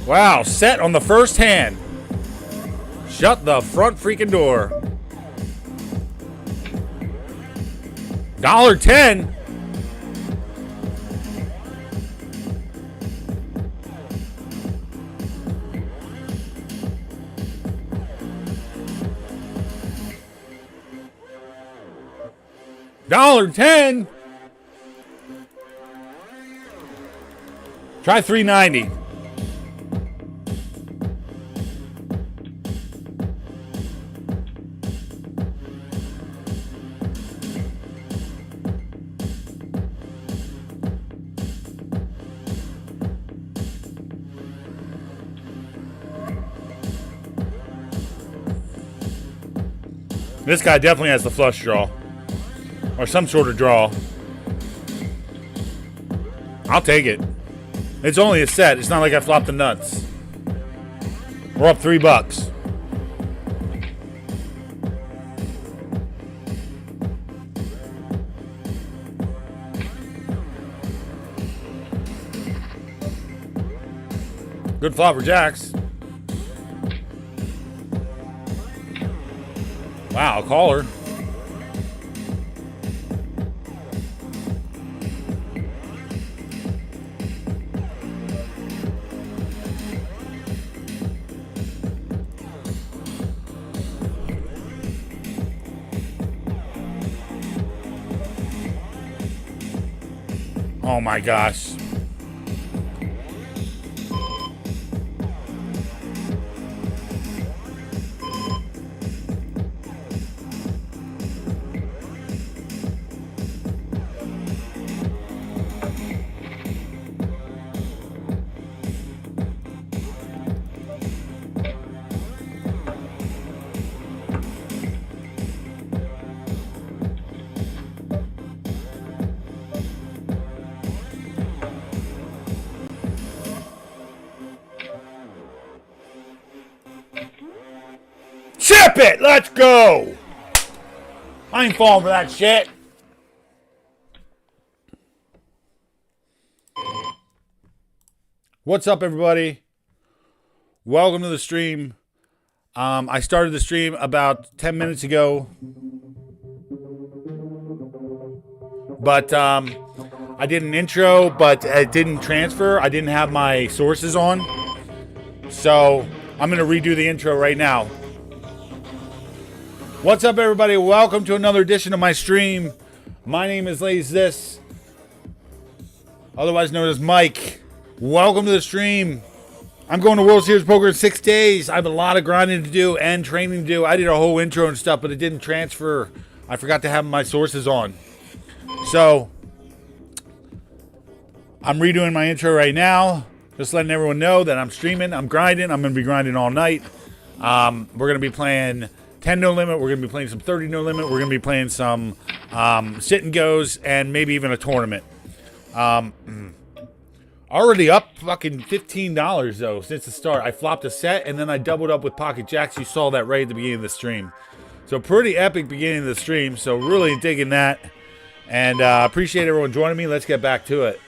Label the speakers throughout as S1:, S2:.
S1: Wow, set on the first hand. Shut the front freaking door. $1.10. $1.10. Try $3.90. This guy definitely has the flush draw. Or some sort of draw. I'll take it. It's only a set. It's not like I flopped the nuts. We're up $3. Good flop for jacks. Wow, caller. Oh my gosh. Chip it! Let's go! I ain't falling for that shit. What's up, everybody? Welcome to the stream. I started the stream about 10 minutes ago. But I did an intro, but it didn't transfer. I didn't have my sources on. So I'm going to redo the intro right now. What's up, everybody? Welcome to another edition of my stream. My name is Lays This, otherwise known as Mike. Welcome to the stream. I'm going to World Series Poker in 6 days. I have a lot of grinding to do and training to do. I did a whole intro and stuff, but it didn't transfer. I forgot to have my sources on. So I'm redoing my intro right now. Just letting everyone know that I'm streaming. I'm grinding. I'm going to be grinding all night. We're going to be playing 10 no limit. We're going to be playing some 30 no limit. We're going to be playing some sit and goes and maybe even a tournament. Already up fucking $15 though since the start. I flopped a set and then I doubled up with pocket jacks. You saw that right at the beginning of the stream. So pretty epic beginning of the stream. So really digging that. And appreciate everyone joining me. Let's get back to it.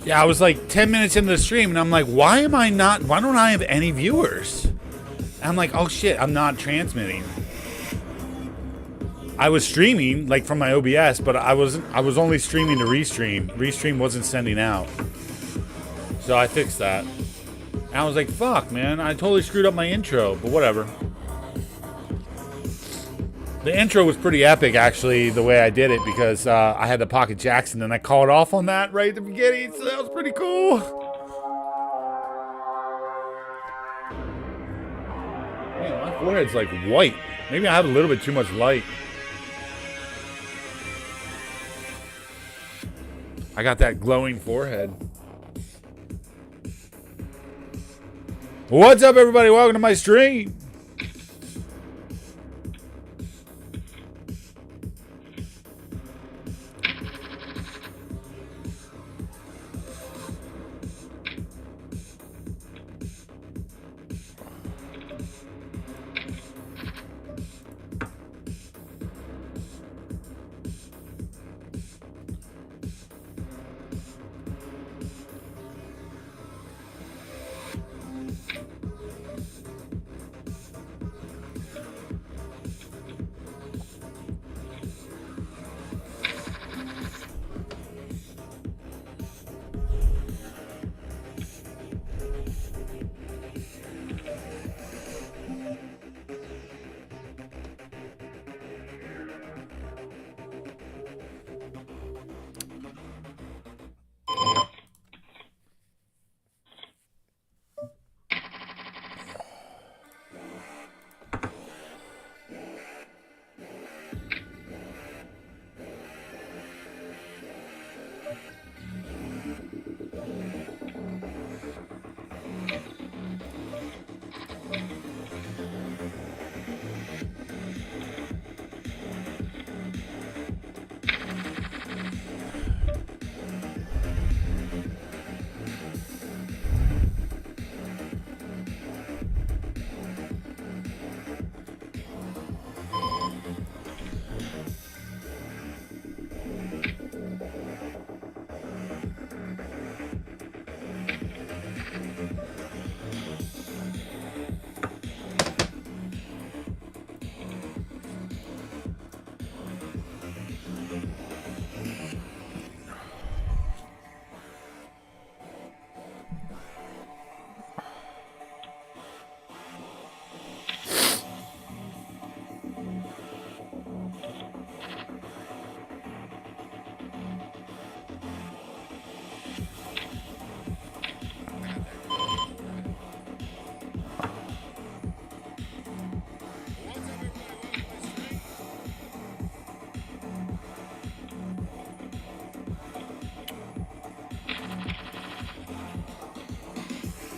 S1: Yeah, I was like 10 minutes into the stream, and I'm like, why don't I have any viewers? And I'm like, oh shit, I'm not transmitting. I was streaming like from my OBS, but I was only streaming to Restream. Restream wasn't sending out. So I fixed that. And I was like, fuck, man, I totally screwed up my intro, but whatever. The intro was pretty epic, actually, the way I did it, because I had the Pocket Jackson, and I called off on that right at the beginning, so that was pretty cool. Man, my forehead's like white. Maybe I have a little bit too much light. I got that glowing forehead. What's up, everybody? Welcome to my stream.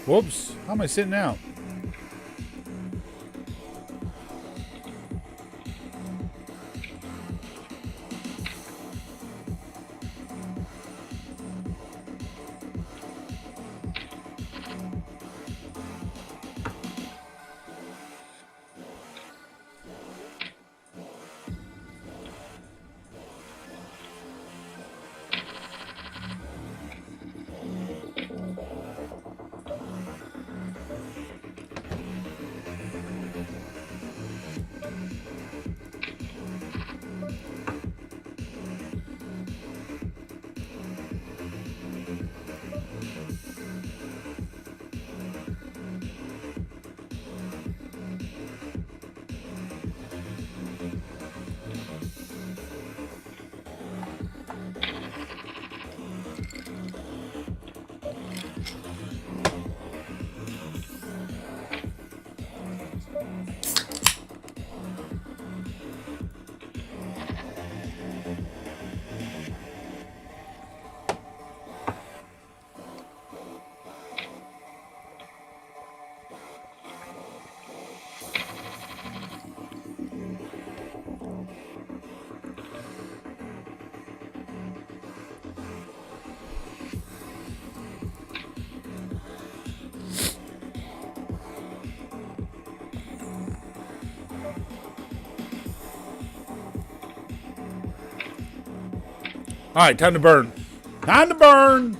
S1: Whoops, how am I sitting out? All right, time to burn. Time to burn.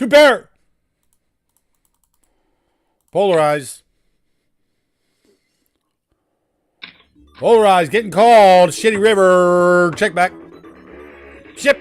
S1: Compare. Polarize. Polarize. Getting called. Shitty River. Check back. Ship.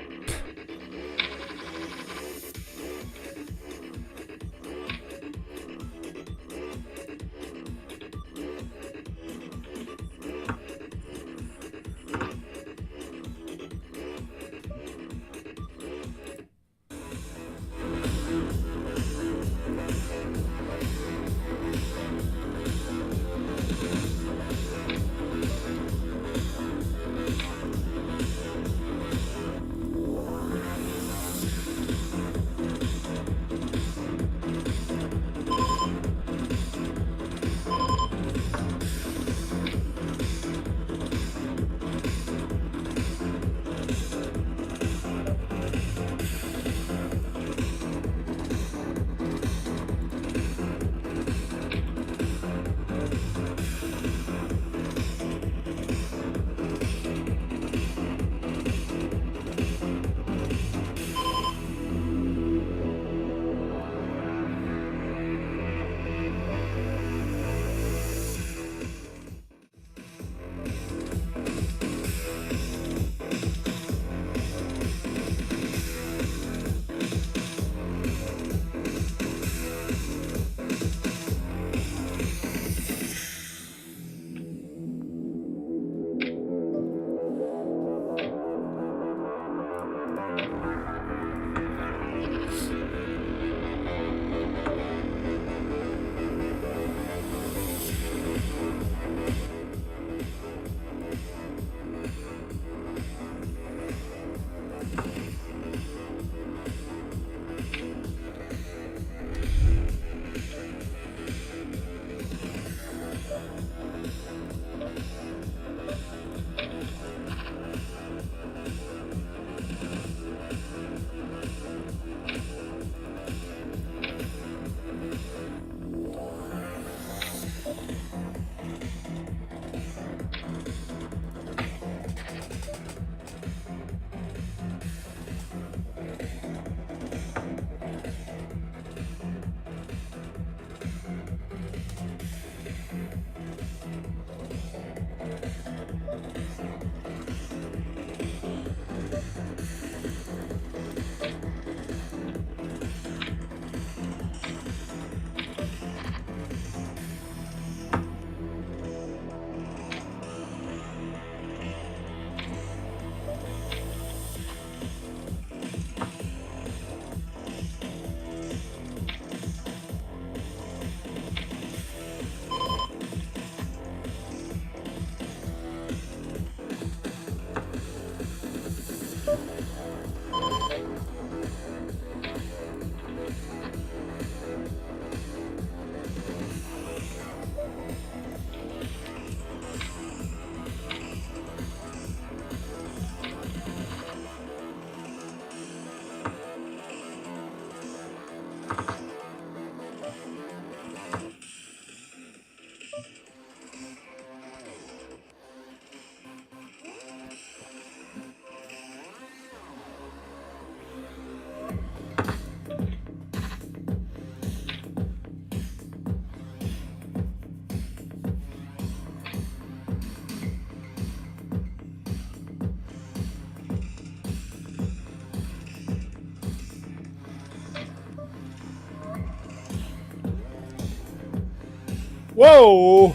S1: Whoa!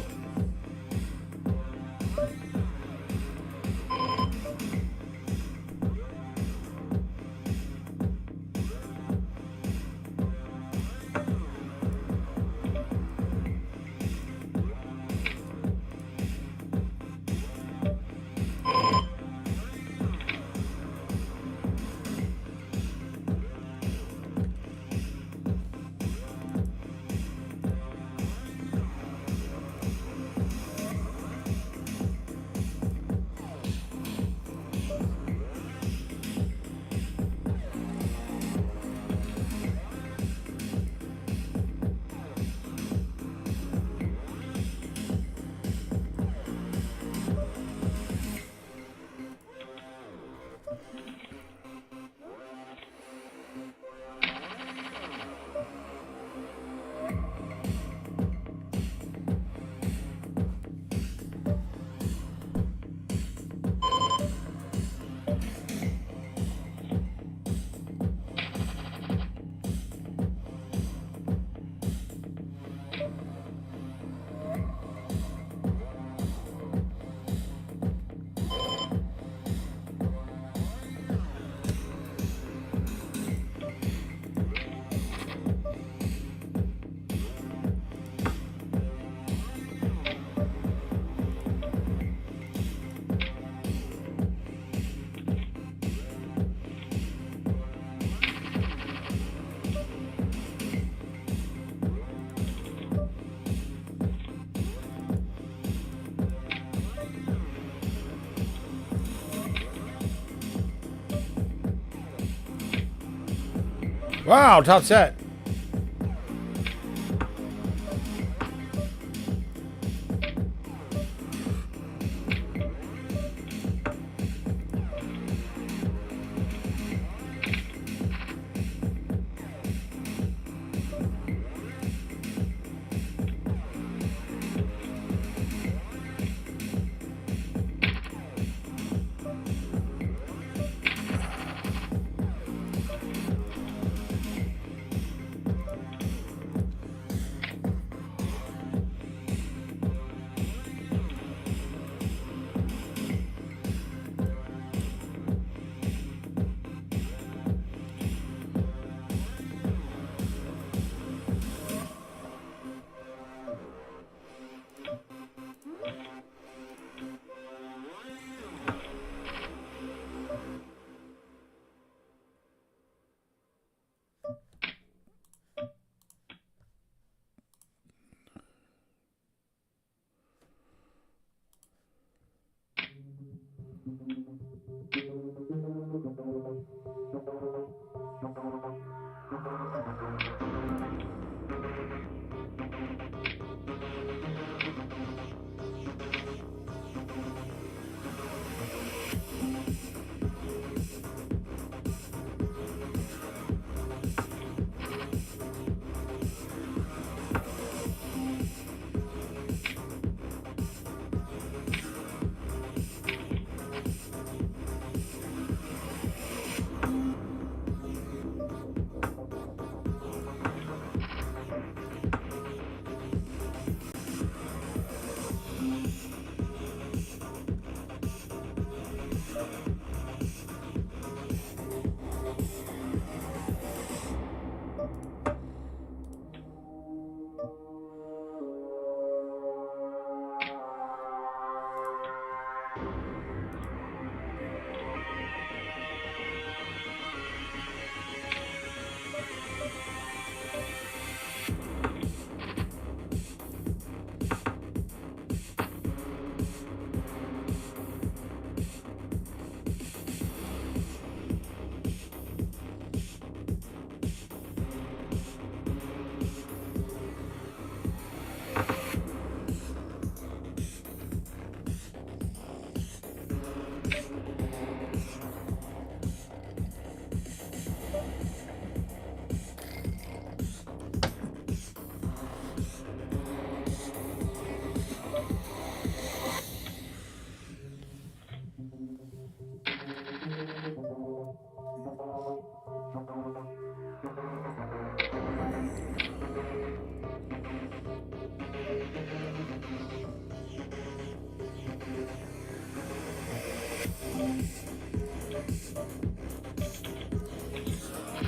S1: Wow, top set.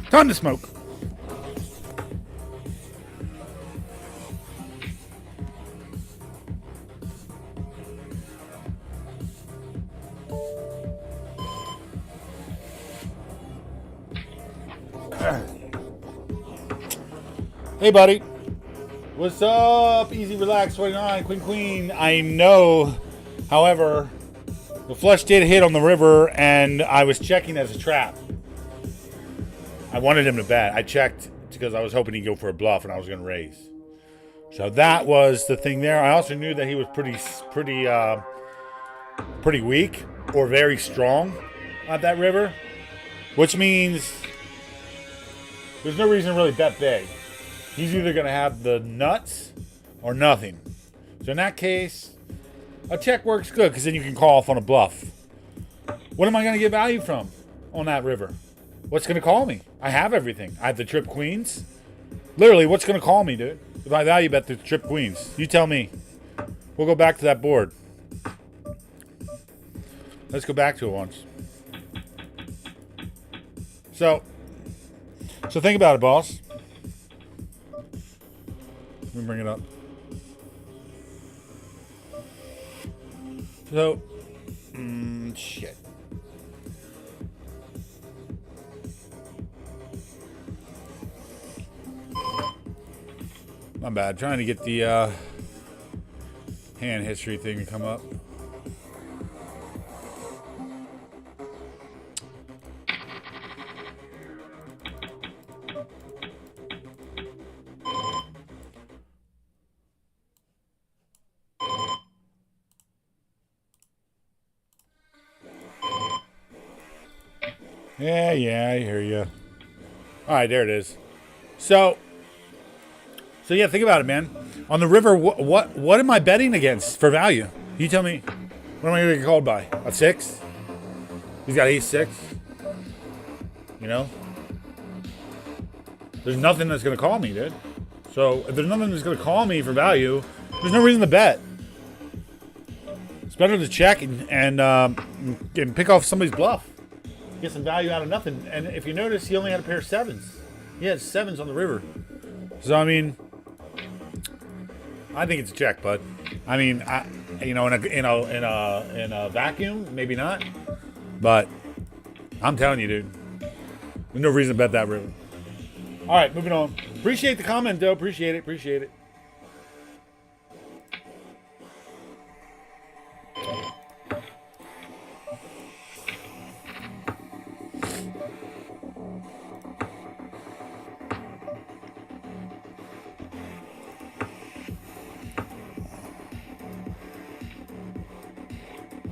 S1: Time to smoke. Hey, buddy. What's up? Easy, relax, 29, queen. I know, however, the flush did hit on the river, and I was checking as a trap. I wanted him to bet. I checked because I was hoping he'd go for a bluff, and I was going to raise. So that was the thing there. I also knew that he was pretty weak or very strong at that river, which means there's no reason to really bet big. He's either going to have the nuts or nothing. So in that case, a check works good because then you can call off on a bluff. What am I going to get value from on that river? What's going to call me? I have everything. I have the trip queens. Literally, what's going to call me, dude? If I value bet the trip queens. You tell me. We'll go back to that board. Let's go back to it once. So think about it, boss. Let me bring it up. So, shit. My bad. Trying to get the hand history thing to come up. Yeah, I hear you. All right, there it is. So yeah, think about it, man. On the river, what am I betting against for value? You tell me. What am I going to get called by? A 6? He's got ace 6. You know? There's nothing that's going to call me, dude. So if there's nothing that's going to call me for value, there's no reason to bet. It's better to check and pick off somebody's bluff. Get some value out of nothing. And if you notice, he only had a pair of 7s. He had 7s on the river. So, I mean, I think it's a check, bud. I mean, in a vacuum, maybe not. But I'm telling you, dude, there's no reason to bet that river. All right, moving on. Appreciate the comment, though. Appreciate it.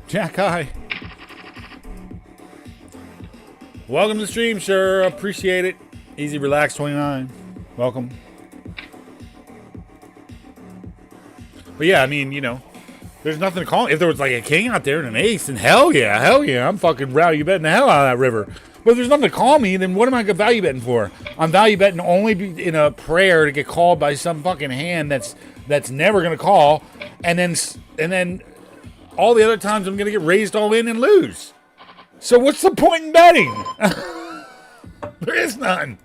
S1: Jack, hi. Welcome to the stream, sir. Appreciate it. Easy Relax 29. Welcome. But yeah, I mean, you know, there's nothing to call. If there was like a king out there and an ace, then hell yeah, I'm fucking value betting the hell out of that river. But if there's nothing to call me, then what am I value betting for? I'm value betting only in a prayer to get called by some fucking hand that's never gonna call, and then all the other times I'm gonna get raised all in and lose. So what's the point in betting? There is none.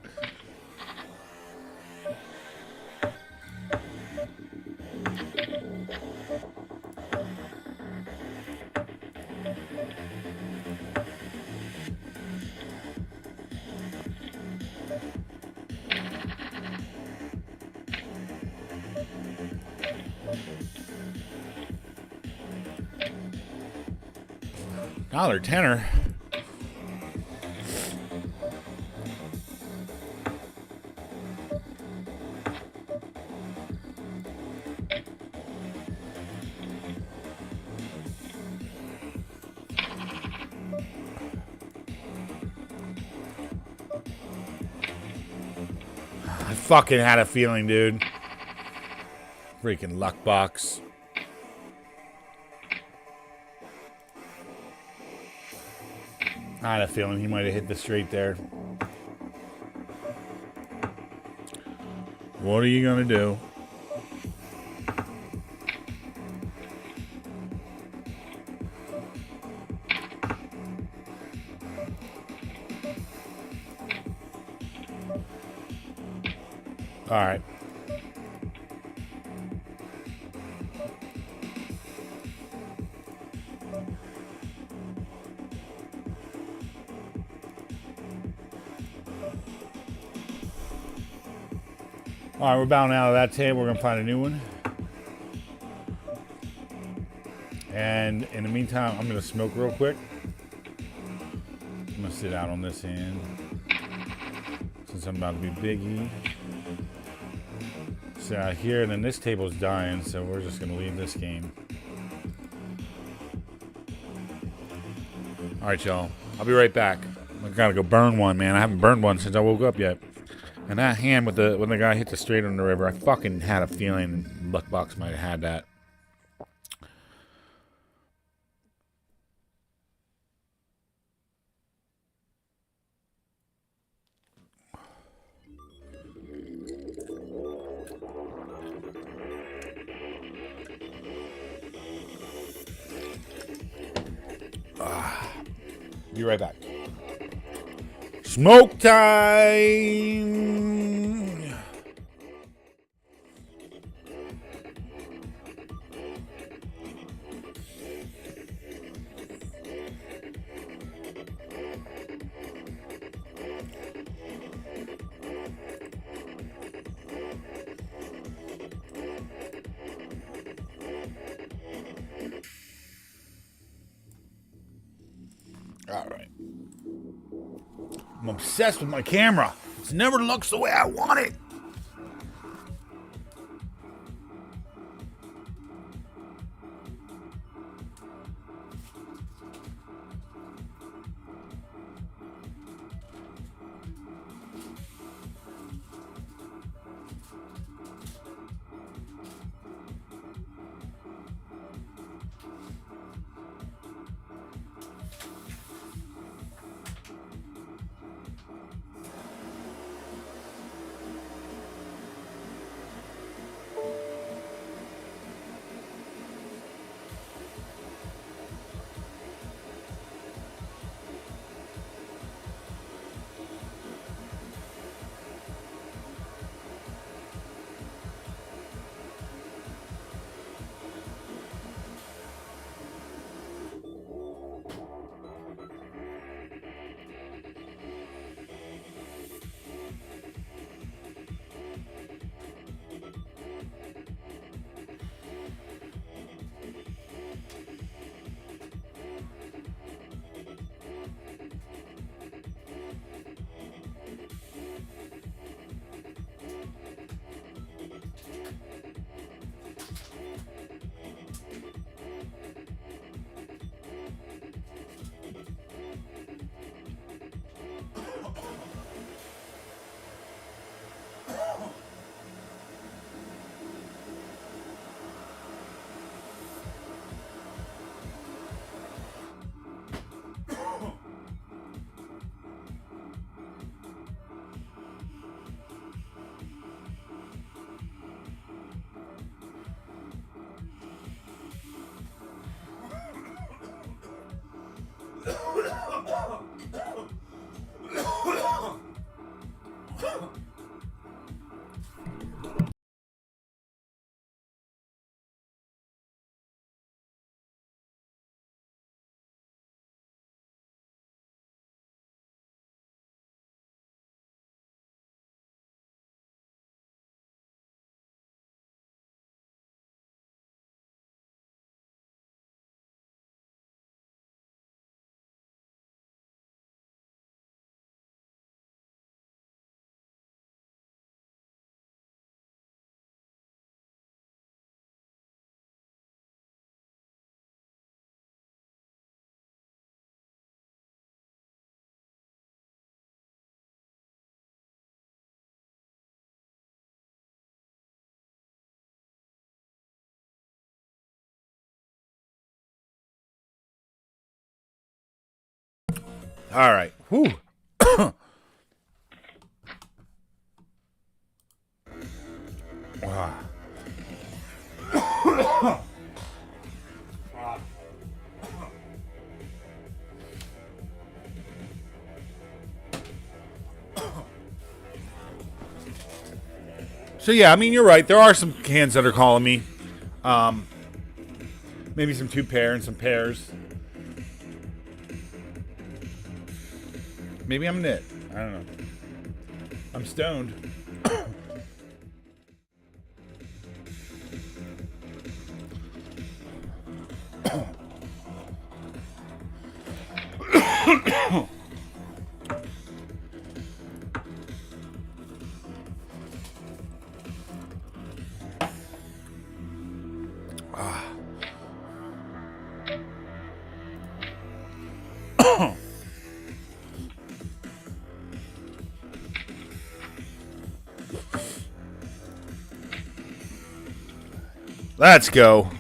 S1: Dollar tenner. I fucking had a feeling, dude. Freaking luck box. I had a feeling he might have hit the straight there. What are you gonna do? All right. All right, we're bowing out of that table. We're going to find a new one. And in the meantime, I'm going to smoke real quick. I'm going to sit out on this hand since I'm about to be biggie. Sit out here, and then this table's dying, so we're just going to leave this game. All right, y'all. I'll be right back. I got to go burn one, man. I haven't burned one since I woke up yet. And that hand when the guy hit the straight on the river, I fucking had a feeling Luckbox might have had that. Be right back. Smoke time! All right. I'm obsessed with my camera. It never looks the way I want it. All right. Whew. Ah. So yeah, I mean, you're right. There are some cans that are calling me. Maybe some 2-pair and some pairs. Maybe I'm knit. I don't know. I'm stoned. Let's go.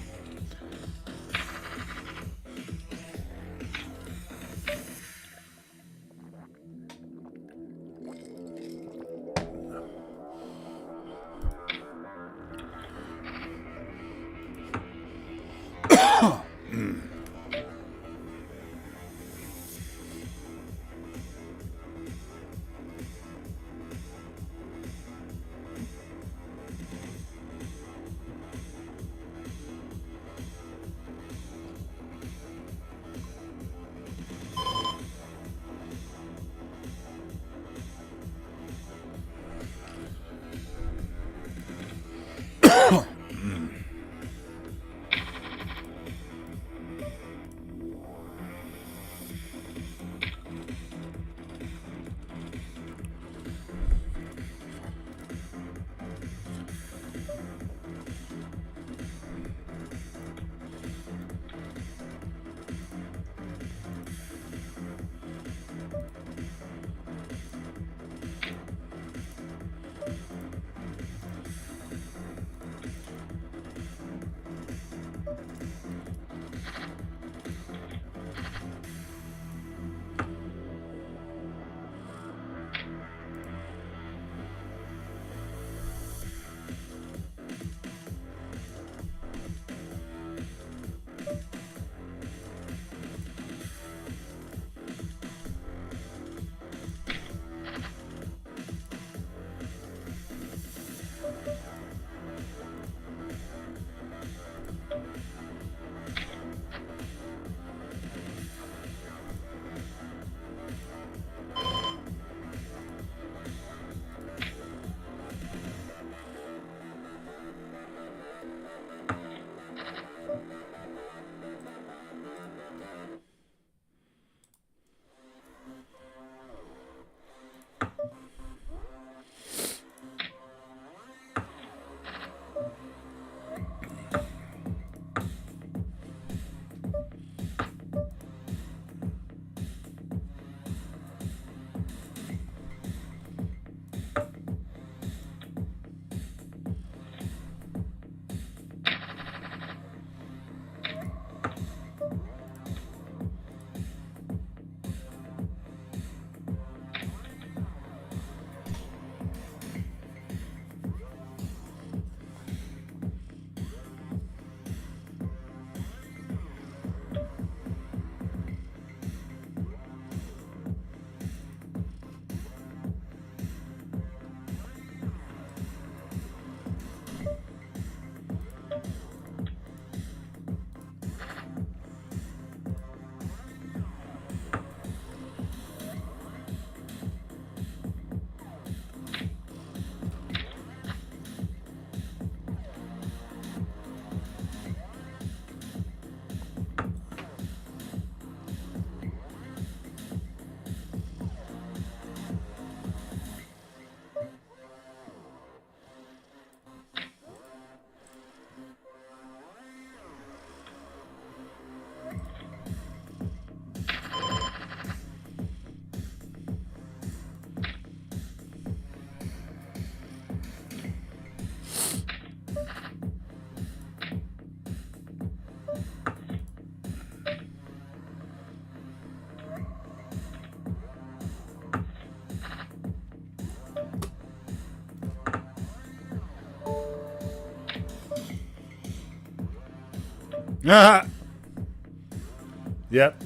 S1: Yep.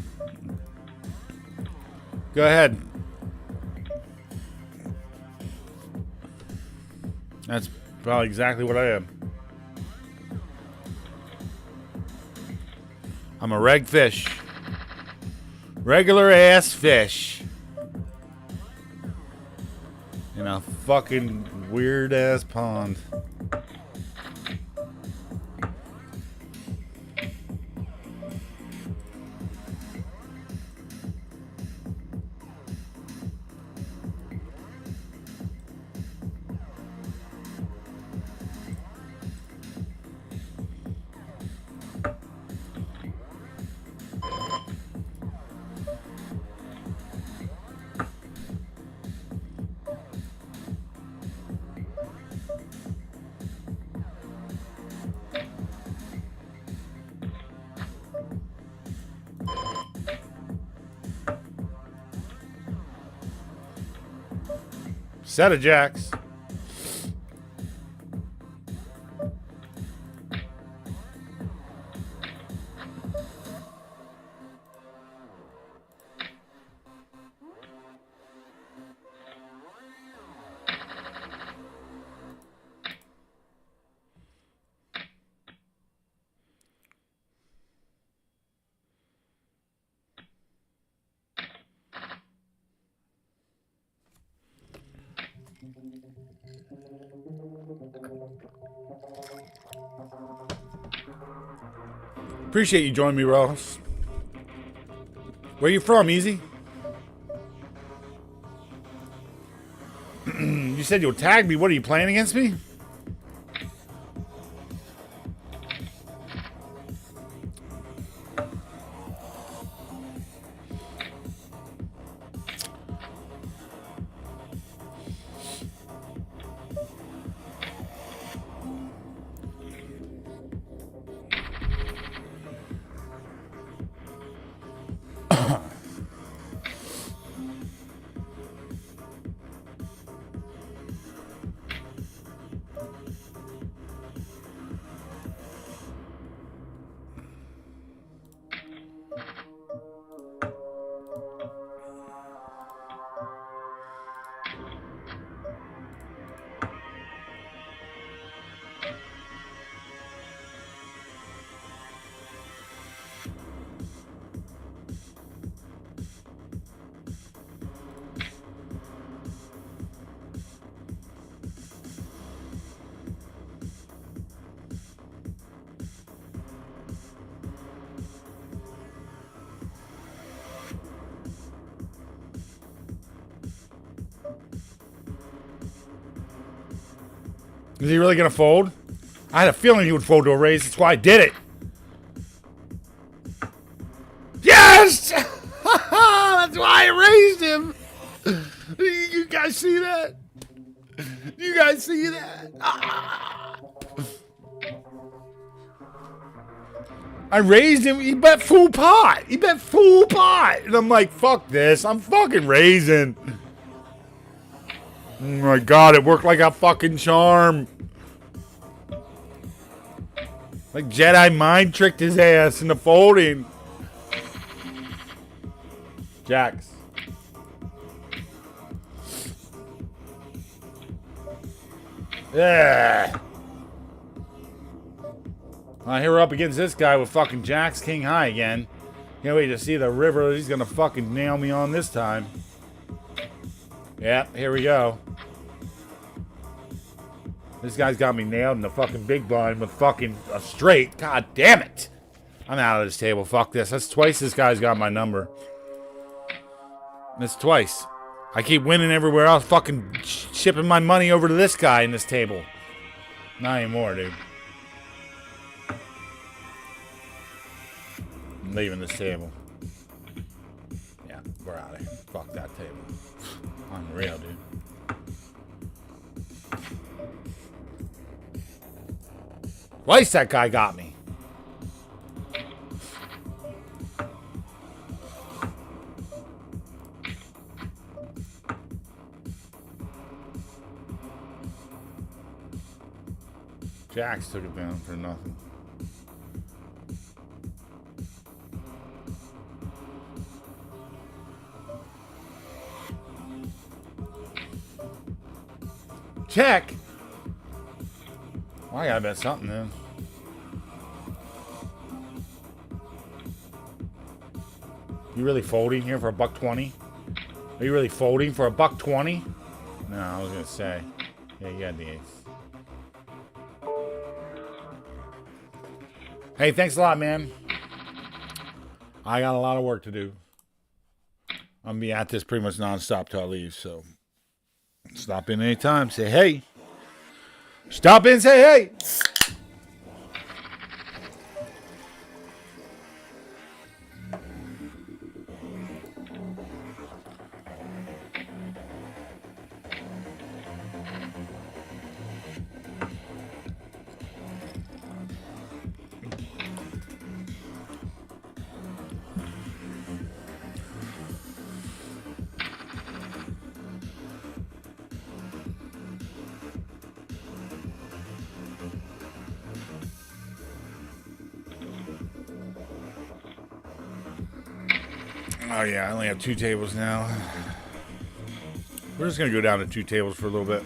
S1: Go ahead. That's probably exactly what I am. I'm a reg fish. Regular ass fish. In a fucking weird ass pond. Set of jacks. Appreciate you joining me, Ross. Where you from, Easy? You said you'll tag me. What are you playing against me? Is he really going to fold? I had a feeling he would fold to a raise. That's why I did it. Yes! That's why I raised him. You guys see that? You guys see that? I raised him. He bet full pot. He bet full pot. And I'm like, fuck this. I'm fucking raising. Oh my God, it worked like a fucking charm. Like Jedi mind tricked his ass into folding. Jacks. Yeah. Here we're up against this guy with fucking Jacks King High again. Can't wait to see the river he's gonna fucking nail me on this time. Yep, here we go. This guy's got me nailed in the fucking big blind with fucking a straight. God damn it. I'm out of this table. Fuck this. That's twice this guy's got my number. That's twice. I keep winning everywhere else. Fucking shipping my money over to this guy in this table. Not anymore, dude. I'm leaving this table. Yeah, we're out of here. Fuck that table. Unreal, dude. Twice that guy got me. Jacks took it down for nothing. Check. Well, I gotta bet something then. You really folding here for $1.20? Are you really folding for $1.20? No, I was gonna say. Yeah, you got the ace. Hey, thanks a lot, man. I got a lot of work to do. I'm gonna be at this pretty much nonstop till I leave, so stop in anytime. Say hey. Stop in, say hey. Oh yeah, I only have 2 tables now. We're just gonna go down to 2 tables for a little bit.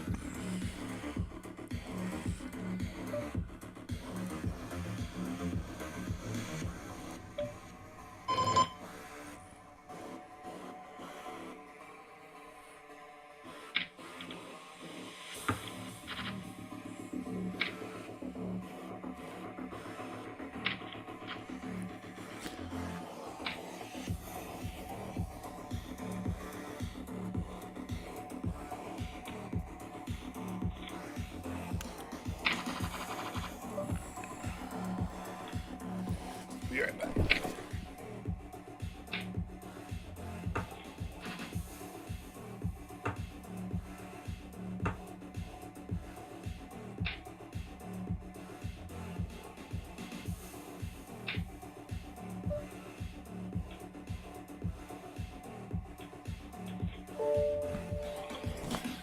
S1: Be right back.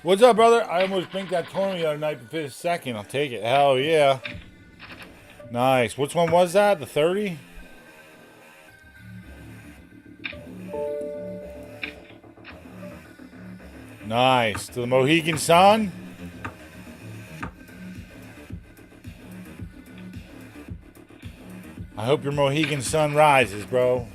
S1: What's up, brother? I almost banked that tournament the other night to finish second. I'll take it. Hell yeah. Nice. Which one was that? The 30? Nice. To the Mohegan Sun? I hope your Mohegan Sun rises, bro.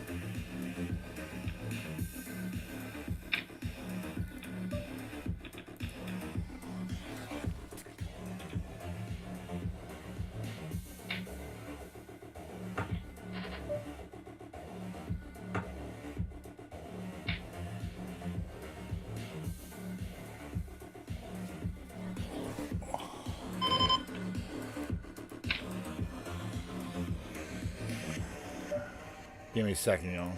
S1: Give me a second, y'all.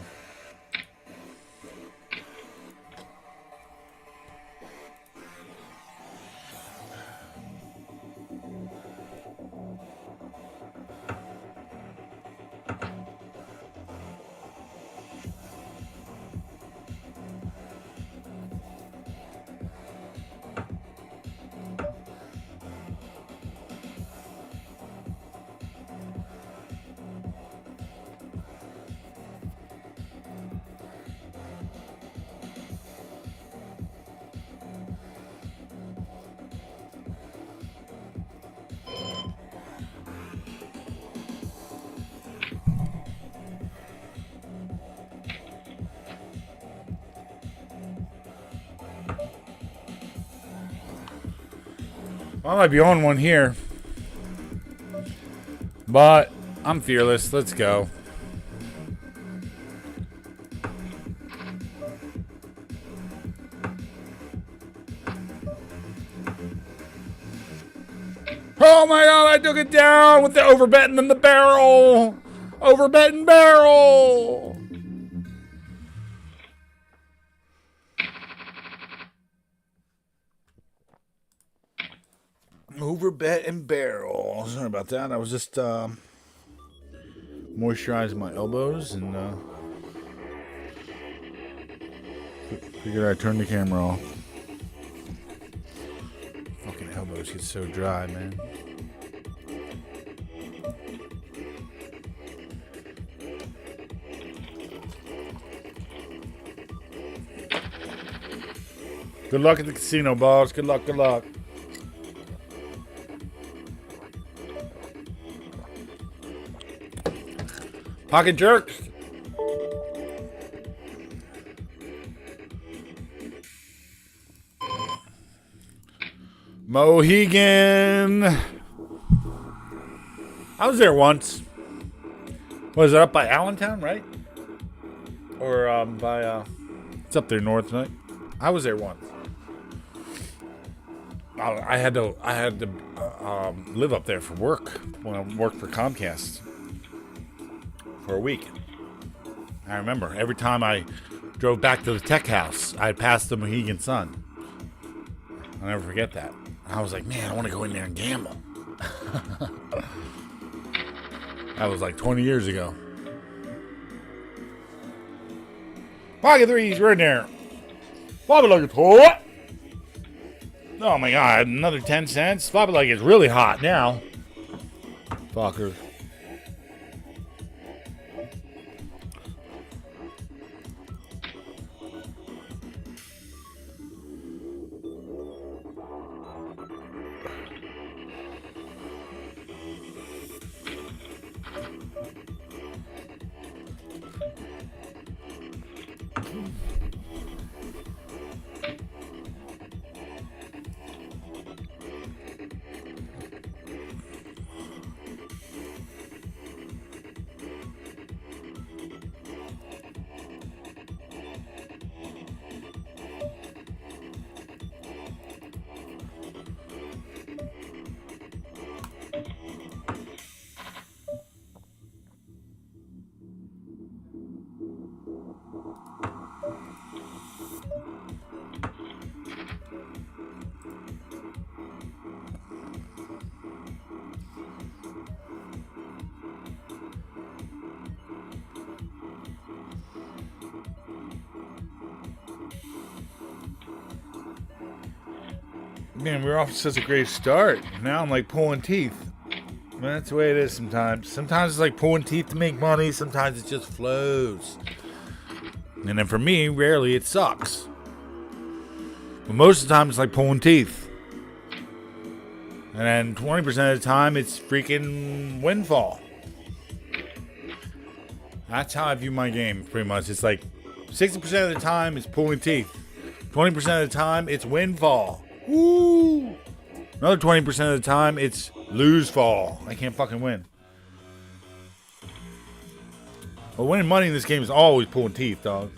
S1: I might be on one here, but I'm fearless. Let's go. Oh my god, I took it down with the overbetting in the barrel. Overbetting barrel. Overbet and barrel. Sorry about that. I was just moisturizing my elbows and figured I'd turn the camera off. Fucking elbows get so dry, man. Good luck at the casino, boss. Good luck, good luck. Pocket jerks. Mohegan. I was there once. Was it up by Allentown, right? Or by it's up there north, right? I was there once. I had to live up there for work when I worked for Comcast for a week. I remember every time I drove back to the tech house, I'd pass the Mohegan Sun. I'll never forget that. I was like, man, I want to go in there and gamble. That was like 20 years ago. Pocket threes, we're in there. Flop it like it's hot. Oh my god, another 10 cents. Flop it like it's really hot now. Fuckers. Man, we're off to such a great start. Now I'm like pulling teeth. That's the way it is sometimes. Sometimes it's like pulling teeth to make money. Sometimes it just flows. And then for me, rarely it sucks. But most of the time it's like pulling teeth. And then 20% of the time it's freaking windfall. That's how I view my game, pretty much. It's like 60% of the time it's pulling teeth. 20% of the time it's windfall. Woo! Another 20% of the time, it's lose fall. I can't fucking win. But winning money in this game is always pulling teeth, dog.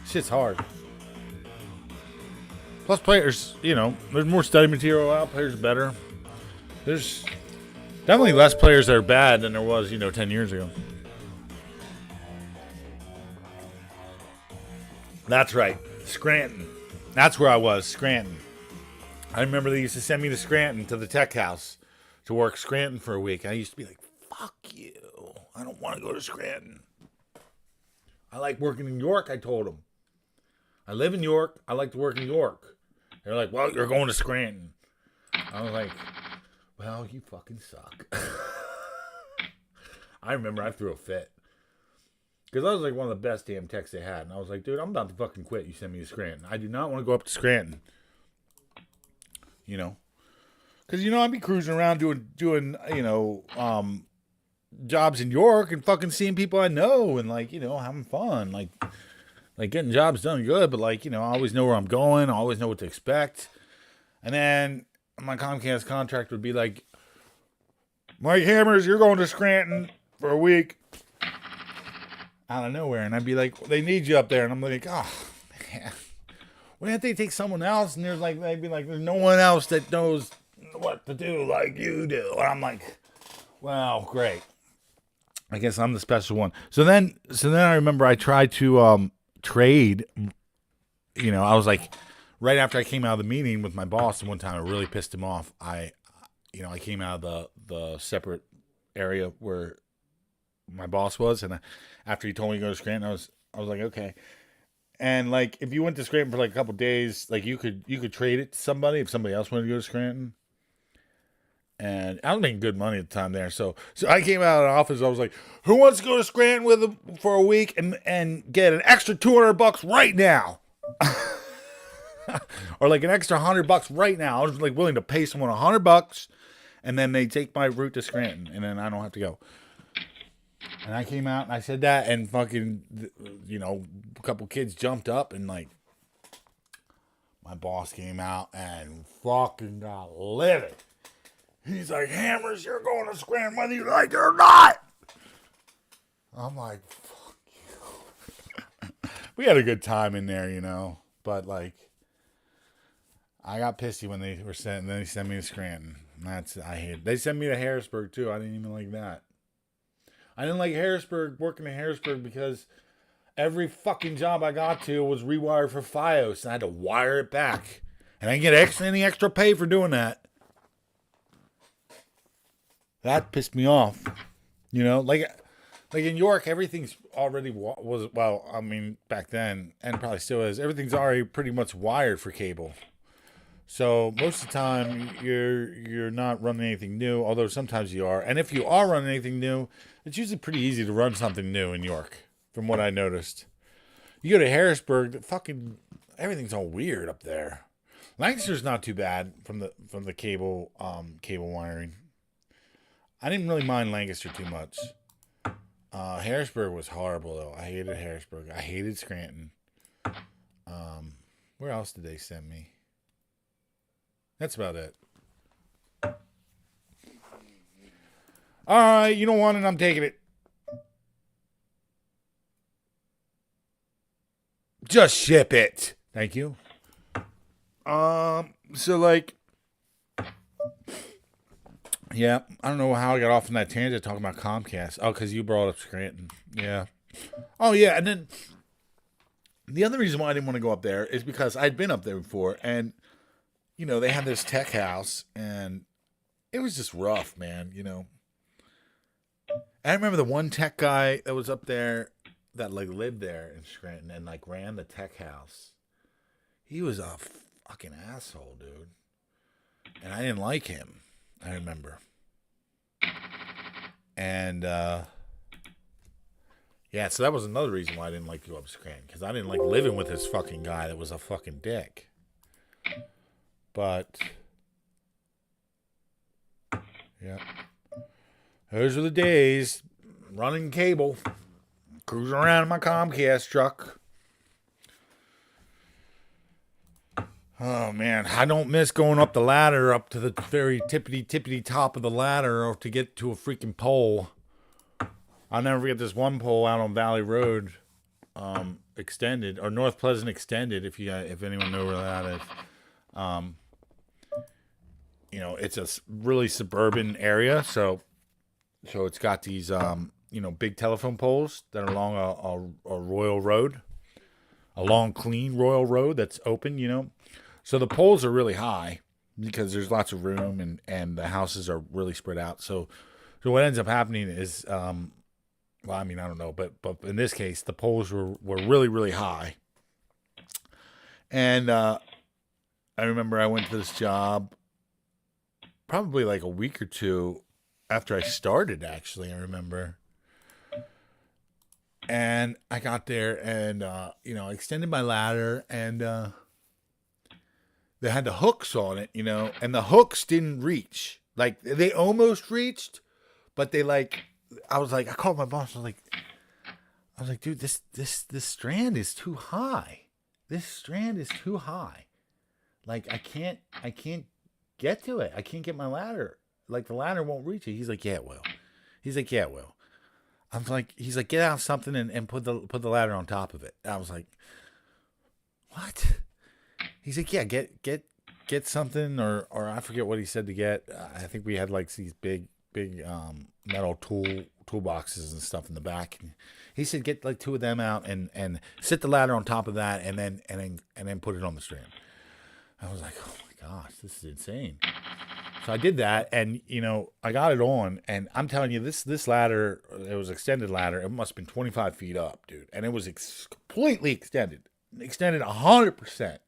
S1: Shit's hard. Plus players, you know, there's more study material out. Players are better. There's definitely less players that are bad than there was, 10 years ago. That's right. Scranton. That's where I was, Scranton. I remember they used to send me to Scranton to the tech house to work Scranton for a week. I used to be like, fuck you. I don't want to go to Scranton. I like working in York, I told them. I live in York. I like to work in York. They're like, well, you're going to Scranton. I was like, well, you fucking suck. I remember I threw a fit. Because I was like one of the best damn techs they had. And I was like, dude, I'm about to fucking quit. You send me to Scranton. I do not want to go up to Scranton. Because, I'd be cruising around doing jobs in York and fucking seeing people I know and, having fun. Like getting jobs done good, but, I always know where I'm going. I always know what to expect. And then my Comcast contract would be like, Mike Hammers, you're going to Scranton for a week. Out of nowhere. And I'd be like, they need you up there. And I'm like, oh, man. Why can't they take someone else? And they'd be like, there's no one else that knows what to do like you do. And I'm like, well, great. I guess I'm the special one. So then I remember I tried to trade. I was like, right after I came out of the meeting with my boss, and one time I really pissed him off. I came out of the separate area where my boss was, and after he told me to go to Scranton, I was like, okay. And if you went to Scranton for a couple days, you could trade it to somebody if somebody else wanted to go to Scranton. And I was making good money at the time there. So I came out of the office. I was like, who wants to go to Scranton with him for a week and get an extra $200 right now? Or an extra $100 right now. I was willing to pay someone $100 and then they take my route to Scranton and then I don't have to go. And I came out and I said that, and fucking, a couple kids jumped up, and like, my boss came out and fucking got livid. He's like, Hammers, you're going to Scranton whether you like it or not. I'm like, fuck you. We had a good time in there, but like, I got pissy when they were sent. Then they sent me to Scranton. I hate. They sent me to Harrisburg too. I didn't even like that. I didn't like Harrisburg, working in Harrisburg, because every fucking job I got to was rewired for FiOS, and I had to wire it back, and I didn't get any extra pay for doing that. That pissed me off. Like in York, everything's already back then, and probably still is. Everything's already pretty much wired for cable. So most of the time, you're not running anything new, although sometimes you are. And if you are running anything new, it's usually pretty easy to run something new in York, from what I noticed. You go to Harrisburg, fucking everything's all weird up there. Lancaster's not too bad from the cable wiring. I didn't really mind Lancaster too much. Harrisburg was horrible though. I hated Harrisburg. I hated Scranton. Where else did they send me? That's about it. All right, you don't want it, I'm taking it. Just ship it. Thank you. So like, yeah, I don't know how I got off on that tangent talking about Comcast. Oh, because you brought up Scranton. Yeah. Oh, yeah, and then the other reason why I didn't want to go up there is because I'd been up there before, and they had this tech house, and it was just rough, man, I remember the one tech guy that was up there that, like, lived there in Scranton and, like, ran the tech house. He was a fucking asshole, dude. And I didn't like him, I remember. And, yeah, so that was another reason why I didn't like to go up to Scranton, because I didn't like living with this fucking guy that was a fucking dick. But, yeah. Those were the days, running cable, cruising around in my Comcast truck. Oh, man, I don't miss going up the ladder, up to the very tippity top of the ladder, or to get to a freaking pole. I'll never forget this one pole out on Valley Road, extended, or North Pleasant extended, if anyone knows where that is. It's a really suburban area, so it's got these, big telephone poles that are along a royal road, a long, clean royal road that's open, So the poles are really high because there's lots of room, and the houses are really spread out. So what ends up happening is, I don't know, but in this case, the poles were really, really high. And I remember I went to this job probably like a week or two after I started, actually, I remember. And I got there and, I extended my ladder, and they had the hooks on it, and the hooks didn't reach. Like, they almost reached, but they I called my boss. I was like, dude, this strand is too high. This strand is too high. Like, I can't get to it. I can't get my ladder. Like, the ladder won't reach it. He's like, yeah, it will. He's like, yeah, it will. He's like, get out something and put the ladder on top of it. I was like, what? He's like, yeah, get something, or I forget what he said to get. I think we had like these big metal toolboxes and stuff in the back. And he said, get like two of them out and sit the ladder on top of that, and then put it on the strand. I was like, oh my gosh, this is insane. So I did that, and I got it on, and I'm telling you, this ladder, it was extended ladder. It must have been 25 feet up, dude, and it was completely extended 100%.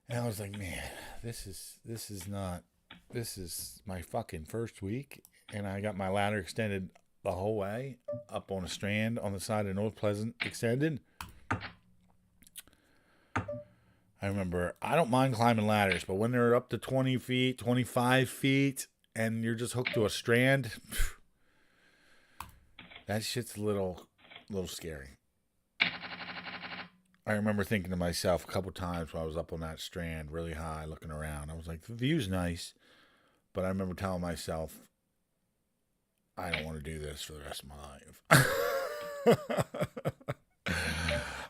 S1: And I was like, man, this is my fucking first week, and I got my ladder extended the whole way up on a strand on the side of North Pleasant extended. I remember, I don't mind climbing ladders, but when they're up to 20 feet, 25 feet, and you're just hooked to a strand, That shit's a little scary. I remember thinking to myself a couple times when I was up on that strand really high looking around. I was like, the view's nice. But I remember telling myself, I don't want to do this for the rest of my life.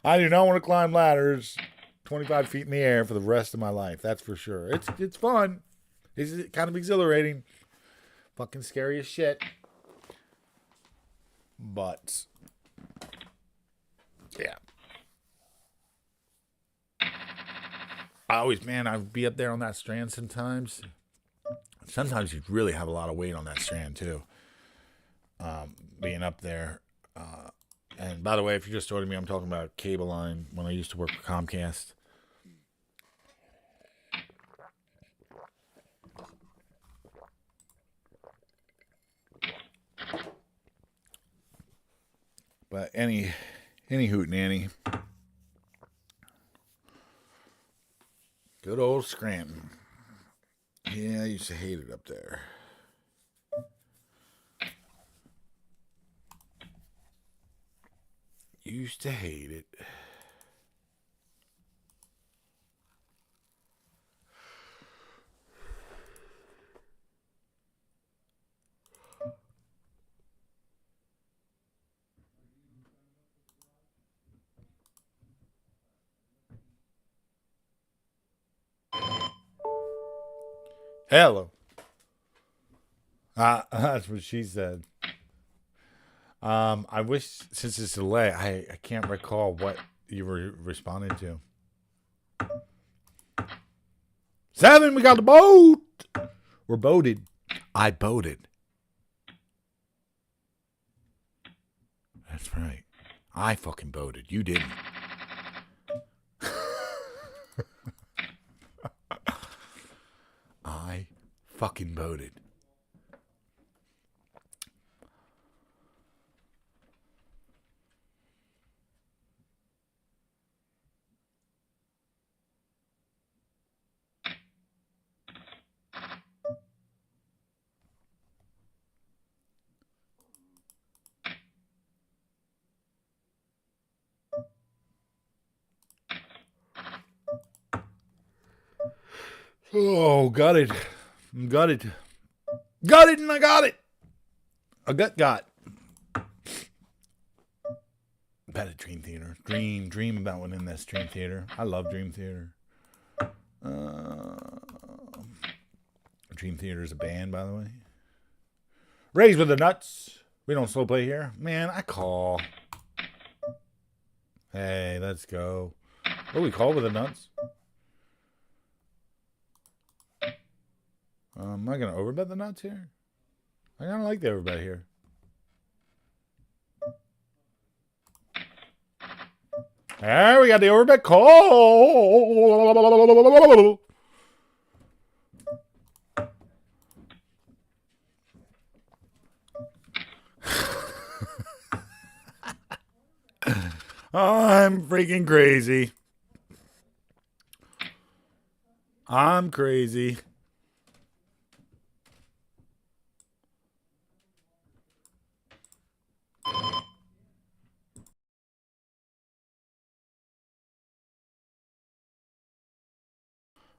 S1: I do not want to climb ladders 25 feet in the air for the rest of my life. That's for sure. It's fun. It's kind of exhilarating. Fucking scary as shit. But, yeah. I'd be up there on that strand sometimes. Sometimes you'd really have a lot of weight on that strand, too. Being up there. And by the way, if you're just joining me, I'm talking about cable line when I used to work for Comcast. But any hoot nanny. Good old Scranton. Yeah, I used to hate it up there. Used to hate it. Hello. That's what she said. I wish, since it's delay, I can't recall what you were responding to. 7, we got the boat. We're boated. I boated. That's right. I fucking boated. You didn't. I fucking boated. Oh, got it. Got it. Got it and I got it. I got. About a Dream Theater. Dream about one in this Dream Theater. I love Dream Theater. Dream Theater is a band, by the way. Raised with the Nuts. We don't slow play here. Man, I call. Hey, let's go. What do we call with the Nuts? Am I going to overbet the Nuts here? I kind of like the overbet here. There, we got the overbet call. I'm freaking crazy. I'm crazy.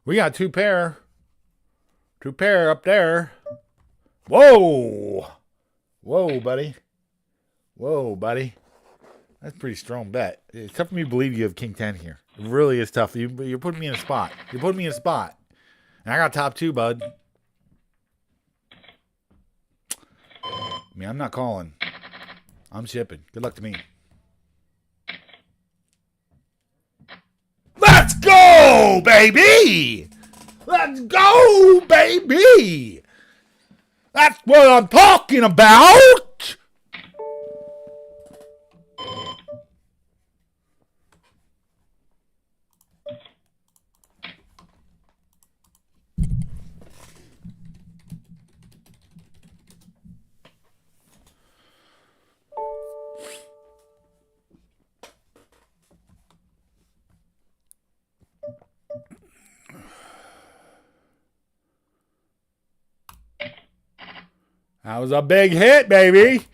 S1: We got two pair up there. Whoa, buddy. That's a pretty strong bet. It's tough for me to believe you have King 10 here. It really is tough. You're putting me in a spot. And I got top 2, bud. I mean, I'm not calling. I'm shipping. Good luck to me. Let's go, baby! Let's go, baby! That's what I'm talking about! That was a big hit, baby.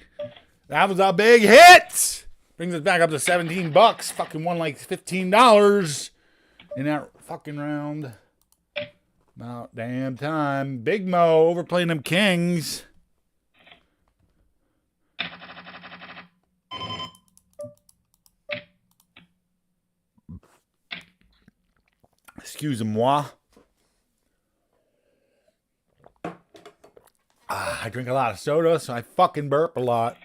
S1: That was a big hit. Brings us back up to 17 bucks. Fucking won like $15 in that fucking round. About damn time. Big Mo overplaying them kings. Excuse-moi. I drink a lot of soda, so I fucking burp a lot.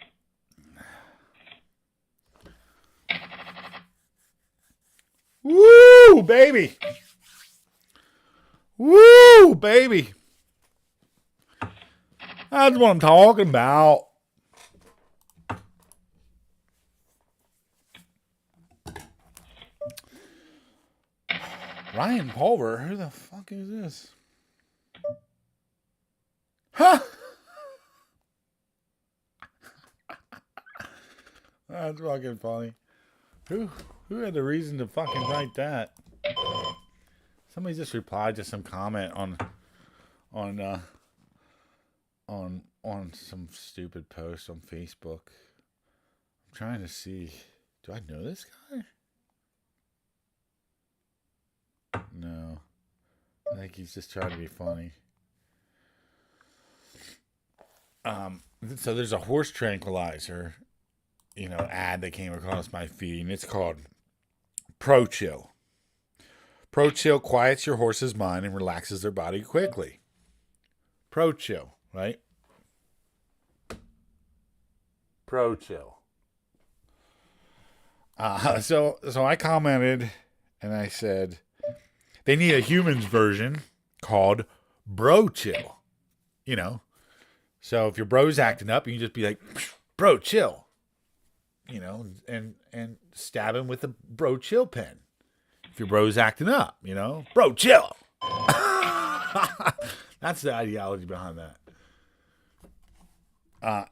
S1: Woo, baby. Woo, baby. That's what I'm talking about. Ryan Pulver? Who the fuck is this? Huh? That's fucking funny. Who had the reason to fucking write that? Somebody just replied to some comment on some stupid post on Facebook. I'm trying to see. Do I know this guy? No. I think he's just trying to be funny. So there's a horse tranquilizer, ad that came across my feed, and it's called Pro Chill. Pro Chill quiets your horse's mind and relaxes their body quickly. Pro Chill, right? Pro Chill. So I commented and I said they need a humans version called Bro Chill. So if your bro's acting up, you can just be like, Bro Chill. And stab him with a Bro Chill pen. If your bro's acting up, Bro Chill. That's the ideology behind that.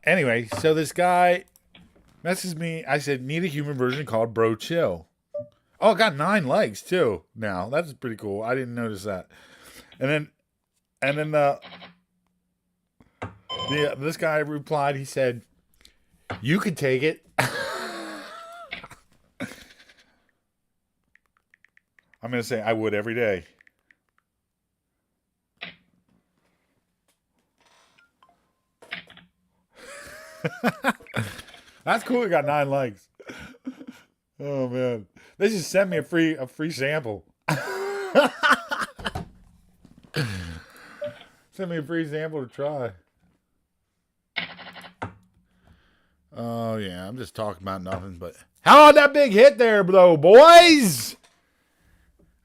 S1: Anyway, so this guy messaged me. I said, need a human version called Bro Chill. Oh, it got 9 likes too. Now that's pretty cool. I didn't notice that. And then this guy replied. He said, "You could take it." I'm gonna say I would every day. That's cool. It got 9 likes. Oh man, they just sent me a free sample. Sent me a free sample to try. Oh yeah, I'm just talking about nothing. But how about that big hit there, though, boys?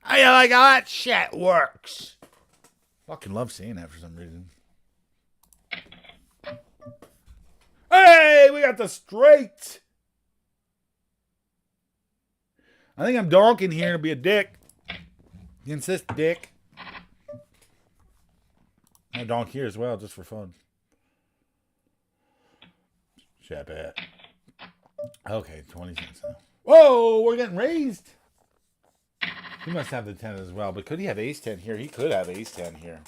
S1: I like how that shit works. Fucking love seeing that for some reason. Hey, we got the straight. I think I'm donking here to be a dick. You insist, dick. I donk here as well, just for fun. Chat bat. Okay, 20 cents now. Whoa, we're getting raised. He must have the 10 as well, but could he have ace 10 here? He could have ace 10 here.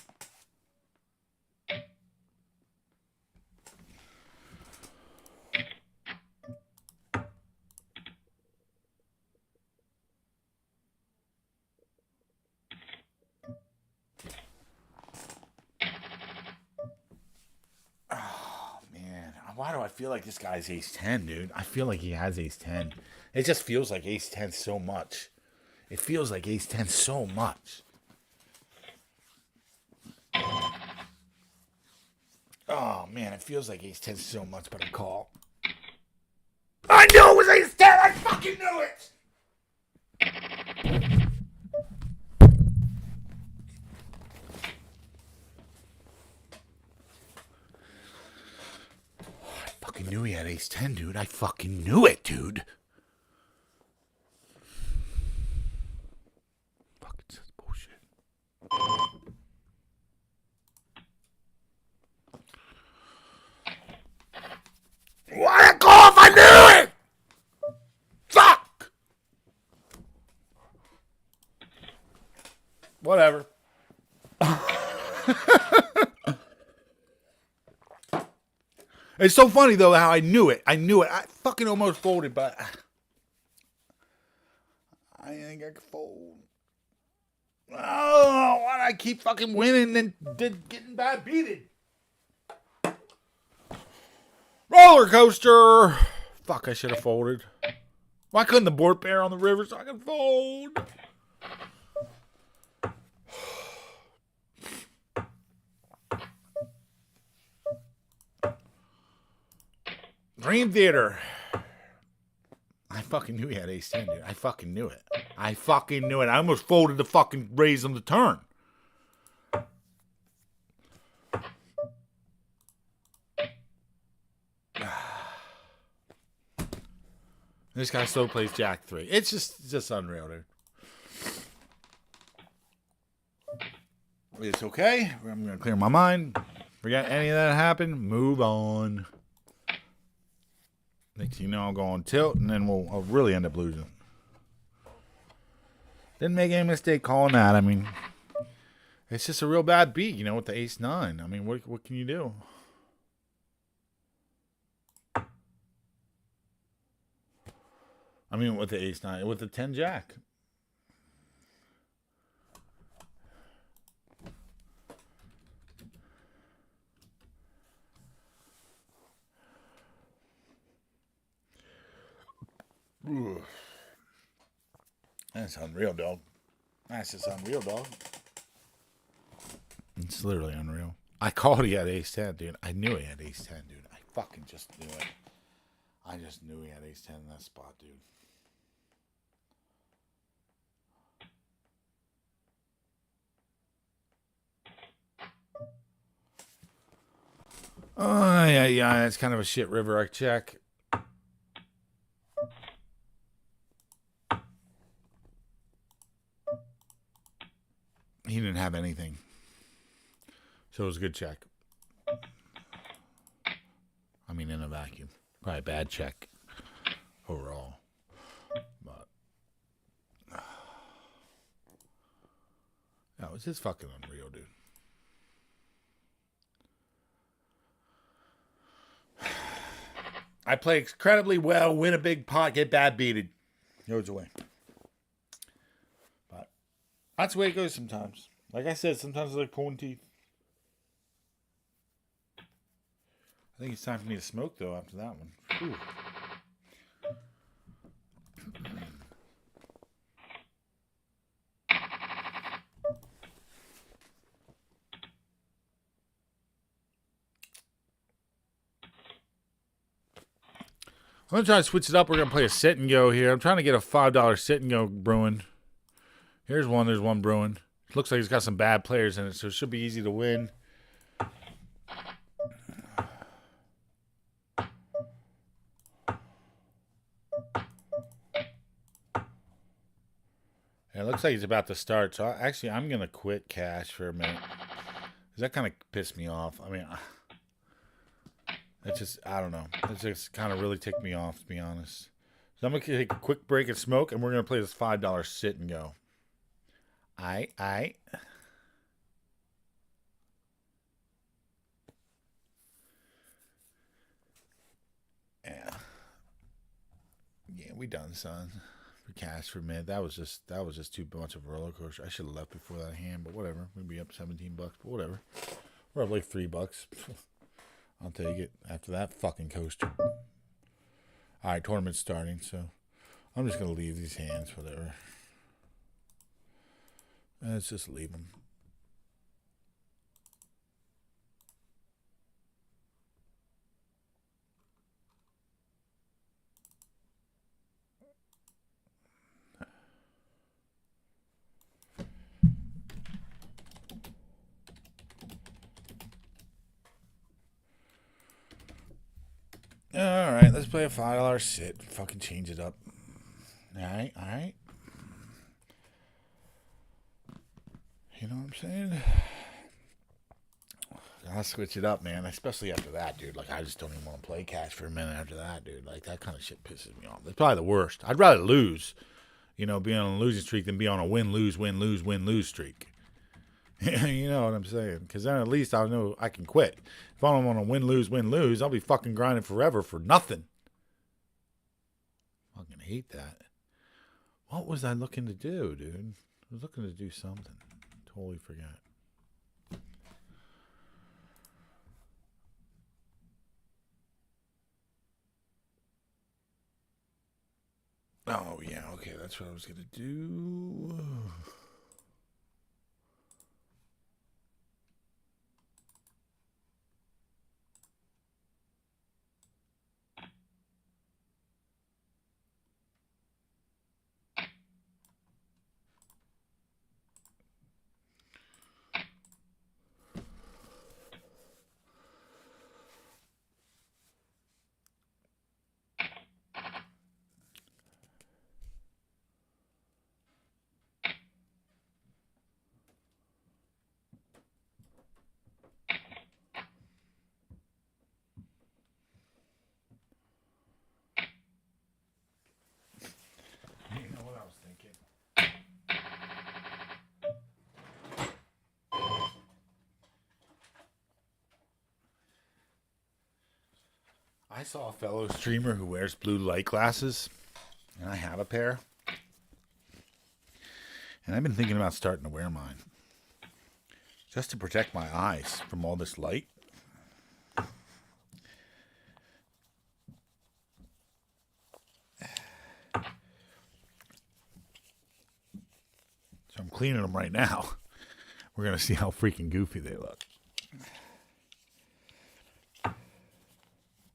S1: Why do I feel like this guy's ace 10, dude? I feel like he has ace 10. It just feels like ace 10 so much. It feels like ace 10 so much. Oh, man, it feels like ace 10 so much, but I call. I knew it was ace 10! I fucking knew it! I knew he had ace 10, dude. I fucking knew it, dude. Fucking says bullshit. Why a call if I knew it? Fuck! Whatever. It's so funny, though, how I knew it. I fucking almost folded, but I think I could fold. Oh, why do I keep fucking winning and getting bad beaten? Roller coaster. Fuck, I should have folded. Why couldn't the board pair on the river so I could fold? Dream Theater. I fucking knew he had ace 10, dude. I fucking knew it. I almost folded the fucking raise on the turn. This guy still plays Jack 3. It's just unreal, dude. It's okay. I'm going to clear my mind. Forget any of that happened. Move on. Next thing you know, I'll go on tilt, and then I'll really end up losing. Didn't make any mistake calling that. I mean, it's just a real bad beat, with the ace 9. I mean, what can you do? I mean, with the ace 9, with the 10 jack. Ugh. That's unreal, dog. That's just unreal, dog. It's literally unreal. I called he had ace 10, dude. I knew he had ace 10, dude. I fucking just knew it. I just knew he had ace 10 in that spot, dude. Oh, yeah. It's kind of a shit river. I check. He didn't have anything. So it was a good check. I mean, in a vacuum. Probably a bad check overall. But that was just fucking unreal, dude. I play incredibly well, win a big pot, get bad beated. Goes away. But that's the way it goes sometimes. Like I said, sometimes it's like pulling teeth. I think it's time for me to smoke, though, after that one. Whew. I'm going to try to switch it up. We're going to play a sit and go here. I'm trying to get a $5 sit and go brewing. Here's one. There's one brewing. It looks like it's got some bad players in it, so it should be easy to win. It looks like he's about to start, so I'm going to quit cash for a minute. Because that kind of pissed me off. I mean, it's just, I don't know. It just kind of really ticked me off, to be honest. So I'm going to take a quick break and smoke, and we're going to play this $5 sit and go. Aight. Yeah, we done, son. For cash for mid. That was just too much of a roller coaster. I should have left before that hand, but whatever. We'd be up $17, but whatever. We're up like $3. I'll take it after that fucking coaster. Alright, tournament's starting, so I'm just gonna leave these hands, whatever. Let's just leave them. Alright, let's play a $5 sit. Fucking change it up. Alright. You know what I'm saying? I'll switch it up, man. Especially after that, dude. Like, I just don't even want to play cash for a minute after that, dude. Like, that kind of shit pisses me off. It's probably the worst. I'd rather lose, be on a losing streak than be on a win-lose streak. You know what I'm saying? Because then at least I'll know I can quit. If I don't want to win, lose, I'll be fucking grinding forever for nothing. Fucking hate that. What was I looking to do, dude? I was looking to do something. Totally forgot. Oh, yeah, okay, that's what I was going to do. You know what I was thinking? I saw a fellow streamer who wears blue light glasses, and I have a pair. And I've been thinking about starting to wear mine. Just to protect my eyes from all this light. So I'm cleaning them right now. We're going to see how freaking goofy they look.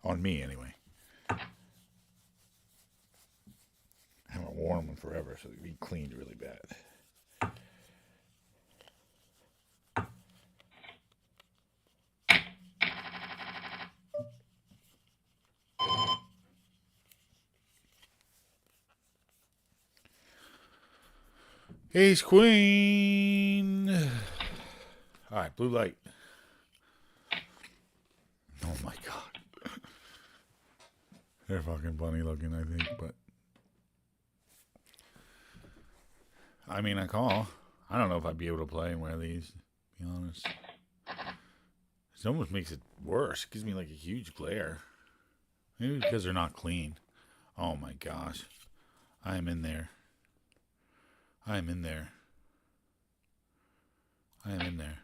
S1: On me, anyway. I haven't worn them in forever, so they've been cleaned really bad. Ace Queen. All right, blue light. Oh my god. They're fucking funny looking, I think, but I mean, I don't know if I'd be able to play and wear these, to be honest. It almost makes it worse. It gives me like a huge glare. Maybe because they're not clean. Oh my gosh. I am in there. I am in there. I am in there.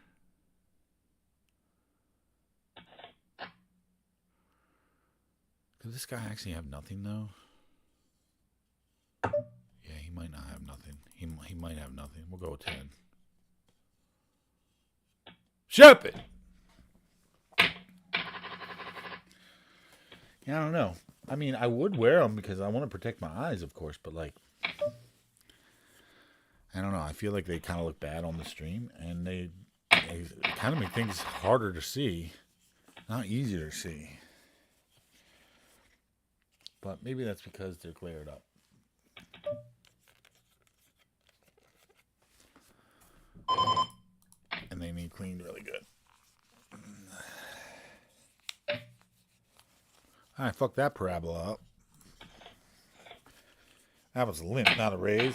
S1: Could this guy actually have nothing, though? Yeah, he might not have nothing. He might have nothing. We'll go with 10. Ship it! Yeah, I don't know. I mean, I would wear them because I want to protect my eyes, of course, but like, I don't know. I feel like they kind of look bad on the stream, and they kind of make things harder to see, not easier to see. But maybe that's because they're glared up. And they need cleaned really good. All right, fuck that parabola up. That was a limp, not a raise.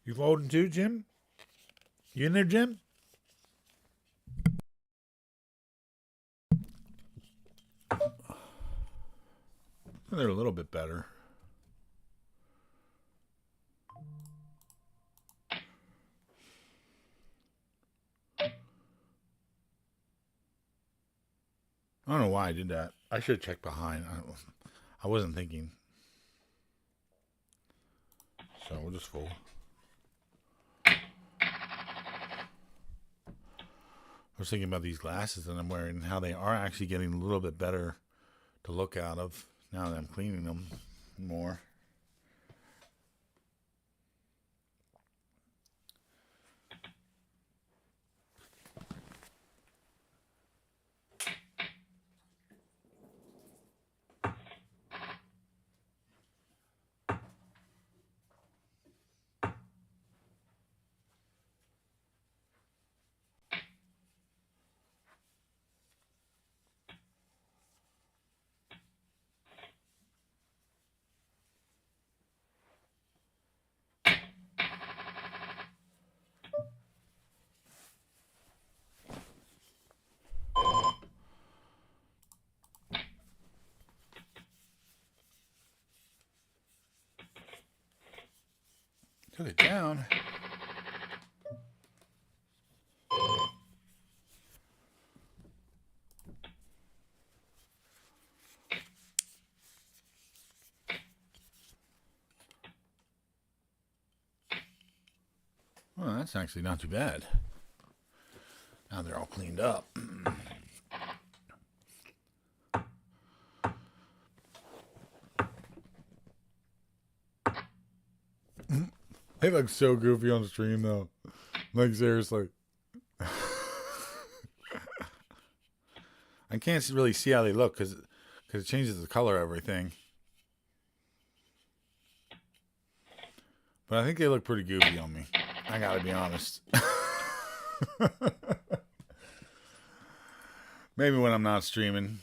S1: You loading too, Jim? You in there, Jim? They're a little bit better. I don't know why I did that. I should have checked behind. I wasn't thinking. So we'll just fold. I was thinking about these glasses that I'm wearing and how they are actually getting a little bit better to look out of now that I'm cleaning them more. put it down. Well, that's actually not too bad. Now they're all cleaned up. They look so goofy on stream, though. Like, seriously. I can't really see how they look because it changes the color of everything. But I think they look pretty goofy on me. I gotta be honest. Maybe when I'm not streaming.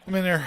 S1: I'm in there.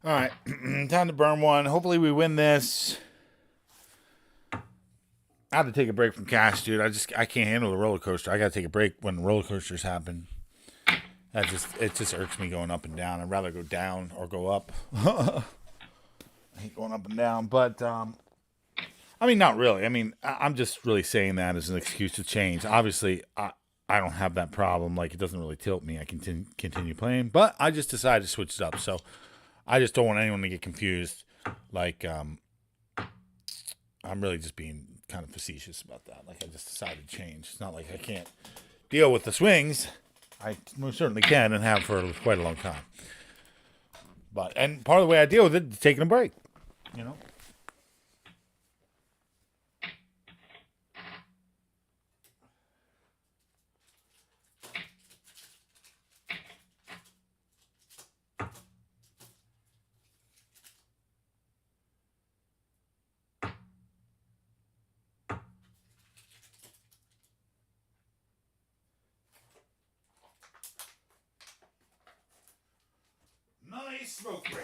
S1: All right, time to burn one. Hopefully we win this. I have to take a break from cash, dude. I can't handle the roller coaster. I got to take a break when roller coasters happen. It just irks me going up and down. I'd rather go down or go up. I hate going up and down, but I mean, not really. I mean, I'm just really saying that as an excuse to change. Obviously, I don't have that problem. Like, it doesn't really tilt me. I can continue playing, but I just decided to switch it up. So I just don't want anyone to get confused. Like, I'm really just being kind of facetious about that. Like, I just decided to change. It's not like I can't deal with the swings. I most certainly can and have for quite a long time. And part of the way I deal with it is taking a break, you know? Nice smoke break.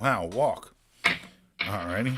S1: Wow, walk. Alrighty.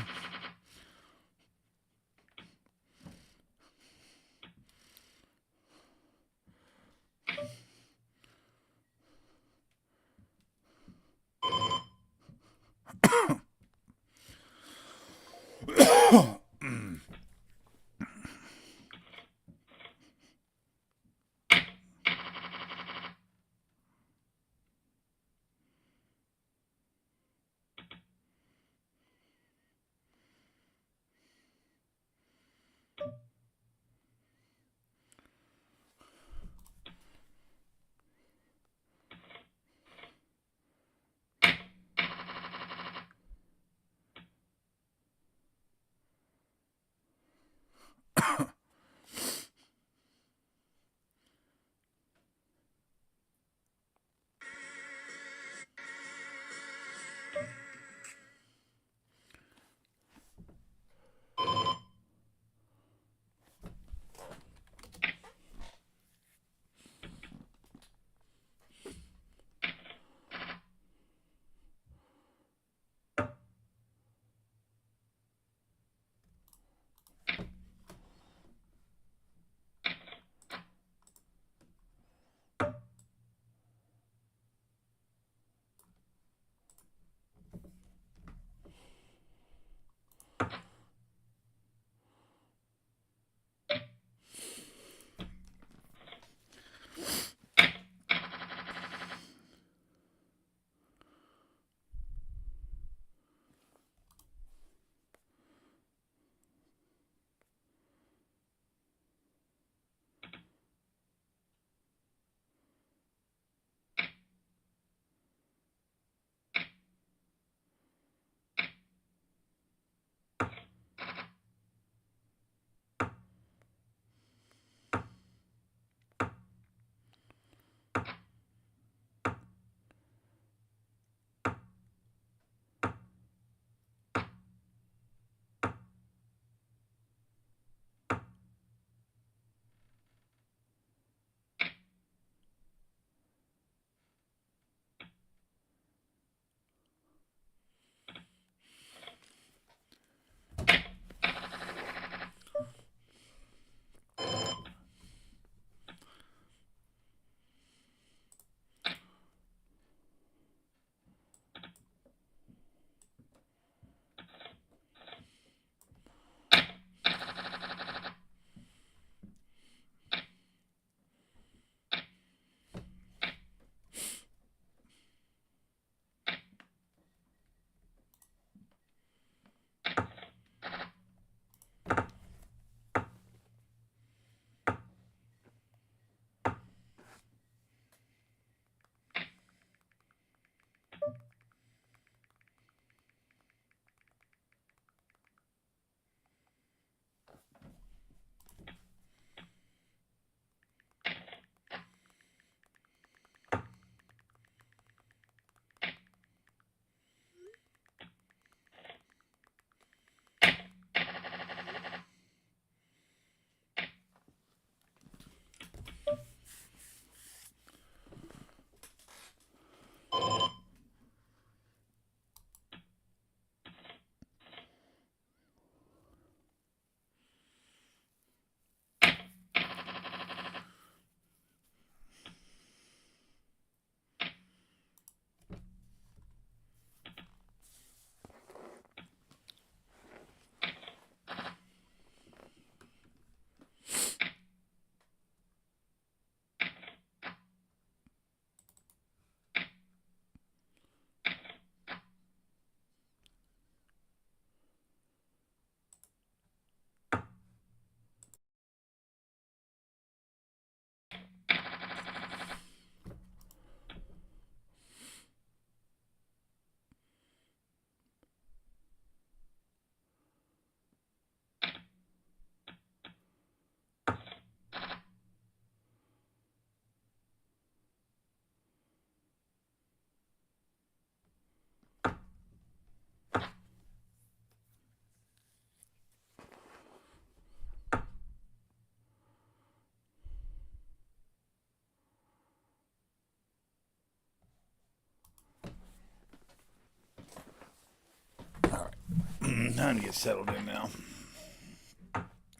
S1: Time to get settled in now.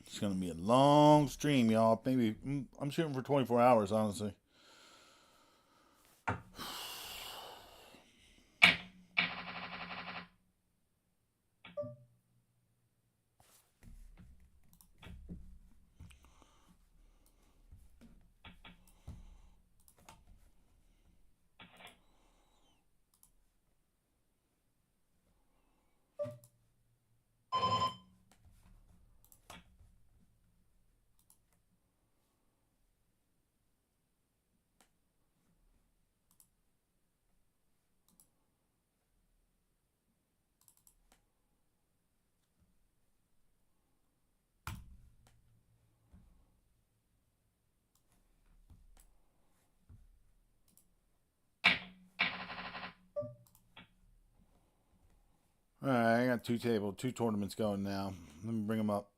S1: It's going to be a long stream, y'all. Maybe I'm shooting for 24 hours, honestly. All right, I got two tournaments going now. Let me bring them up.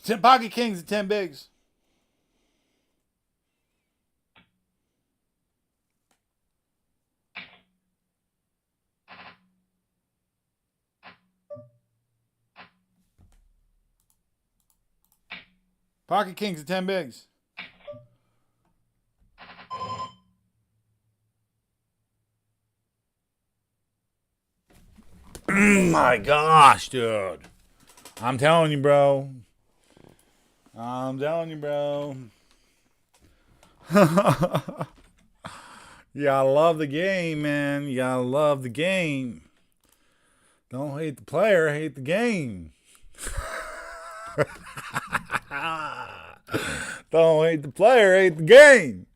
S1: 10 Pocket Kings and 10 Bigs. Pocket Kings and 10 Bigs. My gosh, dude. I'm telling you, bro. I'm telling you, bro. You gotta love the game, man. You gotta love the game. Don't hate the player, hate the game. Don't hate the player, hate the game.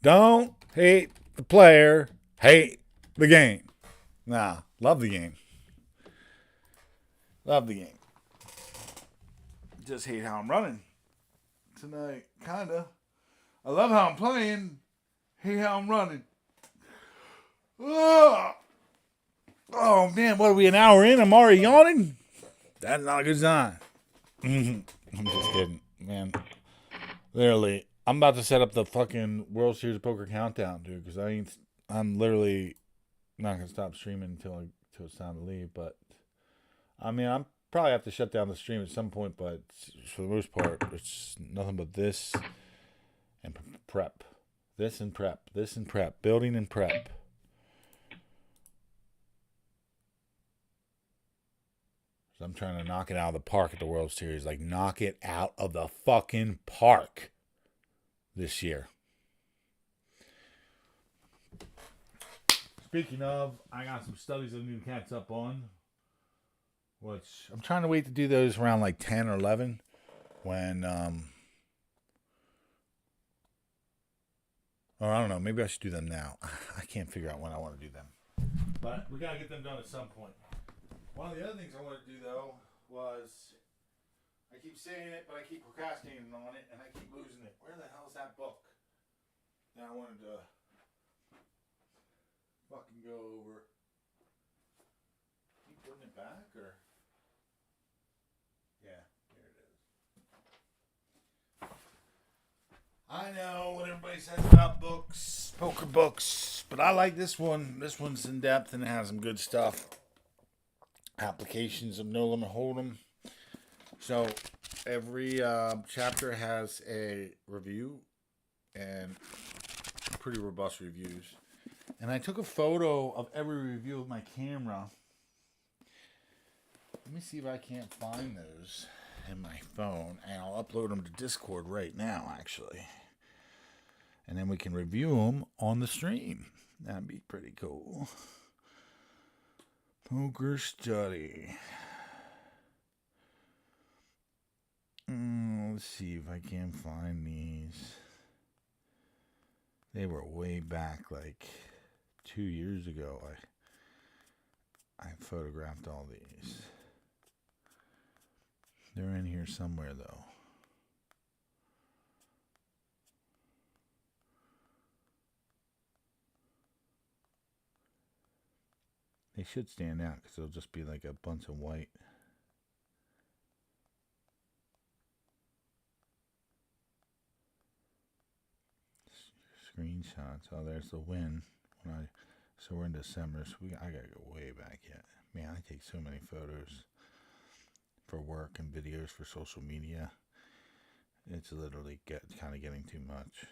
S1: Don't hate the player, hate the game. Nah, love the game. Love the game. Just hate how I'm running tonight, kinda. I love how I'm playing, hate how I'm running. Ugh. Oh man, what are we, an hour in? I'm already yawning? That's not a good sign. I'm just kidding, man. Literally, I'm about to set up the fucking World Series of Poker countdown, dude, because I'm literally not gonna stop streaming until it's time to leave. But I mean, I'm probably have to shut down the stream at some point. But for the most part, it's nothing but this and prep, this and prep, this and prep, building and prep. So I'm trying to knock it out of the park at the World Series, like knock it out of the fucking park this year. Speaking of, I got some studies I need to catch up on, which I'm trying to wait to do those around like 10 or 11 when, or I don't know, maybe I should do them now. I can't figure out when I want to do them. But we got to get them done at some point. One of the other things I wanted to do, though, was I keep saying it, but I keep procrastinating on it, and I keep losing it. Where the hell is that book that I wanted to fucking go over? Keep putting it back, or? Yeah, here it is. I know what everybody says about books, poker books, but I like this one. This one's in depth and it has some good stuff. Applications of No Limit Hold'em. So every chapter has a review and pretty robust reviews. And I took a photo of every review with my camera. Let me see if I can't find those in my phone, and I'll upload them to Discord right now, actually. And then we can review them on the stream. That'd be pretty cool. Poker study. Let's see if I can find these. They were way back, like 2 years ago. I photographed all these. They're in here somewhere, though. They should stand out because it'll just be like a bunch of white. screenshots. Oh, there's the win. So we're in December, so I gotta go way back yet. Man, I take so many photos for work and videos for social media. It's literally kind of getting too much.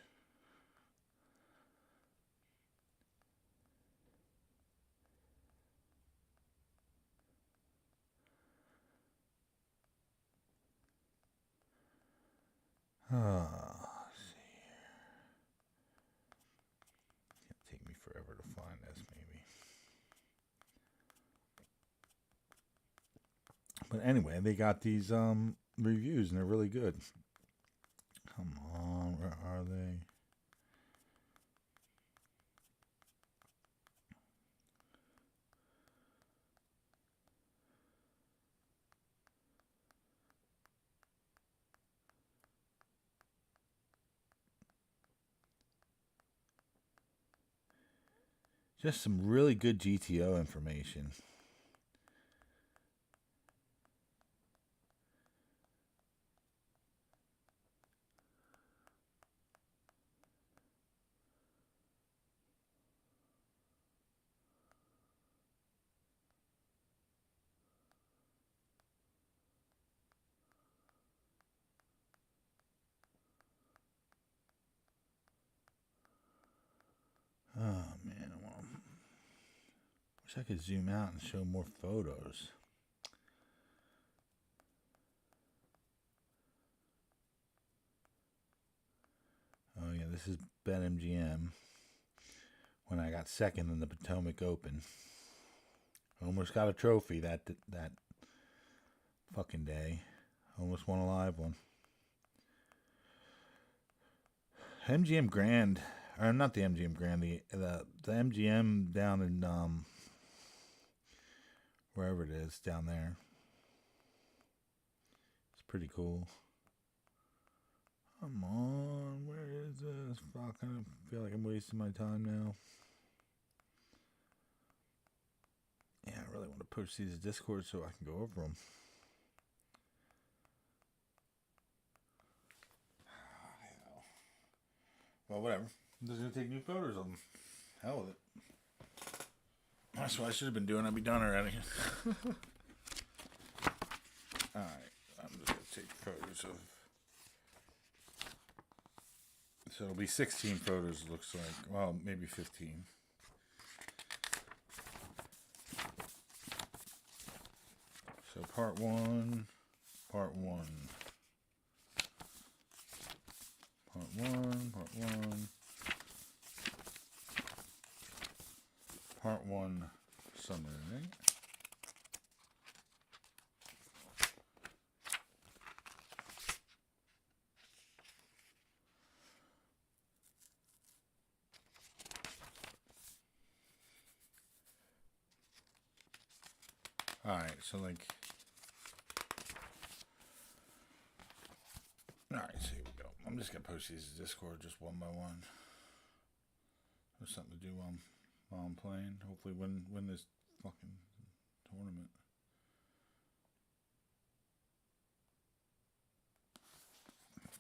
S1: Let's see here. It's gonna take me forever to find this, maybe. But anyway, they got these reviews and they're really good. Come on, where are they? Just some really good GTO information. Oh man, wish I could zoom out and show more photos. Oh yeah, this is BetMGM when I got second in the Potomac Open. Almost got a trophy that fucking day. Almost won a live one. MGM Grand, or not the MGM Grand, the MGM down in wherever it is down there. It's pretty cool. Come on, where is this? Fuck, I feel like I'm wasting my time now. Yeah, I really want to push these to Discord so I can go over them. Well, whatever. I'm just going to take new photos of them. Hell with it. That's what I should have been doing. I'd be done already. Alright, I'm just going to take photos of... So it'll be 16 photos, it looks like. Well, maybe 15. So part one. Part one, summary. Alright, so like... Alright, so here we go. I'm just going to post these to Discord just one by one. There's something to do while I'm playing. Hopefully win this fucking tournament.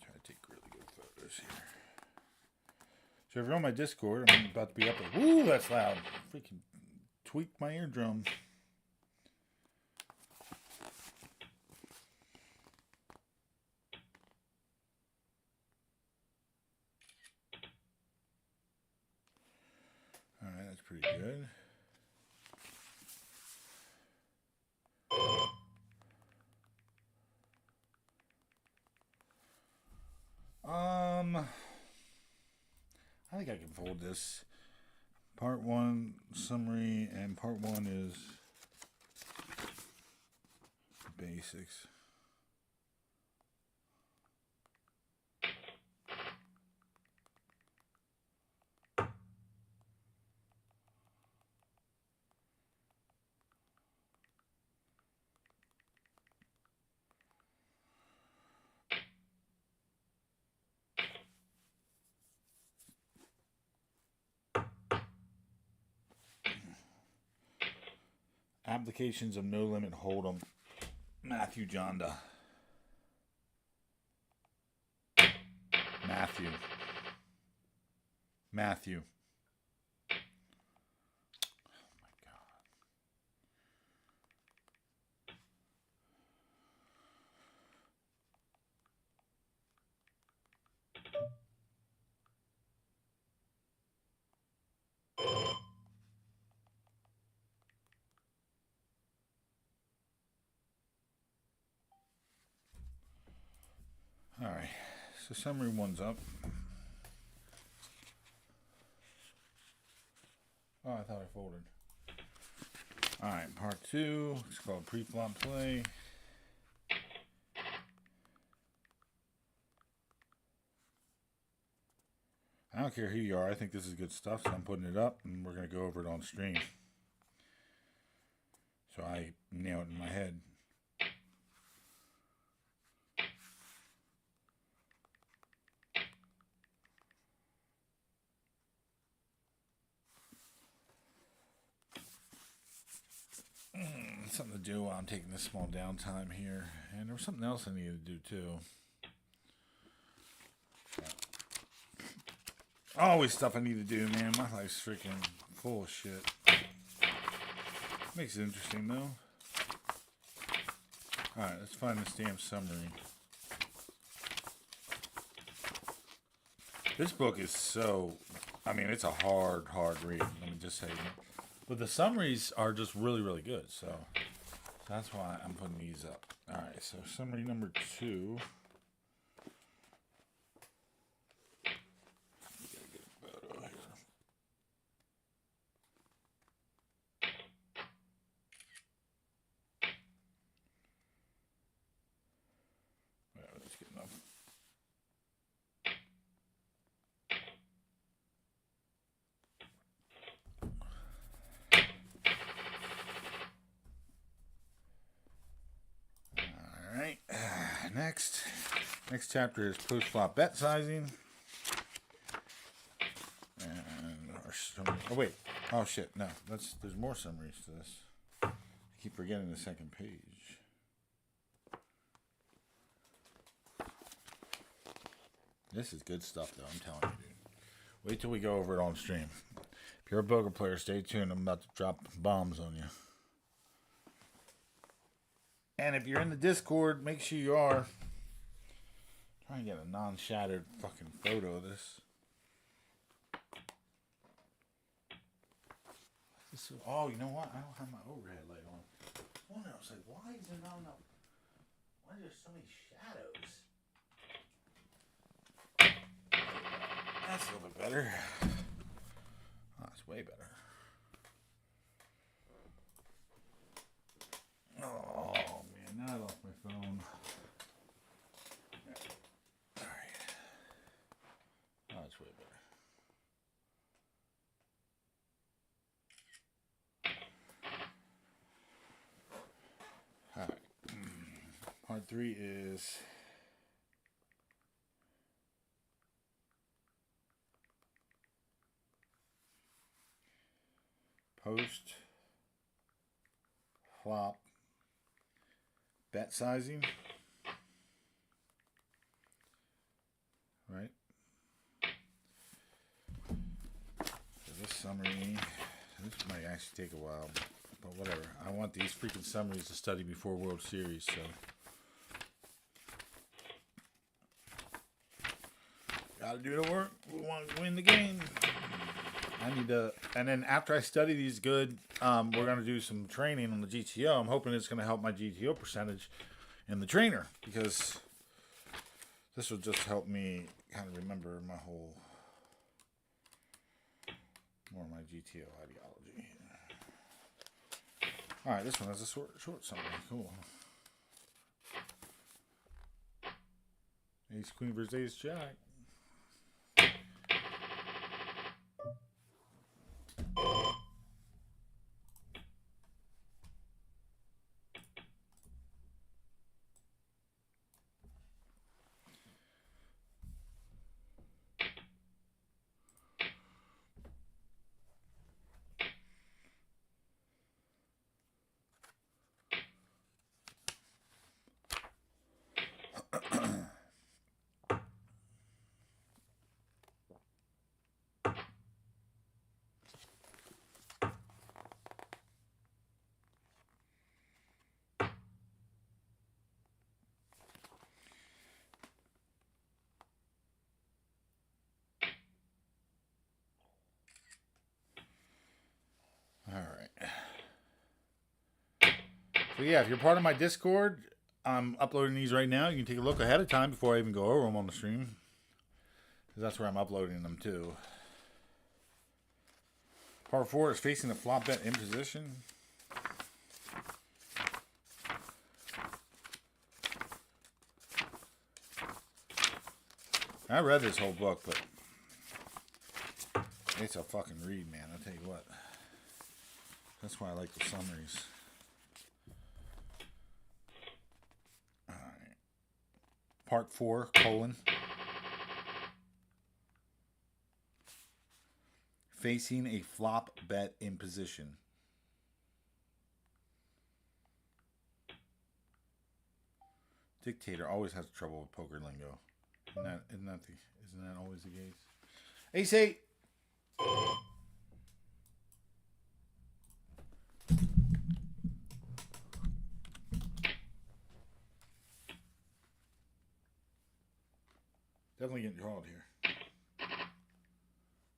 S1: Try to take really good photos here. So if you're on my Discord, I'm about to be up there. Woo, that's loud. Freaking tweaked my eardrum. Alright, that's pretty good. I think I can fold this. Part one summary and part one is basics. Applications of No Limit Hold'em. Matthew Jonda. Matthew. Matthew. All right, so summary one's up. Oh, I thought I folded. All right, part two. It's called pre-flop play. I don't care who you are. I think this is good stuff, so I'm putting it up, and we're going to go over it on stream. So I nail it in my head. Something to do while I'm taking this small downtime here. And there was something else I needed to do too. Always stuff I need to do, man. My life's freaking full of shit. Makes it interesting though. Alright, let's find this damn summary. This book is so, I mean, it's a hard read. Let me just say that. But the summaries are just really, really good. So that's why I'm putting these up. Alright, so summary number 2. Next chapter is post-flop bet sizing. And oh wait, oh shit, no, there's more summaries to this. I keep forgetting the second page. This is good stuff, though. I'm telling you, dude. Wait till we go over it on stream. If you're a poker player, stay tuned. I'm about to drop bombs on you. And if you're in the Discord, make sure you are. Try and get a non-shattered fucking photo of this. Oh, you know what? I don't have my overhead light on. I was like, why is there not enough? Why are there so many shadows? That's a little bit better. Oh, that's way better. Oh, man. Now I lost my phone. That's way better. Alright. Part 3 is post flop bet sizing. Right? This summary, this might actually take a while, but whatever. I want these freaking summaries to study before World Series, so. Gotta do the work. We want to win the game. I need to, and then after I study these good, we're going to do some training on the GTO. I'm hoping it's going to help my GTO percentage in the trainer, because this will just help me kind of remember my whole, more of my GTO ideology. All right, this one has a short summary. Cool. Ace Queen versus Ace Jack. So yeah, if you're part of my Discord, I'm uploading these right now. You can take a look ahead of time before I even go over them on the stream, because that's where I'm uploading them too. Part 4 is facing the flop bet in position. I read this whole book, but it's a fucking read, man. I'll tell you what. That's why I like the summaries. All right. Part 4, colon. Facing a flop bet in position. Dictator always has trouble with poker lingo. Isn't that always the case? Ace 8. Definitely getting called here.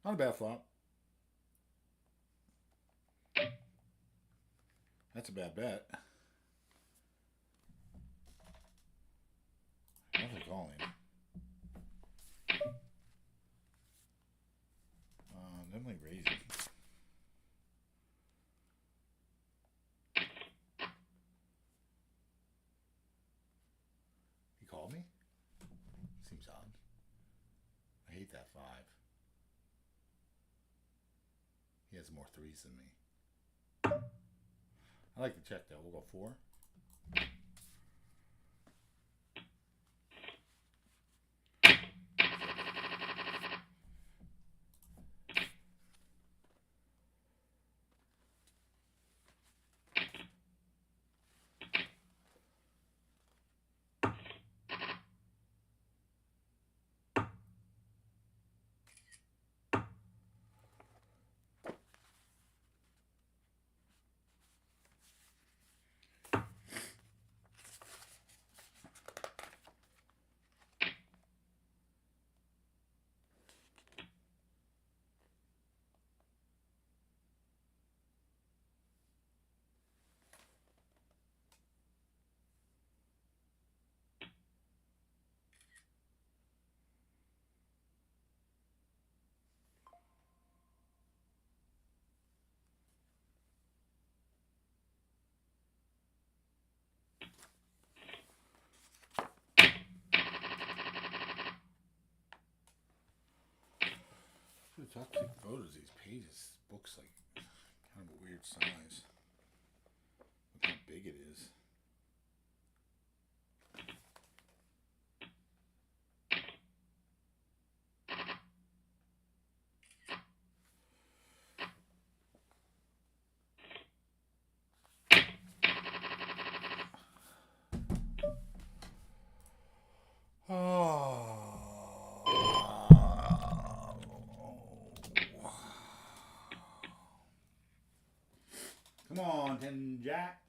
S1: Not a bad flop. That's a bad bet. Definitely calling. Definitely raising. He called me? Seems odd. I hate that 5. He has more 3s than me. I like to check though. We'll go 4. I'll take photos of these pages. Book's like kind of a weird size. Look how big it is. Come on, 10 Jack.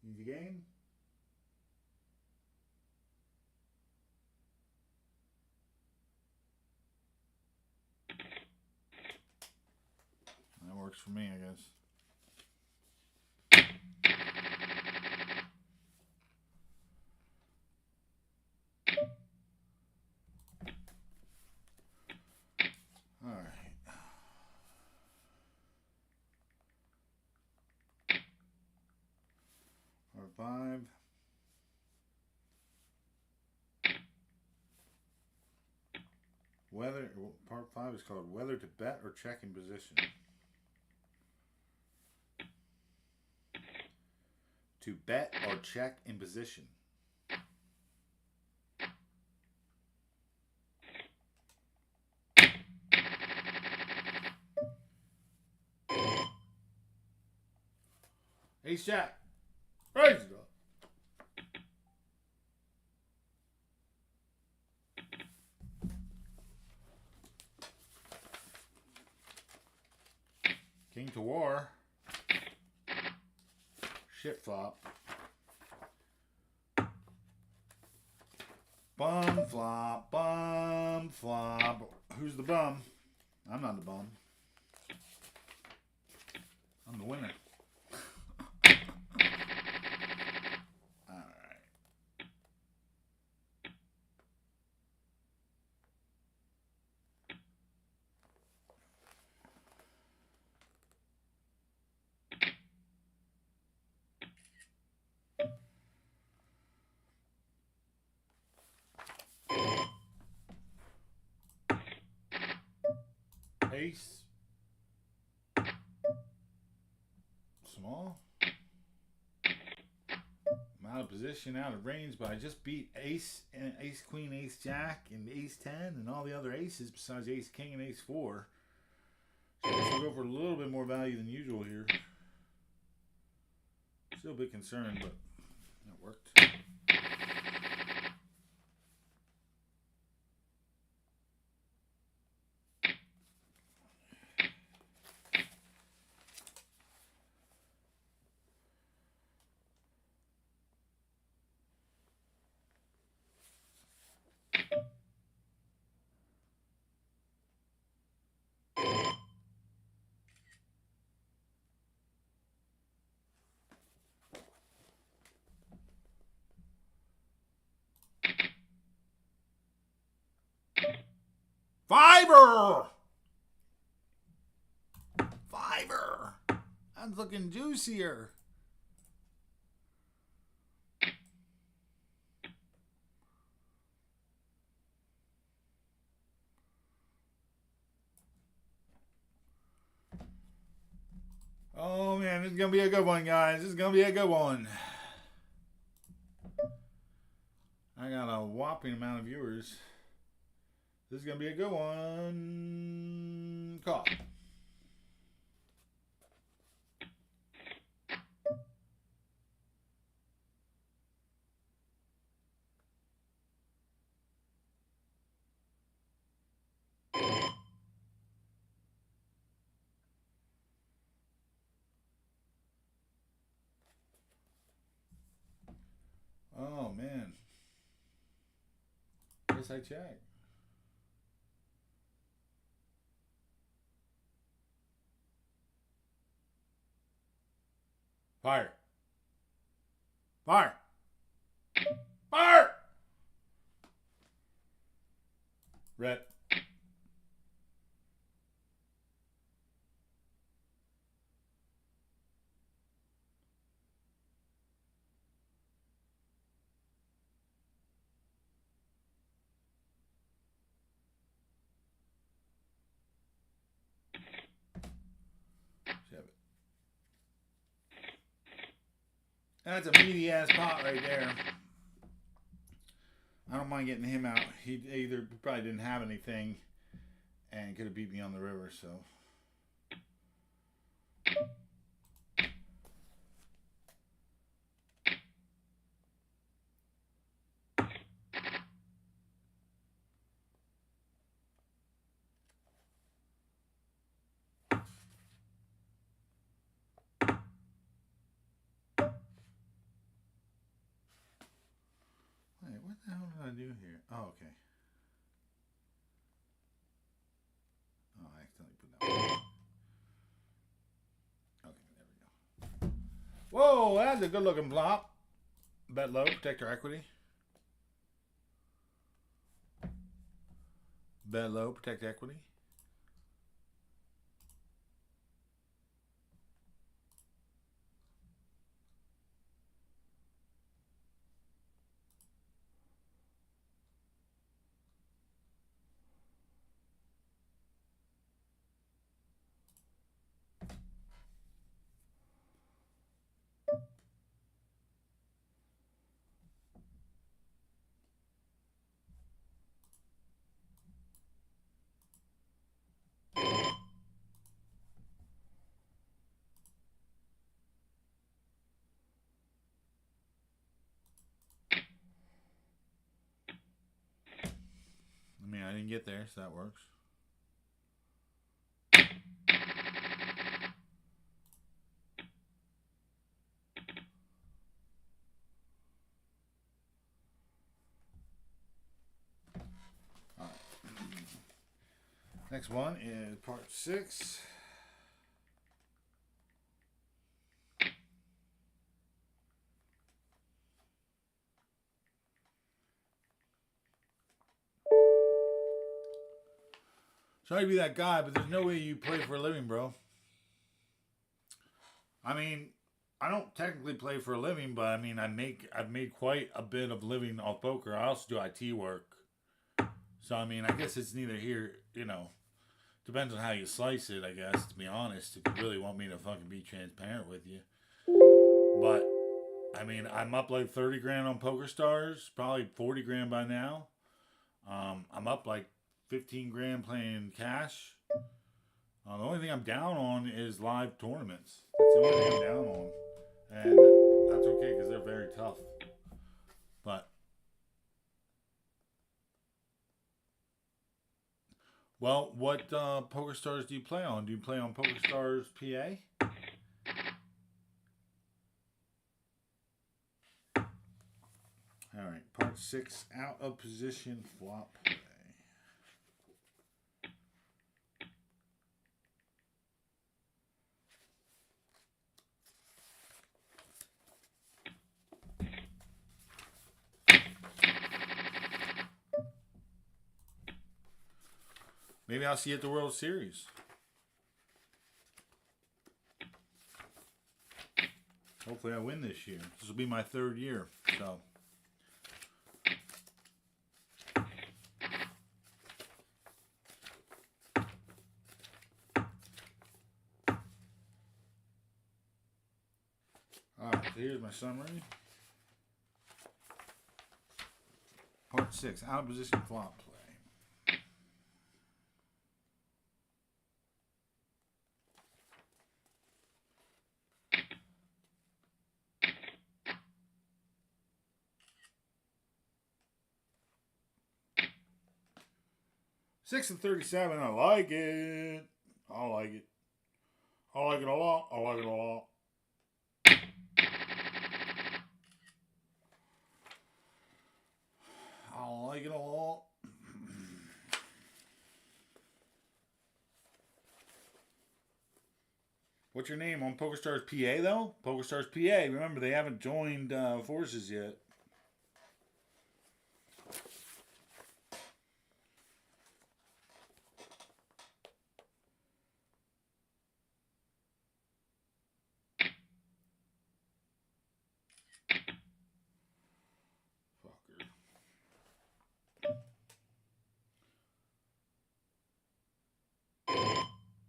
S1: Easy game. That works for me, I guess. All right. Part 5. Part 5 is called whether to bet or check in position. To bet or check in position. Ace Jack. Raise it up. King to war. Shit flop. Bum flop. Bum flop. Who's the bum? I'm not the bum. I'm the winner. ace. Small. I'm out of position, out of range, but I just beat ace, and ace, queen, ace, jack, and ace 10, and all the other aces besides ace, king, and ace 4. So I guess we'll go for a little bit more value than usual here. Still a bit concerned, but it worked. Fiver! Fiver! That's looking juicier. Oh man, this is going to be a good one, guys. This is going to be a good one. I got a whopping amount of viewers. This is going to be a good one. Call. Oh man. Guess I check. Fire. Fire. Fire. Red. That's a meaty ass pot right there. I don't mind getting him out. He probably didn't have anything and could have beat me on the river, so. Wait, what the hell did I do here? Oh, okay. Oh, I accidentally put that one. Okay, there we go. Whoa, that's a good looking flop. Bet low, protect our equity. Bet low, protect equity. I mean, I didn't get there, so that works. All right. Next one is part 6. Sorry to be that guy, but there's no way you play for a living, bro. I mean, I don't technically play for a living, but I mean, I've made quite a bit of living off poker. I also do IT work. So I mean, I guess it's neither here, you know. Depends on how you slice it, I guess, to be honest, if you really want me to fucking be transparent with you. But, I mean, I'm up like 30 grand on PokerStars, probably 40 grand by now. I'm up like 15 grand playing cash. The only thing I'm down on is live tournaments. That's the only thing I'm down on. And that's okay because they're very tough. But, well, what PokerStars do you play on? Do you play on PokerStars PA? All right, part 6, out of position flop play. Maybe I'll see you at the World Series. Hopefully I win this year. This will be my 3rd year, so. Alright, so here's my summary. Part 6, out of position flop play. Six and 37. I like it. I like it. I like it a lot. I like it a lot. I like it a lot. What's your name on PokerStars PA though? PokerStars PA. Remember, they haven't joined forces yet.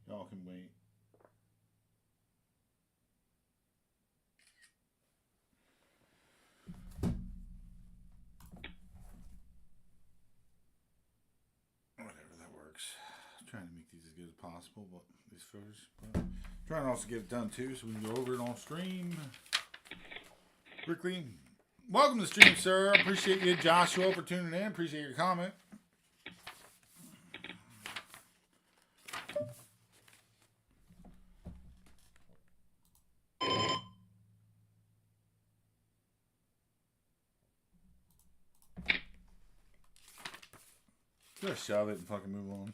S1: Y'all can wait. Whatever, that works. I'm trying to make these as good as possible, but these first. But trying to also get it done too, so we can go over it on stream. Quickly. Welcome to the stream, sir. Appreciate you, Joshua, for tuning in. Appreciate your comment. Just shove it and fucking move on.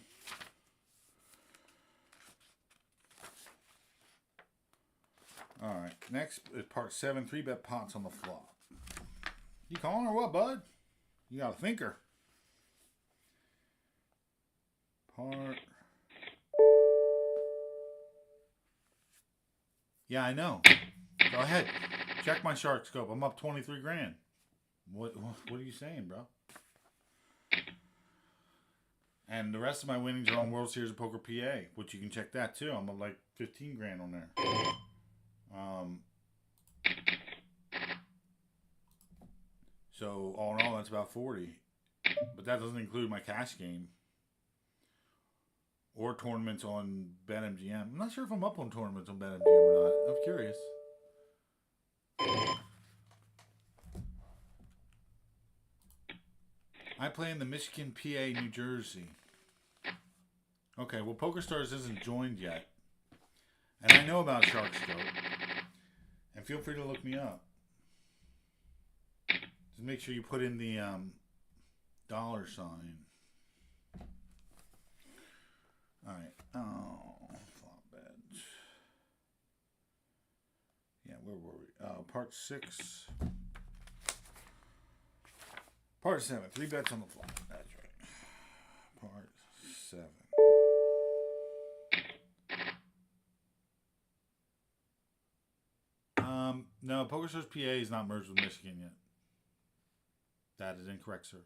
S1: Alright, next is part 7, 3-bet pots on the flop. You calling or what, bud? You got a thinker. Part. Yeah, I know. Go ahead. Check my shark scope. I'm up 23 grand. What are you saying, bro? And the rest of my winnings are on World Series of Poker PA, which you can check that too. I'm up like 15 grand on there. So all in all, that's about 40. But that doesn't include my cash game or tournaments on BetMGM. I'm not sure if I'm up on tournaments on BetMGM or not. I'm curious. I play in the Michigan, PA, New Jersey. Okay, well, PokerStars isn't joined yet. And I know about SharkScope. And feel free to look me up. Just make sure you put in the dollar sign. Alright. Oh, flop beds. Yeah, where were we? Part 6. Part 7. 3 bets on the flop. That's right. Part 7. No, PokerStars PA is not merged with Michigan yet. That is incorrect, sir.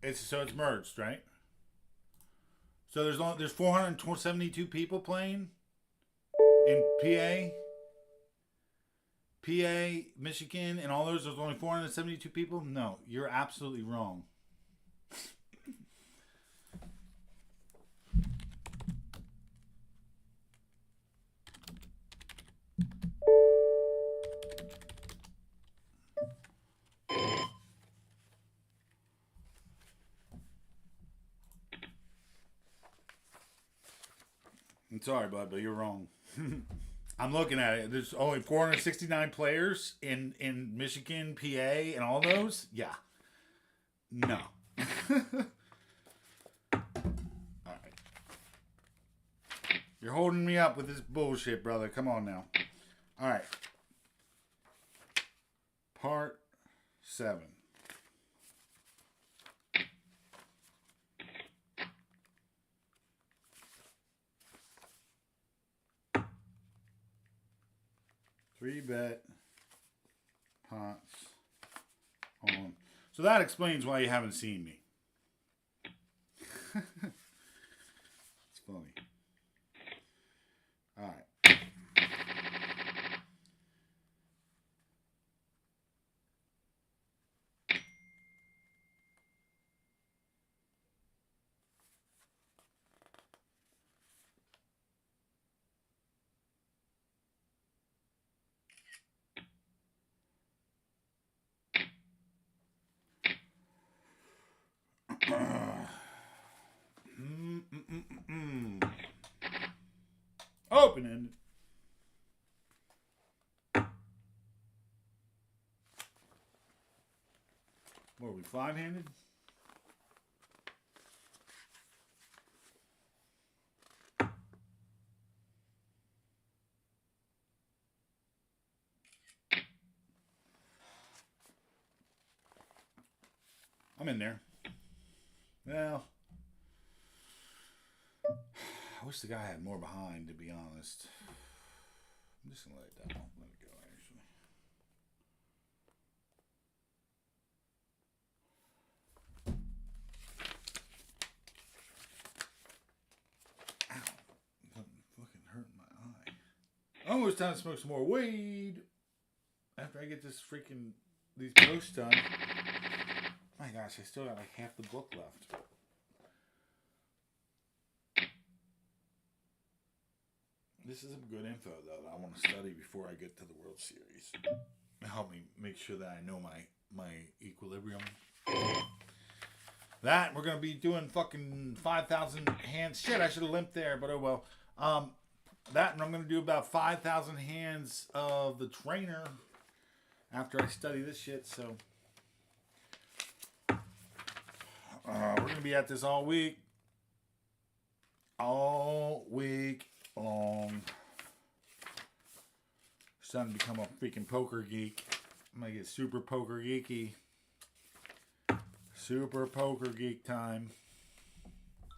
S1: It's merged, right? So there's 472 people playing in Michigan, and all those. There's only 472 people. No, you're absolutely wrong. I'm sorry, bud, but you're wrong. I'm looking at it. There's only 469 players in Michigan, PA, and all those. Yeah. No. All right. You're holding me up with this bullshit, brother. Come on now. All right. Part 7. Three bet pots on. So that explains why you haven't seen me. It's funny. All right. Open ended. What are we, 5-handed? I'm in there. Well, I wish the guy had more behind, to be honest. I'm just going to let it down. Let it go, actually. Ow. Something fucking hurting my eye. Almost time to smoke some more weed. After I get these posts done. My gosh, I still got like half the book left. This is some good info, though, that I want to study before I get to the World Series. Help me make sure that I know my equilibrium. That, we're going to be doing fucking 5,000 hands. Shit, I should have limped there, but oh well. That, and I'm going to do about 5,000 hands of the trainer after I study this shit, so. We're going to be at this all week. All week long. Starting to become a freaking poker geek. I'm going to get super poker geeky. Super poker geek time.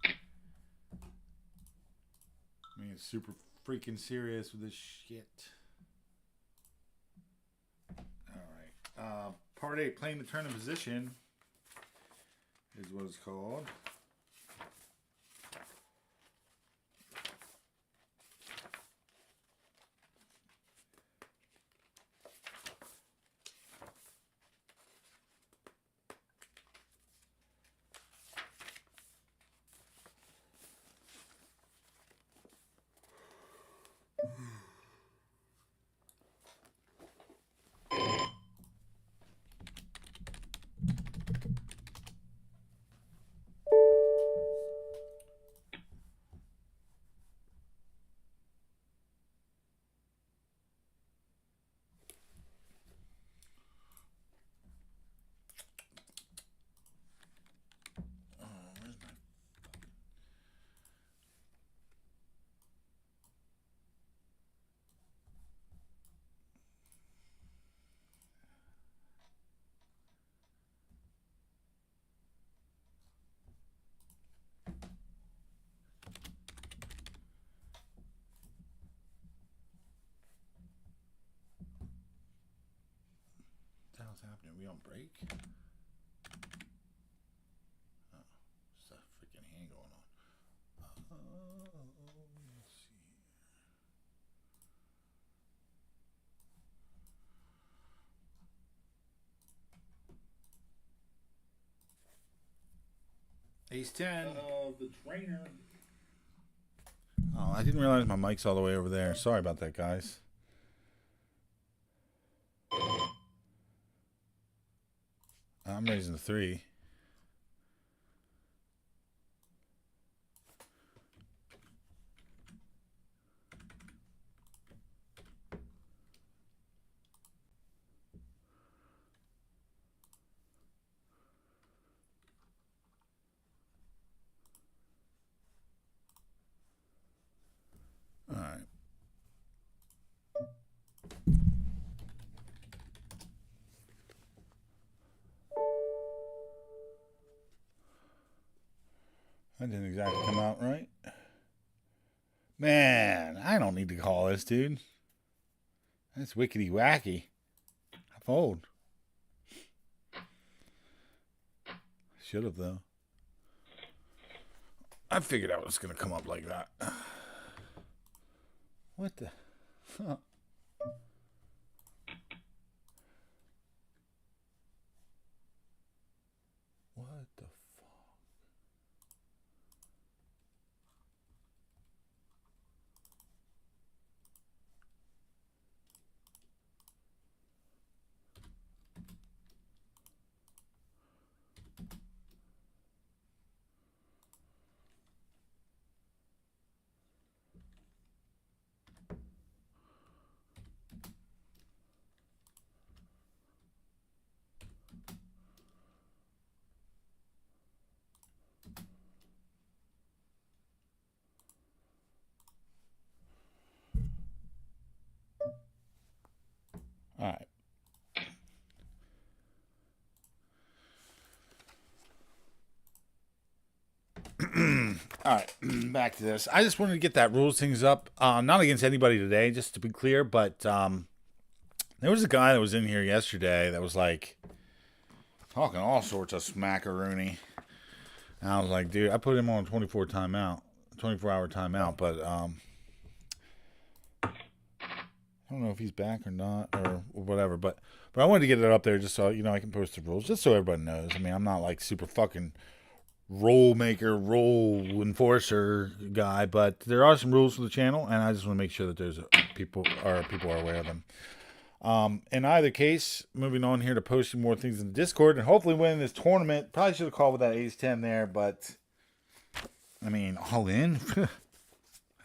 S1: I mean, it's super freaking serious with this shit. Alright. Part 8, playing the turn in position is what it's called. What's happening? Are we on break? Ace 10.
S2: The trainer.
S1: Oh, I didn't realize my mic's all the way over there. Sorry about that, guys. I'm raising the 3. All right. That didn't exactly come out right. Man, I don't need to call this, dude. That's wickety wacky. I fold. Should have, though. I figured out it was going to come up like that. What the? Huh. What the fuck? All right. All right, back to this. I just wanted to get that rules things up. Not against anybody today, just to be clear, but there was a guy that was in here yesterday that was like talking all sorts of smackaroony. And I was like, dude, I put him on 24-hour timeout, but I don't know if he's back or not or whatever. But I wanted to get it up there just so I can post the rules, just so everybody knows. I mean, I'm not like super fucking rule maker, rule enforcer guy, but there are some rules for the channel, and I just want to make sure that there's people are aware of them. In either case, moving on here to posting more things in the Discord and hopefully winning this tournament. Probably should have called with that ace 10 there, but I mean, all in.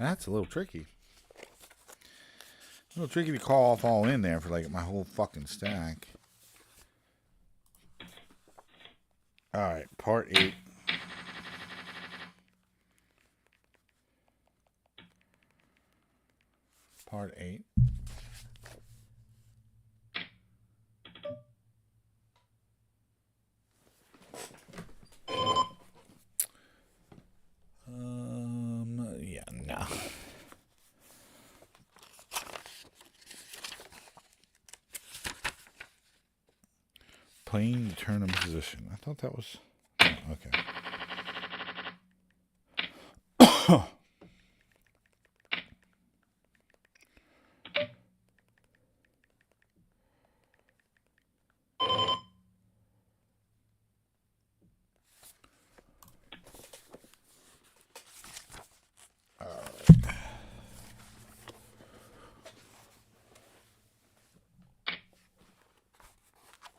S1: That's a little tricky. A little tricky to call off all in there for like my whole fucking stack. All right, part 8. Part 8. Yeah, no. Playing the tournament position. I thought that was... Oh, okay.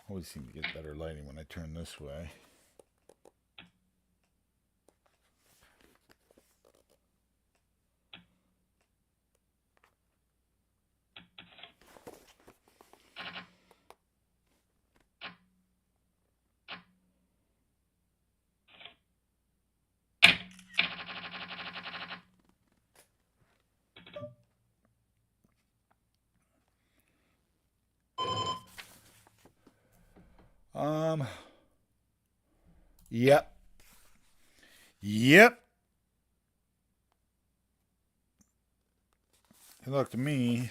S1: Always seem to get better lighting when I turn this way. Yep. Good luck to me.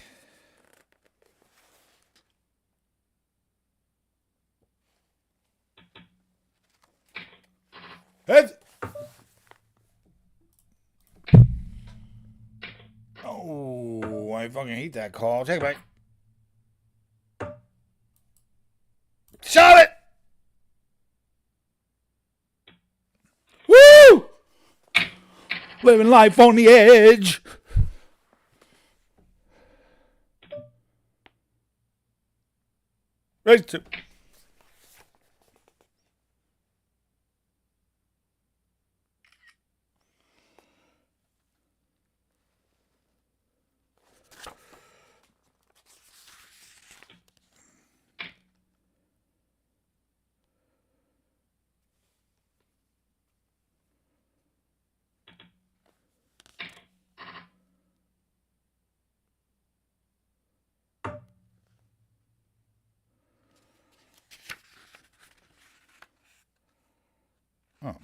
S1: Heads. Oh, I fucking hate that call. Take it back. Shove it! Woo! Living life on the edge. Race to. Oh, my God.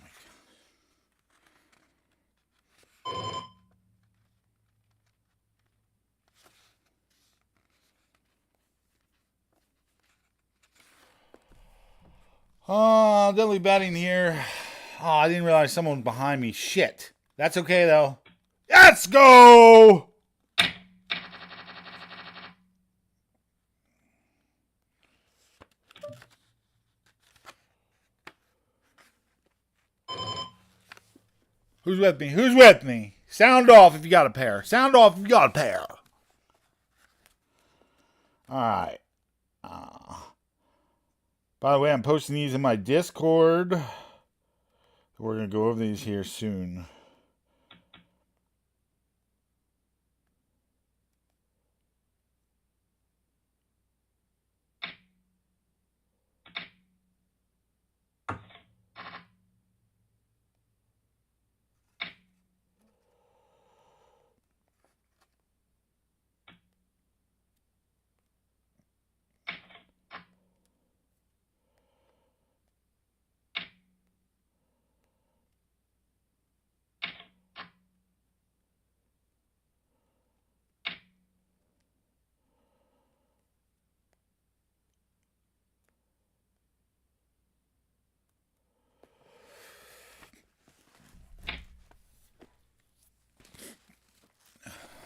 S1: Oh, deadly batting here. Oh, I didn't realize someone was behind me. Shit. That's okay, though. Let's go! Who's with me? Who's with me? Sound off if you got a pair. Sound off if you got a pair. All right. By the way, I'm posting these in my Discord. We're going to go over these here soon.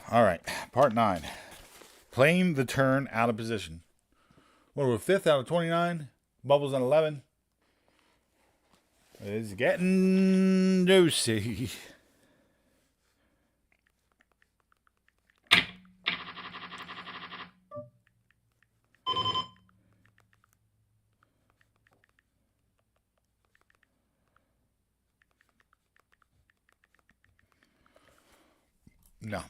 S1: All right, part 9. Playing the turn out of position. What, we're 5th out of 29. Bubbles on 11. It's getting juicy. No.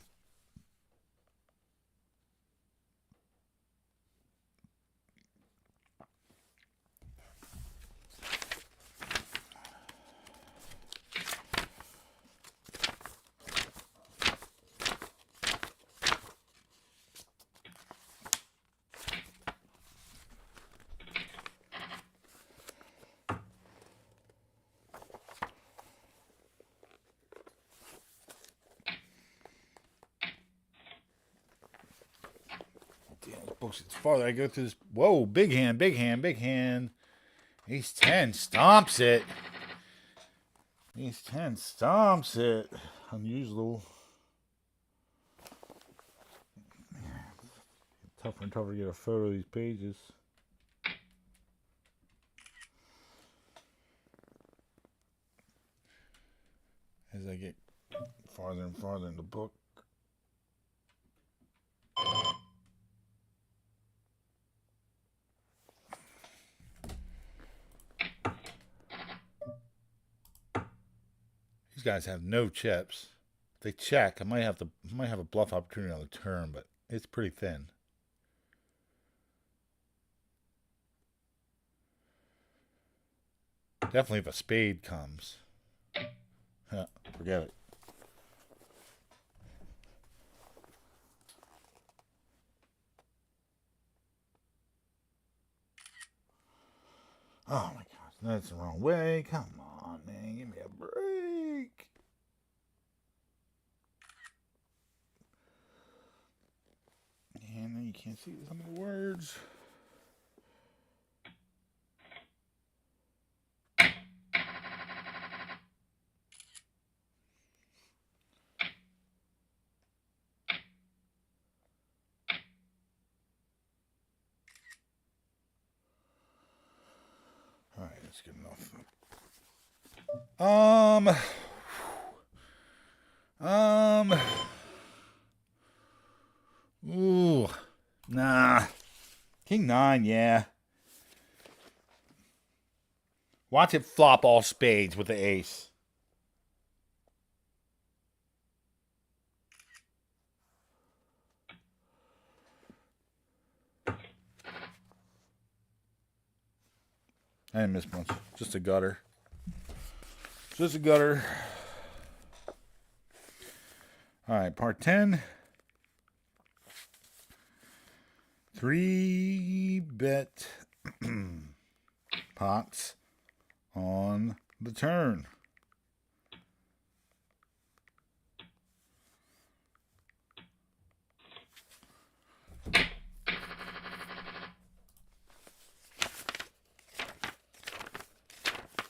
S1: As far as I go through this. Whoa, big hand, big hand, big hand. Ace 10 stomps it. Ace 10 stomps it. Unusual. Tougher and tougher to get a photo of these pages. As I get farther and farther in the book. These guys have no chips. If they check, I might have a bluff opportunity on the turn, but it's pretty thin. Definitely if a spade comes. Forget it. Oh my gosh, that's the wrong way. Come on, man, give me a break. And then you can't see some of the words. All right, that's good enough. Ooh. Nah. King 9, yeah. Watch it flop all spades with the ace. I didn't miss much. Just a gutter. Just a gutter. All right, part 10. 3-bet pots on the turn.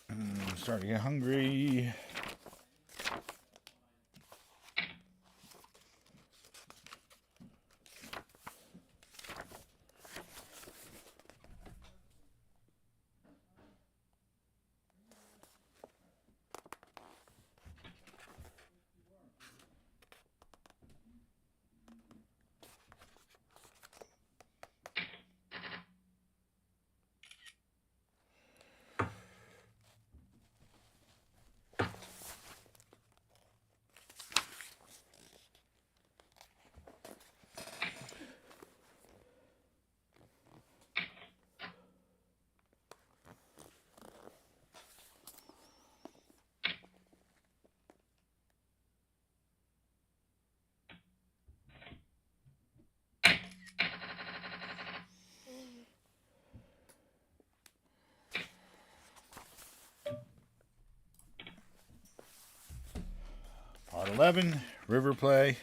S1: I'm starting to get hungry. Part 11, river play.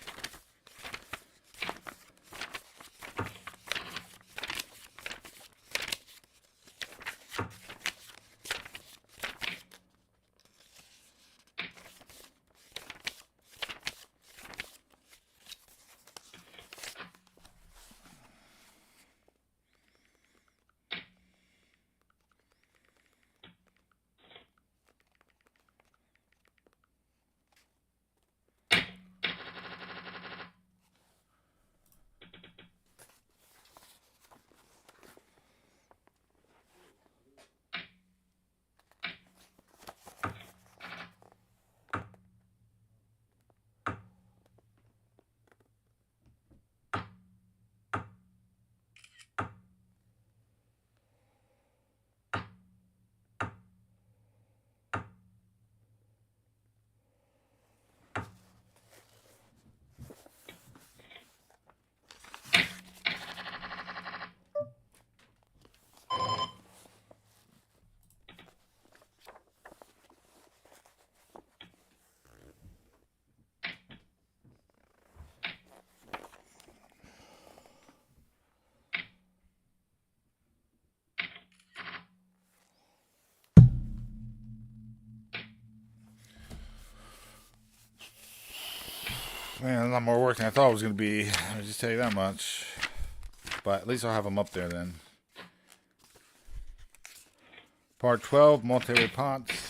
S1: Man, a lot more work than I thought it was going to be. Let me just tell you that much. But at least I'll have them up there then. Part 12, multi-way pots.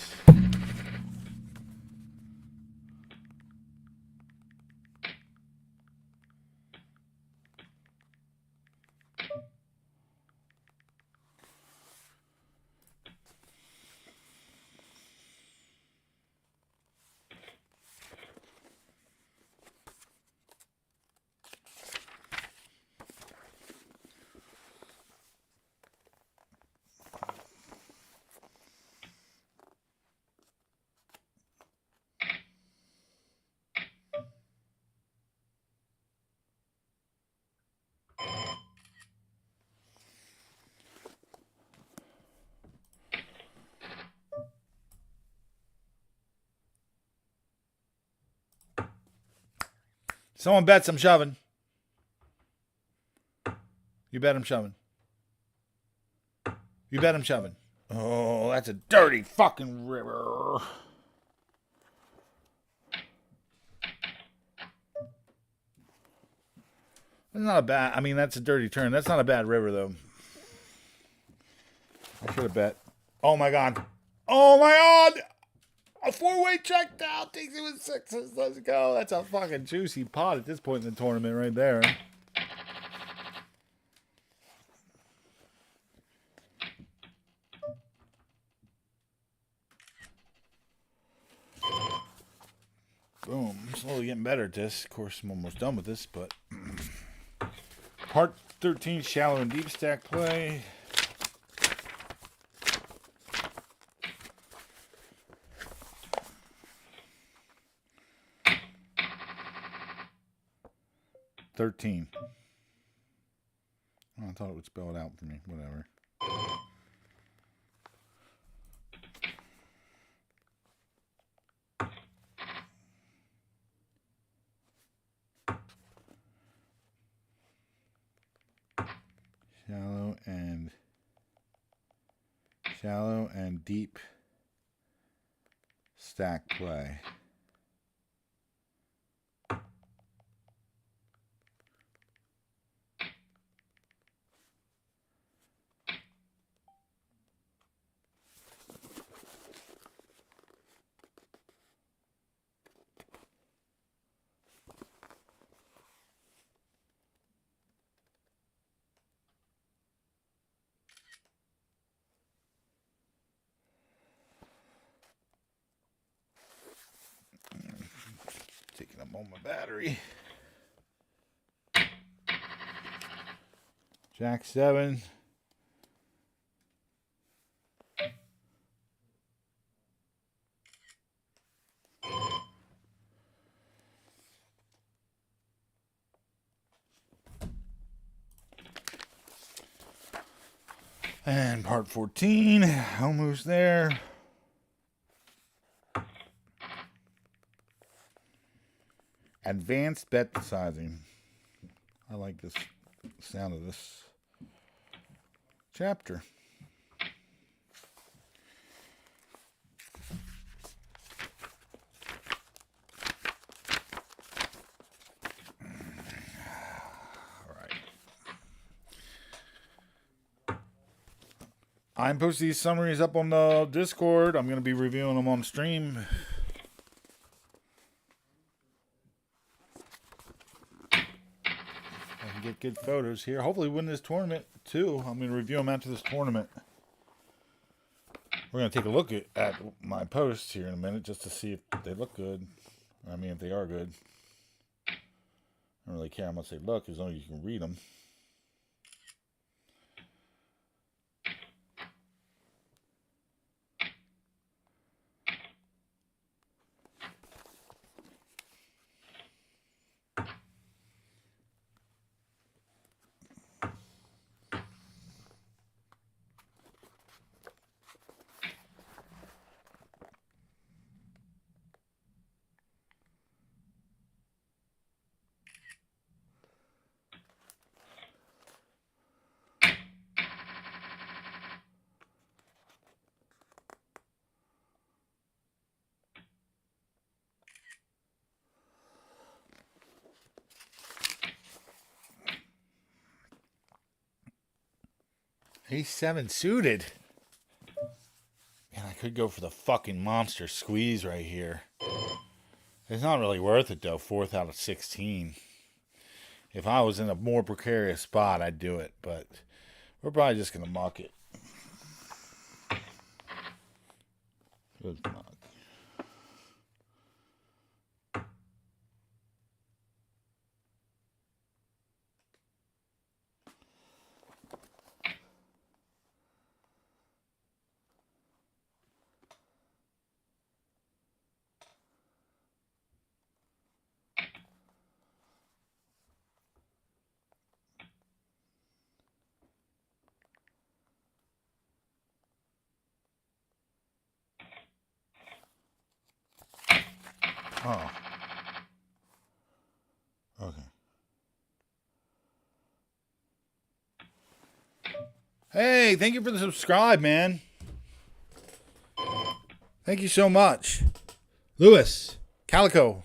S1: Someone bets I'm shoving. You bet I'm shoving. You bet I'm shoving. Oh, that's a dirty fucking river. That's not a bad. I mean, that's a dirty turn. That's not a bad river, though. I should have bet. Oh, my God. Oh, my God. A 4-way check down. Takes it with 6s. Let's go. That's a fucking juicy pot at this point in the tournament right there. Boom. I'm slowly getting better at this. Of course, I'm almost done with this, but... Part 13, shallow and deep stack play. Oh, I thought it would spell it out for me. Whatever. Shallow and deep stack play. Taking up all my battery. Jack 7. And part 14, almost there. Advanced bet sizing. I like this sound of this chapter. All right. I'm posting these summaries up on the Discord. I'm going to be reviewing them on stream. Get good photos here. Hopefully win this tournament too. I'm going to review them after this tournament. We're going to take a look at my posts here in a minute just to see if they look good. I mean, if they are good. I don't really care how much they look as long as you can read them. A7 suited. Man, I could go for the fucking monster squeeze right here. It's not really worth it though. 4th out of 16. If I was in a more precarious spot, I'd do it. But we're probably just going to muck it. Good muck. Oh. Okay. Hey, thank you for the subscribe, man. Thank you so much. Lewis, Calico.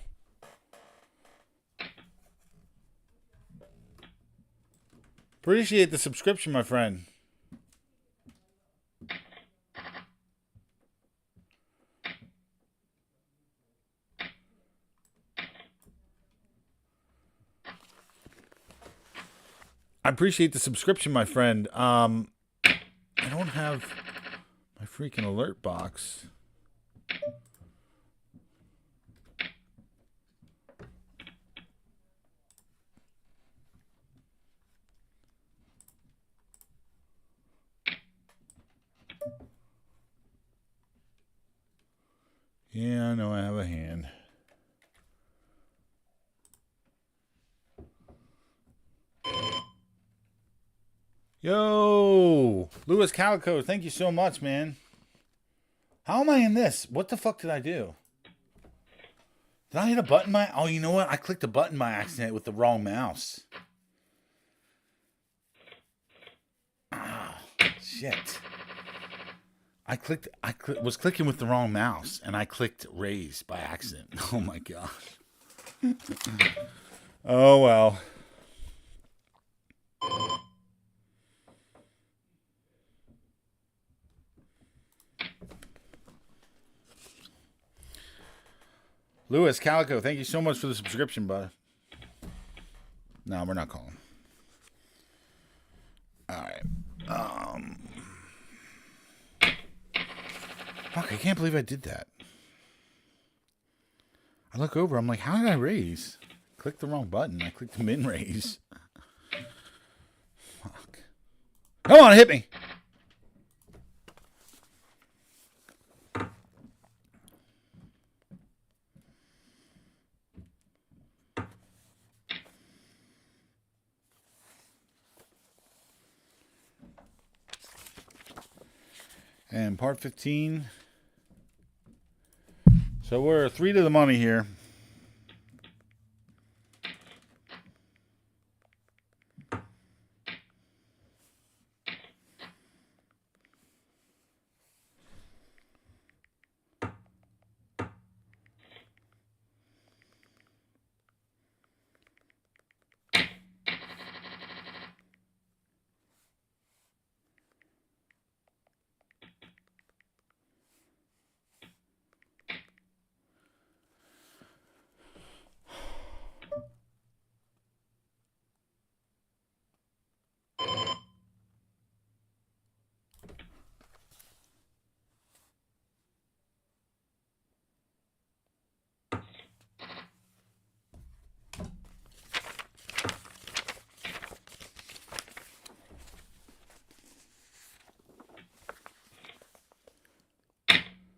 S1: Appreciate the subscription, my friend. I appreciate the subscription, my friend. I don't have my freaking alert box. Yeah, I know I have a hand. Yo, Louis Calico, thank you so much, man. How am I in this? What the fuck did I do? Did I hit a button by... Oh, you know what? I clicked a button by accident with the wrong mouse. Ah, shit. I was clicking with the wrong mouse, and I clicked raise by accident. Oh, my gosh. Oh, well. Louis Calico, thank you so much for the subscription, bud. No, we're not calling. All right. Fuck, I can't believe I did that. I look over, I'm like, how did I raise? Clicked the wrong button. I clicked the min raise. Fuck. Come on, hit me. And part 15. So we're 3 to the money here.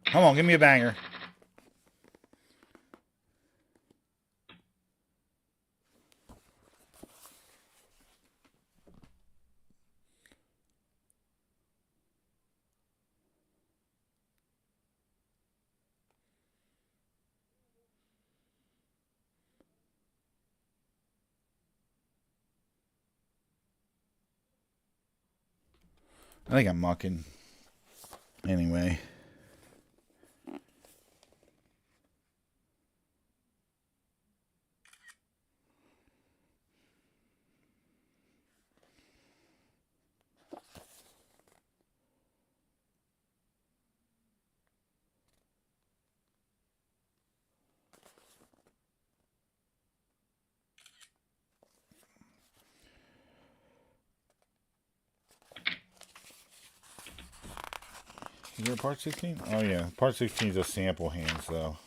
S1: Come on, give me a banger. I think I'm mucking. Anyway. Is there a part 16? Oh, yeah. Part 16 is a sample hand, so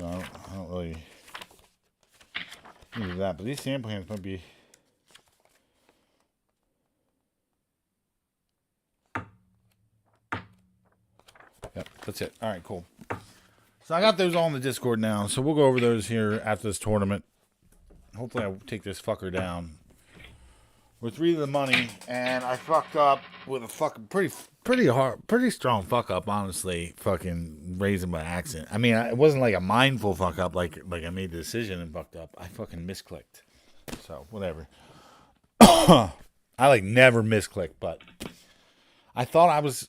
S1: I don't really need that. But these sample hands might be... Yep, that's it. All right, cool. So I got those all in the Discord now, so we'll go over those here after this tournament. Hopefully I take this fucker down. We're 3 to the money, and I fucked up with a fucking pretty strong fuck up, honestly. Fucking raising by accident. I mean, it wasn't like a mindful fuck up, like I made the decision and fucked up. I fucking misclicked. So whatever. I like never misclick, but I thought I was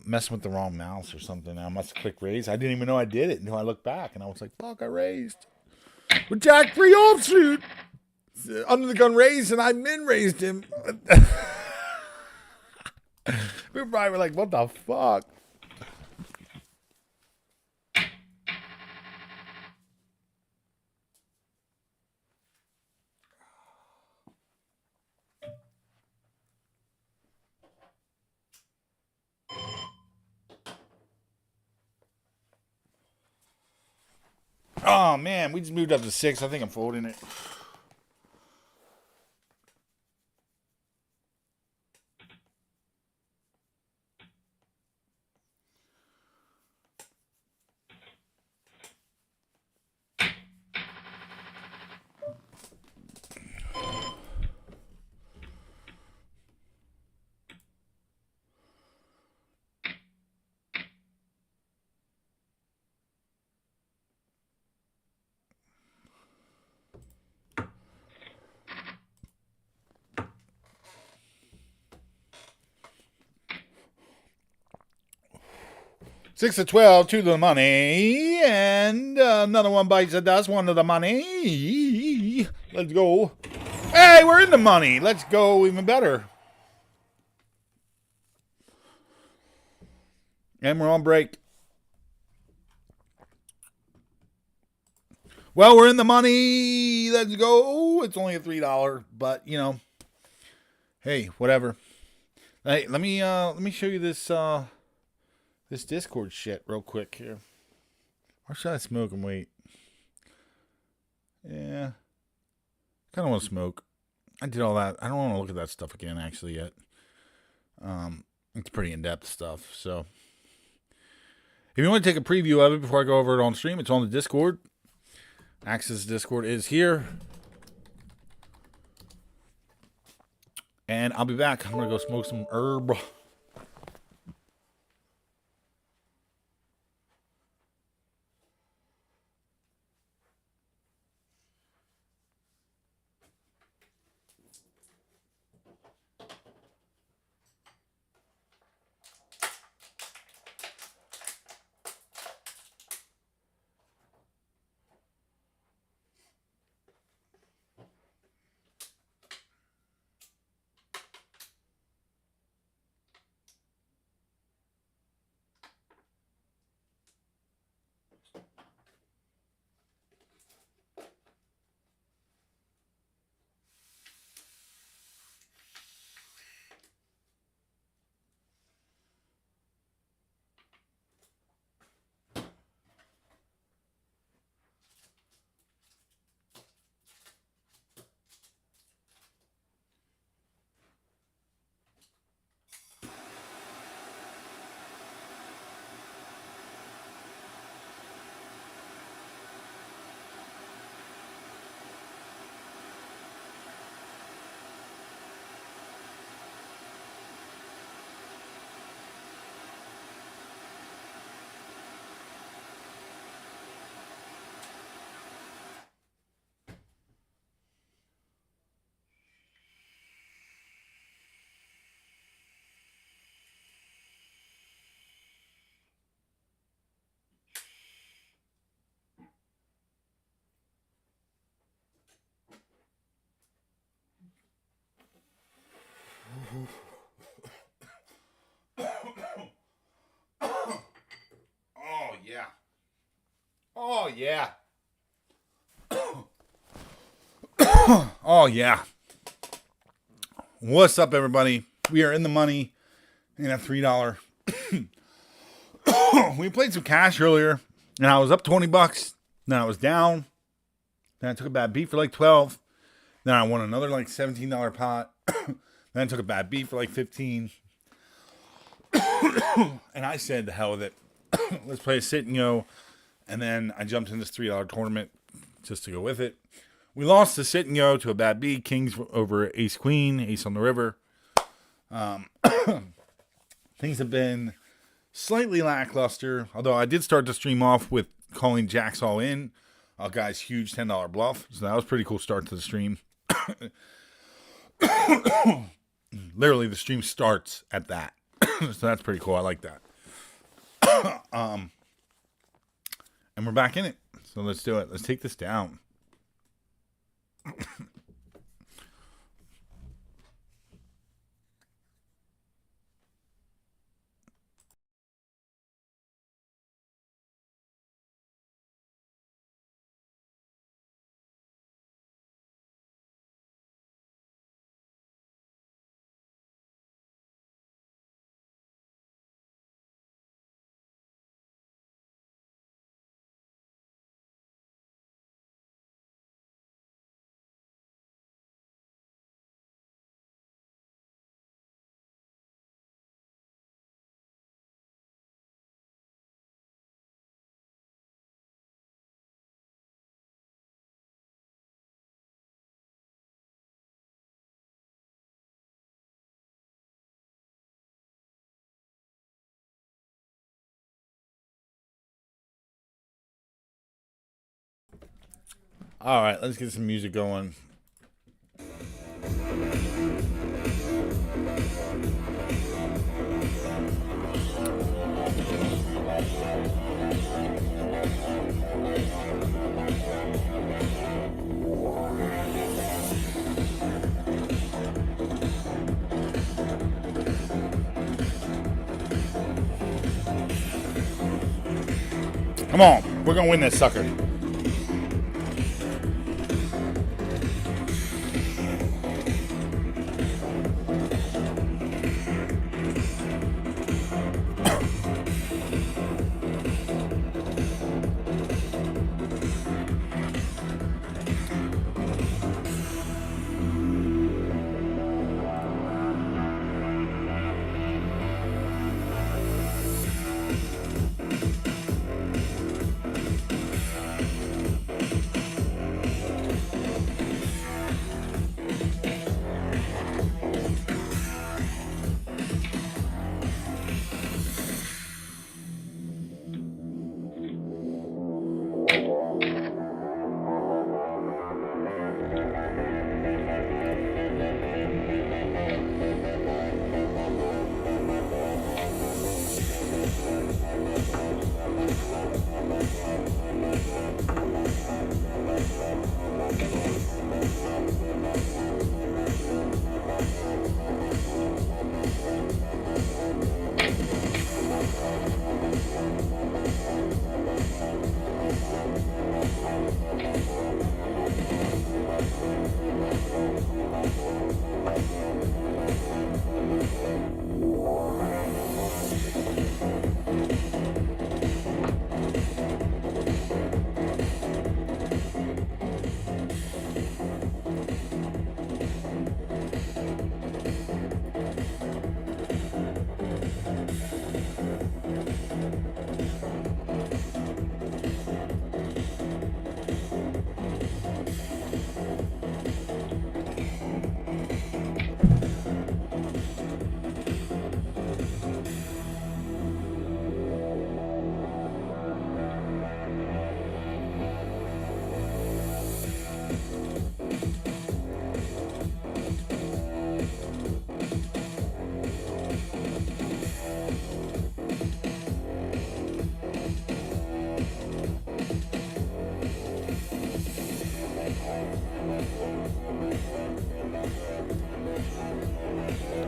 S1: messing with the wrong mouse or something. I must have clicked raise. I didn't even know I did it until I looked back, and I was like, fuck, I raised. With Jack 3 offsuit. Under the gun raised, and I min raised him. We probably were like, what the fuck? Oh, man. We just moved up to 6. I think I'm folding it. Six to 12 to the money, and another one bites the dust. One to the money. Let's go. Hey, we're in the money. Let's go even better. And we're on break. Well, we're in the money. Let's go. It's only a $3, but you know, hey, whatever. Hey, let me show you this this Discord shit real quick here. Or should I smoke and wait? Yeah, kind of want to smoke. I did all that. I don't want to look at that stuff again actually yet. It's pretty in-depth stuff. So, if you want to take a preview of it before I go over it on stream, it's on the Discord. Access to Discord is here. And I'll be back. I'm going to go smoke some herb. Oh, yeah. Oh, yeah. Oh, yeah. What's up, everybody? We are in the money in a $3. We played some cash earlier, and I was up $20. Then I was down. Then I took a bad beat for like 12. Then I won another like $17 pot. Then I took a bad beat for like 15. And I said, the hell with it. Let's play a sit and go. And then I jumped in this $3 tournament just to go with it. We lost the sit and go to a bad beat. Kings over ace queen, ace on the river. Things have been slightly lackluster. Although I did start the stream off with calling jacks all in. A guy's huge $10 bluff. So that was a pretty cool start to the stream. Literally, the stream starts at that. So that's pretty cool. I like that. And we're back in it. So let's do it. Let's take this down. All right, let's get some music going. Come on, we're gonna win this sucker.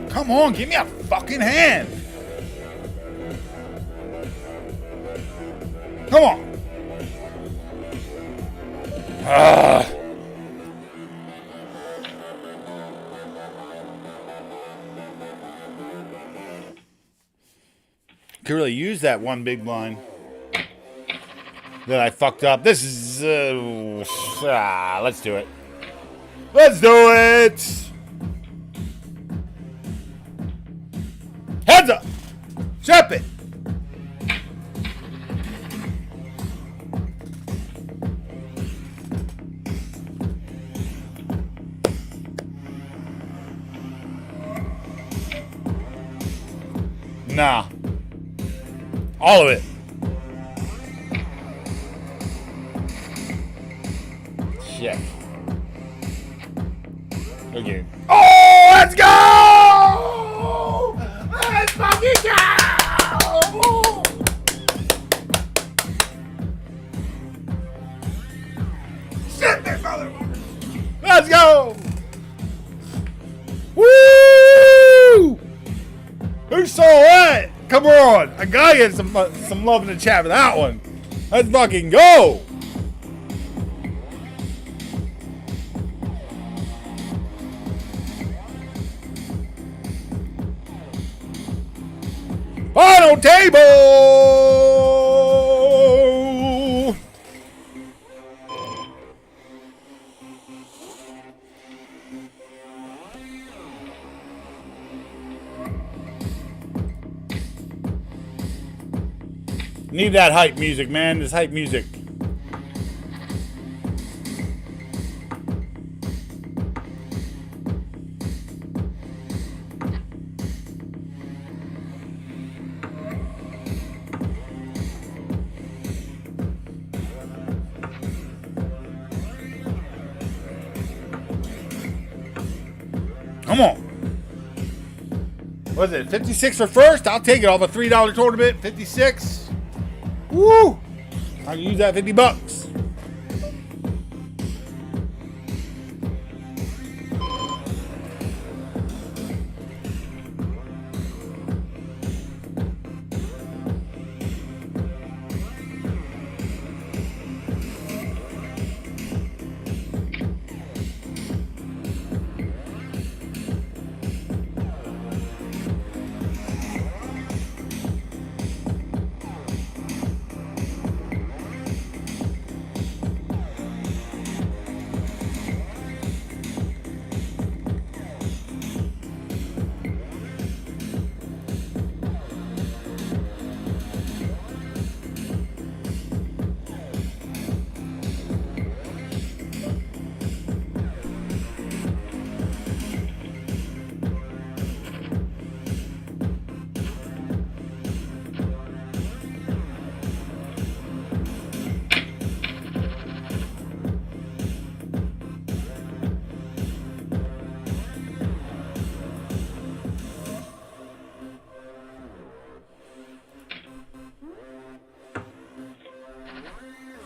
S1: Come on, give me a fucking hand. Come on. Could really use that one big blind that I fucked up. This is let's do it. Let's do it. Heads up. Chop it. Nah. All of it. Shit. Okay. Oh, let's go! Let's fucking go! Shit, this motherfucker! Let's go! Woo! Who saw that? Come on! I gotta get some love in the chat for that one. Let's fucking go! Final table! Need that hype music, man. This hype music. Come on. What is it? 56 for first? I'll take it off a $3 tournament. 56. Woo! I can use that 50 bucks.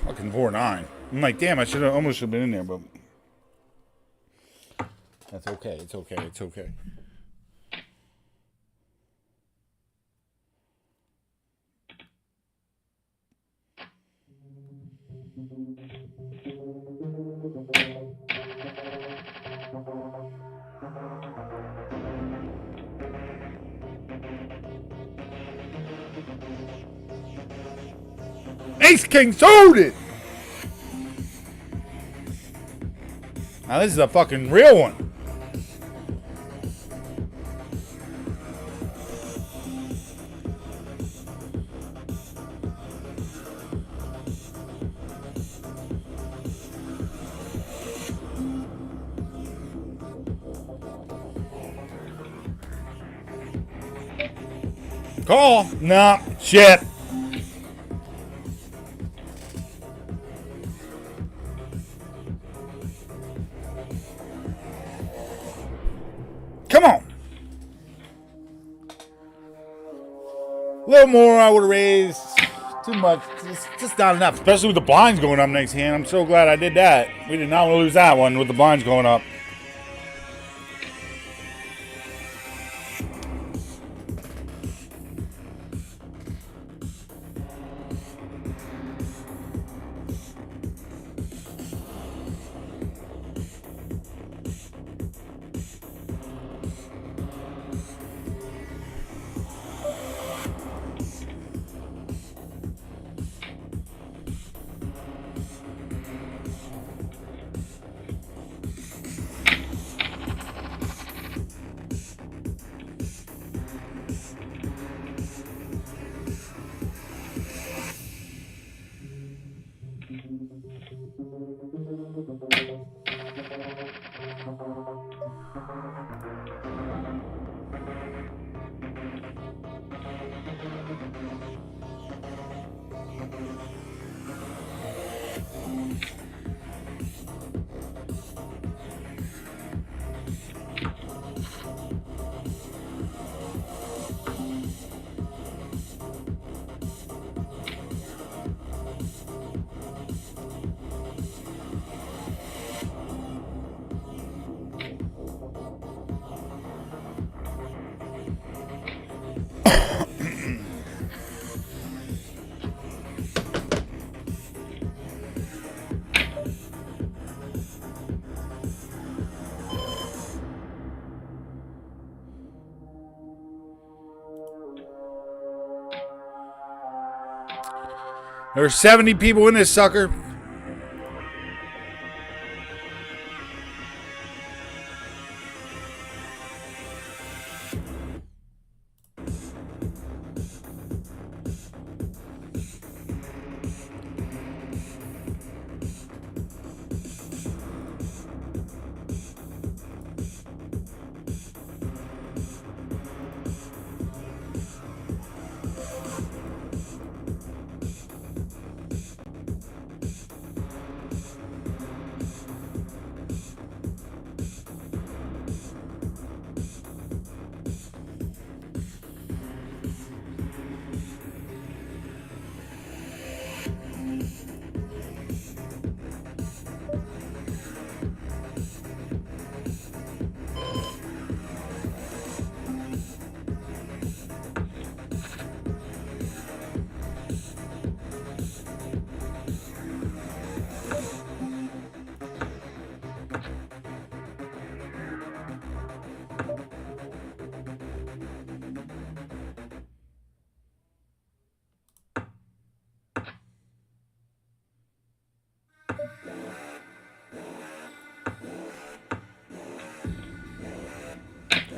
S1: Fucking 4-9. I'm like, damn, I should have almost been in there, but that's okay. It's okay. It's okay. Ace King sold it. Now this is a fucking real one. Call. Nah. Shit. Come on. A little more I would have raised. Too much. Just not enough. Especially with the blinds going up next hand. I'm so glad I did that. We did not want to lose that one with the blinds going up. There's 70 people in this sucker.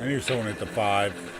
S1: I knew someone at the 5.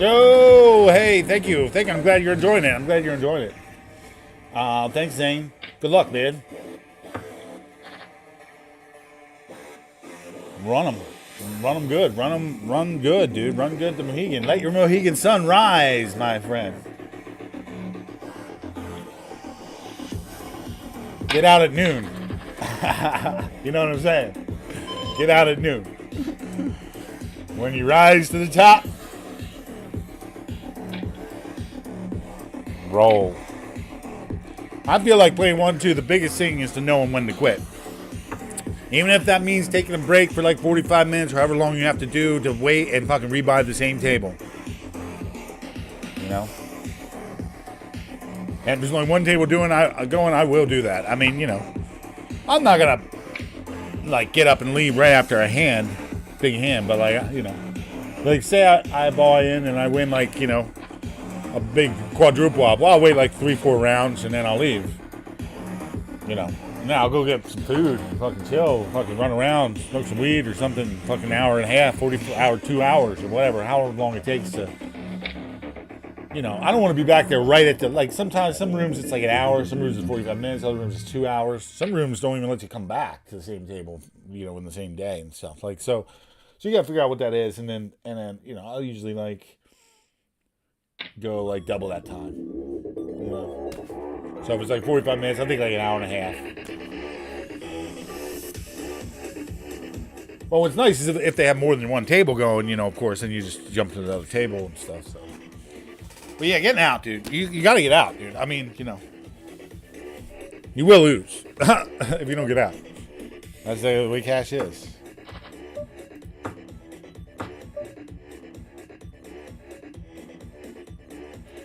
S1: Yo, hey, thank you. I'm glad you're enjoying it. Thanks, Zane. Good luck, man. Run them good. Run good, dude. Run good to Mohegan. Let your Mohegan sun rise, my friend. Get out at noon. You know what I'm saying? Get out at noon. When you rise to the top, roll. I feel like playing 1-2, the biggest thing is to know when to quit. Even if that means taking a break for like 45 minutes or however long you have to do to wait and fucking rebuy the same table. You know? And if there's only one table going, I will do that. I mean, you know, I'm not gonna like get up and leave right after a big hand, but like, you know, like say I buy in and I win like, you know, a big quadruple up. Well, I'll wait like 3-4 rounds and then I'll leave. You know. Now I'll go get some food and fucking chill, fucking run around, smoke some weed or something, fucking hour and a half, 40 hour, 2 hours or whatever, however long it takes to, you know, I don't want to be back there right at the, like sometimes some rooms it's like an hour, some rooms it's 45 minutes, other rooms it's 2 hours. Some rooms don't even let you come back to the same table, you know, in the same day and stuff. Like, so you gotta figure out what that is and then, you know, I'll usually like go like double that time, you know. So if it's like 45 minutes, I think like an hour and a half. Well, what's nice is if they have more than one table going, you know, of course, then you just jump to the other table and stuff. So, but yeah, getting out, dude. You got to get out, dude. I mean, you know, you will lose if you don't get out. That's the way cash is.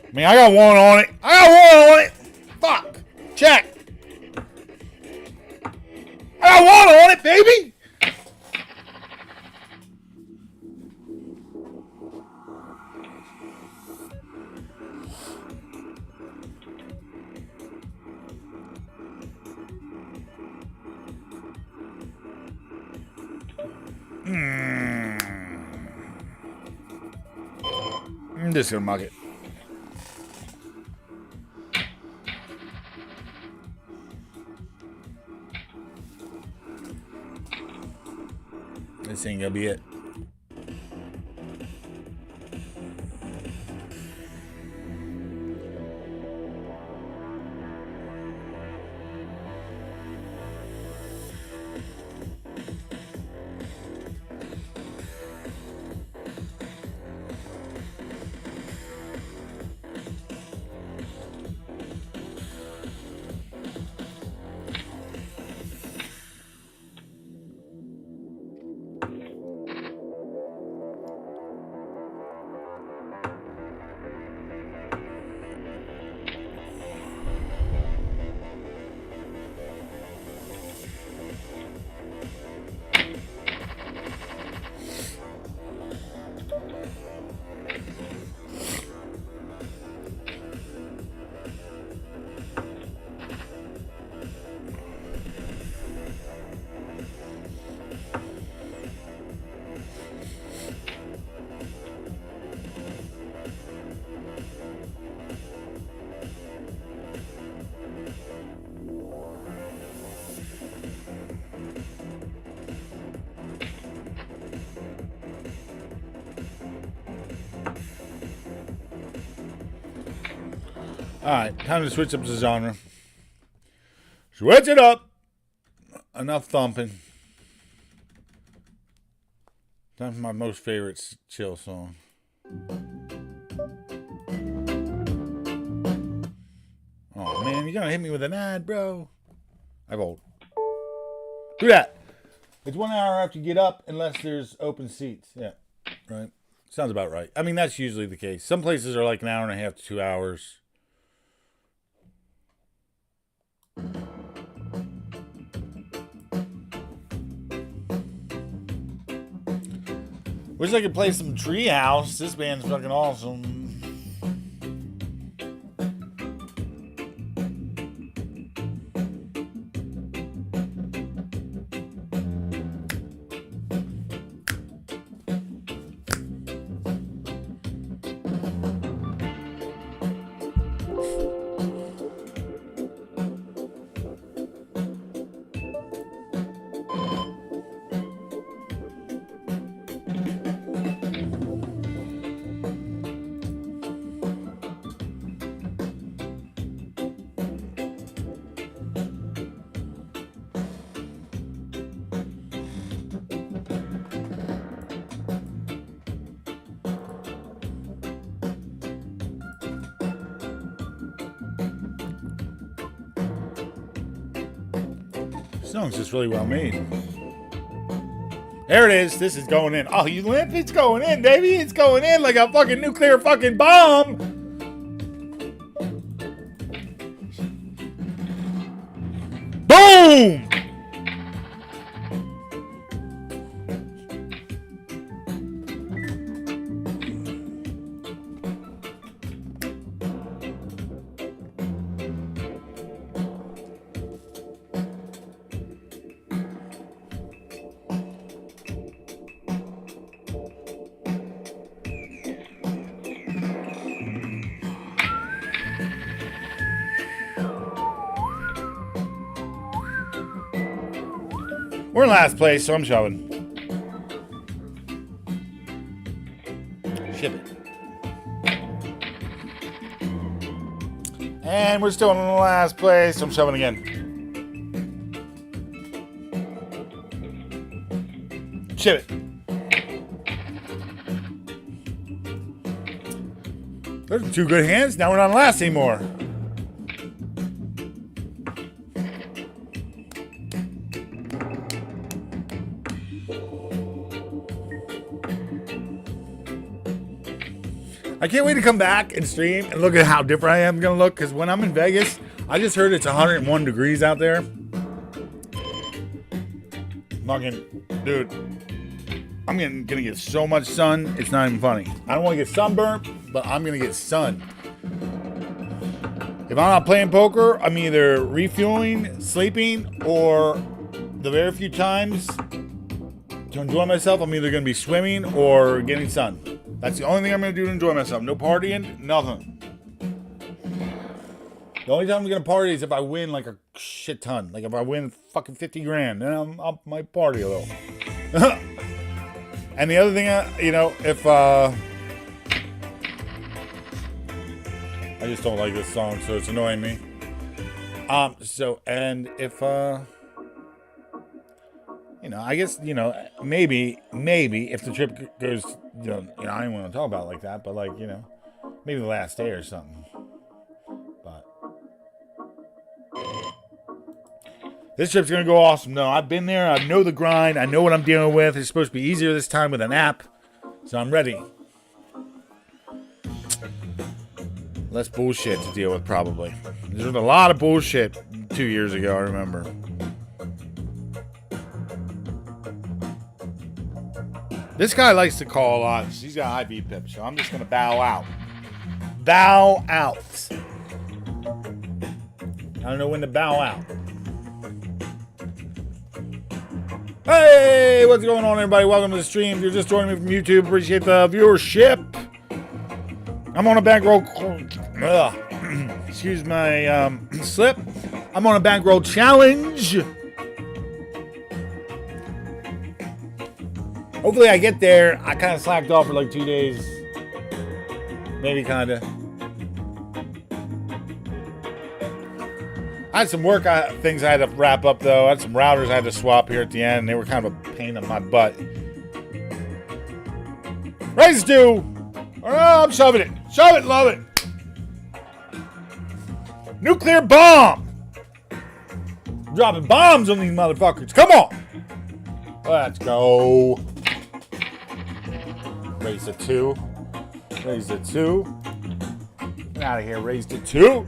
S1: I mean, I got one on it. Fuck. Check. I got one on it, baby. I'm just gonna mug it. This ain't gonna be it. Alright, time to switch up the genre. Switch it up! Enough thumping. That's my most favorite chill song. Oh man, you're gonna hit me with an ad, bro. I vote. Do that. It's 1 hour after you get up, unless there's open seats. Yeah, right. Sounds about right. I mean, that's usually the case. Some places are like an hour and a half to 2 hours. Wish I could play some Treehouse. This band's fucking awesome. This song's just really well made. There it is. This is going in. Oh, you limp? It's going in, baby. It's going in like a fucking nuclear fucking bomb. Boom! We're in last place, so I'm shoving. Ship it. And we're still in last place, so I'm shoving again. Ship it. Those are two good hands. Now we're not last anymore. I can't wait to come back and stream and look at how different I am going to look. Because when I'm in Vegas, I just heard it's 101 degrees out there. Fucking, dude, I'm gonna get so much sun, it's not even funny. I don't want to get sunburnt, but I'm going to get sun. If I'm not playing poker, I'm either refueling, sleeping, or the very few times to enjoy myself, I'm either going to be swimming or getting sun. That's the only thing I'm going to do to enjoy myself. No partying, nothing. The only time I'm going to party is if I win like a shit ton. Like if I win fucking 50 grand, then I might party a little. And the other thing, you know, if I just don't like this song, so it's annoying me. So, and if, you know, I guess, you know, maybe if the trip goes, you know, I don't want to talk about it like that, but like, you know, maybe the last day or something. But this trip's going to go awesome. No, I've been there. I know the grind. I know what I'm dealing with. It's supposed to be easier this time with an app. So I'm ready. Less bullshit to deal with, probably. There was a lot of bullshit 2 years ago, I remember. This guy likes to call a lot. He's got high VPIP, so I'm just going to bow out. Bow out. I don't know when to bow out. Hey, what's going on, everybody? Welcome to the stream. If you're just joining me from YouTube, appreciate the viewership. I'm on a bankroll. Excuse my slip. I'm on a bankroll challenge. Hopefully I get there. I kind of slacked off for like 2 days. Maybe kind of. I had some work things I had to wrap up, though. I had some routers I had to swap here at the end. And they were kind of a pain in my butt. Raise due. Oh, I'm shoving it. Shove it, love it. Nuclear bomb. Dropping bombs on these motherfuckers. Come on. Let's go. Raise to 2. Raise to 2. Get out of here. Raise to 2.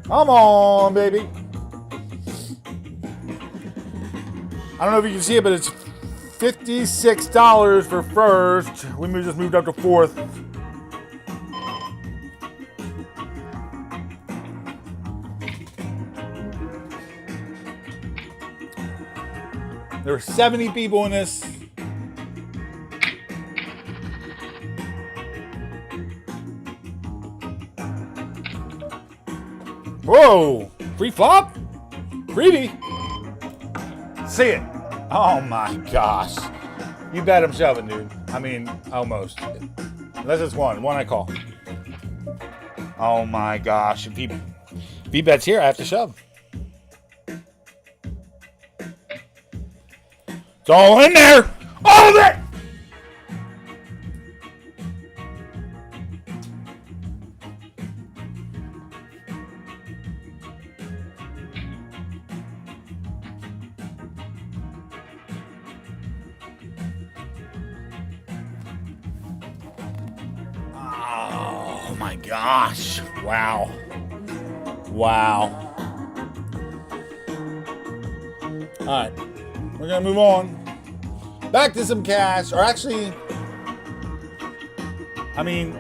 S1: Come on, baby. I don't know if you can see it, but it's $56 for first. We just moved up to fourth. There were 70 people in this. Whoa! Free flop? Freebie? See it. Oh my gosh. You bet I'm shoving, dude. I mean, almost. Unless it's one. One I call. Oh my gosh. If he bets here, I have to shove. It's all in there. All of it! Oh my gosh. Wow. Wow. All right. We're going to move on. Back to some cash. Or actually, I mean,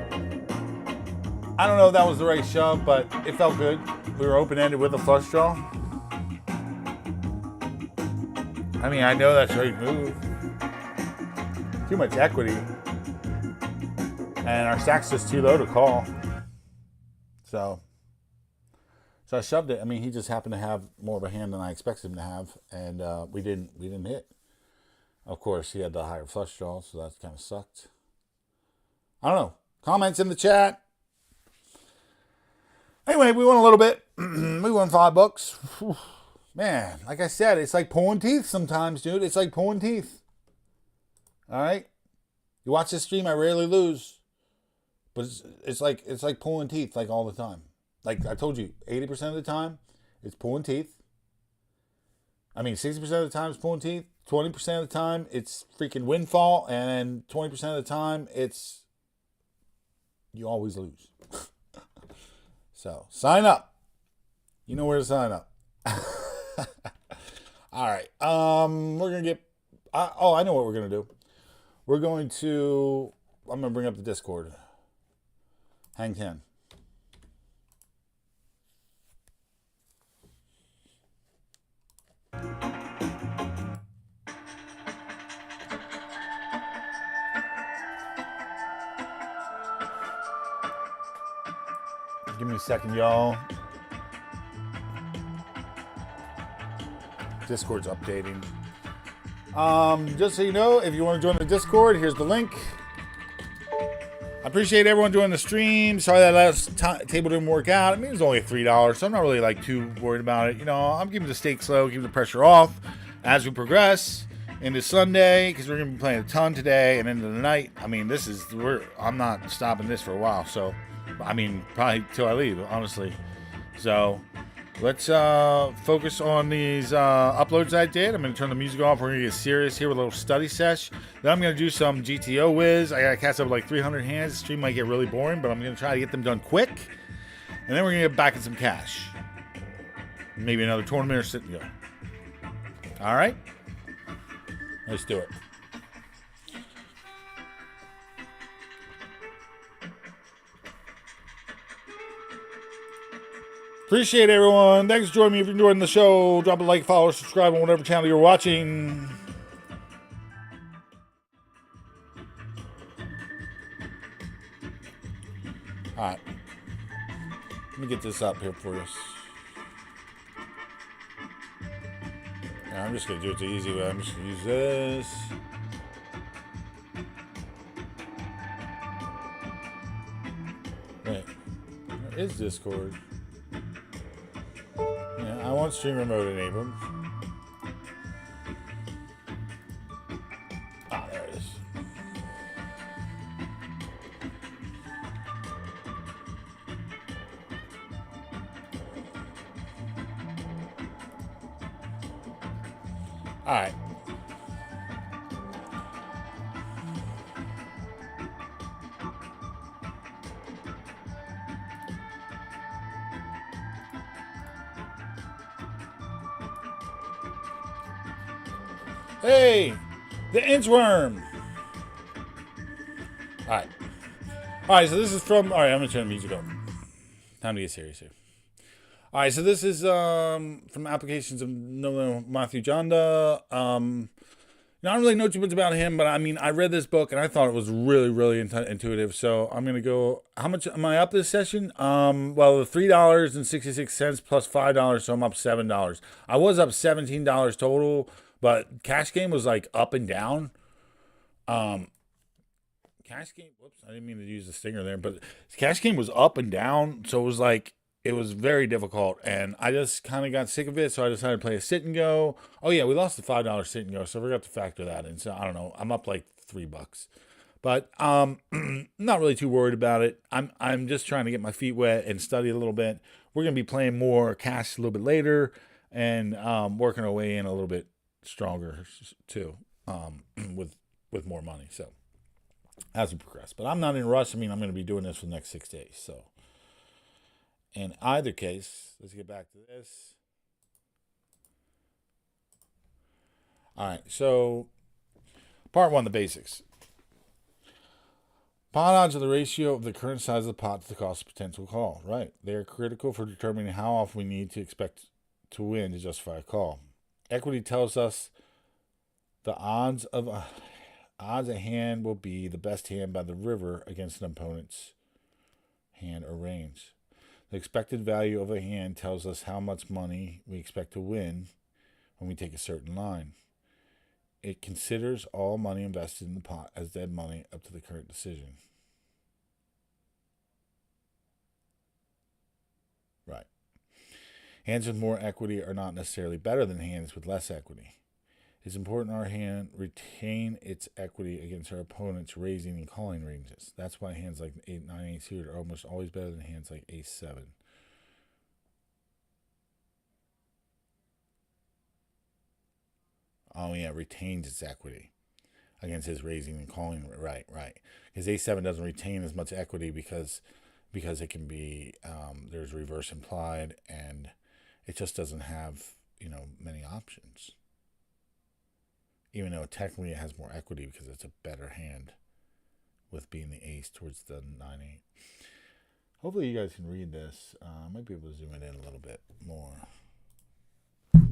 S1: I don't know if that was the right shove, but it felt good. We were open-ended with a flush draw. I mean, I know that's a right move. Too much equity. And our stack's just too low to call. So I shoved it. I mean, he just happened to have more of a hand than I expected him to have, and we didn't hit. Of course, he had the higher flush draw, so that kind of sucked. I don't know. Comments in the chat. Anyway, we won a little bit. We won $5. Whew. Man, like I said, it's like pulling teeth sometimes, dude. It's like pulling teeth. All right? You watch this stream, I rarely lose. But it's like pulling teeth like all the time. Like I told you, 80% of the time, it's pulling teeth. I mean, 60% of the time it's pulling teeth. 20% of the time, it's freaking windfall. And 20% of the time, it's you always lose. So, sign up. You know where to sign up. All right. We're going to get... I know what we're going to do. I'm going to bring up the Discord. Hang 10. Give me a second, y'all. Discord's updating. Just so you know, if you want to join the Discord, here's the link. I appreciate everyone joining the stream. Sorry that last table didn't work out. I mean, it was only $3, so I'm not really like too worried about it. You know, I'm keeping the stakes low, keeping the pressure off as we progress into Sunday, because we're gonna be playing a ton today and into the night. I mean, I'm not stopping this for a while. So, I mean, probably till I leave, honestly. So, let's focus on these uploads I did. I'm going to turn the music off. We're going to get serious here with a little study sesh. Then I'm going to do some GTO whiz. I got to cast up like 300 hands. The stream might get really boring, but I'm going to try to get them done quick. And then we're going to get back in some cash. Maybe another tournament or something. All right? Let's do it. Appreciate everyone. Thanks for joining me. If you're enjoying the show, drop a like, follow, subscribe on whatever channel you're watching. All right. Let me get this up here for us. I'm just going to do it the easy way. I'm just going to use this. Wait. Where is Discord? Yeah, I want streamer mode enabled. Ah, there it is. All right. Hey, the inchworm. All right. So this is from. All right, I'm gonna turn the music up. Time to get serious here. All right, so this is from Applications of Matthew Jonda. I don't really know too much about him, but I mean, I read this book and I thought it was really, really intuitive. So I'm gonna go. How much am I up this session? Well, $3.66 plus $5, so I'm up $7. I was up $17 total, but cash game was like up and down. Cash game. Whoops, I didn't mean to use the stinger there, but cash game was up and down, so it was like. It was very difficult, and I just kind of got sick of it, so I decided to play a sit and go. Oh yeah, we lost the $5 sit and go, so I forgot to factor that in. So I don't know, I'm up like $3, but not really too worried about it. I'm just trying to get my feet wet and study a little bit. We're gonna be playing more cash a little bit later, and working our way in a little bit stronger too, with more money. So as we progress, but I'm not in a rush. I mean, I'm gonna be doing this for the next 6 days, so. In either case, let's get back to this. All right, so part one, the basics. Pot odds are the ratio of the current size of the pot to the cost of potential call. Right. They are critical for determining how often we need to expect to win to justify a call. Equity tells us the odds a hand will be the best hand by the river against an opponent's hand or range. The expected value of a hand tells us how much money we expect to win when we take a certain line. It considers all money invested in the pot as dead money up to the current decision. Right. Hands with more equity are not necessarily better than hands with less equity. It's important our hand retain its equity against our opponent's raising and calling ranges. That's why hands like 8-9 8 suited are almost always better than hands like Ace-7. Oh yeah, retains its equity against his raising and calling. Right. Because Ace-7 doesn't retain as much equity because it can be there's reverse implied, and it just doesn't have many options. Even though technically it has more equity because it's a better hand with being the ace towards the 9-8. Hopefully you guys can read this. I might be able to zoom it in a little bit more. I'm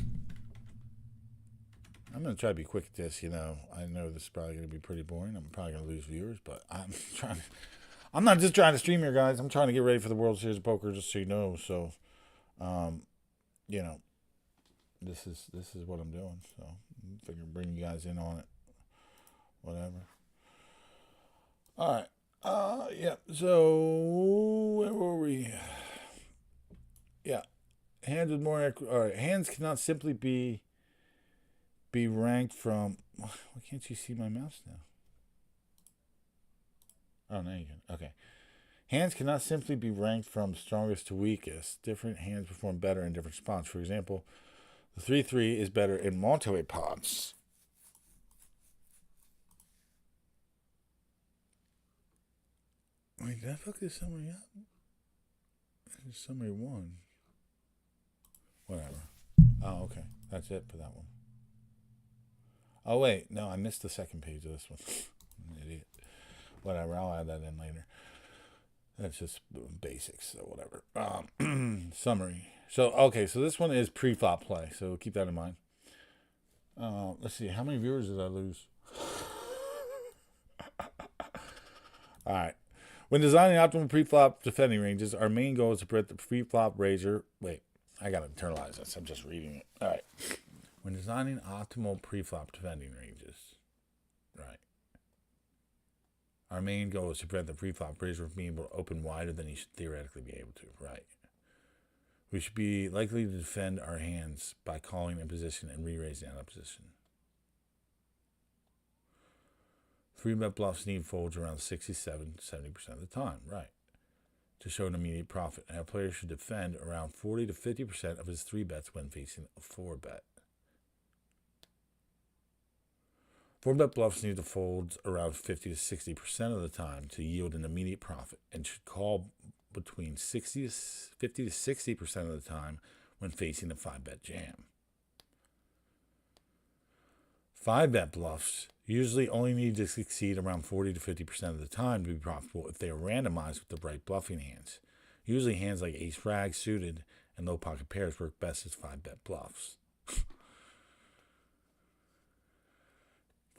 S1: going to try to be quick at this, I know this is probably going to be pretty boring. I'm probably going to lose viewers, but I'm not just trying to stream here, guys. I'm trying to get ready for the World Series of Poker, just so you know. So, this is what I'm doing. So I figure bring you guys in on it. Whatever. All right. Yeah. So where were we? Yeah. Hands with more. All right. Hands cannot simply be ranked from. Why can't you see my mouse now? Oh, now you can. Okay. Hands cannot simply be ranked from strongest to weakest. Different hands perform better in different spots. For example, the 3-3 is better in multi-way pots. Wait, did I fuck this summary up? This is summary 1. Whatever. Oh, okay. That's it for that one. Oh, wait. No, I missed the second page of this one. I'm an idiot. Whatever. I'll add that in later. That's just basics, so whatever. Summary. So, okay, so this one is pre-flop play, so keep that in mind. Let's see, how many viewers did I lose? All right. When designing optimal pre-flop defending ranges, our main goal is to prevent the pre-flop raiser. Wait, I got to internalize this. I'm just reading it. All right. When designing optimal pre-flop defending ranges, right. Our main goal is to prevent the pre-flop raiser from being able to open wider than he should theoretically be able to, right? We should be likely to defend our hands by calling in position and re-raising out of position. 3-bet bluffs need folds around 67-70% of the time, right? To show an immediate profit. And our player should defend around 40 to 50% of his 3-bets when facing a 4-bet. 4-bet bluffs need to fold around 50 to 60% of the time to yield an immediate profit and should call between 50 to 60% of the time when facing a 5-bet jam. 5-bet bluffs usually only need to succeed around 40 to 50% of the time to be profitable if they are randomized with the right bluffing hands. Usually hands like ace-rag suited and low pocket pairs work best as 5-bet bluffs.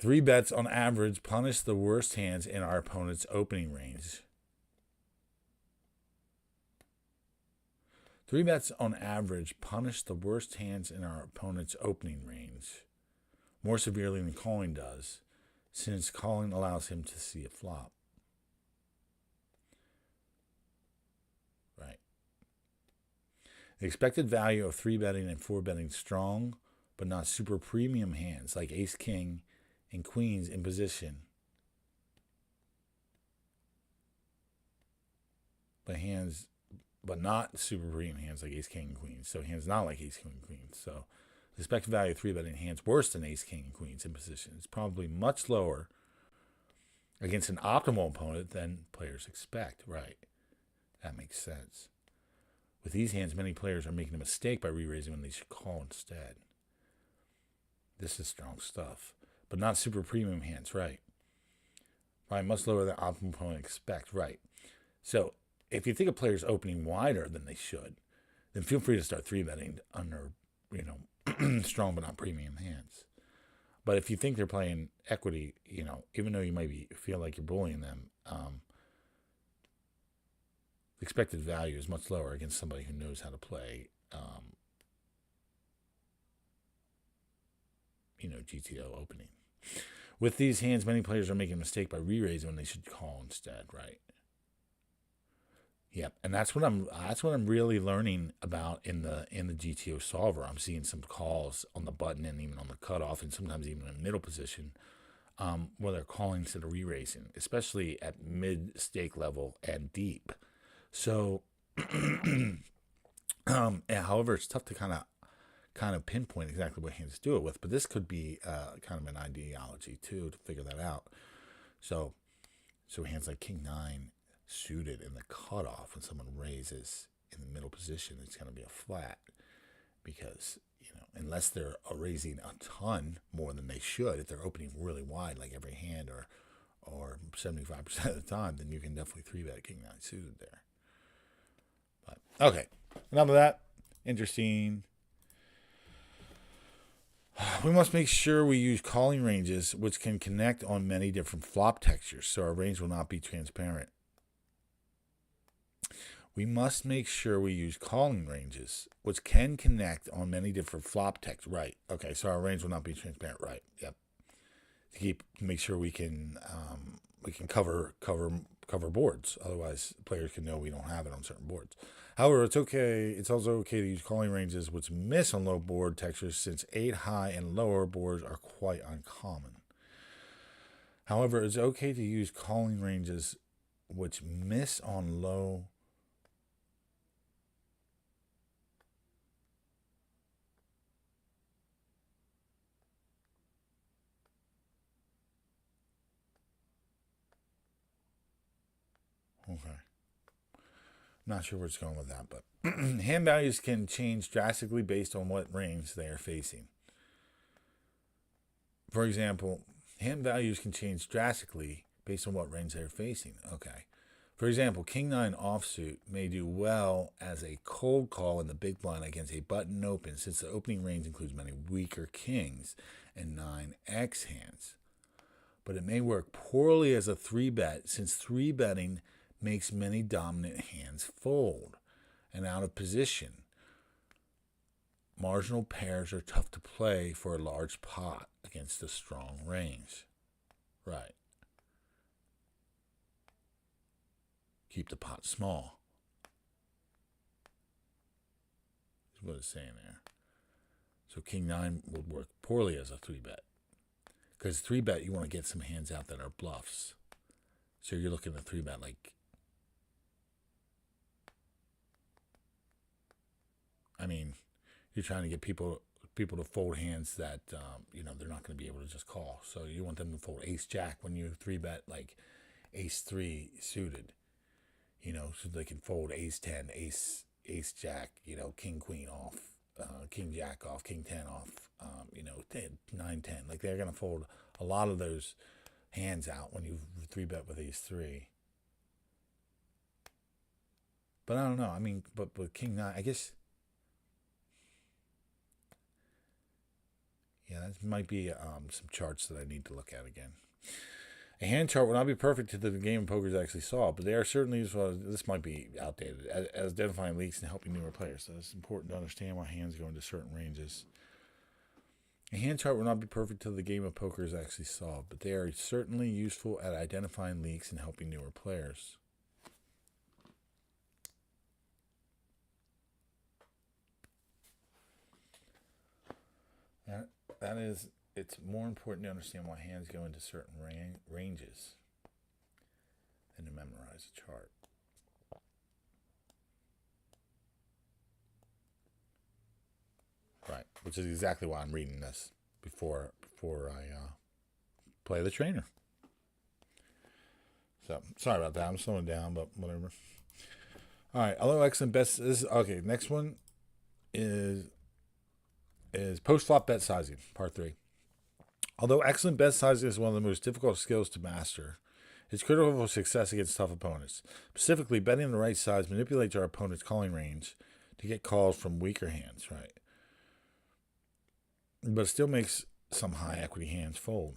S1: 3-bets on average punish the worst hands in our opponent's opening range. 3-bets on average punish the worst hands in our opponent's opening range more severely than calling does, since calling allows him to see a flop. Right. The expected value of 3-betting and 4-betting strong, but not super premium hands like ace-king and queens in position, but not super premium hands like ace-king and queens. So hands not like ace-king and queens. So the expected value of 3-betting hands worse than ace-king and queens in position is probably much lower against an optimal opponent than players expect. Right. That makes sense. With these hands, many players are making a mistake by re-raising when they should call instead. This is strong stuff. But not super premium hands, right? Right, much lower than optimal opponent expect, right? So if you think a player's opening wider than they should, then feel free to start 3-betting under, strong but not premium hands. But if you think they're playing equity, even though you might feel like you're bullying them, the expected value is much lower against somebody who knows how to play, GTO opening. With these hands, many players are making a mistake by re-raising when they should call instead, right? Yep, and that's what I'm really learning about in the GTO solver. I'm seeing some calls on the button and even on the cutoff, and sometimes even in middle position, where they're calling instead of re-raising, especially at mid stake level and deep. So, however, it's tough to kind of pinpoint exactly what hands to do it with, but this could be kind of an ideology too to figure that out. So hands like King 9 suited in the cutoff, when someone raises in the middle position, it's going to be a flat, because unless they're raising a ton more than they should, if they're opening really wide like every hand or 75% of the time, then you can definitely 3-bet King 9 suited there. But okay, enough of that. Interesting. We must make sure we use calling ranges which can connect on many different flop textures, so our range will not be transparent. We must make sure we use calling ranges, which can connect on many different flop text. Right. Okay. So our range will not be transparent. Right. Yep. To make sure we can cover boards. Otherwise, players can know we don't have it on certain boards. However, it's okay. It's also okay to use calling ranges which miss on low board textures, since 8 high and lower boards are quite uncommon. However, it's okay to use calling ranges which miss on low. Okay. Not sure where it's going with that, but hand values can change drastically based on what range they are facing. For example, hand values can change drastically based on what range they're facing. Okay. For example, King 9 offsuit may do well as a cold call in the big blind against a button open, since the opening range includes many weaker kings and 9x hands. But it may work poorly as a 3-bet, since 3-betting makes many dominant hands fold and out of position. Marginal pairs are tough to play for a large pot against a strong range. Right. Keep the pot small. Is what it's saying there. So King 9 would work poorly as a 3-bet. Because 3-bet, you want to get some hands out that are bluffs. So you're looking at 3-bet like, I mean, you're trying to get people to fold hands that they're not going to be able to just call. So you want them to fold ace jack when you 3-bet like ace 3 suited, so they can fold ace 10, ace jack, king queen off, king jack off, king 10 off, 9 10. Like they're going to fold a lot of those hands out when you 3-bet with ace 3. But I don't know. I mean, but with king 9, I guess. Yeah, that might be some charts that I need to look at again. A hand chart will not be perfect to the game of poker is actually solved, but they are certainly useful. This might be outdated as identifying leaks and helping newer players. So it's important to understand why hands go into certain ranges. A hand chart will not be perfect till the game of poker is actually solved, but they are certainly useful at identifying leaks and helping newer players. That is, it's more important to understand why hands go into certain ranges than to memorize a chart. Right, which is exactly why I'm reading this before I play the trainer. So sorry about that. I'm slowing down, but whatever. All right, although excellent best. This is okay. Next one is post flop bet sizing, part 3. Although excellent bet sizing is one of the most difficult skills to master, it's critical for success against tough opponents. Specifically, betting the right size manipulates our opponent's calling range to get calls from weaker hands, right? But it still makes some high equity hands fold.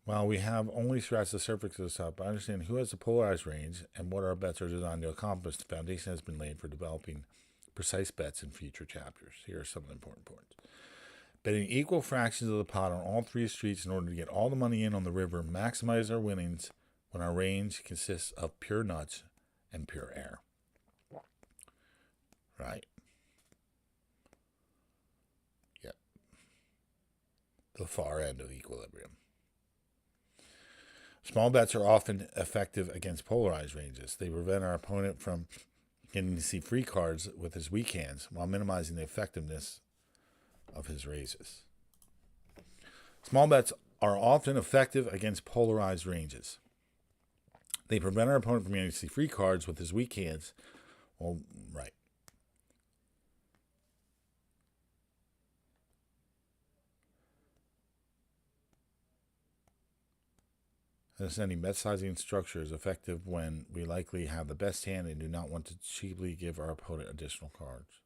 S1: While we have only scratched the surface of this up, I understand who has the polarized range and what our bets are designed to accomplish. The foundation has been laid for developing precise bets in future chapters. Here are some of the important points. Betting equal fractions of the pot on all 3 streets in order to get all the money in on the river maximize our winnings when our range consists of pure nuts and pure air. Right. Yep. The far end of equilibrium. Small bets are often effective against polarized ranges. They prevent our opponent from getting to see free cards with his weak hands while minimizing the effectiveness of his raises. Small bets are often effective against polarized ranges. They prevent our opponent from getting to see free cards with his weak hands. Well, right. Understanding bet sizing structure is effective when we likely have the best hand and do not want to cheaply give our opponent additional cards.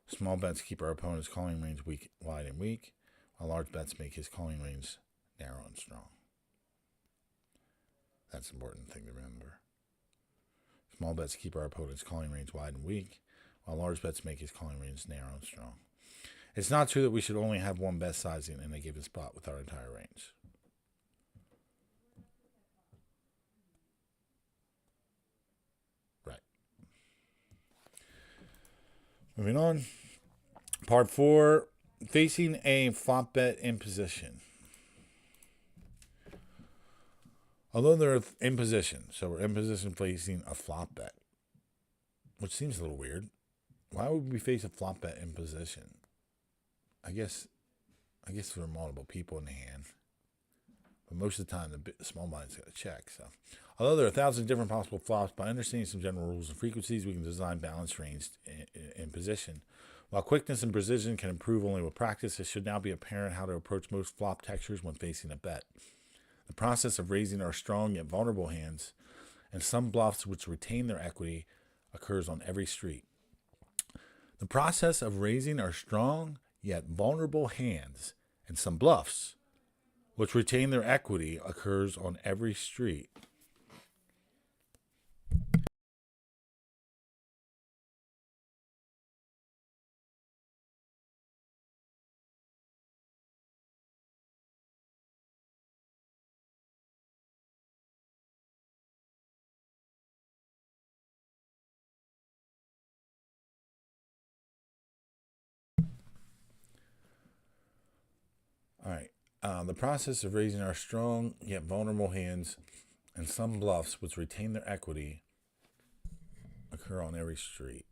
S1: Small bets keep our opponent's calling range wide and weak, while large bets make his calling range narrow and strong. That's an important thing to remember. Small bets keep our opponent's calling range wide and weak, while large bets make his calling range narrow and strong. It's not true that we should only have one bet sizing in a given spot with our entire range. Right. Moving on. Part 4, facing a flop bet in position. Although they're in position, so we're in position facing a flop bet, which seems a little weird. Why would we face a flop bet in position? I guess there are multiple people in the hand, but most of the time the small blind's got to check. So, although there are 1,000 different possible flops, by understanding some general rules and frequencies, we can design balanced range in position. While quickness and precision can improve only with practice, it should now be apparent how to approach most flop textures when facing a bet. The process of raising our strong yet vulnerable hands and some bluffs which retain their equity occurs on every street. The process of raising our strong yet vulnerable hands and some bluffs which retain their equity occurs on every street. All right. The process of raising our strong yet vulnerable hands and some bluffs which retain their equity occur on every street.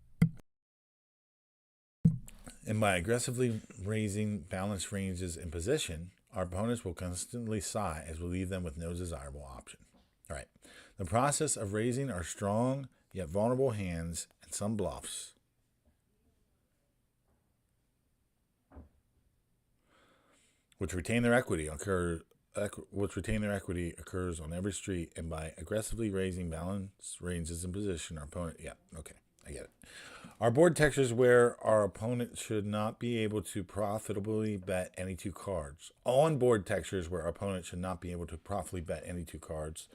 S1: And by aggressively raising balanced ranges in position, our opponents will constantly sigh as we leave them with no desirable option. All right. The process of raising our strong yet vulnerable hands and some bluffs which retain their equity occurs on every street, and by aggressively raising balanced ranges in position, our opponent. Yeah, okay, I get it. Our board textures where our opponent should not be able to profitably bet any two cards. On board textures where our opponent should not be able to profitably bet any two cards,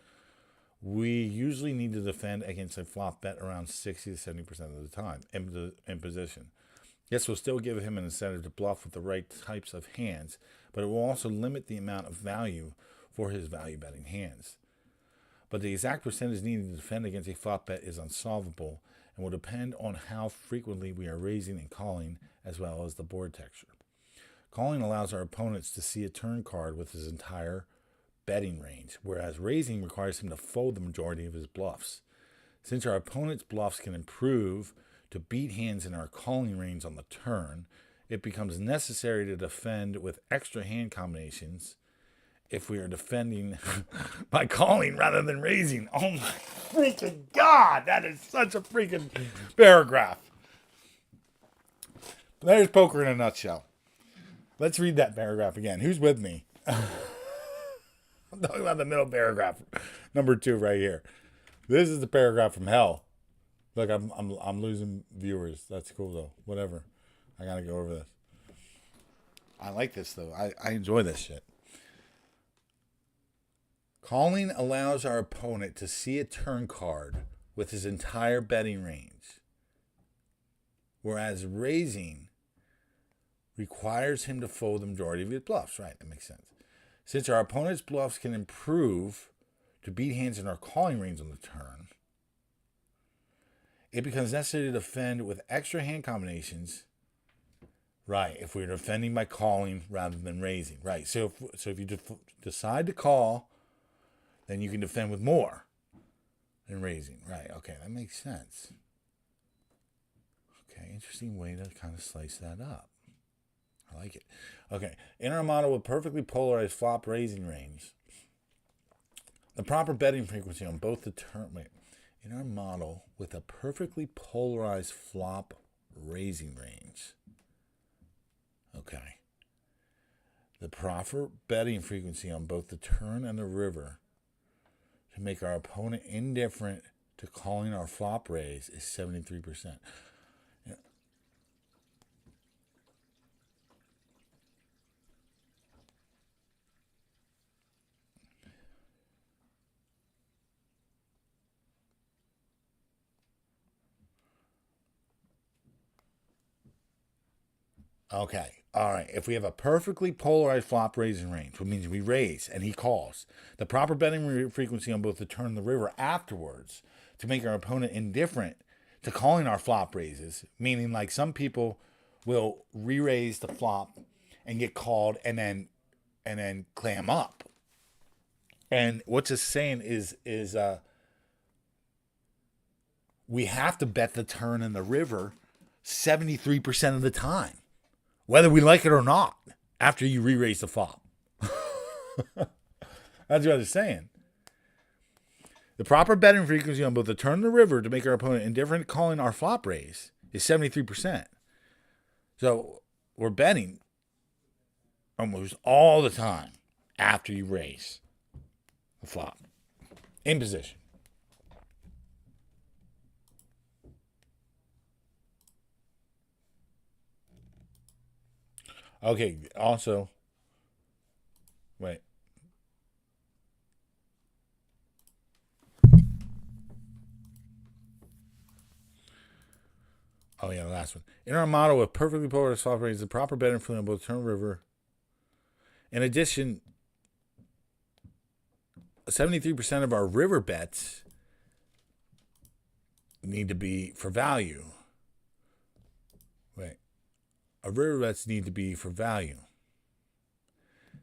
S1: we usually need to defend against a flop bet around 60 to 70% of the time in position. Yes, we'll still give him an incentive to bluff with the right types of hands, but it will also limit the amount of value for his value betting hands. But the exact percentage needed to defend against a flop bet is unsolvable and will depend on how frequently we are raising and calling, as well as the board texture. Calling allows our opponents to see a turn card with his entire betting range, whereas raising requires him to fold the majority of his bluffs. Since our opponent's bluffs can improve to beat hands in our calling range on the turn, it becomes necessary to defend with extra hand combinations if we are defending by calling rather than raising. Oh my freaking God, that is such a freaking paragraph. There's poker in a nutshell. Let's read that paragraph again. Who's with me? I'm talking about the middle paragraph, number 2 right here. This is the paragraph from hell. Look, I'm losing viewers. That's cool though. Whatever. I gotta go over this. I like this though. I enjoy this shit. Calling allows our opponent to see a turn card with his entire betting range, whereas raising requires him to fold the majority of his bluffs. Right, that makes sense. Since our opponent's bluffs can improve to beat hands in our calling range on the turn, it becomes necessary to defend with extra hand combinations. Right, if we're defending by calling rather than raising. Right, so if you decide to call, then you can defend with more than raising. Right, okay, that makes sense. Okay, interesting way to kind of slice that up. I like it. Okay, in our model with perfectly polarized flop raising range, the proper betting frequency on both the turn. In our model with a perfectly polarized flop raising range. Okay. The proper betting frequency on both the turn and the river to make our opponent indifferent to calling our flop raise is 73%. Okay. All right. If we have a perfectly polarized flop raising range, which means we raise and he calls, the proper betting frequency on both the turn and the river afterwards to make our opponent indifferent to calling our flop raises, meaning like some people will re-raise the flop and get called and then clam up. And what's it's saying is we have to bet the turn and the river 73% of the time, whether we like it or not, after you re-raise the flop. That's what it's saying. The proper betting frequency on both the turn and the river to make our opponent indifferent calling our flop raise is 73%. So we're betting almost all the time after you raise the flop in position. Okay, also, wait. Oh, yeah, the last one. In our model with perfectly polarized flop raise, the proper betting frequency on both turn and river. In addition, 73% of our river bets need to be for value. Wait. Our river bets need to be for value.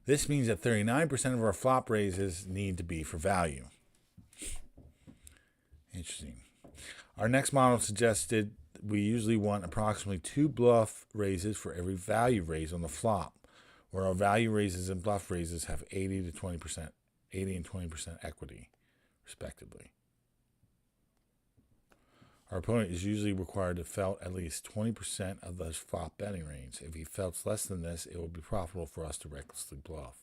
S1: This means that 39% of our flop raises need to be for value. Interesting. Our next model suggested we usually want approximately 2 bluff raises for every value raise on the flop, where our value raises and bluff raises have 80 and 20% equity, respectively. Our opponent is usually required to felt at least 20% of the flop betting range. If he felts less than this, it will be profitable for us to recklessly bluff.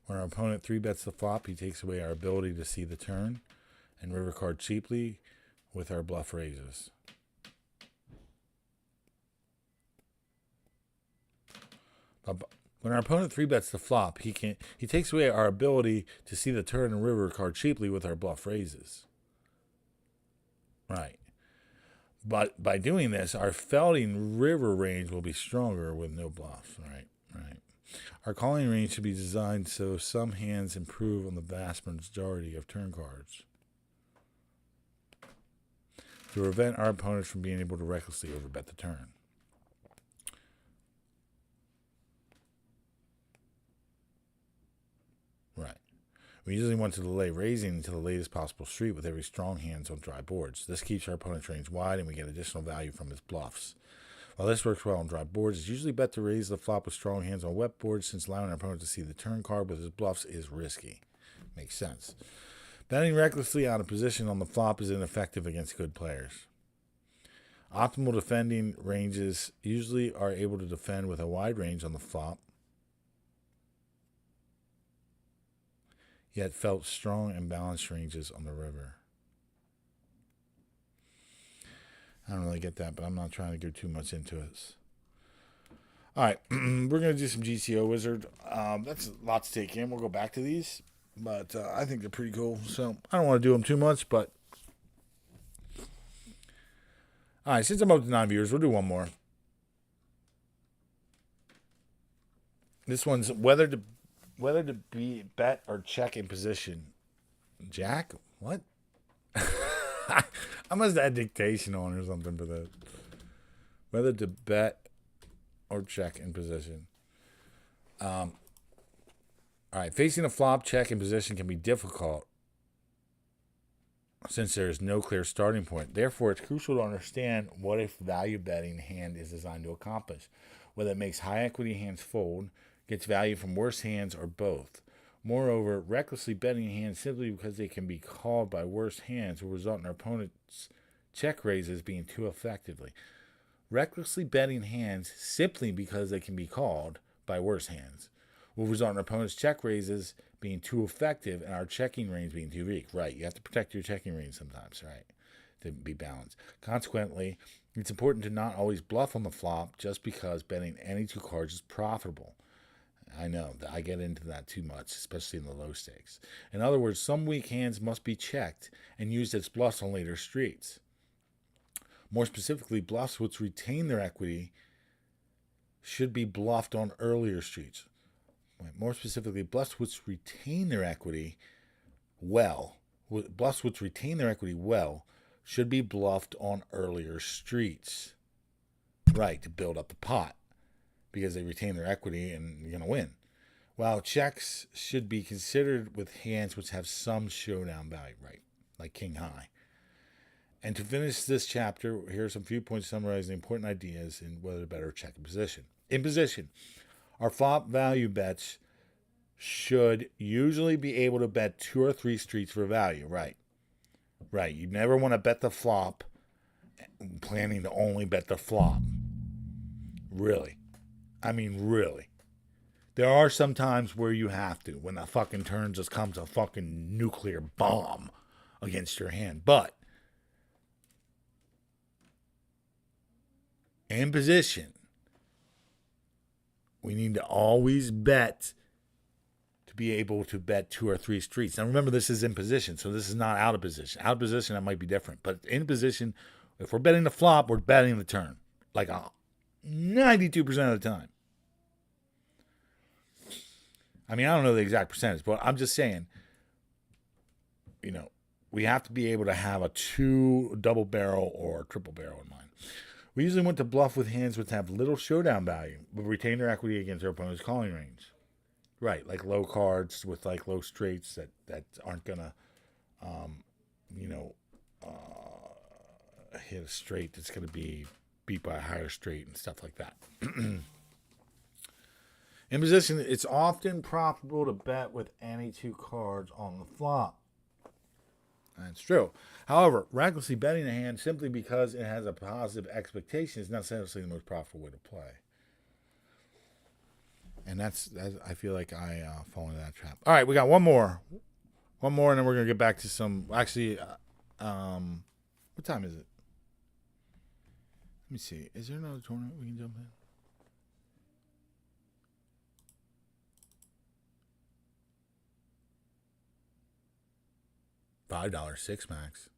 S1: When our opponent 3-bets the flop, he takes away our ability to see the turn and river card cheaply with our bluff raises. When our opponent 3-bets the flop, he takes away our ability to see the turn and river card cheaply with our bluff raises. Right. But by doing this, our felting river range will be stronger with no bluffs. Right. Our calling range should be designed so some hands improve on the vast majority of turn cards to prevent our opponents from being able to recklessly overbet the turn. Right. We usually want to delay raising until the latest possible street with every strong hands on dry boards. This keeps our opponent's range wide and we get additional value from his bluffs. While this works well on dry boards, it's usually better to raise the flop with strong hands on wet boards since allowing our opponent to see the turn card with his bluffs is risky. Makes sense. Betting recklessly out of position on the flop is ineffective against good players. Optimal defending ranges usually are able to defend with a wide range on the flop, yet felt strong and balanced ranges on the river. I don't really get that, but I'm not trying to go too much into it. All right, we're going to do some GCO Wizard. That's a lot to take in. We'll go back to these, but I think they're pretty cool. So I don't want to do them too much, but... All right, since I'm up to 9 viewers, we'll do one more. This one's whether to be bet or check in position. Jack? What? I must have had dictation on or something for that. Whether to bet or check in position. All right, facing a flop check in position can be difficult since there is no clear starting point. Therefore, it's crucial to understand what a value betting hand is designed to accomplish. Whether it makes high equity hands fold, gets value from worse hands, or both. Moreover, recklessly betting hands simply because they can be called by worse hands will result in our opponent's check raises being too effectively. Recklessly betting hands simply because they can be called by worse hands will result in our opponent's check raises being too effective and our checking range being too weak. Right, you have to protect your checking range sometimes, right, to be balanced. Consequently, it's important to not always bluff on the flop just because betting any 2 cards is profitable. I know that I get into that too much, especially in the low stakes. In other words, some weak hands must be checked and used as bluffs on later streets. More specifically, bluffs which retain their equity should be bluffed on earlier streets. More specifically, bluffs which retain their equity well, bluffs which retain their equity well should be bluffed on earlier streets. Right, to build up the pot because they retain their equity and you're going to win. While checks should be considered with hands which have some showdown value, right, like king high. And to finish this chapter, here are some few points summarizing the important ideas in whether to bet or check in position. In position, our flop value bets should usually be able to bet 2 or 3 streets for value, right? Right, you never want to bet the flop planning to only bet the flop. Really. I mean, really. There are some times where you have to, when the fucking turn just comes a fucking nuclear bomb against your hand. But in position, we need to always bet to be able to bet 2 or 3 streets. Now remember, this is in position, so this is not out of position. Out of position, that might be different. But in position, if we're betting the flop, we're betting the turn. Like 92% of the time. I mean, I don't know the exact percentage, but I'm just saying, we have to be able to have a 2 double barrel or triple barrel in mind. We usually want to bluff with hands which have little showdown value, but retain their equity against their opponent's calling range. Right, like low cards with like low straights that aren't gonna, hit a straight that's gonna be beat by a higher straight and stuff like that. In position, it's often profitable to bet with any 2 cards on the flop. That's true. However, recklessly betting a hand simply because it has a positive expectation is not necessarily the most profitable way to play. And that's I feel like I fall into that trap. All right, we got one more, and then we're gonna get back to some. Actually, what time is it? Let me see. Is there another tournament we can jump in? $5 6 max.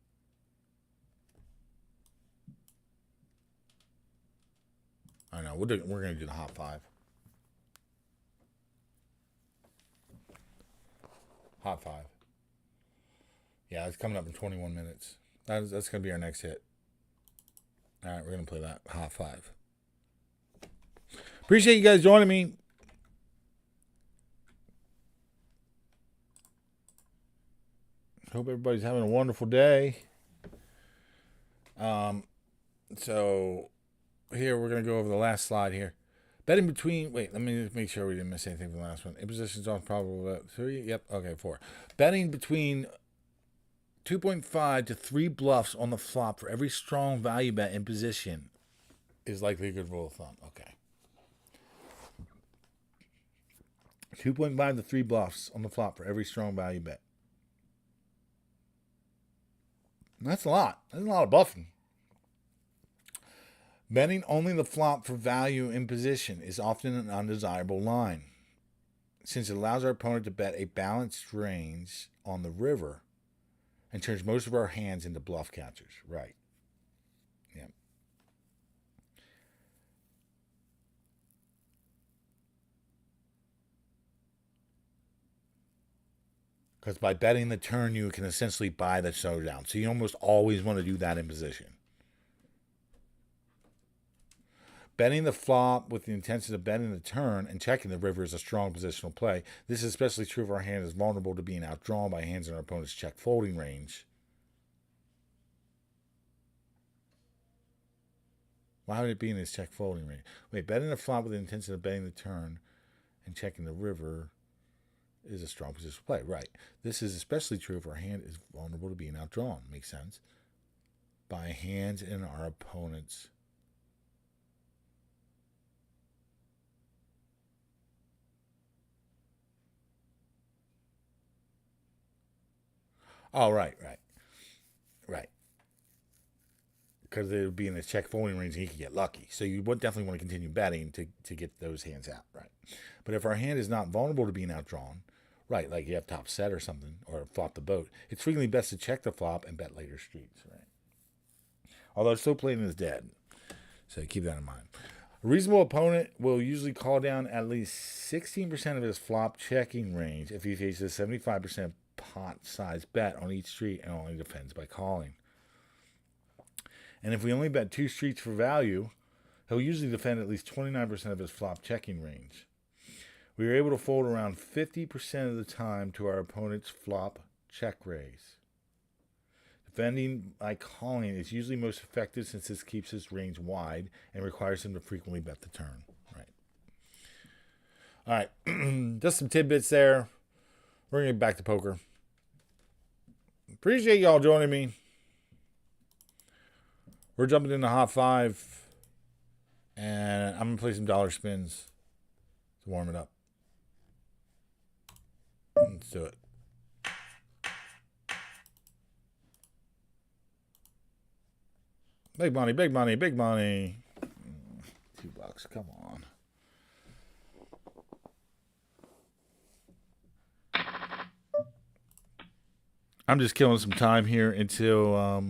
S1: I know we're gonna do the hot 5. Hot 5. Yeah, it's coming up in 21 minutes. That's going to be our next hit. All right, we're going to play that Hot 5. Appreciate you guys joining me. Hope everybody's having a wonderful day. So here we're going to go over the last slide here. Betting between, wait, let me make sure we didn't miss anything from the last one. In positions on probable 3, yep, okay, 4. Betting between 2.5 to 3 bluffs on the flop for every strong value bet in position is likely a good rule of thumb. Okay. 2.5 to 3 bluffs on the flop for every strong value bet. That's a lot. That's a lot of bluffing. Betting only the flop for value in position is often an undesirable line, since it allows our opponent to bet a balanced range on the river and turns most of our hands into bluff catchers. Right. Yeah. Because by betting the turn, you can essentially buy the showdown. So you almost always want to do that in position. Betting the flop with the intention of betting the turn and checking the river is a strong positional play. This is especially true if our hand is vulnerable to being outdrawn by hands in our opponent's check folding range. Why would it be in his check folding range? Wait, betting the flop with the intention of betting the turn and checking the river is a strong positional play. Right. This is especially true if our hand is vulnerable to being outdrawn. Makes sense. By hands in our opponent's oh, right. Because it would be in the check folding range and he could get lucky. So you would definitely want to continue betting to get those hands out, right? But if our hand is not vulnerable to being outdrawn, right, like you have top set or something, or flop the boat, it's frequently best to check the flop and bet later streets, right? Although still playing is dead. So keep that in mind. A reasonable opponent will usually call down at least 16% of his flop checking range if he faces 75% pot size bet on each street and only defends by calling. And if we only bet 2 streets for value, he'll usually defend at least 29% of his flop checking range. We are able to fold around 50% of the time to our opponent's flop check raise. Defending by calling is usually most effective since this keeps his range wide and requires him to frequently bet the turn. Right. All right. Just some tidbits there. We're going to get back to poker. Appreciate y'all joining me. We're jumping into Hot 5. And I'm going to play some dollar spins to warm it up. Let's do it. Big money, big money, big money. $2, come on. I'm just killing some time here until oh,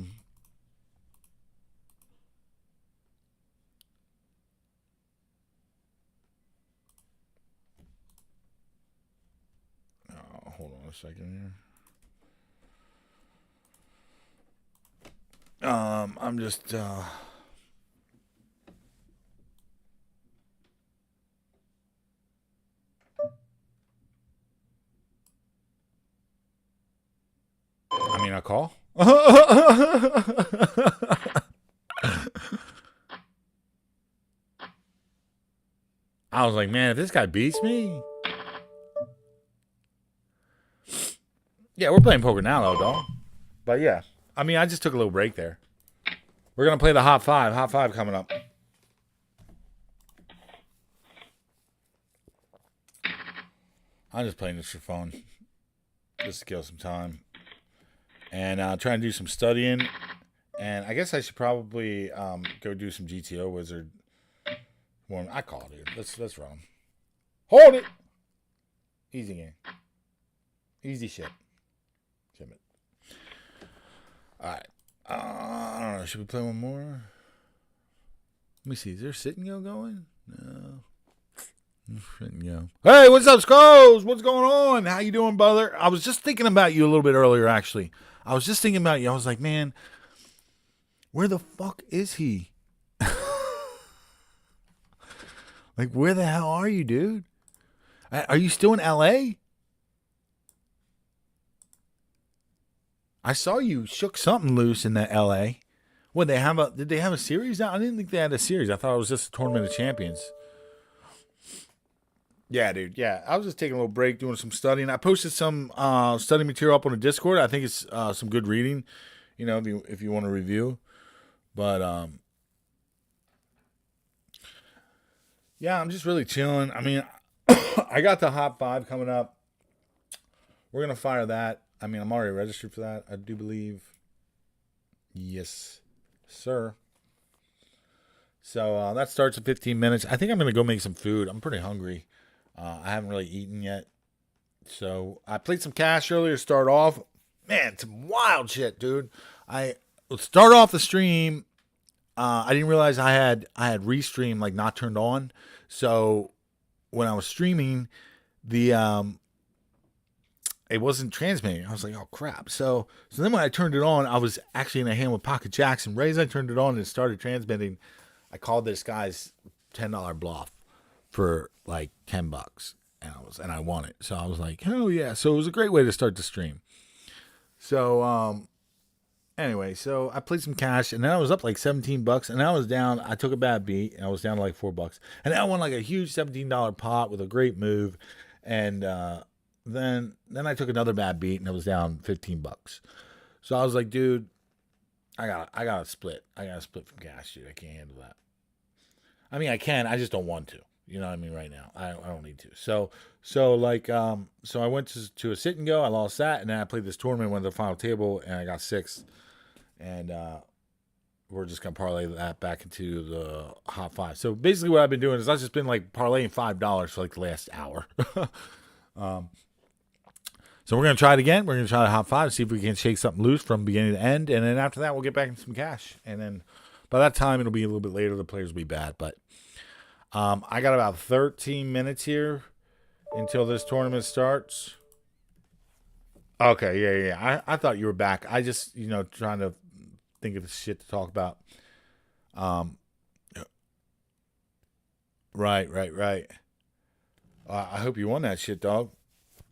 S1: hold on a second here. I'm just I mean, I call. I was like, man, if this guy beats me. Yeah, we're playing poker now, though, dog. But yeah, I mean, I just took a little break there. We're going to play the Hot 5. Hot 5 coming up. I'm just playing this for fun. Just to kill some time. And try and do some studying. And I guess I should probably go do some GTO Wizard. I call it, dude. Let's run. Hold it! Easy game. Easy shit. Shit. Alright. I don't know. Should we play one more? Let me see. Is there sit and go going? No. Sit and go. Hey, what's up, Skulls? What's going on? How you doing, brother? I was just thinking about you a little bit earlier, actually. I was just thinking about you. I was like, man, where the fuck is he? Like, where the hell are you, dude? Are you still in LA? I saw you shook something loose in that LA. What, did they have a series now? I didn't think they had a series. I thought it was just a Tournament of Champions. Yeah, dude. Yeah, I was just taking a little break, doing some studying. I posted some study material up on the Discord. I think it's some good reading, you know, if you want to review. But yeah, I'm just really chilling. I mean, I got the Hot 5 coming up. We're gonna fire that. I mean, I'm already registered for that, I do believe. Yes, sir. So that starts in 15 minutes. I think I'm gonna go make some food. I'm pretty hungry. I haven't really eaten yet. So I played some cash earlier to start off. Man, some wild shit, dude. I start off the stream. I didn't realize I had restream like not turned on. So when I was streaming, the it wasn't transmitting. I was like, oh crap. So then when I turned it on, I was actually in a hand with Pocket Jacks, and right as I turned it on and it started transmitting, I called this guy's $10 bluff for like $10, and I won it. So I was like, hell yeah. So it was a great way to start the stream. So anyway, so I played some cash, and then I was up like $17, and then I was down. I took a bad beat, and I was down to like $4, and then I won like a huge $17 pot with a great move, and then I took another bad beat, and I was down $15. So I was like, dude, I gotta split. I gotta split from cash, dude. I can't handle that. I mean, I can. I just don't want to. You know what I mean? Right now, I don't need to. So I went to a sit and go. I lost that, and then I played this tournament, went to the final table, and I got 6th. And we're just gonna parlay that back into the Hot 5. So basically, what I've been doing is I've just been like parlaying $5 for like the last hour. So we're going to try it again. We're going to try the hot 5, see if we can shake something loose from beginning to end. And then after that, we'll get back in some cash. And then by that time, it'll be a little bit later. The players will be bad. But I got about 13 minutes here until this tournament starts. Okay, yeah. I thought you were back. I just, trying to think of the shit to talk about. Right. I hope you won that shit, dog.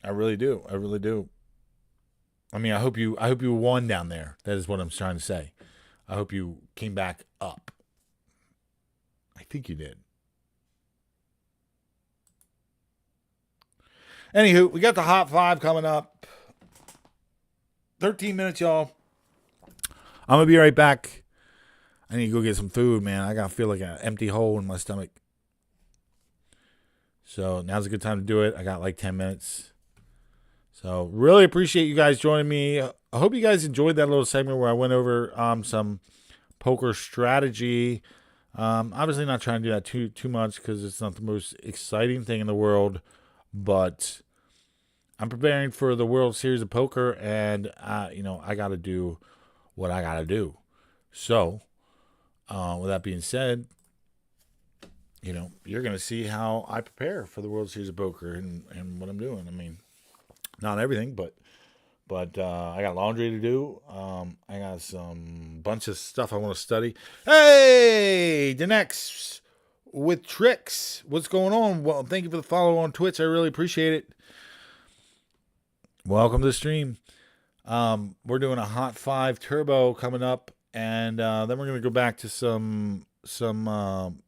S1: I really do. I mean, I hope you won down there. That is what I'm trying to say. I hope you came back up. I think you did. Anywho, we got the hot 5 coming up. 13 minutes, y'all. I'm going to be right back. I need to go get some food, man. I got to feel like an empty hole in my stomach. So now's a good time to do it. I got like 10 minutes. So really appreciate you guys joining me. I hope you guys enjoyed that little segment where I went over some poker strategy. Obviously not trying to do that too much because it's not the most exciting thing in the world. But I'm preparing for the World Series of Poker, and I got to do what I got to do. So, with that being said, you're going to see how I prepare for the World Series of Poker and what I'm doing. I mean, not everything, but I got laundry to do. I got some bunch of stuff I want to study. Hey, the next with Tricks. What's going on? Well, thank you for the follow on Twitch. I really appreciate it. Welcome to the stream. We're doing a Hot 5 Turbo coming up, and then we're going to go back to some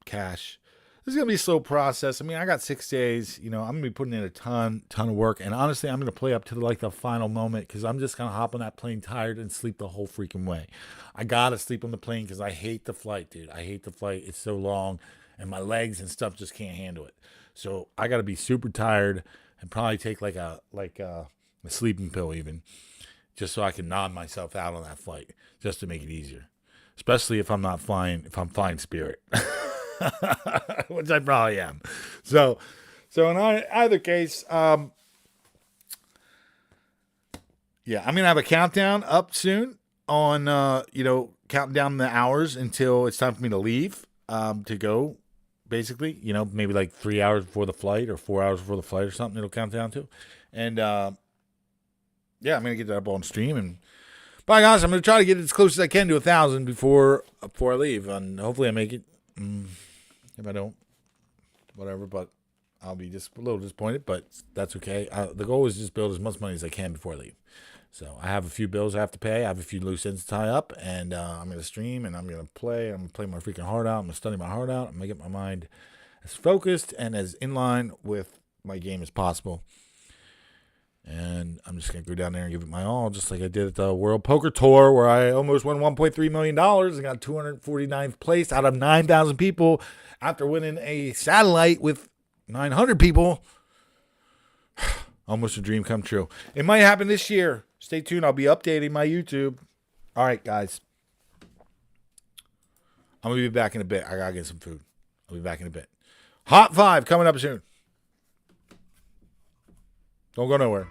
S1: cash. This is going to be a slow process. I mean, I got 6 days. I'm going to be putting in a ton of work, and honestly, I'm going to play up to the final moment because I'm just going to hop on that plane tired and sleep the whole freaking way. I got to sleep on the plane because I hate the flight, dude. I hate the flight. It's so long. And my legs and stuff just can't handle it. So I got to be super tired and probably take like a sleeping pill even, just so I can nod myself out on that flight, just to make it easier. Especially if I'm flying Spirit, which I probably am. So in either case, I'm gonna have a countdown up soon on counting down the hours until it's time for me to leave to go. Basically, maybe like 3 hours before the flight or 4 hours before the flight or something, it'll count down to. And, I'm going to get that up on stream. And by gosh, I'm going to try to get as close as I can to 1,000 before I leave. And hopefully I make it. If I don't, whatever. But I'll be just a little disappointed. But that's okay. The goal is just build as much money as I can before I leave. So I have a few bills I have to pay. I have a few loose ends to tie up, and I'm going to stream, and I'm going to play. I'm going to play my freaking heart out. I'm going to study my heart out. I'm going to get my mind as focused and as in line with my game as possible. And I'm just going to go down there and give it my all, just like I did at the World Poker Tour, where I almost won $1.3 million and got 249th place out of 9,000 people after winning a satellite with 900 people. Almost a dream come true. It might happen this year. Stay tuned. I'll be updating my YouTube. All right, guys. I'm going to be back in a bit. I got to get some food. I'll be back in a bit. Hot 5 coming up soon. Don't go nowhere.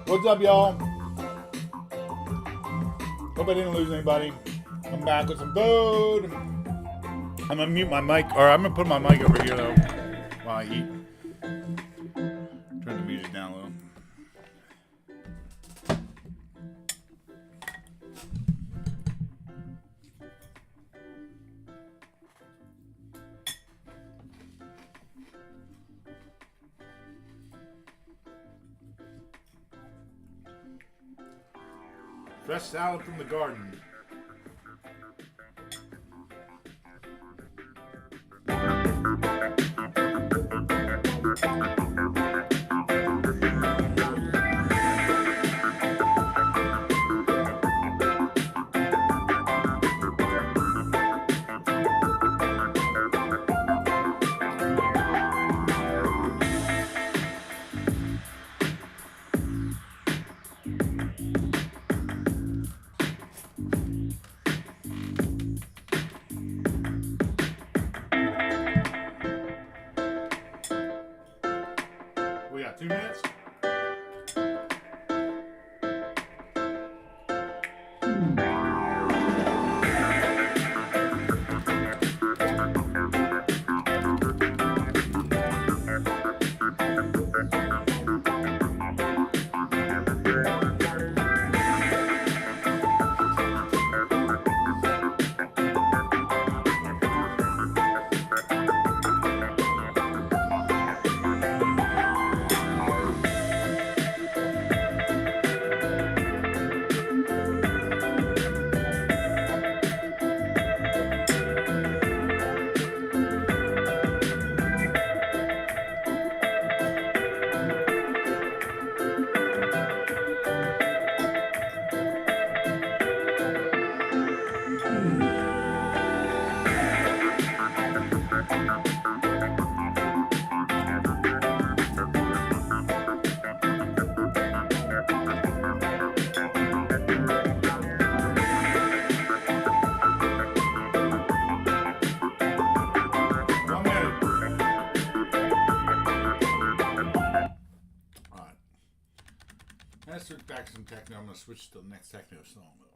S1: What's up, y'all? Hope I didn't lose anybody. I'm back with some food. I'm gonna mute my mic, or I'm gonna put my mic over here though while I eat. Turn the music down a little. Fresh salad from the garden. back some techno. I'm going to switch to the next techno song, though.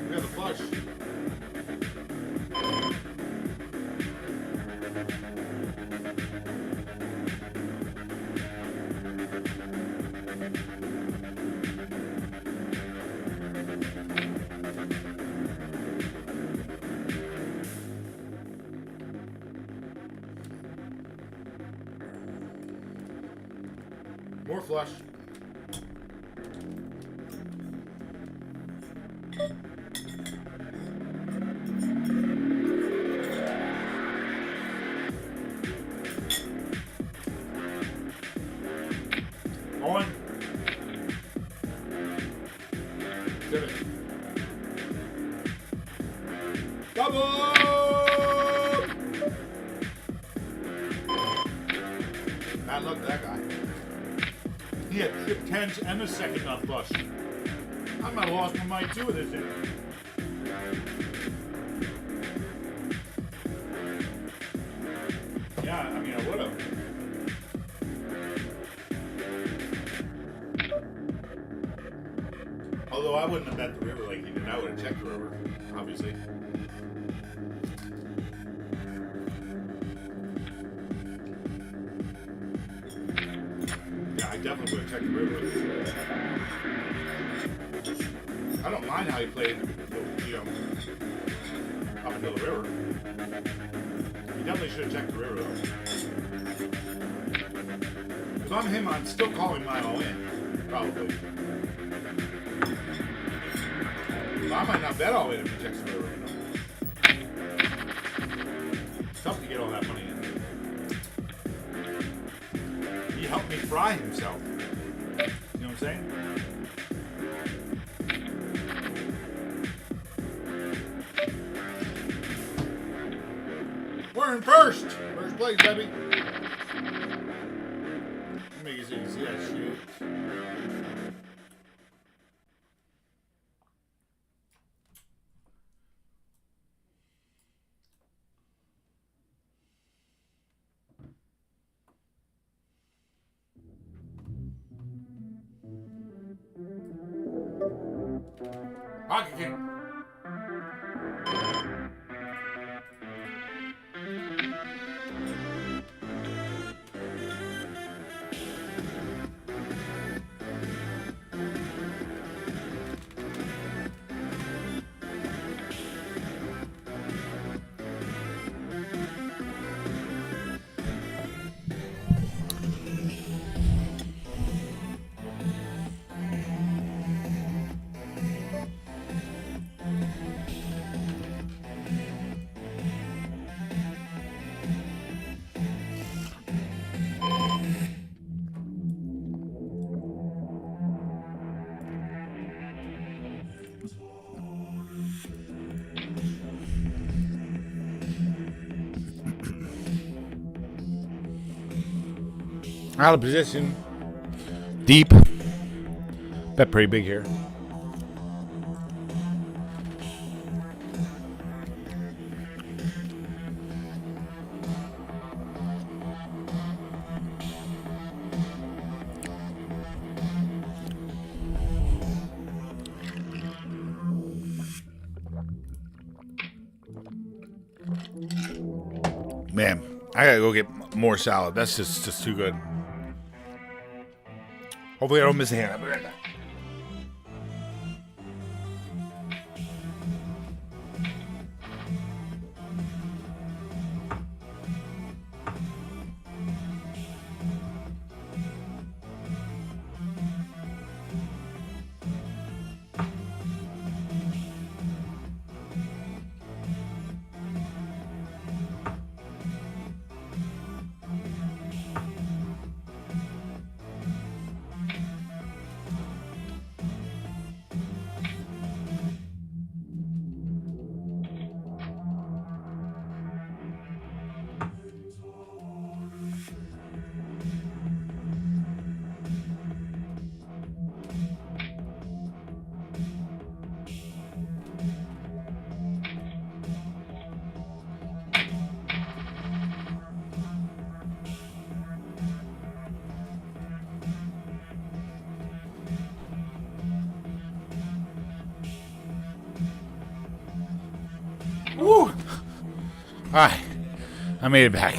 S1: We have a flush. More flush. Going. 7. Double! Bad luck to that guy. He had trip 10s and a second on flush. I might have lost my mind too with this thing. Yeah, I mean, I would have. Although I wouldn't have bet the river like he did. I would have checked the river, obviously. Yeah, I definitely would have checked the river. I don't mind how he played, you know, up until the river. He definitely should have checked the river, though. If I'm him, I'm still calling mine all in, probably. I might not bet all in if he checks the river, you know. It's tough to get all that money in. He helped me fry himself. You know what I'm saying? We're in first! First place, baby. Let me make it so you can see that shit. Pocket King. Out of position. Deep. Bet pretty big here. Man, I gotta go get more salad. That's just too good. Hopefully I don't miss a hand. I'll be right back. Woo! All right, I made it back.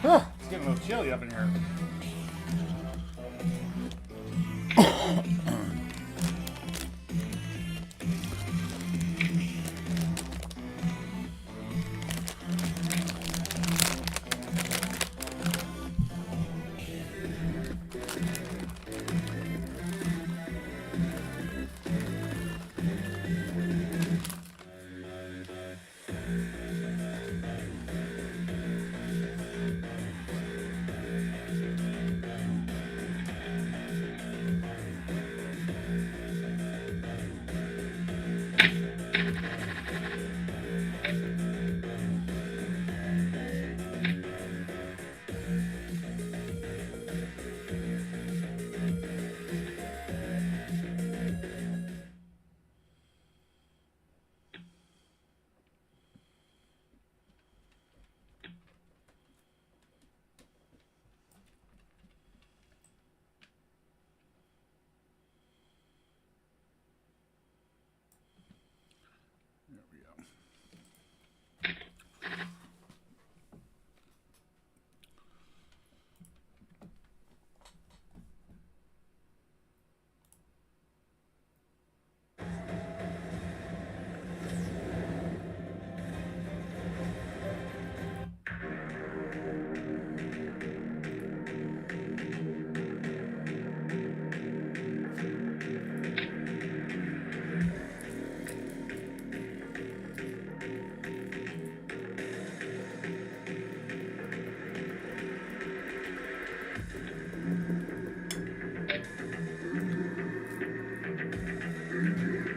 S1: It's getting a little chilly up in here.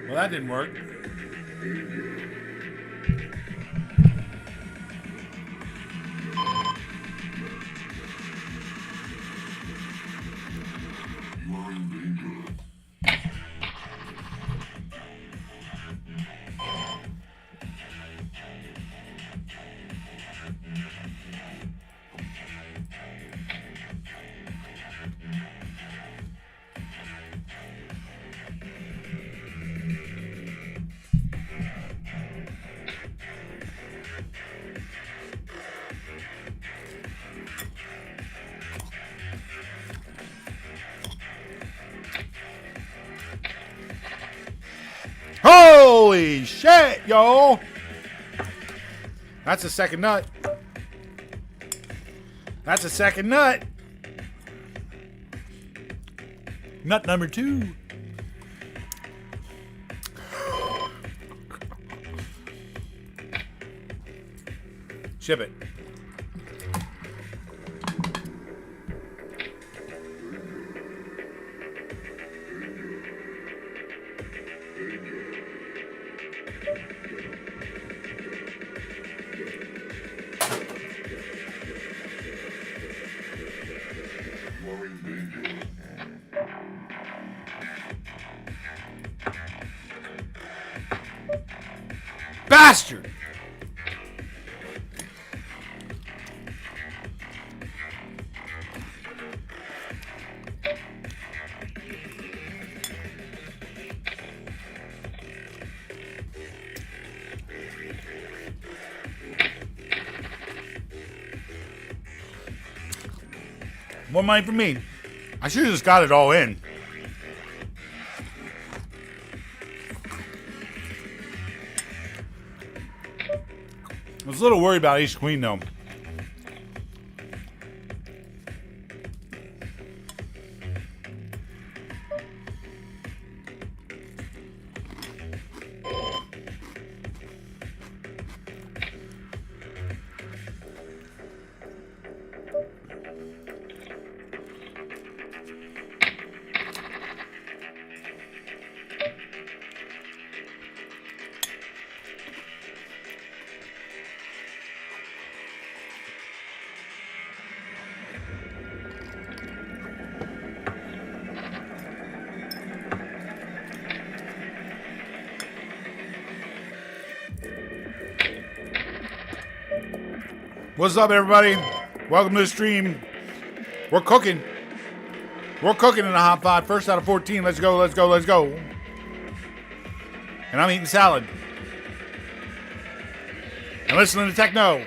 S1: Well, that didn't work. Holy shit, yo! That's a second nut. That's a second nut. Nut number 2. Ship it. Bastard! More money for me. I should have just got it all in. I was a little worried about ace queen though. What's up, everybody? Welcome to the stream. We're cooking. We're cooking in a hot pot. First out of 14. Let's go, let's go, let's go. And I'm eating salad. And listening to techno.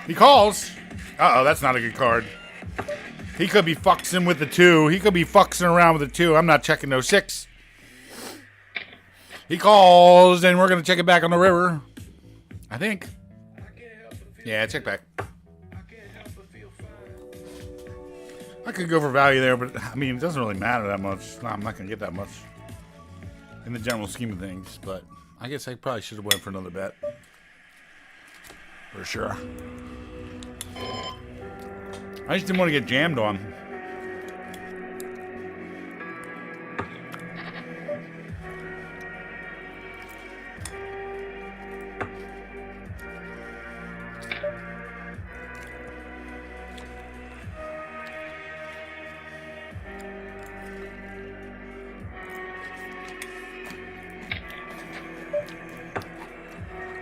S1: He calls. Uh-oh, that's not a good card. He could be fuxing with the 2. He could be fuxing around with the 2. I'm not checking no 6. He calls, and we're going to check it back on the river. I think. Yeah, check back. I could go for value there, but, I mean, it doesn't really matter that much. No, I'm not going to get that much in the general scheme of things, but I guess I probably should have went for another bet. For sure. I just didn't want to get jammed on.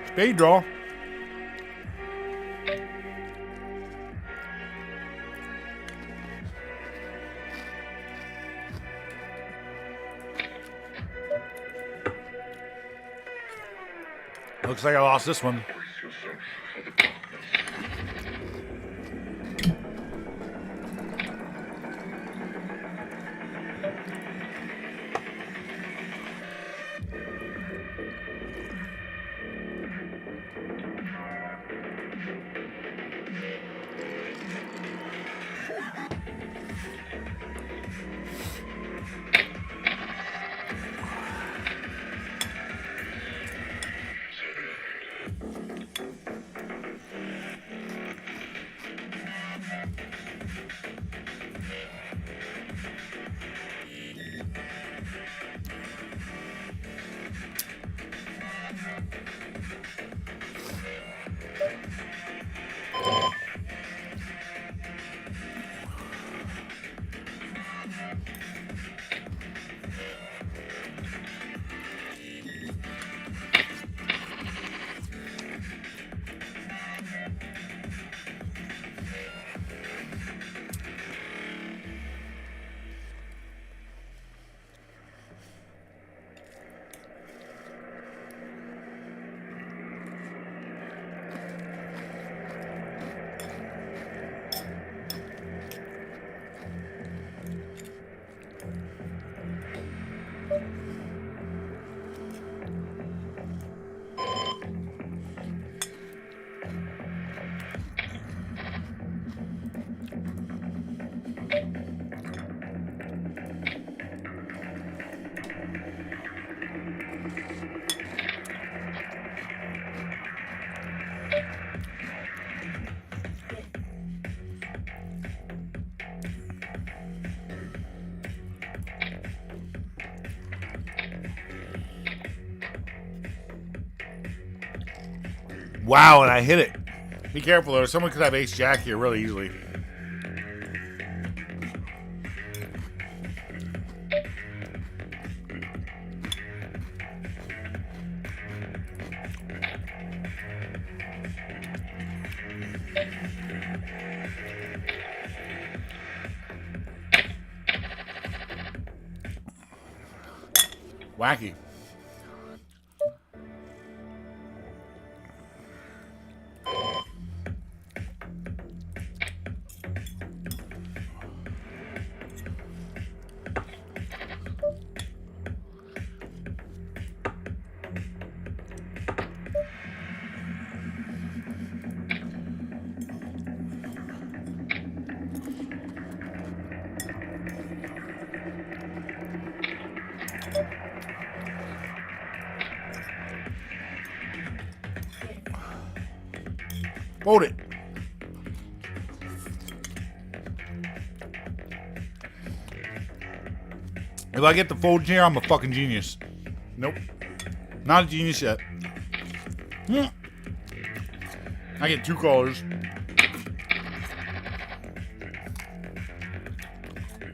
S1: Spade draw. Looks like I lost this one. Wow, and I hit it. Be careful, though. Someone could have ace-jack here really easily. Wacky. Hold it. If I get the fold chair, I'm a fucking genius. Nope. Not a genius yet. I get 2 colors.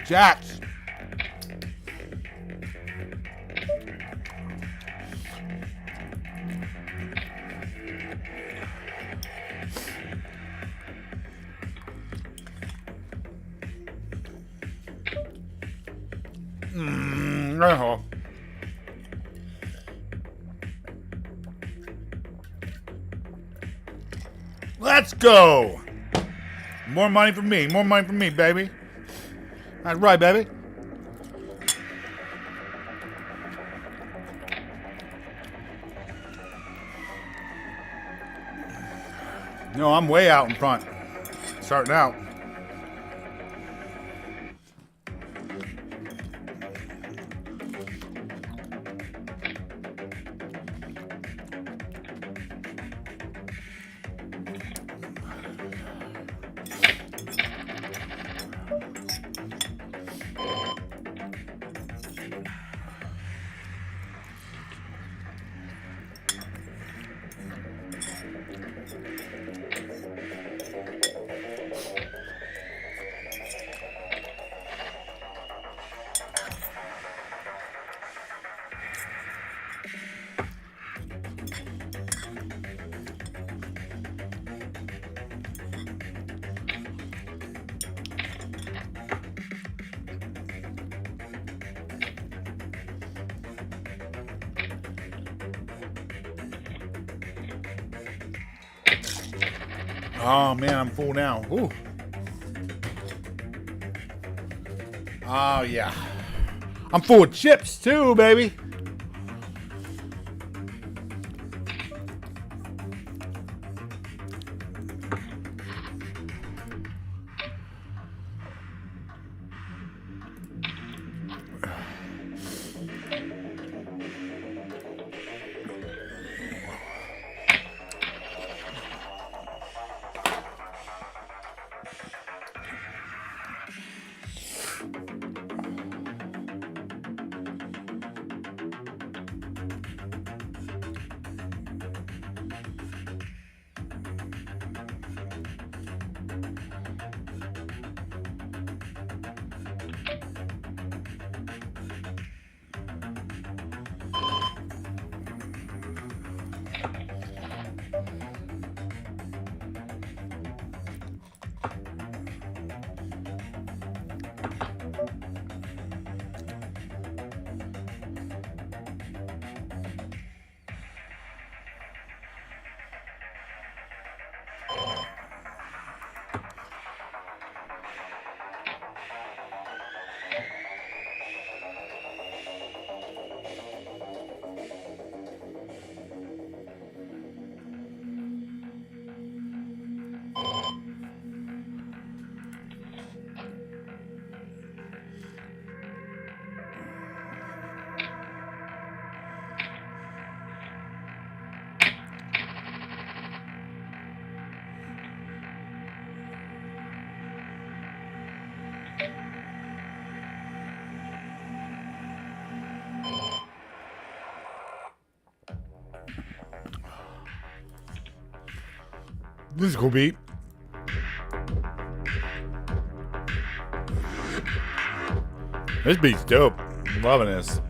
S1: Jacks. Let's go. More money for me. More money for me, baby. That's right, baby. No, I'm way out in front. Starting out. Oh man, I'm full now. Ooh. Oh yeah. I'm full of chips too, baby. This is cool beat. This beat's dope. I'm loving this.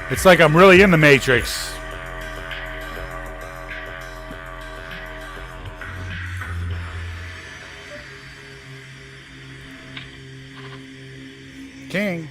S1: It's like I'm really in the Matrix. King.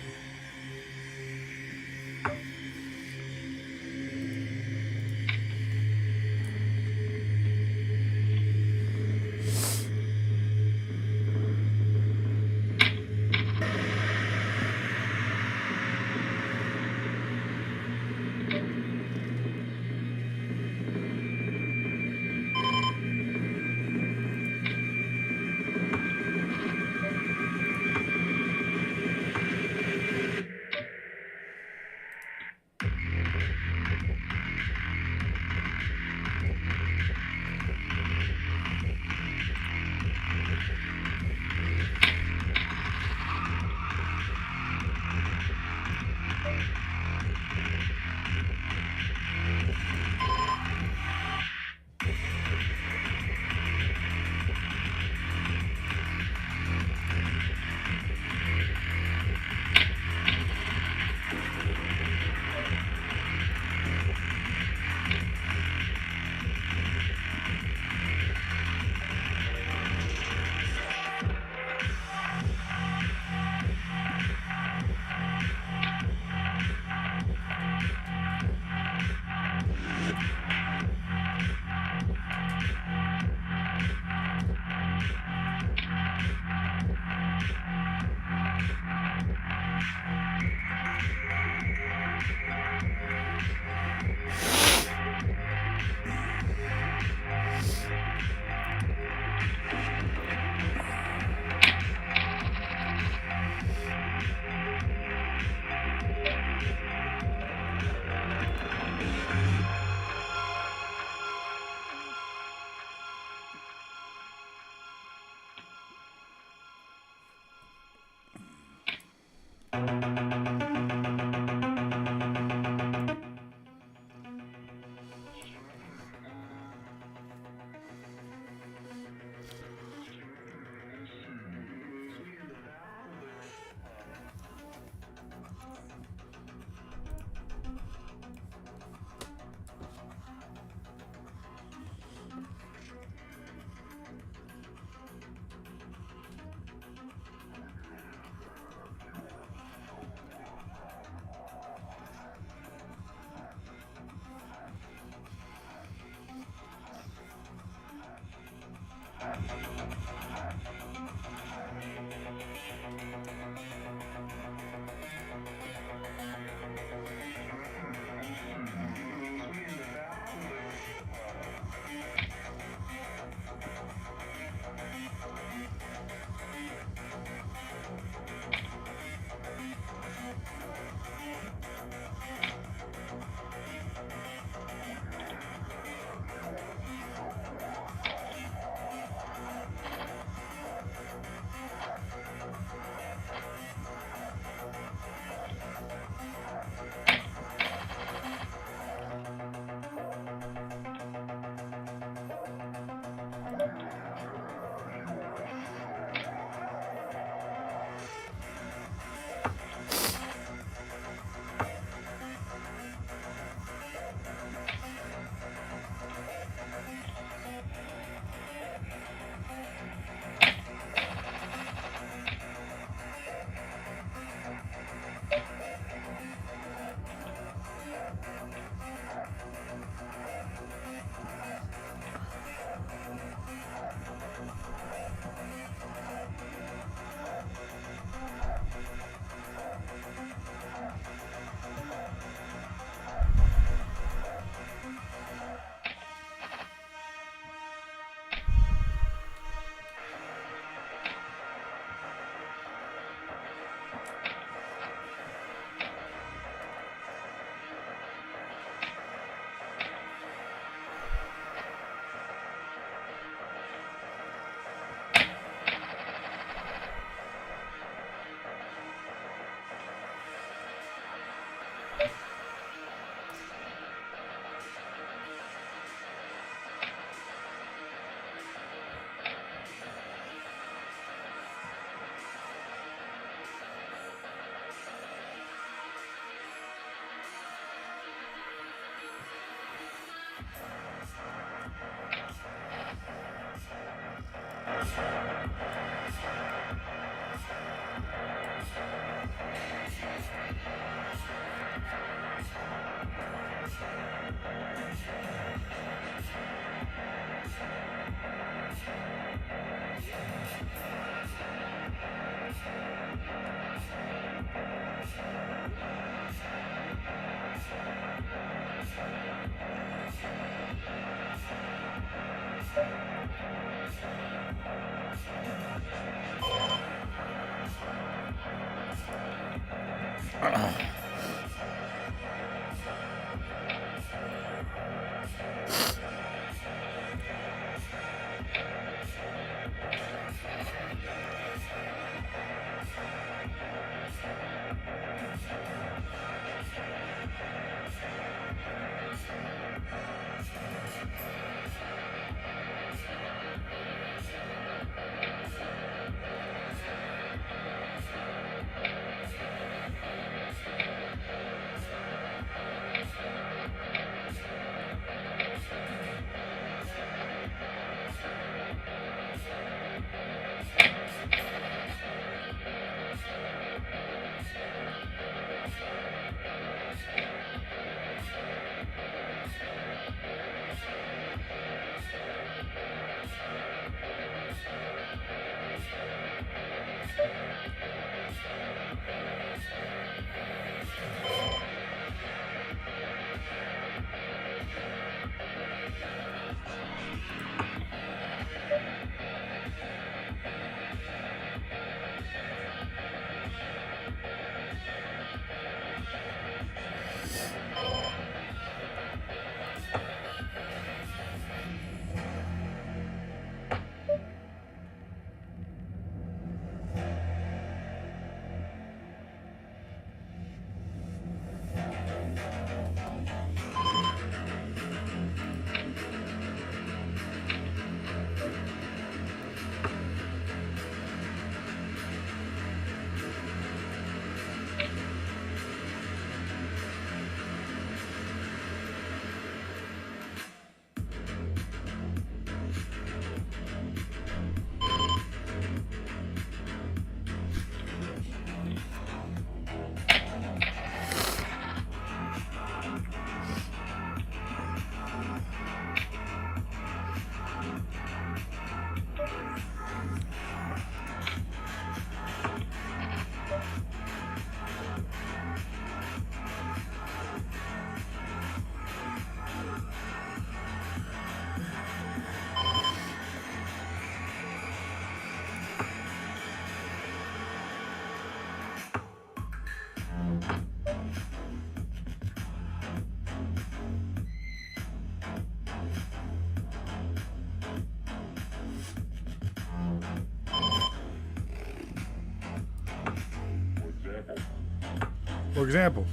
S1: For example.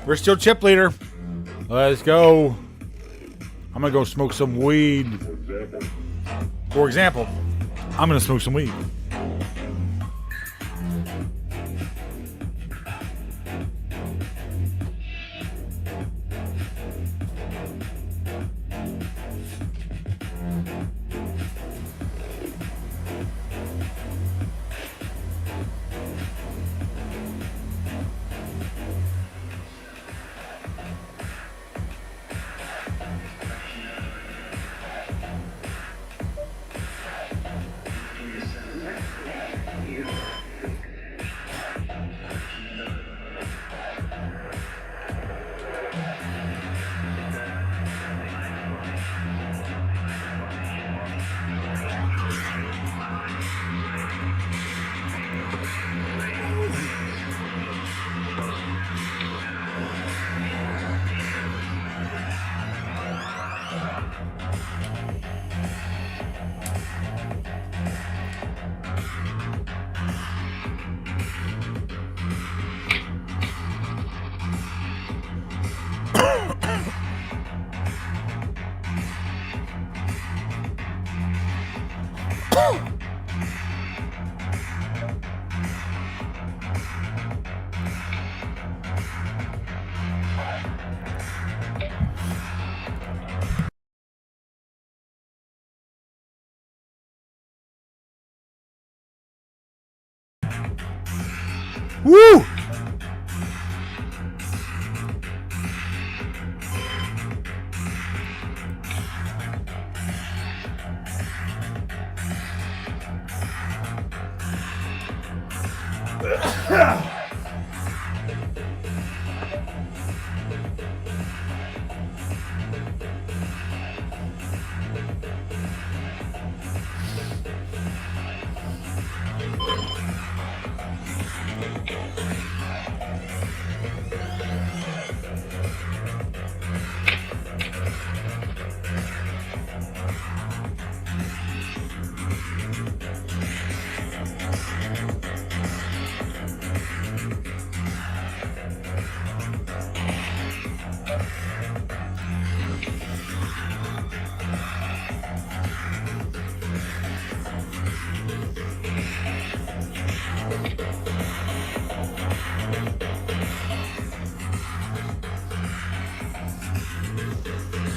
S1: We're still chip leader. Let's go. I'm gonna go smoke some weed. For example, I'm gonna smoke some weed. Woo!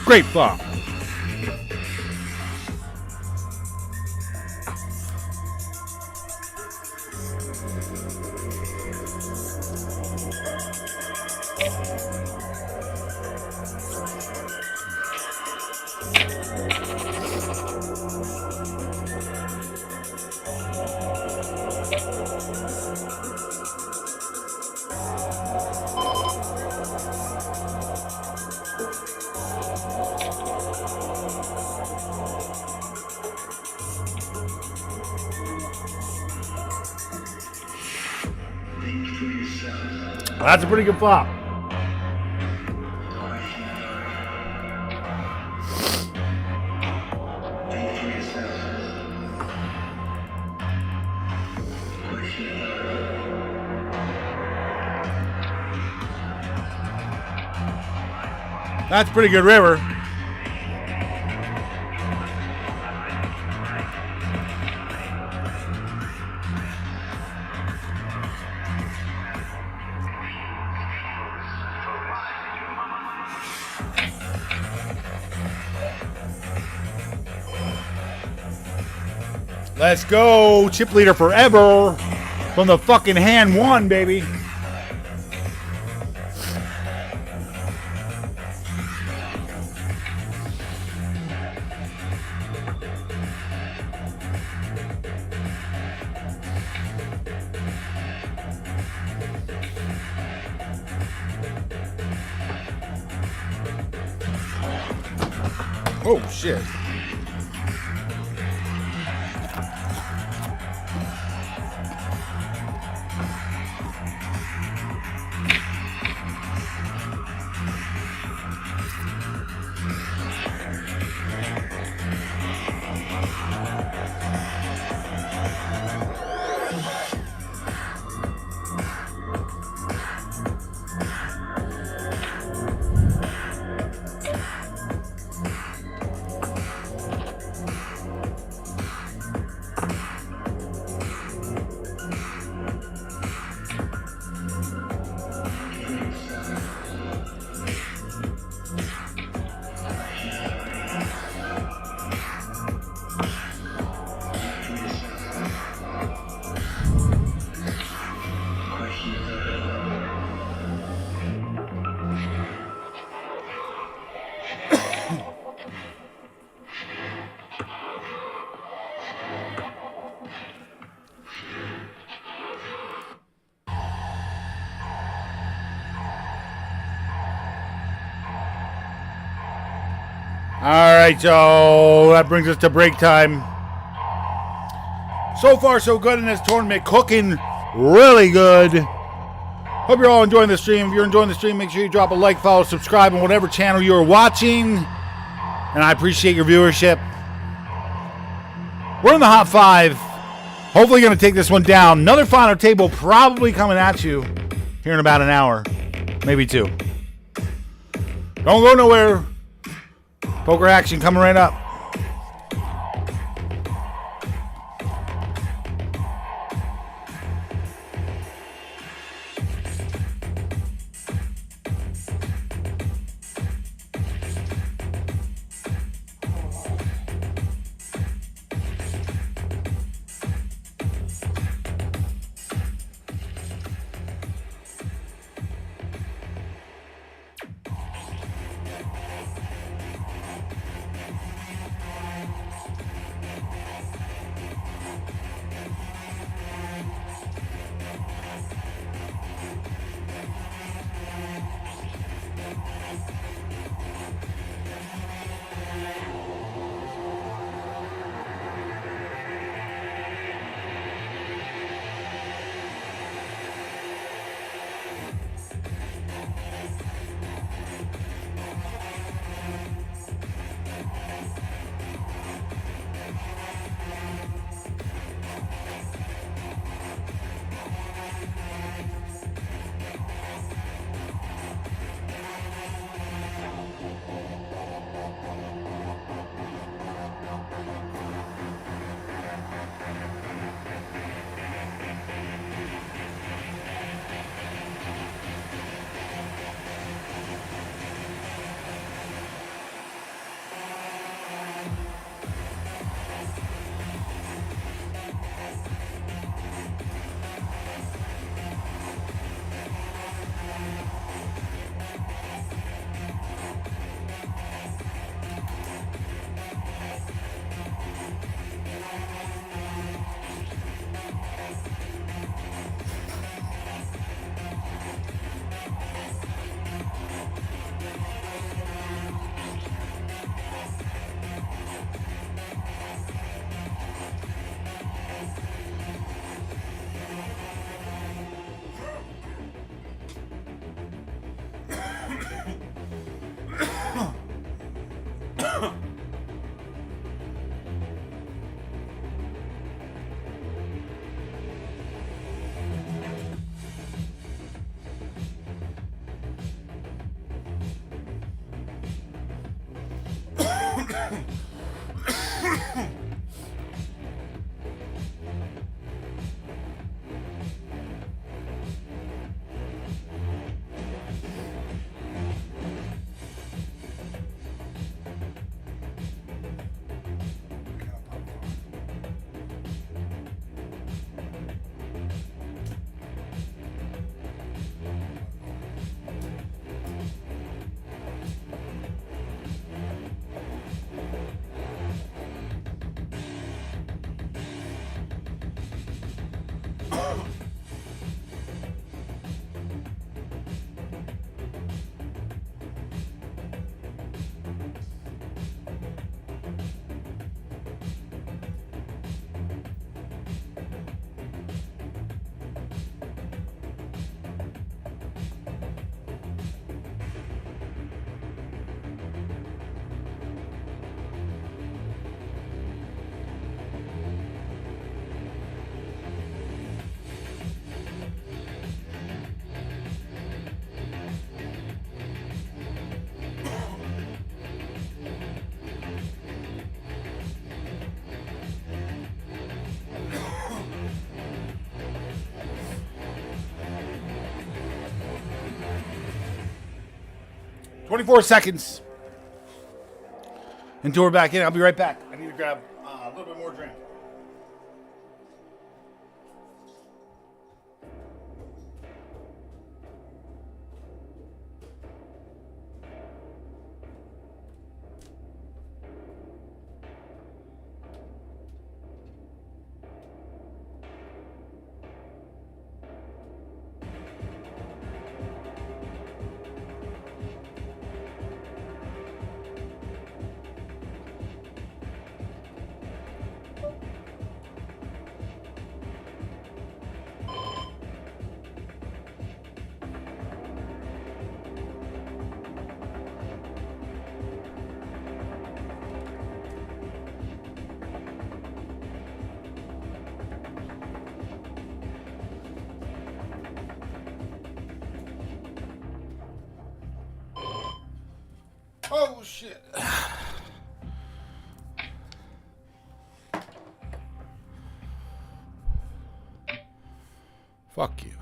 S1: Great flop. That's a pretty good flop. That's a pretty good river. Let's go, chip leader forever from the fucking hand one, baby. Oh shit. All right, so that brings us to break time. So far, so good in this tournament. Cooking really good. Hope you're all enjoying the stream. If you're enjoying the stream, make sure you drop a like, follow, subscribe on whatever channel you are watching. And I appreciate your viewership. We're in the hot five. Hopefully going to take this one down. Another final table probably coming at you here in about an hour. Maybe two. Don't go nowhere. Poker action coming right up. "24 seconds until we're back in. I'll be right back. I need to grab a little bit more drink." Oh, shit. Fuck you.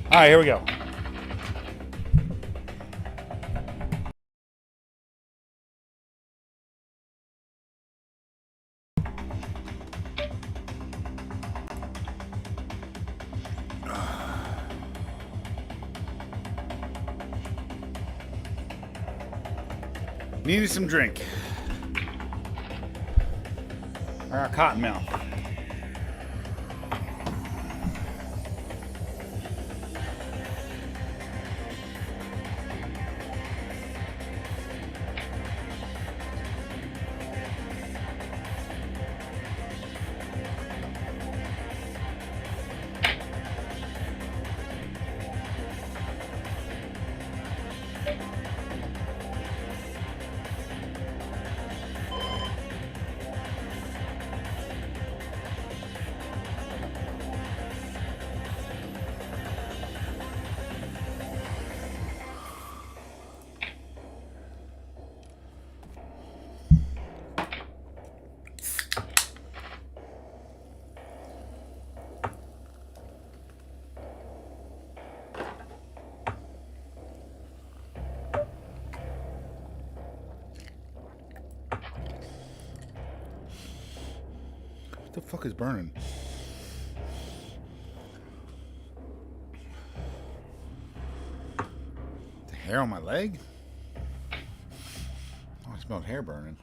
S1: All right, here we go. Needed some drink. I got cotton mouth. What the fuck is burning? The hair on my leg? Oh, I smelled hair burning.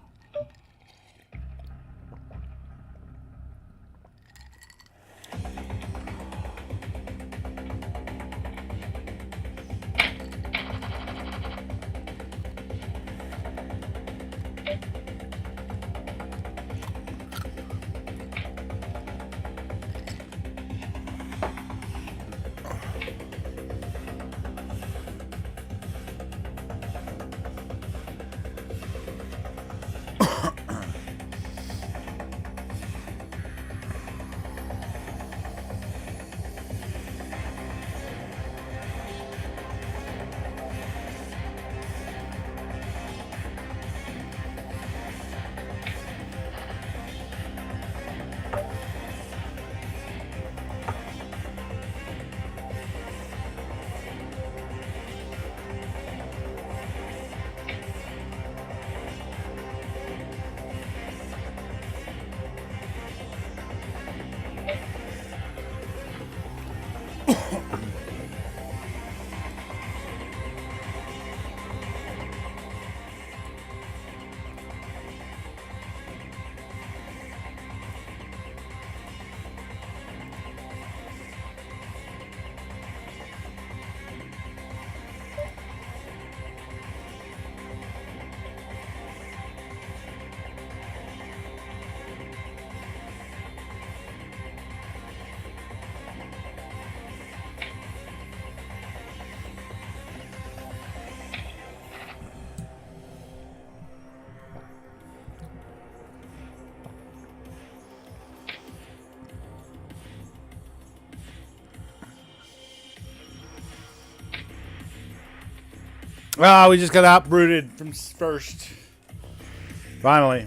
S1: Well, we just got uprooted from first. Finally.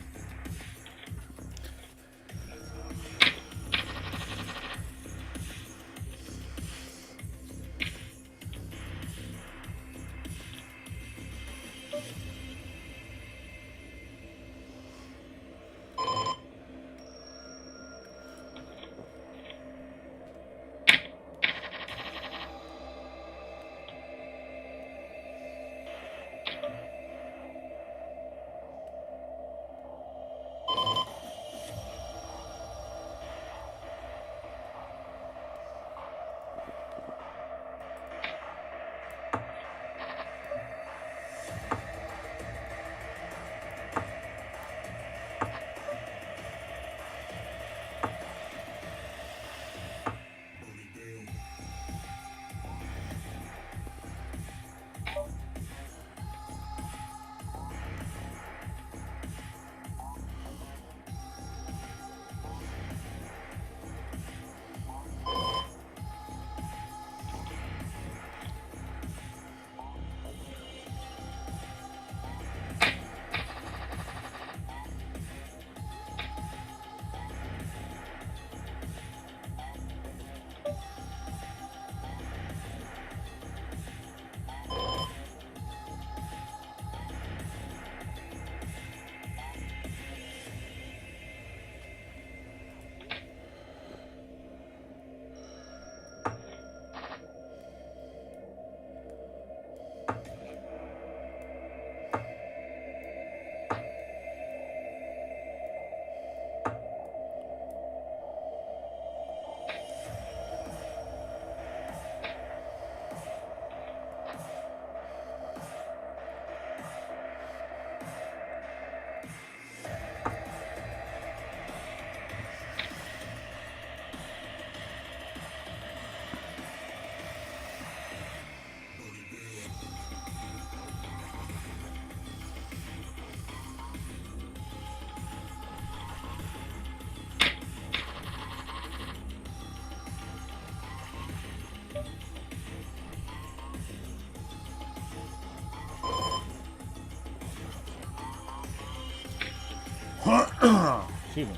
S1: Excuse me.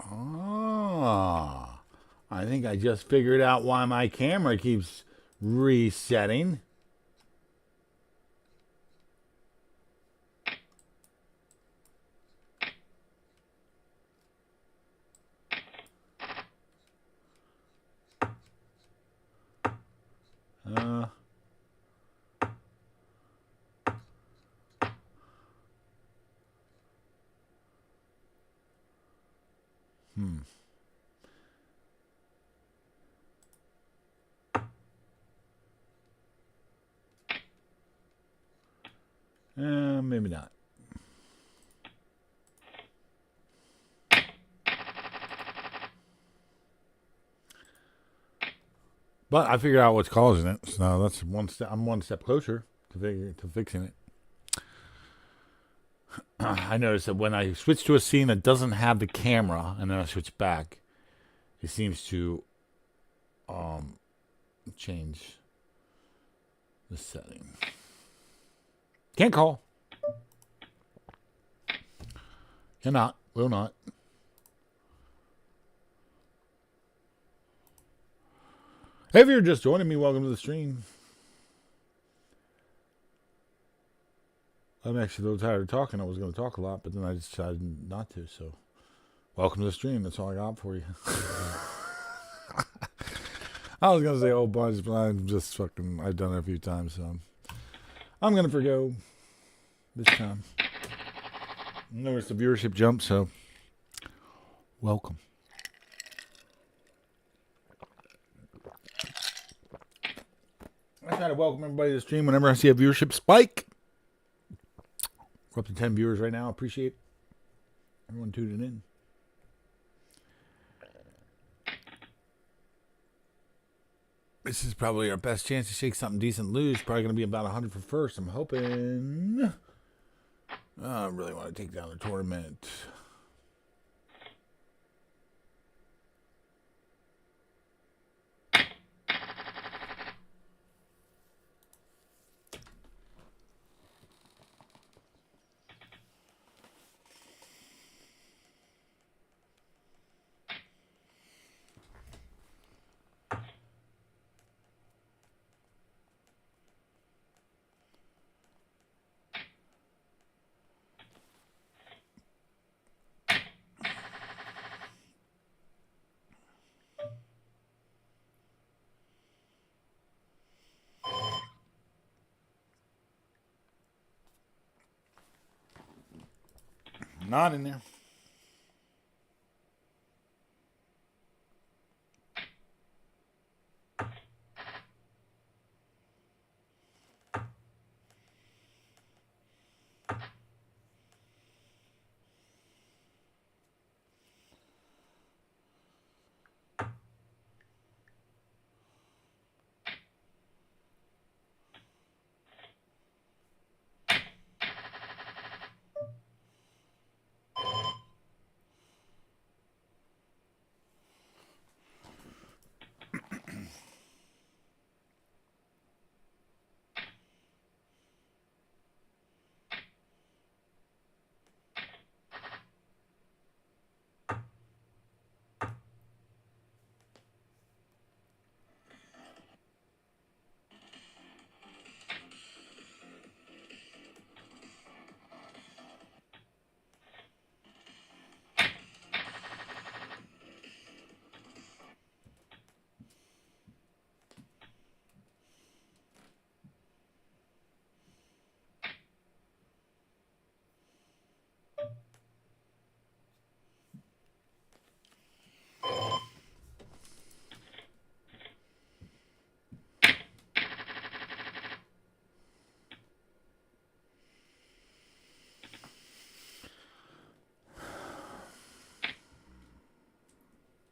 S1: Ah, I think I just figured out why my camera keeps resetting. Uh, maybe not. But I figured out what's causing it, so that's one step. I'm one step closer to fixing it. I noticed that when I switch to a scene that doesn't have the camera, and then I switch back, it seems to change the setting. Can't call. Cannot. Will not. Hey, if you're just joining me, welcome to the stream. I'm actually a little tired of talking. I was going to talk a lot, but then I decided not to. So, welcome to the stream. That's all I got for you. I was going to say a whole bunch, but I'm just fucking, I've done it a few times, so I'm going to forgo this time. Notice the viewership jump, so welcome. I try to welcome everybody to the stream whenever I see a viewership spike. We're up to 10 viewers right now. Appreciate everyone tuning in. This is probably our best chance to shake something decent loose. Probably going to be about 100 for first. I'm hoping. I really want to take down the tournament. Not in there.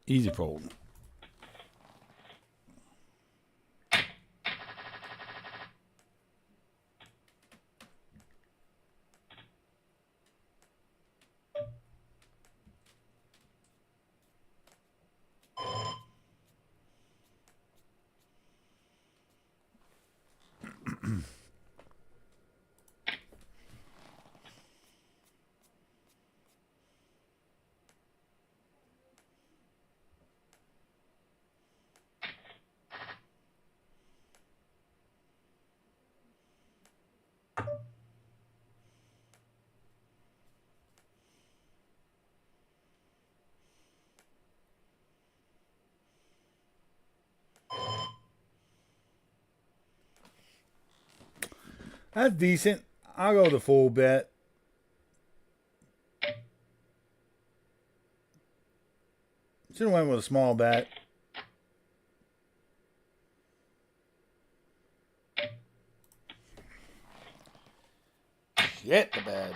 S1: Easy fold. That's decent. I'll go with the full bet. Should have went with a small bet. Shit, the bad.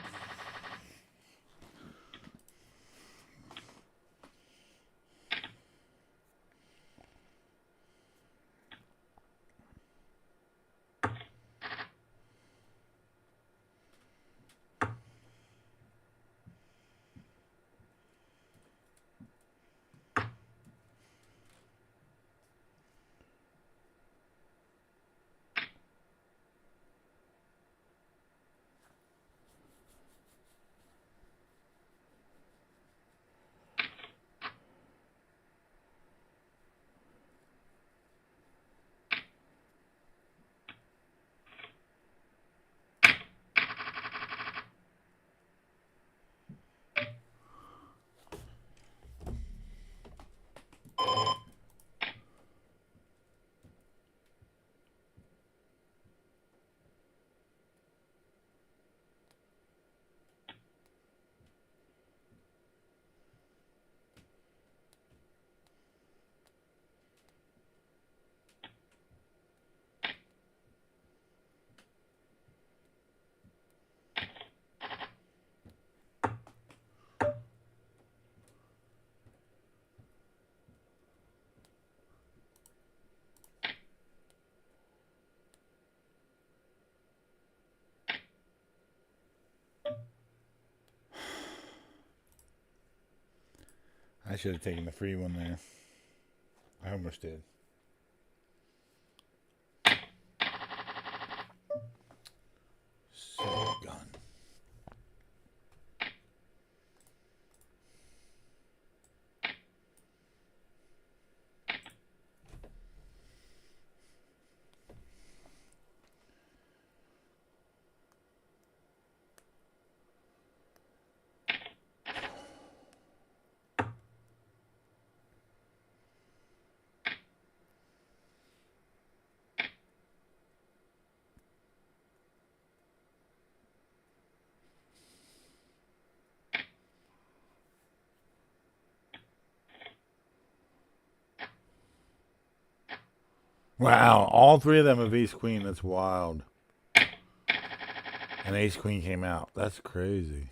S1: I should have taken the free one there. I almost did. So gun. Wow, all three of them have ace queen. That's wild. And ace queen came out. That's crazy.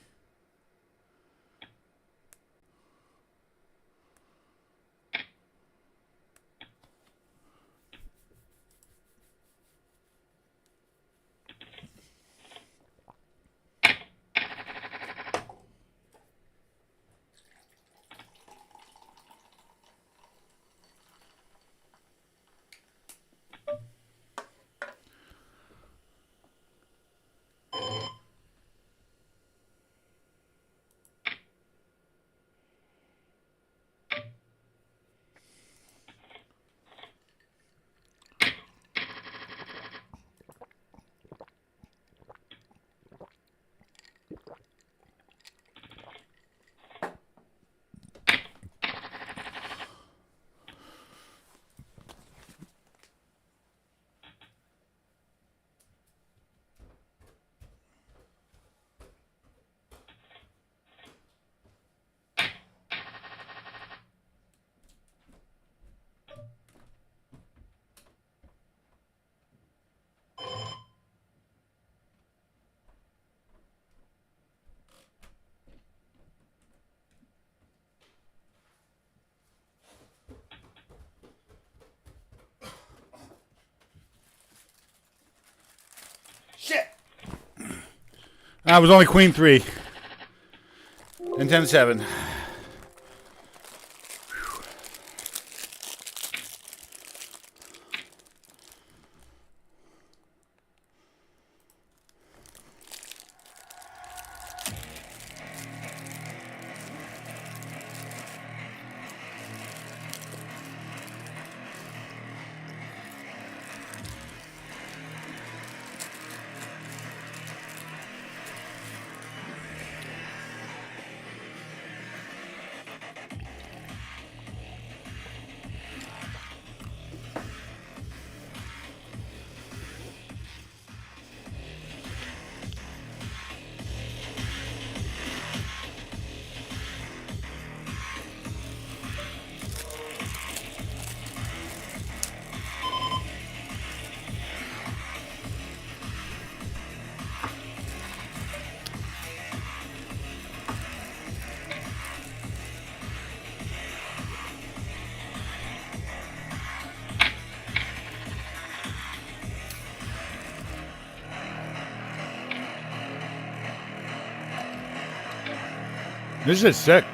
S1: I was only queen 3. And 10-7. This is sick.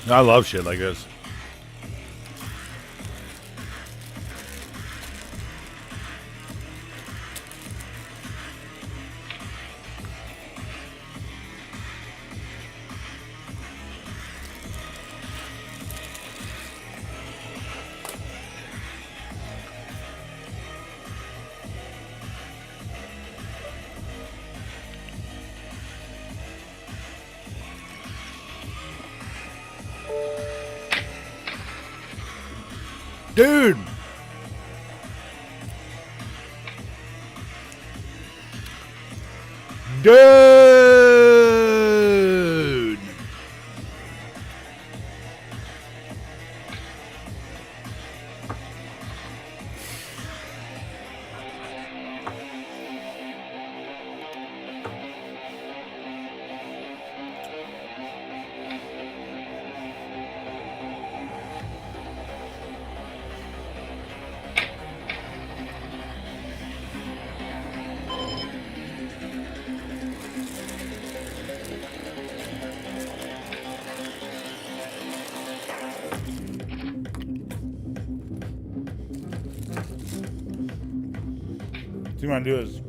S1: I love shit like this. Dude. Dude. What you want to do is,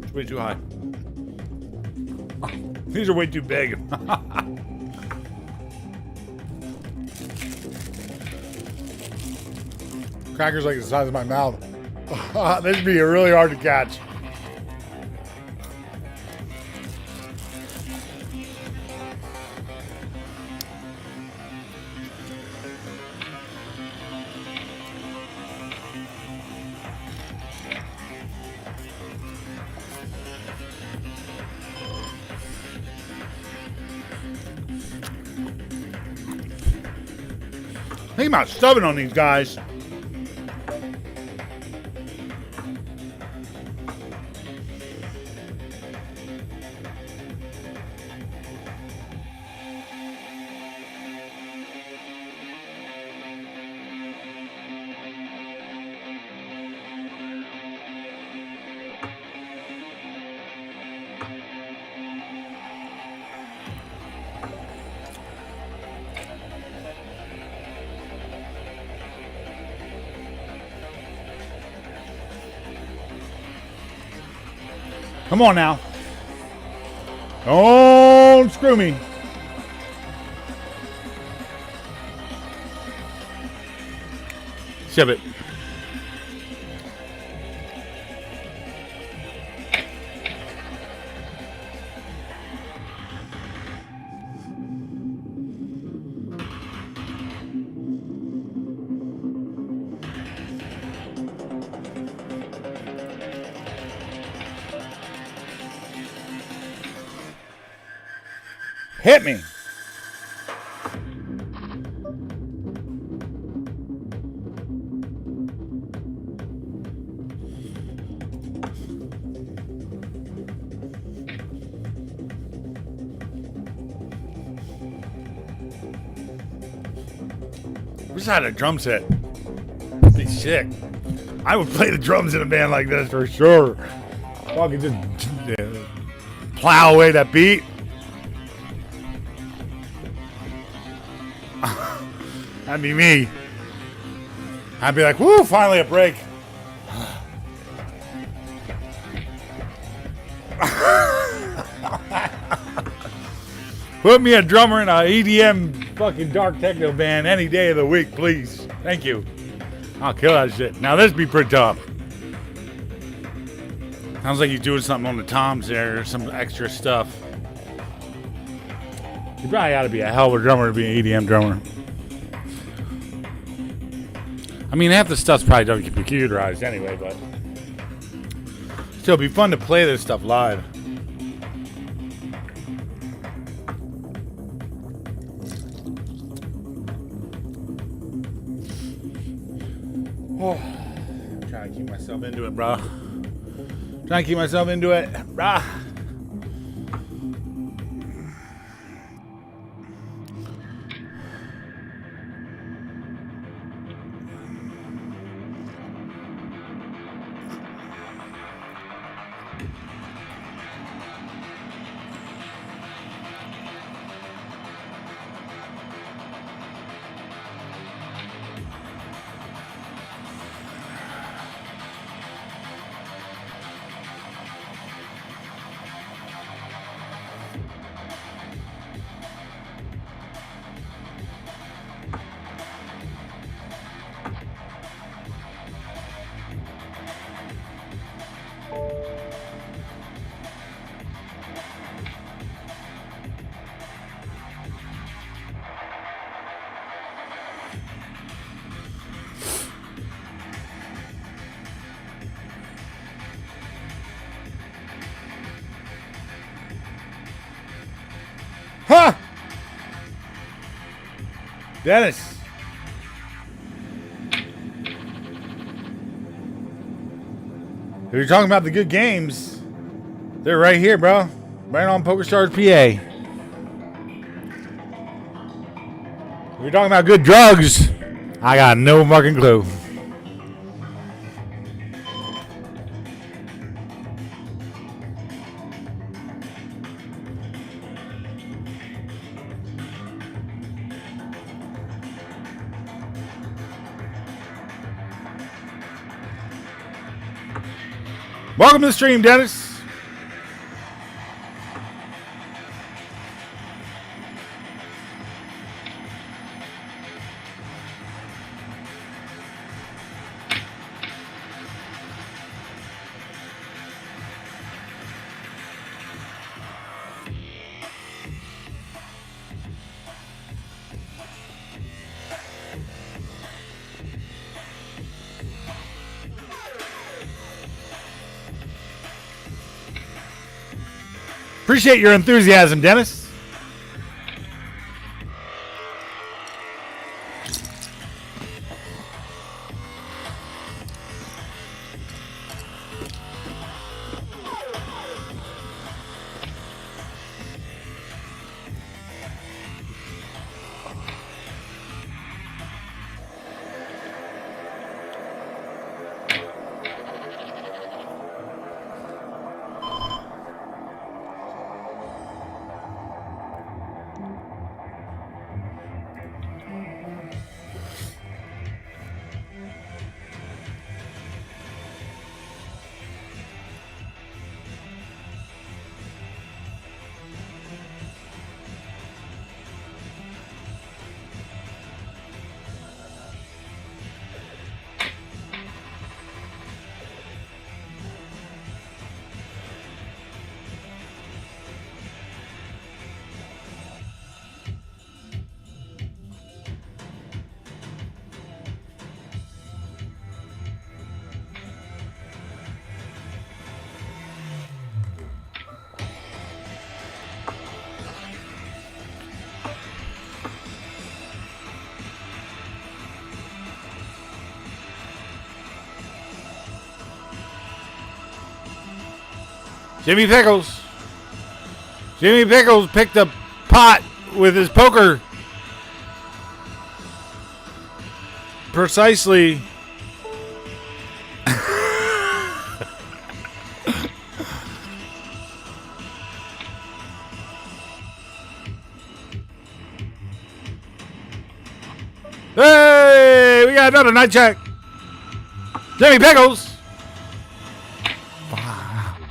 S1: it's way too high. These are way too big. Crackers like the size of my mouth. This would be really hard to catch. Think about stubbing on these guys. Come on now. Don't screw me. Ship it. Hit me. Wish I had a drum set. That'd be sick. I would play the drums in a band like this for sure. Fucking just plow away that beat. That'd be me. I'd be like, woo, finally a break. Put me a drummer in a EDM fucking dark techno band any day of the week, please. Thank you. I'll kill that shit. Now this be pretty tough. Sounds like you're doing something on the toms there, or some extra stuff. You probably ought to be a hell of a drummer to be an EDM drummer. I mean, half the stuff's probably done computerized anyway, but still, it'd be fun to play this stuff live. Oh, I'm trying to keep myself into it, bro. Trying to keep myself into it, brah. Huh! Dennis. If you're talking about the good games, they're right here, bro. Right on PokerStars PA. If you're talking about good drugs, I got no fucking clue. Welcome to the stream, Dennis. Appreciate your enthusiasm, Dennis. Jimmy Pickles. Jimmy Pickles picked a pot with his poker. Precisely. Hey, we got another night check. Jimmy Pickles.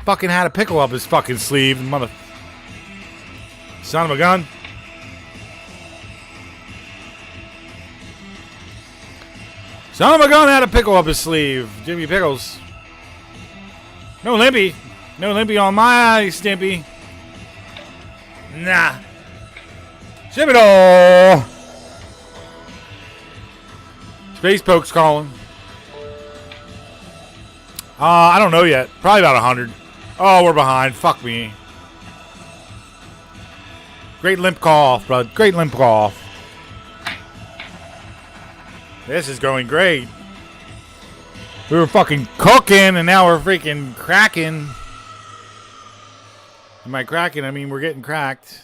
S1: Fucking had a pickle up his fucking sleeve, mother. Son of a gun. Son of a gun had a pickle up his sleeve. Jimmy Pickles. No limpy. No limpy on my eye, Stimpy. Nah. Ship it all. Space Poke's calling. I don't know yet. Probably about 100. Oh, we're behind. Fuck me. Great limp call off, bud. Great limp call off. This is going great. We were fucking cooking, and now we're freaking cracking. And by cracking, I mean we're getting cracked.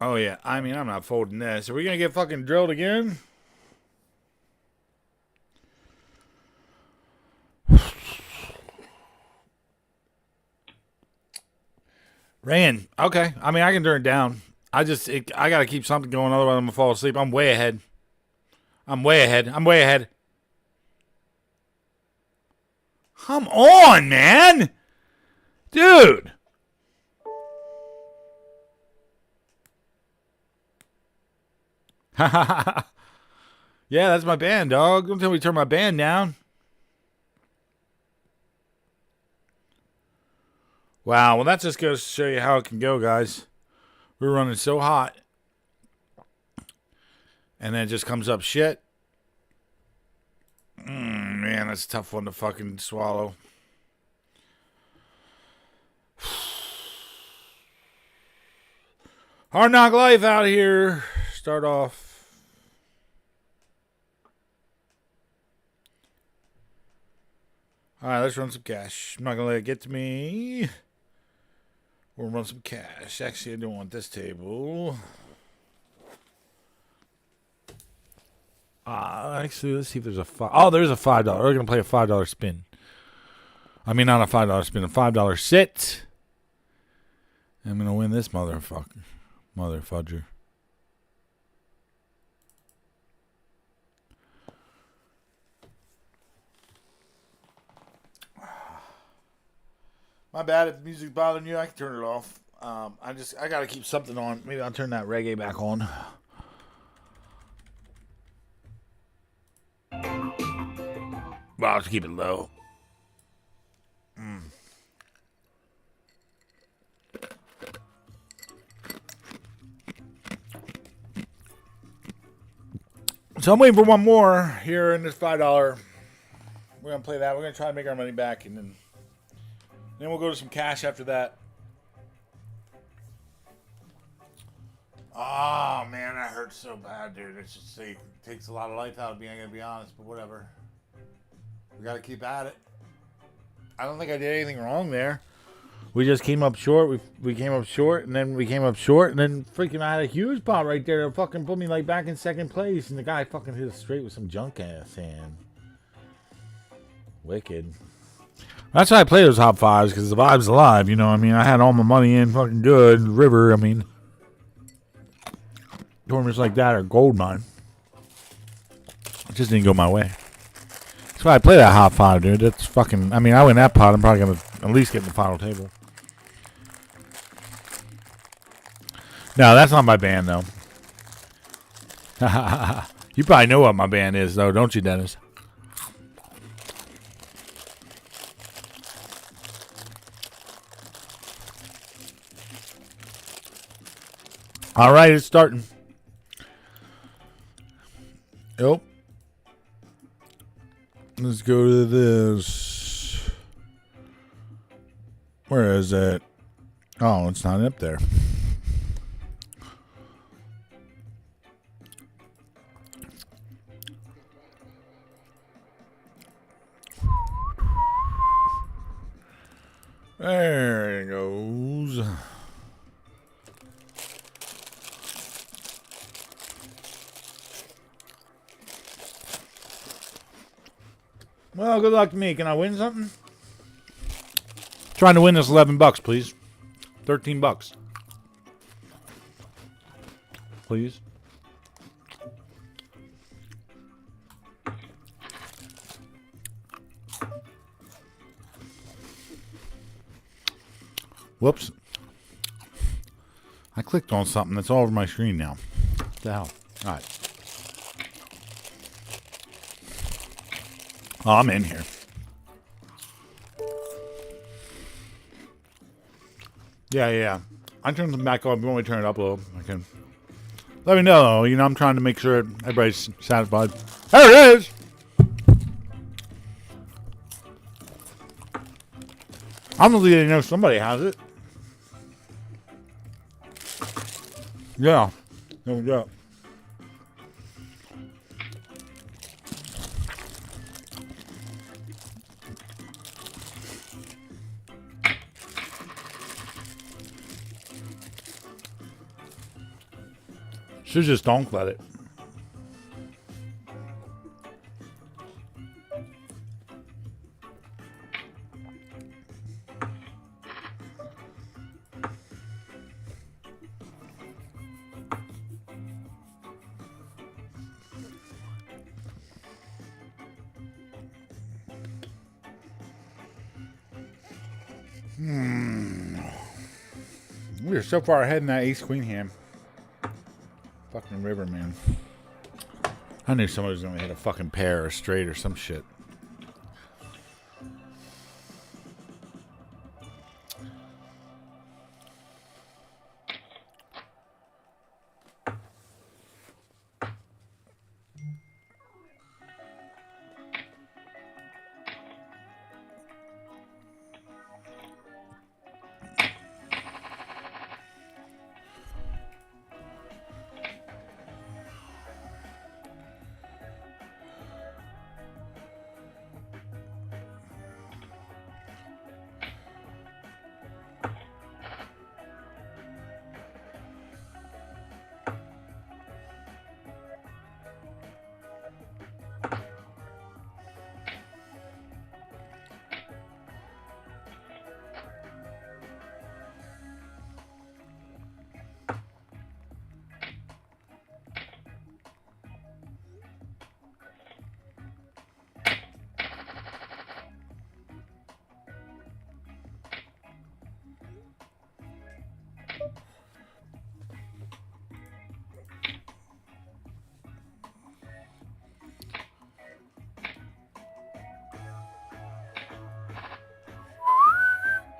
S1: Oh, yeah. I mean, I'm not folding this. Are we going to get fucking drilled again? Ran. Okay. I mean, I can turn it down. I got to keep something going. Otherwise, I'm going to fall asleep. I'm way ahead. I'm way ahead. Come on, man. Dude. Yeah, that's my band, dog. Don't tell me to turn my band down. Wow, well, that just goes to show you how it can go, guys. We're running so hot. And then it just comes up shit. Man, that's a tough one to fucking swallow. Hard knock life out here. Start off. All right, let's run some cash. I'm not going to let it get to me. We'll run some cash. Actually, I don't want this table. Actually, let's see if there's a $5. Oh, there's a $5. We're going to play a $5 spin. I mean, not a $5 spin, a $5 sit. I'm going to win this motherfucker. Motherfudger. My bad if the music's bothering you. I can turn it off. I got to keep something on. Maybe I'll turn that reggae back on. Well, I'll just keep it low. So I'm waiting for one more here in this $5. We're going to play that. We're going to try to make our money back, and then we'll go to some cash after that. Oh, man, that hurts so bad, dude. It's just it takes a lot of life out of me, I'm going to be honest, but whatever. We got to keep at it. I don't think I did anything wrong there. We just came up short. We came up short, and then we came up short, and then freaking I had a huge pot right there that fucking put me like back in second place, and the guy fucking hit us straight with some junk ass hand. Wicked. That's why I play those hot fives, because the vibe's alive, you know what I mean? I had all my money in fucking good. River, I mean. Tournaments like that are gold mine. It just didn't go my way. That's why I play that hot five, dude. That's fucking, I mean, I win that pot, I'm probably going to at least get in the final table. No, that's not my band, though. You probably know what my band is, though, don't you, Dennis? All right, it's starting. Yep. Let's go to this. Where is it? Oh, it's not up there. There it goes. Well, good luck to me. Can I win something? Trying to win this $11, please. $13. Please. Whoops. I clicked on something that's all over my screen now. What the hell? All right. Oh, I'm in here. Yeah. I turned them back on. If you want me to turn it up a little, I can. Let me know. You know, I'm trying to make sure everybody's satisfied. There it is! I'm gonna let you know somebody has it. Yeah. There we go. Should just don't let it. We're so far ahead in that ace queen hand. Fucking river, man. I knew somebody was gonna hit a fucking pair or straight or some shit.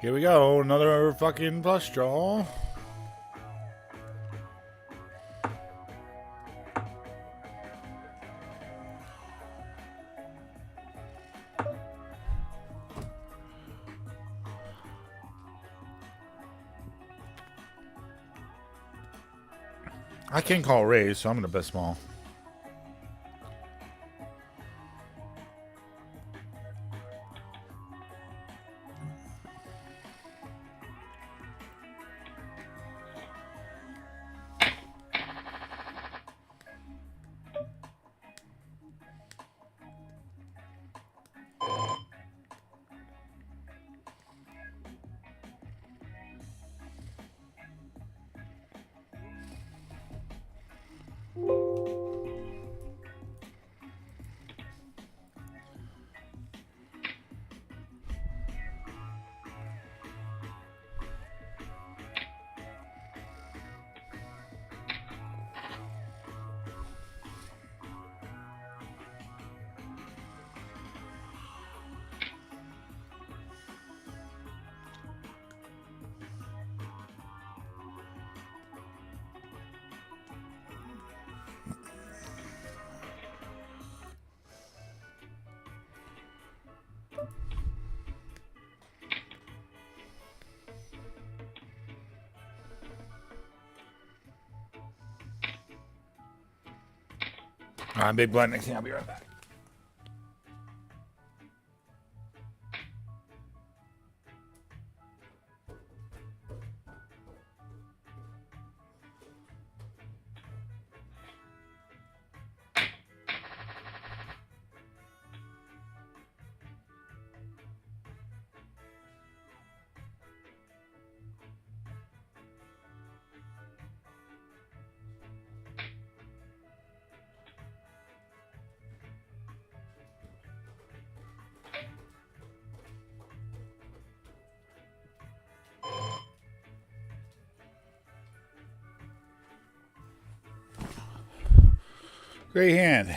S1: Here we go, another fucking flush draw. I can't call raise, so I'm gonna bet small. All right, big blind next thing. I'll be right back. Great hand.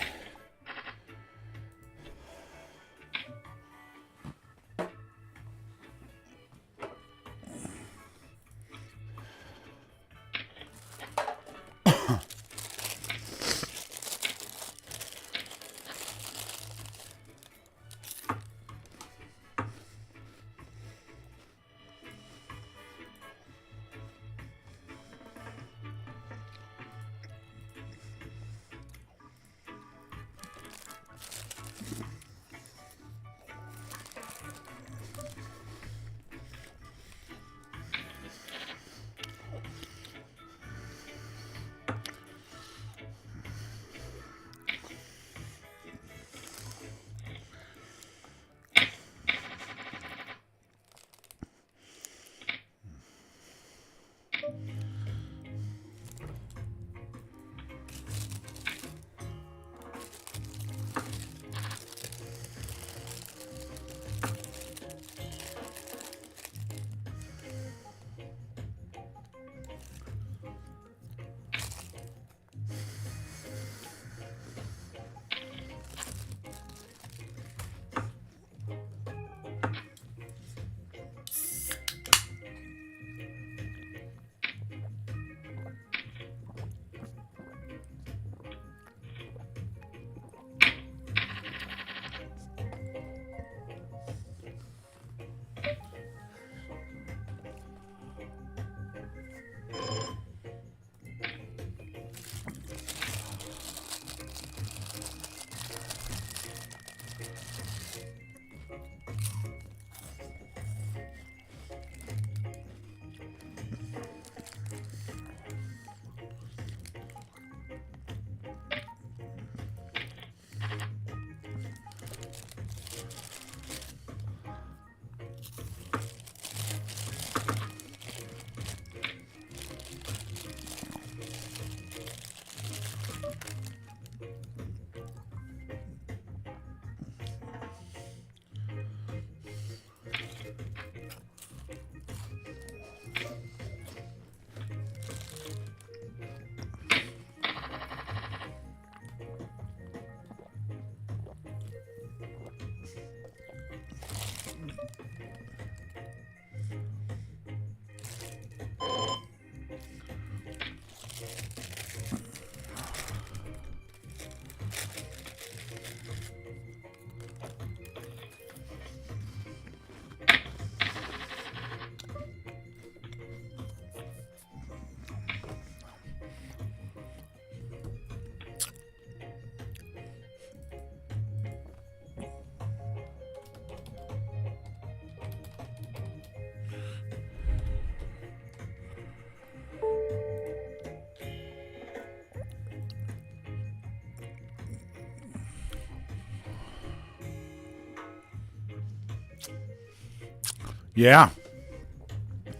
S1: Yeah.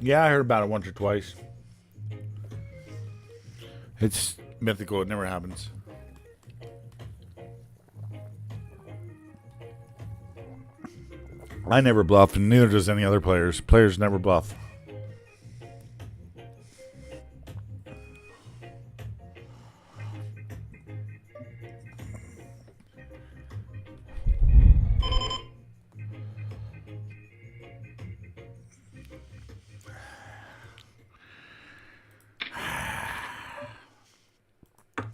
S1: Yeah, I heard about it once or twice. It's mythical. It never happens. I never bluff, and neither does any other players. Players never bluff.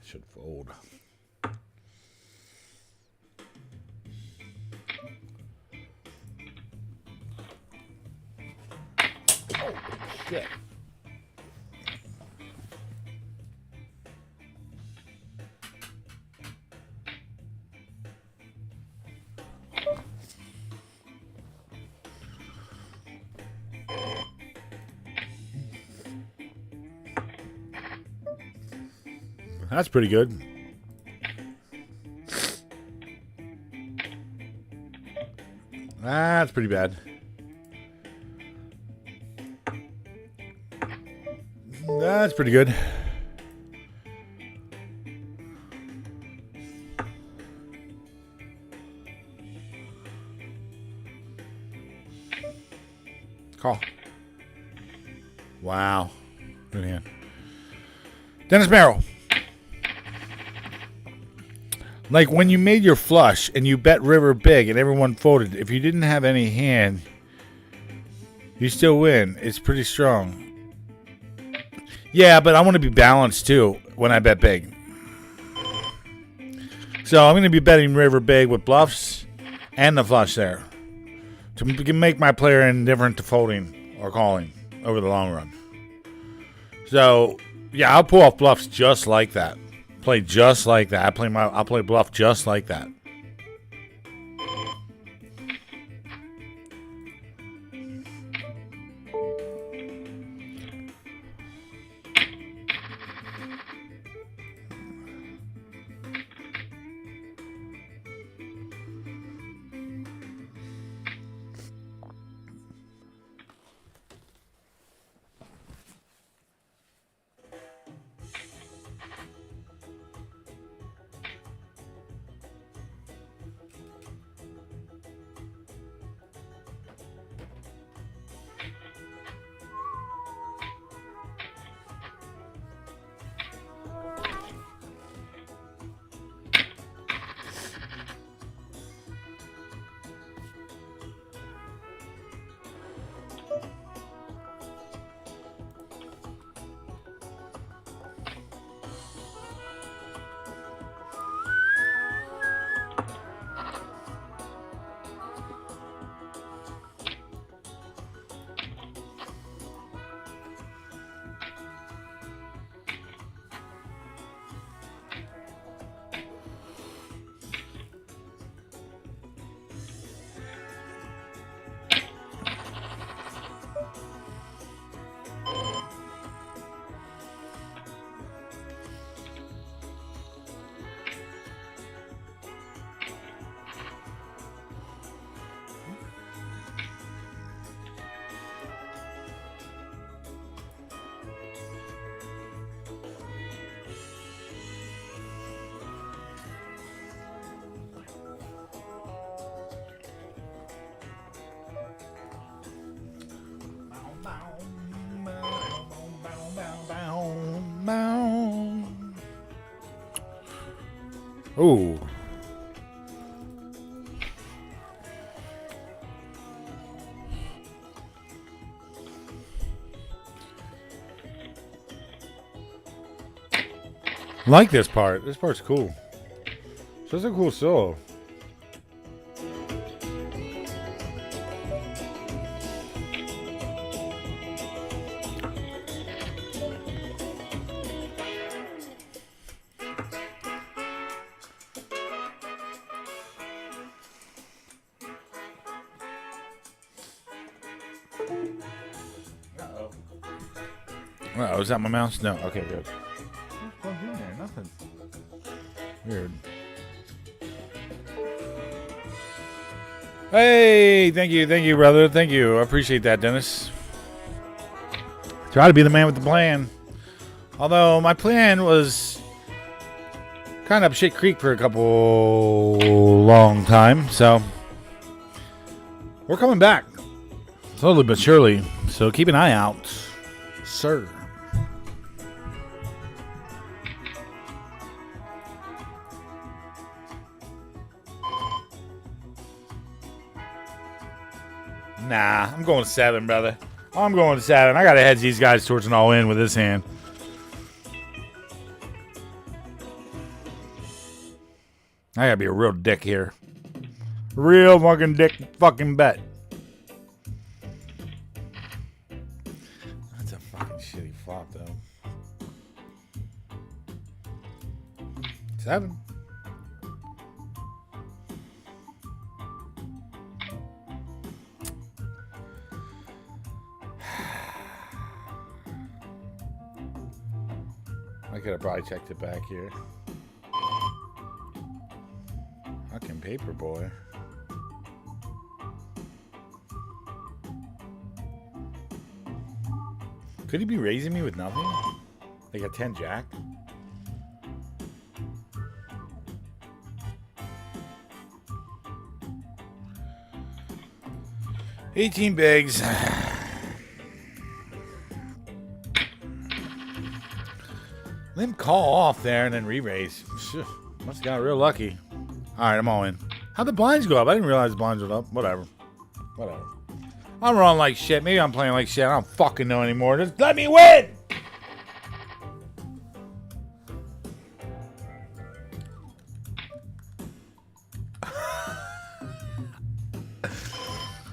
S1: Should fold. Oh, shit. That's pretty good. That's pretty bad. That's pretty good. Call. Wow. Good hand. Dennis Merrill. Like when you made your flush and you bet river big and everyone folded, if you didn't have any hand, you still win. It's pretty strong. Yeah, but I want to be balanced too when I bet big. So I'm going to be betting river big with bluffs and the flush there to make my player indifferent to folding or calling over the long run. So yeah, I'll pull off bluffs just like that. Play just like that. I'll play bluff just like that. Ooh. I like this part. This part's cool. So it's a cool solo. Oh, is that my mouse? No. Okay, good. What's plugged in there? Nothing. Weird. Hey, thank you, brother. Thank you. I appreciate that, Dennis. Try to be the man with the plan. Although my plan was kind of up shit creek for a couple long time, so we're coming back slowly but surely. So keep an eye out, sir. Nah, I'm going 7, brother. I'm going 7. I gotta hedge these guys towards an all-in with this hand. I gotta be a real dick here. Real fucking dick fucking bet. That's a fucking shitty flop, though. 7. I could have probably checked it back here. Fucking paper boy. Could he be raising me with nothing? Like a 10 jack? $18 bigs. Let him call off there and then re-raise. Must have got real lucky. All right, I'm all in. How'd the blinds go up? I didn't realize the blinds went up. Whatever. I'm rolling like shit. Maybe I'm playing like shit. I don't fucking know anymore. Just let me win!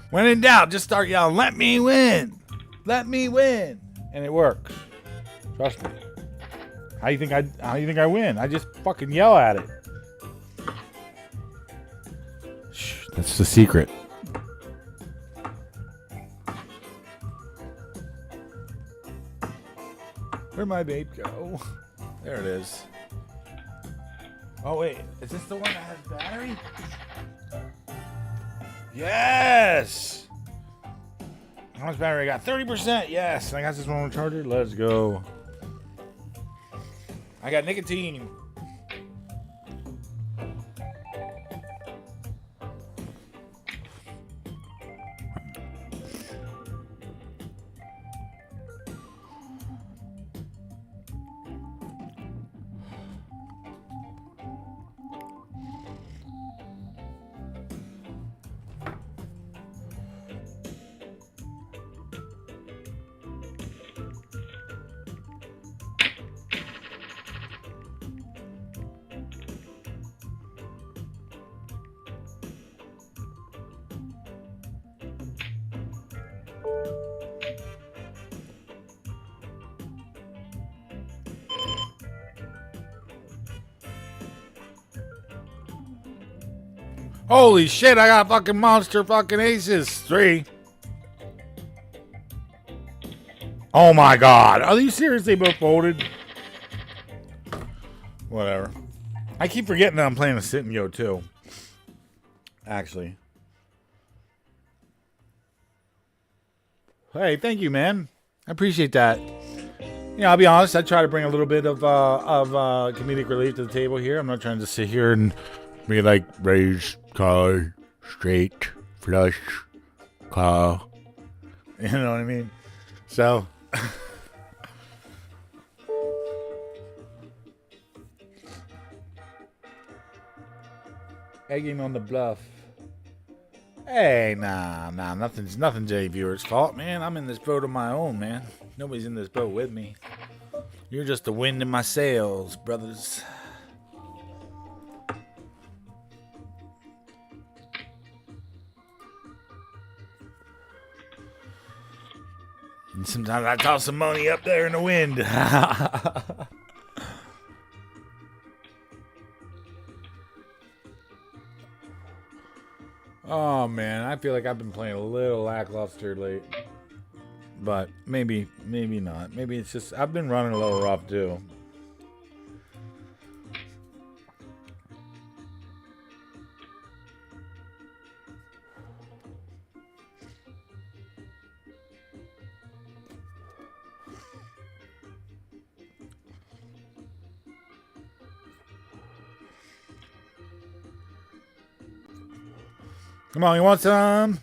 S1: When in doubt, just start yelling, let me win! Let me win! And it works. Trust me. How you think I win? I just fucking yell at it. Shh, that's the secret. Where'd my babe go? There it is. Oh wait, is this the one that has battery? Yes! How much battery I got? 30%, yes! And I got this one on charger. Let's go. I got nicotine. Holy shit, I got fucking monster fucking aces. 3. Oh my god. Are you serious? They both folded? Whatever. I keep forgetting that I'm playing a sit and go too. Actually. Hey, thank you, man. I appreciate that. You know, I'll be honest, I try to bring a little bit of comedic relief to the table here. I'm not trying to sit here and be like, raise, call, straight, flush, call. You know what I mean? So, egging on the bluff. Hey, nah, nothing J Viewer's fault, man. I'm in this boat on my own, man. Nobody's in this boat with me. You're just the wind in my sails, brothers. And sometimes I toss some money up there in the wind. Oh man, I feel like I've been playing a little lackluster late. But maybe not. Maybe it's just I've been running a little rough too. Come on, you want some?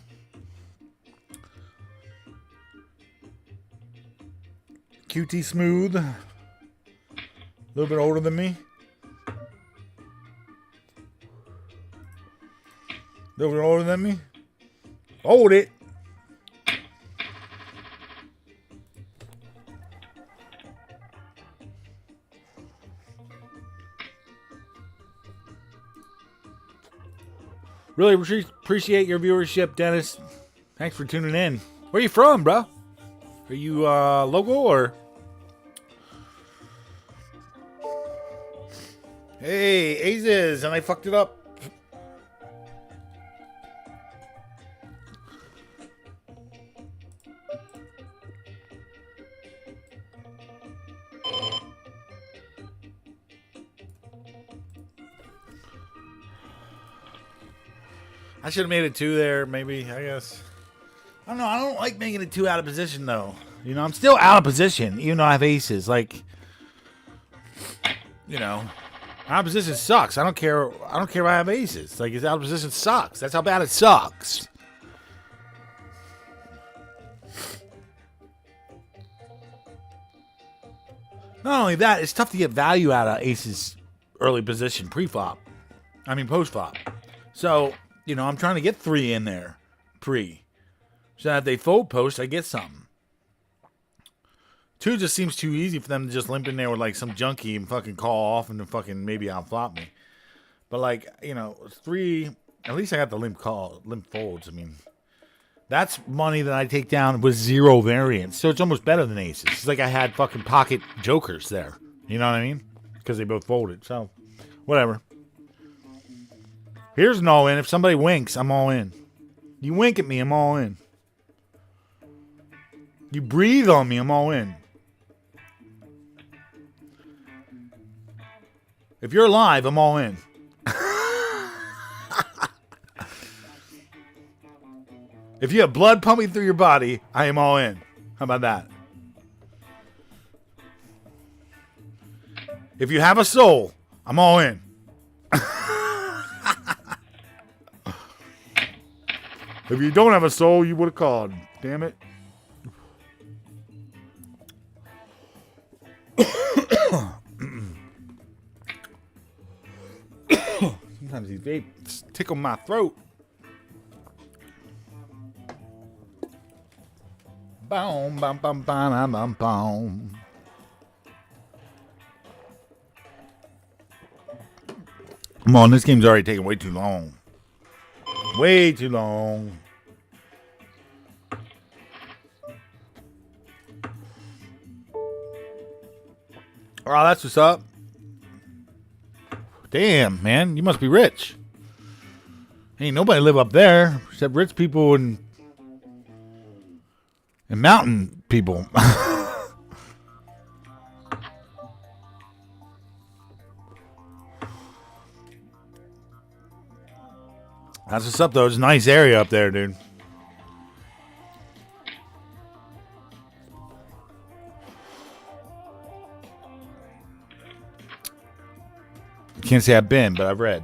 S1: QT Smooth. A little bit older than me. A little bit older than me. Hold it. Really appreciate your viewership, Dennis. Thanks for tuning in. Where you from, bro? Are you local or? Hey, aces, and I fucked it up. I should have made it 2 there, maybe, I guess. I don't know. I don't like making it 2 out of position, though. You know, I'm still out of position, even though I have aces. Like, you know, out of position sucks. I don't care if I have aces. Like, it's out of position sucks. That's how bad it sucks. Not only that, it's tough to get value out of aces early position pre-flop. I mean post-flop. So, you know, I'm trying to get 3 in there pre. So that if they fold post, I get something. 2 just seems too easy for them to just limp in there with like some junkie and fucking call off and then fucking maybe outflop me. But like, you know, 3, at least I got the limp folds. I mean, that's money that I take down with 0 variance. So it's almost better than aces. It's like I had fucking pocket jokers there. You know what I mean? Because they both folded. So, whatever. Here's an all in. If somebody winks, I'm all in. You wink at me, I'm all in. You breathe on me, I'm all in. If you're alive, I'm all in. If you have blood pumping through your body, I am all in. How about that? If you have a soul, I'm all in. If you don't have a soul, you would have called. Damn it. Sometimes these vapes tickle my throat. Boom, bum, bum, bum, bum, bum. Come on, this game's already taking way too long. Way too long. Oh, that's what's up. Damn, man, you must be rich. Ain't nobody live up there except rich people and mountain people. That's what's up, though. It's a nice area up there, dude. Can't say I've been, but I've read.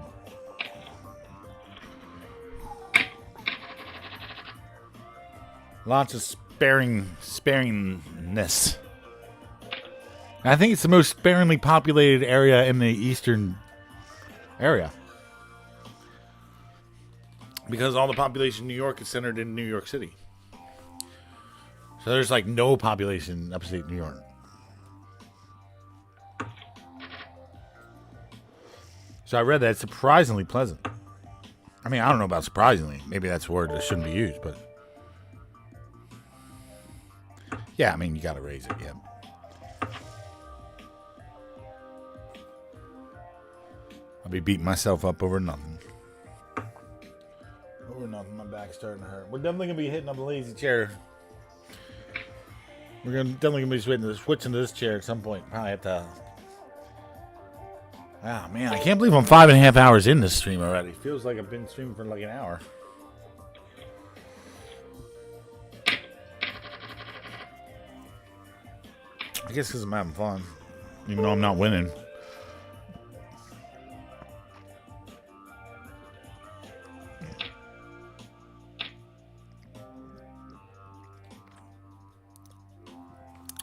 S1: Lots of sparingness. I think it's the most sparingly populated area in the eastern area. Because all the population in New York is centered in New York City. So there's like no population in upstate New York. So I read that it's surprisingly pleasant. I mean, I don't know about surprisingly. Maybe that's a word that shouldn't be used, but... yeah, I mean, you gotta raise it, yeah. I'll be beating myself up over nothing. Over nothing, my back's starting to hurt. We're definitely gonna be hitting up the lazy chair. We're definitely gonna be switching to this chair at some point. Probably have to... ah, man, I can't believe I'm 5.5 hours in this stream already. Feels like I've been streaming for like an hour. I guess because I'm having fun, even though I'm not winning.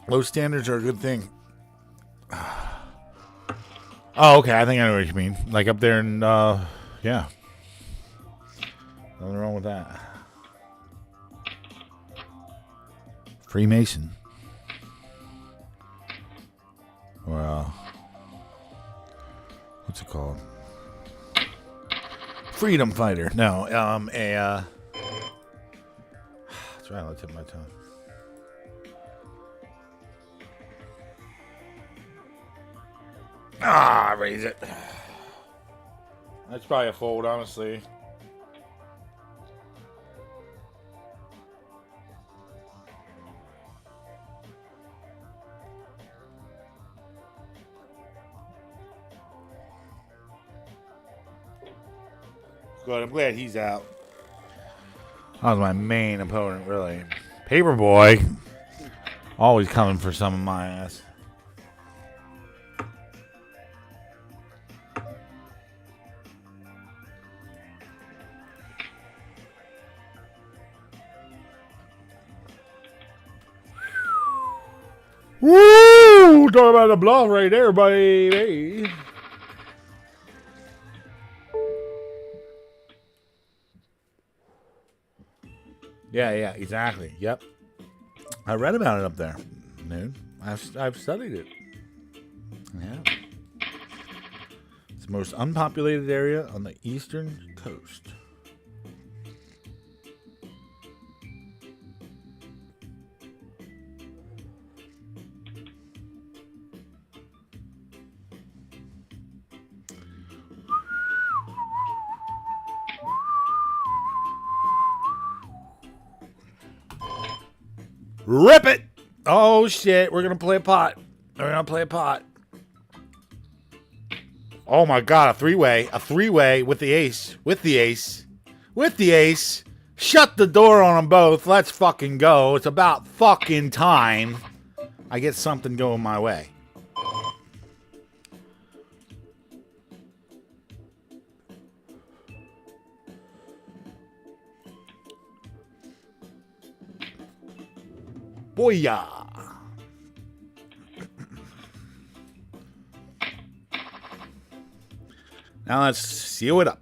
S1: Low standards are a good thing. Oh, okay. I think I know what you mean. Like up there in, yeah. Nothing wrong with that. Freemason. Or, what's it called? Freedom fighter. No, that's right. Let's hit my tongue. Ah, raise it. That's probably a fold, honestly. Good, I'm glad he's out. That was my main opponent, really. Paperboy. Always coming for some of my ass. Woo! Talk about the bluff right there, baby. Yeah, exactly. Yep. I read about it up there, dude. I've studied it. Yeah. It's the most unpopulated area on the eastern coast. Rip it! Oh shit, we're gonna play a pot. We're gonna play a pot. Oh my god, a three-way. A three-way with the ace. With the ace. With the ace. Shut the door on them both. Let's fucking go. It's about fucking time I get something going my way. Booyah! Now let's seal it up.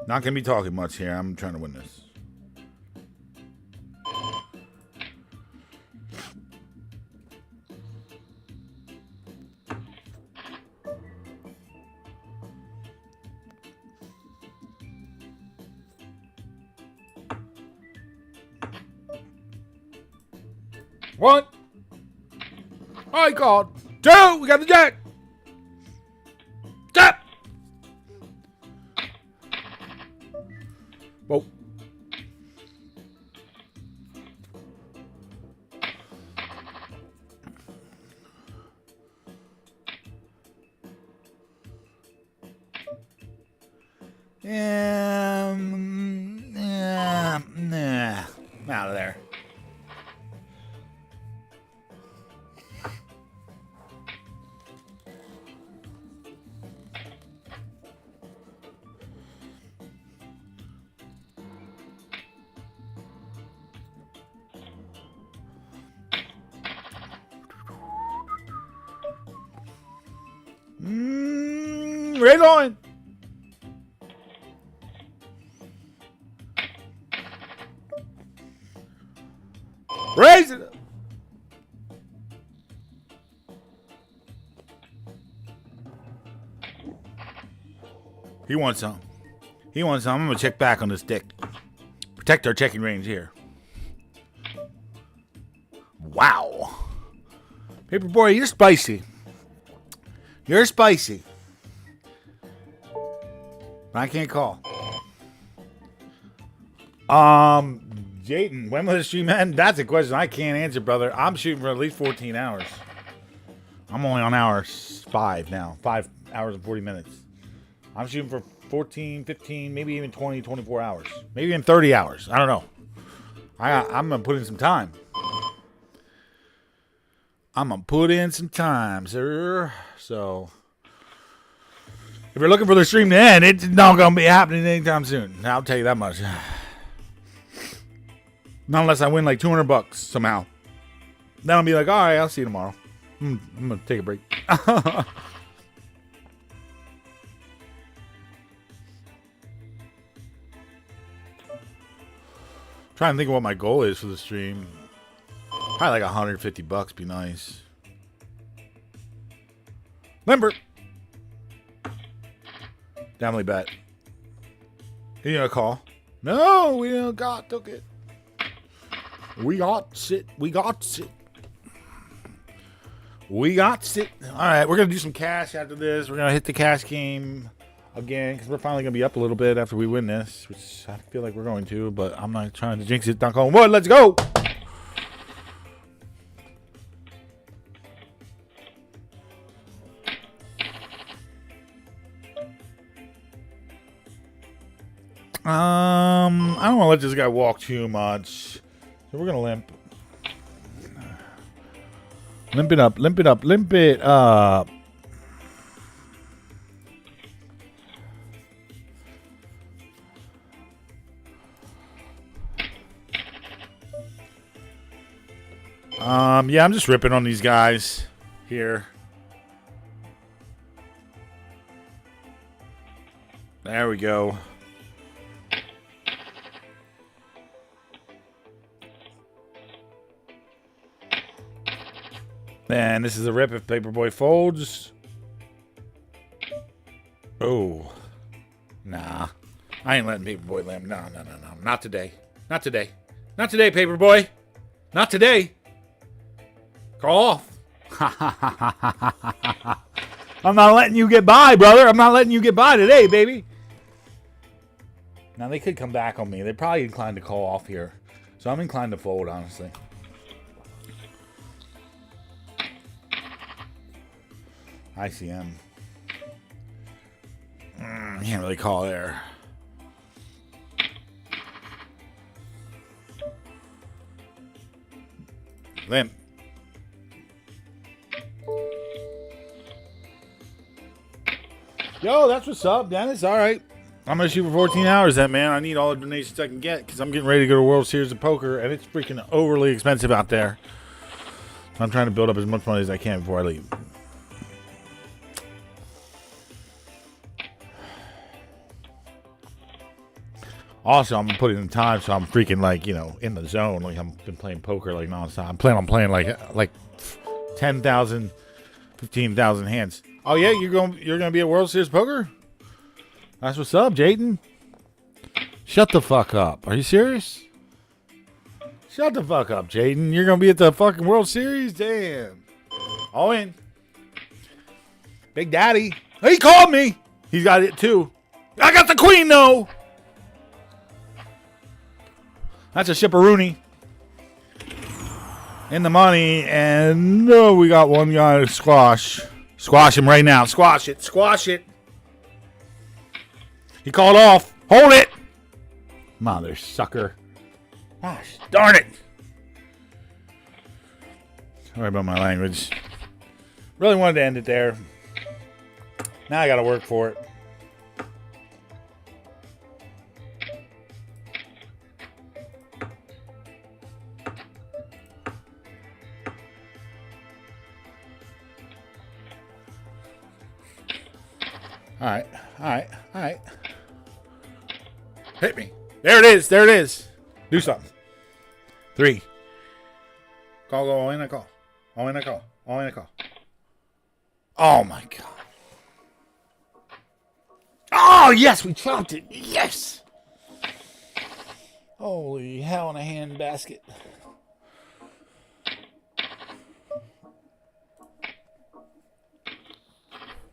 S1: Not gonna be talking much here. I'm trying to win this. One. I got two. We got the jack. Tap. Whoa. Nah. I'm out of there. Right on. Raise it up. He wants some. He wants some. I'm going to check back on this dick. Protect our checking range here. Wow. Paperboy, you're spicy. You're spicy. I can't call. Jayden, when will the stream end? That's a question I can't answer, brother. I'm shooting for at least 14 hours. I'm only on hour 5 now. 5 hours and 40 minutes. I'm shooting for 14, 15, maybe even 20, 24 hours. Maybe even 30 hours. I don't know. I'm going to put in some time. I'm going to put in some time, sir. So, if you're looking for the stream to end, it's not going to be happening anytime soon. I'll tell you that much. Not unless I win like $200 somehow. Then I'll be like, all right, I'll see you tomorrow. I'm going to take a break. Trying to think of what my goal is for the stream. Probably like $150 be nice. Limber. Definitely bet. You gonna call? No, we don't got took it. We got sit. We got sit. We got sit. All right, we're gonna do some cash after this. We're gonna hit the cash game again because we're finally gonna be up a little bit after we win this, which I feel like we're going to. But I'm not trying to jinx it. Knock on wood. Let's go. I don't want to let this guy walk too much. So we're going to limp. Limp it up, limp it up, limp it up. Yeah, I'm just ripping on these guys here. There we go. Man, this is a rip if Paperboy folds. Oh. Nah. I ain't letting Paperboy limp. No. Not today. Not today. Not today, Paperboy. Not today. Call off. I'm not letting you get by, brother. I'm not letting you get by today, baby. Now, they could come back on me. They're probably inclined to call off here. So I'm inclined to fold, honestly. ICM. Can't really call there. Limp. Yo, that's what's up, Dennis. All right. I'm going to shoot for 14 hours then, man. I need all the donations I can get because I'm getting ready to go to World Series of Poker, and it's freaking overly expensive out there. I'm trying to build up as much money as I can before I leave. Also, I'm putting in time, so I'm freaking like, you know, in the zone. Like I've been playing poker like nonstop. I'm planning on playing like 10,000, 15,000 hands. Oh yeah, you're gonna be at World Series Poker? That's what's up, Jayden. Shut the fuck up. Are you serious? Shut the fuck up, Jayden. You're gonna be at the fucking World Series? Damn. All in. Big Daddy. He called me. He's got it too. I got the queen though. That's a shipperoonie. In the money, and no, we got one guy to squash. Squash him right now. Squash it. Squash it. He called off. Hold it. Mother sucker. Gosh, darn it. Sorry about my language. Really wanted to end it there. Now I got to work for it. All right. Hit me. There it is. There it is. Do something. 3. Call, go, all in, I call. All in, I call. All in, I call. Oh, my God. Oh, yes, we chopped it. Yes. Holy hell in a hand basket.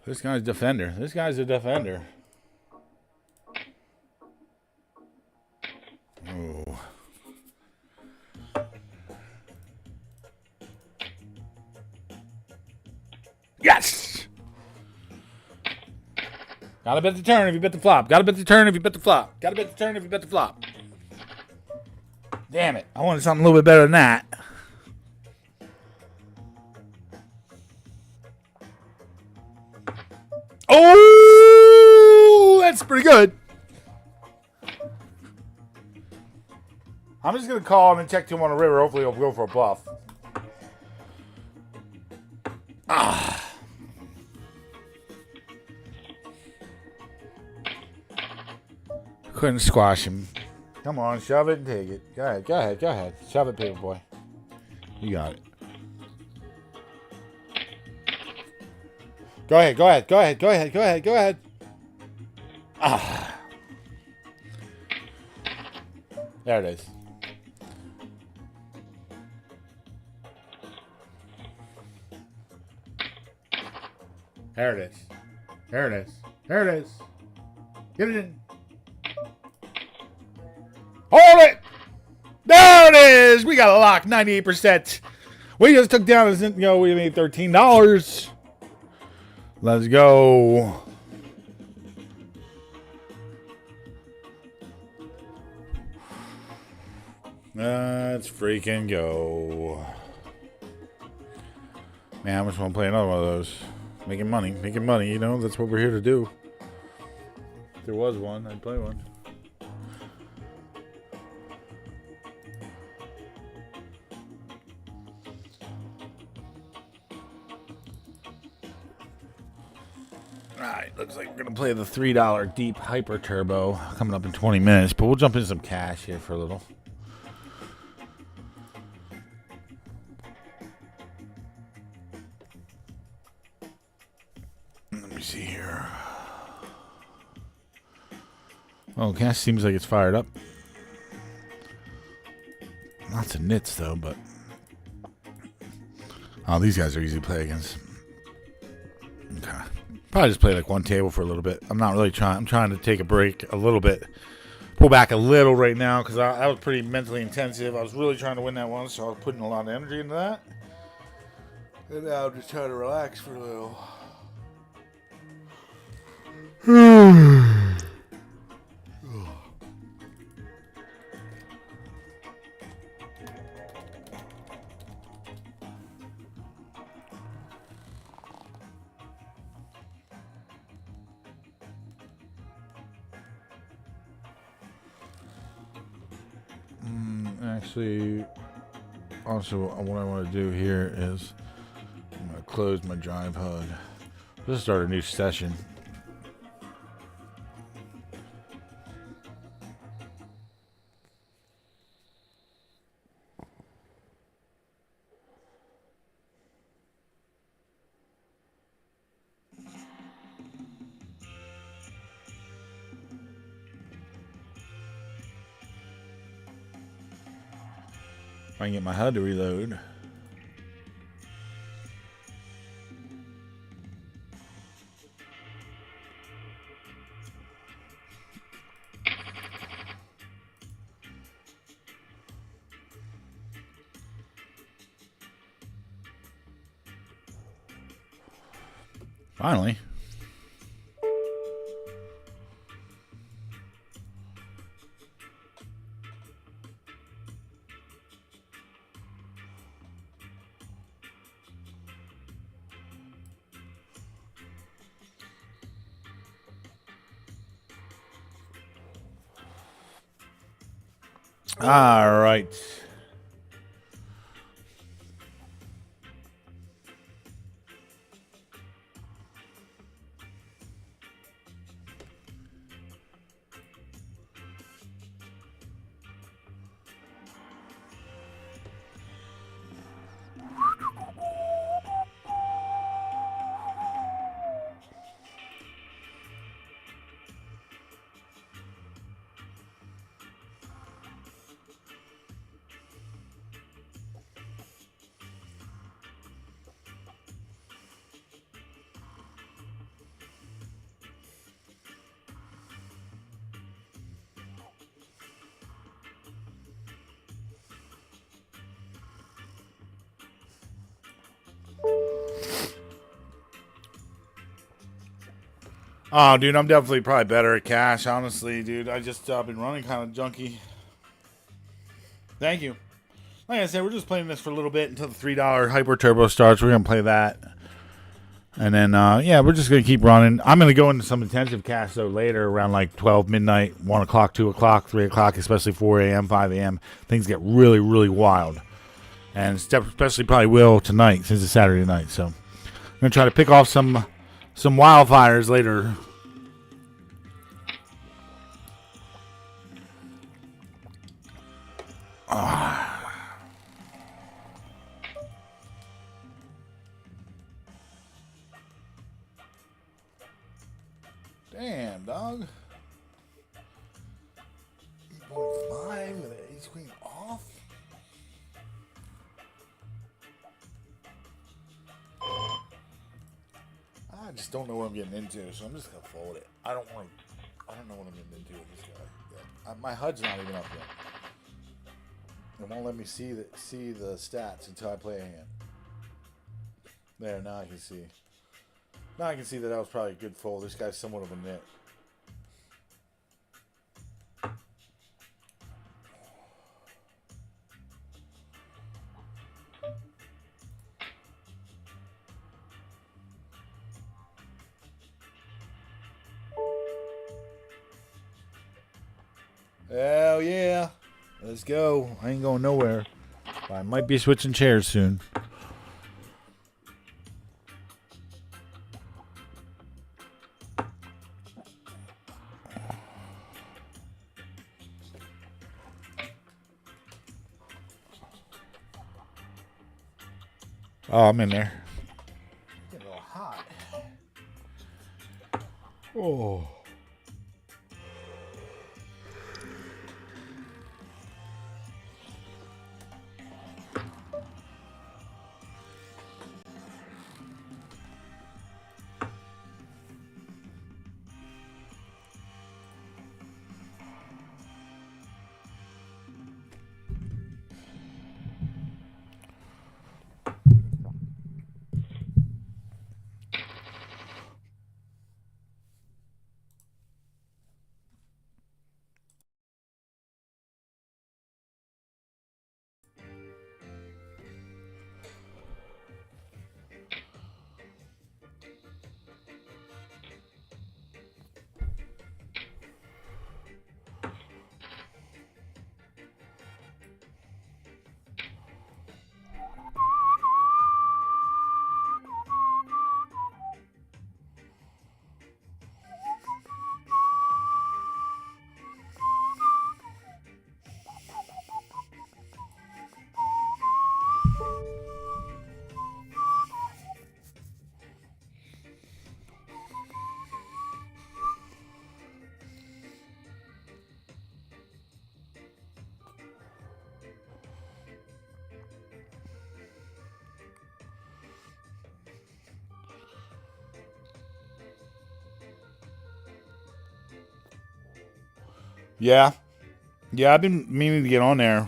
S1: This guy's a defender. This guy's a defender. Oh. Yes! Gotta bet the turn if you bet the flop. Gotta bet the turn if you bet the flop. Gotta bet the turn if you bet the flop. Damn it. I wanted something a little bit better than that. Oh, that's pretty good. I'm just going to call him and check to him on the river. Hopefully he'll go for a bluff. Couldn't squash him. Come on, shove it and take it. Go ahead. Shove it, Paperboy. You got it. Go ahead. There it is. There it is. Get it in. Hold it. There it is. We got a lock. 98%. We just took down, we made $13. Let's go. Let's freaking go. Man, I just want to play another one of those. Making money, that's what we're here to do. If there was one, I'd play one. Alright, looks like we're going to play the $3 Deep Hyper Turbo coming up in 20 minutes, but we'll jump into some cash here for a little. Let me see here. Oh, cash seems like it's fired up. Lots of nits, though, but... Oh, these guys are easy to play against. Okay. Probably just play like one table for a little bit. I'm not really trying. I'm trying to take a break a little bit. Pull back a little right now because I was pretty mentally intensive. I was really trying to win that one, so I was putting a lot of energy into that. And now I'm just trying to relax for a little. Actually, also what I want to do here is I'm going to close my drive HUD. Let's start a new session. I can get my HUD to reload. Finally. All right. Oh, dude, I'm definitely probably better at cash, honestly, dude. I just been running kind of junky. Thank you. Like I said, we're just playing this for a little bit until the $3 Hyper Turbo starts. We're going to play that. And then, yeah, we're just going to keep running. I'm going to go into some intensive cash, though, later around like 12 midnight, 1 o'clock, 2 o'clock, 3 o'clock, especially 4 a.m., 5 a.m. Things get really, really wild. And especially probably will tonight since it's Saturday night. So I'm going to try to pick off some wildfires later. Damn, dog. 8.5 with an ace queen off. I just don't know what I'm getting into, so I'm just gonna fold it. I don't know what I'm getting into with this guy. My HUD's not even up yet. It won't let me see the stats until I play a hand. There, now I can see. Now I can see that was probably a good fold. This guy's somewhat of a nit. Hell yeah. Let's go. I ain't going nowhere. I might be switching chairs soon. Oh, I'm in there. Getting a little hot. Oh. Yeah. Yeah, I've been meaning to get on there.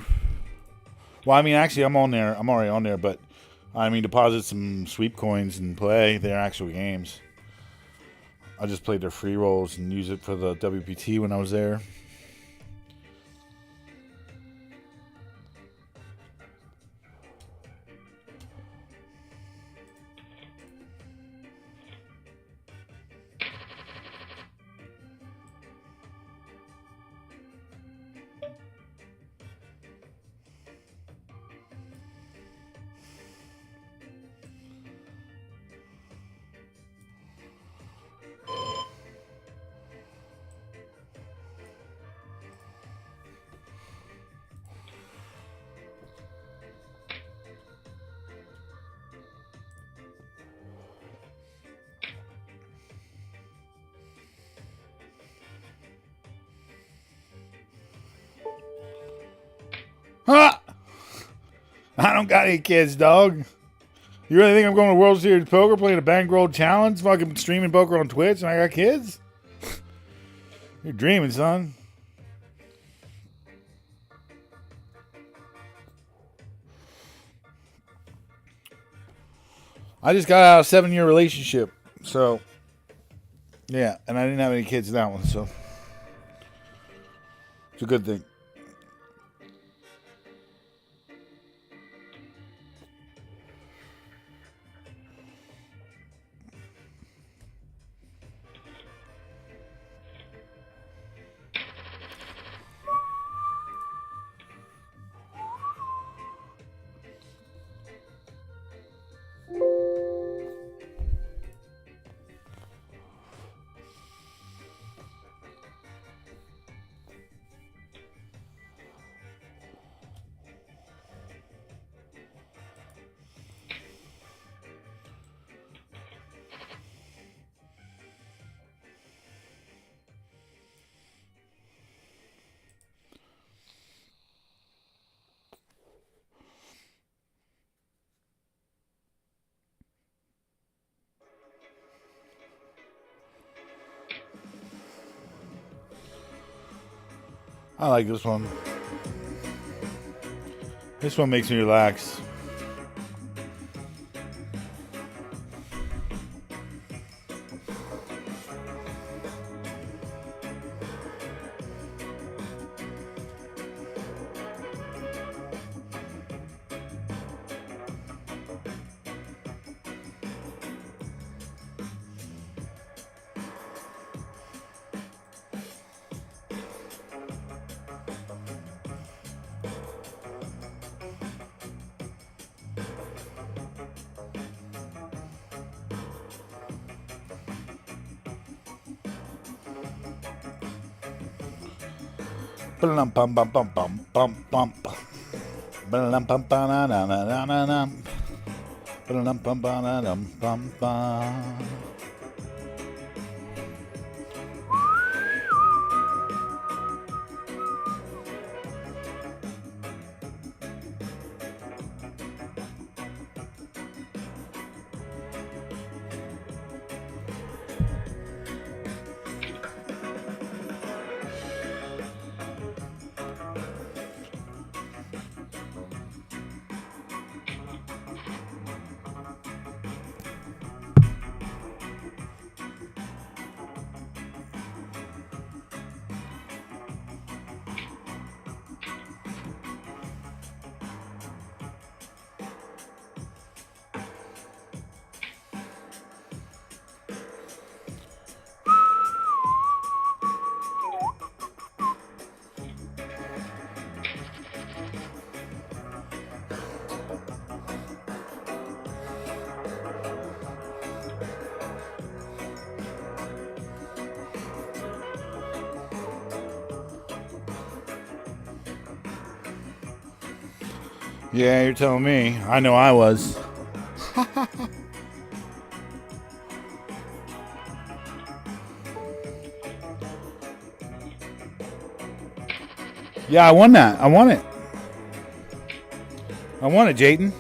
S1: Well, I mean, actually, I'm on there. I'm already on there, but I mean, deposit some sweep coins and play their actual games. I just played their free rolls and use it for the WPT when I was there. Huh? I don't got any kids, dog. You really think I'm going to World Series Poker, playing a Bankroll challenge, fucking streaming poker on Twitch, and I got kids? You're dreaming, son. I just got out of a 7-year relationship, so yeah, and I didn't have any kids in that one, so it's a good thing. I like this one. This one makes me relax. Bum bum bum bum bum bum bum. Bum bum bum na na na na na. Ba-dum-bum-ba-dum-bum-bum. Yeah, you're telling me. I know I was. Yeah, I won that. I won it. I won it, Jayden.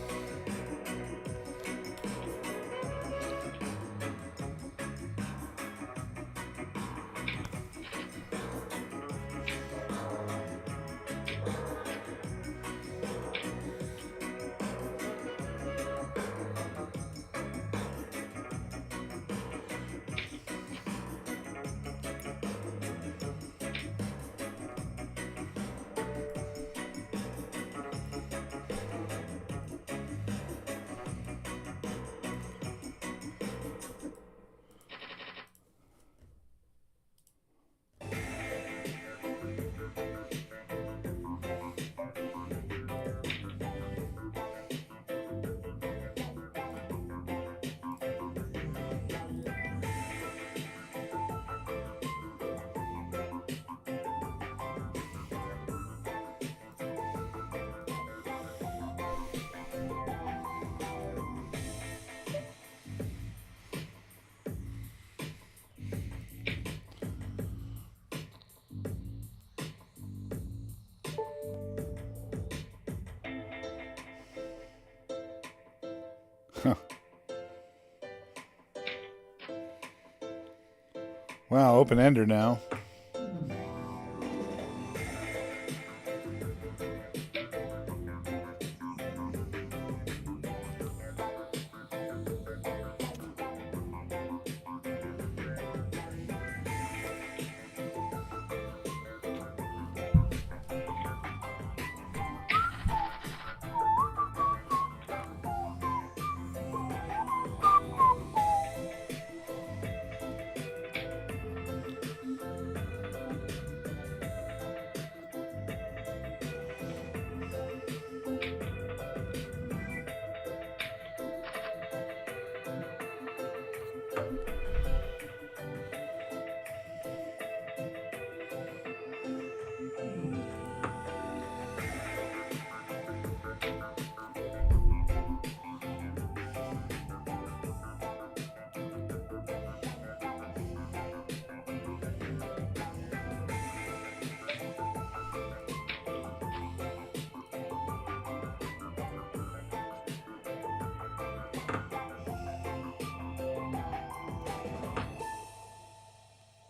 S1: Wow, open ender now.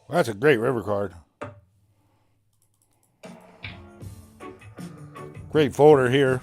S1: Well, that's a great river card. Great folder here.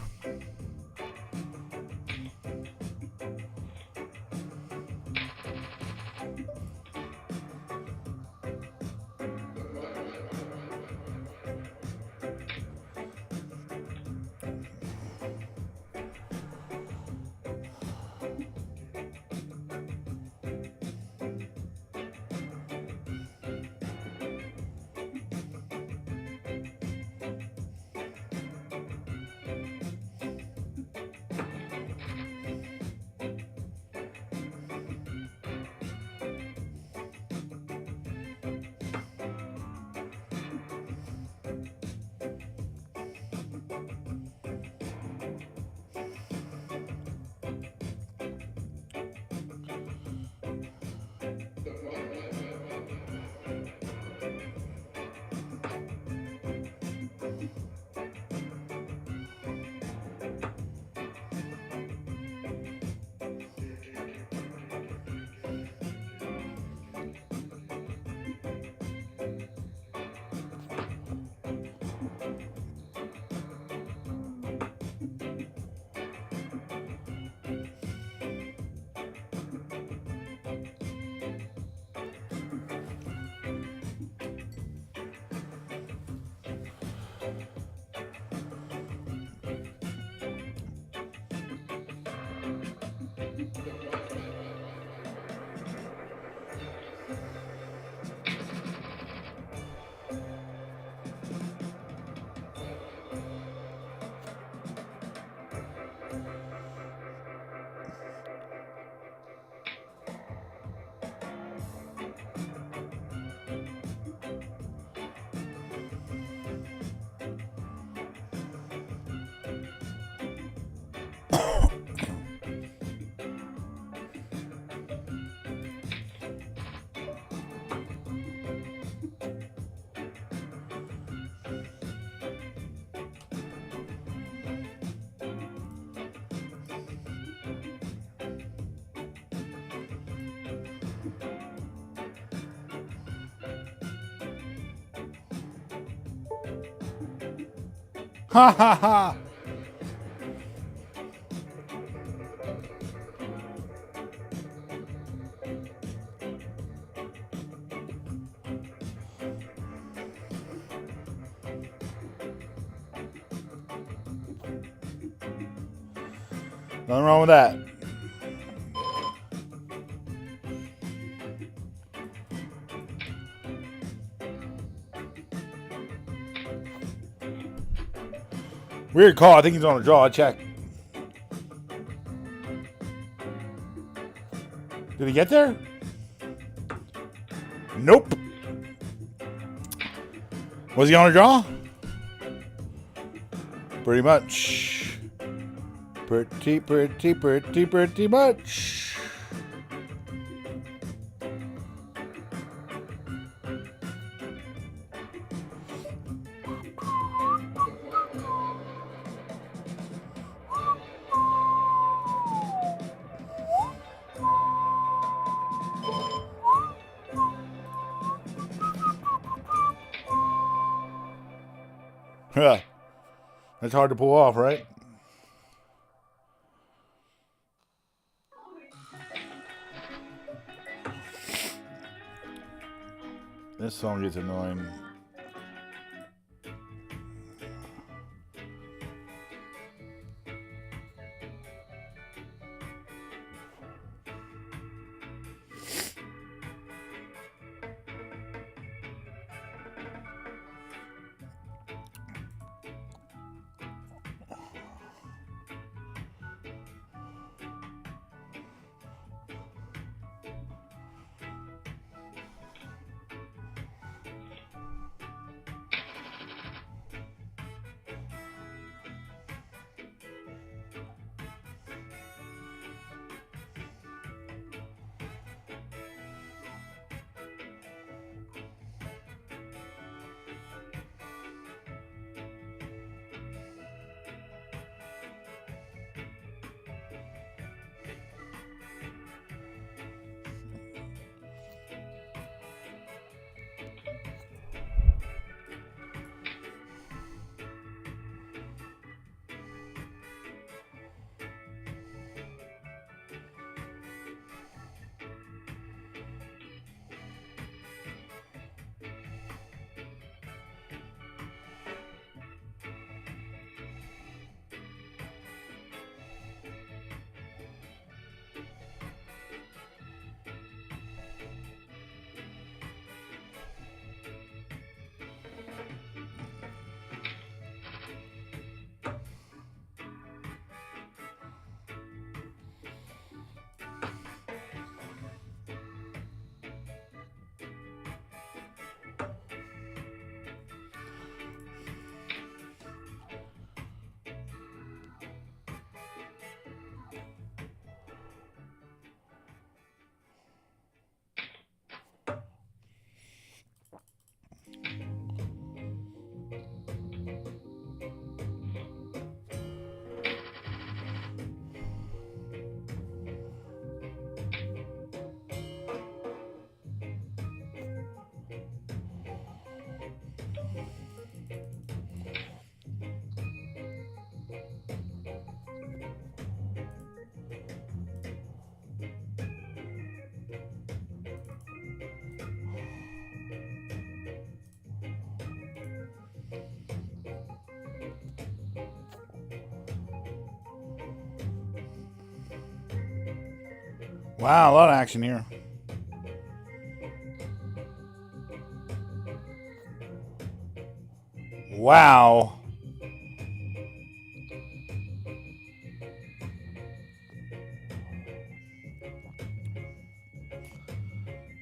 S1: Ha ha ha! Nothing wrong with that. Weird call. I think he's on a draw. I check. Did he get there? Nope. Was he on a draw? Pretty much. Pretty much. Yeah. That's hard to pull off, right? This song gets annoying. Wow, a lot of action here. Wow.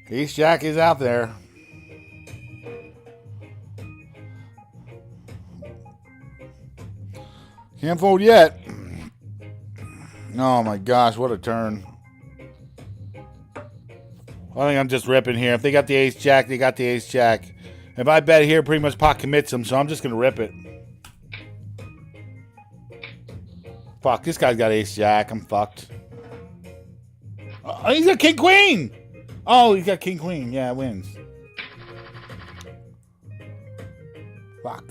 S1: Ace Jack is out there. Can't fold yet. Oh my gosh, what a turn. I think I'm just ripping here. If they got the Ace Jack, they got the Ace Jack. If I bet here, pretty much pot commits them, so I'm just going to rip it. Fuck, this guy's got Ace Jack. I'm fucked. Oh, he's got King Queen. Oh, he's got King Queen. Yeah, it wins. Fuck.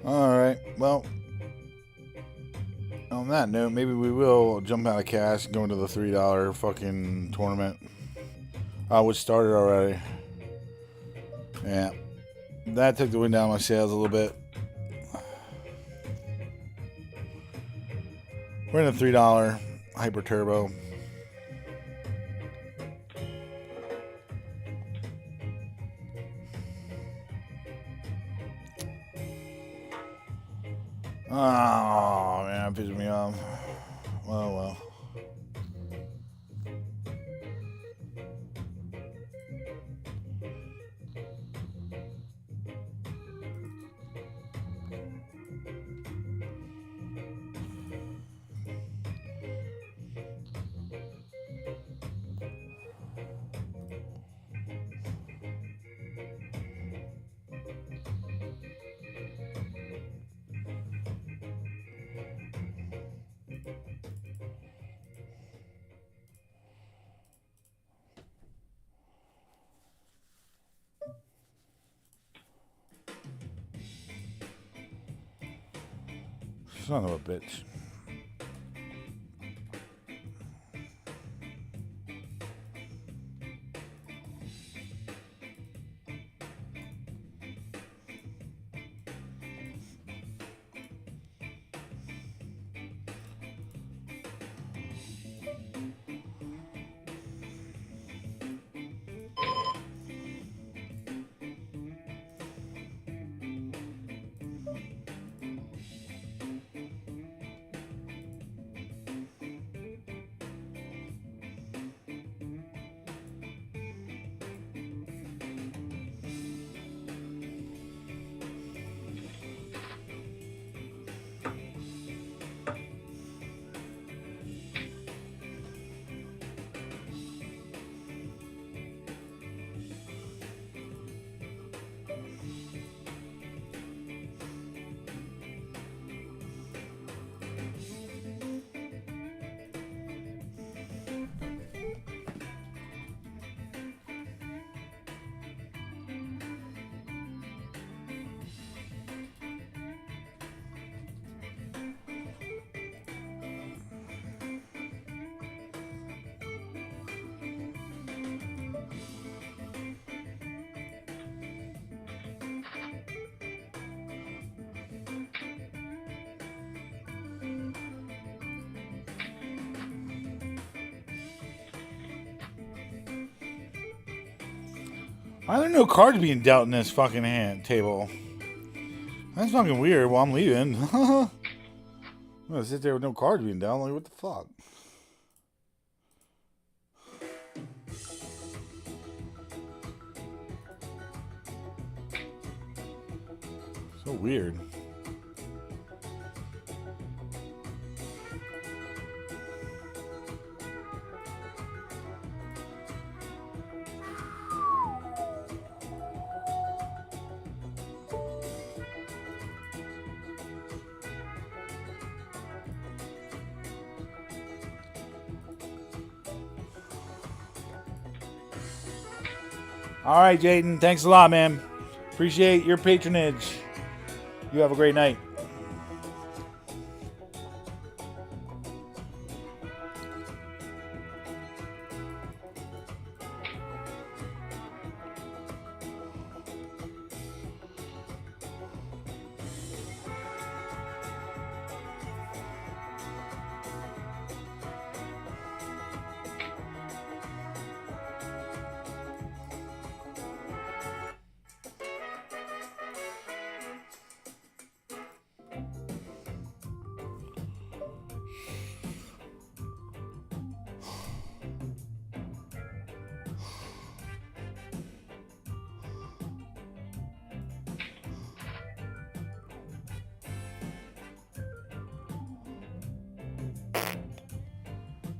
S1: Alright, well, on that note, maybe we will jump out of cash and go into the $3 fucking tournament. Which started already. Yeah. That took the wind down my sails a little bit. We're in a $3 Hyper Turbo. Oh, man, that pissed me off. Oh, well. Son of a bitch. Why are there no cards being dealt in this fucking hand table? That's fucking weird. Well, I'm leaving. I'm gonna sit there with no cards being dealt. Like, what the fuck? So weird. All right, Jaden. Thanks a lot, man. Appreciate your patronage. You have a great night.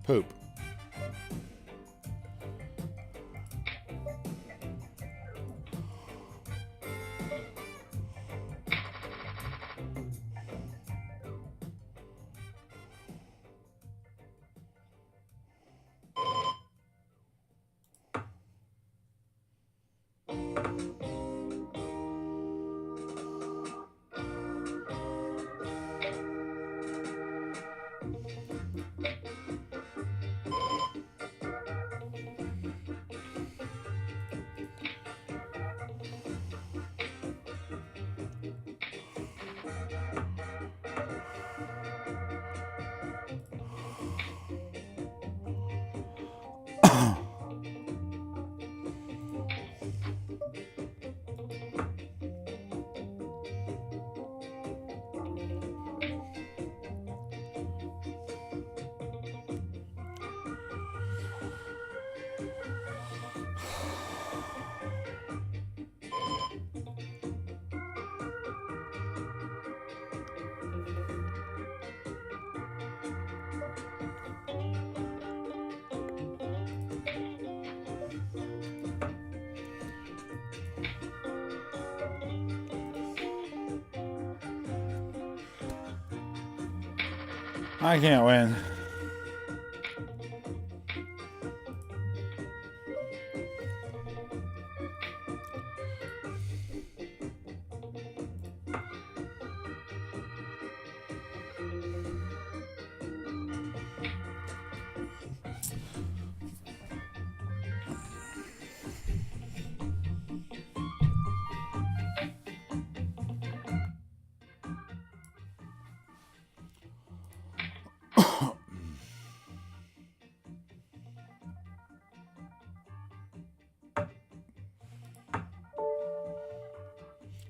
S1: Poop. I can't win.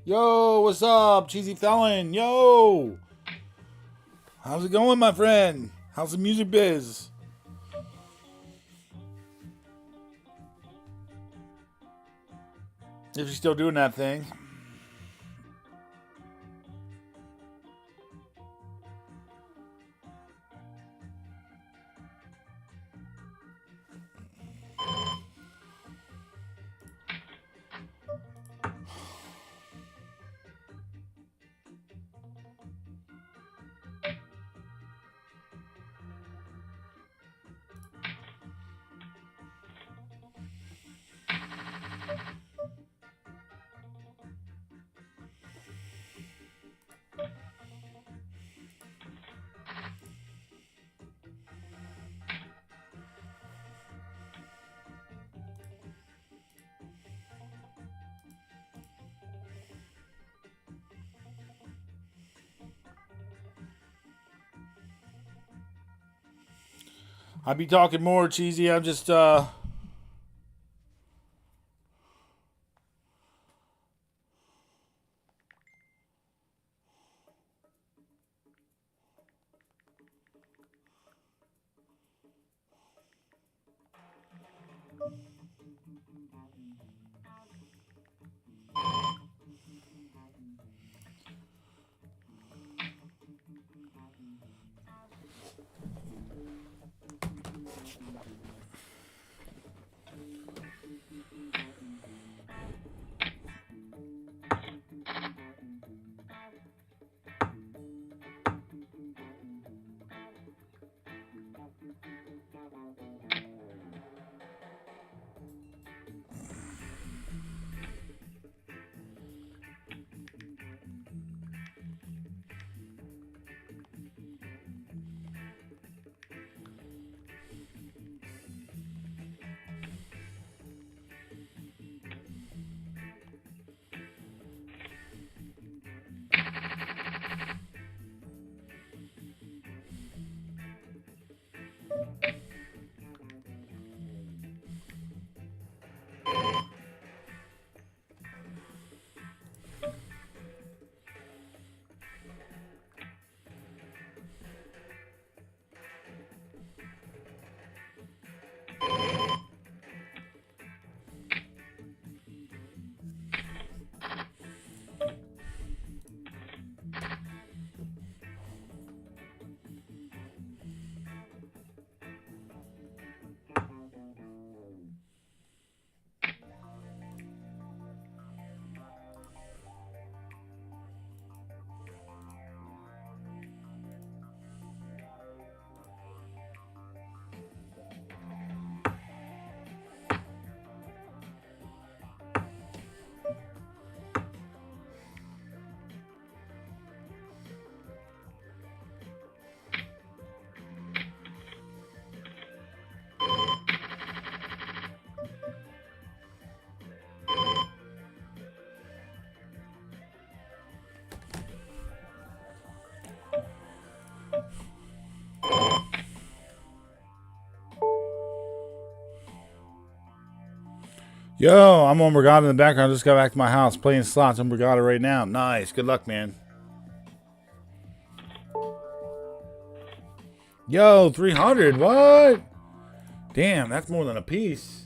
S1: Yo, what's up, Cheesy Felon? Yo! How's it going, my friend? How's the music biz? If you're still doing that thing. I'd be talking more, Cheesy. I'm just, Yo, I'm on Brigada in the background. Just got back to my house playing slots on Brigada right now. Nice. Good luck, man. Yo, 300. What? Damn, that's more than a piece.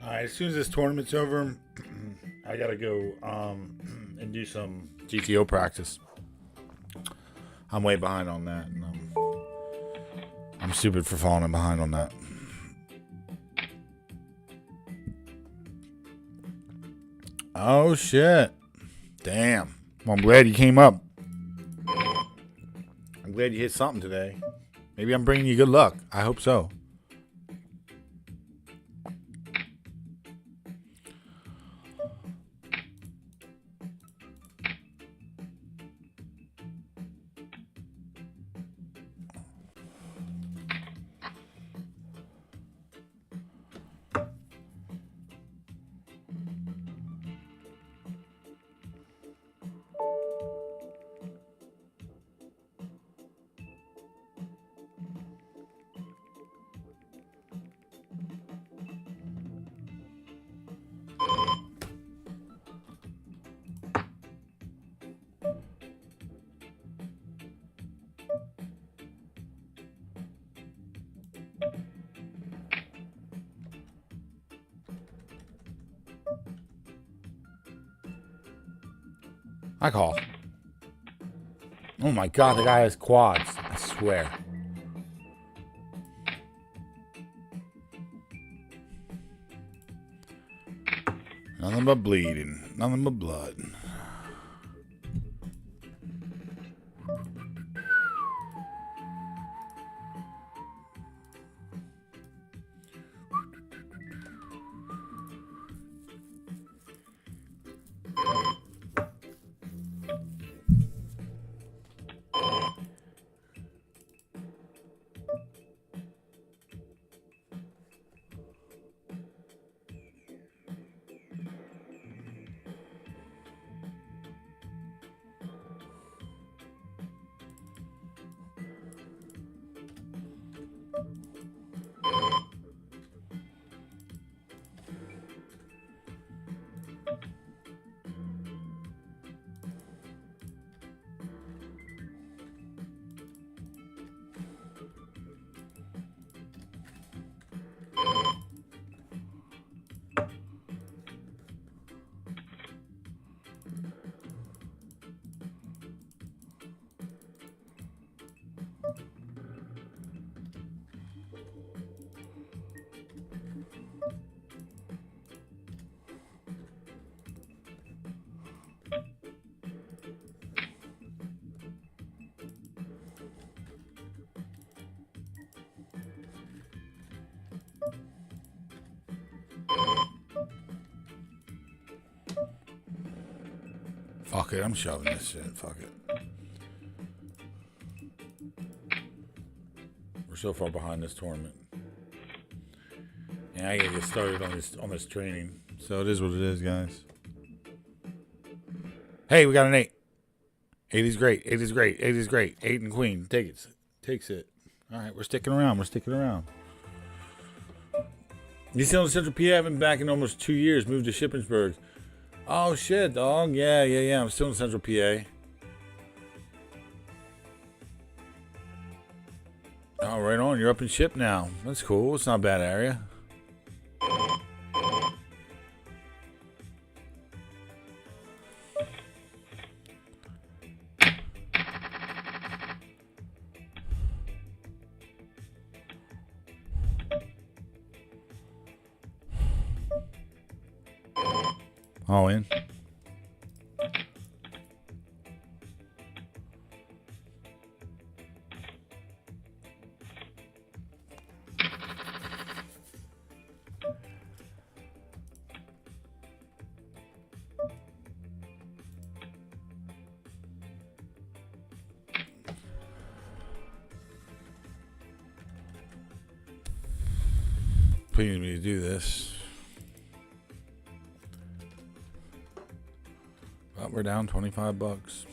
S1: All right, as soon as this tournament's over, I gotta go and do some GTO practice. I'm way behind on that, and I'm stupid for falling behind on that. Oh shit! Damn. Well, I'm glad you came up. I'm glad you hit something today. Maybe I'm bringing you good luck. I hope so. I call. Oh my god, the guy has quads. I swear. Nothing but bleeding. Nothing but blood. Fuck it, I'm shoving this shit. Fuck it. We're so far behind this tournament. Yeah, I gotta get started on this training. So it is what it is, guys. Hey, we got an 8. 8 is great. 8 is great. 8 is great. 8 and queen. Take it. Takes it. All right, we're sticking around. We're sticking around. You still in Central PA? I haven't been back in almost 2 years. Moved to Shippensburg. Oh, shit, dog. Yeah. I'm still in Central PA. Oh, right on. You're up in Ship now. That's cool. It's not a bad area. All in. Please me to do this. But we're down $25.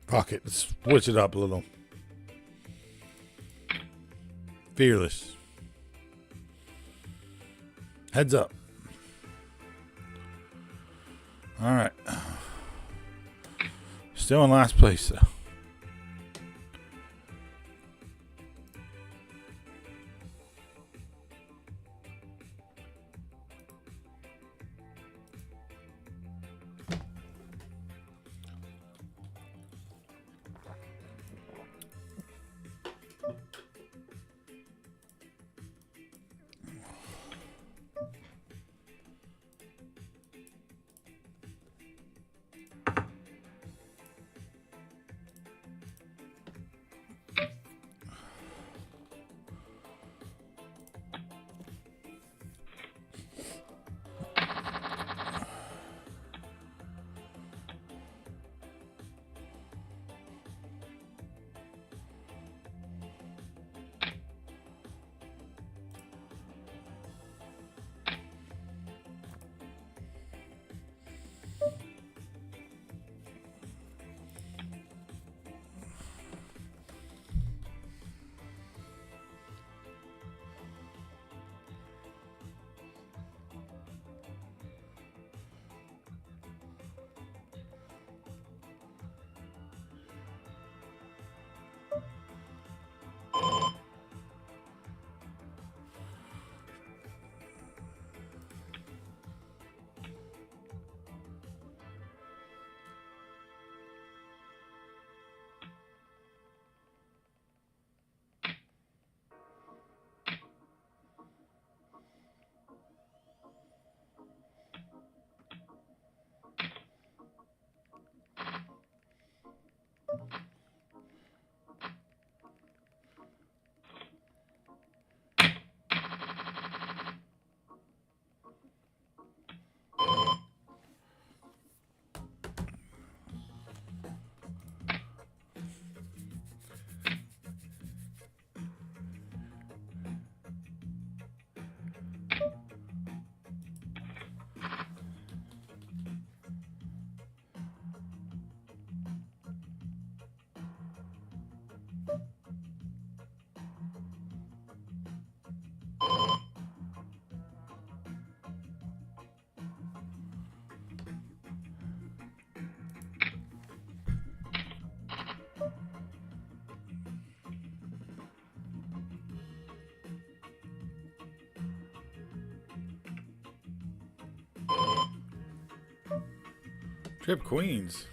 S1: Fuck it. Let's switch it up a little. Fearless. Heads up. All right. Still in last place, though. Trip Queens.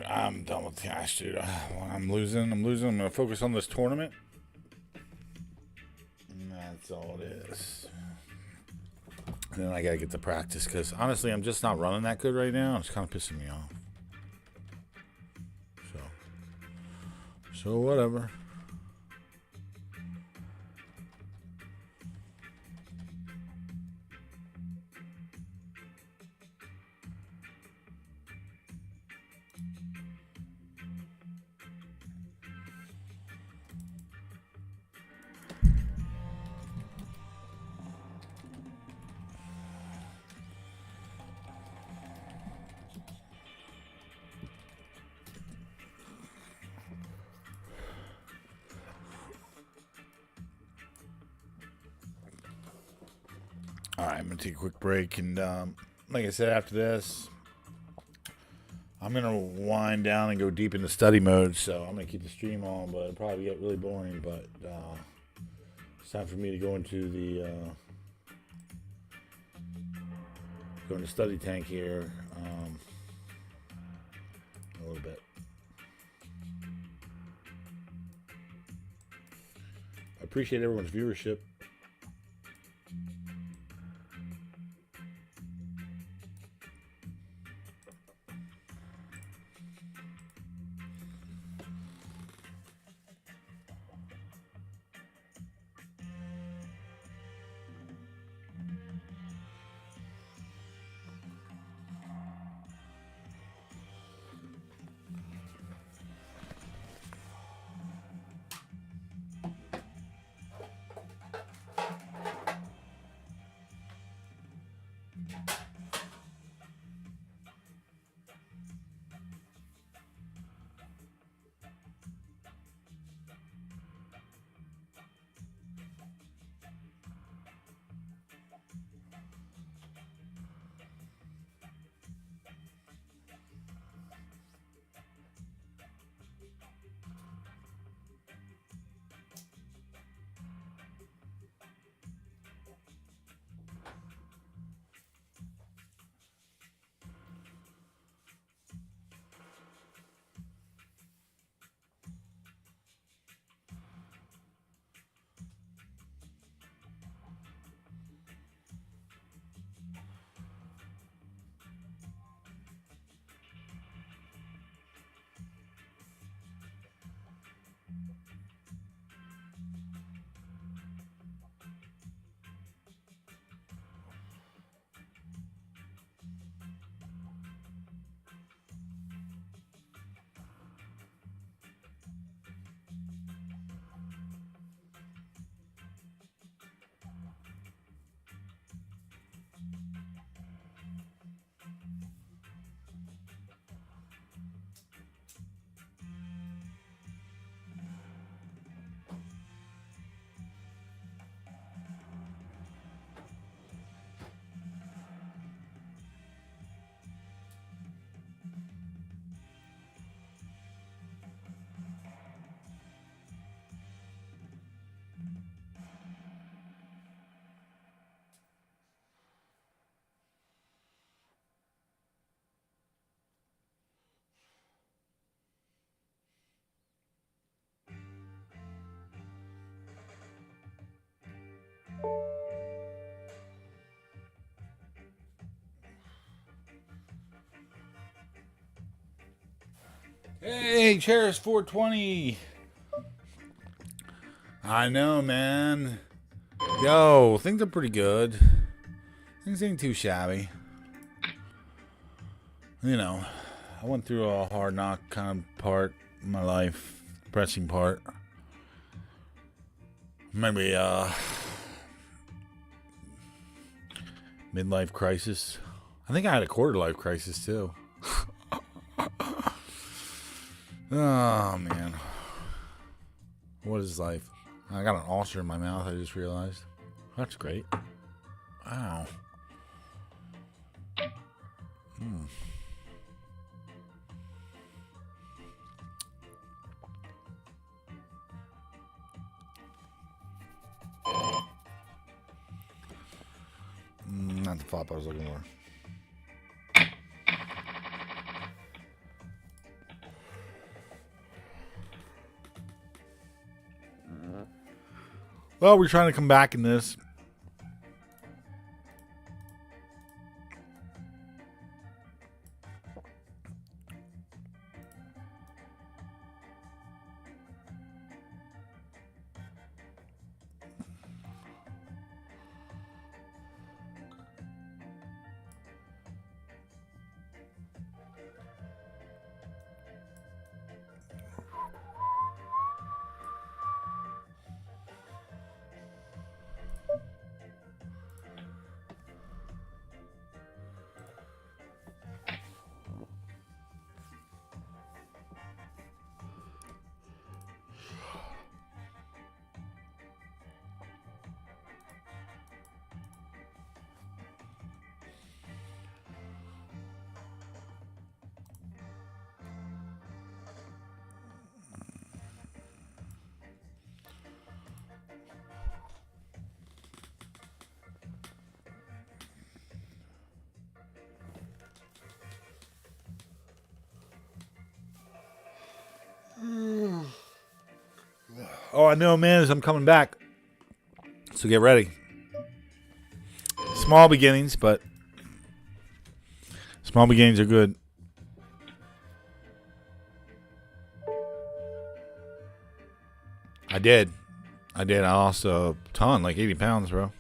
S1: I'm done with cash, dude. I'm losing. I'm going to focus on this tournament. And that's all it is. And then I got to get to practice because, honestly, I'm just not running that good right now. It's kind of pissing me off. So whatever. Alright, I'm going to take a quick break. And like I said, after this, I'm going to wind down and go deep into study mode. So I'm going to keep the stream on, but it'll probably get really boring. But it's time for me to go into the study tank here a little bit. I appreciate everyone's viewership. Hey, Cherish 420. I know, man. Yo, things are pretty good. Things ain't too shabby. You know, I went through a hard knock kind of part in my life, depressing part. Maybe midlife crisis. I think I had a quarter life crisis too. Oh man, what is life? I got an ulcer in my mouth. I just realized. That's great. Wow. Not the flop I was looking for. Well, we're trying to come back in this. Oh, I know, man, as I'm coming back. So get ready. Small beginnings, but small beginnings are good. I did. I lost a ton, like 80 pounds, bro.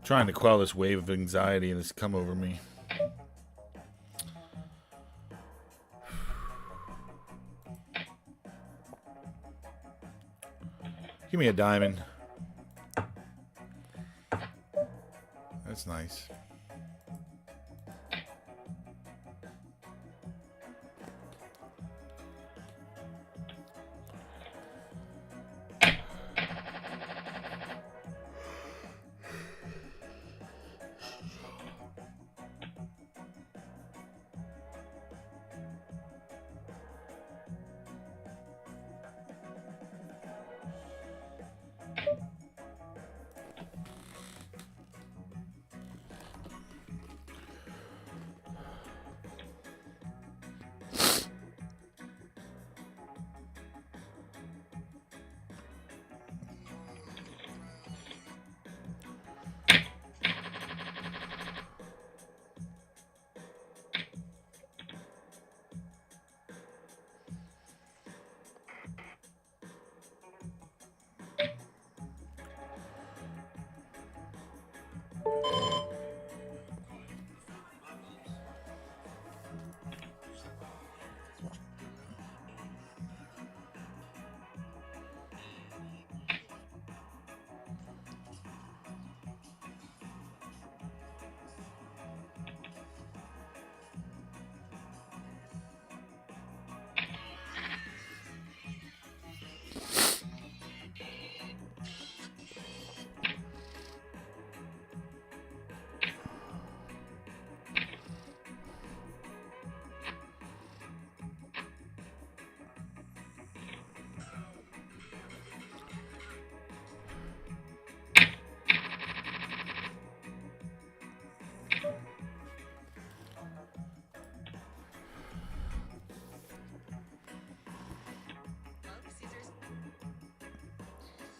S1: Trying to quell this wave of anxiety that's come over me. Give me a diamond. That's nice.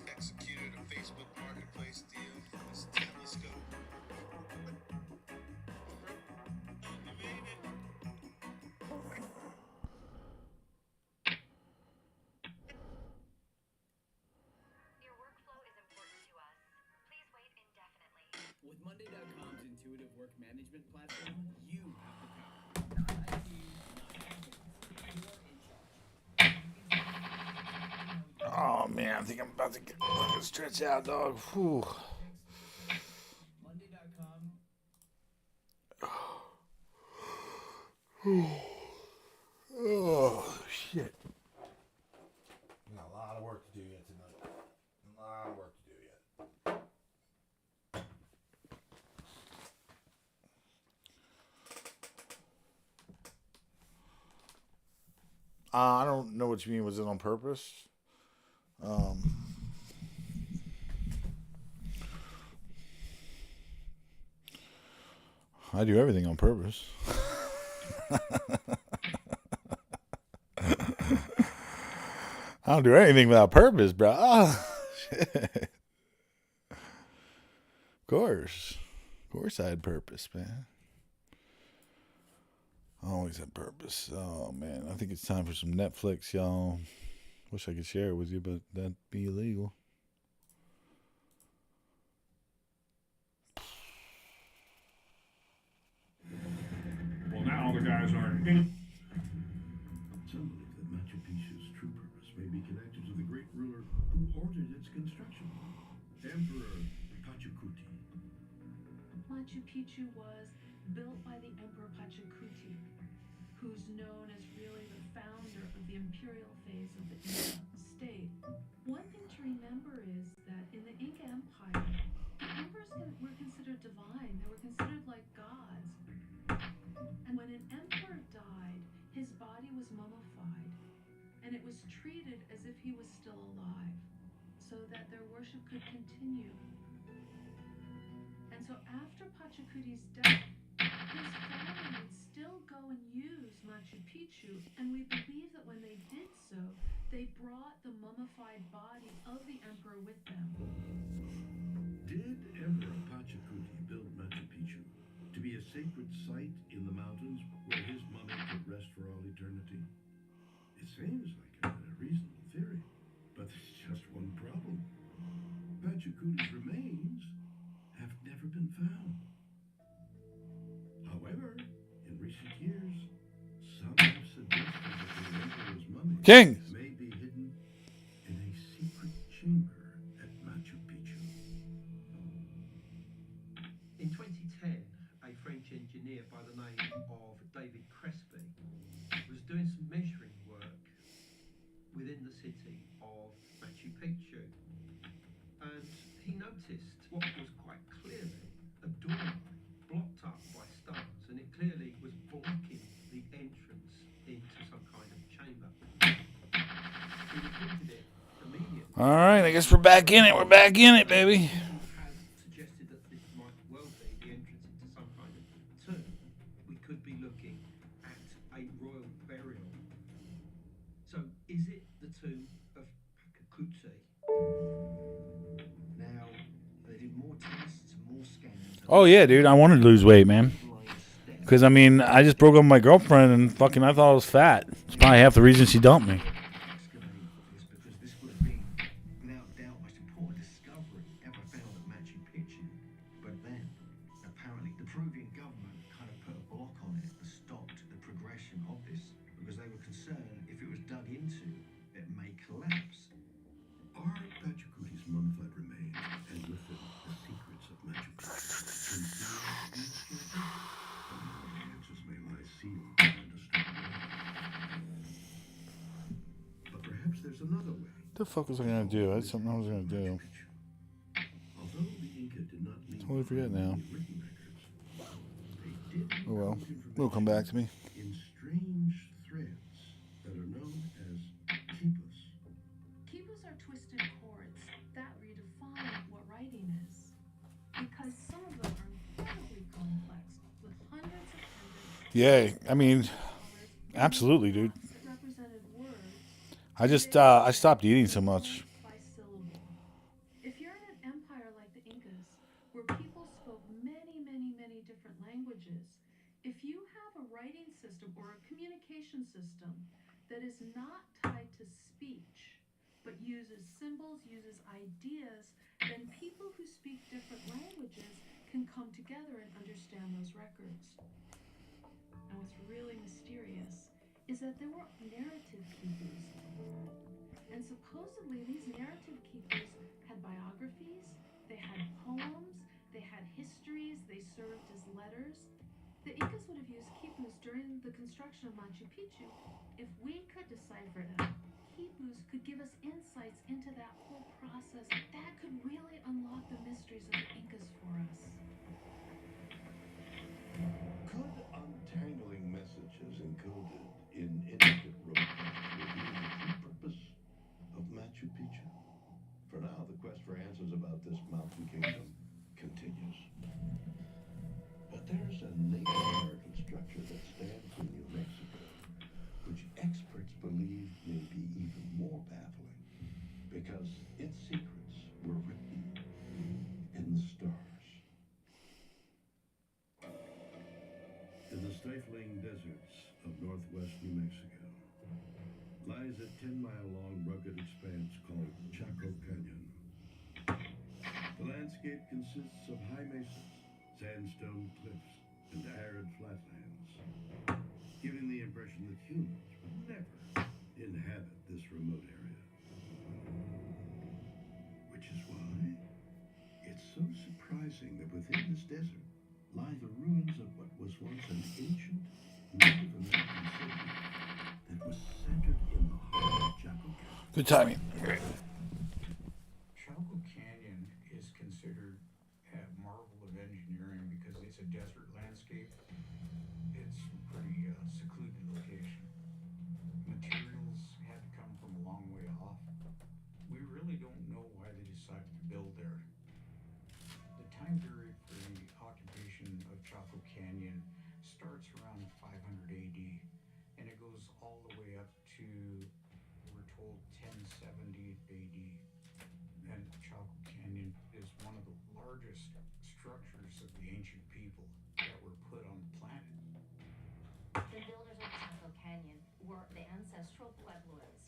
S2: Executed a Facebook marketplace deal. This telescope. You made it.
S3: Your workflow is important to us. Please wait indefinitely.
S4: With Monday.com's intuitive work management platform, you have the power.
S1: Oh man, I think I'm about to get stretch out, dog. Whew.
S4: Monday.com.
S1: Oh shit. We got a lot of work to do yet tonight. A lot of work to do yet. I don't know what you mean. Was it on purpose? I do everything on purpose. I don't do anything without purpose, bro. Oh, shit. Of course. Of course I had purpose, man. I always had purpose. Oh, man. I think it's time for some Netflix, y'all. Wish I could share it with you, but that'd be illegal.
S5: Well, now the guys aren't in.
S6: Some believe that Machu Picchu's true purpose may be connected to the great ruler who ordered its construction, Emperor Pachacuti.
S7: Machu Picchu was built by the Emperor Pachacuti, who's known as really the founder of the imperial phase of the Inca state. One thing to remember is that in the Inca Empire, the emperors were considered divine. They were considered like gods. And when an emperor died, his body was mummified, and it was treated as if he was still alive, so that their worship could continue. And so after Pachacuti's death, his family would still go and use Machu Picchu, and we believe that when they did so, they brought the mummified body of the emperor with them.
S6: Did Emperor Pachacuti build Machu Picchu to be a sacred site in the mountains where his mummy could rest for all eternity? It seems like a reasonable theory, but there's just one problem. Pachacuti's remains have never been found. However, in recent years, some have suggested that the emperor's mummy
S1: King!
S6: may be hidden in a secret chamber at Machu Picchu.
S8: In 2010, a French engineer by the name of David Crespi was doing some measuring work within the city of Machu Picchu. And he noticed what was quite clearly a doorway blocked up by stones, and it clearly was blocking the entrance into some kind of chamber. He reported it immediately.
S1: All right, I guess we're back in it. We're back in it, baby.
S8: Has suggested that this might well be the entrance into some kind of tomb. We could be looking at a royal burial. So, is it the tomb of Pachacuti?
S4: Now, they did more tests, more scans.
S1: Oh, yeah, dude. I wanted to lose weight, man. Because, I mean, I just broke up with my girlfriend and fucking I thought I was fat. It's probably half the reason she dumped me.
S4: Excavate this because this would have been, without doubt, most important discovery ever found at Machu Picchu. But then, apparently, the Peruvian government kind of put a block on it and stopped the progression of this because they were concerned if it was dug into, it may collapse.
S6: Are Pachacuti's mummified remains, and with them the secrets of Machu Picchu, concealed in its chamber? The answers may lie sealed behind a stone wall. But perhaps there's another way.
S1: What the fuck was I going to do? I had something I was going to do.
S6: Although the Inca did not leave
S1: Totally forget now.
S6: any written records, they did
S1: Oh, well.
S6: include
S1: It'll come back to me.
S6: in strange threads that are known as quipus.
S7: Quipus are twisted cords that redefine what writing is, because some of them are incredibly complex,
S1: Yeah, I mean,
S7: colors, and
S1: absolutely, dude.
S7: dots that represented words.
S1: I stopped eating so much.
S7: By syllable. If you're in an empire like the Incas, where people spoke many, many, many different languages, if you have a writing system or a communication system that is not tied to speech, but uses symbols, uses ideas, then people who speak different languages can come together and understand those records. And what's really mysterious is that there were narrative keepers. And supposedly, these narrative keepers had biographies, they had poems, they had histories, they served as letters. The Incas would have used quipus during the construction of Machu Picchu. If we could decipher them, quipus could give us insights into that whole process. That could really unlock the mysteries of the Incas for us.
S6: Could untangling messages encoded in intricate roadcasts reveal the true purpose of Machu Picchu? For now, the quest for answers about this mountain kingdom continues. But there's a Native American structure that stands in New Mexico, which experts believe may be even more baffling because its secrets were written in the stars. In the stifling deserts of northwest New Mexico lies a 10-mile-long rugged expanse called Chaco Canyon. The landscape consists of high mesas, sandstone cliffs, and arid flatlands, giving the impression that humans would never inhabit this remote area. Which is why it's so surprising that within this desert lie the ruins of what was once an ancient Native American city that was centered in the heart of Chaco Canyon.
S1: Good timing.
S9: Chaco Canyon is considered a marvel of engineering because it's a desert landscape. It's a pretty secluded location. Materials had to come from a long way off. We really don't know why they decided to build there. The time period for the occupation of Chaco Canyon starts around 500 AD and it goes all the way up to, we're told, 1070 AD. And Chaco Canyon is one of the largest structures of the ancient people that were put on the planet.
S3: The builders of Chaco Canyon were the ancestral Pueblos,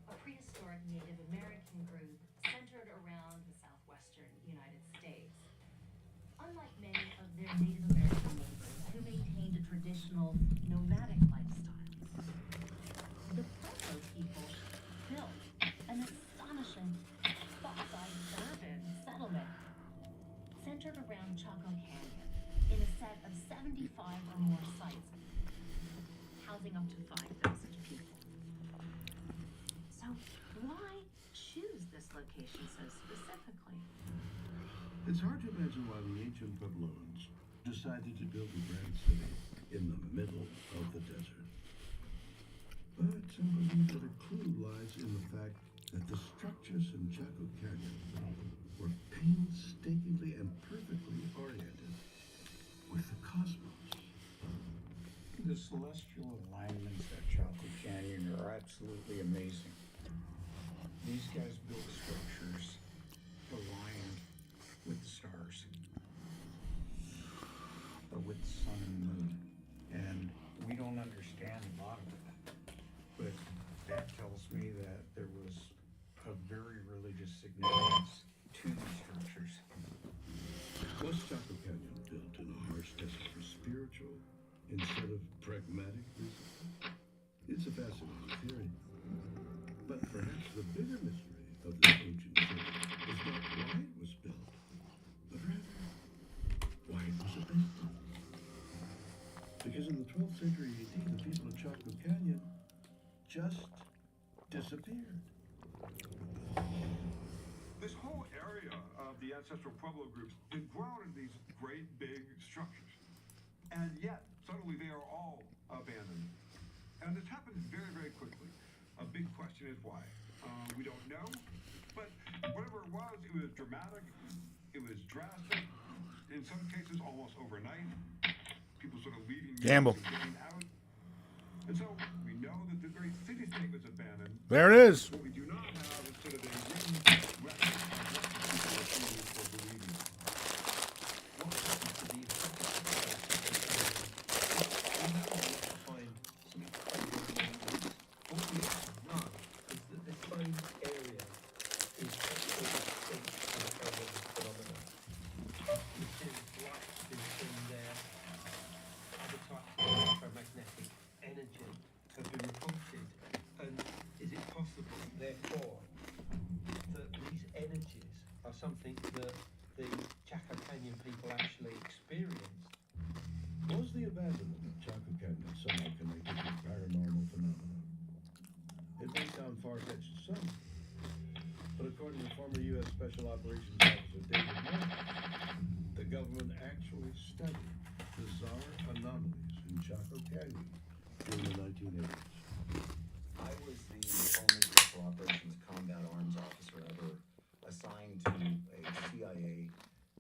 S3: a prehistoric Native American group centered around the southwestern United States. Unlike many of their Native American neighbors who maintained a traditional nomadic lifestyle, the Pueblo people built an astonishing spot-sized urban settlement centered around Chaco Canyon in a set of 75 or more sites, housing up to 5,000 people. So why choose this location so specifically?
S6: It's hard to imagine why the ancient Puebloans decided to build a grand city in the middle of the desert. But some believe that a clue lies in the fact that the structures in Chaco Canyon were painstakingly and perfectly oriented with the cosmos.
S9: The celestial alignments at Chaco Canyon are absolutely amazing. These guys built structures aligned with the stars, with the sun and the moon. And we don't understand a lot of it, but that tells me that there was a very religious significance to these structures.
S6: Was Chaco Canyon built in a harsh desert for spiritual instead of pragmatic reasons? It's a fascinating theory. But perhaps the bigger mystery of this ancient city is not why it was built, but rather why it was abandoned. Because in the 12th century AD, the people of Chaco Canyon just disappeared.
S5: This whole area of the ancestral Pueblo groups is grounded in these great big structures. And yet, suddenly they are all abandoned. And this happened very, very quickly. A big question is why. We don't know, but whatever it was dramatic, it was drastic, in some cases almost overnight. people sort of leaving
S1: Gamble.
S5: and getting out. And so we know that the very city-state was abandoned.
S1: There it is.
S5: What we do not have is sort of a written record of what the people are feeling or believing.
S8: What happens to these we know we have to find some incredible numbers. What we also know is that this whole area is actually a state of paranormal phenomena. Mysterious lights have been seen there. Other types of electromagnetic energy have been reported. And is it possible, therefore, that these energies are something that the Chaco Canyon people actually experienced?
S6: Was the abandonment of Chaco Canyon somehow connected with paranormal phenomena? It may sound far-fetched to some, but according to former U.S. Special Operations Officer David Moore, the government actually studied bizarre anomalies in Chaco Canyon during the 1980s.
S10: I was the only Special Operations Combat Arms officer ever assigned to a CIA,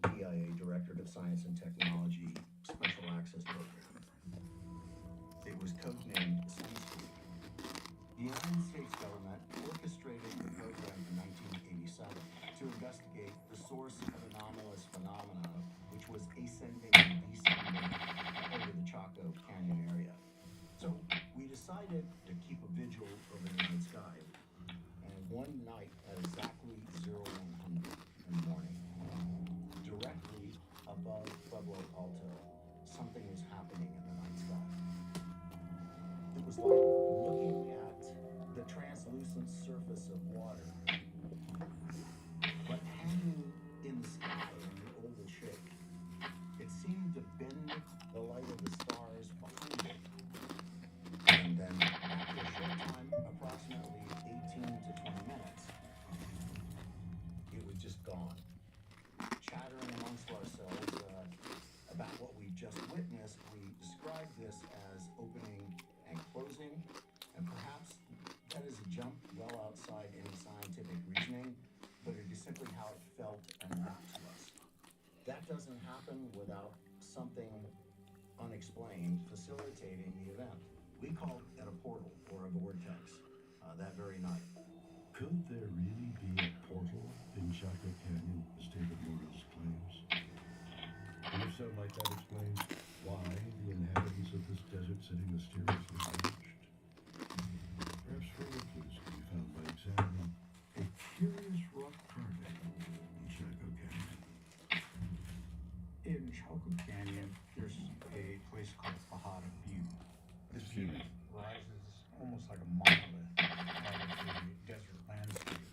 S10: DIA Directorate of Science and Technology Special Access Program. It was codenamed Sunscreen. The United States government orchestrated the program in 1987 to investigate the source of anomalous phenomena, which was ascending and descending over the Chaco Canyon area. So we decided to keep a vigil over the night sky. And one night at exactly 0100 in the morning, directly above Pueblo Alto, something was happening in the night sky. It was like looking at the translucent surface of water, but hanging in the sky in an oval shape. It seemed to bend the light of the stars behind it. And then, after a short time, approximately 18 to 20 minutes, it was just gone. Chattering amongst ourselves about what we just witnessed, we described this as opening and closing, and perhaps that is a jump well outside any scientific reasoning, but it is simply how it felt and looked to us. That doesn't happen without something unexplained facilitating the event. We called it a portal or a vortex that very night.
S6: Could there really be a portal in Chaco Canyon, as David Morris claims? And if so, might that explain why the inhabitants of this desert city mysteriously vanished? Perhaps further clues can be found by examining a curious rock carving in Chaco Canyon.
S9: In Chaco Canyon, there's a place called Fajada Butte. This butte rises almost like a monolith out of the desert landscape.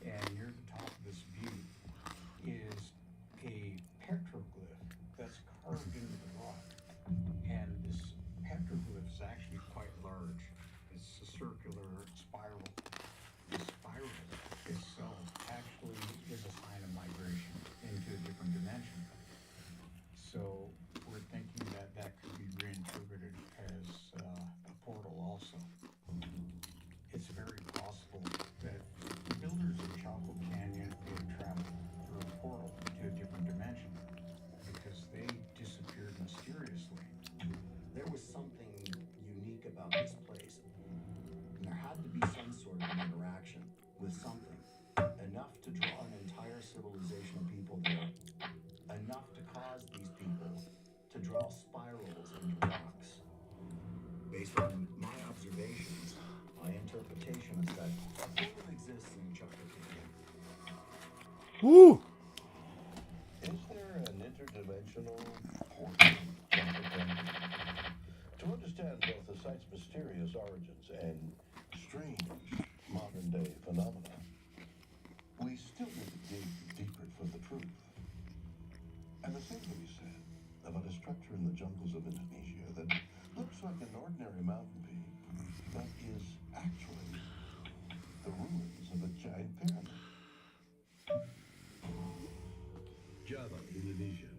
S9: And near the top of this butte is a petroglyph that's carved into the rock. And this petroglyph is actually quite large. It's a circular spiral. The spiral itself actually is a sign of migration into a different dimension. So we're thinking that that could be reinterpreted as a portal also. It's very possible that the builders of Chaco Canyon may have traveled through a portal to a different dimension because they disappeared mysteriously.
S10: There was something unique about this place. And there had to be some sort of an interaction with something. Enough to draw an entire civilization of people there. Enough to cause these people to draw spirals into rocks. Based on my observations, my interpretation is that a portal exists in Chaco Canyon.
S1: Woo!
S6: Is there an interdimensional portal in Chaco Canyon? To understand both the site's mysterious origins and strange modern-day phenomena, we still need to dig deeper for the truth. And the same can be said about a structure in the jungles of Indonesia that looks like an ordinary mountain peak, but is actually the ruins of a giant pyramid. Java, Indonesia.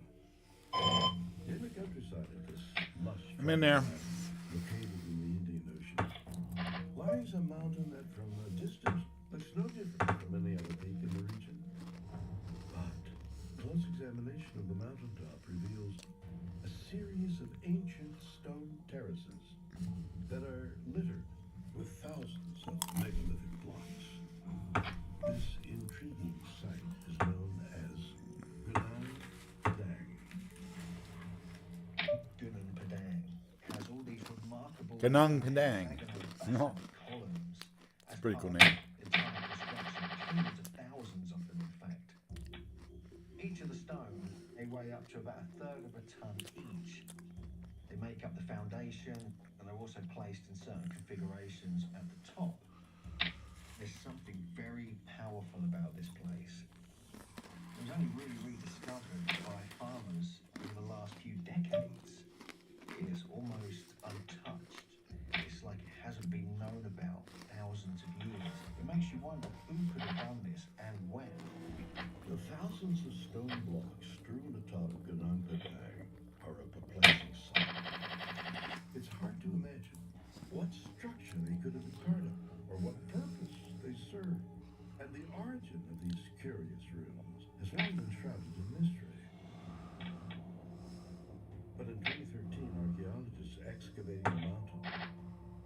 S6: In the countryside of this lush
S1: I'm in there.
S6: located in the Indian Ocean, lies a mountain that from a distance looks no different from any other peak in the region. But close examination of the mountaintop reveals a series of ancient stone terraces that are littered with thousands of megalithic blocks. This intriguing site is known as Gunung Padang.
S10: Gunung Padang has all these remarkable
S1: Gunung Padang.
S10: hexagonal
S1: No.
S10: basalt columns. As
S1: Pretty
S10: part
S1: cool
S10: of
S1: name.
S10: its entire construction, hundreds of thousands of them, in fact. Each of the stones, they weigh up to about 1/3 of a ton each. They make up the foundation, and they're also placed in certain configurations at the top. There's something very powerful about this place. It was only really rediscovered by farmers in the last few decades. It is almost untouched. It's like it hasn't been known about for thousands of years. It makes you wonder who could have done this and when.
S6: The thousands of stone blocks strewn atop Gunung Padang are a perplexing sight. It's hard to imagine what structure they could have been part of, or what purpose they serve. And the origin of these curious ruins has long been shrouded in mystery. But in 2013, archaeologists excavating the mountain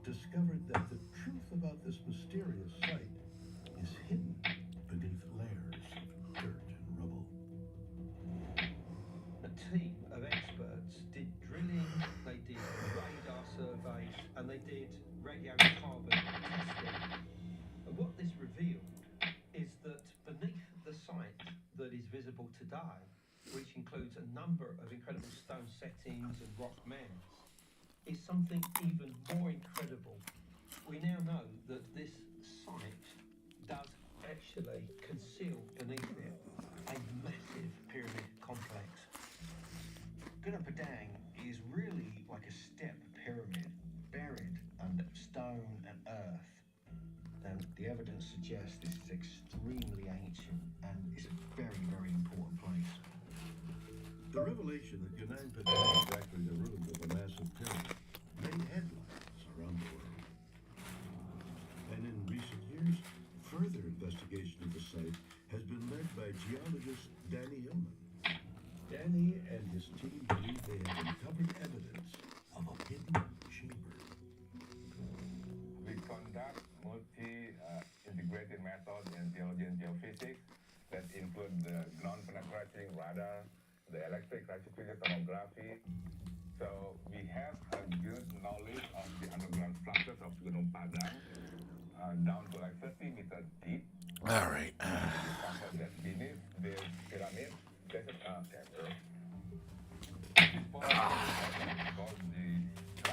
S6: discovered that the truth about this mysterious site is hidden beneath layers of dirt and rubble.
S8: A team of experts did drilling, they did radar surveys, and they did radiocarbon testing. And what this revealed is that beneath the site that is visible today, which includes a number of incredible stone settings and rock mounds, is something even more incredible. We now know that this site does actually conceal beneath it a massive pyramid complex.
S10: Gunung Padang is really like a step pyramid buried under stone and earth. And the evidence suggests this is extremely ancient and is a very, very important place.
S6: The revelation that Gunung Padang is actually the ruins of a massive pyramid made headlines around the world. And in recent years, further investigation of the site has been led by geologist Danny Hillman. Danny and his team believe they have uncovered evidence of a hidden chamber.
S11: We conduct multi-integrated methods in geology and geophysics that include the non-penetrating radar, the electric radiofrequency tomography. So we have a good knowledge of the underground structures of Gunung Padang, down to like 30 meters deep.
S1: All right.
S11: That beneath the pyramid, there's a chamber.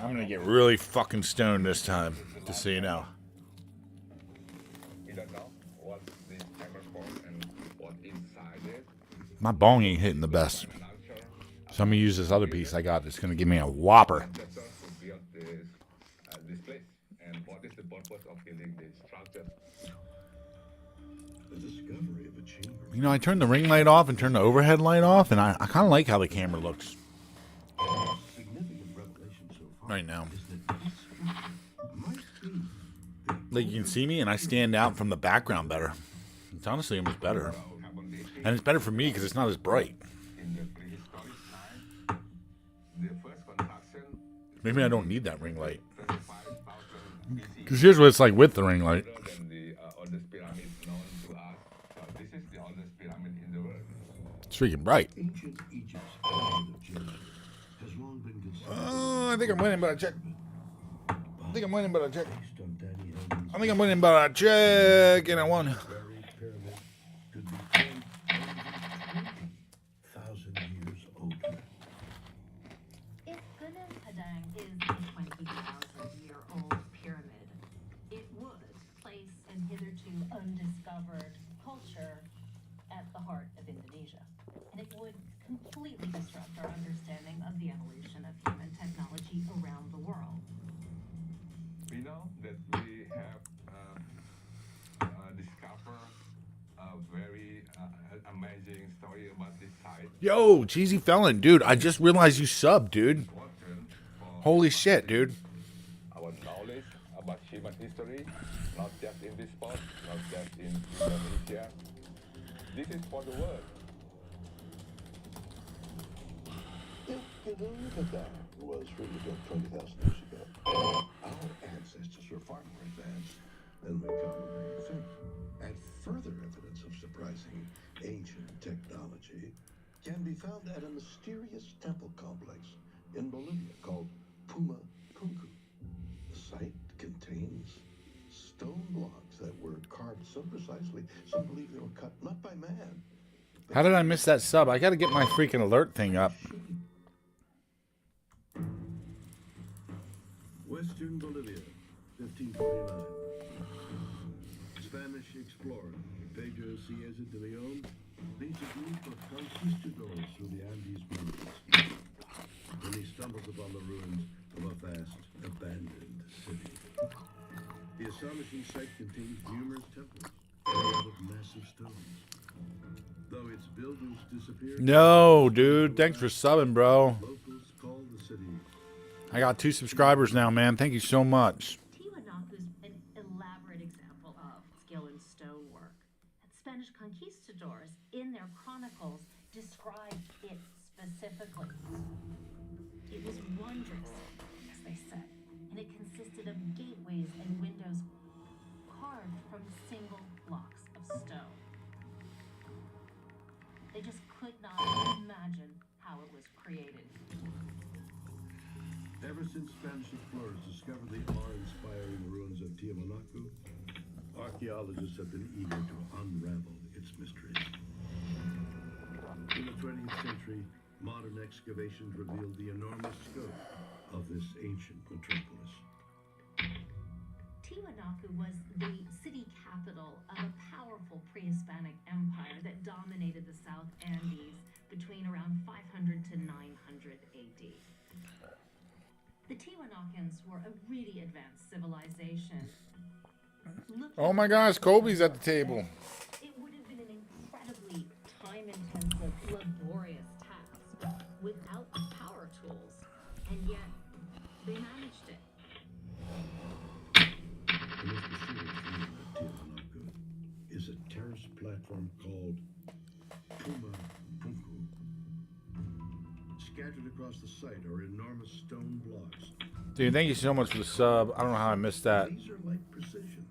S1: I'm gonna get really fucking stoned this time, just so you know.
S11: We don't know what the chamber for and what inside it.
S1: My bong ain't hitting the best. So I'm gonna use this other piece I got that's gonna give me a whopper.
S11: Ancestors who built this place, and what is the purpose of building this structure?
S6: The discovery of a chamber.
S1: You know, I turned the ring light off and turned the overhead light off, and I kind of like how the camera looks
S6: Significant revelation so far
S1: right now.
S6: is that this structure might be the
S1: Like, you can see me, and I stand out from the background better. It's honestly almost better. And it's better for me because it's not as bright.
S11: In the prehistoric time, the first construction,
S1: Maybe I don't need that ring light.
S11: 35,000 BC,
S1: Because here's what it's like with the ring light.
S11: older than the oldest pyramid known to us. This is the oldest pyramid in the world.
S1: It's freaking bright.
S6: ancient Egypt's pyramid of Djibouti has long been considered.
S1: Oh, I think I'm winning, but I check. I think I'm winning, but I check.
S6: Based on Danny Hillman's
S1: I think I'm winning, but I check, and I won.
S6: buried pyramid could be 10,000 years older.
S3: If Gunung Padang is a 20,000-year-old pyramid, it would place an hitherto undiscovered culture at the heart of Indonesia. And it would completely disrupt our understanding of the evolution of human technology around the world.
S11: We know that we have discovered a very amazing story about this site.
S1: Yo, Cheesy Felon, dude, I just realized you subbed, dude.
S11: Important for
S1: Holy shit, dude.
S11: our knowledge about human history, not just in this spot, not just in Indonesia. This is for the world.
S6: Giduntada was really built 20,000 years ago. Our ancestors were far more advanced than we commonly think. And further evidence of surprising ancient technology can be found at a mysterious temple complex in Bolivia called Puma Punku. The site contains stone blocks that were carved so precisely, some believe they were cut not by man.
S1: How did I miss that sub? I gotta get my freaking alert thing up.
S6: Western Bolivia, 1549. Spanish explorer Pedro Cieza de Leon leads a group of conquistadors through the Andes Mountains when he stumbles upon the ruins of a vast, abandoned city. The astonishing site contains numerous temples made out of massive stones. Though its builders disappeared,
S1: No, dude. Thanks for subbing, bro.
S6: locals call the city.
S1: I got 2 subscribers now, man. Thank you so much.
S3: Tiwanaku's an elaborate example of skill in stonework. And Spanish conquistadors, in their chronicles, described it specifically. It was wondrous, as they said, and it consisted of gateways and windows carved from single blocks of stone. They just could not imagine how it was created.
S6: Ever since Spanish explorers discovered the awe-inspiring ruins of Tiwanaku, archaeologists have been eager to unravel its mysteries. In the 20th century, modern excavations revealed the enormous scope of this ancient metropolis.
S3: Tiwanaku was the city capital of a powerful pre-Hispanic empire that dominated the South Andes between around 500 to 900 AD. The Tiwanakans were a really advanced civilization.
S1: Oh my gosh, Kobe's at the table.
S3: It would have been an incredibly time-intensive, laborious task without the power tools, and yet they managed it.
S6: The most mysterious ruin of Tiwanaku is a terraced platform called Puma Punku. Scattered across the site are enormous stone blocks.
S1: Dude, thank you so much for the sub. I don't know how I missed that.
S6: These are like precision,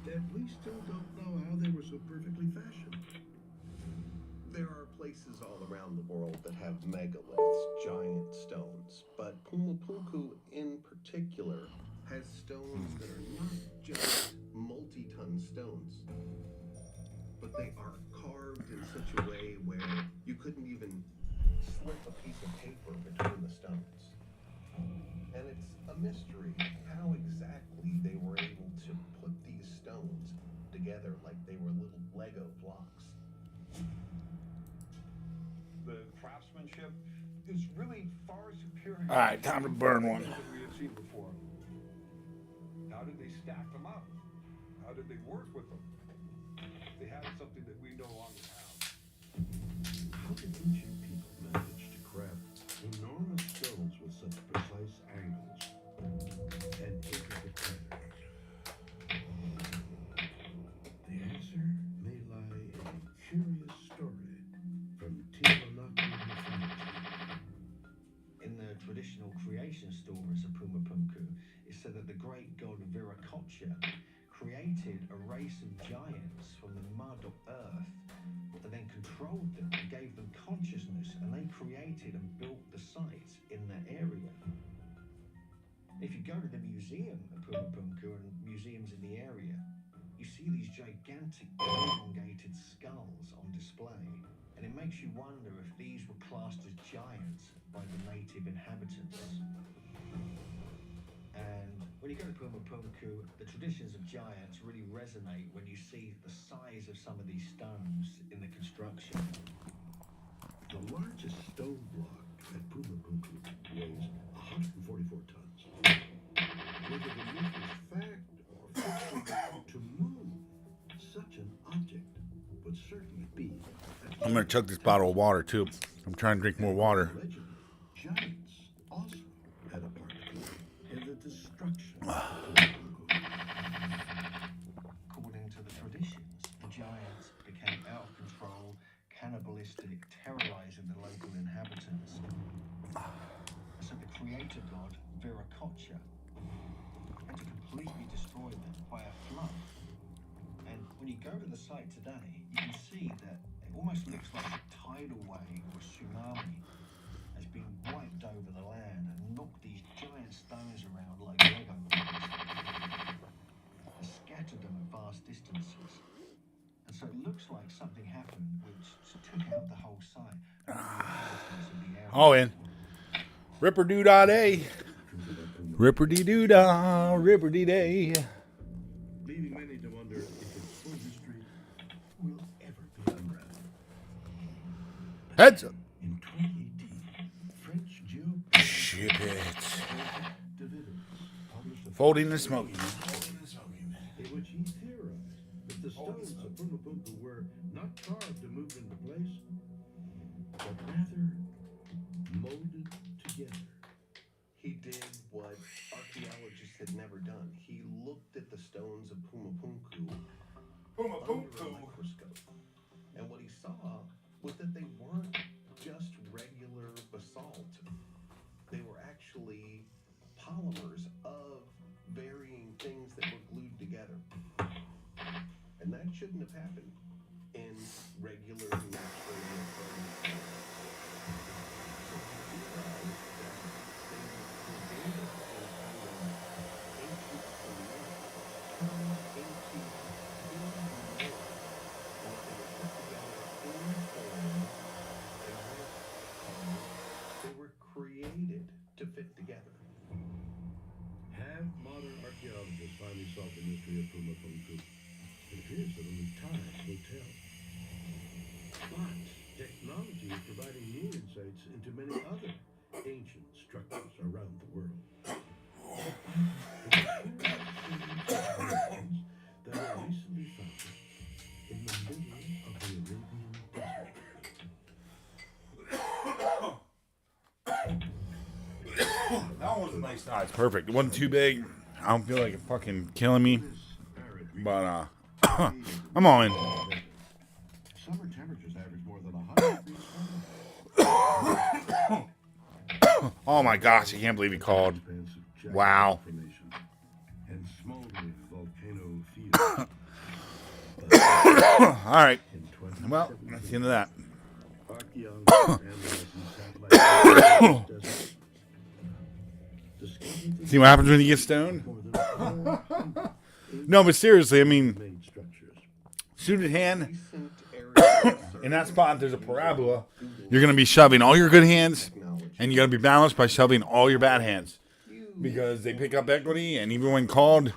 S6: that we still don't know how they were so perfectly fashioned.
S10: There are places all around the world that have megaliths, giant stones, but Puma Punku in particular has stones that are not just multi-ton stones, but they are carved in such a way where you couldn't even slip a piece of paper between the stones. And it's a mystery how exactly they were able to put these stones together like they were little Lego blocks.
S5: The craftsmanship is really far superior.
S1: All right, time to burn one.
S5: Than we had seen before. How did they stack them up? How did they work with them? They had something that we no longer have.
S6: How did ancient people manage to craft enormous stones with such precise angles and intricate patterns? The answer may lie in a curious story from Tiwanaku mythology.
S4: In the traditional creation stories of Puma Punku, it's said that the great god Viracocha created a race of giants from the mud of earth that then controlled them and gave them consciousness, and they created and built the sites in that area. If you go to the museum of Puma Punku and museums in the area, you see these gigantic elongated skulls on display, and it makes you wonder if these were classed as giants by the native inhabitants. And when you go to Puma Punku, the traditions of giants really resonate when you see the size of some of these stones in the construction.
S6: The largest stone block at Puma Punku weighs 144 tons. Whether the myth is fact or fiction, to move such an object would certainly be.
S1: I'm gonna chug this bottle of water too. I'm trying to drink more water.
S6: Legend, giants also had a part to play in the destruction of Puma Punku.
S4: According to the traditions, the giants became out of control, cannibalistic, terrorizing the local inhabitants. water god Viracocha and to completely destroy them by a flood. And when you go to the site today, you can see that it almost looks like a tidal wave or tsunami has been wiped over the land and knocked these giant stones around like Lego blocks and scattered them at vast distances. And so it looks like something happened which took out the whole site and all the inhabitants of the area.
S1: All in. Ripper doo dah day. Ripper dee doo dah. Ripper dee day.
S6: Leaving many to wonder if its full history will ever be unraveled.
S1: Heads up.
S6: In 2018, French
S1: Ship it.
S6: published a
S1: Folding and smoking.
S6: in which he theorized that the stones of Pumapunku were not carved to move into place, but rather molded together.
S10: He did what archaeologists had never done. He looked at the stones of Pumapunku under a microscope. And what he saw was that they weren't just regular basalt. They were actually polymers of varying things that were glued together. And that shouldn't have happened in regular, naturally occurring stones. So he realized that they were created in kind of ancient cement, turned into thin metal, and that they were put together in form. They weren't carved. They were created to fit together.
S6: Have modern archaeologists finally solved the mystery of Pumapunku? It appears that only time will tell. But technology is providing new insights into many other ancient structures around the world. That were recently found in the middle of the Arabian desert.
S1: That one was a nice size. Perfect. It wasn't too big. I don't feel like it's fucking killing me. But, I'm all in.
S6: Summer temperatures average more than 100 degrees Fahrenheit.
S1: Oh my gosh, I can't believe he called. Wow.
S6: And smoldering volcano fields.
S1: All right. Well, that's the end of that. See what happens when you get stoned? No, but seriously, I mean, shoot at hand. In that spot, there's a parabola. You're going to be shoving all your good hands, and you're going to be balanced by shoving all your bad hands. Because they pick up equity, and even when called,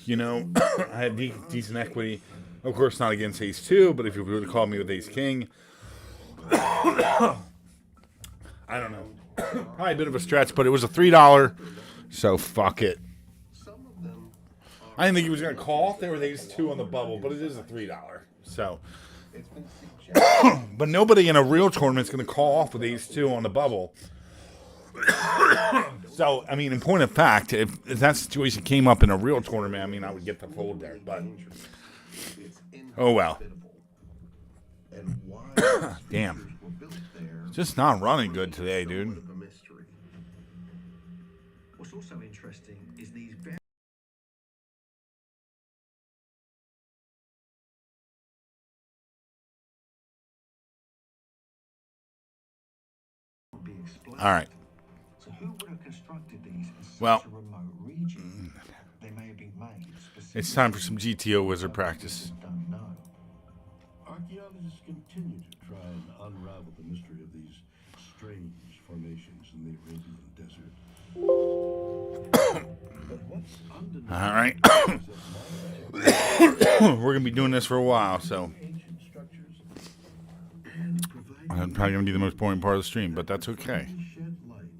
S1: you know, I had decent equity. Of course, not against ace two, but if you would have called me with ace king, I don't know. Probably a bit of a stretch, but it was a $3, so fuck it. I didn't think he was going to call if there was ace two on the bubble, but it is a $3. So, but nobody in a real tournament is going to call off with ace two on the bubble. So, I mean, in point of fact, if that situation came up in a real tournament, I mean, I would get the fold there. But, oh well. Damn. Just not running good today, dude.
S4: What's also interesting is these be explained.
S1: All right.
S4: So who would have constructed these in such
S1: Well,
S4: a remote region? They may have been made specifically.
S1: It's time for some GTO wizard practice.
S4: Don't know.
S6: Archaeologists continue to try and unravel the mystery of these strange formations in the Arabian desert. But what's undeniable
S1: All right.
S6: is that modern
S1: We're going to be doing this for a while, so
S6: ancient structures and provide
S1: I'm probably going to be the most boring part of the stream, but that's okay.
S6: shed light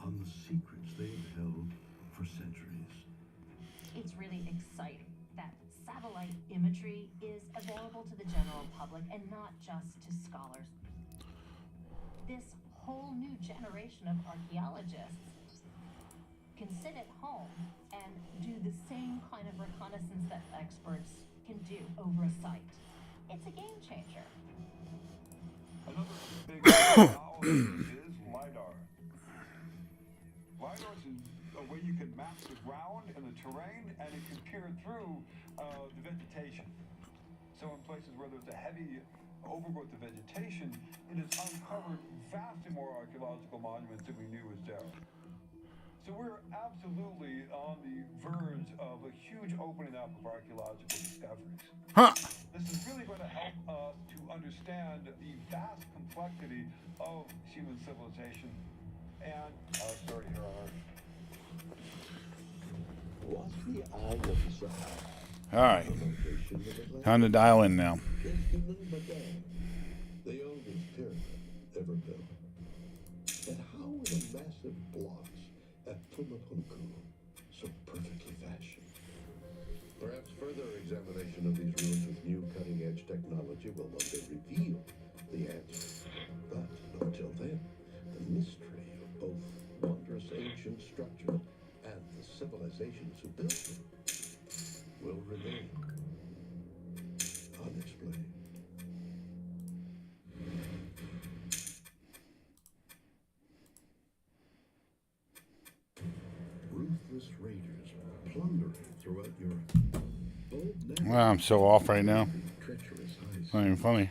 S6: on the secrets they have held for centuries.
S3: It's really exciting that satellite imagery is available to the general public and not just to scholars. This whole new generation of archaeologists can sit at home and do the same kind of reconnaissance that experts can do over a site. It's a game changer.
S5: Another big technology is LiDAR. LiDAR is a way you can map the ground and the terrain, and it can peer through the vegetation. So in places where there's a heavy overgrowth of vegetation, it has uncovered vastly more archaeological monuments than we knew was there. So we're absolutely on the verge of a huge opening up of archaeological discoveries.
S1: Huh.
S5: This is really going to help us to understand the vast complexity of human civilization and our story here on Earth.
S6: Was the Eye of the Sun
S1: All right.
S6: the location of Atlantis?
S1: Time to dial in now.
S6: Is human Medan the oldest pyramid ever built? And how were the massive blocks at Pumapunku so perfectly fashioned? Perhaps further examination of these ruins with new cutting-edge technology will one day reveal the answer. But until then, the mystery of both wondrous ancient structures and the civilizations who built them will remain unexplained. Ruthless raiders plundering throughout Europe. Bold
S1: Wow, I'm so off right now.
S6: treacherous
S1: It's not even funny.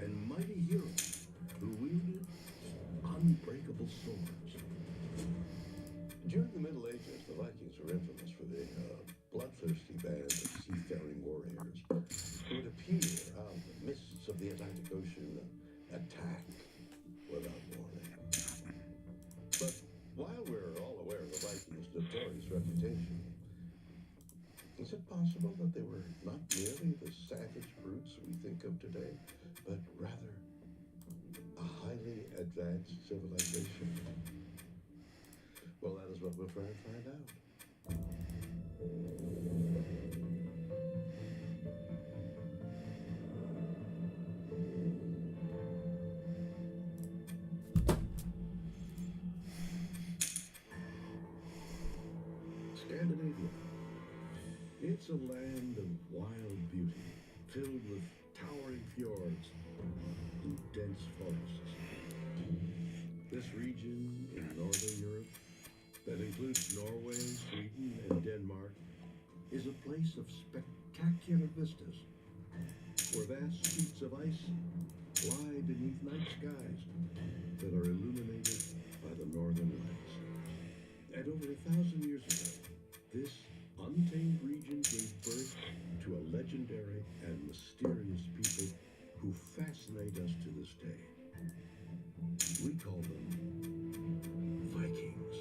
S6: and mighty heroes who wielded unbreakable swords. During the Middle Ages, the Vikings were infamous for the bloodthirsty band of seafaring warriors who would appear out of the mists of the Atlantic Ocean and attack without warning. But while we're all aware of the Vikings' notorious reputation, is it possible that they were not merely the savage brutes we think of today, but rather a highly advanced civilization? Well, that is what we'll try and find out. Scandinavia. It's a land of wild beauty, filled with towering fjords and dense forests. This region in northern Europe, that includes Norway, Sweden, and Denmark, is a place of spectacular vistas, where vast sheets of ice lie beneath night skies that are illuminated by the northern lights. And over 1,000 years ago, this untamed region gave birth to a legendary and mysterious people who fascinate us to this day. We call them Vikings.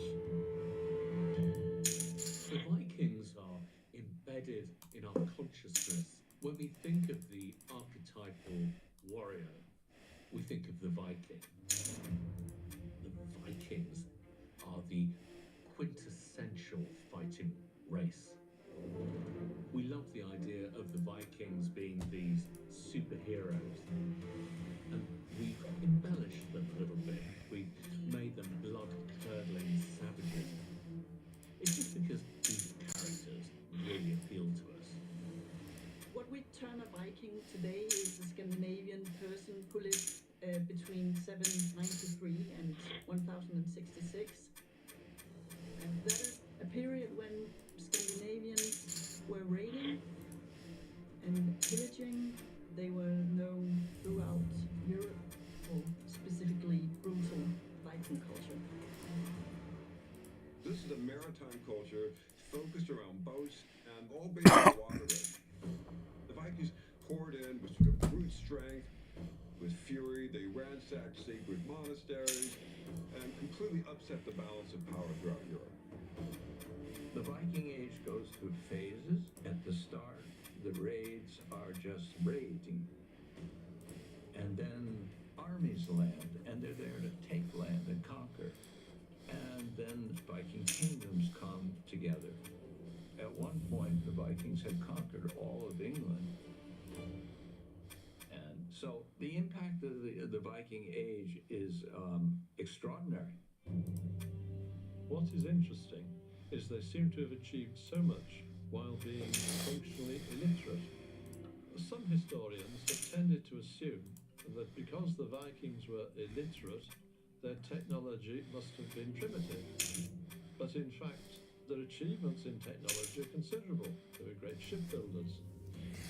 S12: The Vikings are embedded in our consciousness. When we think of the archetypal warrior, we think of the Viking. The Vikings are the quintessential fighting race. We love the idea of the Vikings being these superheroes, and we've embellished them a little bit. We've made them blood-curdling savages. It's just because these characters really appeal to us.
S13: What we term a Viking today is a Scandinavian person who lived between 793 and 1066. And that is a period when Scandinavians were raiding and pillaging. They were known throughout Europe for specifically brutal Viking culture.
S5: This is a maritime culture focused around boats and all based on waterway. The Vikings poured in with sort of brute strength, with fury. They ransacked sacred monasteries and completely upset the balance of power throughout Europe.
S14: The Viking Age goes through phases. At the start, the raids are just raiding. And then armies land, and they're there to take land and conquer. And then Viking kingdoms come together. At one point, the Vikings had conquered all of England. And so the impact of the Viking Age is extraordinary.
S15: What is interesting is they seem to have achieved so much while being functionally illiterate. Some historians have tended to assume that because the Vikings were illiterate, their technology must have been primitive. But in fact, their achievements in technology are considerable. They were great shipbuilders,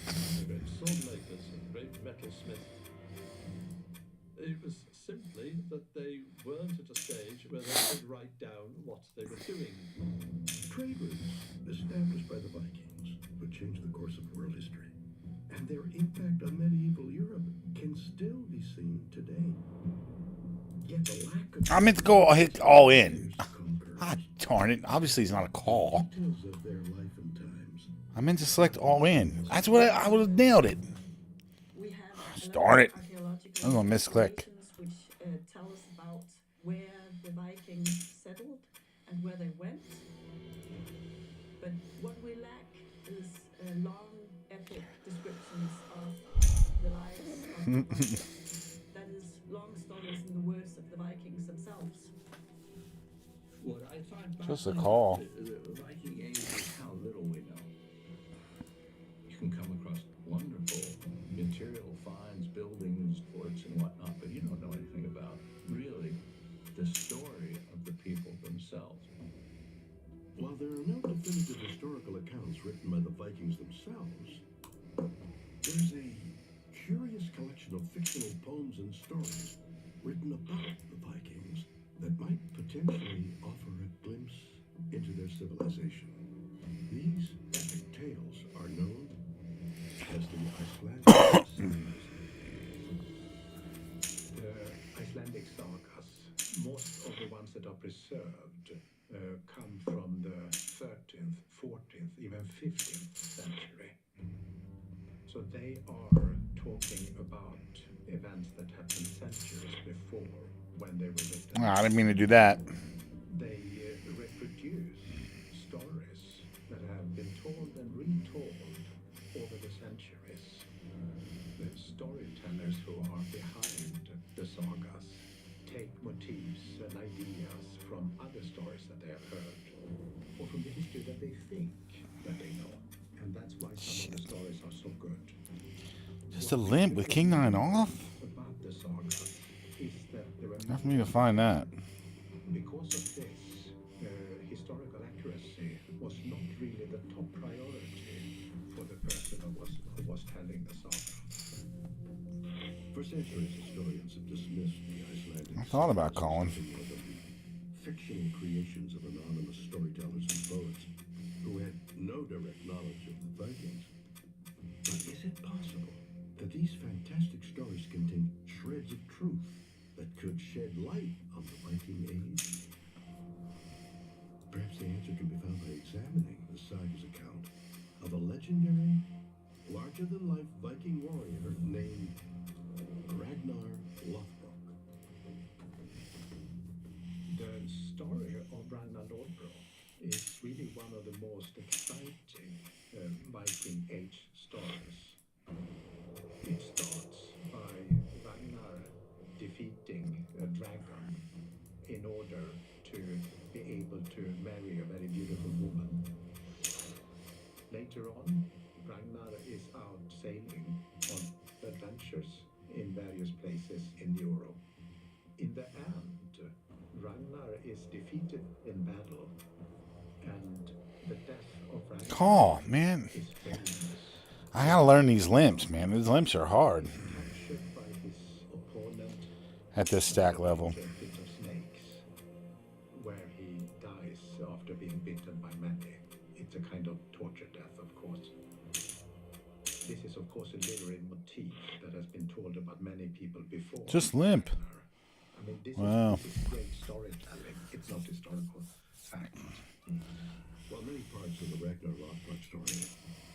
S15: they were great sword makers, and great metalsmiths. It was simply that they weren't at a stage where they could write down what they were doing.
S6: Trade routes established by the Vikings would change the course of world history, and their impact on medieval Europe can still be seen today. Yet the lack of
S1: I meant to go hit all in. Ah, darn it. Obviously, it's not a call.
S6: details of their life and times.
S1: I meant to select all in. That's what I would have nailed it.
S13: We have
S1: Darn it.
S13: archaeological
S1: I'm going to misclick.
S13: excavations which tell us about where the Vikings settled and where they went. But what we lack is long, epic descriptions of the lives of the Vikings. That is, long stories in the words of the Vikings themselves.
S14: What I find
S1: Just a
S14: fascinating
S1: call.
S14: the Viking age is how little we know. You can come across wonderful material finds, buildings, forts, and whatnot, but you don't know anything about really the story of the people themselves.
S6: While there are no definitive historical accounts written by the Vikings themselves, there's a curious collection of fictional poems and stories written about the Vikings that might potentially offer a glimpse into their civilization. These epic tales are known as the Icelandic sagas.
S16: The Icelandic sagas, most of the ones that are preserved, come from the 13th, 14th, even 15th century. So they are talking about events that happened centuries before when they were written.
S1: I didn't mean to do that.
S16: They reproduce stories that have been told and retold over the centuries. The storytellers who are behind the sagas take motifs and ideas from other stories that they have heard, or from the history that they think that they know. And that's why some of the stories are so good.
S1: Just a limp with King 9 off?
S16: About the sagas is that there were
S1: Not for me to find that.
S16: because of this, historical accuracy was not really the top priority for the person who was telling the saga.
S6: For centuries, historians have dismissed the Icelandic
S1: I thought about
S6: sagas
S1: calling.
S6: as one of the fictional creations of anonymous storytellers and poets who had no direct knowledge of the Vikings. But is it possible that these fantastic stories contain shreds of truth that could shed light on the Viking age? Perhaps the answer can be found by examining the saga's account of a legendary, larger-than-life Viking warrior named Ragnar Lothbrok.
S16: The story of Ragnar Lothbrok is really one of the most exciting Viking Age stories. It starts by Ragnar defeating a dragon in order to be able to marry a very beautiful woman. Later on, Ragnar is out sailing on adventures in various places in Europe. In the end, Ragnar is defeated in battle, and the death of Ragnar
S1: Call, man.
S16: is famous.
S1: I gotta learn these limps, man. These limps are hard
S16: Captured by his opponent
S1: at this stack level.
S16: into a pit of snakes, where he dies after being bitten by many. It's a kind of torture death, of course. This is, of course, a literary motif that has been told about many people before.
S1: Just limp.
S16: I mean, this
S1: Wow.
S16: is great storytelling. It's not historical fact.
S6: While many parts of the Ragnar Lothbrok story,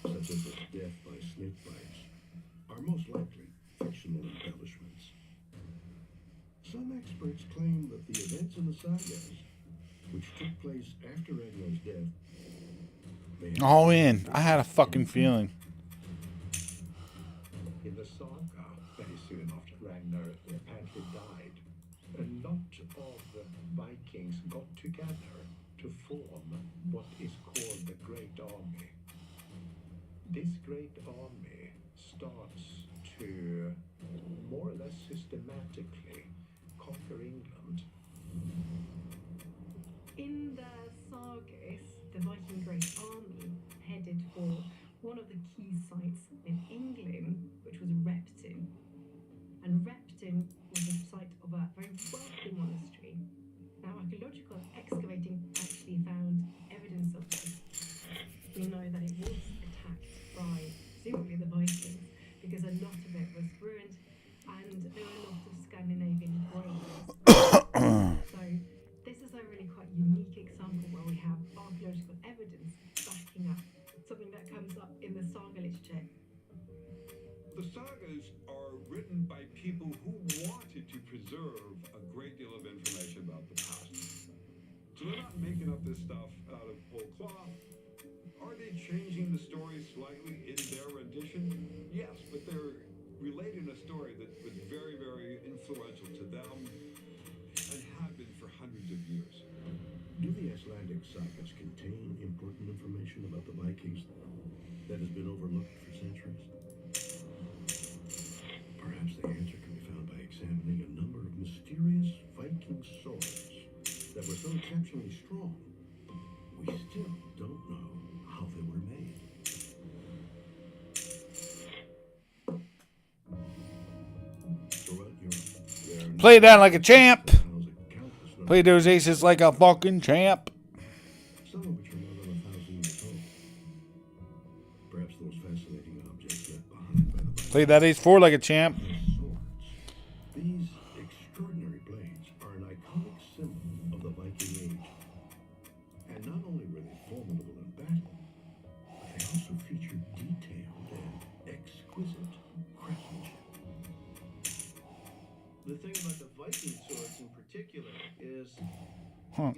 S6: such as his death by snake bites, are most likely fictional embellishments, some experts claim that the events in the sagas, which took place after Ragnar's death, may have
S1: All in. I had a fucking feeling.
S16: In the saga, very soon after Ragnar apparently died, a lot of Vikings got together to form what is called the Great Army. This Great Army starts to more or less systematically conquer England.
S7: In the
S17: the Viking Great Army headed for one of the key sites in England, which was Repton. And Repton was the site of a very wealthy monastery. Now, archaeological excavating actually found evidence of this. We know that it was attacked by presumably the Vikings because a lot of it was ruined and there were a lot of Scandinavian graves. So this is a really quite unique example where we have archaeological evidence backing up something that comes up in the saga literature.
S5: The sagas are written by people who wanted to preserve a great deal of information about the past. So they're not making up this stuff out of whole cloth. Are they changing the story slightly in their rendition? Yes, but they're relating a story that was very, very influential to them and have been for hundreds of years.
S6: Do the Icelandic sagas contain important information about the Vikings that has been overlooked for centuries? Perhaps the answer can be found by examining a number of mysterious Viking swords that were so exceptionally strong, we still don't know how they were made. Throughout Europe,
S1: Play that like a champ. Play those aces like a fucking champ.
S6: some of which are more than 1,000 years old. Perhaps those fascinating objects left behind by the Vikings.
S1: Play that ace 4 like a champ.
S6: These extraordinary blades are an iconic symbol of the Viking Age. And not only were they formidable in battle, but they also featured detailed and exquisite craftsmanship.
S18: The thing about the Viking swords in particular is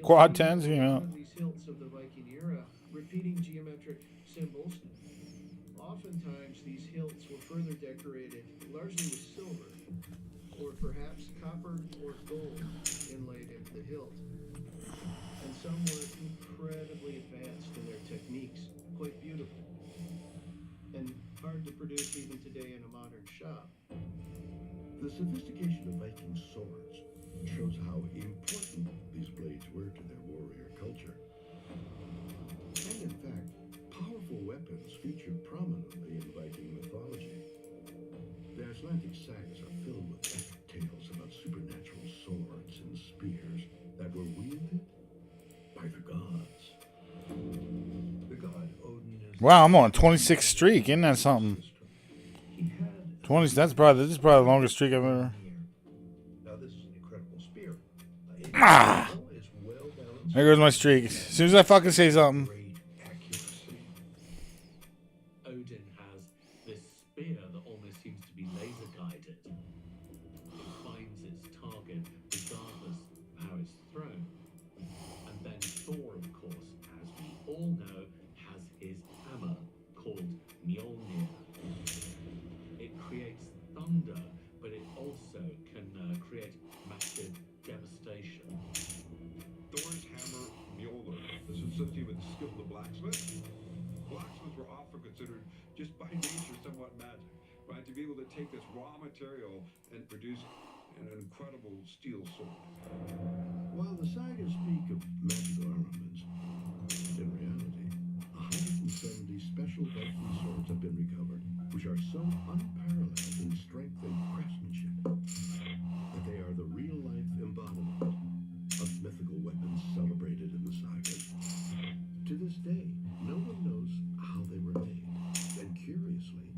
S1: Quad tens, you know.
S18: these hilts of the Viking era repeating geometric symbols. Oftentimes these hilts were further decorated largely with silver, or perhaps copper or gold inlaid into the hilt. And some were incredibly advanced in their techniques, quite beautiful, and hard to produce even today in a modern shop.
S6: The sophistication of Viking swords shows how important these blades were to their warrior culture. And in fact, powerful weapons feature prominently in Viking mythology. The Icelandic sagas are filled with epic tales about supernatural swords and spears that were wielded by the gods. The god Odin is
S1: Wow, I'm on a 26 streak. Isn't that something? 20. This is probably the longest streak I've ever.
S6: Now this is an incredible spear. It's well balanced.
S1: There goes my streak. As soon as I fucking say something.
S12: Odin has this spear that almost seems to be laser guided. It finds its target regardless of how it's thrown. And then Thor, of course, as we all know, has his hammer called Mjolnir. It creates thunder, but it also can create massive devastation.
S5: Thor's hammer, Mjolnir, is associated with the skill of the blacksmith. Blacksmiths were often considered, just by nature, somewhat magic, right? To be able to take this raw material and produce an incredible steel sword.
S6: While the sagas speak of magical armaments, in reality, 170 special Viking swords have been recovered, which are so unparalleled in strength and craftsmanship that they are the real-life embodiment of mythical weapons celebrated in the sagas. To this day, no one knows how they were made, and curiously,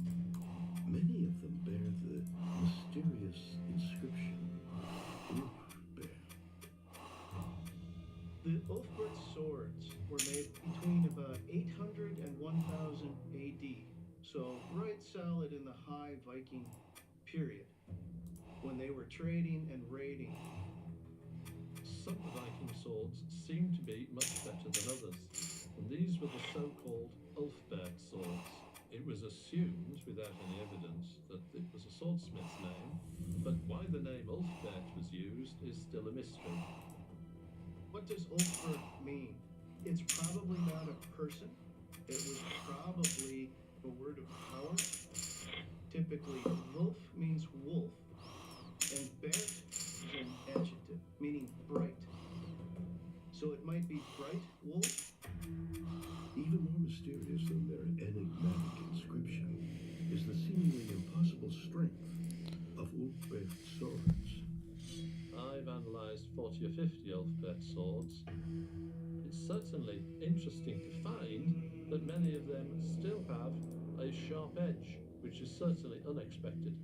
S6: many of them bear the mysterious inscription, Ulfbear.
S18: The Ulfberht swords were made between about 800 and 1000 AD, so right solid in the high Viking period, when they were trading and raiding.
S15: Some Viking swords seem to be much better than others, and these were the so-called Ulfberht swords. It was assumed, without any evidence, that it was a swordsmith's name, but why the name Ulfberht was used is still a mystery.
S18: What does Ulfberht mean? It's probably not a person. It was probably a word of power. Typically, Wolf means wolf, and Bert is an adjective, meaning bright. So it might be bright wolf,
S6: Even more mysterious than their enigmatic inscription is the seemingly impossible strength of Ulfbert's swords.
S15: I've analysed 40 or 50 Ulfbert swords. It's certainly interesting to find that many of them still have a sharp edge, which is certainly unexpected.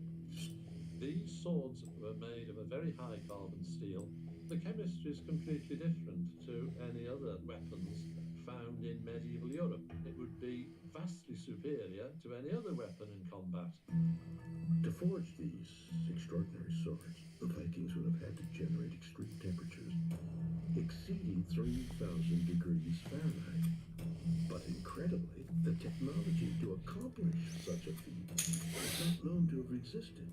S15: These swords were made of a very high carbon steel. The chemistry is completely different to any other weapons found in medieval Europe. It would be vastly superior to any other weapon in combat.
S6: To forge these extraordinary swords, the Vikings would have had to generate extreme temperatures exceeding 3,000 degrees Fahrenheit. But incredibly, the technology to accomplish such a feat is not known to have existed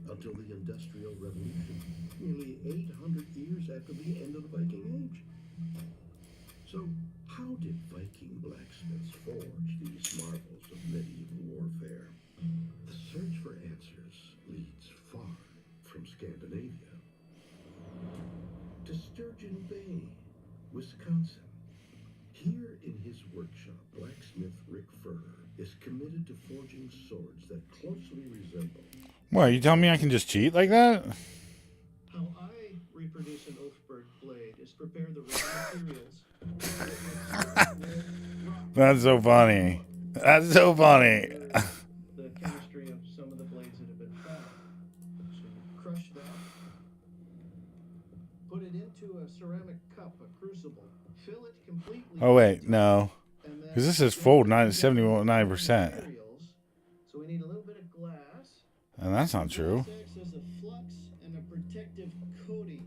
S6: until the Industrial Revolution, nearly 800 years after the end of the Viking Age. So, how did Viking blacksmiths forge these marvels of medieval warfare? The search for answers leads far from Scandinavia to Sturgeon Bay, Wisconsin. Here in his workshop, blacksmith Rick Furrer is committed to forging swords that closely resemble.
S1: What, you telling me I can just cheat like that?
S18: How I reproduce an Ulfberg blade is prepare the raw materials.
S1: That's so funny. That's so funny.
S18: The chemistry of some of the blades that have been found. So you crush that, put it into a ceramic cup, a crucible, fill it completely.
S1: Oh, wait, no. Because this is full 79%.
S18: So we need a little bit of glass.
S1: And that's not true.
S18: Glass acts as a flux and a protective coating.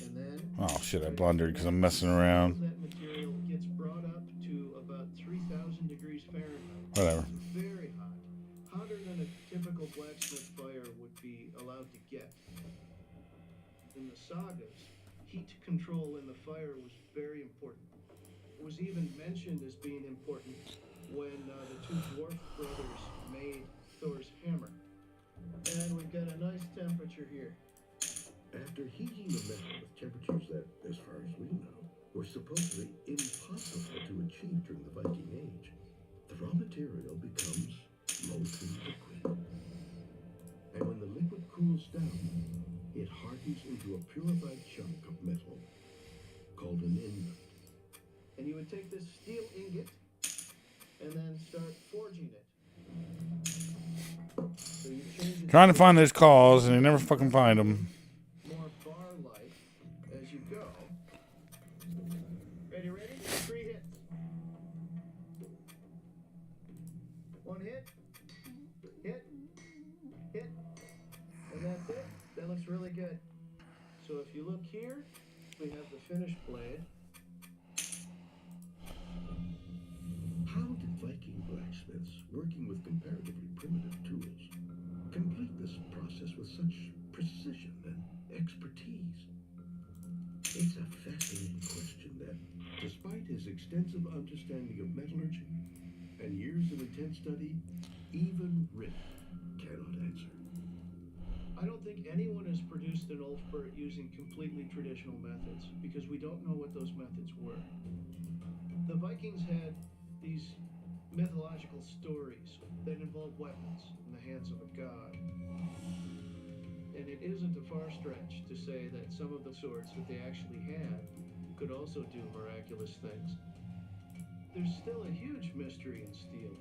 S18: And then
S1: Oh, shit, I blundered because I'm messing around.
S18: that material gets brought up to about 3,000 degrees Fahrenheit.
S1: Whatever.
S18: It's very hot. Hotter than a typical blacksmith fire would be allowed to get. In the sagas, heat control in the fire was very important. It was even mentioned as being important when the two dwarf brothers made Thor's hammer. And we've got a nice temperature here.
S6: After heating the metal with temperatures that, as far as we know, were supposedly impossible to achieve during the Viking Age, the raw material becomes molten liquid. And when the liquid cools down, it hardens into a purified chunk of metal called an ingot.
S18: And you would take this steel ingot and then start forging it. So you change it.
S1: Trying to find those calls and you never fucking find them.
S18: More bar-like as you go. Ready? 3 hits. 1 hit. Hit. And that's it. That looks really good. So if you look here, we have the finished blade.
S6: How did Viking blacksmiths, working with comparatively primitive tools, complete this process with such precision and expertise? It's a fascinating question that, despite his extensive understanding of metallurgy and years of intense study, even Rick cannot answer.
S18: I don't think anyone has produced an Ulfbert using completely traditional methods because we don't know what those methods were. The Vikings had these mythological stories that involve weapons in the hands of a god. And it isn't a far stretch to say that some of the swords that they actually had could also do miraculous things. There's still a huge mystery in steel.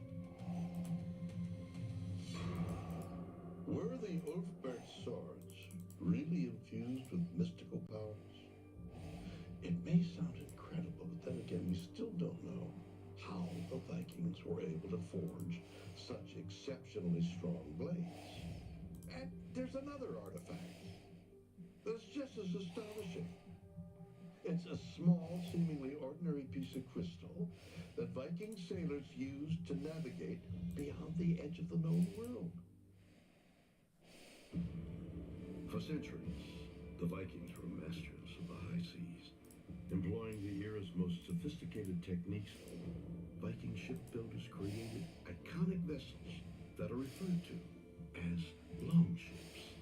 S6: Were the Ulfberht swords really infused with mystical powers? It may sound incredible, but then again, we still don't know how the Vikings were able to forge such exceptionally strong blades. And there's another artifact that's just as astonishing. It's a small, seemingly ordinary piece of crystal that Viking sailors used to navigate beyond the edge of the known world. For centuries, the Vikings were masters of the high seas. Employing the era's most sophisticated techniques, Viking shipbuilders created iconic vessels that are referred to as longships.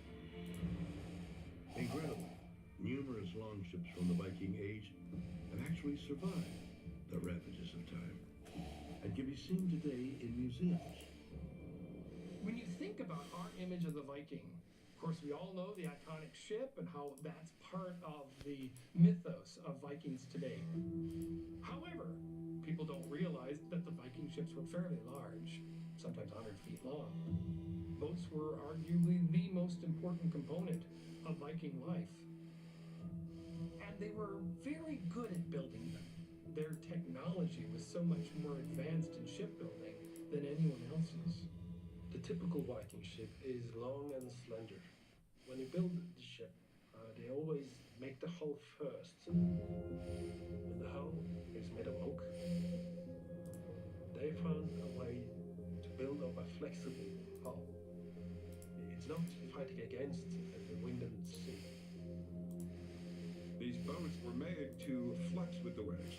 S6: Incredibly, numerous longships from the Viking Age have actually survived, the ravages of time, and can be seen today in museums.
S19: When you think about our image of the Viking, of course, we all know the iconic ship and how that's part of the mythos of Vikings today. However, people don't realize that the Viking ships were fairly large, sometimes 100 feet long. Boats were arguably the most important component of Viking life. And they were very good at building them. Their technology was so much more advanced in shipbuilding than anyone else's.
S18: The typical Viking ship is long and slender. When you build the ship, they always make the hull first. And the hull is made of oak. They found a way to build up a flexible hull. It's not fighting against the wind and sea.
S5: These boats were made to flex with the waves.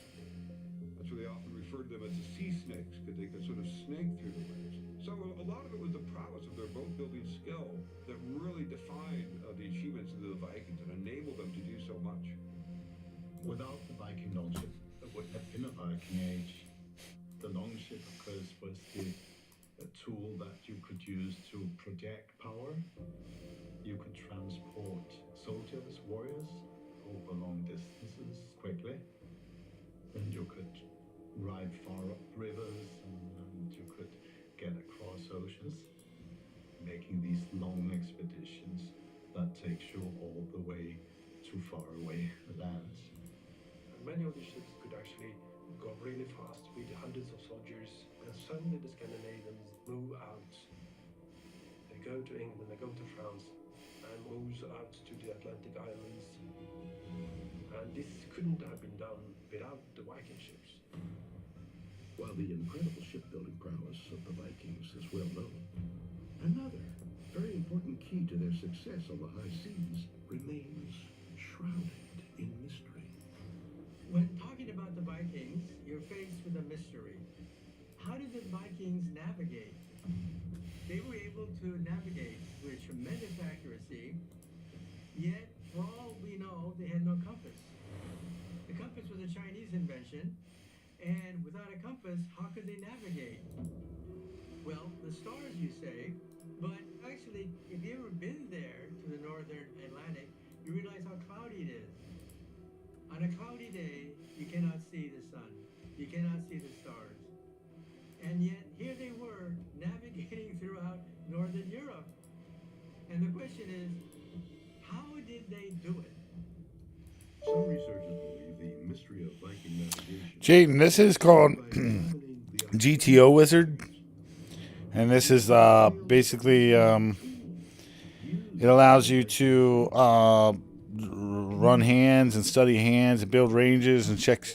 S5: That's why they often refer to them as the sea snakes, because they could sort of snake through the waves. So a lot of it was the prowess of their boat building skill that really defined the achievements of the Vikings and enabled them to do so much.
S20: Without the Viking longship, there wouldn't have been a Viking Age. The longship, of course, was the tool that you could use to project power. You could transport soldiers, warriors, over long distances quickly. And you could ride far up rivers, and you could get across oceans, making these long expeditions that takes you all the way to far away lands.
S18: Many of the ships could actually go really fast with hundreds of soldiers, and suddenly the Scandinavians move out. They go to England, they go to France, and moves out to the Atlantic Islands. And this couldn't have been done without the Viking ships.
S6: While the incredible shipbuilding prowess of the Vikings is well known, another very important key to their success on the high seas remains shrouded in mystery.
S21: When talking about the Vikings, you're faced with a mystery. How did the Vikings navigate? They were able to navigate with tremendous accuracy, yet, for all we know, they had no compass. The compass was a Chinese invention, and without a compass, how could they navigate? Well, the stars, you say, but actually, if you ever been there to the northern Atlantic, you realize how cloudy it is. On a cloudy day, you cannot see the sun. You cannot see the stars. And yet, here they were, navigating throughout northern Europe. And the question is, how did they do it?
S6: Some researchers believe the mystery of Viking navigation.
S1: Jaden, this is called GTO Wizard. And this is basically, it allows you to run hands and study hands and build ranges and check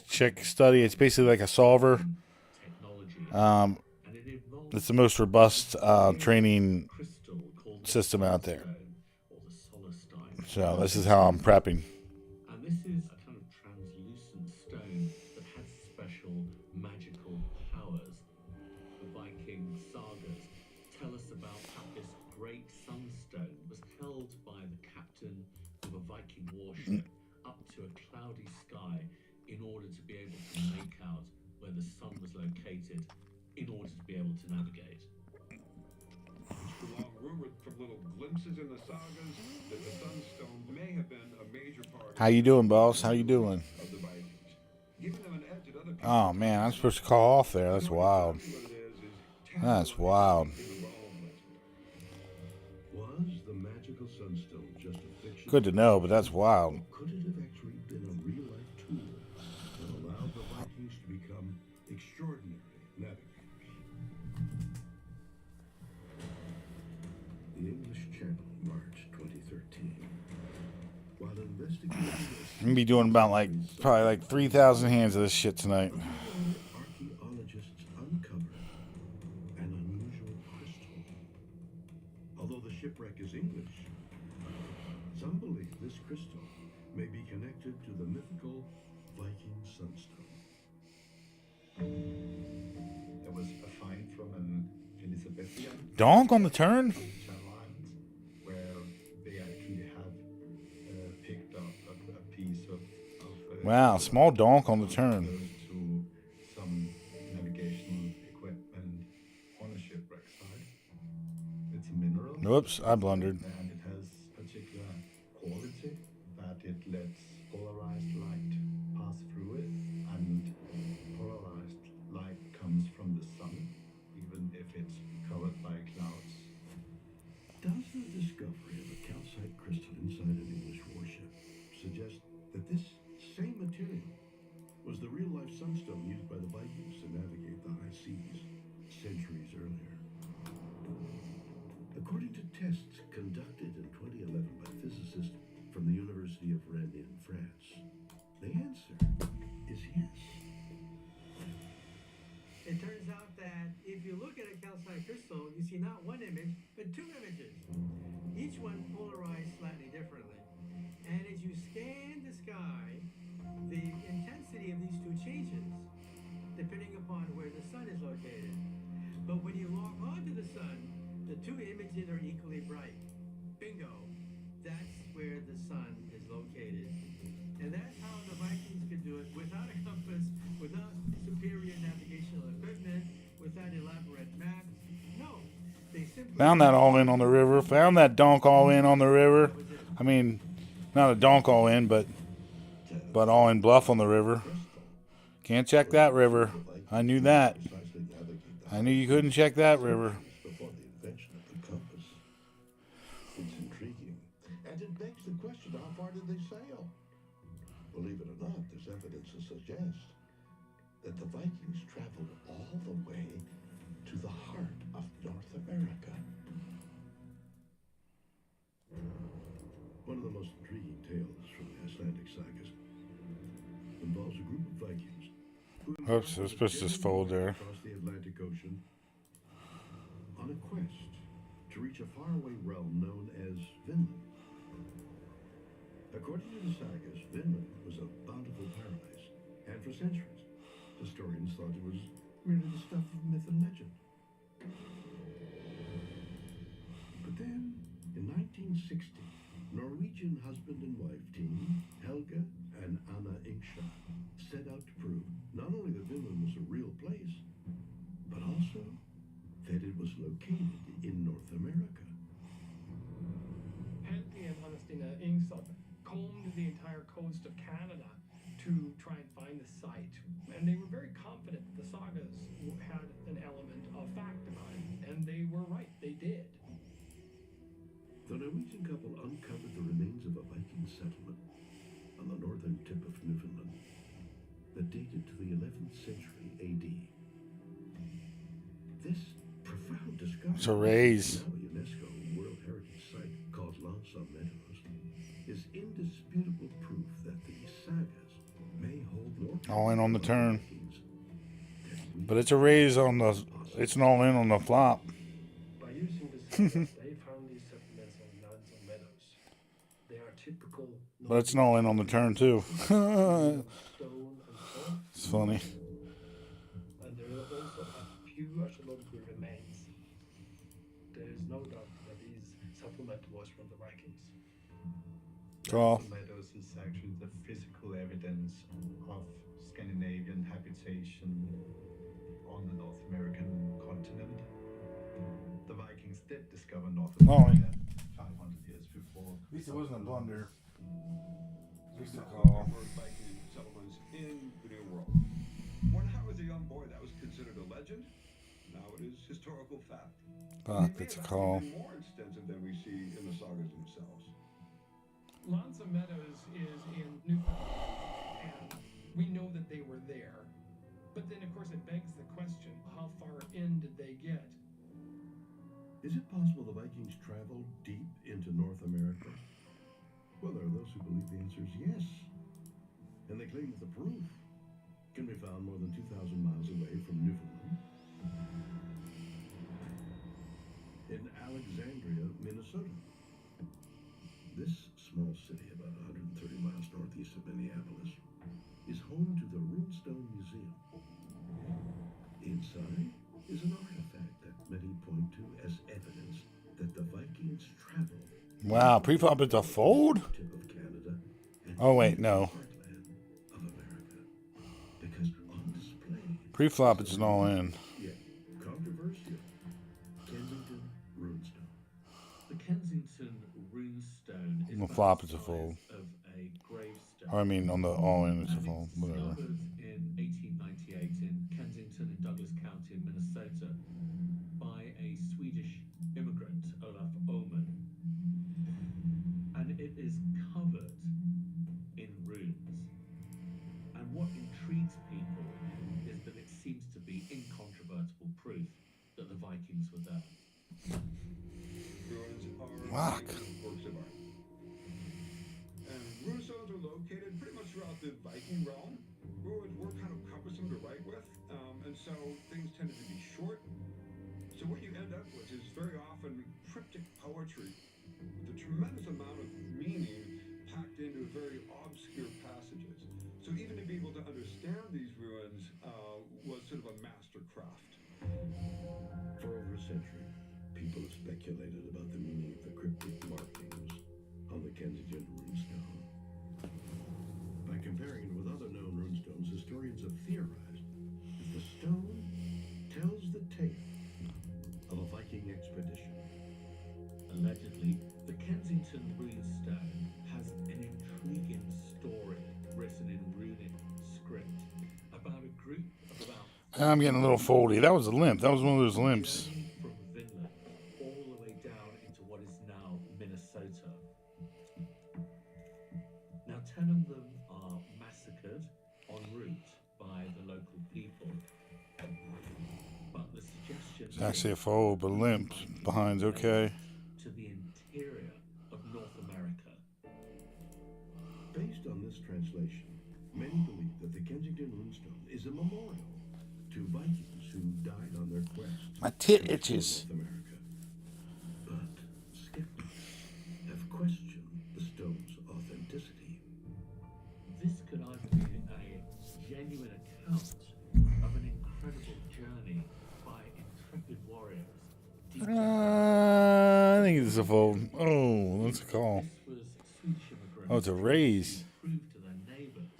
S1: study. It's basically like a solver. It's the most robust training system out there. So this is how I'm prepping.
S12: And this is a kind of translucent stone that has special magical powers. The Viking sagas tell us about how this great sunstone was held by the captain of a Viking warship up to a cloudy sky in order to be able to make out where the sun was located in order to be able to navigate.
S5: It's long rumored from little glimpses in the sagas that the sunstone may have been a major part.
S1: How you doing, boss? How you doing?
S5: Of the Vikings, giving them an edge that other people.
S1: Oh man, I'm supposed to call off there. That's wild. That's wild.
S6: Was the magical sunstone just a fiction?
S1: Good to know, but that's wild.
S6: Or could it have actually been a real-life tool that allowed the Vikings to become extraordinary navigators? The English Channel, March 2013. While investigating
S1: I'm gonna be doing about probably like 3,000 hands of this shit tonight.
S6: archaeologists uncovered an unusual crystal. Although the shipwreck is English, some believe this crystal may be connected to the mythical Viking sunstone.
S20: There was a find from an Elizabethan
S1: Donk on the turn?
S20: Channel Islands, where they actually have picked up a piece of
S1: Wow, small donk on the turn.
S20: to
S1: Whoops, I blundered.
S20: And it has particular quality that it lets polarized light pass through it, and polarized light comes from the sun, even if it's covered by clouds.
S6: Does the discovery of a calcite crystal inside an English warship suggest that this same material was the real-life sunstone used by the Vikings to navigate the high seas centuries earlier? According to tests conducted in 2011 by physicists from the University of Rennes in France, the answer is yes.
S21: It turns out that if you look at a calcite crystal, you see not one image, but two images, each one polarized slightly differently. And as you scan the sky, the intensity of these two changes, depending upon where the sun is located. But when you lock onto the sun, the two images are equally bright. Bingo! That's where the sun is located. And that's how the Vikings could do it without a compass, without superior navigational equipment, without elaborate maps. No, they simply
S1: Found that all in on the river. Found that donk all in on the river. I mean, not a donk all in, but all in bluff on the river. Can't check that river. I knew that. I knew you couldn't check that river.
S6: Before the invention of the compass. It's intriguing, and it begs the question, how far did they sail? Believe it or not, there's evidence to suggest that the Vikings traveled all the way to the heart of North America. One of the most intriguing tales from the Icelandic sagas involves a group of Vikings who
S1: Oops, let's push this fold there.
S6: across the Atlantic Ocean on a quest to reach a faraway realm known as Vinland. According to the sagas, Vinland was a bountiful paradise, and for centuries, historians thought it was merely the stuff of myth and legend. But then, in 1960, Norwegian husband and wife team Helga and Anna Ingsha set out to prove not only that Vinland was a real place, but also that it was located in North America.
S19: Helge and Anastina Ingsod combed the entire coast of Canada to try and find the site. And they were very confident that the sagas had an element of fact about it. And they were right, they did.
S6: The Norwegian couple uncovered the remains of a Viking settlement on the northern tip of Newfoundland that dated to the 11th century AD. This profound discovery,
S1: It's a raise.
S6: now a UNESCO World Heritage Site called Lonesome Meadows, is indisputable proof that the sagas may hold more
S1: All in on the turn. But it's a raise on the... It's an all in on the flop.
S2: By using the sagas, they found these settlements on Lonesome Meadows. They are typical...
S1: But it's an all in on the turn, too.
S2: stone and salt.
S1: It's funny.
S2: And there are also a few archaeological remains. There is no doubt that these settlement was from the Vikings.
S1: Call.
S20: Meadows is actually the physical evidence of Scandinavian habitation on the North American continent. The Vikings did discover North America 500 years before.
S1: At least it wasn't a blunder. At least a
S5: There
S1: call.
S5: were Viking settlements in the New World. When I was a young boy, that was considered a legend. Now it is historical fact.
S1: Fuck, that's a call.
S5: Even more extensive than we see in the sagas themselves.
S19: Lonesome Meadows is in Newfoundland, and we know that they were there. But then, of course, it begs the question, how far in did they get?
S6: Is it possible the Vikings traveled deep into North America? Well, there are those who believe the answer is yes. And they claim that the proof can be found more than 2,000 miles away from Newfoundland. In Alexandria, Minnesota. This small city, about 130 miles northeast of Minneapolis, is home to the Runestone Museum. Inside is an artifact that many point to as evidence that the Vikings traveled
S1: Wow, pre-flop it's a fold?
S6: tip of Canada and
S1: Oh, wait, no.
S6: heartland of America. Because on display,
S1: Pre-flop it's an all in.
S6: yet controversial, Kensington Runestone.
S1: flop, it's a fold.
S12: Of a gravestone.
S1: Or I mean, on the all-in, it's a
S12: And
S1: fold.
S12: it's
S1: Whatever.
S12: discovered in 1898 in Kensington in Douglas County in Minnesota by a Swedish immigrant, Olaf Oman. And it is covered in runes. And what intrigues people is that it seems to be incontrovertible proof that the Vikings were there.
S5: Ruins are
S1: Fuck.
S5: amazing works of art. And runestones are located pretty much throughout the Viking realm. Ruins were kind of cumbersome to write with, and so things tended to be short. So what you end up with is very often cryptic poetry with a tremendous amount of meaning packed into very obscure passages. So even to be able to understand these ruins was sort of a master craft.
S6: For over a century, people have speculated about the meaning of the cryptic markings on the Kensington runestone. By comparing it with other known runestones, historians have theorized that the stone tells the tale of a Viking expedition.
S12: Allegedly, the Kensington runestone has an intriguing story written in runic script about a group of about...
S1: I'm getting a little foldy. That was a limp. That was one of those limps.
S12: From Vinland all the way down into what is now Minnesota. Now, 10 of them are massacred en route by the local people. But the suggestion
S1: It's actually a fold, but limp behind's okay.
S12: To the interior of North America.
S6: Based on this translation, many believe that the Kensington runestone is a memorial to Vikings who died on their quest.
S1: My tit itches.
S6: North America. But skeptics have questioned the stone's authenticity.
S12: This could either be a genuine account of an incredible journey by intrepid warriors.
S1: I think it's a fold. Oh, that's a call.
S12: This was Swedish immigrants.
S1: Oh, it's a raise.
S12: Prove to their neighbors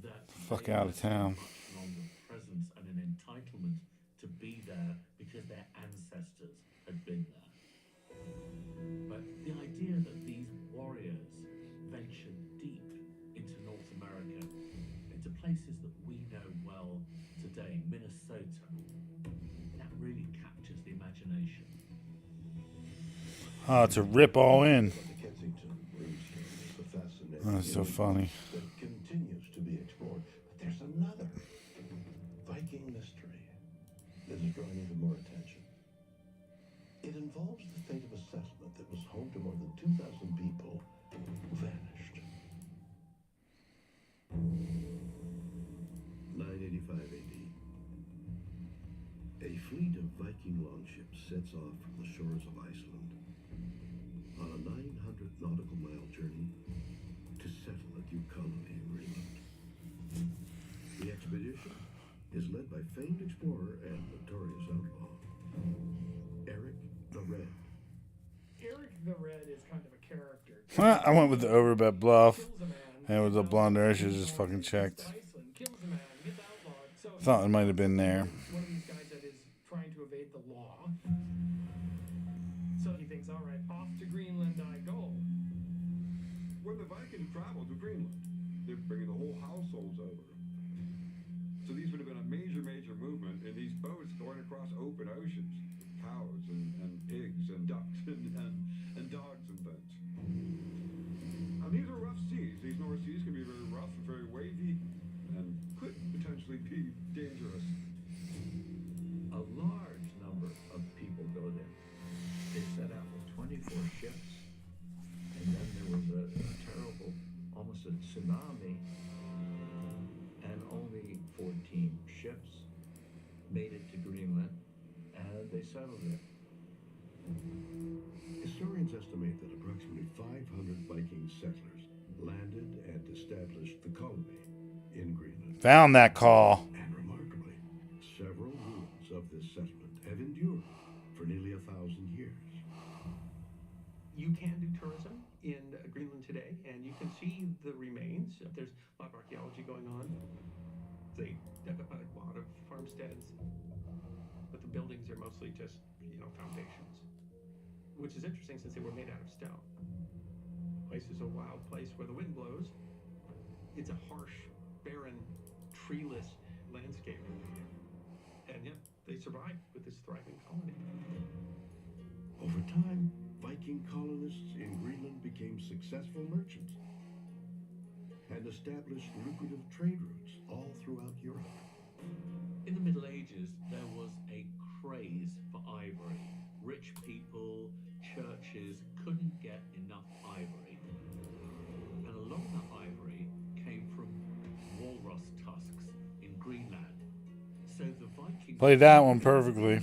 S12: that
S1: Fuck out of town.
S12: longer presence and an entitlement to be there because their ancestors had been there. But the idea that these warriors ventured deep into North America, into places that we know well today, Minnesota, that really captures the imagination.
S1: Oh, it's a rip all in.
S6: The Kensington runestone is a fascinating
S1: Oh, that's so
S6: image
S1: funny.
S6: that continues to be explored. But there's another Viking mystery that is drawing even more attention. It involves the fate of a settlement that was home to more than 2,000 people who vanished. 985 AD. A fleet of Viking longships sets off from the shores of Iceland on a 900 nautical mile journey to settle a new colony in Greenland. The expedition is led by famed explorer and notorious outlaw, Eric the Red.
S19: Eric the Red is kind of a character.
S1: I went with the overbet bluff. And with the blunder, I should have just fucking checked. Thought it might have been there.
S19: One of these guys that is trying to evade the law. So he thinks, all right, off to Greenland I go.
S5: When the Vikings traveled to Greenland, they're bringing the whole households over. So these would have been a major, major movement in these boats going across open oceans. Cows and pigs and ducks and dogs and things. And these are rough seas. These North Seas can be very rough and very wavy and could potentially be dangerous.
S14: A large number of people go there. They set out with 24 ships, and then there was a terrible, almost a tsunami, and only 14 ships made it to Greenland, and they settled there.
S6: Historians estimate that approximately 500 Viking settlers landed and established the colony in Greenland.
S1: Found that call.
S6: And remarkably, several ruins of this settlement have endured for nearly 1,000 years.
S8: You can do tourism in Greenland today, and you can see the remains. There's a lot of archaeology going on. They dug up a lot of farmsteads, but the buildings are mostly just, foundations, which is interesting since they were made out of stone.
S9: Ice is a wild place where the wind blows. It's a harsh, barren, treeless landscape. And yet, they survived with this thriving colony.
S6: Over time, Viking colonists in Greenland became successful merchants and established lucrative trade routes all throughout Europe.
S12: In the Middle Ages, there was a craze for ivory. Rich people, churches couldn't get enough ivory. And a lot of that ivory came from walrus tusks in Greenland. So the Vikings
S1: Played that one perfectly.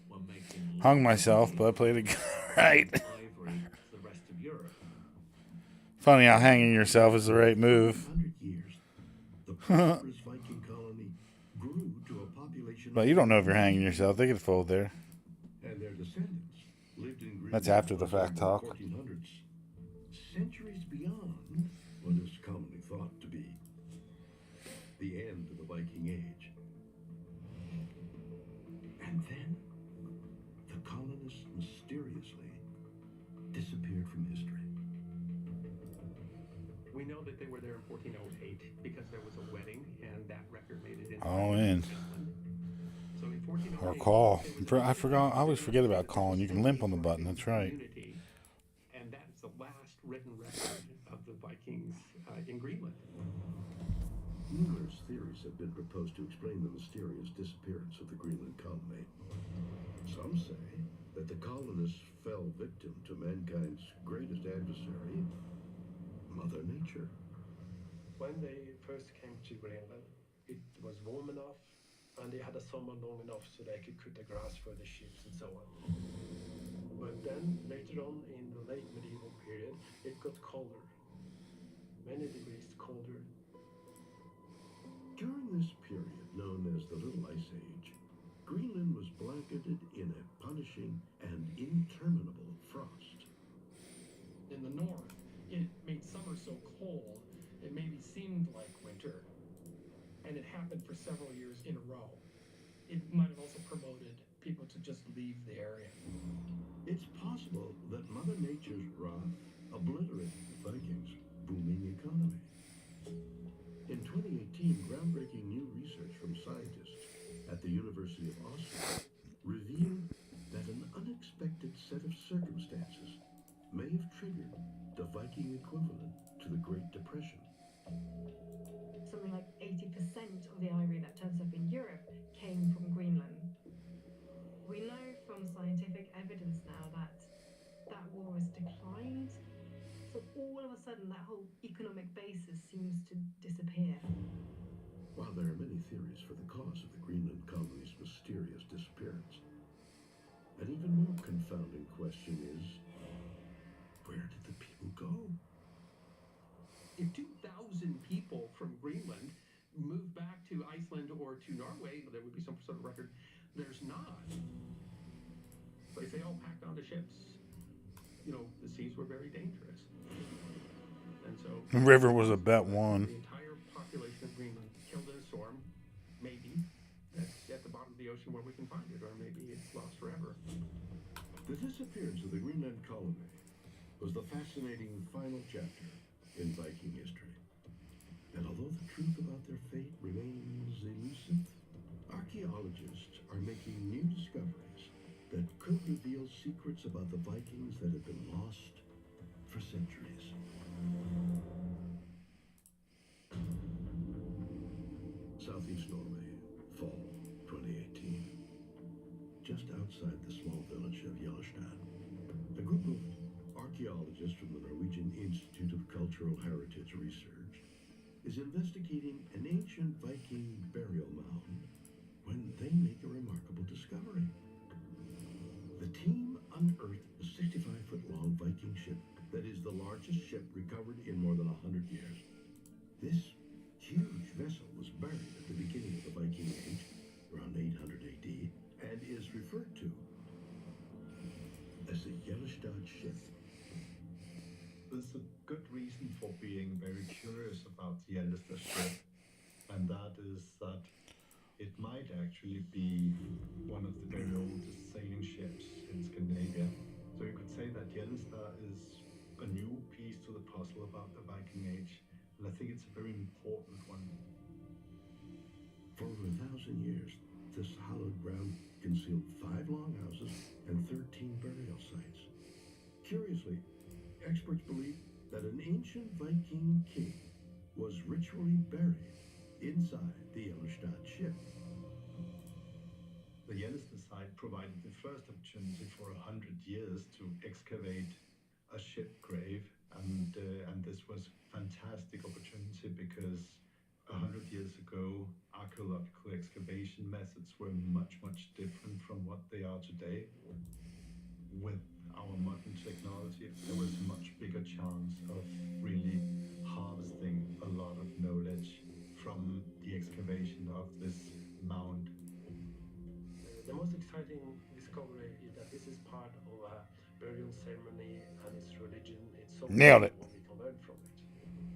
S12: were making
S1: Hung myself, but I played it right.
S12: ivory to the rest of Europe.
S1: Funny how hanging yourself is the right move.
S6: 100 years, the prosperous Viking colony grew to a population
S1: But you don't know if you're hanging yourself. They could fold there.
S6: and their descendants lived in Greenland
S1: That's after the fact
S6: until
S1: talk.
S6: 1400s, centuries beyond what is commonly thought to be the end of the Viking Age. And then the colonists mysteriously disappeared from history.
S9: We know that they were there in 1408 because there was a wedding, and that record made it into
S1: All in.
S9: So in 1408,
S1: Or call. I forgot. I always forget about calling. You can limp on the button. That's right.
S9: community, and that is the last written record of the Vikings in Greenland.
S6: Numerous theories have been proposed to explain the mysterious disappearance of the Greenland colony. Some say that the colonists fell victim to mankind's greatest adversary, Mother Nature.
S2: When they first came to Greenland, it was warm enough and they had a summer long enough so they could cut the grass for the ships and so on. But then later on in the late medieval period, it got colder, many degrees colder.
S6: During this period, known as the Little Ice Age, Greenland was blanketed in a punishing and interminable frost.
S19: In the north, it made summer so cold it maybe seemed like winter. And it happened for several years in a row. It might have also promoted people to just leave the area.
S6: It's possible that Mother Nature's wrath obliterated the Vikings' booming economy. In 2018, groundbreaking new research from scientists at the University of Oslo revealed that an unexpected set of circumstances may have triggered the Viking equivalent to the Great Depression.
S17: Something like 80% of the ivory that turns up in Europe came from Greenland. We know from scientific evidence now that that war has declined. So all of a sudden, that whole economic basis seems to disappear.
S6: While there are many theories for the cause of the Greenland colony's mysterious disappearance, an even more confounding question is, where did the people go?
S9: If 2,000 people from Greenland moved back to Iceland or to Norway, there would be some sort of record. There's not. They all packed onto ships. You know, the seas were very dangerous. And so
S1: The river was a bet one.
S9: the entire population of Greenland killed in a storm. Maybe that's at the bottom of the ocean where we can find it, or maybe it's lost forever.
S6: The disappearance of the Greenland colony was the fascinating final chapter in Viking history. And although the truth about their fate remains elusive, archaeologists are making new discoveries that could reveal secrets about the Vikings that have been lost for centuries. Southeast Norway, fall 2018. Just outside the small village of Gjellestad, a group of archaeologists from the Norwegian Institute of Cultural Heritage Research is investigating an ancient Viking burial mound when they make a remarkable discovery. The team unearthed a 65-foot-long Viking ship that is the largest ship recovered in more than 100 years. This huge vessel was buried at the beginning of the Viking Age, around 800 AD, and is referred to as the Gjellestad ship.
S20: There's a good reason for being very curious about the Yellowstone ship, and that is that it might actually be one of the very oldest sailing ships in Scandinavia. So you could say that Yellowstone is a new piece to the puzzle about the Viking Age, and I think it's a very important one.
S6: For over 1,000 years, this hallowed ground concealed 5 longhouses and 13 burial sites. Curiously, experts believe that an ancient Viking king was ritually buried inside the Jellerstad ship.
S20: The Yellowstone site provided the first opportunity for 100 years to excavate a ship grave, and this was a fantastic opportunity because 100 years ago, archaeological excavation methods were much different from what they are today. With our modern technology, there was a much bigger chance of really harvesting a lot of knowledge from the excavation of this mound.
S2: The most exciting discovery is that this is part of a burial ceremony and its religion. It's so
S1: Nailed it.
S2: what we can learn from it.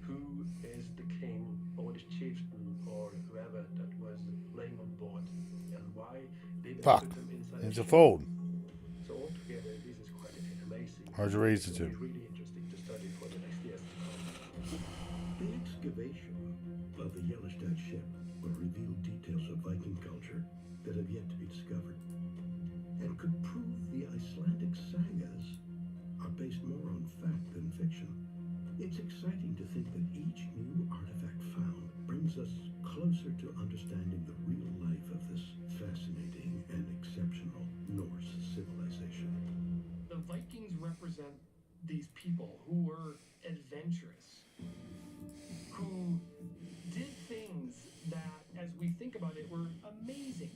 S2: Who is the king or the chieftain or whoever that was laying on board, and why did they
S1: Fuck.
S2: put them inside
S1: It's
S2: a
S1: a
S2: ship?
S1: fold.
S2: So altogether, this is quite amazing.
S1: How's your razor
S2: It will
S1: too?
S2: be really interesting to study for the next years to come.
S6: The excavation of the Jellerstad ship will reveal details of Viking culture that have yet to be discovered, and could prove the Icelandic sagas are based more on fact than fiction. It's exciting to think that each new artifact found brings us closer to understanding the real life of this fascinating and exceptional Norse civilization.
S19: The Vikings represent these people who were adventurous, who did things that, as we think about it, were amazing.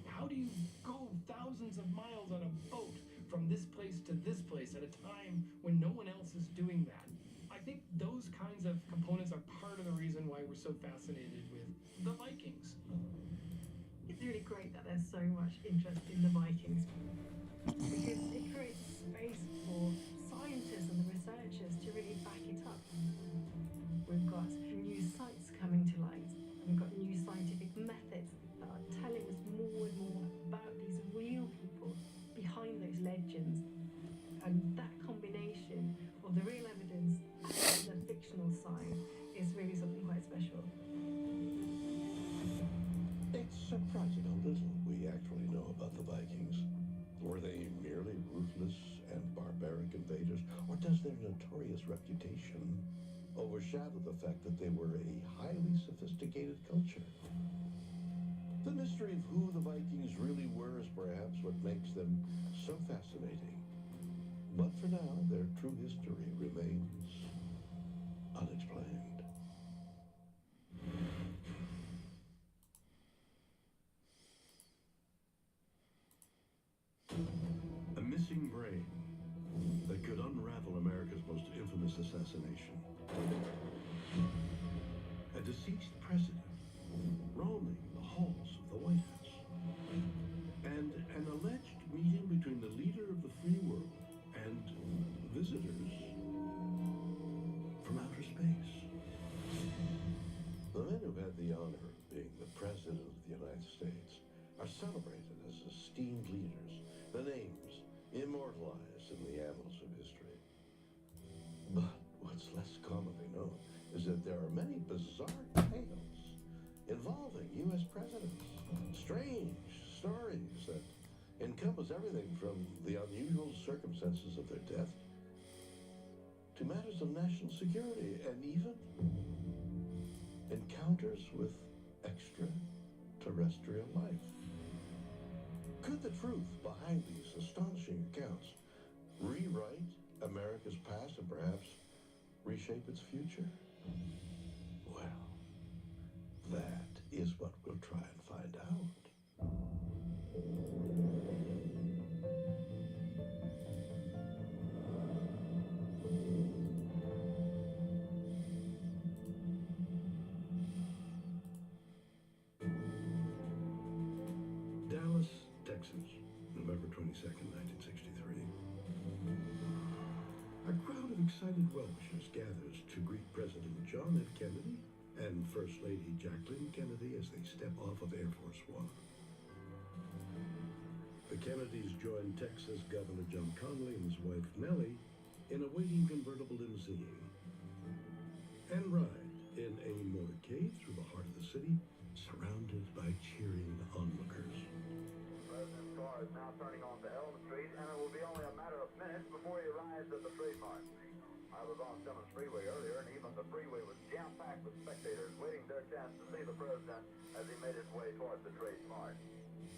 S19: How do you go thousands of miles on a boat from this place to this place at a time when no one else is doing that? I think those kinds of components are part of the reason why we're so fascinated with the Vikings.
S17: It's really great that there's so much interest in the Vikings, because it creates space for scientists and the researchers to really back it up. We've got new sites coming to light. We've got new scientific methods that are telling us more and more about these real people behind those legends. And that combination of the real evidence and the fictional side is really something quite special.
S6: It's surprising how little we actually know about the Vikings. Were they merely ruthless and barbaric invaders, or does their notorious reputation overshadow the fact that they were a highly sophisticated culture? The mystery of who the Vikings really were is perhaps what makes them so fascinating. But for now, their true history remains unexplained. A missing brain that could unravel America's most infamous assassination. A deceased president roaming the halls of the White House. And an alleged meeting between the leader of the free world and visitors from outer space. The men who had the honor of being the President of the United States are celebrated as esteemed leaders, the names immortalized in the annals of history. But what's less commonly known is that there are many bizarre tales involving U.S. presidents. Strange stories that encompass everything from the unusual circumstances of their death to matters of national security and even encounters with extraterrestrial life. Could the truth behind these astonishing accounts rewrite America's past and perhaps reshape its future? Well, that is what we'll try and find out. Dallas, Texas, November 22nd, 1963. A crowd of excited well-wishers gathers to greet President John F. Kennedy and First Lady Jacqueline Kennedy as they step off of Air Force One. The Kennedys join Texas Governor John Connally and his wife Nellie in a waiting convertible limousine and ride in a motorcade through the heart of the city, surrounded by cheering onlookers.
S11: The president's car is now turning onto Elm Street, and it will be only a matter of minutes before he arrives at the trademark. I was on Simmons Freeway earlier, and even the freeway was jam-packed with spectators waiting their chance to see the president as he made his way toward the trademark.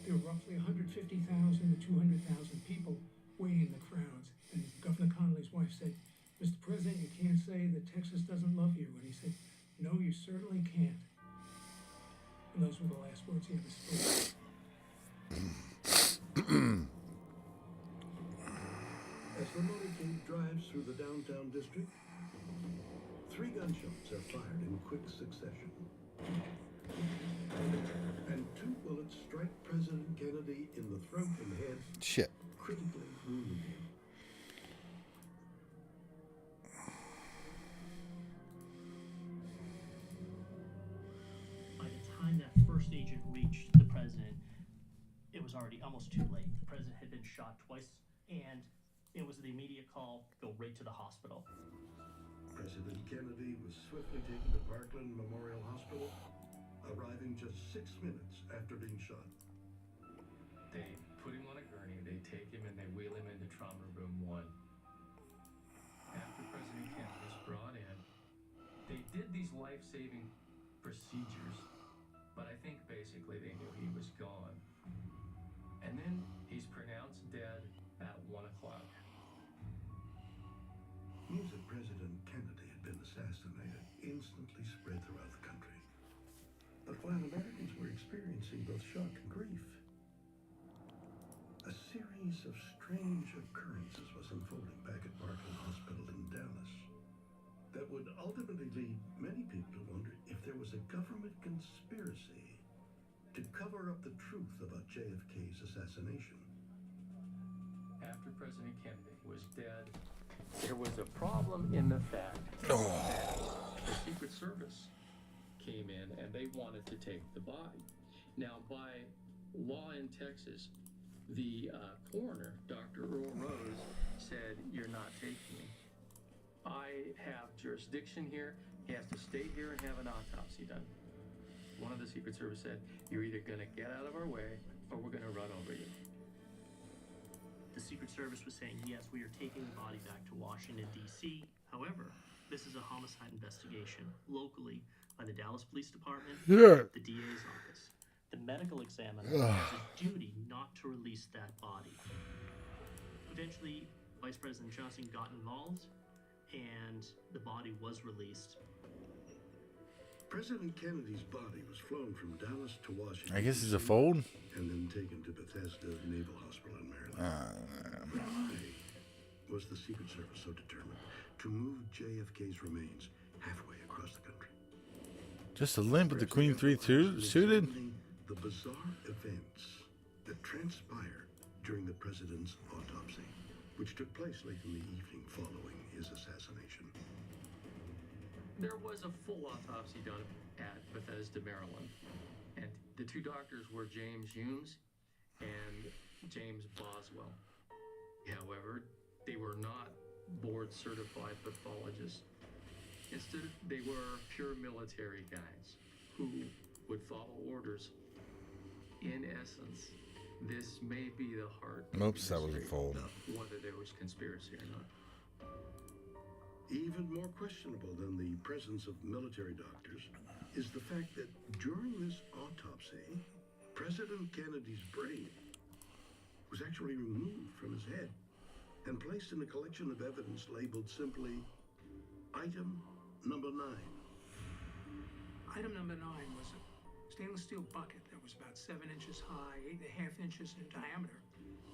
S22: There were roughly 150,000 to 200,000 people waiting in the crowds. And Governor Connolly's wife said, "Mr. President, you can't say that Texas doesn't love you." And he said, "No, you certainly can't." And those were the last words he ever spoke.
S6: As the motorcade drives through the downtown district, 3 gunshots are fired in quick succession. And 2 bullets strike President Kennedy in the throat and head,
S1: Shit.
S6: critically wounding him.
S23: By the time that first agent reached the president, it was already almost too late. The president had been shot twice, and it was the immediate call, go right to the hospital.
S6: President Kennedy was swiftly taken to Parkland Memorial Hospital, arriving just 6 minutes after being shot.
S24: They put him on a gurney, they take him and they wheel him into trauma room 1. After President Kennedy was brought in, they did these life-saving procedures, but I think basically they knew he was gone. And then he's pronounced dead at 1 o'clock.
S6: News that President Kennedy had been assassinated instantly spread throughout the country. But while Americans were experiencing both shock and grief, a series of strange occurrences was unfolding back at Parkland Hospital in Dallas that would ultimately lead many people to wonder if there was a government conspiracy to cover up the truth about JFK's assassination.
S24: After President Kennedy was dead, there was a problem in the fact that the Secret Service came in and they wanted to take the body. Now, by law in Texas, the coroner, Dr. Earl Rose, said, "You're not taking me. I have jurisdiction here. He has to stay here and have an autopsy done." One of the Secret Service said, "You're either going to get out of our way or we're going to run over you."
S23: The Secret Service was saying, yes, we are taking the body back to Washington, D.C. However, this is a homicide investigation locally by the Dallas Police Department,
S1: Yeah.
S23: the DA's office. The medical examiner has a duty not to release that body. Eventually, Vice President Johnson got involved, and the body was released.
S6: President Kennedy's body was flown from Dallas to Washington.
S1: I guess it's a fold.
S6: And then taken to Bethesda Naval Hospital in Maryland. Why was the Secret Service so determined to move JFK's remains halfway across the country?
S1: Just a limp with the Queen 3 suited?
S6: The bizarre events that transpired during the president's autopsy, which took place late in the evening following his assassination.
S24: There was a full autopsy done at Bethesda, Maryland, and the 2 doctors were James Humes and James Boswell. However, they were not board-certified pathologists. Instead, they were pure military guys who would follow orders. In essence, this may be the heart
S1: Oops, that was a fold.
S24: whether there was conspiracy or not.
S6: Even more questionable than the presence of military doctors is the fact that during this autopsy, President Kennedy's brain was actually removed from his head and placed in a collection of evidence labeled simply Item Number 9.
S22: Item number 9 was a stainless steel bucket that was about 7 inches high, 8.5 inches in diameter,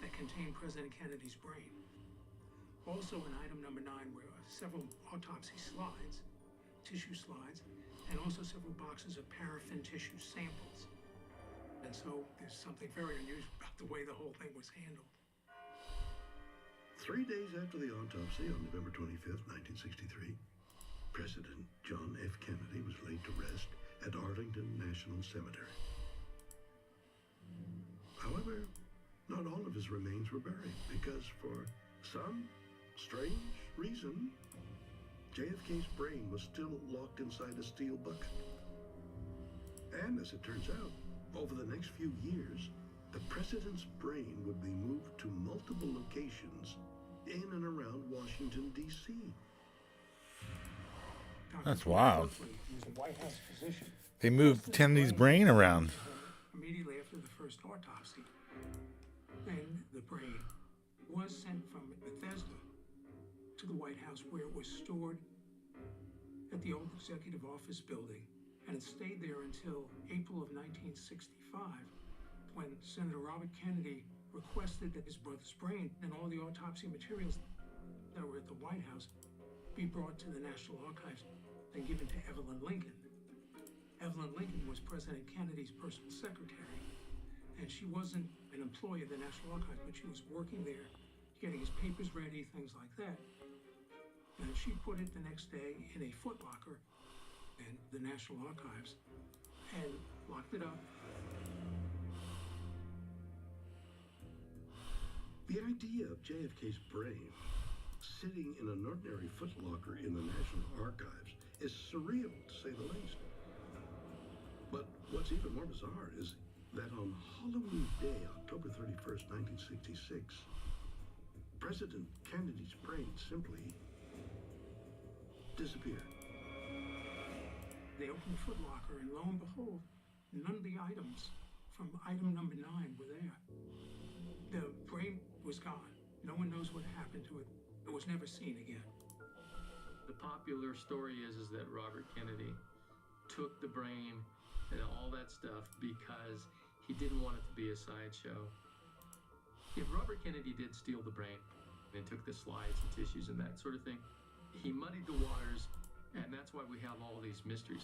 S22: that contained President Kennedy's brain. Also in item number 9 were several autopsy slides, tissue slides, and also several boxes of paraffin tissue samples. And so there's something very unusual about the way the whole thing was handled.
S6: 3 days after the autopsy, on November 25th, 1963, President John F. Kennedy was laid to rest at Arlington National Cemetery. However, not all of his remains were buried because for some, strange reason, JFK's brain was still locked inside a steel bucket. And as it turns out, over the next few years, the president's brain would be moved to multiple locations in and around Washington, D.C.
S1: That's wild.
S22: He was a White House physician.
S1: They moved Kennedy's brain around.
S22: Immediately after the first autopsy. And the brain was sent from Bethesda to the White House, where it was stored at the old executive office building. And it stayed there until April of 1965, when Senator Robert Kennedy requested that his brother's brain and all the autopsy materials that were at the White House be brought to the National Archives and given to Evelyn Lincoln. Evelyn Lincoln was President Kennedy's personal secretary, and she wasn't an employee of the National Archives, but she was working there, getting his papers ready, things like that. And she put it the next day in a footlocker in the National Archives and locked it up.
S6: The idea of JFK's brain sitting in an ordinary footlocker in the National Archives is surreal, to say the least. But what's even more bizarre is that on Halloween Day, October 31st, 1966, President Kennedy's brain simply disappeared.
S22: They opened the footlocker, and lo and behold, none of the items from item number 9 were there. The brain was gone. No one knows what happened to it. It was never seen again.
S24: The popular story is that Robert Kennedy took the brain and all that stuff because he didn't want it to be a sideshow. If Robert Kennedy did steal the brain and took the slides and tissues and that sort of thing, he muddied the waters, and that's why we have all these mysteries.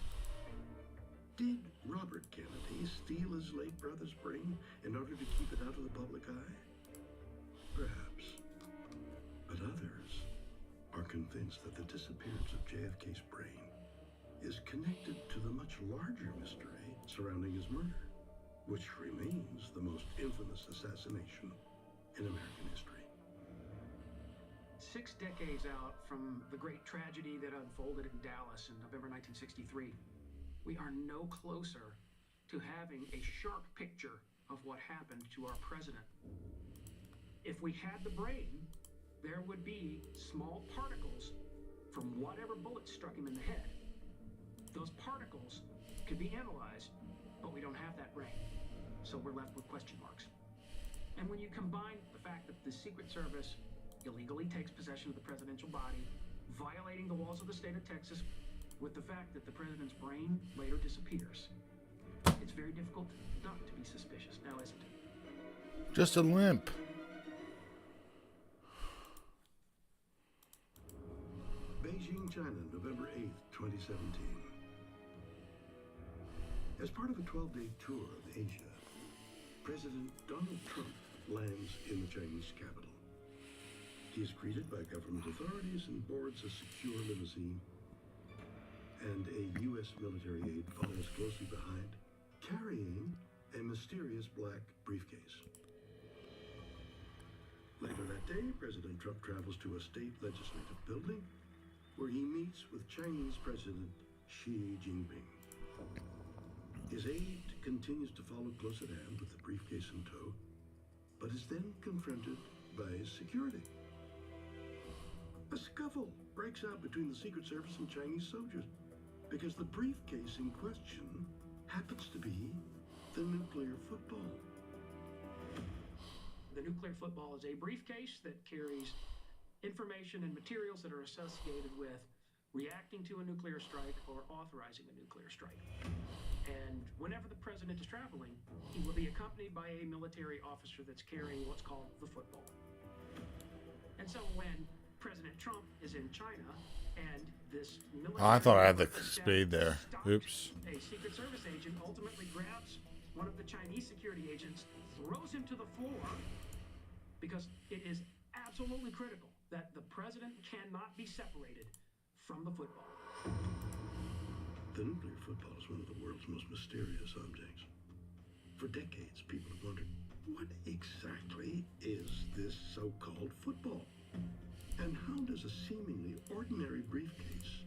S6: Did Robert Kennedy steal his late brother's brain in order to keep it out of the public eye? Perhaps. But others are convinced that the disappearance of JFK's brain is connected to the much larger mystery surrounding his murder, which remains the most infamous assassination in American history.
S22: 6 decades out from the great tragedy that unfolded in Dallas in November 1963, we are no closer to having a sharp picture of what happened to our president. If we had the brain, there would be small particles from whatever bullet struck him in the head. Those particles could be analyzed, but we don't have that brain, so we're left with question marks. And when you combine the fact that the Secret Service illegally takes possession of the presidential body, violating the laws of the state of Texas, with the fact that the president's brain later disappears, it's very difficult not to be suspicious, now isn't it?
S1: Just a limp.
S6: Beijing, China, November 8th, 2017. As part of a 12-day tour of Asia, President Donald Trump lands in the Chinese capital. He is greeted by government authorities and boards a secure limousine, and a U.S. military aide follows closely behind, carrying a mysterious black briefcase. Later that day, President Trump travels to a state legislative building where he meets with Chinese President Xi Jinping. His aide continues to follow close at hand with the briefcase in tow, but is then confronted by security. A scuffle breaks out between the Secret Service and Chinese soldiers because the briefcase in question happens to be the nuclear football.
S22: The nuclear football is a briefcase that carries information and materials that are associated with reacting to a nuclear strike or authorizing a nuclear strike. And whenever the president is traveling, he will be accompanied by a military officer that's carrying what's called the football. And so when President Trump is in China and this military...
S1: Oh, I thought I had the speed there. Oops.
S22: A Secret Service agent ultimately grabs one of the Chinese security agents, throws him to the floor, because it is absolutely critical that the president cannot be separated from the football.
S6: The nuclear football is one of the world's most mysterious objects. For decades, people have wondered, what exactly is this so-called football? And how does a seemingly ordinary briefcase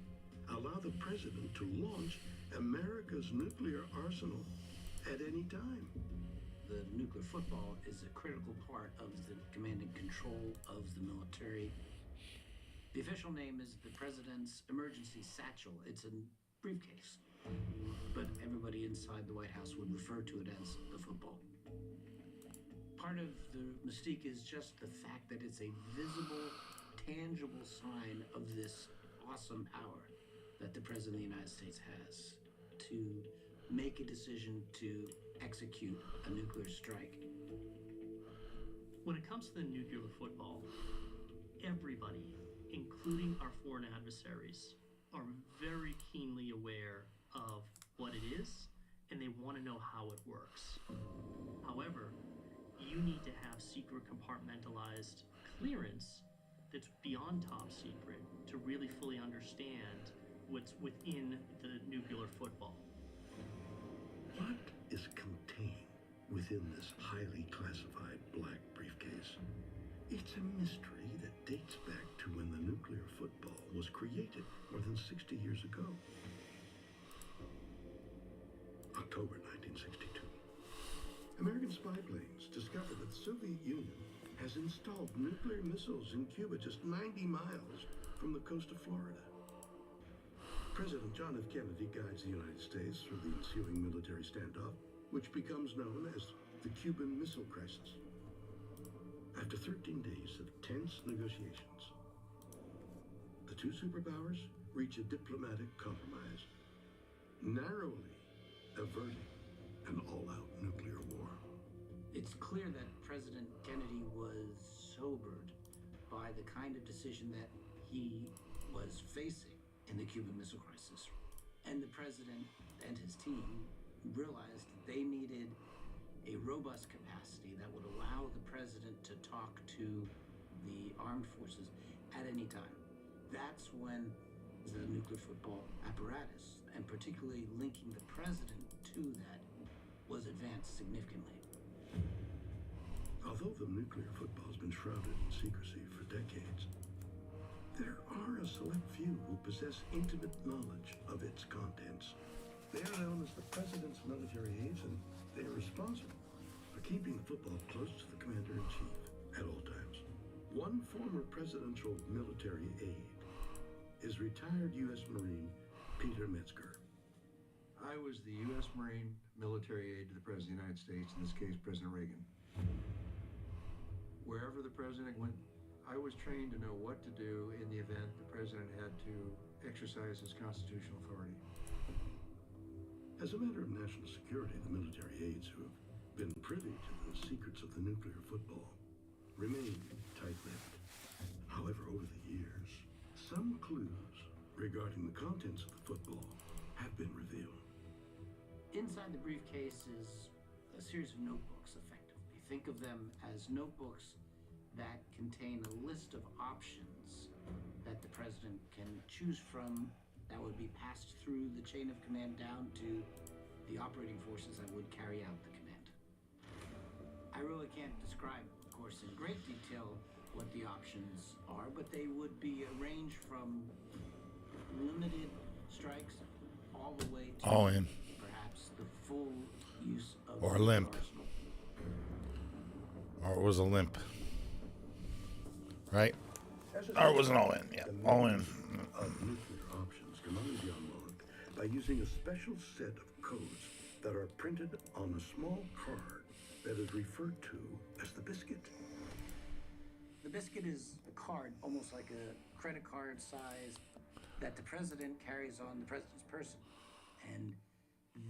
S6: allow the president to launch America's nuclear arsenal at any time?
S3: The nuclear football is a critical part of the command and control of the military. The official name is the President's Emergency Satchel. It's a briefcase, but everybody inside the White House would refer to it as the football. Part of the mystique is just the fact that it's a visible, tangible sign of this awesome power that the President of the United States has to make a decision to execute a nuclear strike.
S23: When it comes to the nuclear football, everybody, including our foreign adversaries, are very keenly aware of what it is, and they want to know how it works. However, you need to have secret compartmentalized clearance that's beyond top secret to really fully understand what's within the nuclear football.
S6: What is contained within this highly classified black briefcase? It's a mystery that dates back to when the nuclear football was created more than 60 years ago. October 1962. American spy planes discovered that the Soviet Union has installed nuclear missiles in Cuba just 90 miles from the coast of Florida. President John F. Kennedy guides the United States through the ensuing military standoff, which becomes known as the Cuban Missile Crisis. After 13 days of tense negotiations, the two superpowers reach a diplomatic compromise, narrowly averting an all-out nuclear war.
S3: It's clear that President Kennedy was sobered by the kind of decision that he was facing in the Cuban Missile Crisis. And the president and his team realized that they needed a robust capacity that would allow the president to talk to the armed forces at any time. That's when the nuclear football apparatus, and particularly linking the president to that, was advanced significantly.
S6: Although the nuclear football has been shrouded in secrecy for decades, there are a select few who possess intimate knowledge of its contents. They are known as the president's military aides, and they are responsible for keeping the football close to the commander-in-chief at all times. One former presidential military aide is retired U.S. Marine Peter Metzger.
S4: I was the U.S. Marine military aide to the President of the United States, in this case, President Reagan. Wherever the President went, I was trained to know what to do in the event the President had to exercise his constitutional authority.
S6: As a matter of national security, the military aides who have been privy to the secrets of the nuclear football remain tight-lipped. However, over the years, some clues regarding the contents of the football have been revealed.
S3: Inside the briefcase is a series of notebooks, effectively. Think of them as notebooks that contain a list of options that the president can choose from that would be passed through the chain of command down to the operating forces that would carry out the command. I really can't describe, of course, in great detail what the options are, but they would be a range from limited strikes all the way to
S1: all in,
S3: perhaps the full use of
S1: or limp, or it was a limp, right? Or it wasn't all in, yeah, all in.
S6: Nuclear options can only be unlocked by using a special set of codes that are printed on a small card that is referred to as the biscuit.
S3: The biscuit is a card, almost like a credit card size, that the president carries on the president's person. And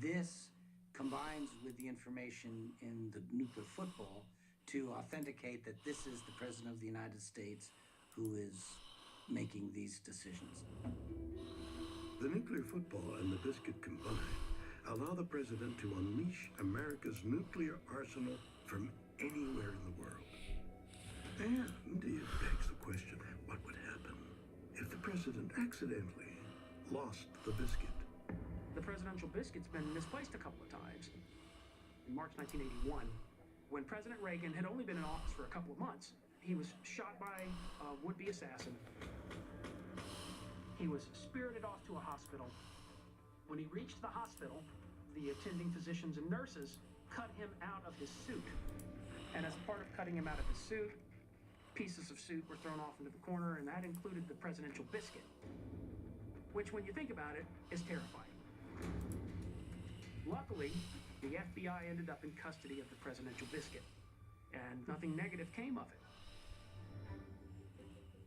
S3: this combines with the information in the nuclear football to authenticate that this is the President of the United States who is making these decisions.
S6: The nuclear football and the biscuit combined allow the president to unleash America's nuclear arsenal from anywhere in the world. And it begs the question, what would happen if the president accidentally lost the biscuit?
S10: The presidential biscuit's been misplaced a couple of times. In March 1981, when President Reagan had only been in office for a couple of months, he was shot by a would-be assassin. He was spirited off to a hospital. When he reached the hospital, the attending physicians and nurses cut him out of his suit. And as part of cutting him out of his suit, pieces of suit were thrown off into the corner, and that included the presidential biscuit, which, when you think about it, is terrifying. Luckily, the FBI ended up in custody of the presidential biscuit, and nothing negative came of it.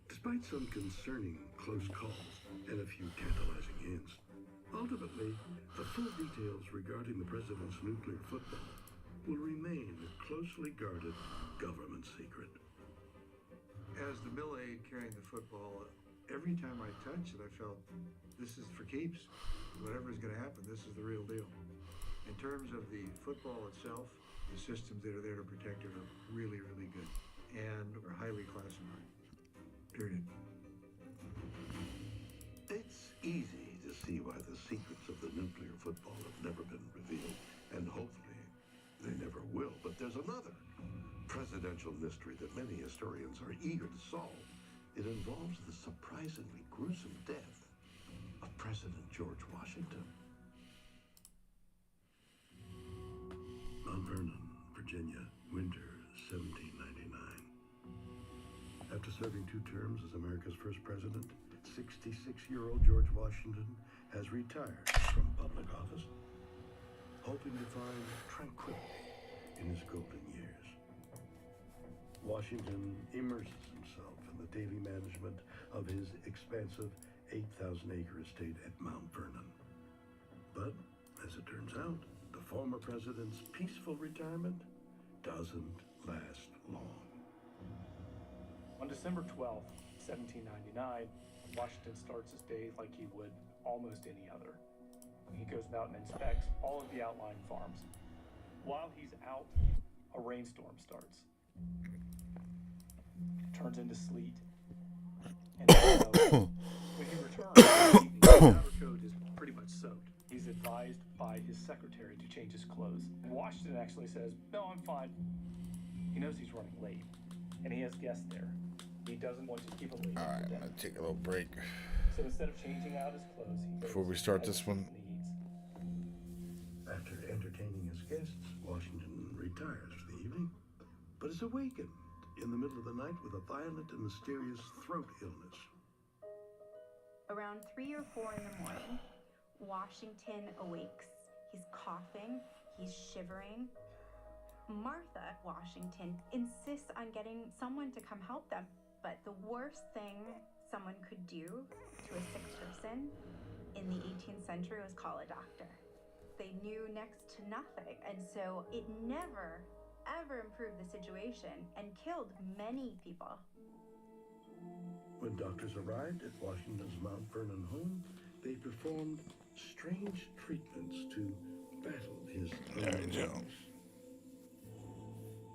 S6: Despite some concerning close calls and a few tantalizing hints, ultimately, the full details regarding the president's nuclear football will remain a closely guarded government secret.
S4: As the mill aide carrying the football, every time I touched it, I felt this is for keeps. Whatever is going to happen, this is the real deal. In terms of the football itself, the systems that are there to protect it are really, really good and are highly classified. Period.
S6: It's easy to see why the secrets of the nuclear football have never been revealed, and hopefully they never will. But there's another presidential mystery that many historians are eager to solve. It involves the surprisingly gruesome death of President George Washington. Mount Vernon, Virginia, winter 1799. After serving 2 terms as America's first president, 66-year-old George Washington has retired from public office, hoping to find tranquility in his golden years. Washington immerses himself in the daily management of his expansive 8,000-acre estate at Mount Vernon. But, as it turns out, the former president's peaceful retirement doesn't last long.
S7: On December 12, 1799, Washington starts his day like he would almost any other. He goes out and inspects all of the outlying farms. While he's out, a rainstorm starts. It turns into sleet. And when he returns, his outer coat is pretty much soaked. He's advised by his secretary to change his clothes. And Washington actually says, "No, I'm fine." He knows he's running late, and he has guests there. He doesn't want to keep them late.
S1: Alright, I'm going to take a little break.
S7: So instead of changing out his clothes, he goes
S1: Before we start this one.
S6: After entertaining his guests, Washington retires for the evening, but is awakened in the middle of the night with a violent and mysterious throat illness.
S13: Around 3 or 4 in the morning, Washington awakes. He's coughing, he's shivering. Martha Washington insists on getting someone to come help them. But the worst thing someone could do to a sick person in the 18th century was call a doctor. They knew next to nothing, and so it never, ever improved the situation and killed many people.
S6: When doctors arrived at Washington's Mount Vernon home, they performed strange treatments to battle his illness.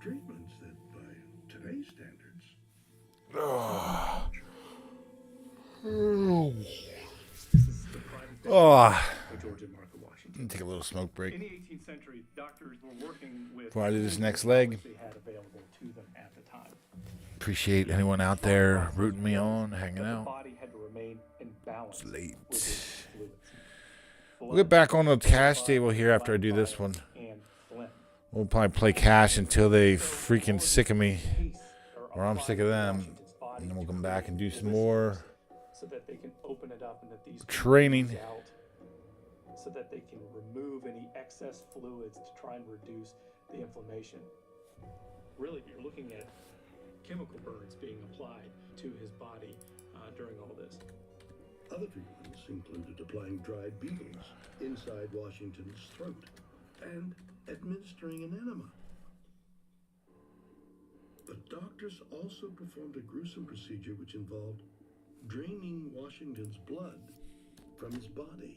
S6: Treatments that, by today's standards,
S1: Take a little smoke break.
S7: In the 18th century, doctors were working with
S1: before I do this next leg.
S7: They had available to them at the time.
S1: Appreciate anyone out there rooting me on, hanging
S7: The
S1: out.
S7: body had to remain in balance.
S1: It's late.
S7: With its fluids.
S1: We'll get back on the cash table here after I do this one. We'll probably play cash until they freaking sick of me, or I'm sick of them, and then we'll come back and do some more
S7: so that they can open it up and that these
S1: training.
S7: Out, so that they can remove any excess fluids to try and reduce the inflammation. Really, you're looking at chemical burns being applied to his body during all this.
S6: Other treatments included applying dried beetles inside Washington's throat and administering an enema. But doctors also performed a gruesome procedure which involved draining Washington's blood from his body.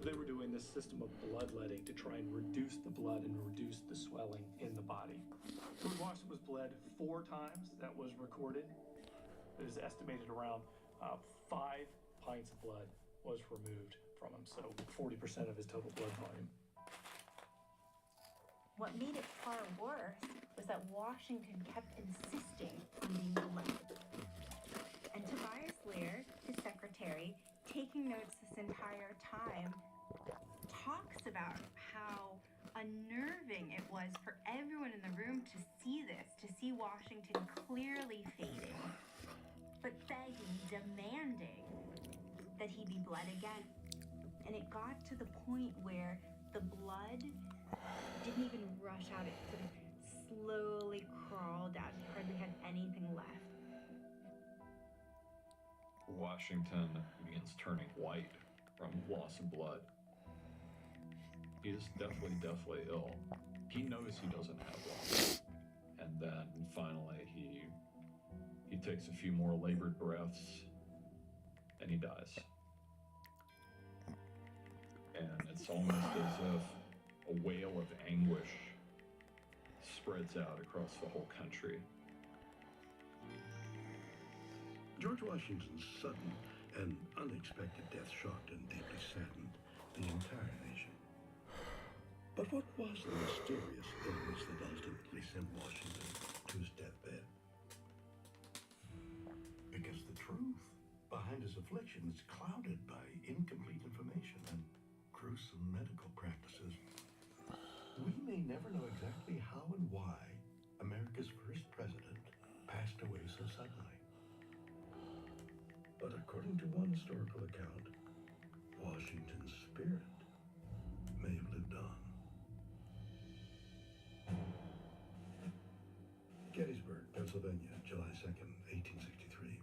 S7: They were doing this system of bloodletting to try and reduce the blood and reduce the swelling in the body. George Washington was bled 4 times. That was recorded. It is estimated around 5 pints of blood was removed from him, so 40% of his total blood volume.
S13: What made it far worse was that Washington kept insisting on being bled. And Tobias Lear, his secretary, taking notes this entire time, talks about how unnerving it was for everyone in the room to see this, to see Washington clearly fading, but begging, demanding that he be bled again. And it got to the point where the blood didn't even rush out. It sort of slowly crawled out. He hardly had anything left.
S15: Washington begins turning white from loss of blood. He is deathly ill. He knows he doesn't have long. And then finally he takes a few more labored breaths and he dies. And it's almost as if a wail of anguish spreads out across the whole country.
S6: George Washington's sudden and unexpected death shocked and deeply saddened the entire nation. But what was the mysterious illness that ultimately sent Washington to his deathbed? Because the truth behind his affliction is clouded by incomplete information and gruesome medical practices. We may never know exactly how and why America's first president passed away so suddenly. But according to one historical account, Washington's spirit may have lived on. Gettysburg, Pennsylvania, July 2nd, 1863.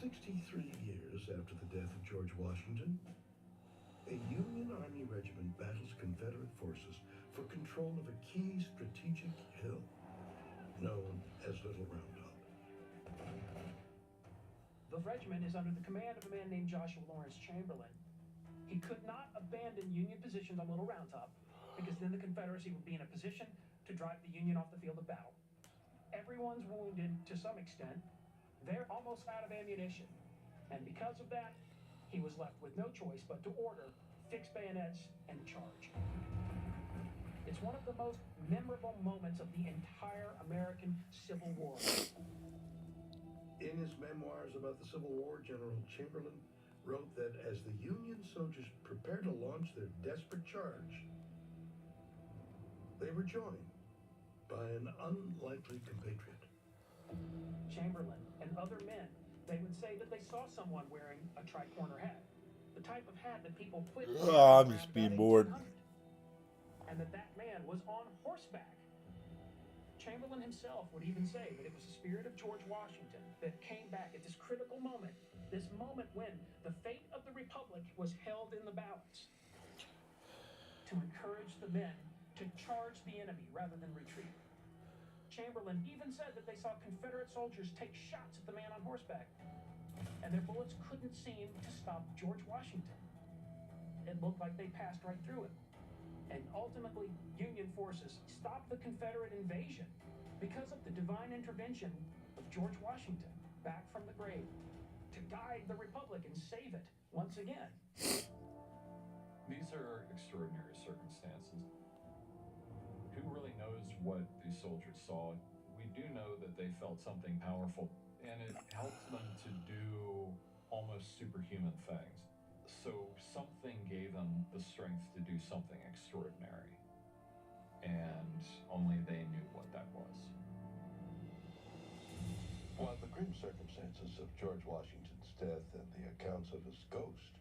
S6: 63 years after the death of George Washington, a Union Army regiment battles Confederate forces for control of a key strategic hill known as Little Round Top.
S10: The regiment is under the command of a man named Joshua Lawrence Chamberlain. He could not abandon Union positions on Little Round Top because then the Confederacy would be in a position to drive the Union off the field of battle. Everyone's wounded to some extent. They're almost out of ammunition. And because of that, he was left with no choice but to order fixed bayonets and charge. It's one of the most memorable moments of the entire American Civil War.
S6: In his memoirs about the Civil War, General Chamberlain wrote that as the Union soldiers prepared to launch their desperate charge, they were joined by an unlikely compatriot.
S10: Chamberlain and other men, they would say that they saw someone wearing a tri-corner hat, the type of hat that people quit
S1: Oh, I'm just being bored.
S10: and that man was on horseback. Chamberlain himself would even say that it was the spirit of George Washington that came back at this critical moment, this moment when the fate of the Republic was held in the balance, to encourage the men to charge the enemy rather than retreat. Chamberlain even said that they saw Confederate soldiers take shots at the man on horseback, and their bullets couldn't seem to stop George Washington. It looked like they passed right through him. And ultimately, Union forces stopped the Confederate invasion because of the divine intervention of George Washington back from the grave to guide the Republic and save it once again.
S15: These are extraordinary circumstances. Who really knows what these soldiers saw? We do know that they felt something powerful, and it helped them to do almost superhuman things. So something gave them the strength to do something extraordinary, and only they knew what that was.
S6: While the grim circumstances of George Washington's death and the accounts of his ghost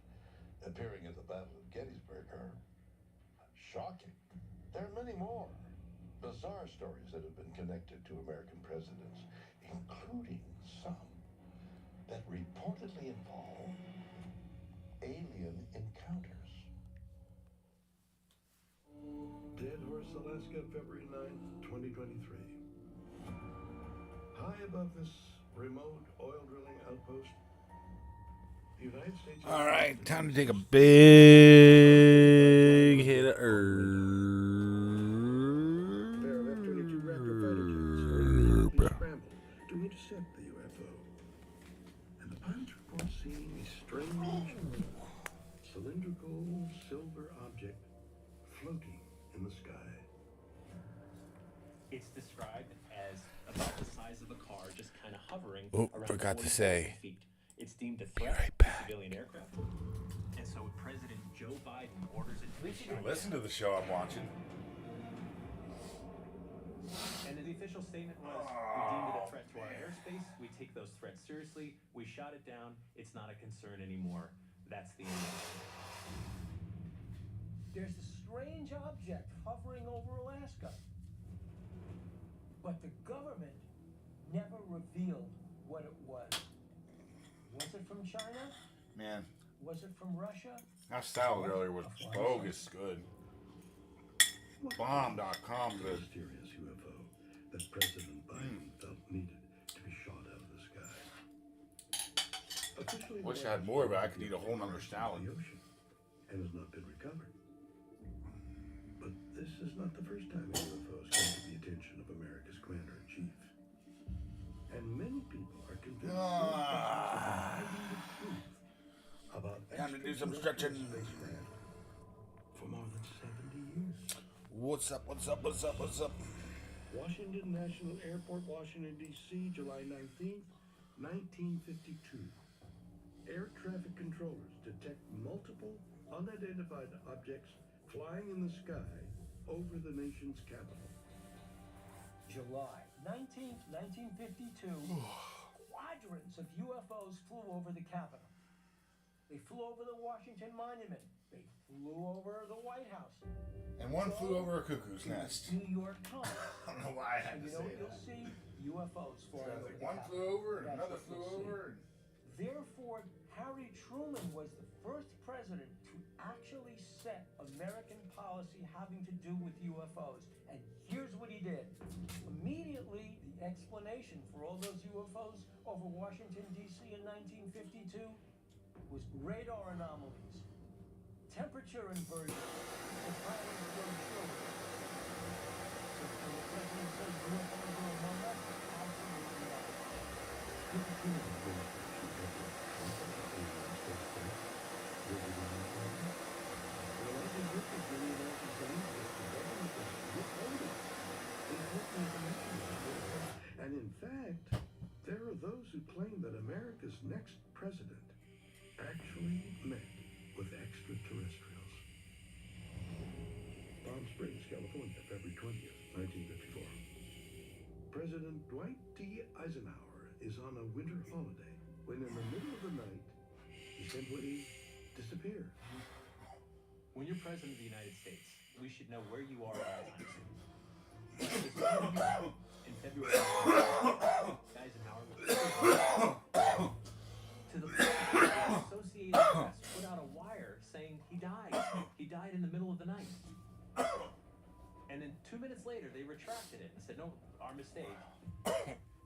S6: appearing at the Battle of Gettysburg are shocking, there are many more bizarre stories that have been connected to American presidents, including some that reportedly involve alien encounters. Dead Horse, Alaska, February 9th, 2023. High above this remote oil drilling outpost, the United States...
S1: All right, time to take a big hit of herb.
S6: Pair of F-22 Raptor fighter jets immediately scrambled to intercept the UFO. And the pilots report seeing a strange, cylindrical silver object floating in the sky.
S7: It's described
S12: hovering
S1: Oh,
S12: around
S1: forgot to
S12: 40,000
S1: say.
S12: feet. It's deemed a threat to civilian aircraft. And so President Joe Biden orders it to be shut
S1: Listen
S12: down.
S1: to the show I'm watching.
S12: And the official statement was, we deemed it a threat to our airspace. We take those threats seriously. We shot it down. It's not a concern anymore. That's the end of it.
S5: There's a strange object hovering over Alaska. But the government never revealed what it was. Was it from China?
S1: Man,
S5: Was it from Russia?
S1: that salad earlier was bogus good. Bomb.com good.
S6: Mysterious UFO that President Biden felt needed to be shot out of the sky. Officially,
S1: Wish I had more, but I could eat a whole nother salad.
S6: The ocean and has not been recovered. But this is not the first time UFOs come to the attention of America's commander-in-chief. And many people are convinced hiding the truth about
S1: Time to do some stretching.
S6: spacecraft for more than 70 years.
S1: What's up, what's up, what's up, what's up?
S6: Washington National Airport, Washington, D.C., July 19th, 1952. Air traffic controllers detect multiple unidentified objects flying in the sky over the nation's capital.
S5: July 19th, 1952, quadrants of UFOs flew over the Capitol. They flew over the Washington Monument. They flew over the White House.
S1: And one flew over a cuckoo's nest.
S5: New York Times.
S1: I don't know why I had
S5: And
S1: to
S5: you know
S1: say
S5: what you'll
S1: that.
S5: see? UFOs flying over
S1: Like
S5: the
S1: one
S5: Capitol.
S1: flew over and
S5: That's
S1: another
S5: what
S1: flew
S5: you'll see.
S1: over.
S5: Therefore, Harry Truman was the first president to actually set American policy having to do with UFOs. And here's what he did. Immediately, the explanation for all those UFOs over Washington, D.C. in 1952 was radar anomalies, temperature inversion, and pilots don't show it. So when the president says UFOs are among us, absolutely not.
S6: And in fact, there are those who claim that America's next president actually met with extraterrestrials. Palm Springs, California, February 20th, 1954. President Dwight D. Eisenhower is on a winter holiday when in the middle of the night, he simply disappears.
S12: When you're president of the United States, we should know where you are at all times. In February, Eisenhower was to the point that the Associated Press put out a wire saying he died. He died in the middle of the night. And then 2 minutes later, they retracted it and said, no, our mistake.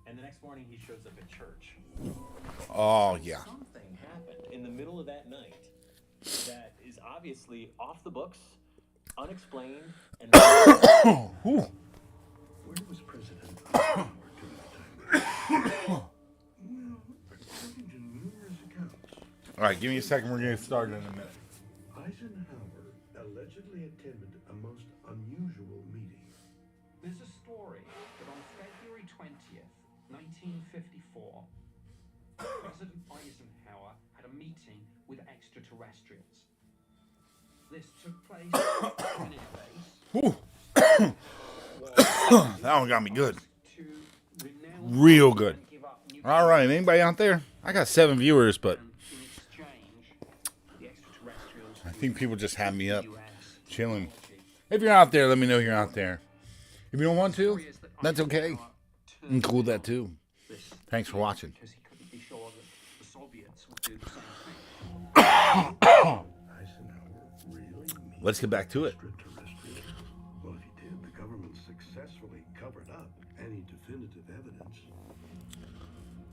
S12: And the next morning, he shows up at church.
S1: Oh, yeah.
S12: Something happened in the middle of that night that is obviously off the books, unexplained, and
S6: Where was President Eisenhower during that time? Well, according to numerous accounts,
S1: All right, give me a second. We're getting started in a minute.
S6: Eisenhower allegedly attended a most unusual meeting.
S16: There's a story that on February 20th, 1954, President Eisenhower had a meeting with extraterrestrials. This took place in his base.
S1: That one got me good. Real good. All right, anybody out there? I got 7 viewers, but I think people just have me up, chilling. If you're out there, let me know you're out there. If you don't want to, that's okay. I'm cool with that too. Thanks for watching.
S16: Because he couldn't be sure that the Soviets would do the same thing.
S1: Let's get back to it.
S6: Well, if he did, the government successfully covered up any definitive evidence.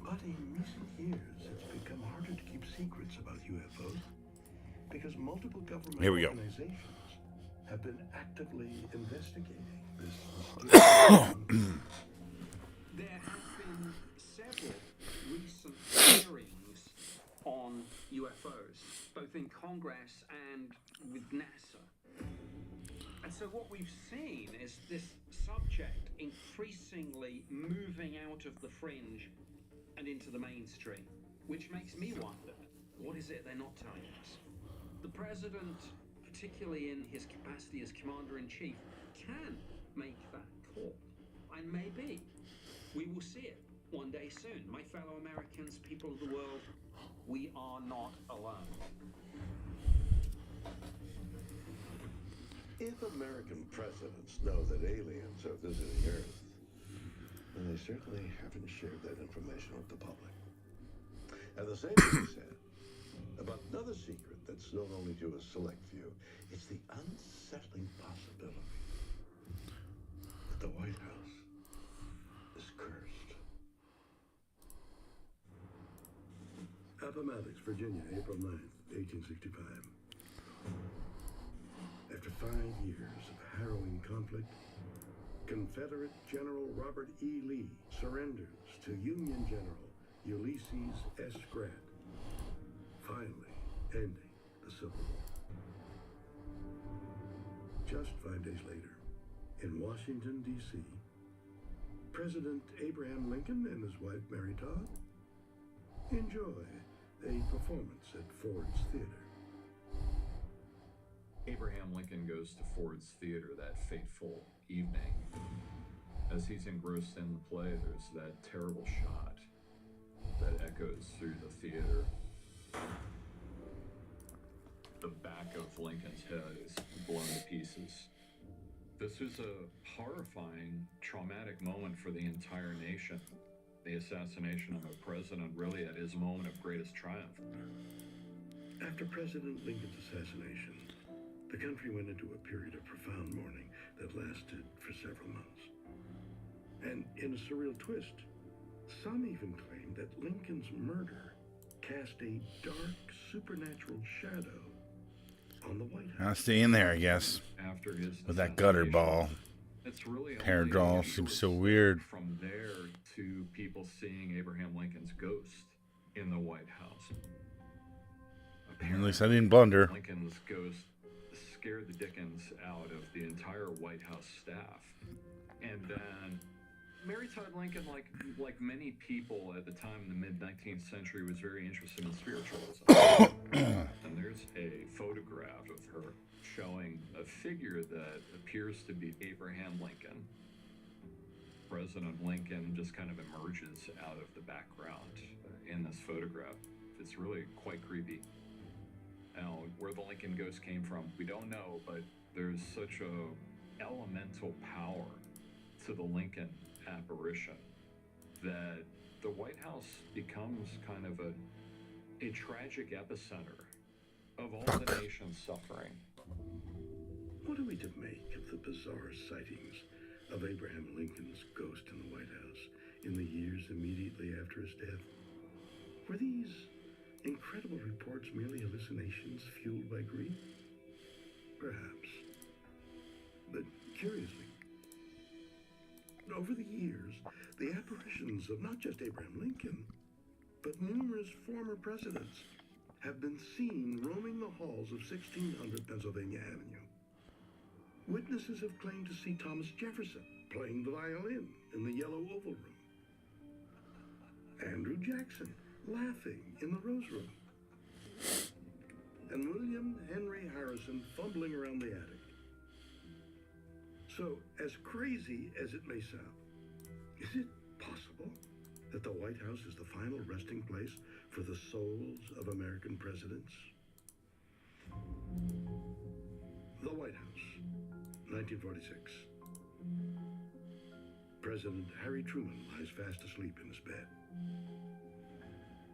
S6: But in recent years, it's become harder to keep secrets about UFOs because multiple government
S1: Here we go.
S6: organizations have been actively investigating this.
S16: There have been several recent hearings on UFOs, both in Congress and with NASA. And so what we've seen is this subject increasingly moving out of the fringe
S8: turned into the mainstream, which makes me wonder, what is it they're not telling us? The president, particularly in his capacity as commander-in-chief, can make that call. And maybe we will see it one day soon. My fellow Americans, people of the world, we are not alone.
S6: If American presidents know that aliens are visiting Earth, then they certainly haven't shared that information with the public. And the same can be said about another secret that's known only to a select few. It's the unsettling possibility that the White House is cursed.
S4: Appomattox, Virginia, April 9th, 1865. After 5 years of harrowing conflict, Confederate General Robert E. Lee surrenders to Union General Ulysses S. Grant, finally ending the Civil War. Just 5 days later, in Washington, D.C., President Abraham Lincoln and his wife Mary Todd enjoy a performance at Ford's Theater.
S15: Abraham Lincoln goes to Ford's Theater that fateful evening. As he's engrossed in the play, there's that terrible shot that echoes through the theater. The back of Lincoln's head is blown to pieces. This was a horrifying, traumatic moment for the entire nation. The assassination of a president really at his moment of greatest triumph.
S4: After President Lincoln's assassination, the country went into a period of profound mourning that lasted for several months. And in a surreal twist, some even claimed that Lincoln's murder cast a dark, supernatural shadow on the White House.
S1: I'll stay in there, I guess.
S15: After his
S1: with that gutter ball.
S15: It's really
S1: Hair draw seems so weird.
S15: From there to people seeing Abraham Lincoln's ghost in the White House.
S1: At least I didn't blunder.
S15: Lincoln's ghost scared the dickens out of the entire White House staff. And then Mary Todd Lincoln, like many people at the time in the mid-19th century, was very interested in spiritualism. And there's a photograph of her showing a figure that appears to be Abraham Lincoln. President Lincoln just kind of emerges out of the background in this photograph. It's really quite creepy. Now, where the Lincoln ghost came from, we don't know, but there's such a elemental power to the Lincoln apparition that the White House becomes kind of a tragic epicenter of all the nation's suffering.
S4: What are we to make of the bizarre sightings of Abraham Lincoln's ghost in the White House in the years immediately after his death? Were these incredible reports merely hallucinations fueled by grief? Perhaps. But curiously, over the years, the apparitions of not just Abraham Lincoln, but numerous former presidents have been seen roaming the halls of 1600 Pennsylvania Avenue. Witnesses have claimed to see Thomas Jefferson playing the violin in the Yellow Oval Room, Andrew Jackson laughing in the Rose Room, and William Henry Harrison fumbling around the attic. So, as crazy as it may sound, is it possible that the White House is the final resting place for the souls of American presidents? The White House, 1946. President Harry Truman lies fast asleep in his bed.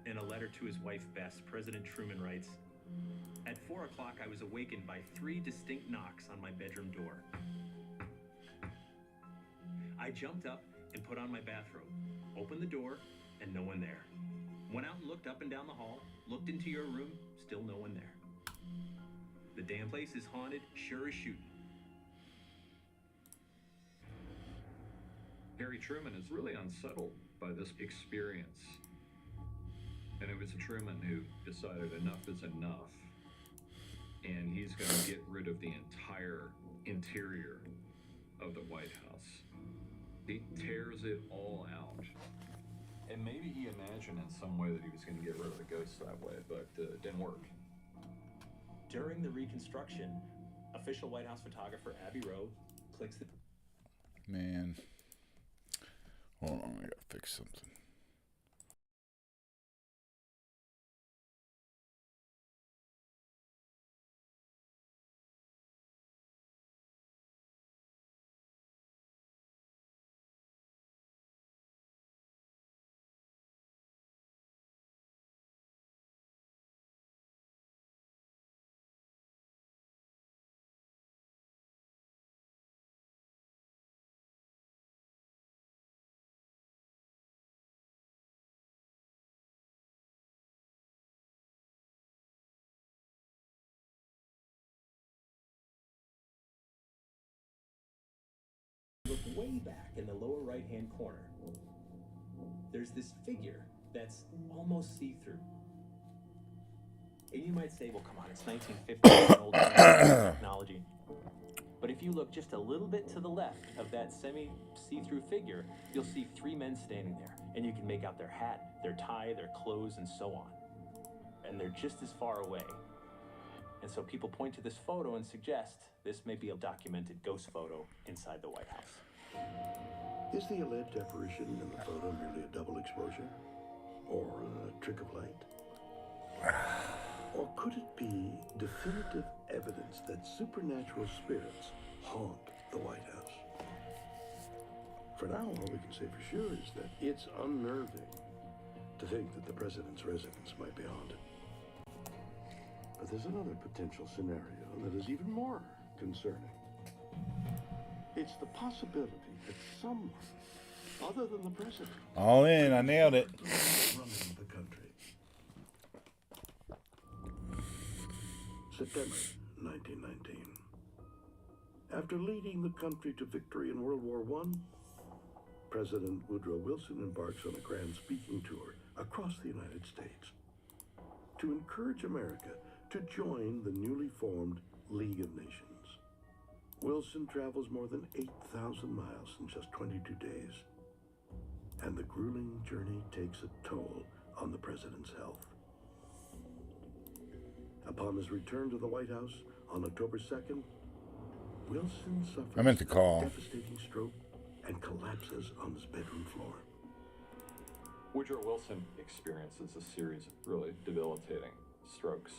S14: In a letter to his wife, Bess, President Truman writes, "At 4 o'clock, I was awakened by 3 distinct knocks on my bedroom door. I jumped up and put on my bathrobe, opened the door, and no one there. Went out and looked up and down the hall, looked into your room, still no one there. The damn place is haunted, sure as shooting."
S15: Harry Truman is really unsettled by this experience. And it was Truman who decided enough is enough. And he's going to get rid of the entire interior of the White House. He tears it all out. And maybe he imagined in some way that he was going to get rid of the ghosts that way, but it didn't work.
S14: During the reconstruction, official White House photographer Abby Rowe clicks the...
S1: Man. Hold on, I gotta fix something.
S14: Look way back in the lower right-hand corner. There's this figure that's almost see-through. And you might say, well, come on, it's 1950, old technology. But if you look just a little bit to the left of that semi-see-through figure, you'll see three men standing there. And you can make out their hat, their tie, their clothes, and so on. And they're just as far away. And so people point to this photo and suggest this may be a documented ghost photo inside the White House.
S6: Is the alleged apparition in the photo merely a double exposure? Or a trick of light? Or could it be definitive evidence that supernatural spirits haunt the White House? For now, all we can say for sure is that it's unnerving to think that the president's residence might be haunted. But there's another potential scenario that is even more concerning. It's the possibility that someone other than the president...
S1: All in, I nailed it.
S6: ...running the country. September 1919. After leading the country to victory in World War I, President Woodrow Wilson embarks on a grand speaking tour across the United States to encourage America to join the newly formed League of Nations. Wilson travels more than 8,000 miles in just 22 days, and the grueling journey takes a toll on the president's health. Upon his return to the White House on October 2nd, Wilson suffers
S1: I meant to call.
S6: a devastating stroke and collapses on his bedroom floor.
S15: Woodrow Wilson experiences a series of really debilitating strokes.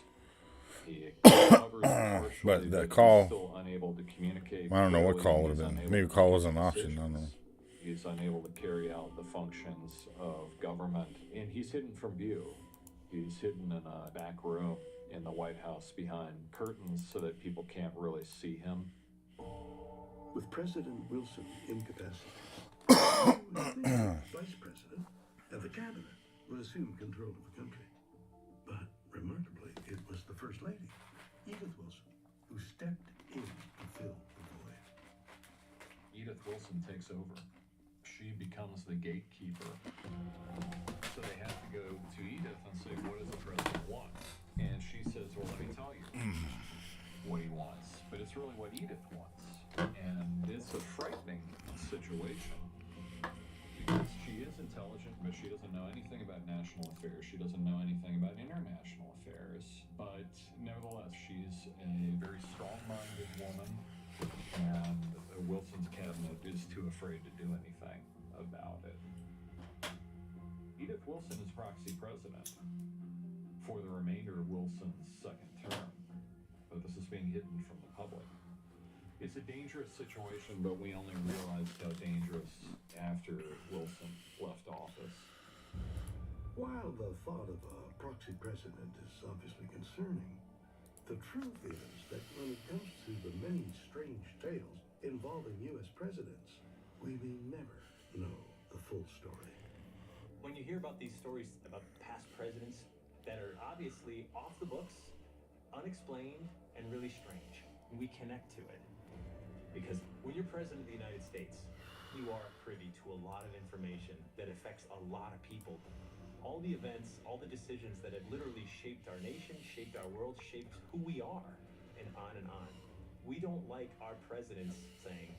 S15: He recovers partially,
S1: But the
S15: he's
S1: call,
S15: still unable to communicate.
S1: I don't know what
S15: clearly.
S1: call would
S15: He's
S1: have been.
S15: unable
S1: Maybe
S15: to
S1: call
S15: make
S1: was an option. I don't know.
S15: decisions. He's unable to carry out the functions of government, and he's hidden from view. He's hidden in a back room in the White House behind curtains so that people can't really see him.
S6: With President Wilson incapacitated, the Vice President and the cabinet would assume control of the country. But remarkably, it was the First Lady, Edith Wilson, who stepped in to fill the void.
S15: Edith Wilson takes over. She becomes the gatekeeper. So they have to go to Edith and say, what does the president want? And she says, well, let me tell you what he wants. But it's really what Edith wants. And it's a frightening situation because she is intelligent, but she doesn't know anything about national affairs. She doesn't know anything about international affairs. But nevertheless, she's a very strong-minded woman, and Wilson's cabinet is too afraid to do anything about it. Edith Wilson is proxy president for the remainder of Wilson's second term, but this is being hidden from the public. It's a dangerous situation, but we only realized how dangerous after Wilson left office.
S6: While the thought of a proxy president is obviously concerning, the truth is that when it comes to the many strange tales involving U.S. presidents, we may never know the full story.
S14: When you hear about these stories about past presidents that are obviously off the books, unexplained, and really strange, we connect to it. Because when you're president of the United States, you are privy to a lot of information that affects a lot of people. All the events, all the decisions that have literally shaped our nation, shaped our world, shaped who we are, and on and on. We don't like our presidents saying,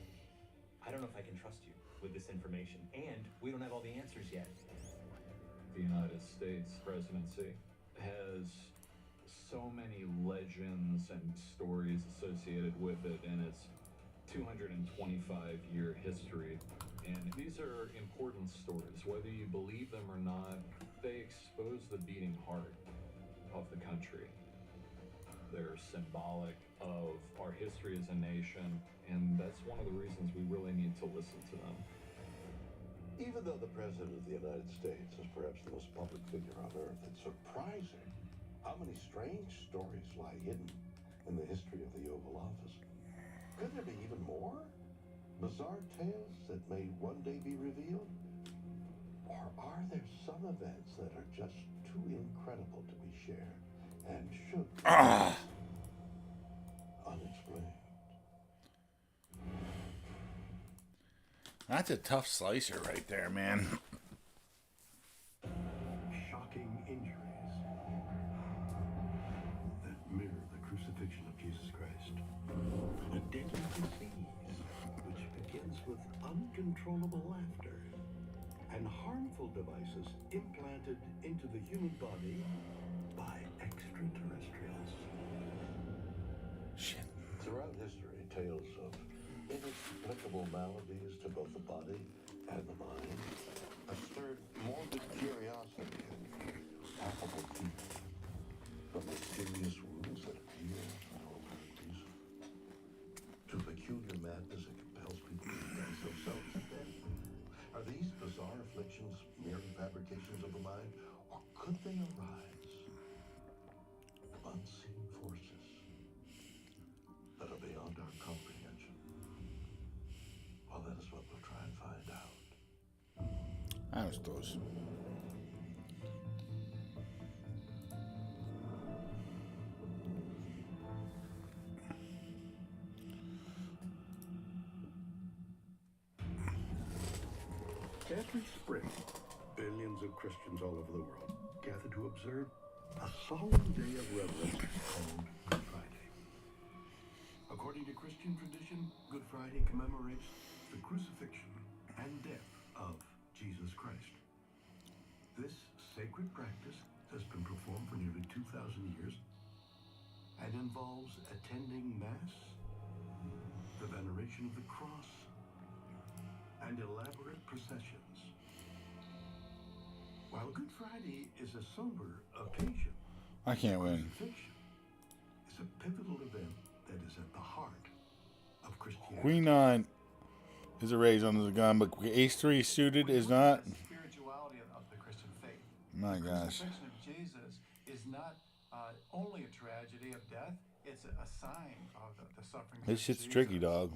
S14: I don't know if I can trust you with this information, and we don't have all the answers yet.
S15: The United States presidency has so many legends and stories associated with it in its 225-year history. And these are important stories. Whether you believe them or not, they expose the beating heart of the country. They're symbolic of our history as a nation, and that's one of the reasons we really need to listen to them.
S6: Even though the President of the United States is perhaps the most public figure on earth, it's surprising how many strange stories lie hidden in the history of the Oval Office. Could there be even more? Bizarre tales that may one day be revealed? Or are there some events that are just too incredible to be shared and should be unexplained?
S1: That's a tough slicer right there, man.
S6: Shocking injuries that mirror the crucifixion of Jesus Christ. A deadly disease which begins with uncontrollable laughter and harmful devices implanted into the human body by extraterrestrials.
S1: Shit.
S6: Throughout history, tales of inexplicable maladies to both the body and the mind have stirred morbid curiosity and palpable fear. From mysterious wounds that appear for no apparent reason, to peculiar madness that compels people to dance themselves to death. Are these bizarre afflictions merely fabrications of the mind, or could they arise from unseen forces that are beyond our comprehension? Well, that is what we'll try and find out.
S1: That was close.
S6: Every spring, billions of Christians all over the world gather to observe a solemn day of reverence called Good Friday. According to Christian tradition, Good Friday commemorates the crucifixion and death of Jesus Christ. This sacred practice has been performed for nearly 2,000 years and involves attending Mass, the veneration of the cross, and elaborate processions. While Good Friday is a somber occasion,
S1: I can't win.
S6: crucifixion is a pivotal event that is at the heart of Christianity.
S1: Queen 9 is a raise under the gun, but Ace 3 suited is not.
S9: Spirituality of the Christian faith.
S1: My
S9: The
S1: gosh.
S9: crucifixion of Jesus is not only a tragedy of death, it's a sign of the suffering
S1: This
S9: of
S1: shit's
S9: Jesus.
S1: tricky, dog.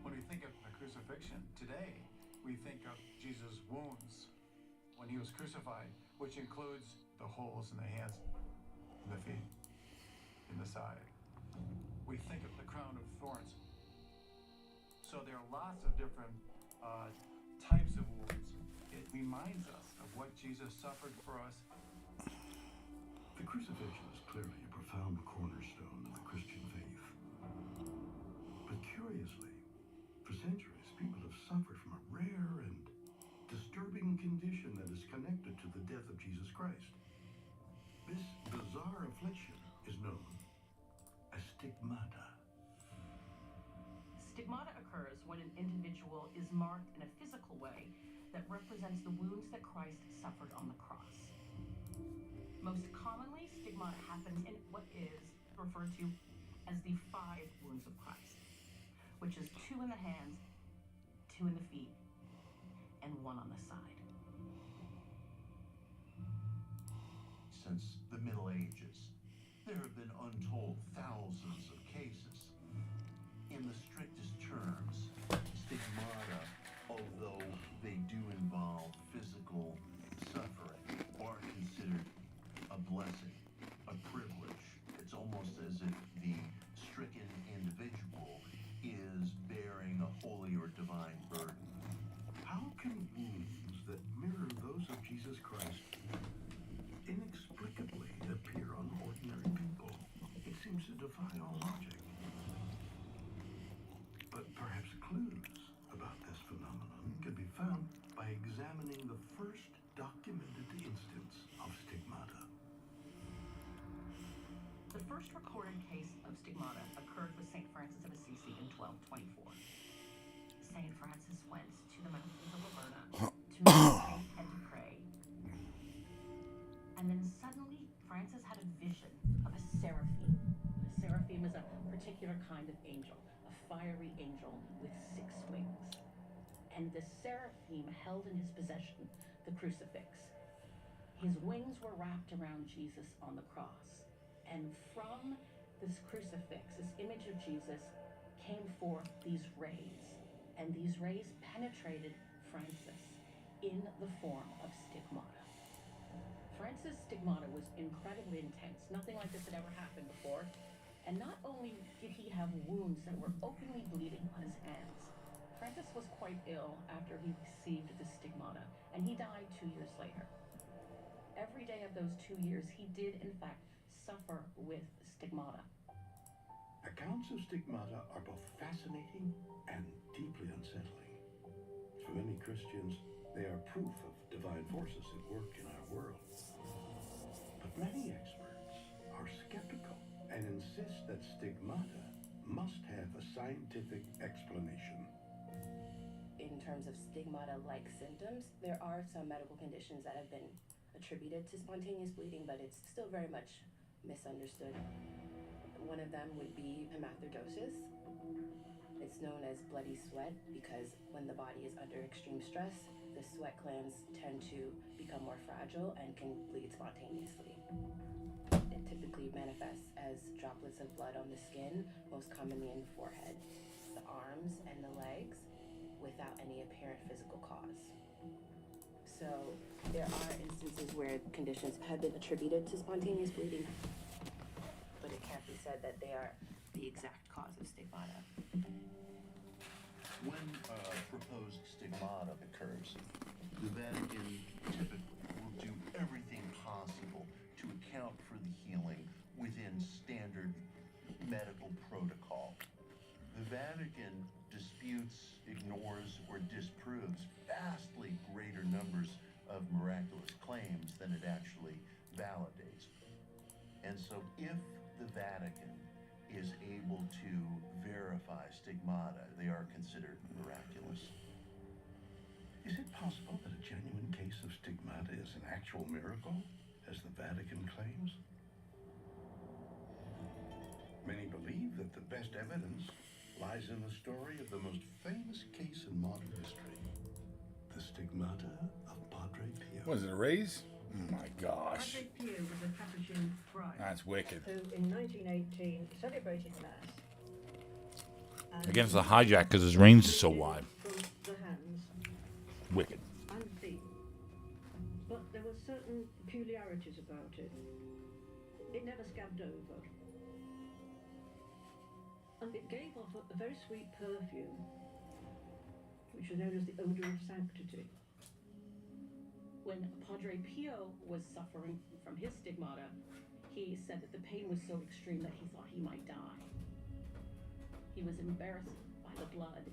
S9: When we think of the crucifixion today, we think of Jesus' wounds when he was crucified, which includes the holes in the hands, in the feet, in the side. We think of the crown of thorns. So there are lots of different types of wounds. It reminds us of what Jesus suffered for us.
S6: The crucifixion is clearly a profound cornerstone of the Christian faith. But curiously, for centuries, people have suffered from a rare and disturbing condition that is connected to the death of Jesus Christ. This bizarre affliction is known as stigmata.
S18: Stigmata occurs when an individual is marked in a physical way that represents the wounds that Christ suffered on the cross. Most commonly, stigmata happens in what is referred to as the 5 wounds of Christ, which is 2 in the hands, 2 in the feet, and 1 on the side.
S20: Since the Middle Ages, there have been untold thousands of cases. In the strictest terms, stigmata, although they do involve physical suffering, are considered a blessing, a privilege. It's almost as if the stricken individual is bearing a holy or divine burden.
S6: How can wounds that mirror those of Jesus Christ inexplicably appear on ordinary people? It seems to defy all logic. But perhaps clues about this phenomenon can be found by examining the first documented
S18: first recorded case of stigmata occurred with St. Francis of Assisi in 1224. St. Francis went to the mountains of Laverna to meditate and to pray. And then suddenly, Francis had a vision of a seraphim. A seraphim is a particular kind of angel, a fiery angel with 6 wings. And the seraphim held in his possession the crucifix. His wings were wrapped around Jesus on the cross. And from this crucifix, this image of Jesus, came forth these rays. And these rays penetrated Francis in the form of stigmata. Francis' stigmata was incredibly intense. Nothing like this had ever happened before. And not only did he have wounds that were openly bleeding on his hands, Francis was quite ill after he received the stigmata, and he died 2 years later. Every day of those 2 years, he did, in fact, suffer with stigmata.
S6: Accounts of stigmata are both fascinating and deeply unsettling. For many Christians, they are proof of divine forces at work in our world. But many experts are skeptical and insist that stigmata must have a scientific explanation.
S2: In terms of stigmata-like symptoms, there are some medical conditions that have been attributed to spontaneous bleeding, but it's still very much misunderstood. One of them would be hematodosis. It's known as bloody sweat because when the body is under extreme stress, the sweat glands tend to become more fragile and can bleed spontaneously. It typically manifests as droplets of blood on the skin, most commonly in the forehead, the arms, and the legs, without any apparent physical cause. So there are instances where conditions have been attributed to spontaneous bleeding, but it can't be said that they are the exact cause of stigmata.
S20: When a proposed stigmata occurs, the Vatican typically will do everything possible to account for the healing within standard medical protocol. The Vatican disputes, ignores, or disproves vastly greater numbers of miraculous claims than it actually validates. And so if the Vatican is able to verify stigmata, they are considered miraculous.
S6: Is it possible that a genuine case of stigmata is an actual miracle, as the Vatican claims? Many believe that the best evidence lies in the story of the most famous case in modern history, the stigmata of Padre Pio.
S1: Was it a raise? Oh my gosh.
S17: Padre Pio was a Capuchin friar.
S1: That's wicked.
S17: Who in 1918 celebrated Mass.
S1: Against the hijack because his range is so wide.
S17: From the hands.
S1: Wicked.
S17: And feet. But there were certain peculiarities about it. It never scabbed over. And it gave off a very sweet perfume, which was known as the odour of sanctity.
S18: When Padre Pio was suffering from his stigmata, he said that the pain was so extreme that he thought he might die. He was embarrassed by the blood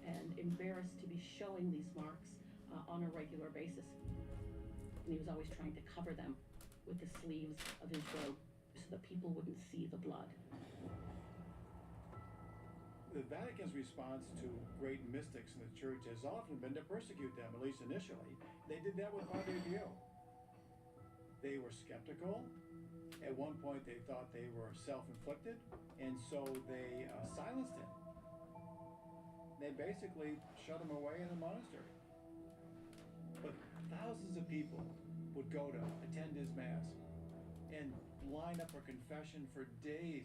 S18: and embarrassed to be showing these marks on a regular basis. And he was always trying to cover them with the sleeves of his robe so that people wouldn't see the blood.
S19: The Vatican's response to great mystics in the church has often been to persecute them, at least initially. They did that with Padre Pio. They were skeptical. At one point, they thought they were self-inflicted, and so they silenced him. They basically shut him away in a monastery. But thousands of people would go to attend his Mass and line up for confession for days.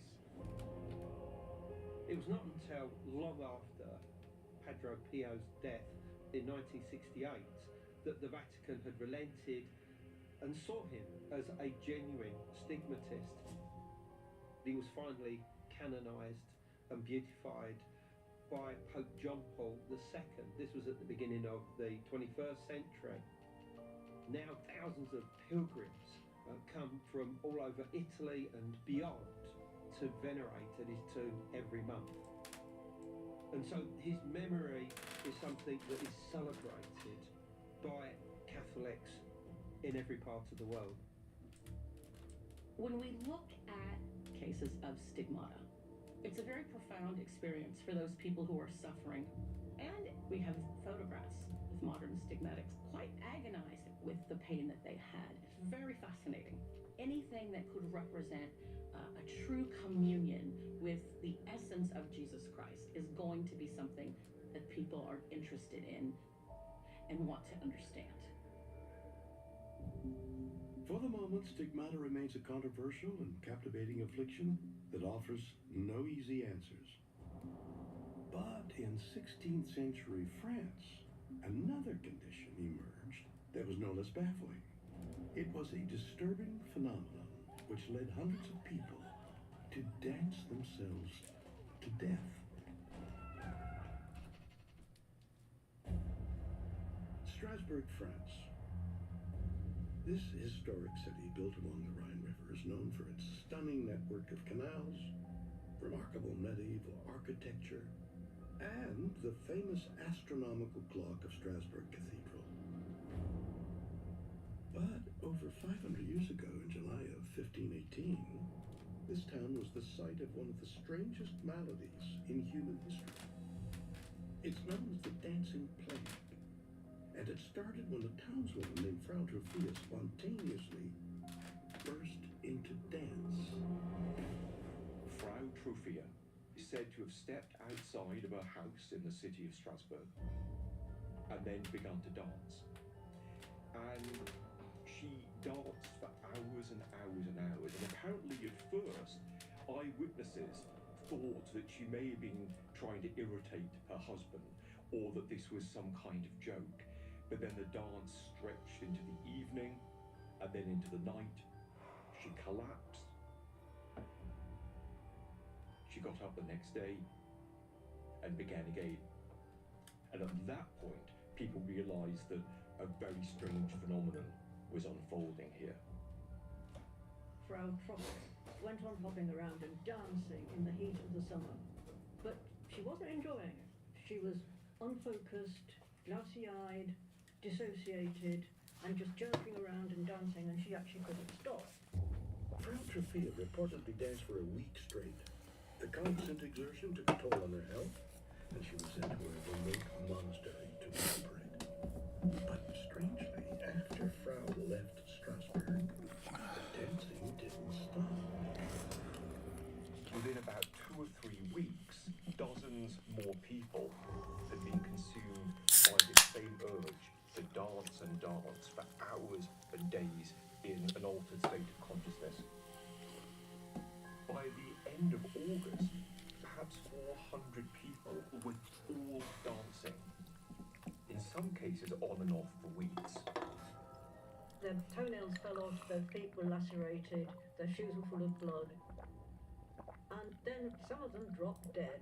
S21: It was not until long after Padre Pio's death in 1968 that the Vatican had relented and saw him as a genuine stigmatist. He was finally canonised and beatified by Pope John Paul II. This was at the beginning of the 21st century. Now thousands of pilgrims come from all over Italy and beyond to venerate at his tomb every month. And so his memory is something that is celebrated by Catholics in every part of the world.
S18: When we look at cases of stigmata, it's a very profound experience for those people who are suffering. And we have photographs of modern stigmatics quite agonized with the pain that they had. It's very fascinating. Anything that could represent a true communion with the essence of Jesus Christ is going to be something that people are interested in and want to understand.
S6: For the moment, stigmata remains a controversial and captivating affliction that offers no easy answers. But in 16th century France, another condition emerged that was no less baffling. It was a disturbing phenomenon which led hundreds of people to dance themselves to death. Strasbourg, France. This historic city, built along the Rhine River, is known for its stunning network of canals, remarkable medieval architecture, and the famous astronomical clock of Strasbourg Cathedral. But over 500 years ago, in July of 1518, this town was the site of one of the strangest maladies in human history. It's known as the Dancing Plague, and it started when a townswoman named Frau Truffia spontaneously burst into dance.
S11: Frau Truffia is said to have stepped outside of her house in the city of Strasbourg and then begun to dance. And she danced for hours and hours and hours, and apparently at first eyewitnesses thought that she may have been trying to irritate her husband, or that this was some kind of joke. But then the dance stretched into the evening and then into the night. She collapsed. She got up the next day and began again. And at that point, people realized that a very strange phenomenon was unfolding here.
S17: Frau Truffia went on hopping around and dancing in the heat of the summer. But she wasn't enjoying it. She was unfocused, glassy-eyed, dissociated, and just jerking around and dancing, and she actually couldn't stop.
S6: Frau Truffia reportedly danced for a week straight. The constant exertion took a toll on her health, and she was sent to a remote monastery to recuperate. But strangely, after Frau left Strasbourg, the dancing didn't stop.
S11: Within about 2 or 3 weeks, dozens more people had been consumed by this same urge to dance and dance for hours and days in an altered state of consciousness. By the end of August, perhaps 400 people were all dancing, in some cases on and off for weeks.
S17: Their toenails fell off, their feet were lacerated, their shoes were full of blood, and then some of them dropped dead.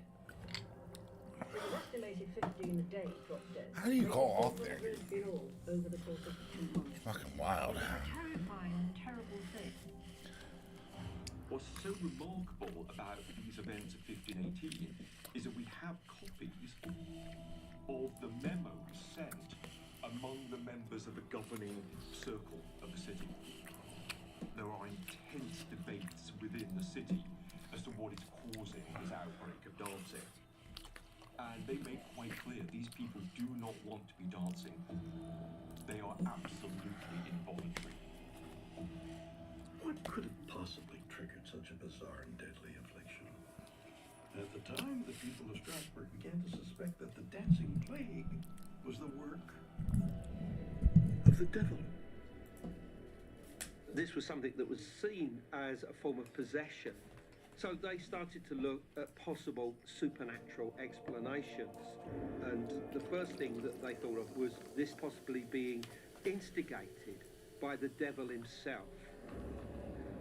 S17: It was estimated 15 a day dropped dead.
S1: How do you call off there, dude?
S17: In all, over the course of 2 months.
S1: Fucking wild.
S17: It's a terrifying and terrible thing.
S11: What's so remarkable about these events of 1518 is that we have copies of the memos sent among the members of the governing circle of the city. There are intense debates within the city as to what is causing this outbreak of dancing. And they make quite clear these people do not want to be dancing. They are absolutely involuntary.
S6: What could have possibly triggered such a bizarre and deadly affliction? At the time, the people of Strasbourg began to suspect that the dancing plague was the work of the devil.
S21: This was something that was seen as a form of possession. So they started to look at possible supernatural explanations. And the first thing that they thought of was this possibly being instigated by the devil himself.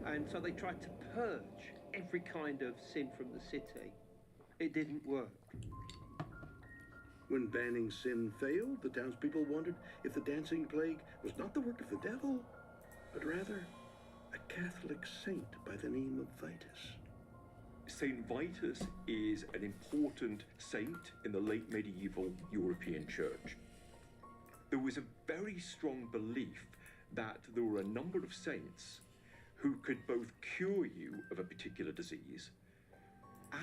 S21: And so they tried to purge every kind of sin from the city. It didn't work.
S6: When banning sin failed, the townspeople wondered if the dancing plague was not the work of the devil, but rather a Catholic saint by the name of Vitus.
S11: Saint Vitus is an important saint in the late medieval European church. There was a very strong belief that there were a number of saints who could both cure you of a particular disease,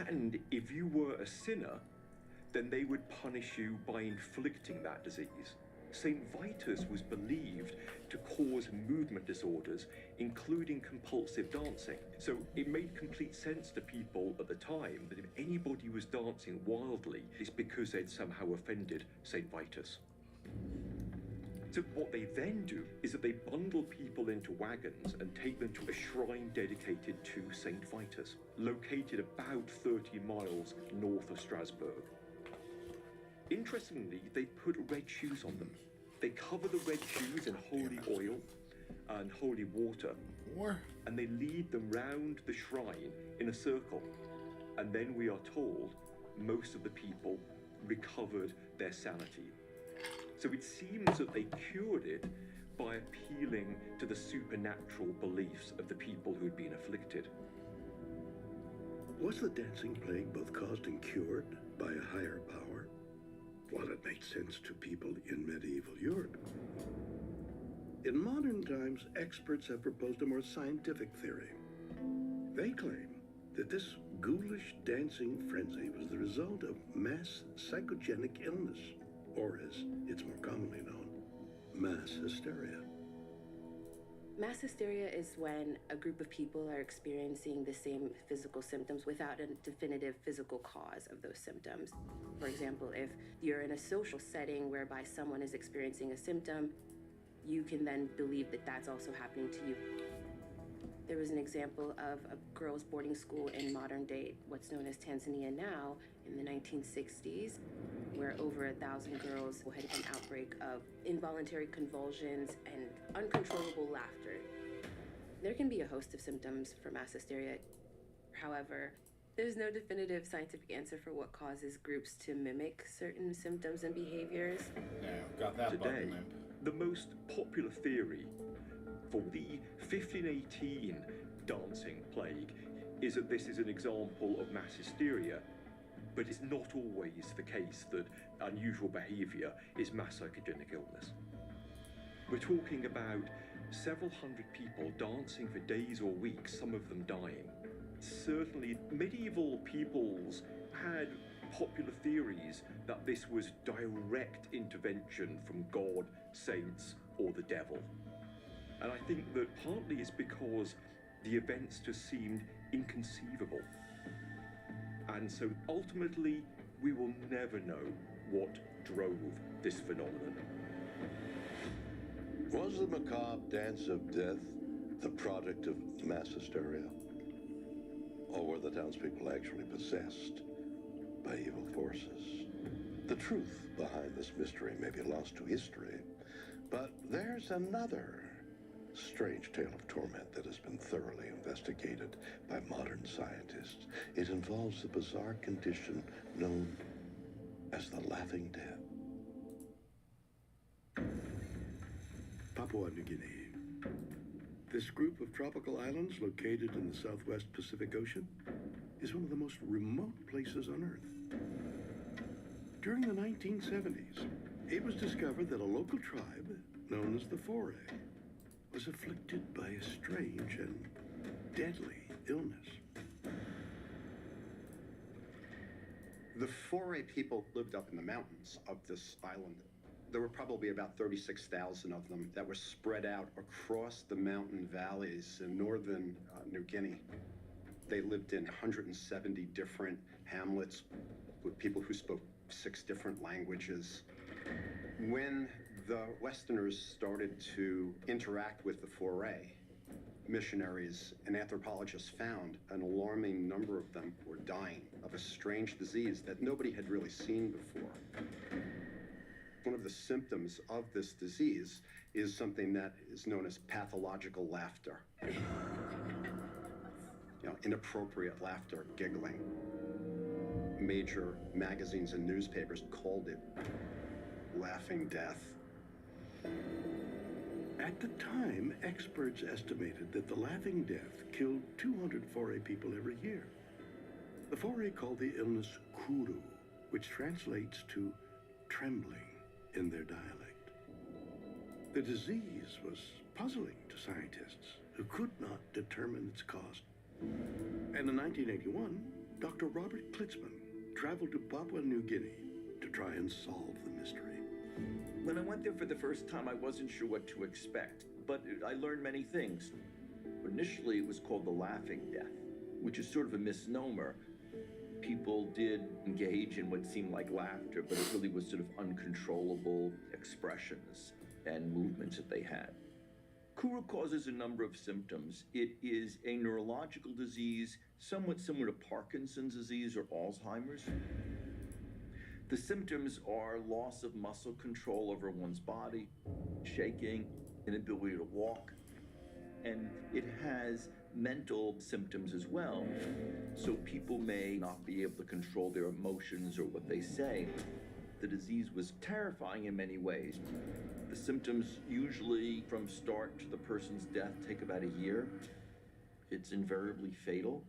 S11: and if you were a sinner, then they would punish you by inflicting that disease. St. Vitus was believed to cause movement disorders, including compulsive dancing. So it made complete sense to people at the time that if anybody was dancing wildly, it's because they'd somehow offended St. Vitus. So what they then do is that they bundle people into wagons and take them to a shrine dedicated to St. Vitus, located about 30 miles north of Strasbourg. Interestingly, they put red shoes on them. They cover the red shoes in holy oil and holy water, and they lead them round the shrine in a circle. And then we are told most of the people recovered their sanity. So it seems that they cured it by appealing to the supernatural beliefs of the people who had been afflicted.
S3: Was the dancing plague both caused and cured by a higher power? Well, it made sense to people in medieval Europe. In modern times, experts have proposed a more scientific theory. They claim that this ghoulish dancing frenzy was the result of mass psychogenic illness, or as it's more commonly known, mass hysteria.
S2: Mass hysteria is when a group of people are experiencing the same physical symptoms without a definitive physical cause of those symptoms. For example, if you're in a social setting whereby someone is experiencing a symptom, you can then believe that that's also happening to you. There was an example of a girls' boarding school in modern day, what's known as Tanzania now, in the 1960s, where over 1,000 girls had an outbreak of involuntary convulsions and uncontrollable laughter. There can be a host of symptoms for mass hysteria. However, there's no definitive scientific answer for what causes groups to mimic certain symptoms and behaviors.
S1: Yeah, got that
S11: Today,
S1: button limp.
S11: the most popular theory for the 1518 dancing plague is that this is an example of mass hysteria, but it's not always the case that unusual behavior is mass psychogenic illness. We're talking about several hundred people dancing for days or weeks, some of them dying. Certainly, medieval peoples had popular theories that this was direct intervention from God, saints, or the devil. And I think that partly it's because the events just seemed inconceivable. And so ultimately, we will never know what drove this phenomenon.
S3: Was the macabre dance of death the product of mass hysteria? Or were the townspeople actually possessed by evil forces? The truth behind this mystery may be lost to history, but there's another strange tale of torment that has been thoroughly investigated by modern scientists. It involves the bizarre condition known as the Laughing Death. Papua New Guinea. This group of tropical islands located in the southwest Pacific Ocean is one of the most remote places on Earth. During the 1970s, it was discovered that a local tribe known as the Foray was afflicted by a strange and deadly illness.
S22: The Foray people lived up in the mountains of this island. There were probably about 36,000 of them that were spread out across the mountain valleys in northern New Guinea. They lived in 170 different hamlets with people who spoke 6 different languages. When the Westerners started to interact with the Foray, missionaries and anthropologists found an alarming number of them were dying of a strange disease that nobody had really seen before. One of the symptoms of this disease is something that is known as pathological laughter. Inappropriate laughter, giggling. Major magazines and newspapers called it Laughing Death.
S3: At the time, experts estimated that the Laughing Death killed 200 Foray people every year. The Foray called the illness kuru, which translates to trembling in their dialect. The disease was puzzling to scientists. who could not determine its cause. And in 1981, Dr. Robert Klitzman traveled to Papua New Guinea to try and solve the mystery.
S10: When I went there for the first time, I wasn't sure what to expect, but I learned many things. Initially, it was called the laughing death, which is sort of a misnomer. People did engage in what seemed like laughter, but it really was sort of uncontrollable expressions and movements that they had. Kuru causes a number of symptoms. It is a neurological disease, somewhat similar to Parkinson's disease or Alzheimer's. The symptoms are loss of muscle control over one's body, shaking, inability to walk, and it has mental symptoms as well. So people may not be able to control their emotions or what they say. The disease was terrifying in many ways. The symptoms usually from start to the person's death take about a year. It's invariably fatal.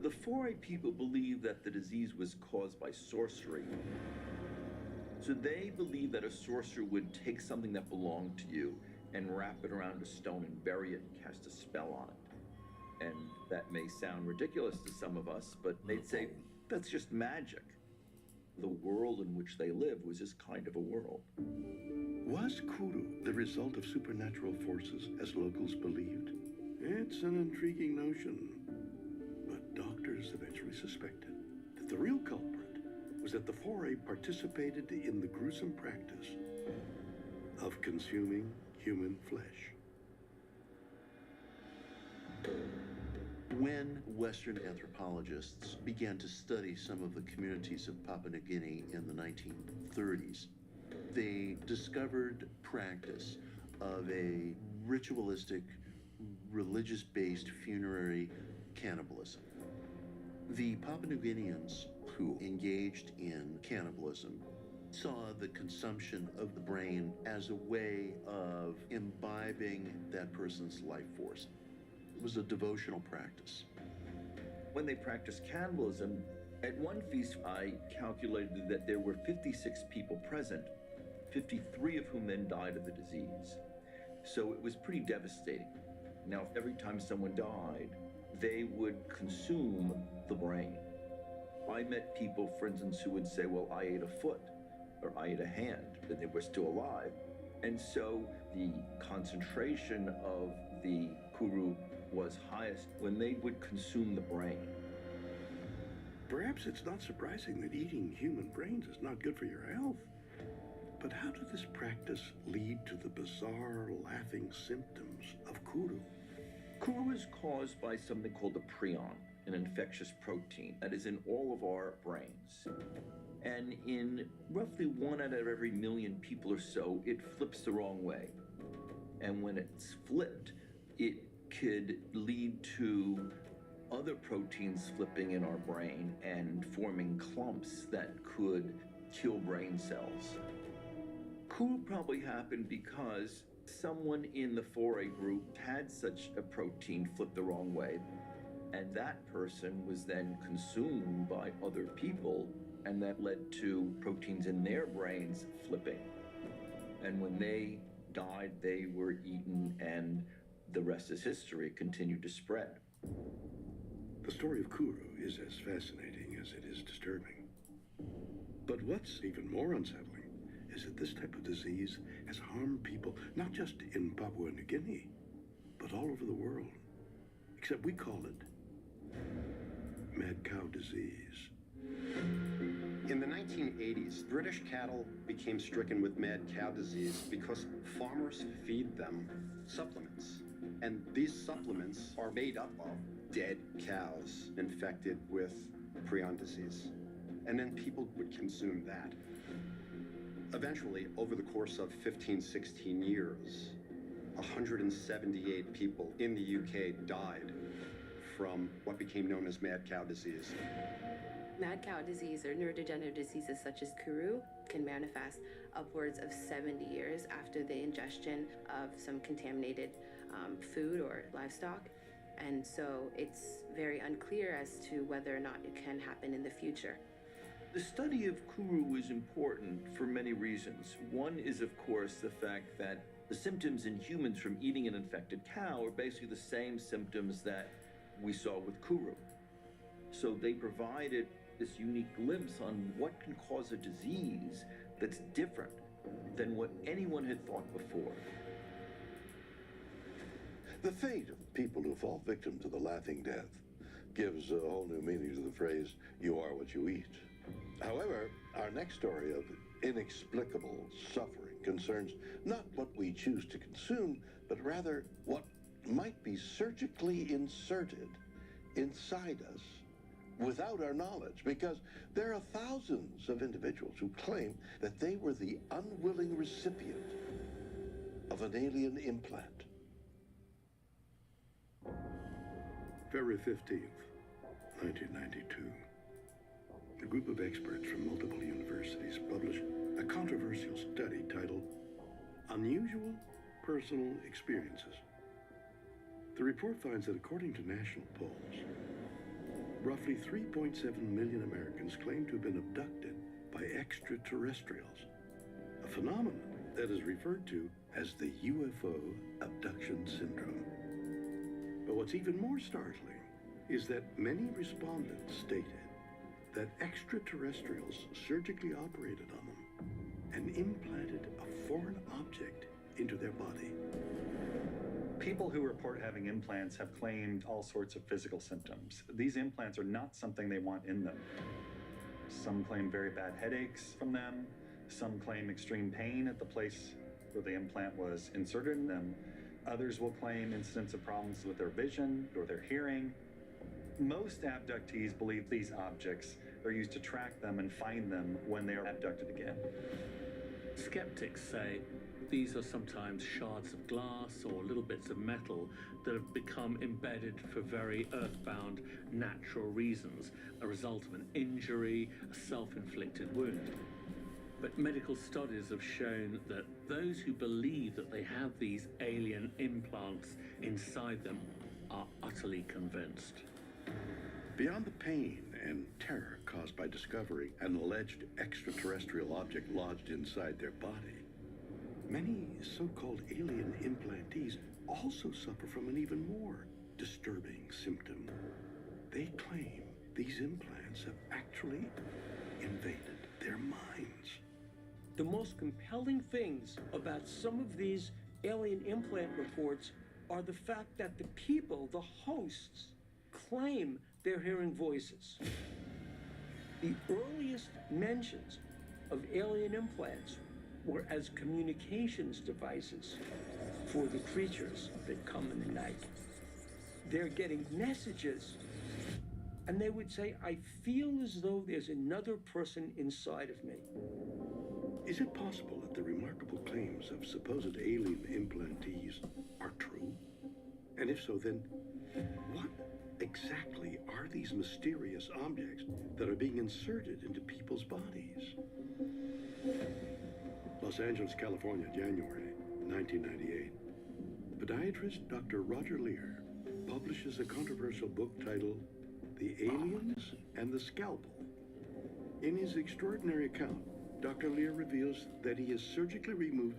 S10: The Foray people believe that the disease was caused by sorcery. So they believe that a sorcerer would take something that belonged to you and wrap it around a stone and bury it and cast a spell on it. And that may sound ridiculous to some of us, but they'd say, that's just magic. The world in which they live was this kind of a world.
S3: Was Kuru the result of supernatural forces, as locals believed? It's an intriguing notion, but doctors eventually suspected that the real culprit was that the Foray participated in the gruesome practice of consuming human flesh.
S20: When Western anthropologists began to study some of the communities of Papua New Guinea in the 1930s, they discovered practice of a ritualistic, religious-based funerary cannibalism. The Papua New Guineans who engaged in cannibalism saw the consumption of the brain as a way of imbibing that person's life force. It was a devotional practice.
S10: When they practiced cannibalism, at one feast I calculated that there were 56 people present, 53 of whom then died of the disease. So it was pretty devastating. Now, every time someone died, they would consume the brain. I met people, for instance, who would say, well, I ate a foot, or I ate a hand, and they were still alive. And so the concentration of the Kuru was highest when they would consume the brain.
S3: Perhaps it's not surprising that eating human brains is not good for your health. But how did this practice lead to the bizarre, laughing symptoms of Kuru?
S10: Kuru is caused by something called a prion, an infectious protein that is in all of our brains. And in roughly 1 out of every million people or so, it flips the wrong way. And when it's flipped, it could lead to other proteins flipping in our brain and forming clumps that could kill brain cells. Kuru probably happened because someone in the Foray group had such a protein flip the wrong way, and that person was then consumed by other people, and that led to proteins in their brains flipping. And when they died, they were eaten, and the rest is history. It continued to spread.
S3: The story of Kuru is as fascinating as it is disturbing. But what's even more unsettling is that this type of disease has harmed people not just in Papua New Guinea, but all over the world. Except we call it mad cow disease.
S22: In the 1980s, British cattle became stricken with mad cow disease because farmers feed them supplements. And these supplements are made up of dead cows infected with prion disease. And then people would consume that. Eventually, over the course of 15, 16 years, 178 people in the UK died from what became known as mad cow disease.
S2: Mad cow disease or neurodegenerative diseases such as Kuru can manifest upwards of 70 years after the ingestion of some contaminated food or livestock. And so it's very unclear as to whether or not it can happen in the future.
S10: The study of Kuru is important for many reasons. One is, of course, the fact that The symptoms in humans from eating an infected cow are basically the same symptoms that we saw with Kuru. So they provided this unique glimpse on what can cause a disease that's different than what anyone had thought before.
S3: The fate of people who fall victim to the laughing death gives a whole new meaning to the phrase, "you are what you eat." However, our next story of inexplicable suffering concerns not what we choose to consume, but rather what might be surgically inserted inside us without our knowledge, because there are thousands of individuals who claim that they were the unwilling recipient of an alien implant.
S6: February 15th, 1992. A group of experts from multiple universities published a controversial study titled Unusual Personal Experiences. The report finds that according to national polls, roughly 3.7 million Americans claim to have been abducted by extraterrestrials, a phenomenon that is referred to as the UFO abduction syndrome. But what's even more startling is that many respondents stated that extraterrestrials surgically operated on them and implanted a foreign object into their body.
S7: People who report having implants have claimed all sorts of physical symptoms. These implants are not something they want in them. Some claim very bad headaches from them. Some claim extreme pain at the place where the implant was inserted in them. Others will claim incidents of problems with their vision or their hearing. Most abductees believe these objects are used to track them and find them when they are abducted again.
S12: Skeptics say these are sometimes shards of glass or little bits of metal that have become embedded for very earthbound natural reasons, a result of an injury, a self-inflicted wound. But medical studies have shown that those who believe that they have these alien implants inside them are utterly convinced.
S6: Beyond the pain and terror caused by discovering an alleged extraterrestrial object lodged inside their body, many so-called alien implantees also suffer from an even more disturbing symptom. They claim these implants have actually invaded their minds.
S5: The most compelling things about some of these alien implant reports are the fact that the people, the hosts, claim they're hearing voices. The earliest mentions of alien implants were as communications devices for the creatures that come in the night. They're getting messages, and they would say, "I feel as though there's another person inside of me."
S6: Is it possible that the remarkable claims of supposed alien implantees are true? And if so, then what exactly are these mysterious objects that are being inserted into people's bodies? Los Angeles, California, January 1998. Podiatrist Dr. Roger Lear publishes a controversial book titled The Aliens and the Scalpel. In his extraordinary account, Dr. Lear reveals that he has surgically removed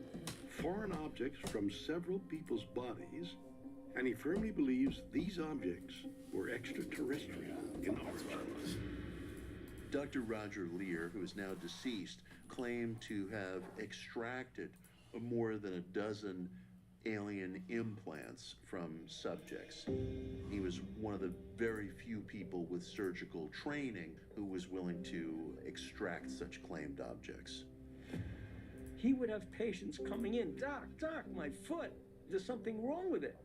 S6: foreign objects from several people's bodies, and he firmly believes these objects were extraterrestrial in origin.
S3: Dr. Roger Lear, who is now deceased, claimed to have extracted more than a dozen alien implants from subjects. He was one of the very few people with surgical training who was willing to extract such claimed objects.
S5: He would have patients coming in, "Doc, my foot, there's something wrong with it."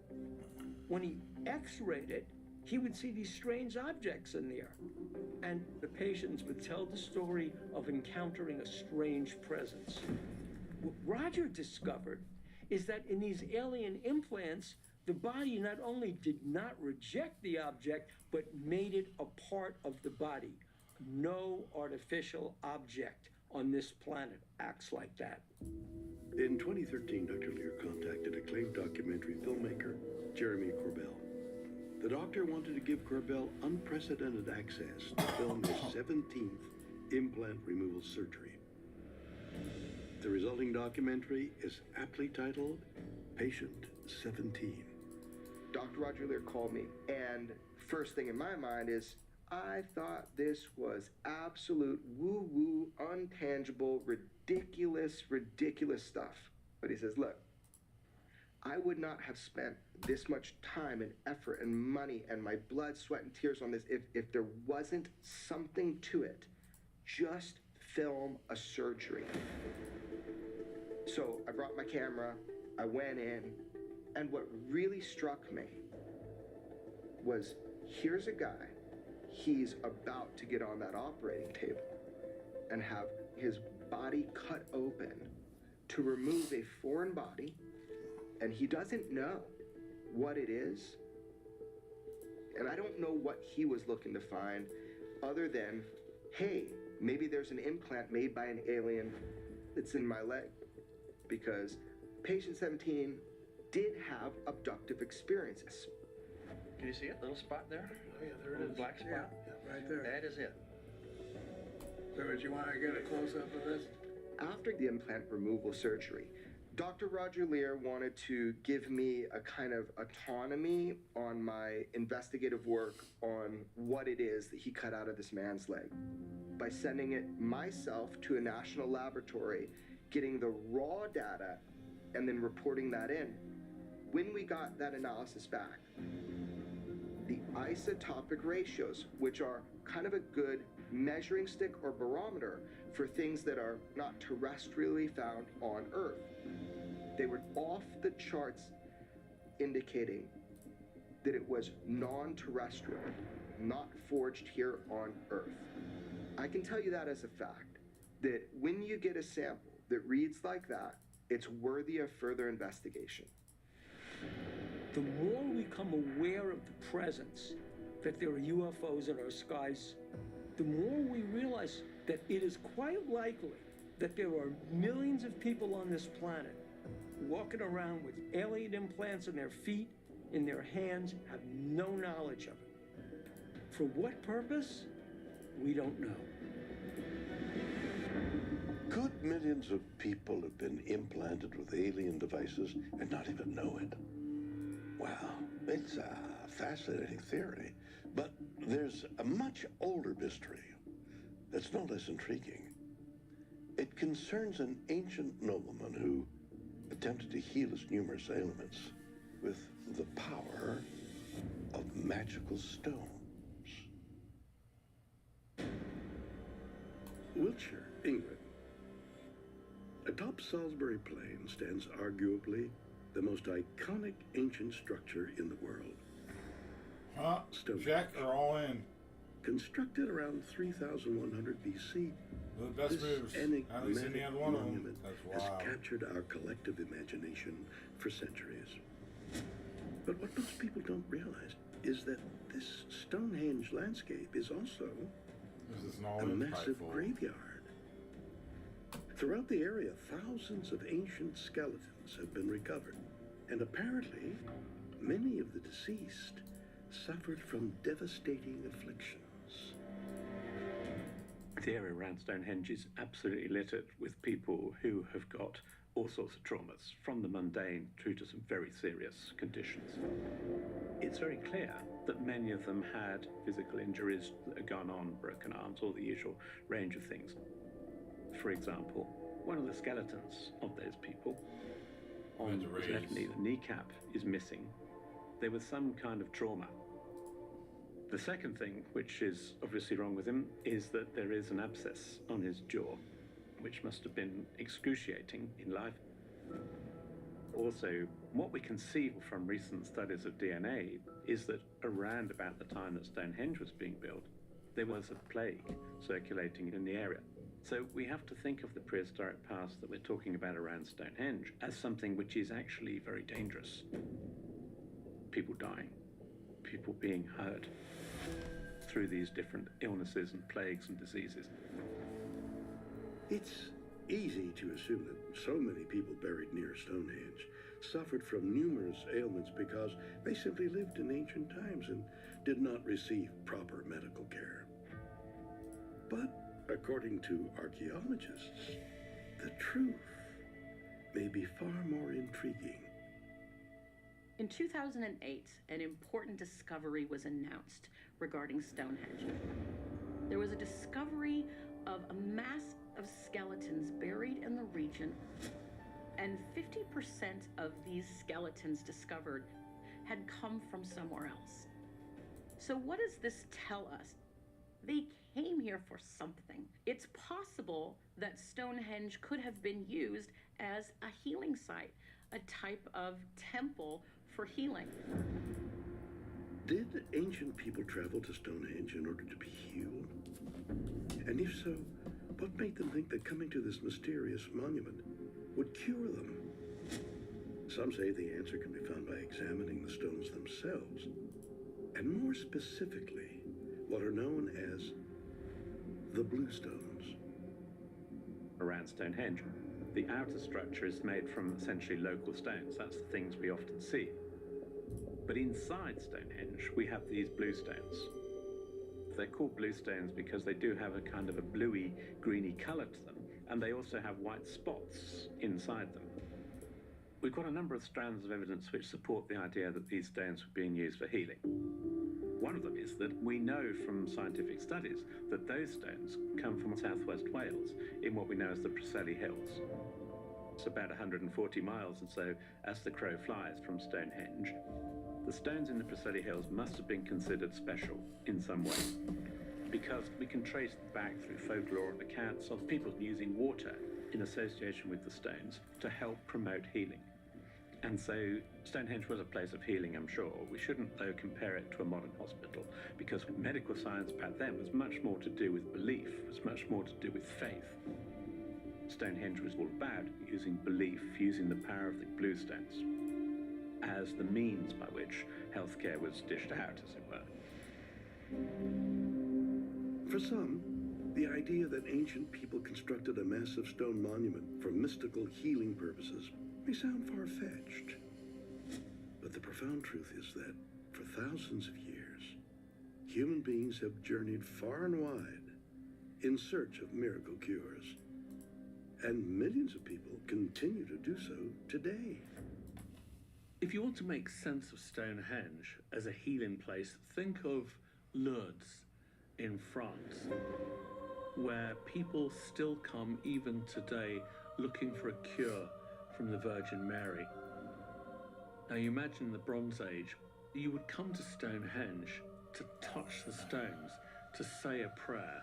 S5: When he x-rayed it, he would see these strange objects in there. And the patients would tell the story of encountering a strange presence. What Roger discovered is that in these alien implants, the body not only did not reject the object, but made it a part of the body. No artificial object on this planet acts like that.
S6: In 2013, Dr. Lear contacted acclaimed documentary filmmaker Jeremy Corbell. The doctor wanted to give Corbell unprecedented access to film his 17th implant removal surgery.
S3: The resulting documentary is aptly titled Patient 17.
S13: Dr. Roger Lear called me, and first thing in my mind is, I thought this was absolute woo-woo, untangible, ridiculous stuff. But he says, look, I would not have spent this much time and effort and money and my blood, sweat, and tears on this if there wasn't something to it. Just film a surgery. So I brought my camera, I went in, and what really struck me was, here's a guy, he's about to get on that operating table and have his body cut open to remove a foreign body, and he doesn't know what it is. And I don't know what he was looking to find other than, hey, maybe there's an implant made by an alien that's in my leg. Because patient 17 did have abductive experiences.
S10: Can you see it? Little spot there?
S16: Oh, yeah, there it
S10: Little
S16: is.
S10: black spot?
S16: Yeah, right there.
S10: That is it.
S16: So would you want to get a close-up of this?
S13: After the implant removal surgery, Dr. Roger Lear wanted to give me a kind of autonomy on my investigative work on what it is that he cut out of this man's leg. By sending it myself to a national laboratory, getting the raw data, and then reporting that in. When we got that analysis back, the isotopic ratios, which are kind of a good measuring stick or barometer for things that are not terrestrially found on Earth, they were off the charts, indicating that it was non-terrestrial, not forged here on Earth. I can tell you that as a fact, that when you get a sample that reads like that, it's worthy of further investigation.
S5: The more we become aware of the presence, that there are UFOs in our skies, the more we realize that it is quite likely that there are millions of people on this planet walking around with alien implants in their feet, in their hands, have no knowledge of it. For what purpose? We don't know.
S3: Could millions of people have been implanted with alien devices and not even know it? Well, it's a fascinating theory, but there's a much older mystery that's no less intriguing. It concerns an ancient nobleman who attempted to heal his numerous ailments with the power of magical stones.
S23: Wiltshire, England. Atop Salisbury Plain stands arguably the most iconic ancient structure in the world.
S1: Huh? Check or all in?
S23: Constructed around 3100 BC,
S1: The best moves. At least in the end one of them.
S23: monument
S1: That's
S23: has
S1: wild.
S23: captured our collective imagination for centuries. But what most people don't realize is that this Stonehenge landscape is also
S1: This is an
S23: a
S1: all-in
S23: massive
S1: prideful.
S23: graveyard. Throughout the area, thousands of ancient skeletons have been recovered, and apparently, many of the deceased suffered from devastating afflictions.
S24: The area around Stonehenge is absolutely littered with people who have got all sorts of traumas, from the mundane through to some very serious conditions. It's very clear that many of them had physical injuries that had gone on, broken arms, all the usual range of things. For example, one of the skeletons of those people, on his left knee, the kneecap is missing. There was some kind of trauma. The second thing, which is obviously wrong with him, is that there is an abscess on his jaw, which must have been excruciating in life. Also, what we can see from recent studies of DNA is that around about the time that Stonehenge was being built, there was a plague circulating in the area. So we have to think of the prehistoric past that we're talking about around Stonehenge as something which is actually very dangerous. People dying, people being hurt through these different illnesses and plagues and diseases.
S23: It's easy to assume that so many people buried near Stonehenge suffered from numerous ailments because they simply lived in ancient times and did not receive proper medical care. But according to archaeologists, the truth may be far more intriguing.
S18: In 2008, an important discovery was announced regarding Stonehenge. There was a discovery of a mass of skeletons buried in the region, and 50% of these skeletons discovered had come from somewhere else. So what does this tell us? They came here for something. It's possible that Stonehenge could have been used as a healing site, a type of temple for healing.
S23: Did ancient people travel to Stonehenge in order to be healed? And if so, what made them think that coming to this mysterious monument would cure them? Some say the answer can be found by examining the stones themselves, and more specifically, what are known as the blue stones.
S24: Around Stonehenge, the outer structure is made from essentially local stones. That's the things we often see. But inside Stonehenge, we have these blue stones. They're called blue stones because they do have a kind of a bluey, greeny colour to them, and they also have white spots inside them. We've got a number of strands of evidence which support the idea that these stones were being used for healing. One of them is that we know from scientific studies that those stones come from southwest Wales in what we know as the Preseli Hills. It's about 140 miles or so as the crow flies from Stonehenge. The stones in the Preseli Hills must have been considered special in some way, because we can trace them back through folklore and accounts of people using water in association with the stones to help promote healing. And so Stonehenge was a place of healing, I'm sure. We shouldn't, though, compare it to a modern hospital, because medical science back then was much more to do with belief, was much more to do with faith. Stonehenge was all about using belief, using the power of the blue stones as the means by which healthcare was dished out, as it were.
S23: For some, the idea that ancient people constructed a massive stone monument for mystical healing purposes may sound far-fetched. But the profound truth is that for thousands of years, human beings have journeyed far and wide in search of miracle cures. And millions of people continue to do so today.
S12: If you want to make sense of Stonehenge as a healing place, think of Lourdes in France, where people still come even today looking for a cure from the Virgin Mary. Now you imagine in the Bronze Age, you would come to Stonehenge to touch the stones, to say a prayer.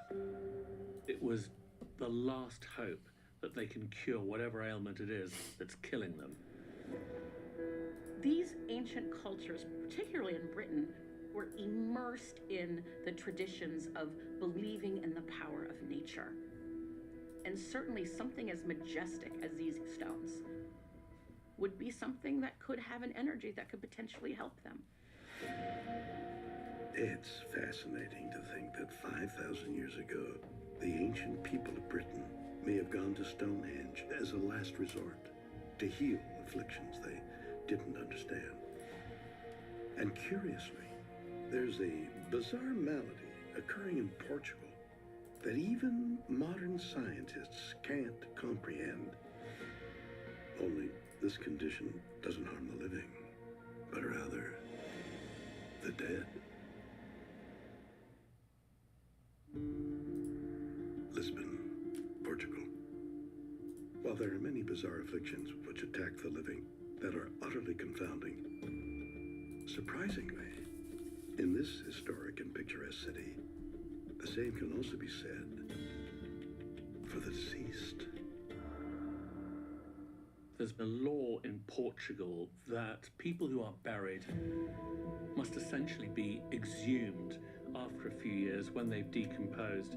S12: It was the last hope that they can cure whatever ailment it is that's killing them.
S18: These ancient cultures, particularly in Britain, were immersed in the traditions of believing in the power of nature. And certainly something as majestic as these stones would be something that could have an energy that could potentially help them.
S23: It's fascinating to think that 5,000 years ago, the ancient people of Britain may have gone to Stonehenge as a last resort to heal afflictions they didn't understand. And curiously, there's a bizarre malady occurring in Portugal that even modern scientists can't comprehend. Only this condition doesn't harm the living, but rather the dead. Lisbon, Portugal. While there are many bizarre afflictions which attack the living that are utterly confounding, surprisingly, in this historic and picturesque city, the same can also be said for the deceased.
S12: There's a law in Portugal that people who are buried must essentially be exhumed after a few years when they've decomposed,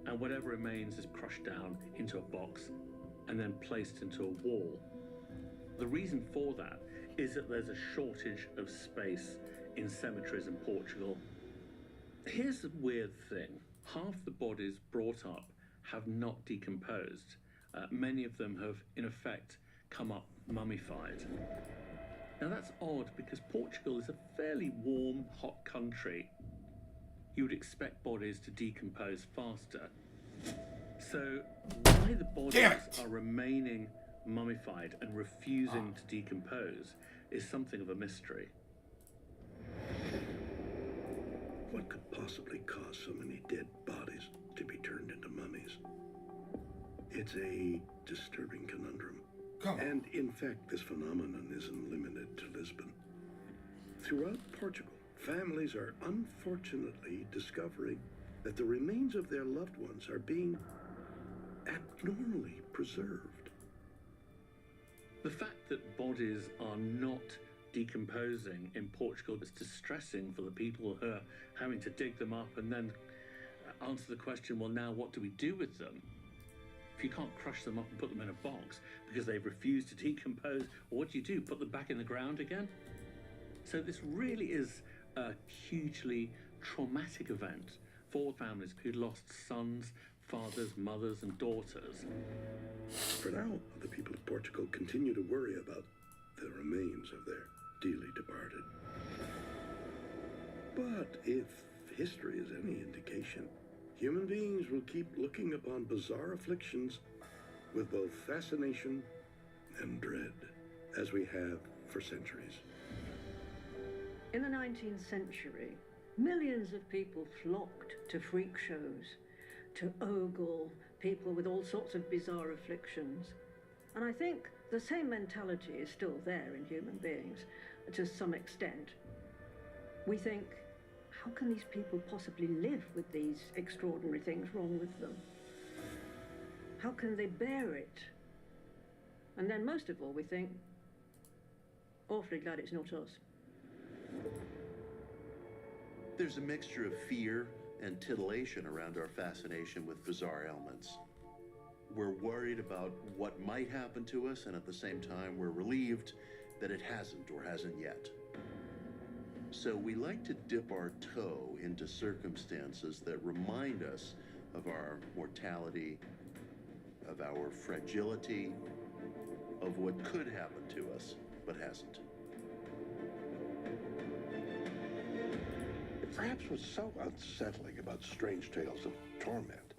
S12: and whatever remains is crushed down into a box and then placed into a wall. The reason for that is that there's a shortage of space in cemeteries in Portugal. Here's the weird thing. Half the bodies brought up have not decomposed. Many of them have, in effect, come up mummified. Now that's odd because Portugal is a fairly warm, hot country. You would expect bodies to decompose faster. So why the bodies are remaining
S24: mummified and refusing to decompose is something of a mystery.
S23: What could possibly cause so many dead bodies to be turned into mummies? It's a disturbing conundrum. And in fact, this phenomenon isn't limited to Lisbon. Throughout Portugal, families are unfortunately discovering that the remains of their loved ones are being abnormally preserved.
S24: The fact that bodies are not decomposing in Portugal is distressing for the people who are having to dig them up and then answer the question, well, now what do we do with them? If you can't crush them up and put them in a box because they've refused to decompose, what do? Put them back in the ground again? So this really is a hugely traumatic event for families who lost sons, fathers, mothers, and daughters.
S23: For now, the people of Portugal continue to worry about the remains of their dearly departed. But if history is any indication, human beings will keep looking upon bizarre afflictions with both fascination and dread, as we have for centuries.
S17: In the 19th century, millions of people flocked to freak shows, to ogle people with all sorts of bizarre afflictions. And I think the same mentality is still there in human beings, to some extent. We think, how can these people possibly live with these extraordinary things wrong with them? How can they bear it? And then most of all, we think, awfully glad it's not us.
S4: There's a mixture of fear and titillation around our fascination with bizarre ailments. We're worried about what might happen to us, and at the same time, we're relieved that it hasn't or hasn't yet. So we like to dip our toe into circumstances that remind us of our mortality, of our fragility, of what could happen to us, but hasn't.
S3: Perhaps what's so unsettling about strange tales of torment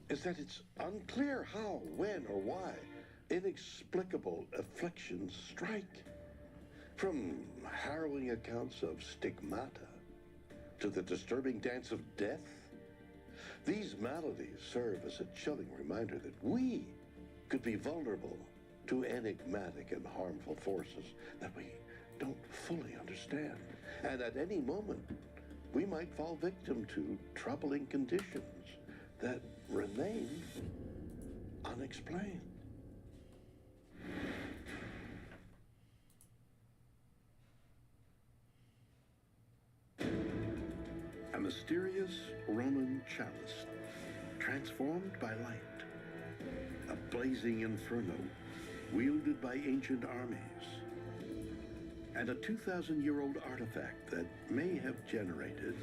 S3: is that it's unclear how, when, or why inexplicable afflictions strike. From harrowing accounts of stigmata to the disturbing dance of death, these maladies serve as a chilling reminder that we could be vulnerable to enigmatic and harmful forces that we don't fully understand. And at any moment, we might fall victim to troubling conditions that remain unexplained.
S23: A mysterious Roman chalice, transformed by light. A blazing inferno, wielded by ancient armies. And a 2,000-year-old artifact that may have generated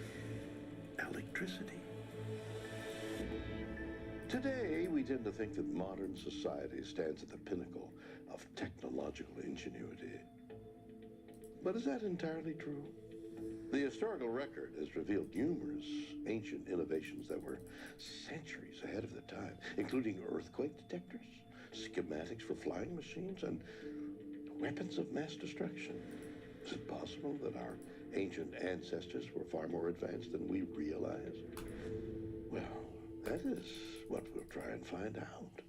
S23: electricity.
S3: Today, we tend to think that modern society stands at the pinnacle of technological ingenuity. But is that entirely true? The historical record has revealed numerous ancient innovations that were centuries ahead of their time, including earthquake detectors, schematics for flying machines, and weapons of mass destruction. Is it possible that our ancient ancestors were far more advanced than we realize? Well, that is what we'll try and find out.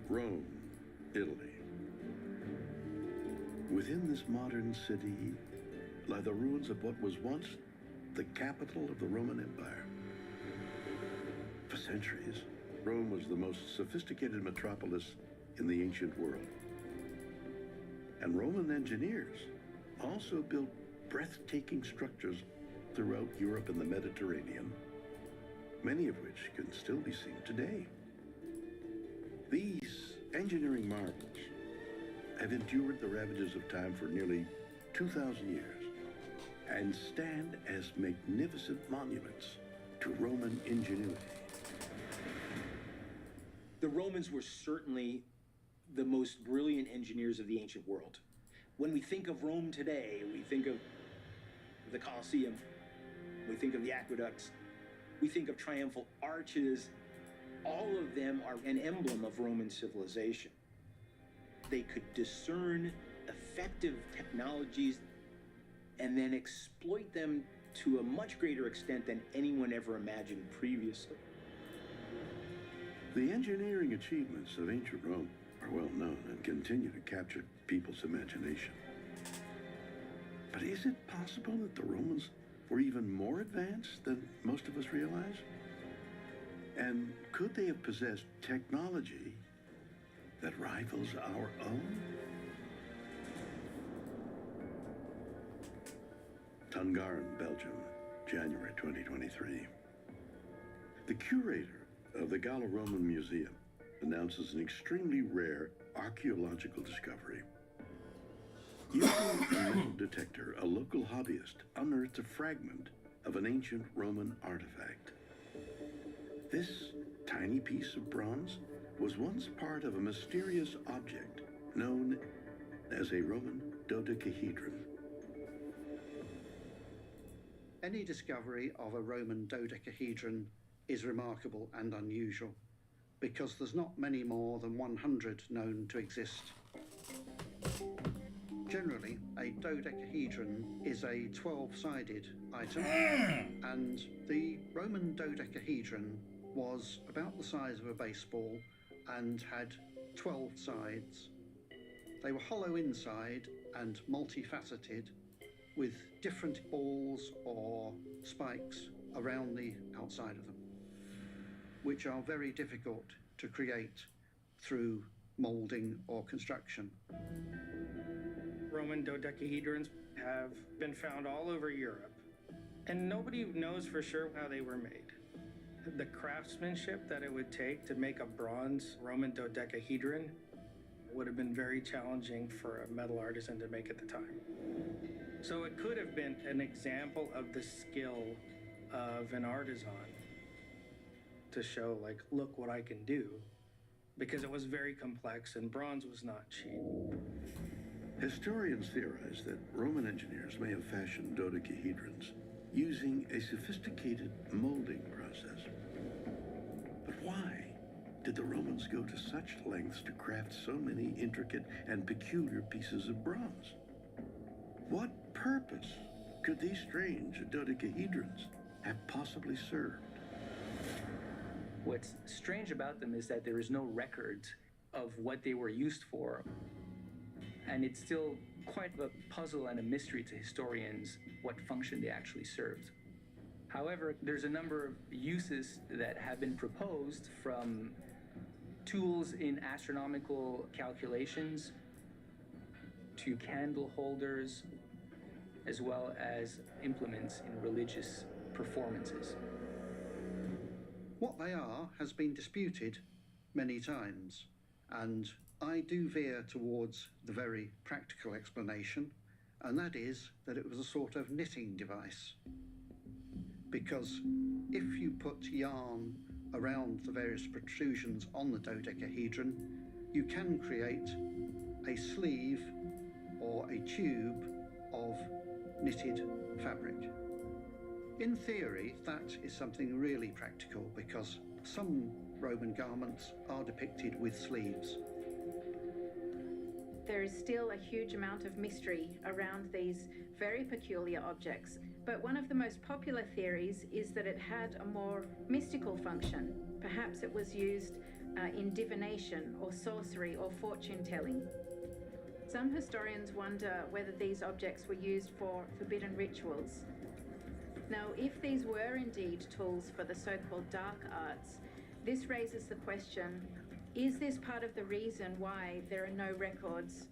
S23: Rome, Italy. Within this modern city lie the ruins of what was once the capital of the Roman Empire. For centuries, Rome was the most sophisticated metropolis in the ancient world. And Roman engineers also built breathtaking structures throughout Europe and the Mediterranean, many of which can still be seen today. These engineering marvels have endured the ravages of time for nearly 2,000 years and stand as magnificent monuments to Roman ingenuity.
S8: The Romans were certainly the most brilliant engineers of the ancient world. When we think of Rome today, we think of the Colosseum, we think of the aqueducts, we think of triumphal arches. All of them are an emblem of Roman civilization. They could discern effective technologies and then exploit them to a much greater extent than anyone ever imagined previously.
S23: The engineering achievements of ancient Rome are well known and continue to capture people's imagination. But is it possible that the Romans were even more advanced than most of us realize? And could they have possessed technology that rivals our own? Tongaren, Belgium, January 2023. The curator of the Gallo-Roman Museum announces an extremely rare archaeological discovery. Using a metal detector, a local hobbyist unearthed a fragment of an ancient Roman artifact. This tiny piece of bronze was once part of a mysterious object known as a Roman dodecahedron.
S9: Any discovery of a Roman dodecahedron is remarkable and unusual because there's not many more than 100 known to exist. Generally, a dodecahedron is a 12-sided item, and the Roman dodecahedron was about the size of a baseball and had 12 sides. They were hollow inside and multifaceted, with different balls or spikes around the outside of them, which are very difficult to create through moulding or construction.
S14: Roman dodecahedrons have been found all over Europe, and nobody knows for sure how they were made. The craftsmanship that it would take to make a bronze Roman dodecahedron would have been very challenging for a metal artisan to make at the time. So it could have been an example of the skill of an artisan to show, like, look what I can do, because it was very complex and bronze was not cheap.
S23: Historians theorize that Roman engineers may have fashioned dodecahedrons using a sophisticated molding process. But why did the Romans go to such lengths to craft so many intricate and peculiar pieces of bronze? What purpose could these strange dodecahedrons have possibly served?
S15: What's strange about them is that there is no record of what they were used for. And it's still quite a puzzle and a mystery to historians what function they actually served. However, there's a number of uses that have been proposed, from tools in astronomical calculations to candle holders, as well as implements in religious performances.
S9: What they are has been disputed many times, and I do veer towards the very practical explanation, and that is that it was a sort of knitting device. Because if you put yarn around the various protrusions on the dodecahedron, you can create a sleeve or a tube of knitted fabric. In theory, that is something really practical, because some Roman garments are depicted with sleeves.
S25: There is still a huge amount of mystery around these very peculiar objects, but one of the most popular theories is that it had a more mystical function. Perhaps it was used in divination or sorcery or fortune-telling. Some historians wonder whether these objects were used for forbidden rituals. Now, if these were indeed tools for the so-called dark arts, this raises the question, is this part of the reason why there are no records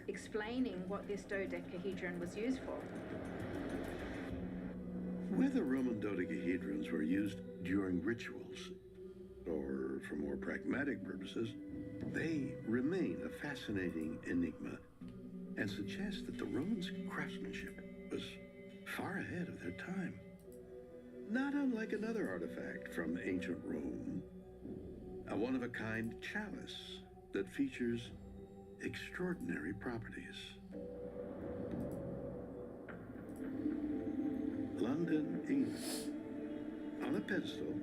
S25: explaining what this dodecahedron was used for?
S23: Whether Roman dodecahedrons were used during rituals or for more pragmatic purposes, they remain a fascinating enigma and suggest that the Romans' craftsmanship was far ahead of their time. Not unlike another artifact from ancient Rome, a one-of-a-kind chalice that features extraordinary properties. London, England. On a pedestal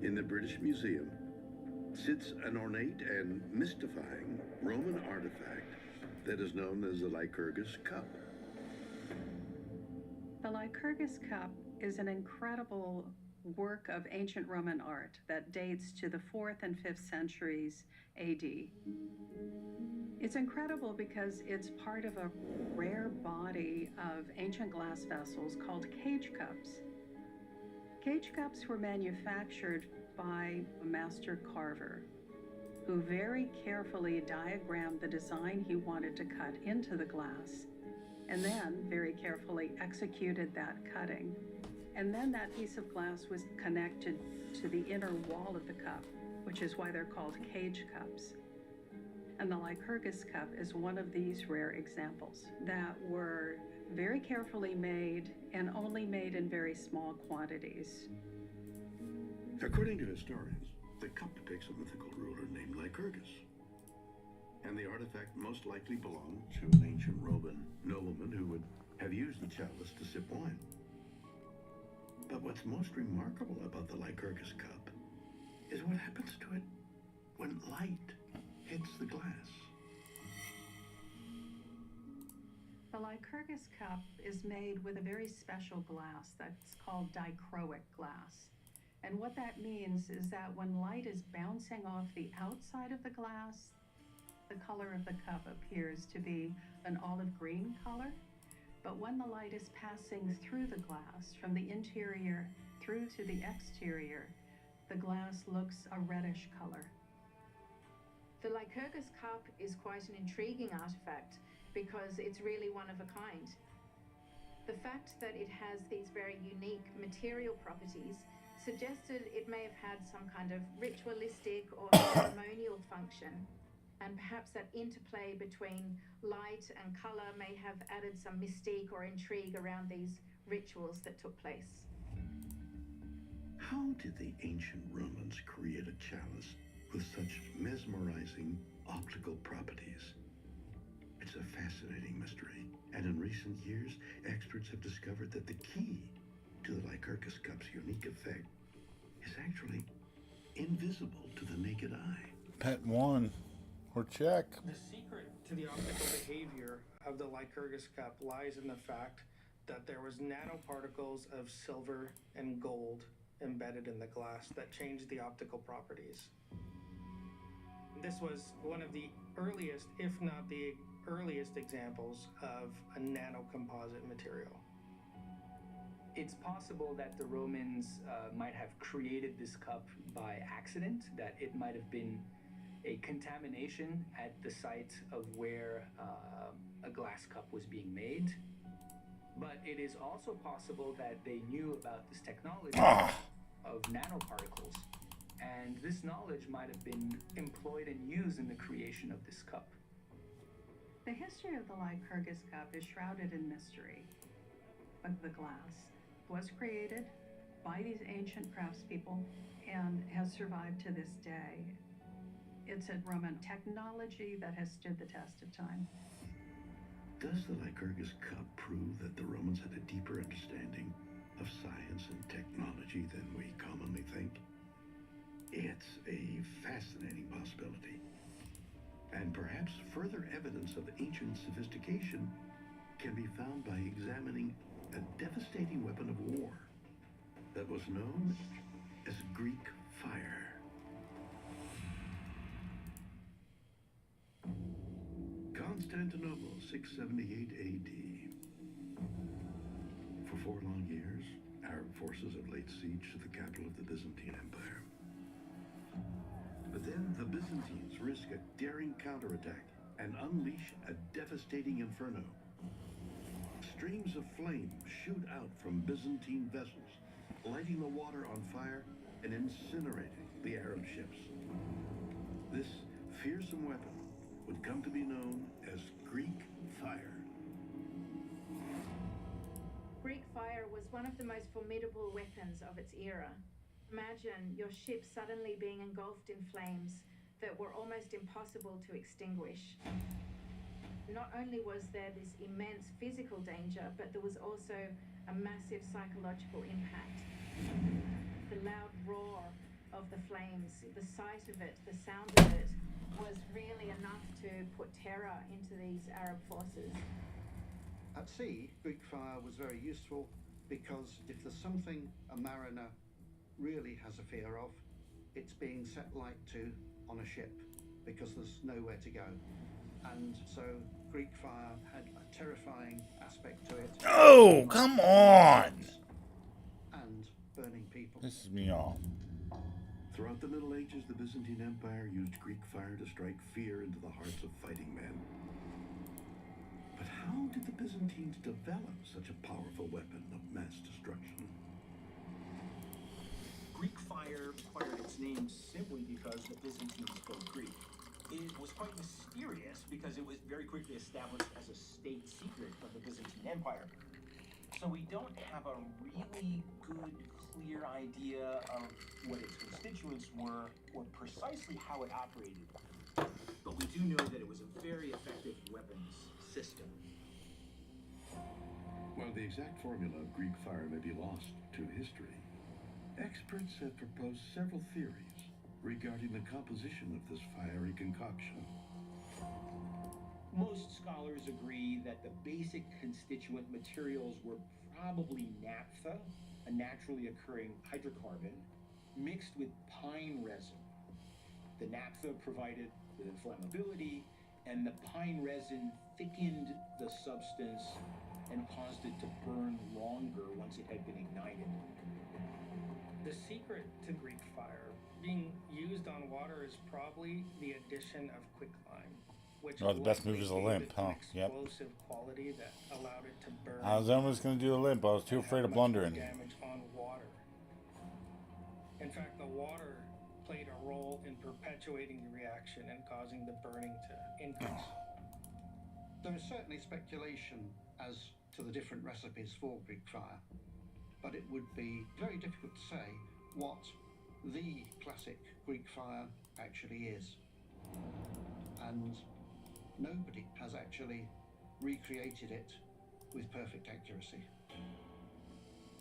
S23: in the British Museum sits an ornate and mystifying Roman artifact that is known as the Lycurgus Cup.
S11: The Lycurgus Cup is an incredible work of ancient Roman art that dates to the 4th and 5th centuries AD. It's incredible because it's part of a rare body of ancient glass vessels called cage cups. Cage cups were manufactured by a master carver who very carefully diagrammed the design he wanted to cut into the glass, and then very carefully executed that cutting. And then that piece of glass was connected to the inner wall of the cup, which is why they're called cage cups. And the Lycurgus Cup is one of these rare examples that were very carefully made and only made in very small quantities.
S23: According to historians, the cup depicts a mythical ruler named Lycurgus, and the artifact most likely belonged to an ancient Roman nobleman who would have used the chalice to sip wine. But what's most remarkable about the Lycurgus Cup is what happens to it when light hits the glass.
S11: The Lycurgus Cup is made with a very special glass that's called dichroic glass. And what that means is that when light is bouncing off the outside of the glass, the color of the cup appears to be an olive green color. But when the light is passing through the glass, from the interior through to the exterior, the glass looks a reddish color.
S25: The Lycurgus cup is quite an intriguing artifact because it's really one of a kind. The fact that it has these very unique material properties suggested it may have had some kind of ritualistic or ceremonial function, and perhaps that interplay between light and color may have added some mystique or intrigue around these rituals that took place.
S23: How did the ancient Romans create a chalice with such mesmerizing optical properties? It's a fascinating mystery, and in recent years, experts have discovered that the key to the Lycurgus Cup's unique effect is actually invisible to the naked eye.
S1: Pet one, or check.
S14: The secret to the optical behavior of the Lycurgus Cup lies in the fact that there was nanoparticles of silver and gold embedded in the glass that changed the optical properties. This was one of the earliest, if not the earliest, examples of a nanocomposite material.
S15: It's possible that the Romans might have created this cup by accident, that it might have been a contamination at the site of where a glass cup was being made. But it is also possible that they knew about this technology of nanoparticles, and this knowledge might have been employed and used in the creation of this cup.
S11: The history of the Lycurgus Cup is shrouded in mystery, but the glass was created by these ancient craftspeople and has survived to this day. It's a Roman technology that has stood the test of time.
S23: Does the Lycurgus Cup prove that the Romans had a deeper understanding of science and technology than we commonly think? It's a fascinating possibility. And perhaps further evidence of ancient sophistication can be found by examining a devastating weapon of war that was known as Greek fire. Constantinople, 678 AD. For 4 long years, Arab forces have laid siege to the capital of the Byzantine Empire. But then the Byzantines risk a daring counterattack and unleash a devastating inferno. Streams of flame shoot out from Byzantine vessels, lighting the water on fire and incinerating the Arab ships. This fearsome weapon would come to be known as Greek fire.
S25: Greek fire was one of the most formidable weapons of its era. Imagine your ship suddenly being engulfed in flames that were almost impossible to extinguish. Not only was there this immense physical danger, but there was also a massive psychological impact. The loud roar of the flames, the sight of it, the sound of it, was really enough to put terror into these Arab forces.
S9: At sea, Greek fire was very useful because if there's something a mariner really has a fear of, it's being set light to on a ship because there's nowhere to go. And so Greek fire had a terrifying aspect to it.
S1: Oh, come on!
S9: And burning people.
S1: This is me off.
S6: Throughout the Middle Ages, the Byzantine Empire used Greek fire to strike fear into the hearts of fighting men. But how did the Byzantines develop such a powerful weapon of mass destruction?
S8: Greek fire acquired its name simply because the Byzantines spoke Greek. It was quite mysterious because it was very quickly established as a state secret of the Byzantine Empire. So we don't have a really good, clear idea of what its constituents were or precisely how it operated. But we do know that it was a very effective weapons system.
S6: While the exact formula of Greek fire may be lost to history, experts have proposed several theories regarding the composition of this fiery concoction.
S8: Most scholars agree that the basic constituent materials were probably naphtha, a naturally occurring hydrocarbon, mixed with pine resin. The naphtha provided the flammability, and the pine resin thickened the substance and caused it to burn longer once it had been ignited.
S14: The secret to Greek fire being used on water is probably the addition of quicklime, which
S1: Oh, the best move is a limp, huh? Yep.
S14: explosive quality that allowed it to burn.
S1: I was almost going to do a limp. I was too afraid of blundering.
S14: Damage on water. In fact, the water played a role in perpetuating the reaction and causing the burning to increase.
S9: There is certainly speculation as to the different recipes for Greek fire, but it would be very difficult to say what the classic Greek fire actually is. And nobody has actually recreated it with perfect accuracy.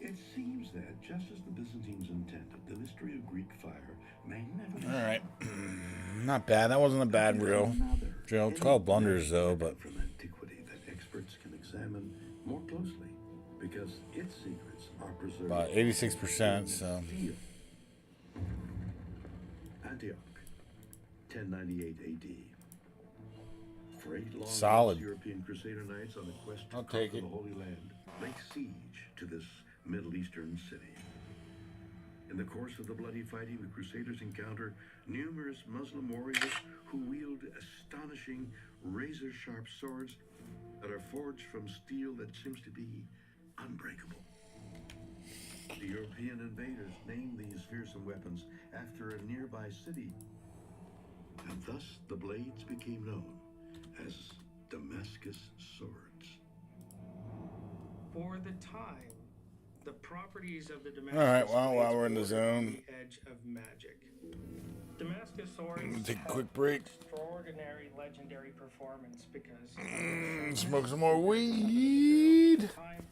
S6: It seems that, just as the Byzantines intended, the mystery of Greek fire may never be.
S1: All right. Not bad. That wasn't a bad drill. 12 blunders, though, but...
S6: from antiquity that experts can examine more closely because its secrets are preserved.
S1: About 86%, so...
S6: Antioch, 1098 AD. For 8 long
S1: Solid.
S6: years, European Crusader knights on a quest to
S1: I'll
S6: conquer
S1: take it.
S6: the Holy Land laid siege to this Middle Eastern city. In the course of the bloody fighting, the Crusaders encounter numerous Muslim warriors who wield astonishing razor-sharp swords that are forged from steel that seems to be unbreakable. The European invaders named these fearsome weapons after a nearby city, and thus the blades became known as Damascus swords.
S14: For the time, the properties of the Damascus
S1: All right, well,
S14: blades
S1: while we're in the
S14: were
S1: zone.
S14: the edge of magic. Damascus swords
S1: Take a
S14: have
S1: quick break.
S14: extraordinary legendary performance because
S1: Smoke some more weed.
S14: time,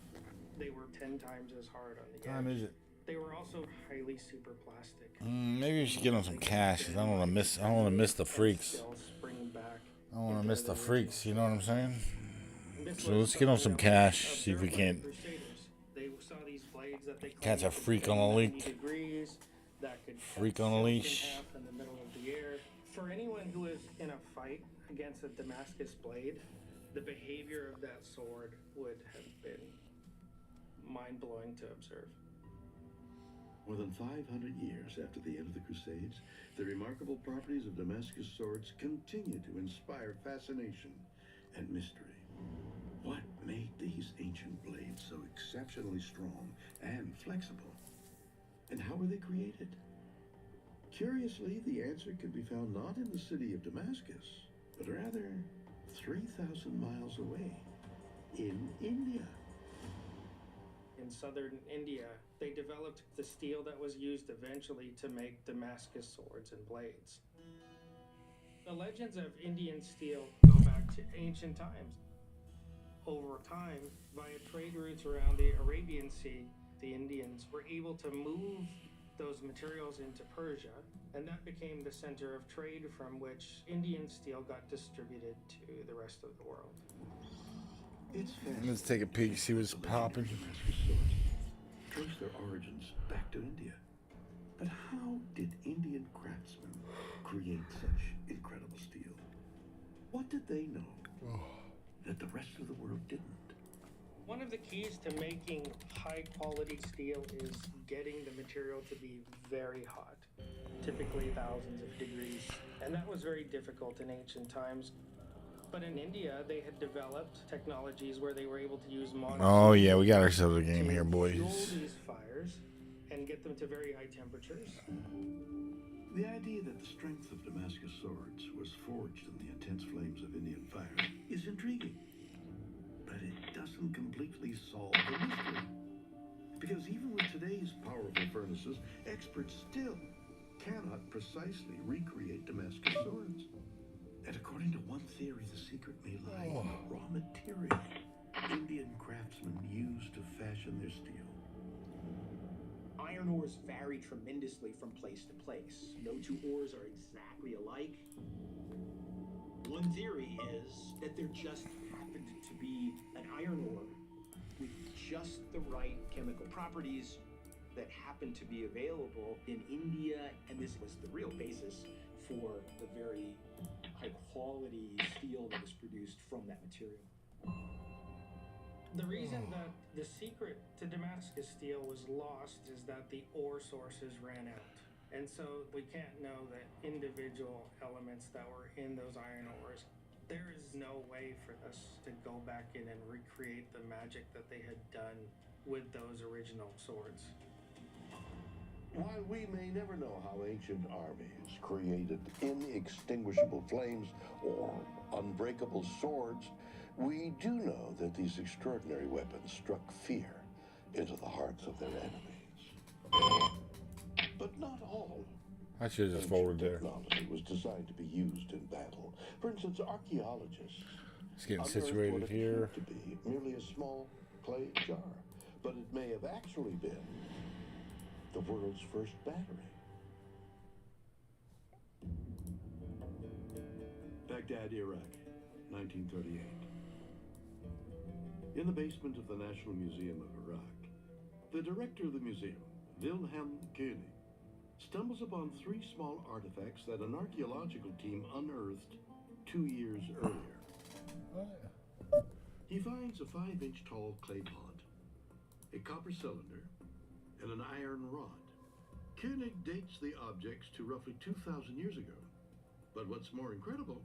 S14: they were 10 times as hard on the
S1: What time
S14: edge.
S1: is it?
S14: They were also highly super plastic.
S1: Maybe we should get on some cash. 'Cause I don't want to miss. I don't want to miss the freaks.
S14: Still spring back.
S1: I don't want to miss the freaks. You know what I'm saying?
S14: This
S1: So
S14: was
S1: let's
S14: the
S1: get on
S14: point
S1: some
S14: of
S1: cash. See if we
S14: their
S1: can't
S14: Crusaders. They saw these blades that they
S1: catch a
S14: claimed
S1: freak
S14: could
S1: on a
S14: bend 90
S1: leash.
S14: degrees, that could
S1: Freak
S14: cut
S1: on a
S14: silk in
S1: leash.
S14: half in the middle of the air. For anyone who is in a fight against a Damascus blade, the behavior of that sword would have been mind-blowing to observe.
S6: More than 500 years after the end of the Crusades, the remarkable properties of Damascus swords continue to inspire fascination and mystery. What made these ancient blades so exceptionally strong and flexible? And how were they created? Curiously, the answer could be found not in the city of Damascus, but rather 3,000 miles away in India.
S14: In southern India, they developed the steel that was used eventually to make Damascus swords and blades. The legends of Indian steel go back to ancient times. Over time, via trade routes around the Arabian Sea, the Indians were able to move those materials into Persia, and that became the center of trade from which Indian steel got distributed to the rest of the world.
S1: Let's take a peek, see what's popping.
S6: Trace their origins back to India. But how did Indian craftsmen create such incredible steel? What did they know that the rest of the world didn't?
S14: One of the keys to making high quality steel is getting the material to be very hot, typically thousands of degrees. And that was very difficult in ancient times. But in India, they had developed technologies where they were able to use monsoon.
S1: Oh yeah, we got ourselves a game here,
S14: fuel
S1: boys.
S14: these fires and get them to very high temperatures.
S6: The idea that the strength of Damascus swords was forged in the intense flames of Indian fire is intriguing. But it doesn't completely solve the mystery. Because even with today's powerful furnaces, experts still cannot precisely recreate Damascus swords. And according to one theory, the secret may lie in the raw material Indian craftsmen used to fashion their steel.
S8: Iron ores vary tremendously from place to place. No two ores are exactly alike. One theory is that there just happened to be an iron ore with just the right chemical properties that happened to be available in India, and this was the real basis for the very high quality steel that was produced from that material.
S14: The reason that the secret to Damascus steel was lost is that the ore sources ran out. And so we can't know the individual elements that were in those iron ores. There is no way for us to go back in and recreate the magic that they had done with those original swords.
S3: While we may never know how ancient armies created inextinguishable flames or unbreakable swords, we do know that these extraordinary weapons struck fear into the hearts of their enemies. But not all
S1: I should have just folded there.
S3: technology was designed to be used in battle. For instance, archaeologists
S1: It's getting
S3: unearthed
S1: situated
S3: what
S1: here.
S3: appeared to be merely a small clay jar, but it may have actually been the world's first battery.
S6: Baghdad, Iraq, 1938. In the basement of the National Museum of Iraq, the director of the museum, Wilhelm König, stumbles upon 3 small artifacts that an archaeological team unearthed 2 years earlier. He finds a 5-inch tall clay pot, a copper cylinder, and an iron rod. König dates the objects to roughly 2,000 years ago. But what's more incredible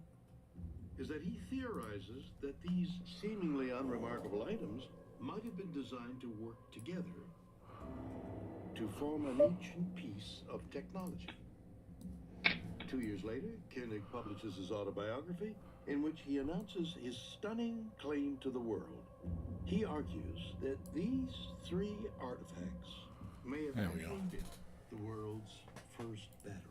S6: is that he theorizes that these seemingly unremarkable items might have been designed to work together to form an ancient piece of technology. 2 years later, König publishes his autobiography in which he announces his stunning claim to the world. He argues that these 3 artifacts may have actually been the world's first battery.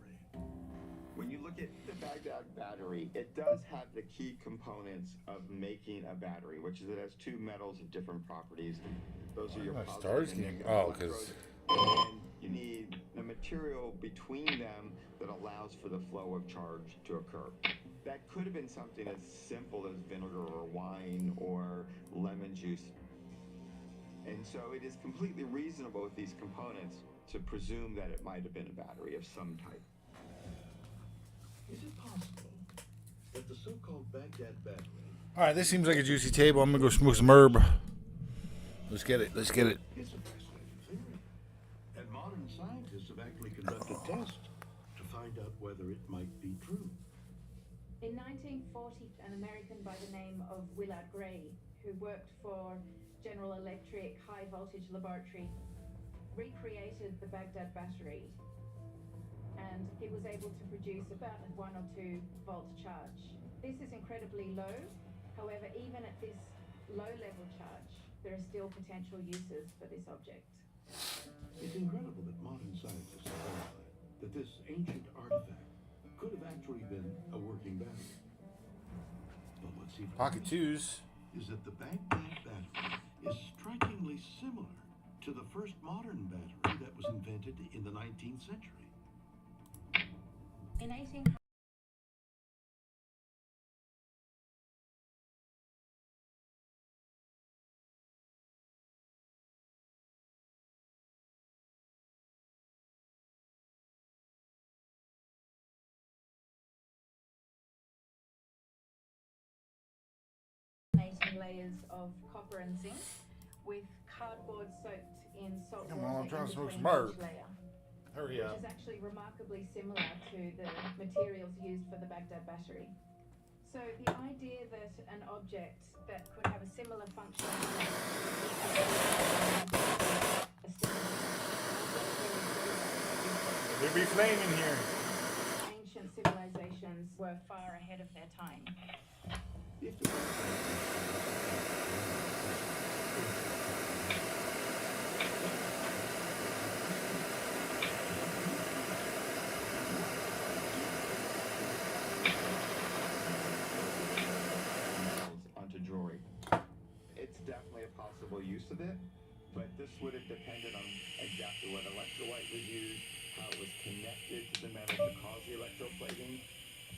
S2: When you look at the Baghdad battery, it does have the key components of making a battery, which is it has 2 metals of different properties. Those are your
S1: My
S2: positive
S1: stars
S2: and
S1: game.
S2: negative
S1: Oh,
S2: electrodes.
S1: because
S2: And you need the material between them that allows for the flow of charge to occur. That could have been something as simple as vinegar or wine or lemon juice. And so it is completely reasonable with these components to presume that it might have been a battery of some type.
S6: Is it possible that the so-called Baghdad battery...
S1: All right, this seems like a juicy table. I'm gonna go smoke some herb. Let's get it. Let's get it.
S6: It's a fascinating theory. And modern scientists have actually conducted tests to find out whether it might be true.
S25: In 1940, an American by the name of Willard Gray, who worked for General Electric High Voltage Laboratory, recreated the Baghdad battery, and he was able to produce about a 1 or 2 volt charge. This is incredibly low. However, even at this low level charge, there are still potential uses for this object.
S6: It's incredible that modern scientists have verified that this ancient artifact could have actually been a working battery. But what's even
S1: Pocket
S6: crazier
S1: twos.
S6: is that the Baghdad battery is strikingly similar to the first modern battery that was invented in the 19th century.
S25: In 1800, layers of copper and zinc with cardboard soaked in salt
S1: Come
S25: water
S1: on, I'm trying
S25: in
S1: to smoke
S25: between
S1: some herb.
S25: each layer.
S1: Hurry
S25: Which
S1: up.
S25: is actually remarkably similar to the materials used for the Baghdad battery. So the idea that an object that could have a similar function
S1: There be flame in here.
S25: ancient civilizations were far ahead of their time.
S6: If the
S2: onto jewelry. It's definitely a possible use of it, but this would have depended on exactly what electrolyte was used, how it was connected to the metal to cause the electroplating.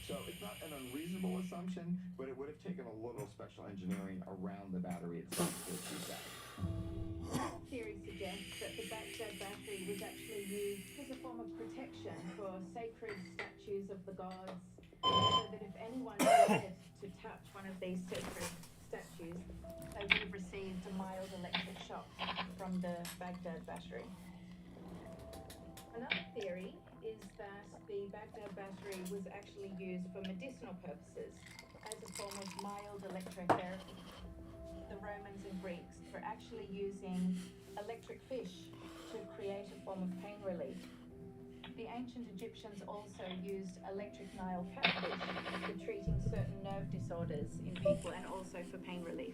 S2: So it's not an unreasonable assumption, but it would have taken a little special engineering around the battery itself to achieve that.
S25: Theory suggests that the Baghdad battery was actually used as a form of protection for sacred statues of the gods, so that if anyone dared to touch one of these sacred statues, they would have received a mild electric shock from the Baghdad battery. Another theory is that the Baghdad battery was actually used for medicinal purposes as a form of mild electrotherapy. The Romans and Greeks were actually using electric fish to create a form of pain relief. The ancient Egyptians also used electric Nile catfish for treating certain nerve disorders in people and also for pain relief.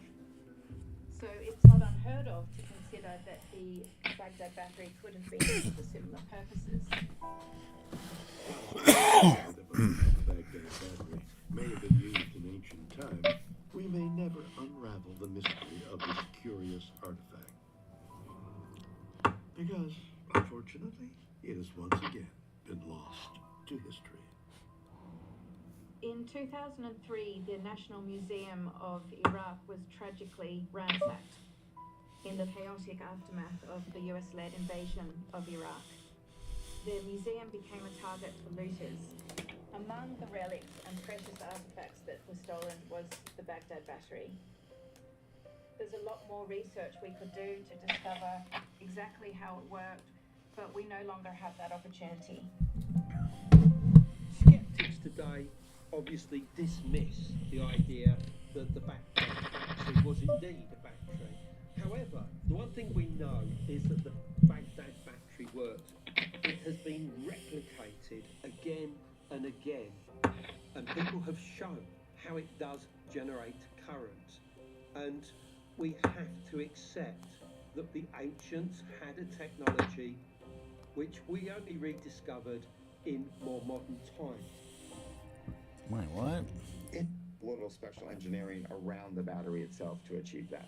S25: So it's not unheard of to consider that the Baghdad battery could have been used for similar purposes.
S6: The Baghdad battery may have been used in ancient times. We may never unravel the mystery of this curious artifact. Because, unfortunately, it has once again been lost to history.
S25: In 2003, the National Museum of Iraq was tragically ransacked in the chaotic aftermath of the US-led invasion of Iraq. The museum became a target for looters. Among the relics and precious artifacts that were stolen was the Baghdad battery. There's a lot more research we could do to discover exactly how it worked, but we no longer have that opportunity.
S7: Skeptics today obviously dismiss the idea that the Baghdad battery was indeed a battery. However, the one thing we know is that the Baghdad battery works. It has been replicated again and again, and people have shown how it does generate current. And we have to accept that the ancients had a technology which we only rediscovered in more modern times.
S1: Wait, what?
S2: A little special engineering around the battery itself to achieve that.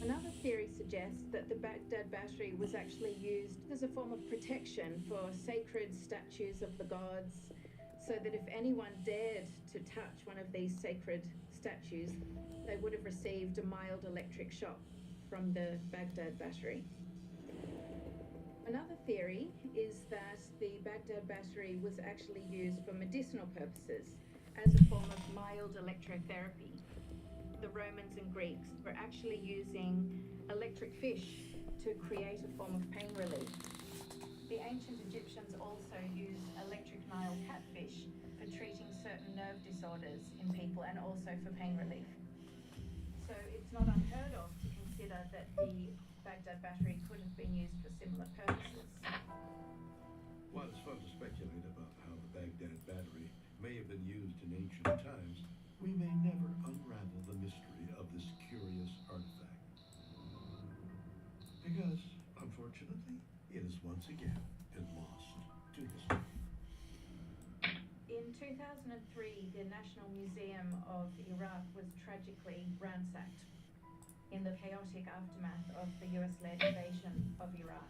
S25: Another theory suggests that the Baghdad battery was actually used as a form of protection for sacred statues of the gods, so that if anyone dared to touch one of these sacred statues, they would have received a mild electric shock from the Baghdad battery. Another theory is that the Baghdad battery was actually used for medicinal purposes as a form of mild electrotherapy. The Romans and Greeks were actually using electric fish to create a form of pain relief. The ancient Egyptians also used electric Nile catfish for treating certain nerve disorders in people and also for pain relief. So it's not unheard of to consider that the Baghdad battery could have been used for similar purposes.
S6: While it's fun to speculate about how the Baghdad battery may have been used in ancient times, we may never unravel the mystery of this curious artifact. Because, unfortunately, it has once again been lost to history.
S25: In 2003, the National Museum of Iraq was tragically ransacked in the chaotic aftermath of the US-led invasion of Iraq.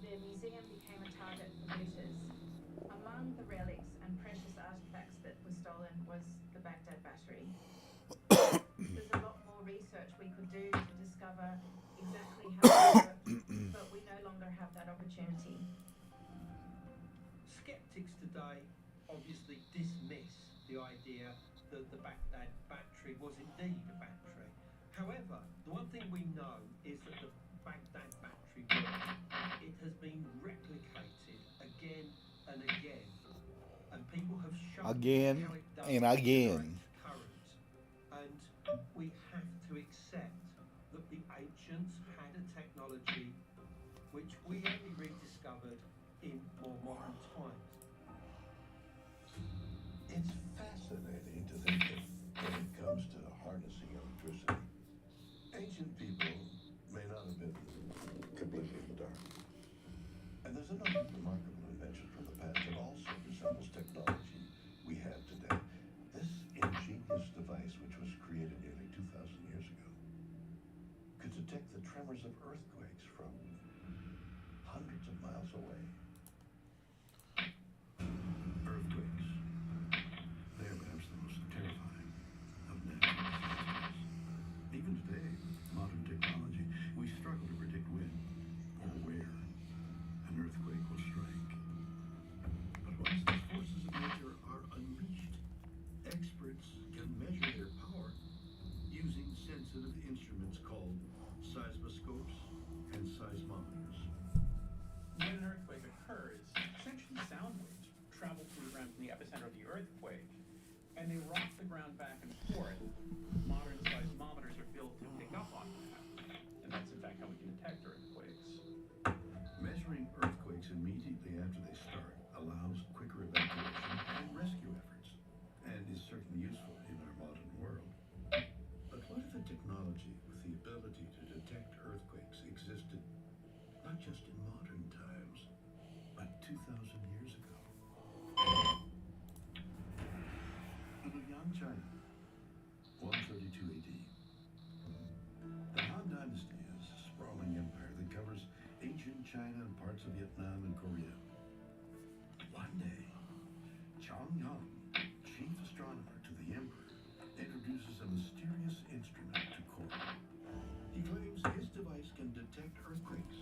S25: The museum became a target for looters. Among the relics and precious artifacts that were stolen was the Baghdad battery. There's a lot more research we could do to discover exactly how it worked, but we no longer have that opportunity.
S7: Skeptics today obviously dismiss the idea that the Baghdad battery was indeed a battery. However, the one thing we know is that the Baghdad battery worked. It has been replicated again and again, and people have shown
S1: Again
S7: how it does
S1: and again.
S7: generate current. And we have to accept that the ancients had a technology which we only rediscovered in more modern times.
S3: It's fascinating to think that when it comes to harnessing electricity, ancient people may not have been completely in the dark. And there's another remarkable invention from the past that also resembles technology we have today. This ingenious device, which was created nearly 2,000 years ago, could detect the tremors of earthquakes from hundreds of miles away. Earthquakes. They are perhaps the most terrifying of natural disasters. Even today, with modern technology, we struggle to predict when or where an earthquake will strike. But once these forces of nature are unleashed, experts can measure their power using sensitive instruments called seismoscopes and seismometers.
S10: When an earthquake occurs, essentially sound waves travel through the ground from the epicenter of the earthquake, and they rock the ground back and forth. Modern seismometers are built to pick up on that, and that's in fact how we can detect earthquakes.
S3: Measuring earthquakes immediately after they start allows quicker evacuation and rescue efforts, and is certainly useful in our modern world. But what if a technology with the ability to detect earthquakes existed not just in modern times, but 2,000 years ago? In Luoyang, China, 132 AD, the Han Dynasty is a sprawling empire that covers ancient China and parts of Vietnam and Korea. One day, Chang-Yang, chief astronomer to the emperor, introduces a mysterious instrument to court. He claims his device can detect earthquakes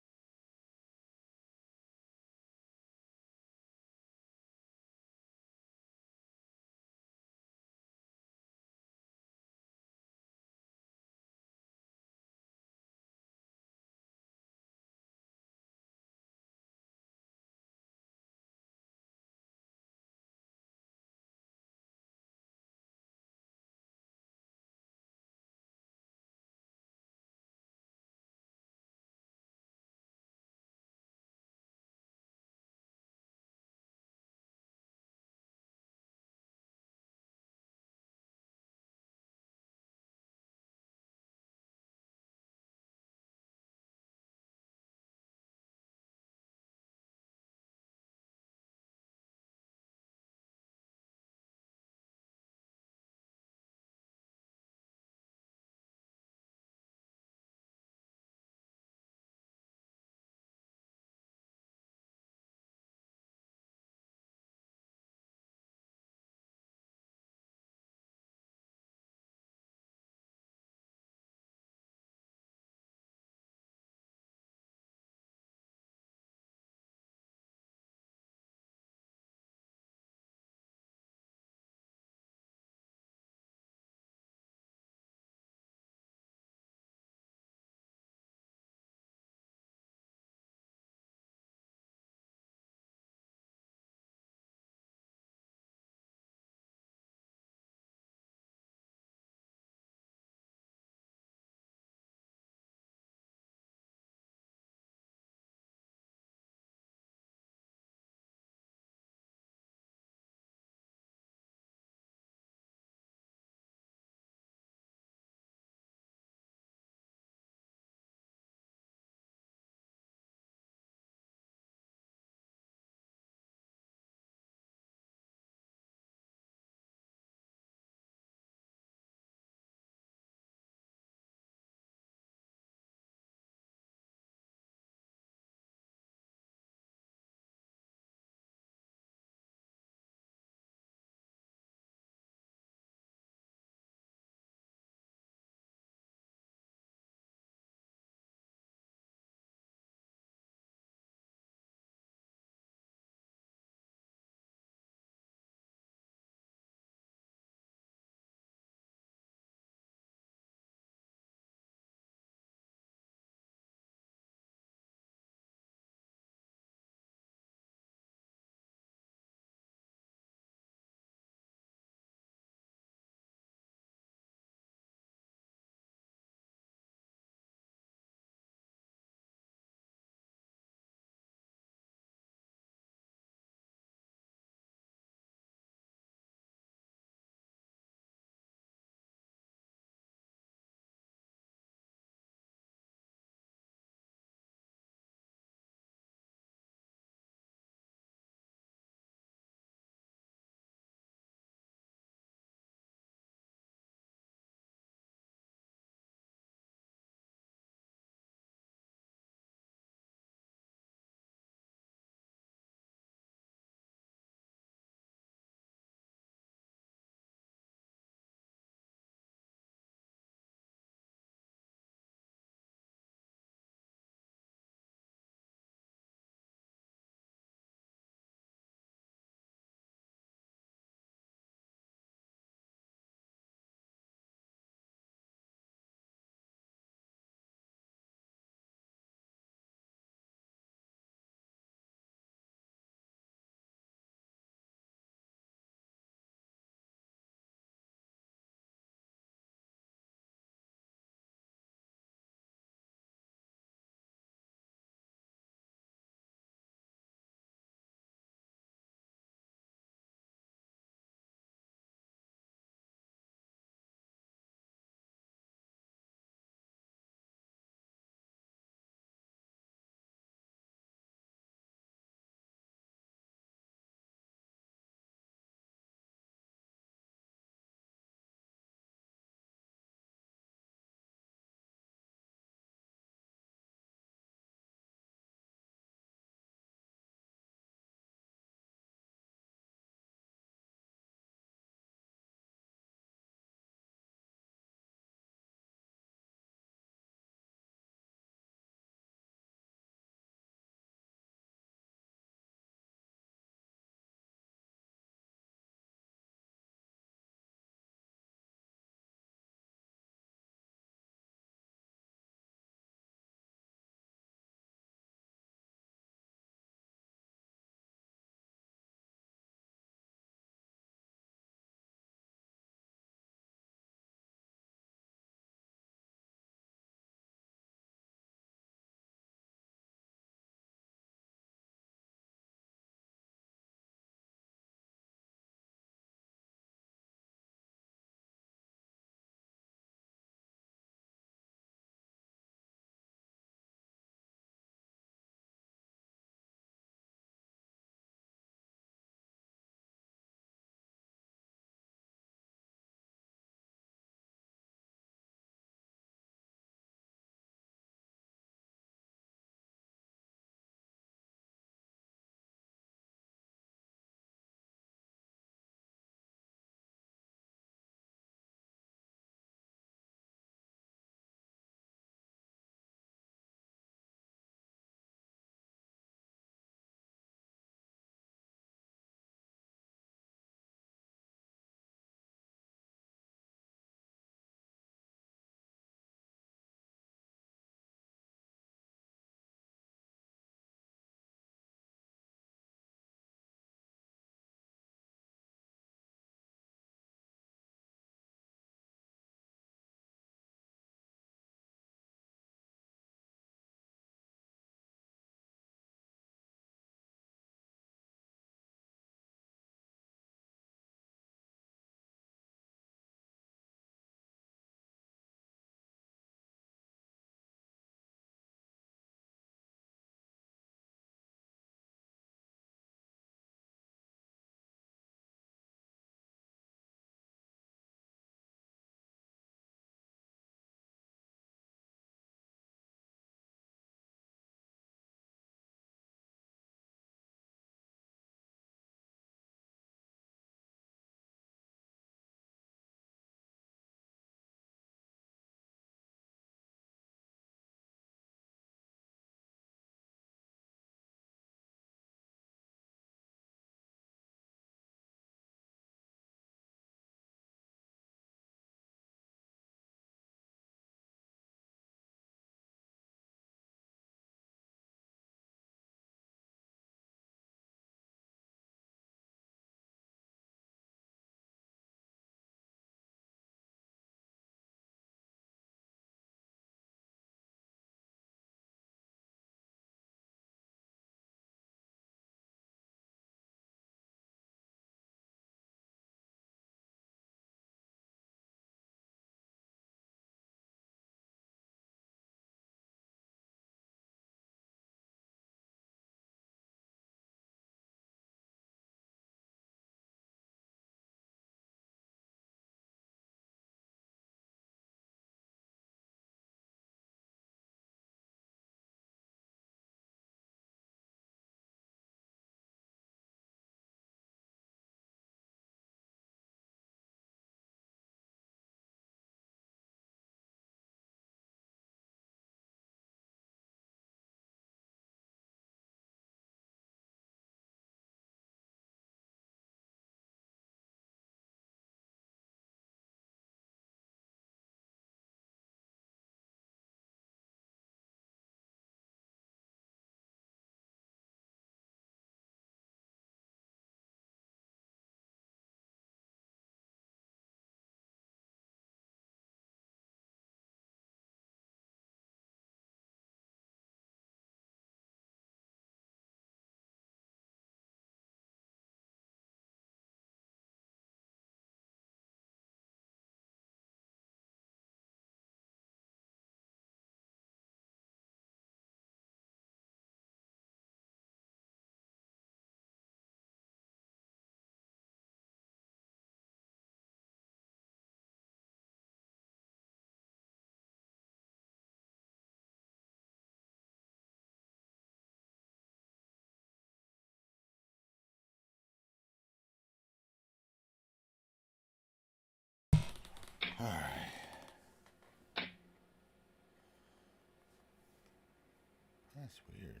S1: That's weird.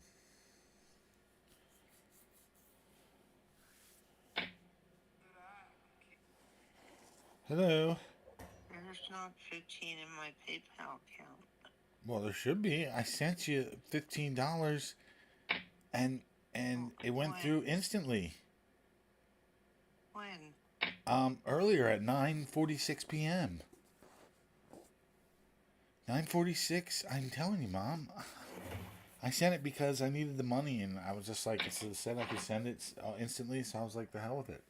S1: Hello.
S16: There's not 15 in my PayPal account.
S1: Well, there should be. I sent you $15, and it went through instantly.
S16: When?
S1: Earlier at 9:46 p.m. 9:46. I'm telling you, Mom. I sent it because I needed the money, and I was just like, it said I could send it instantly, so I was like, the hell with it.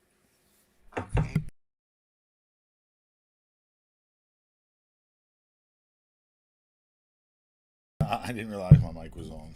S1: I didn't realize my mic was on.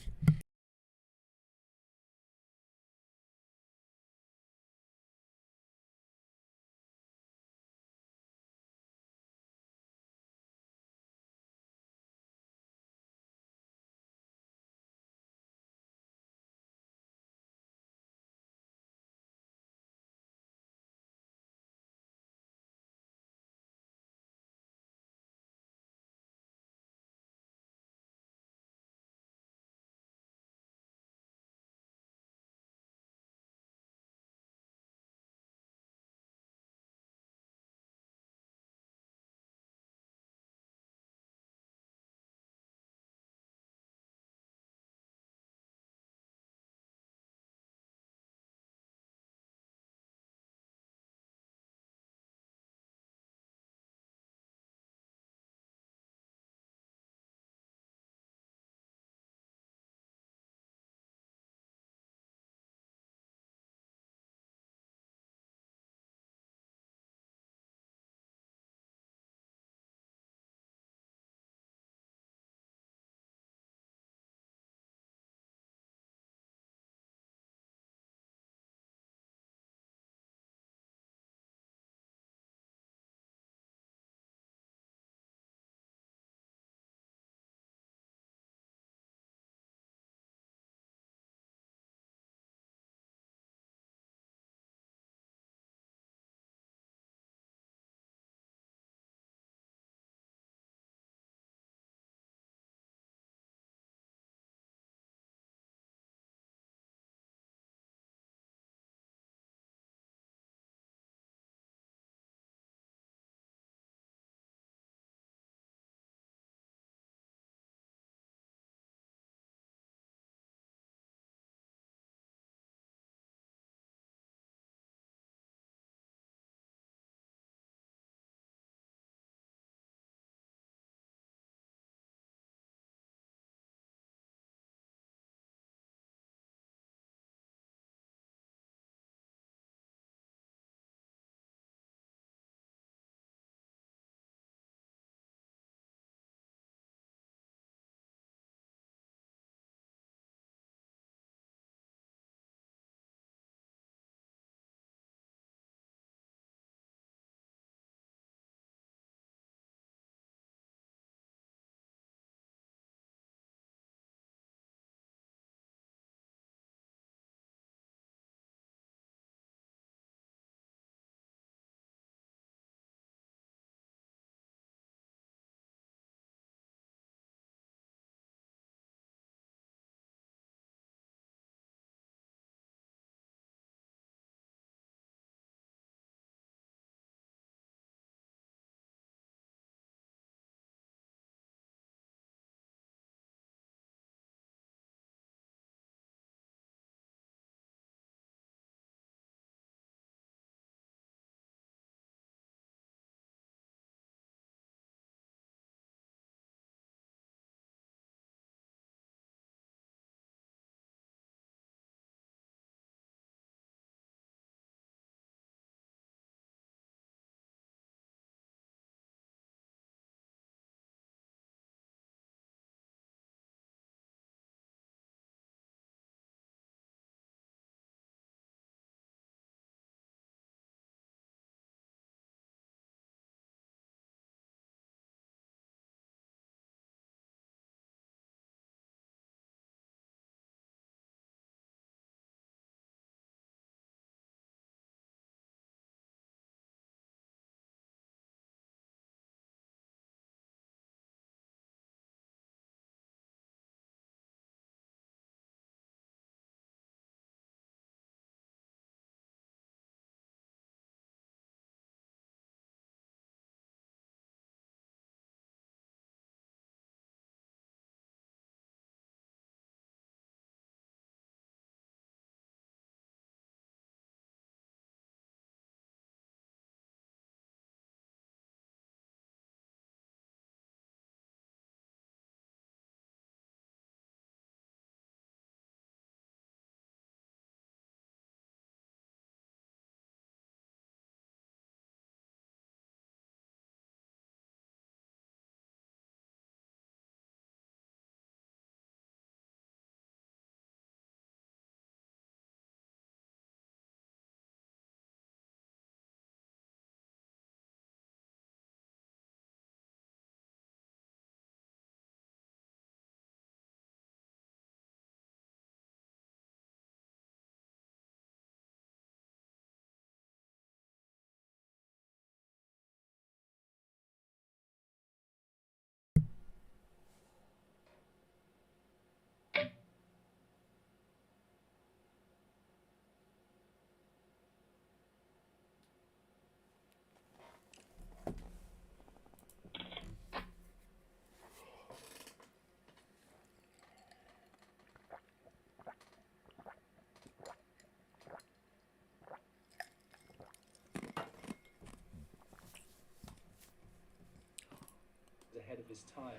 S15: ahead of his time.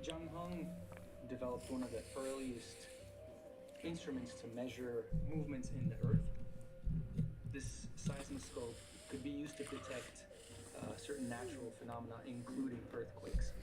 S15: Zhang Heng developed one of the earliest instruments to measure movements in the earth. This seismoscope could be used to detect certain natural phenomena, including earthquakes.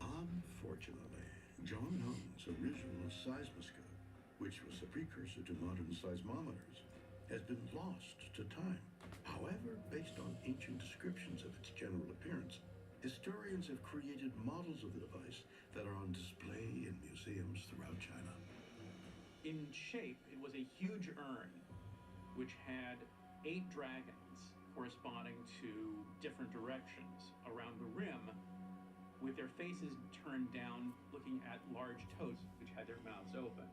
S6: Unfortunately, John Home's original seismoscope, which was the precursor to modern seismometers, has been lost to time. However, based on ancient descriptions of its general appearance, historians have created models of the device that are on display in museums throughout China.
S10: In shape, it was a huge urn which had 8 dragons corresponding to different directions around the rim, with their faces turned down, looking at large toads which had their mouths open.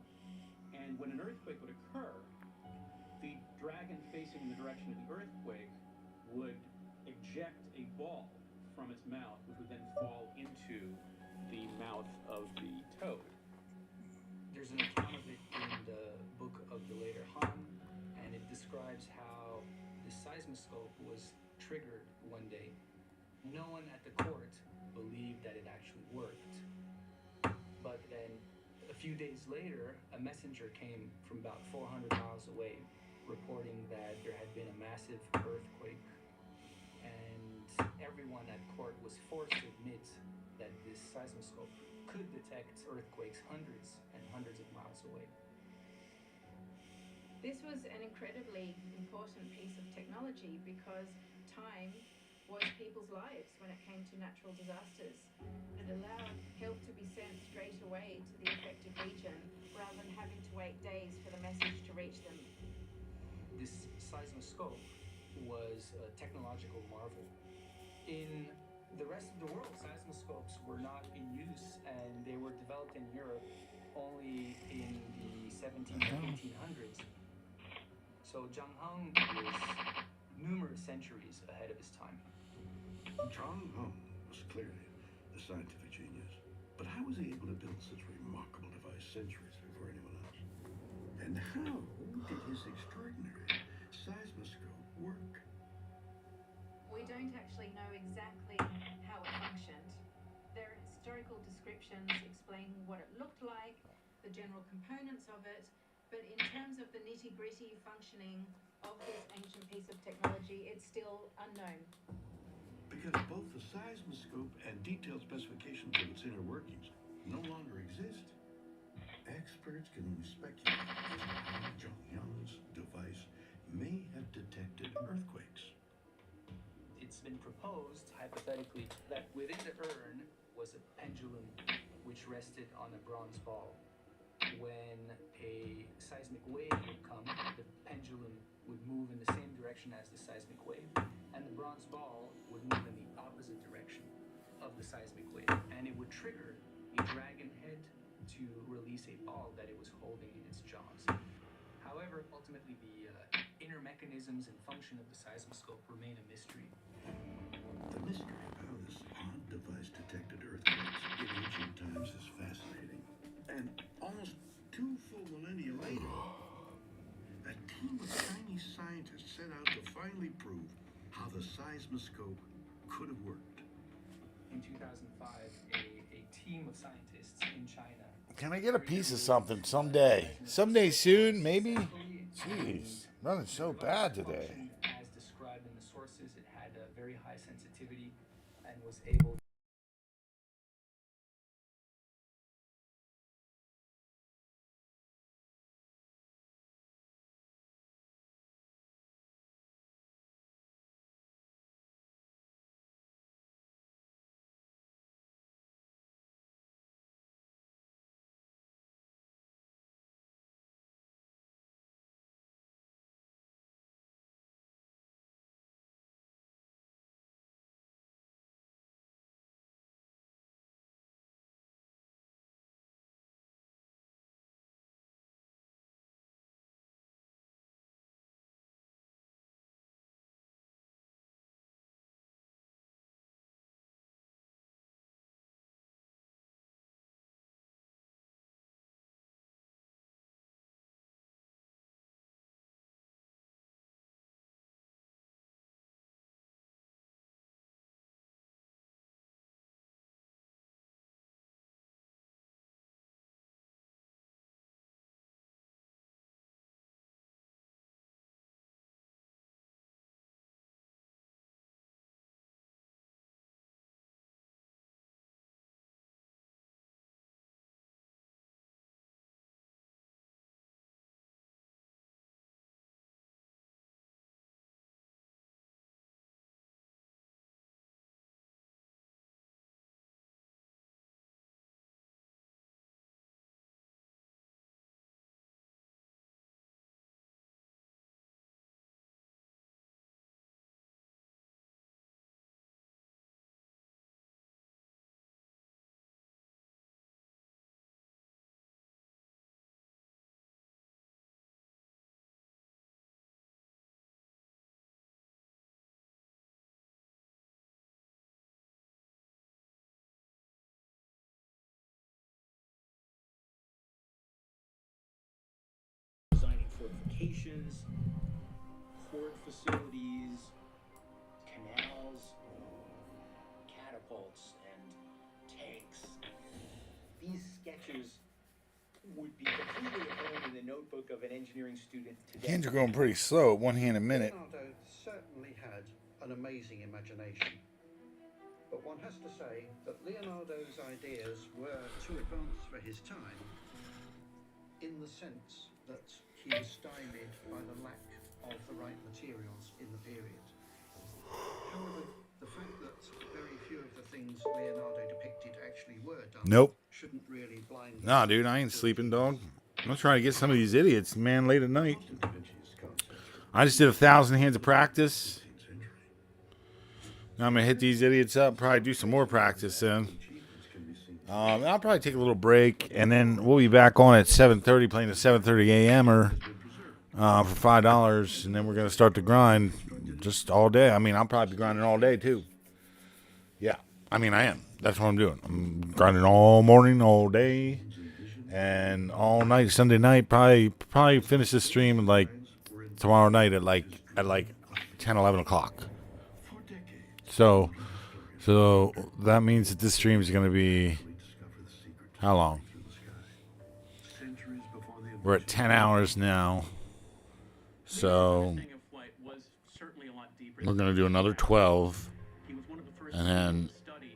S10: And when an earthquake would occur, the dragon facing in the direction of the earthquake would eject a ball from its mouth, which would then fall into the mouth of the toad.
S15: There's an account of it in the book of the later Han, and it describes how the seismoscope was triggered one day. No one at the court believed that it actually worked. But then a few days later, a messenger came from about 400 miles away reporting that there had been a massive earthquake, and everyone at court was forced to admit that this seismoscope could detect earthquakes hundreds and hundreds of miles away.
S25: This was an incredibly important piece of technology because time was people's lives when it came to natural disasters. It allowed help to be sent straight away to the affected region rather than having to wait days for the message to reach them.
S15: This seismoscope was a technological marvel. In the rest of the world, seismoscopes were not in use, and they were developed in Europe only in the 1700s and 1800s. So Zhang Heng was numerous centuries ahead of his time.
S6: Zhang Heng was clearly a scientific genius, but how was he able to build such a remarkable device centuries before anyone else? And how did his extraordinary seismoscope work?
S25: We don't actually know exactly how it functioned. There are historical descriptions explaining what it looked like, the general components of it, but in terms of the nitty-gritty functioning of this ancient piece of technology, it's still unknown.
S6: Because both the seismoscope and detailed specifications of its inner workings no longer exist, experts can only speculate as to how Zhang Heng's device may have detected earthquakes.
S15: It's been proposed, hypothetically, that within the urn was a pendulum which rested on a bronze ball. When a seismic wave would come, the pendulum would move in the same direction as the seismic wave, and the bronze ball would move in the opposite direction of the seismic wave, and it would trigger a dragon head to release a ball that it was holding in its jaws. However, ultimately the inner mechanisms and function of the seismoscope remain a mystery.
S6: The mystery of how this odd device detected earthquakes in ancient times is fascinating. And almost 2 full millennia later, a team of Chinese scientists set out to finally prove how the seismoscope could have worked.
S15: In 2005, a team of scientists in China.
S1: Can I get a piece of something someday? Someday soon, maybe? Jeez, nothing's so bad today.
S15: As described in the sources, it had a very high sensitivity and was able
S8: sketches would be completely at home in the notebook of an engineering student today.
S1: Hands are going pretty slow, 1 hand a minute.
S9: Leonardo certainly had an amazing imagination. But one has to say that Leonardo's ideas were too advanced for his time, in the sense that he was stymied by the lack of the right materials in the period. However, the fact that very few of the things Leonardo depicted actually were done shouldn't really blind us.
S1: Nah, dude, I ain't sleeping, dog. I'm trying to get some of these idiots, man, late at night. I just did 1,000 hands of practice. Now I'm going to hit these idiots up, probably do some more practice then. I'll probably take a little break, and then we'll be back on at 7:30, playing the 7:30 a.m.er for $5, and then we're going to start the grind just all day. I mean, I'll probably be grinding all day, too. Yeah, I mean, I am. That's what I'm doing. I'm grinding all morning, all day, and all night, Sunday night. Probably finish this stream like tomorrow night at like 10, 11 o'clock. So that means that this stream is going to be how long? We're at 10 hours now. So we're going to do another 12, and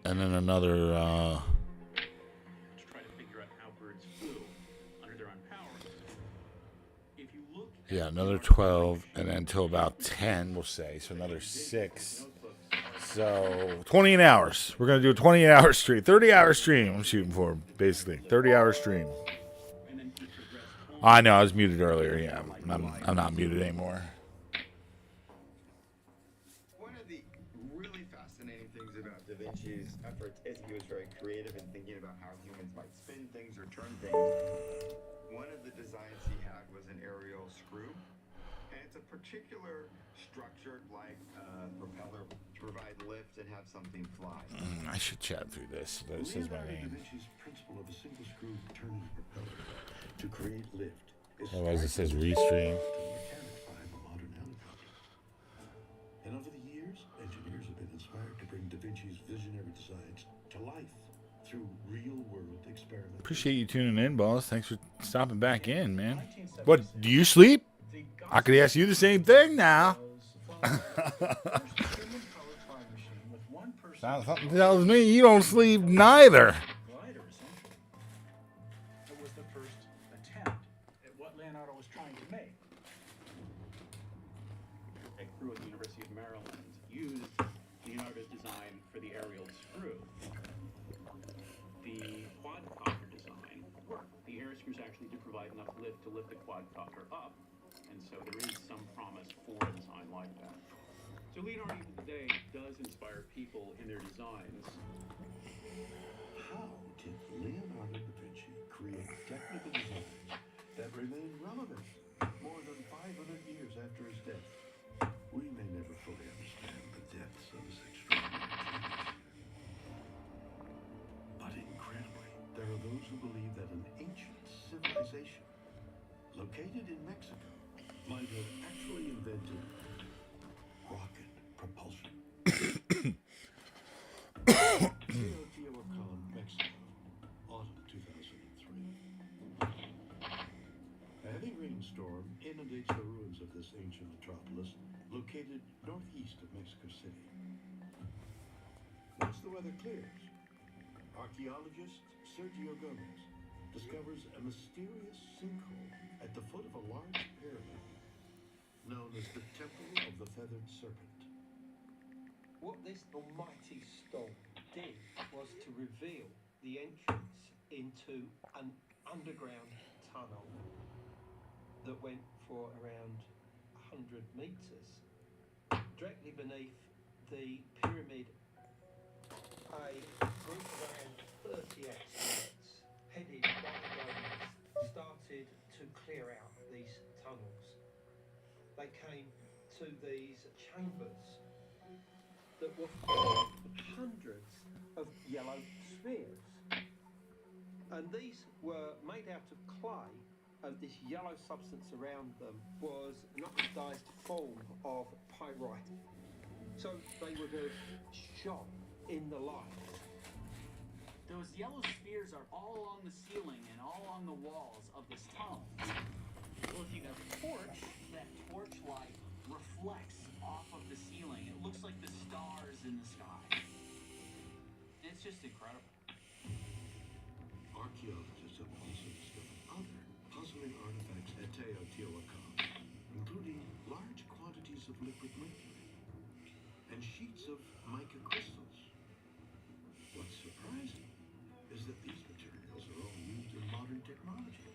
S1: then another. Yeah, another 12, and then until about 10, we'll say. So another 6. So 28 hours. We're going to do a 28-hour stream. 30-hour stream I'm shooting for, basically. 30-hour stream. I know, I was muted earlier. Yeah, I'm not muted anymore.
S2: One of the really fascinating things about Da Vinci's efforts is he was very creative in thinking about how humans might spin things or turn things. One of the designs he had was an aerial screw, and it's a particular structure like a propeller to provide lift and have something fly.
S1: I should chat through this. This is my name.
S23: Da Vinci's principle of a single screw turning propeller to create lift is
S1: Otherwise it says restream.
S23: And over the years, engineers have been inspired to bring Da Vinci's visionary designs to life through real-world experiments.
S1: Appreciate you tuning in, boss. Thanks for stopping back in, man. What, do you sleep? I could ask you the same thing now. Something tells me you don't sleep neither.
S10: It was the first attempt at what Leonardo was trying to make. A crew at the University of Maryland used Leonardo's design for the aerial screw. The quadcopter design worked. The air screws actually do provide enough lift to lift the quadcopter up, and so there is some promise for a design like that. So Leonardo even today does inspire people in their designs.
S23: How did Leonardo da Vinci create technical designs that remain relevant more than 500 years after his death? We may never fully understand the depths of his extraordinary genius. But incredibly, there are those who believe that an ancient civilization located in Mexico might have actually invented rocket propulsion. Teotihuacan, Mexico, autumn 2003. A heavy rainstorm inundates the ruins of this ancient metropolis located northeast of Mexico City. Once the weather clears, archaeologist Sergio Gomez discovers a mysterious sinkhole at the foot of a large pyramid known as the Temple of the Feathered Serpent.
S7: What this almighty storm did was to reveal the entrance into an underground tunnel that went for around 100 meters. Directly beneath the pyramid, a group of around 30 experts, headed by Gomez, started to clear out these tunnels. They came to these chambers that were full of hundreds of yellow spheres. And these were made out of clay, and this yellow substance around them was an oxidized form of pyrite. So they would have shone in the light.
S13: Those yellow spheres are all along the ceiling and all along the walls of this tunnel. Well, if you have a torch, that torch light reflects off of the ceiling. It looks like the stars in the sky. It's just incredible.
S6: Archaeologists have also discovered other puzzling artifacts at Teotihuacan, including large quantities of liquid mercury and sheets of mica crystals. What's surprising is that these materials are all used in modern technology.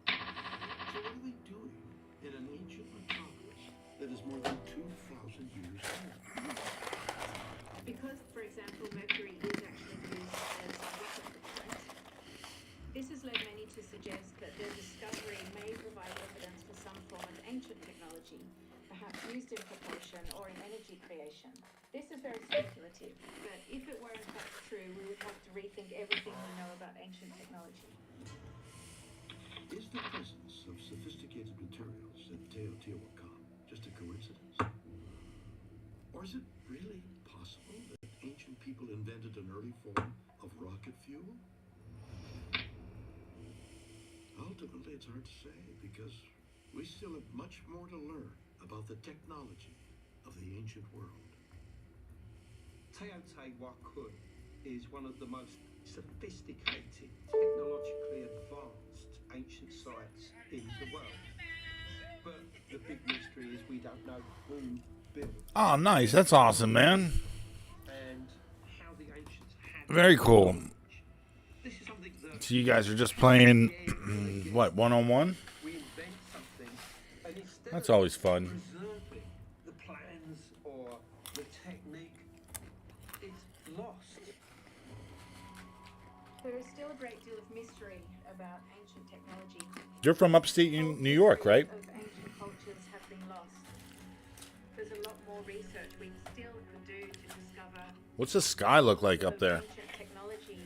S6: So what are they doing in an ancient metropolis that is more than 2,000 years old?
S25: Because, for example, mercury is actually used as rocket propellant, this has led many to suggest that their discovery may provide evidence for some form of ancient technology, perhaps used in propulsion or in energy creation. This is very speculative, but if it were in fact true, we would have to rethink everything we know about ancient technology.
S6: Is the presence of sophisticated materials at Teotihuacan just a coincidence? Or is it really possible that ancient people invented an early form of rocket fuel? Ultimately, it's hard to say because we still have much more to learn about the technology of the ancient world.
S7: Teotihuacan is one of the most sophisticated, technologically advanced ancient sites in the world. But the big mystery is we don't know who built.
S1: Oh, nice. That's awesome, man.
S7: And how the ancients had.
S1: Very cool.
S7: This is something that
S1: So you guys are just playing, what, one-on-one?
S7: we invent something, and instead
S1: That's
S7: of
S1: always fun.
S7: preserving the plans or the technique, it's lost.
S25: There is still a great deal of mystery about ancient technology.
S1: You're from upstate New York, right?
S25: Of ancient cultures have been lost. There's a lot more research we still could do to discover
S1: What's the sky look like up there?
S25: ancient technology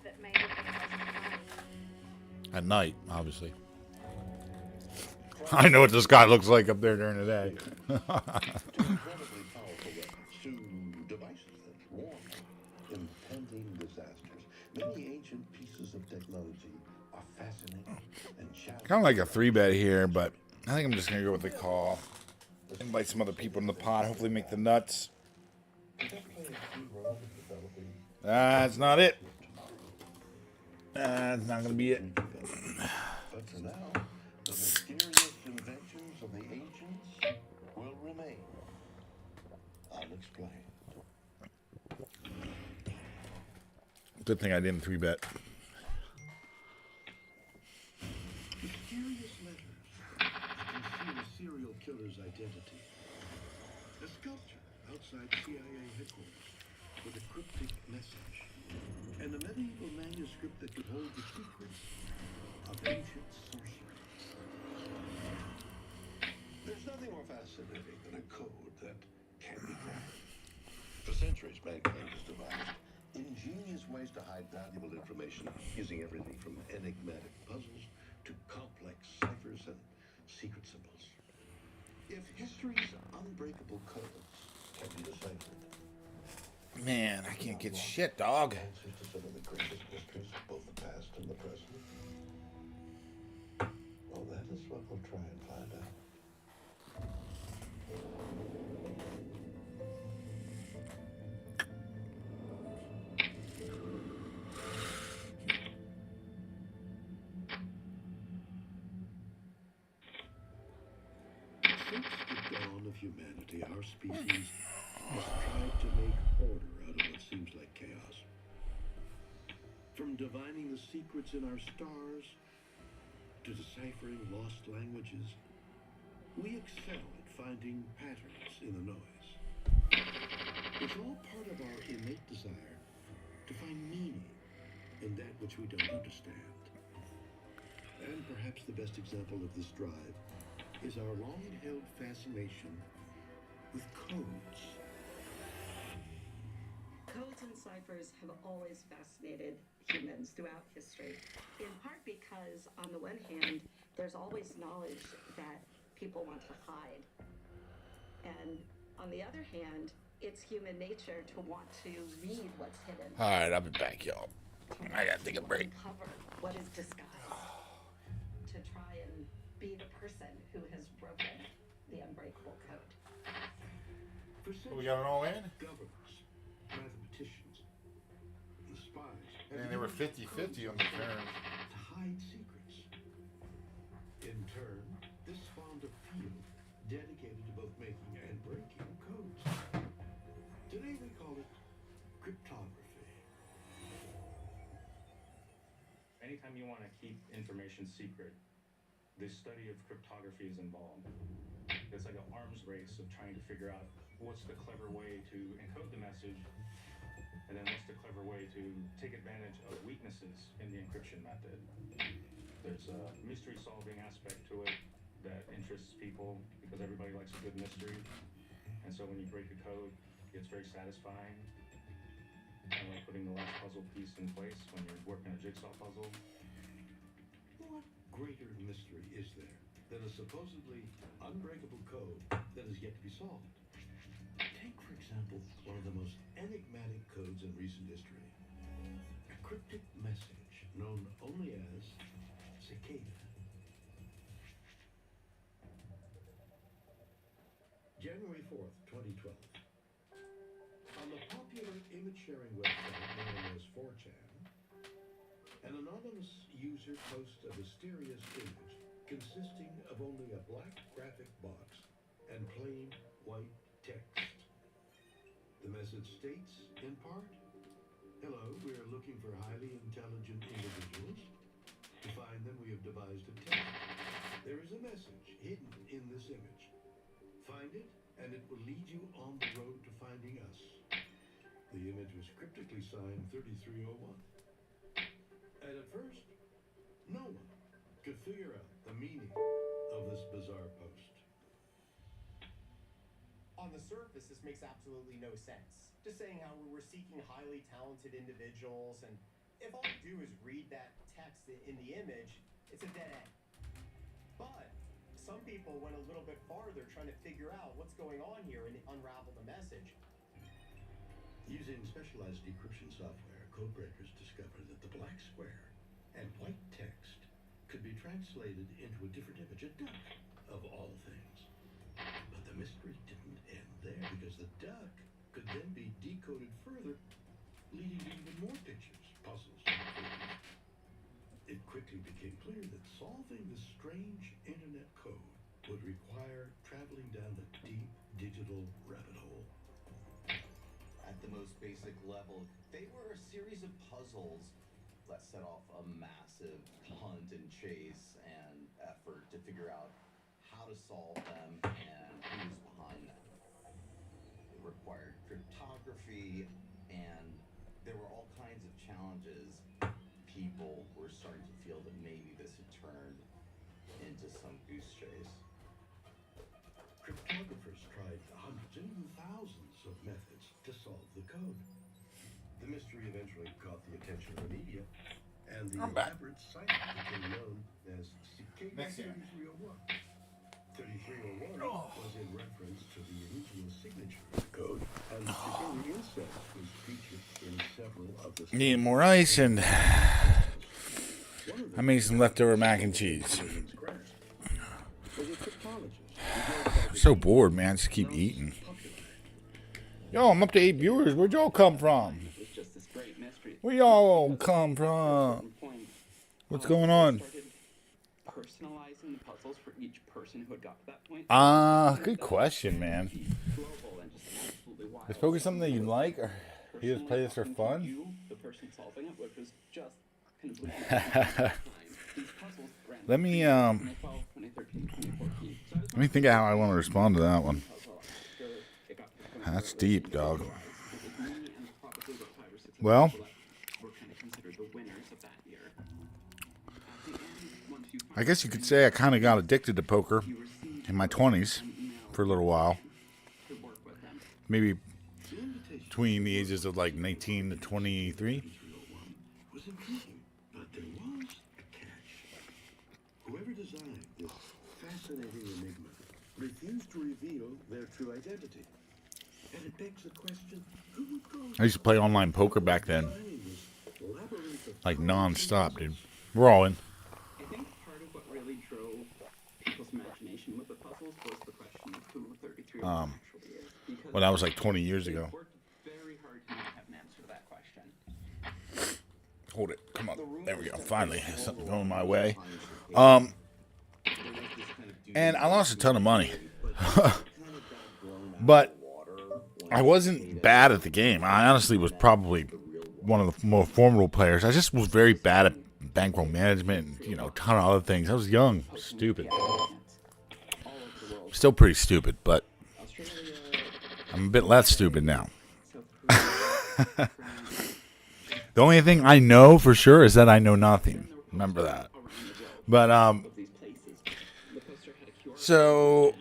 S25: that may have been lost at night.
S1: At night, obviously. I know what the sky looks like up there during the day.
S3: To incredibly powerful weapons, to devices that warn impending disasters. Many ancient pieces of technology are fascinating and challenging.
S1: Kind of like a 3-bet here, but I think I'm just going to go with the call. Invite some other people in the pot, hopefully make the nuts. That's not it. That's not going to be it.
S3: But for now, the mysterious inventions of the ancients will remain unexplained.
S1: Good thing I didn't 3-bet.
S6: Mysterious letters conceal a serial killer's identity. A sculpture outside CIA headquarters with a cryptic message. And a medieval manuscript that could hold the secrets of ancient sorcery.
S3: There's nothing more fascinating than a code that can't be cracked. For centuries, mankind has devised ingenious ways to hide valuable information using everything from enigmatic puzzles to complex ciphers and secret symbols. If history's unbreakable codes can be deciphered,
S1: Man, I can't get shit, dog.
S3: answers to some of the greatest mysteries of both the past and the present. Well, that is what we'll try and find out.
S6: Since the dawn of humanity, our species has tried to make order out of what seems like chaos. From divining the secrets in our stars to deciphering lost languages, we excel at finding patterns in the noise. It's all part of our innate desire to find meaning in that which we don't understand. And perhaps the best example of this drive is our long-held fascination with codes.
S19: Codes and ciphers have always fascinated humans throughout history, in part because, on the one hand, there's always knowledge that people want to hide. And on the other hand, it's human nature to want to read what's hidden.
S1: All right, I'll be back, y'all. I gotta take a break.
S19: Uncover what is disguised, to try and be the person who has broken the unbreakable code.
S1: We got it all in?
S6: Governors, mathematicians, the spies.
S1: And they were 50-50 on the terms.
S6: To hide secrets. In turn, this spawned a field dedicated to both making and breaking codes. Today we call it cryptography.
S5: Anytime you want to keep information secret, the study of cryptography is involved. It's like an arms race of trying to figure out what's the clever way to encode the message, and then what's the clever way to take advantage of weaknesses in the encryption method. There's a mystery-solving aspect to it that interests people because everybody likes a good mystery. And so when you break a code, it's very satisfying. Kind of like putting the last puzzle piece in place when you're working a jigsaw puzzle.
S6: What greater mystery is there than a supposedly unbreakable code that is yet to be solved? Take, for example, one of the most enigmatic codes in recent history. A cryptic message known only as cicada. January 4th, 2012. On the popular image-sharing website known as 4chan, an anonymous user posts a mysterious image consisting of only a black graphic box and plain white text. The message states, in part, "Hello, we are looking for highly intelligent individuals. To find them, we have devised a test. There is a message hidden in this image. Find it, and it will lead you on the road to finding us." The image was cryptically signed 3301. And at first, no one could figure out the meaning of this bizarre post.
S18: On the surface, this makes absolutely no sense. Just saying how we're seeking highly talented individuals, and if all you do is read that text in the image, it's a dead end. But some people went a little bit farther, trying to figure out what's going on here and unravel the message.
S6: Using specialized decryption software, codebreakers discovered that the black square and white text could be translated into a different image, a duck, of all things. But the mystery didn't end there, because the duck could then be decoded further, leading to even more pictures, puzzles, and clues. It quickly became clear that solving the strange internet code would require traveling down a deep digital rabbit hole.
S20: At the most basic level, they were a series of puzzles that set off a massive hunt and chase and effort to figure out how to solve them and who's behind them. It required cryptography, and there were all kinds of challenges. People were starting to feel that maybe this had turned into some goose chase.
S6: Cryptographers tried hundreds and even thousands of methods to solve the code. The mystery eventually caught the attention of the media, and the elaborate site became known as Cicada 3301. 3301 was in reference to the original signature of the code, and the cicada insect was featured in several of the...
S1: Need more ice, and I made some leftover mac and cheese. I'm so bored, man. Just keep eating. Yo, I'm up to 8 viewers. Where'd y'all come from? Where y'all come from? What's going on?
S21: Personalizing the puzzles for each person who had got to that point.
S1: Good question, man. Is poker something that you like, or you just play this for fun?
S21: The person solving it, which was just completely
S1: Let me think of how I want to respond to that one. That's deep, dog. Well, I guess you could say I kind of got addicted to poker in my 20s for a little while. Maybe between the ages of like 19 to 23.
S6: Was intriguing, but there was a catch. Whoever designed this fascinating enigma refused to reveal their true identity. And it begs the question, who would go...
S1: I used to play online poker back then. like non-stop, dude. We're all in.
S21: I think part of what really drove people's imagination with the puzzles was the question of who 33 actually is. Because
S1: Well, that was like 20 years
S21: they
S1: ago.
S21: worked very hard to not have an answer to that question.
S1: Hold it. Come on. There we go. Finally, something going my way. And I lost a ton of money. But I wasn't bad at the game. I honestly was probably one of the more formidable players. I just was very bad at bankroll management and, a ton of other things. I was young, stupid. Still pretty stupid, but I'm a bit less stupid now. The only thing I know for sure is that I know nothing. Remember that. But, so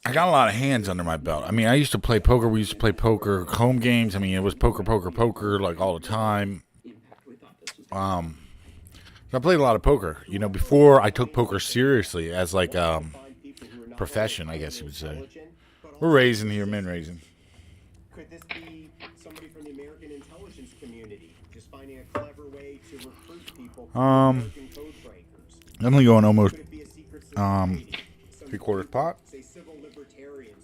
S1: I got a lot of hands under my belt. I mean, I used to play poker. We used to play poker home games. I mean, it was poker, like all the time. I played a lot of poker, before I took poker seriously as like profession, I guess you would say. We're raising here, men raising.
S18: Could this be somebody from the American intelligence community, just finding a clever way to recruit people American code breakers?
S1: Definitely going almost
S18: Could it be a secret society?
S1: 3/4 pot.
S18: Say civil libertarians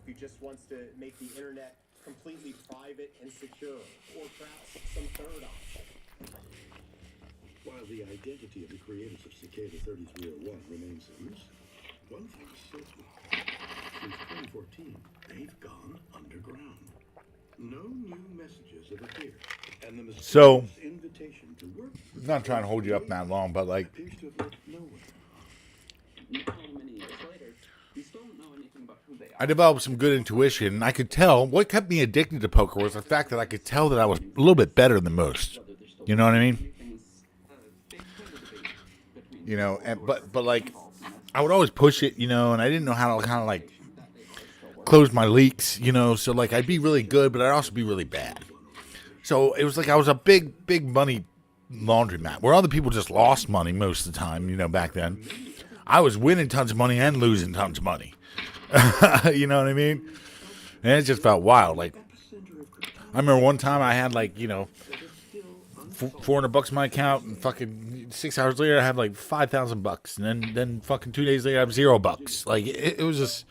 S18: who just wants to make the internet completely private and secure, or perhaps some third option.
S6: While the identity of the creators of Cicada 3301 remains elusive, one thing's certain. Since 2014, they've gone underground. No new messages have appeared, and the
S1: So,
S6: mysterious invitation to work
S1: I'm not trying to hold you up that long, but like,
S6: appears to have led nowhere.
S21: Now, many years later, we still don't know anything about who they are.
S1: I developed some good intuition, and I could tell what kept me addicted to poker was the fact that I could tell that I was a little bit better than most. You know what I mean? But like, I would always push it, and I didn't know how to kind of like close my leaks, so like I'd be really good, but I'd also be really bad. So it was like I was a big money laundromat where other people just lost money most of the time, back then. I was winning tons of money and losing tons of money. You know what I mean? And it just felt wild. Like, I remember one time I had like, $400 in my account, and fucking 6 hours later I had like $5,000, and then fucking 2 days later I have $0. Like it was just,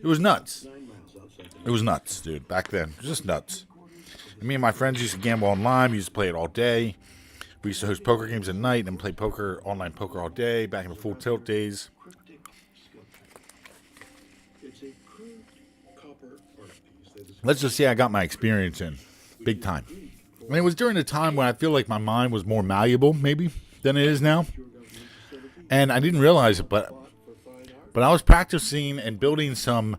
S1: it was nuts. It was nuts, dude. Back then, it was just nuts. And me and my friends used to gamble online. We used to play it all day. We used to host poker games at night and play online poker all day. Back in the full tilt days. Let's just say I got my experience in, big time. And it was during a time when I feel like my mind was more malleable, maybe, than it is now. And I didn't realize it, but I was practicing and building some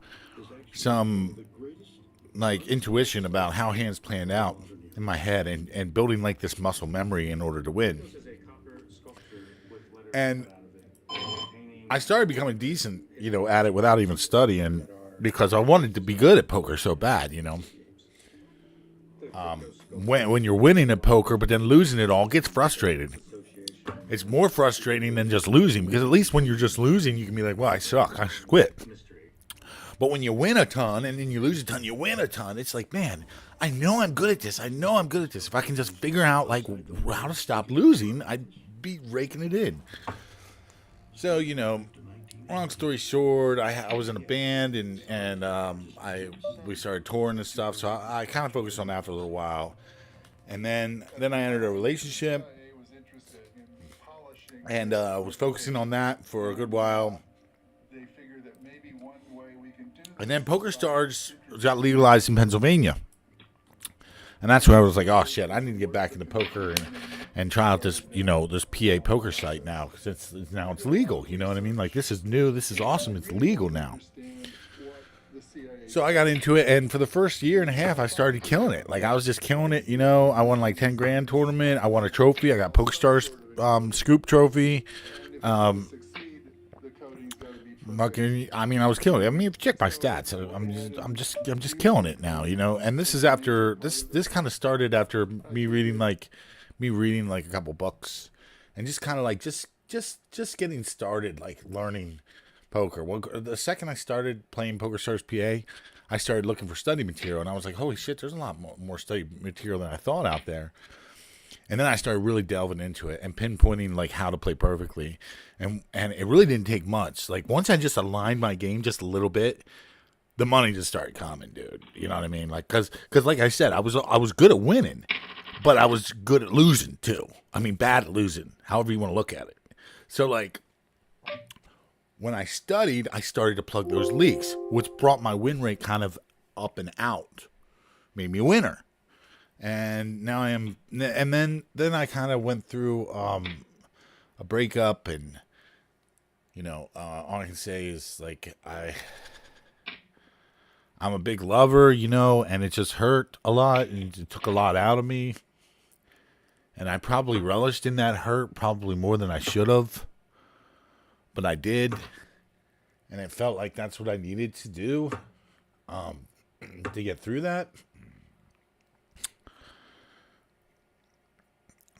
S1: like intuition about how hands planned out in my head, and building like this muscle memory in order to win. And I started becoming decent, at it without even studying, because I wanted to be good at poker so bad, When you're winning at poker but then losing it all, gets frustrated. It's more frustrating than just losing, because at least when you're just losing, you can be like, well, I suck, I should quit. But when you win a ton and then you lose a ton, you win a ton, it's like, man, I know I'm good at this. If I can just figure out like how to stop losing, I'd be raking it in. So, long story short, I was in a band, and we started touring and stuff. So I kind of focused on that for a little while, and then I entered a relationship, and was focusing on that for a good while. And then PokerStars got legalized in Pennsylvania, and that's when I was like, oh shit, I need to get back into poker and try out this, this PA poker site now, because it's legal. You know what I mean? Like, this is new, this is awesome, it's legal now. So I got into it, and for the first year and a half, I started killing it. Like, I was just killing it. I won like 10 grand tournament. I won a trophy. I got PokerStars scoop trophy. I was killing it. I mean, if you check my stats, I'm just killing it now. And this is after this kind of started after me reading like a couple books, and just kind of like just getting started, like learning poker. Well, the second I started playing PokerStars PA, I started looking for study material, and I was like, holy shit, there's a lot more study material than I thought out there. And then I started really delving into it and pinpointing like how to play perfectly. And it really didn't take much. Like once I just aligned my game just a little bit, the money just started coming, dude. You know what I mean? Like, cause like I said, I was good at winning, but I was good at losing too. I mean, bad at losing, however you want to look at it. So like, when I studied, I started to plug those leaks, which brought my win rate kind of up and out, made me a winner. And now I am, and then I kind of went through a breakup, and you know, all I can say is like I'm a big lover, you know, and it just hurt a lot, and it took a lot out of me, and I probably relished in that hurt probably more than I should have, but I did, and it felt like that's what I needed to do to get through that.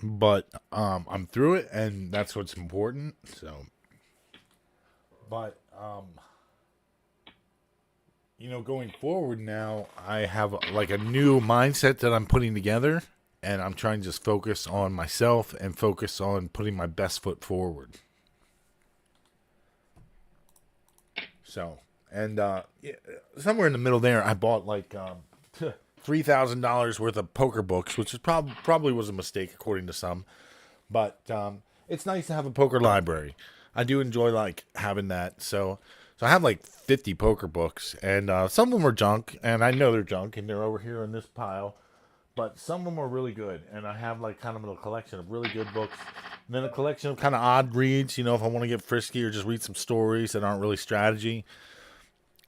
S1: But I'm through it, and that's what's important. So, but you know, going forward now, I have like a new mindset that I'm putting together, and I'm trying to just focus on myself and focus on putting my best foot forward. So, and yeah, somewhere in the middle there, I bought like $3,000 worth of poker books, which is probably was a mistake according to some, but it's nice to have a poker library. I do enjoy like having that. So I have like 50 poker books, and some of them are junk, and I know they're junk, and they're over here in this pile, but some of them are really good, and I have like kind of a collection of really good books, and then a collection of kind of odd reads, you know, if I want to get frisky or just read some stories that aren't really strategy.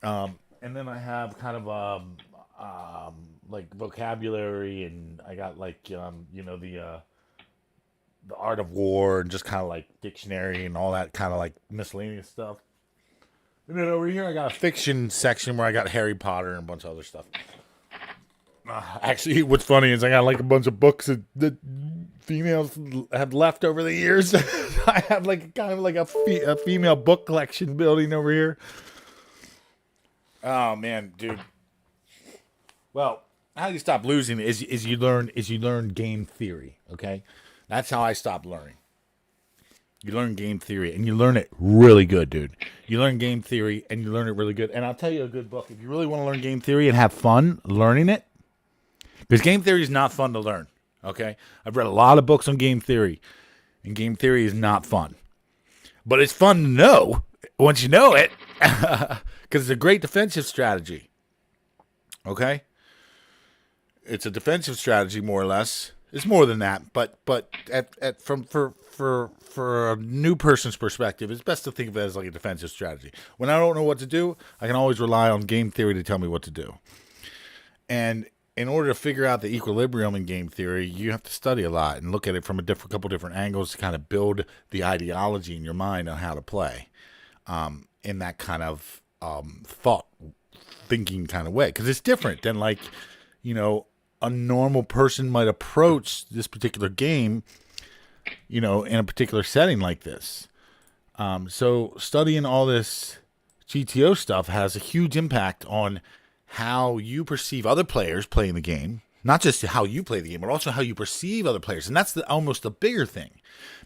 S1: And then I have kind of like vocabulary, and I got like you know, the art of war, and just kind of like dictionary and all that kind of like miscellaneous stuff. And then over here I got a fiction section where I got Harry Potter and a bunch of other stuff. Actually, what's funny is I got like a bunch of books that females have left over the years. I have like kind of like a female book collection building over here. Oh man, dude. Well, how you stop losing is you learn game theory. Okay, that's how I stopped learning. You learn game theory, and you learn it really good, dude. You learn game theory, and you learn it really good. And I'll tell you a good book if you really want to learn game theory and have fun learning it. Because game theory is not fun to learn. Okay, I've read a lot of books on game theory, and game theory is not fun. But it's fun to know once you know it, because it's a great defensive strategy. Okay. It's a defensive strategy, more or less. It's more than that, but for a new person's perspective, it's best to think of it as like a defensive strategy. When I don't know what to do, I can always rely on game theory to tell me what to do. And in order to figure out the equilibrium in game theory, you have to study a lot and look at it from a couple different angles to kind of build the ideology in your mind on how to play in that kind of thinking kind of way. Because it's different than like, you know, a normal person might approach this particular game, you know, in a particular setting like this. So studying all this GTO stuff has a huge impact on how you perceive other players playing the game. Not just how you play the game, but also how you perceive other players. And that's almost the bigger thing.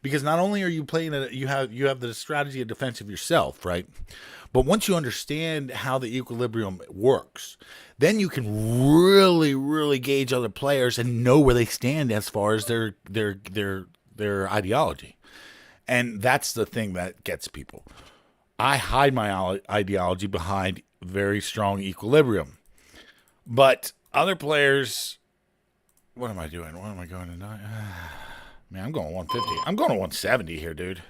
S1: Because not only are you playing it, you have the strategy of defensive yourself, right? But once you understand how the equilibrium works, then you can really, really gauge other players and know where they stand as far as their ideology. And that's the thing that gets people. I hide my ideology behind very strong equilibrium. But other players, what am I doing? What am I going tonight? Man, I'm going 150. I'm going to 170 here, dude.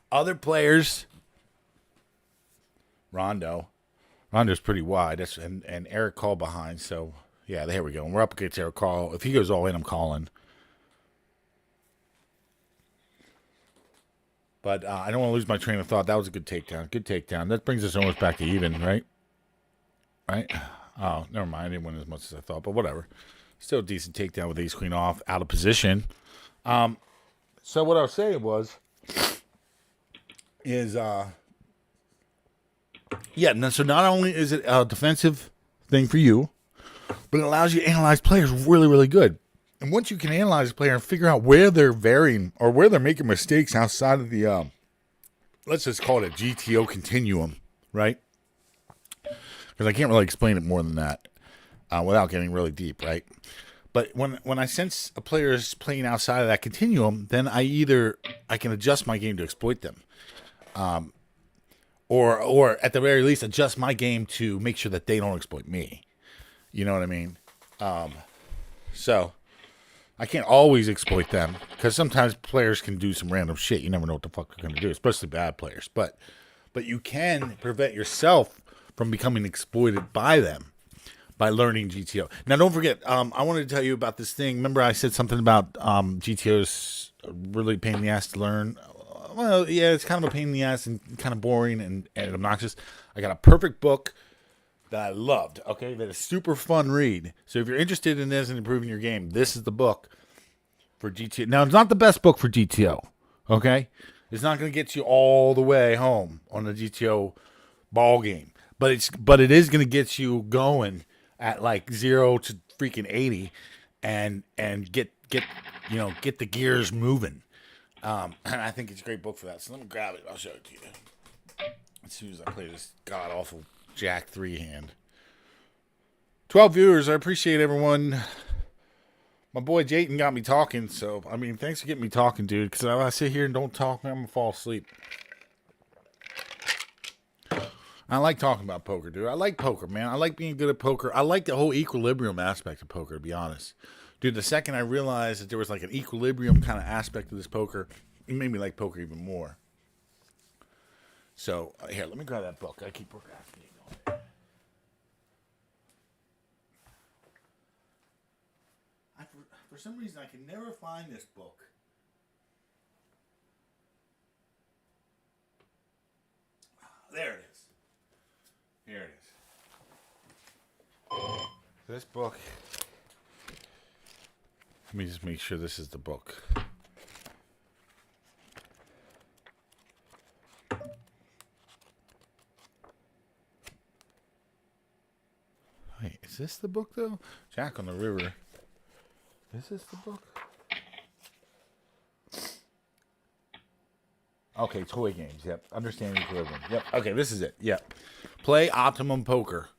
S1: Other players, Rondo's pretty wide. And Eric Call behind. So, yeah, there we go. And we're up against Eric Call. If he goes all in, I'm calling. But I don't want to lose my train of thought. That was a good takedown. Good takedown. That brings us almost back to even, right? Right? Oh, never mind. I didn't win as much as I thought, but whatever. Still a decent takedown with ace-queen off, out of position. So what I was saying is Yeah, so not only is it a defensive thing for you, but it allows you to analyze players really, really good. And once you can analyze a player and figure out where they're varying or where they're making mistakes outside of the, let's just call it a GTO continuum, right? Because I can't really explain it more than that without getting really deep, right? But when I sense a player is playing outside of that continuum, then I can adjust my game to exploit them. Or at the very least, adjust my game to make sure that they don't exploit me. You know what I mean? So I can't always exploit them because sometimes players can do some random shit. You never know what the fuck they're going to do, especially bad players. But you can prevent yourself from becoming exploited by them by learning GTO. Now, don't forget, I wanted to tell you about this thing. Remember I said something about GTO's really pain in the ass to learn? Well, yeah, it's kind of a pain in the ass and kind of boring and obnoxious. I got a perfect book that I loved, okay, that is super fun read. So if you're interested in this and improving your game, this is the book for GTO. Now, it's not the best book for GTO, okay? It's not going to get you all the way home on the GTO ball game, but it is going to get you going at like 0 to freaking 80 and get the gears moving. And I think it's a great book for that. So let me grab it. I'll show it to you as soon as I play this god awful Jack 3 hand. 12 viewers. I appreciate everyone. My boy Jayton got me talking. So, I mean, thanks for getting me talking, dude. Because if I sit here and don't talk, I'm going to fall asleep. I like talking about poker, dude. I like poker, man. I like being good at poker. I like the whole equilibrium aspect of poker, to be honest. Dude, the second I realized that there was like an equilibrium kind of aspect of this poker, it made me like poker even more. So, here, let me grab that book. I keep procrastinating on it. For some reason, I can never find this book. There it is. Here it is. This book. Let me just make sure this is the book. Wait, is this the book though? Jack on the River. Is this the book? Okay, toy games. Yep. Understanding equilibrium. Yep. Okay, this is it. Yep. Play Optimum Poker.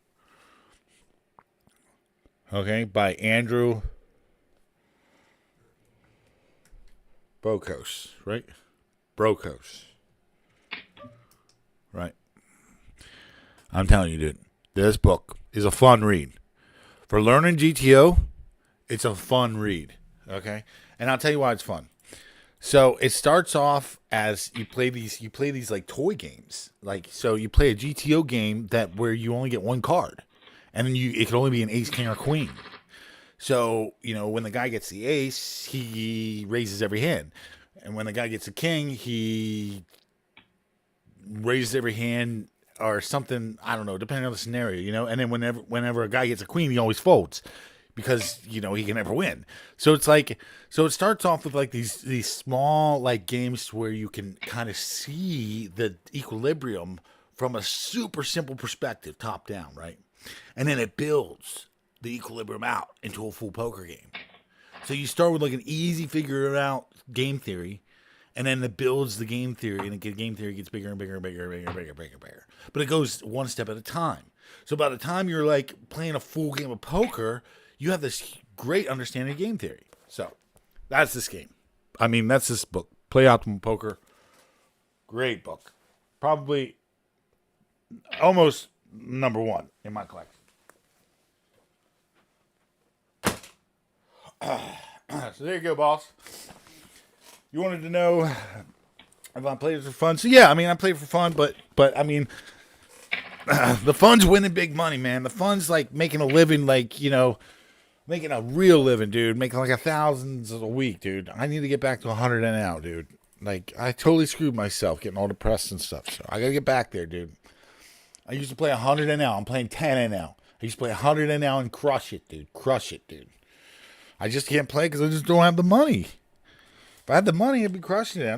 S1: Okay, by Andrew Brokos, right? Brokos. Right. I'm telling you, dude, this book is a fun read. For learning GTO, it's a fun read. Okay? And I'll tell you why it's fun. So it starts off as you play these like toy games. Like, so you play a GTO game where you only get one card. And then it can only be an ace, king, or queen. So, when the guy gets the ace, he raises every hand. And when the guy gets a king, he raises every hand or something, I don't know, depending on the scenario, And then whenever a guy gets a queen, he always folds because, he can never win. So it's like, it starts off with like these small like games where you can kind of see the equilibrium from a super simple perspective, top down, right? And then it builds the equilibrium out into a full poker game. So you start with like an easy figure out game theory, and then it builds the game theory, and the game theory gets bigger and bigger and bigger and bigger and bigger and bigger. But it goes one step at a time. So by the time you're like playing a full game of poker, you have this great understanding of game theory. So that's this game. I mean, that's this book. Play Optimal Poker. Great book. Probably almost number one in my collection. So there you go, boss. You wanted to know if I played it for fun. So yeah, I mean, I played for fun, but I mean, the fun's winning big money, man. The fun's like making a living, like, making a real living, dude. Making like $1,000s a week, dude. I need to get back to 100 and out, dude. Like, I totally screwed myself getting all depressed and stuff. So I gotta get back there, dude. I used to play 100 and out. I'm playing 10 and out. I used to play 100 and out and crush it, dude. Crush it, dude. I just can't play because I just don't have the money. If I had the money, I'd be crushing it. I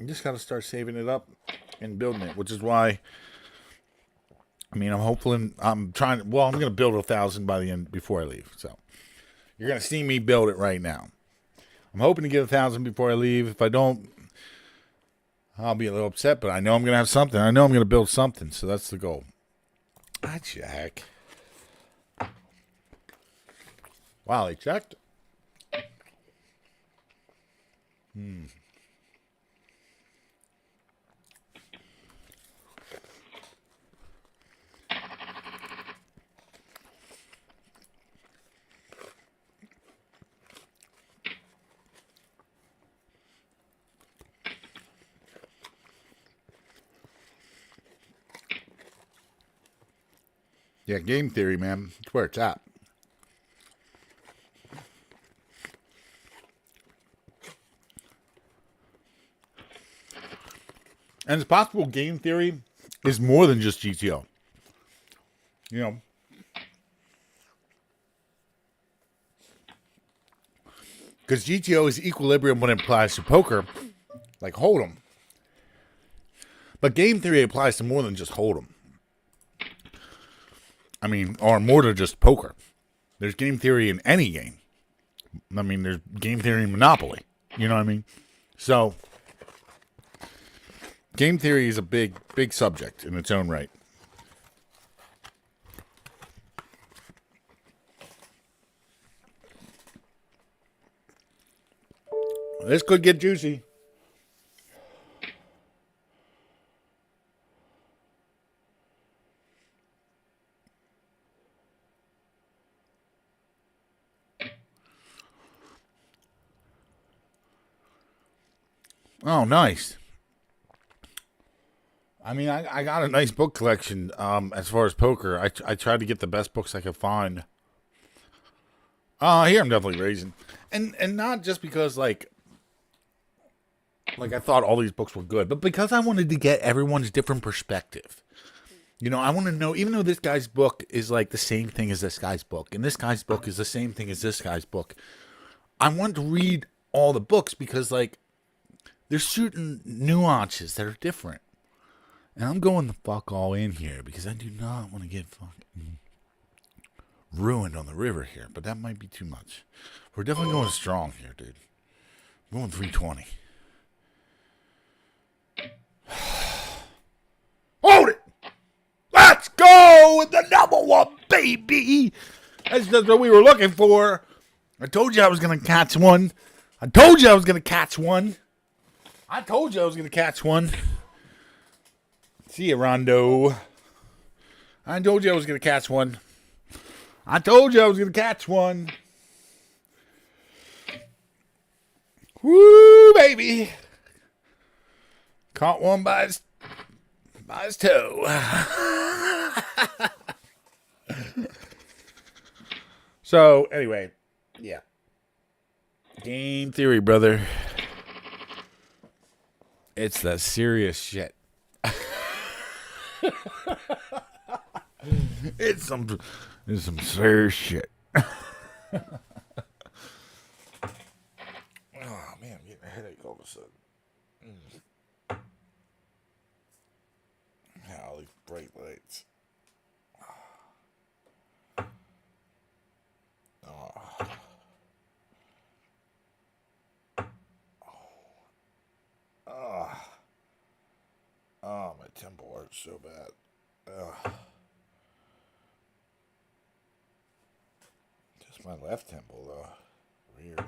S1: just got to start saving it up and building it, which is why I mean, I'm trying. Well, I'm going to build 1,000 by the end before I leave. So you're going to see me build it right now. I'm hoping to get 1,000 before I leave. If I don't, I'll be a little upset. But I know I'm going to have something. I know I'm going to build something. So that's the goal. Ah, Jack. Wow, they checked. Yeah, game theory, man. That's where it's at. And it's possible game theory is more than just GTO. You know, because GTO is equilibrium when it applies to poker, like Hold'em. But game theory applies to more than just Hold'em. I mean, or more than just poker. There's game theory in any game. I mean, there's game theory in Monopoly. You know what I mean? So, game theory is a big, big subject in its own right. This could get juicy. Oh, nice. I mean, I got a nice book collection as far as poker. I tried to get the best books I could find. Here I'm definitely raising. And not just because, like I thought all these books were good, but because I wanted to get everyone's different perspective. You know, I want to know, even though this guy's book is like the same thing as this guy's book, and this guy's book is the same thing as this guy's book, I want to read all the books because, like, there's certain nuances that are different. And I'm going the fuck all in here because I do not want to get fucking ruined on the river here, but that might be too much. We're definitely going strong here, dude. I'm going 320. Hold it! Let's go with the number one, baby! That's just what we were looking for. I told you I was going to catch one. I told you I was going to catch one. See ya, Rondo. I told you I was going to catch one. Woo, baby. Caught one by his toe. So, anyway, yeah. Game theory, brother. It's the serious shit. It's some serious shit. Oh man, I'm getting a headache all of a sudden. All these bright lights. Oh, my temple hurts so bad. Just my left temple, though. Weird.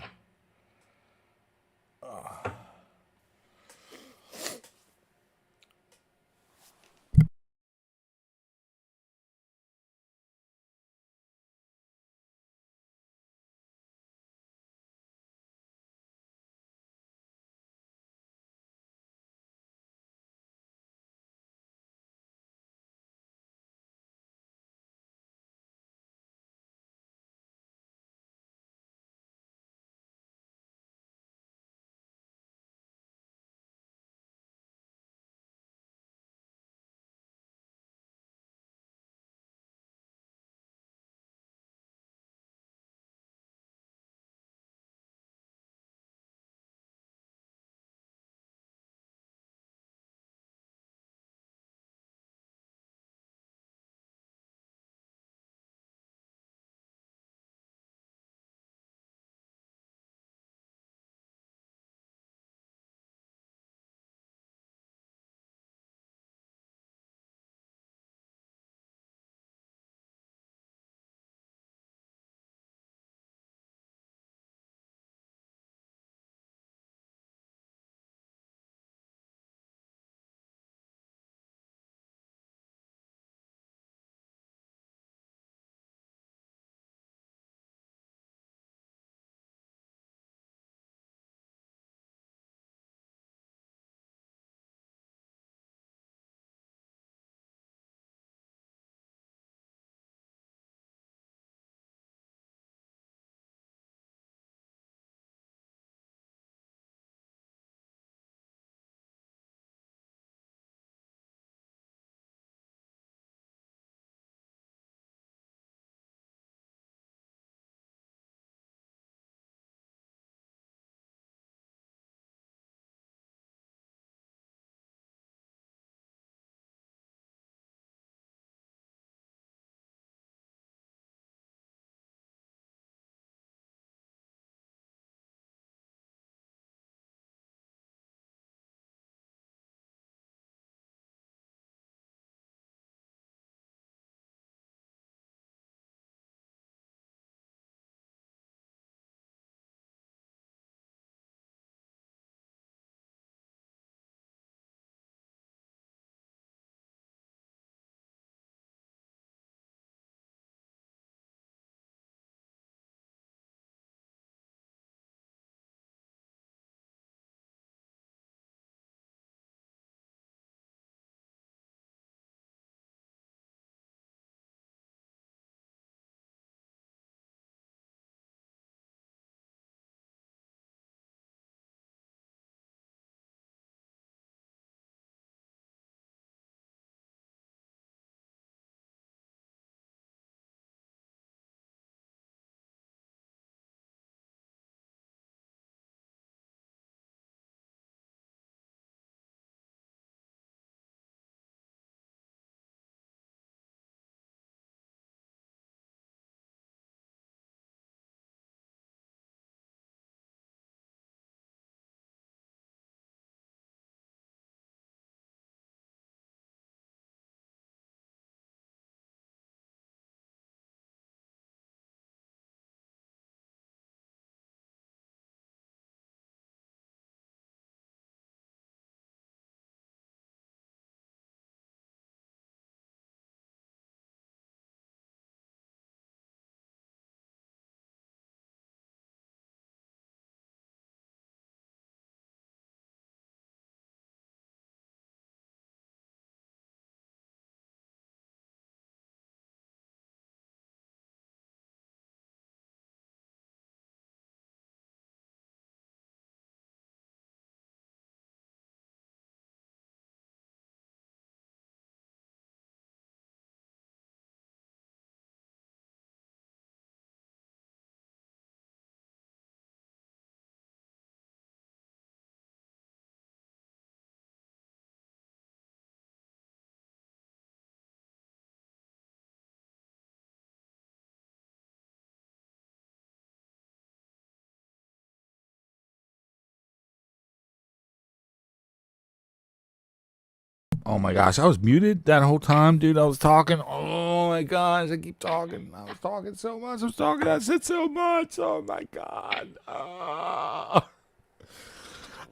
S1: Oh my gosh, I was muted that whole time, dude. I was talking. Oh my gosh, I keep talking. I was talking so much. I said so much. Oh my god.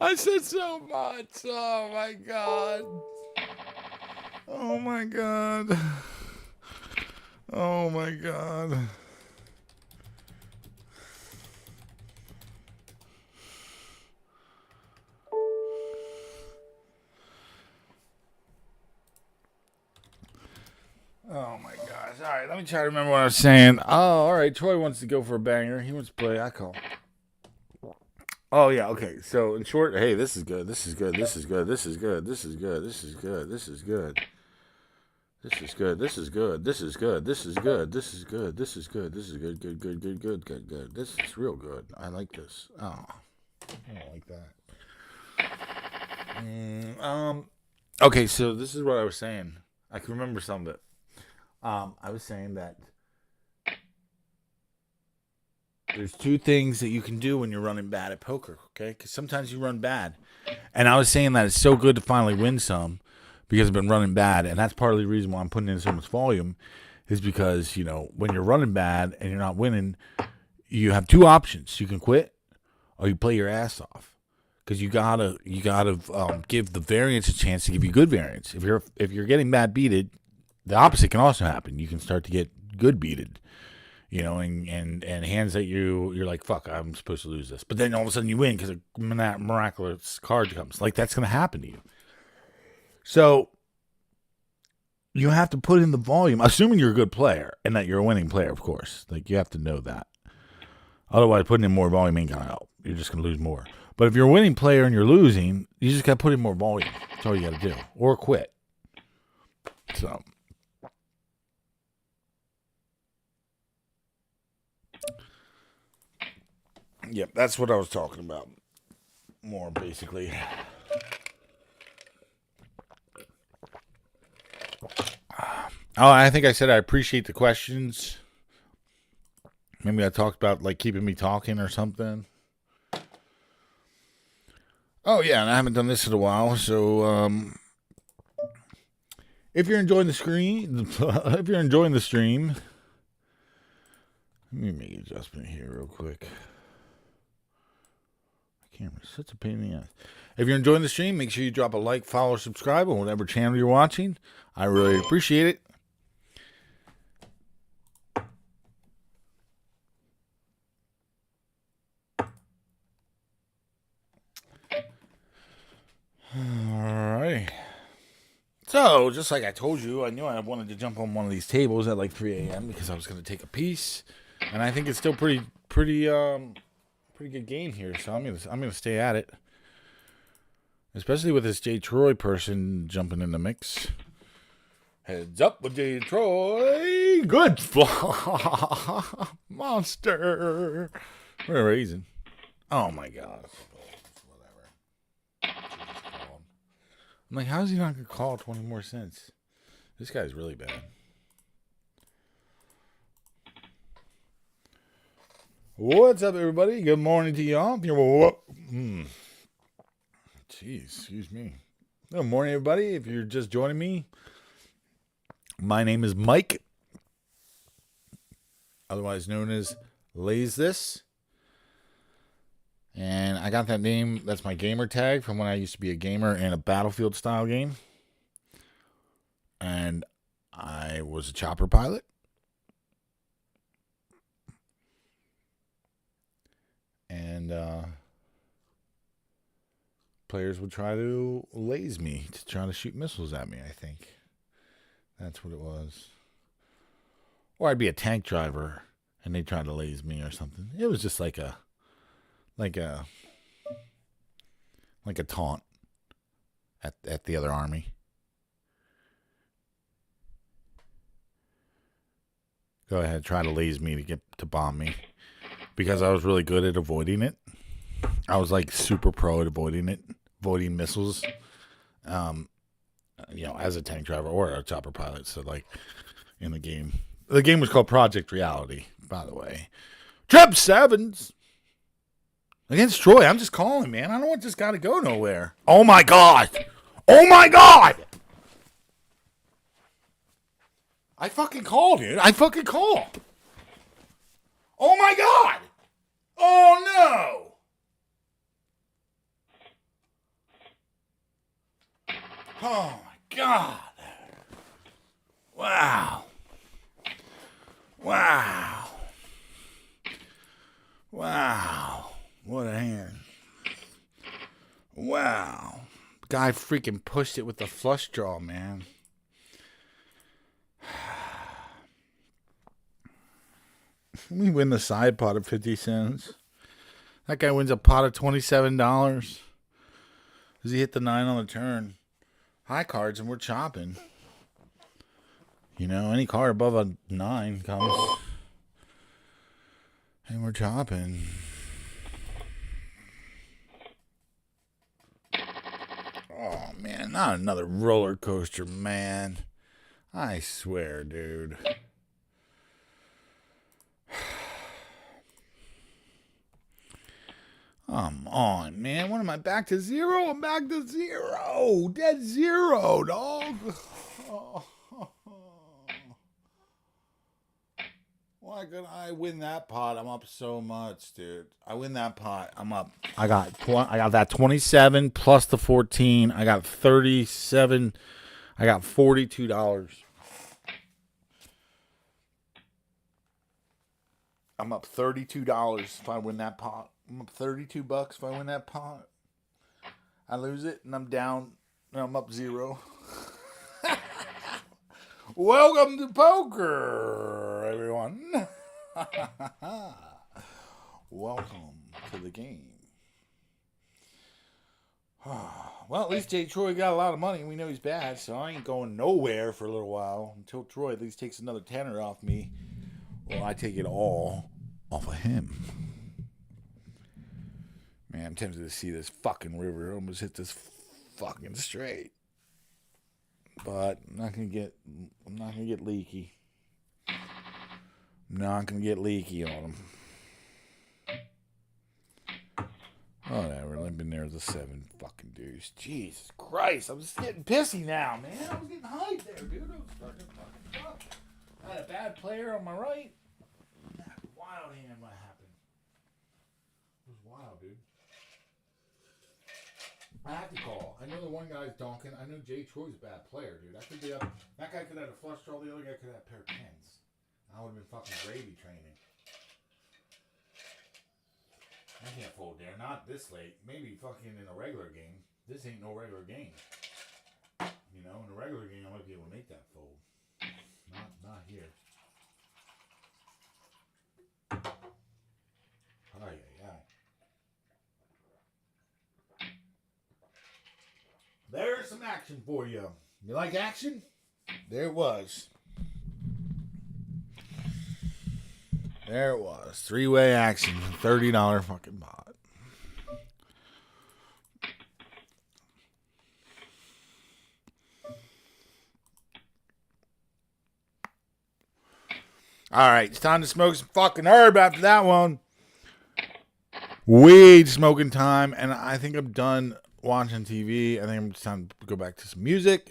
S1: I said so much. Oh my god. Oh my god. Oh my god. Oh my gosh. All right, let me try to remember what I was saying. Oh, all right. Troy wants to go for a banger. He wants to play. I call. Oh yeah, okay. So in short, hey, this is good. This is good. This is good. This is good. This is good. This is good. This is good. This is good. This is good. This is good. This is good. This is good. This is good. This is good. Good. Good. Good. Good. Good. Good. This is real good. I like this. Oh, I don't like that. Okay, so this is what I was saying. I can remember some of it. I was saying that there's two things that you can do when you're running bad at poker, okay? Because sometimes you run bad. And I was saying that it's so good to finally win some because I've been running bad. And that's part of the reason why I'm putting in so much volume is because, you know, when you're running bad and you're not winning, you have two options. You can quit or you play your ass off. Because you gotta give the variance a chance to give you good variance. If you're getting bad beated, the opposite can also happen. You can start to get good beated. You know, and hands that you're like, fuck, I'm supposed to lose this. But then all of a sudden you win because a miraculous card comes. Like, that's going to happen to you. So, you have to put in the volume, assuming you're a good player and that you're a winning player, of course. Like, you have to know that. Otherwise, putting in more volume ain't going to help. You're just going to lose more. But if you're a winning player and you're losing, you just got to put in more volume. That's all you got to do. Or quit. So... Yep, that's what I was talking about. More basically. Oh, I think I said I appreciate the questions. Maybe I talked about like keeping me talking or something. Oh yeah, and I haven't done this in a while, so if you're enjoying the stream, let me make an adjustment here real quick. Camera's such a pain in the ass. If you're enjoying the stream, make sure you drop a like, follow, subscribe on whatever channel you're watching. I really appreciate it. Alright. So, just like I told you, I knew I wanted to jump on one of these tables at like 3 a.m. because I was going to take a piece. And I think it's still pretty good game here, so I'm gonna stay at it. Especially with this J. Troy person jumping in the mix. Heads up with J. Troy. Good flop. Monster. We're raising. Oh my god. Whatever. I'm like, how is he not gonna call 20 more cents? This guy's really bad. What's up, everybody? Good morning to y'all. Jeez, excuse me. Good morning, everybody. If you're just joining me, my name is Mike, otherwise known as Lays This. And I got that name, that's my gamer tag from when I used to be a gamer in a Battlefield style game. And I was a chopper pilot. And players would try to laze me to try to shoot missiles at me, I think. That's what it was. Or I'd be a tank driver and they'd try to laze me or something. It was just like a taunt at the other army. Go ahead, try to laze me to get to bomb me. Because I was really good at avoiding it. I was like super pro at avoiding missiles. As a tank driver or a chopper pilot. So like in the game. The game was called Project Reality, by the way. Trip Sevens against Troy. I'm just calling, man. I don't want this guy to go nowhere. Oh my god. Oh my god. I fucking call, dude. I fucking call. Oh my God. Oh no. Oh my God. Wow. Wow. Wow. What a hand. Wow. Guy freaking pushed it with the flush draw, man. We win the side pot of 50 cents. That guy wins a pot of $27. Does he hit the 9 on the turn? High cards and we're chopping. You know, any card above a 9 comes. And we're chopping. Oh, man. Not another roller coaster, man. I swear, dude. Come on, man. What am I back to 0? I'm back to 0. Dead 0, dog. Oh. Why could I win that pot? I'm up so much, dude. I win that pot. I'm up. I got that 27 plus the 14. I got 37. I got $42. I'm up $32 if I win that pot. I'm up $32 if I win that pot. I lose it and I'm down. And I'm up 0. Welcome to poker, everyone. Welcome to the game. Well, at least Jay Troy got a lot of money. We know he's bad, so I ain't going nowhere for a little while until Troy at least takes another tenner off me. Well, I take it all off of him. Man, I'm tempted to see this fucking river almost hit this fucking straight. But I'm not gonna get leaky. I'm not gonna get leaky on him. Whatever, I've been there with a 7 fucking deuce. Jesus Christ, I'm just getting pissy now, man. I was getting hyped there, dude. I was starting to fucking fuck. I had a bad player on my right. That wild hand, what happened? It was wild, dude. I have to call. I know the one guy's donking. I know Jay Troy's a bad player, dude. I could be up. That guy could have had a flush draw. The other guy could have had a pair of 10s. I would have been fucking gravy training. I can't fold there. Not this late. Maybe fucking in a regular game. This ain't no regular game. You know, in a regular game, I might be able to make that fold. Not here. Oh, yeah. There's some action for you. You like action? There it was. There it was. 3-way action. $30 fucking pot. All right. It's time to smoke some fucking herb after that one. Weed smoking time. And I think I'm done watching TV. I think it's time to go back to some music.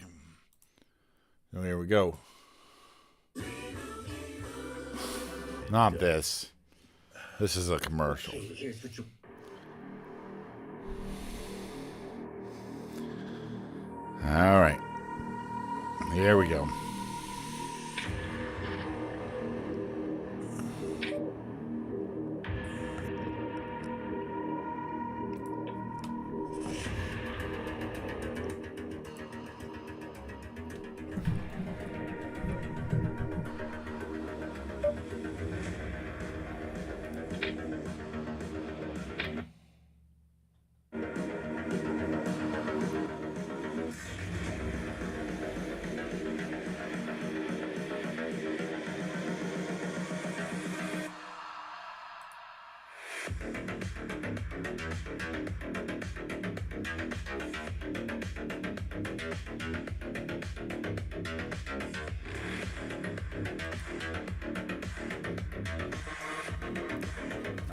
S1: So here we go. Not this. This is a commercial. All right. Here we go.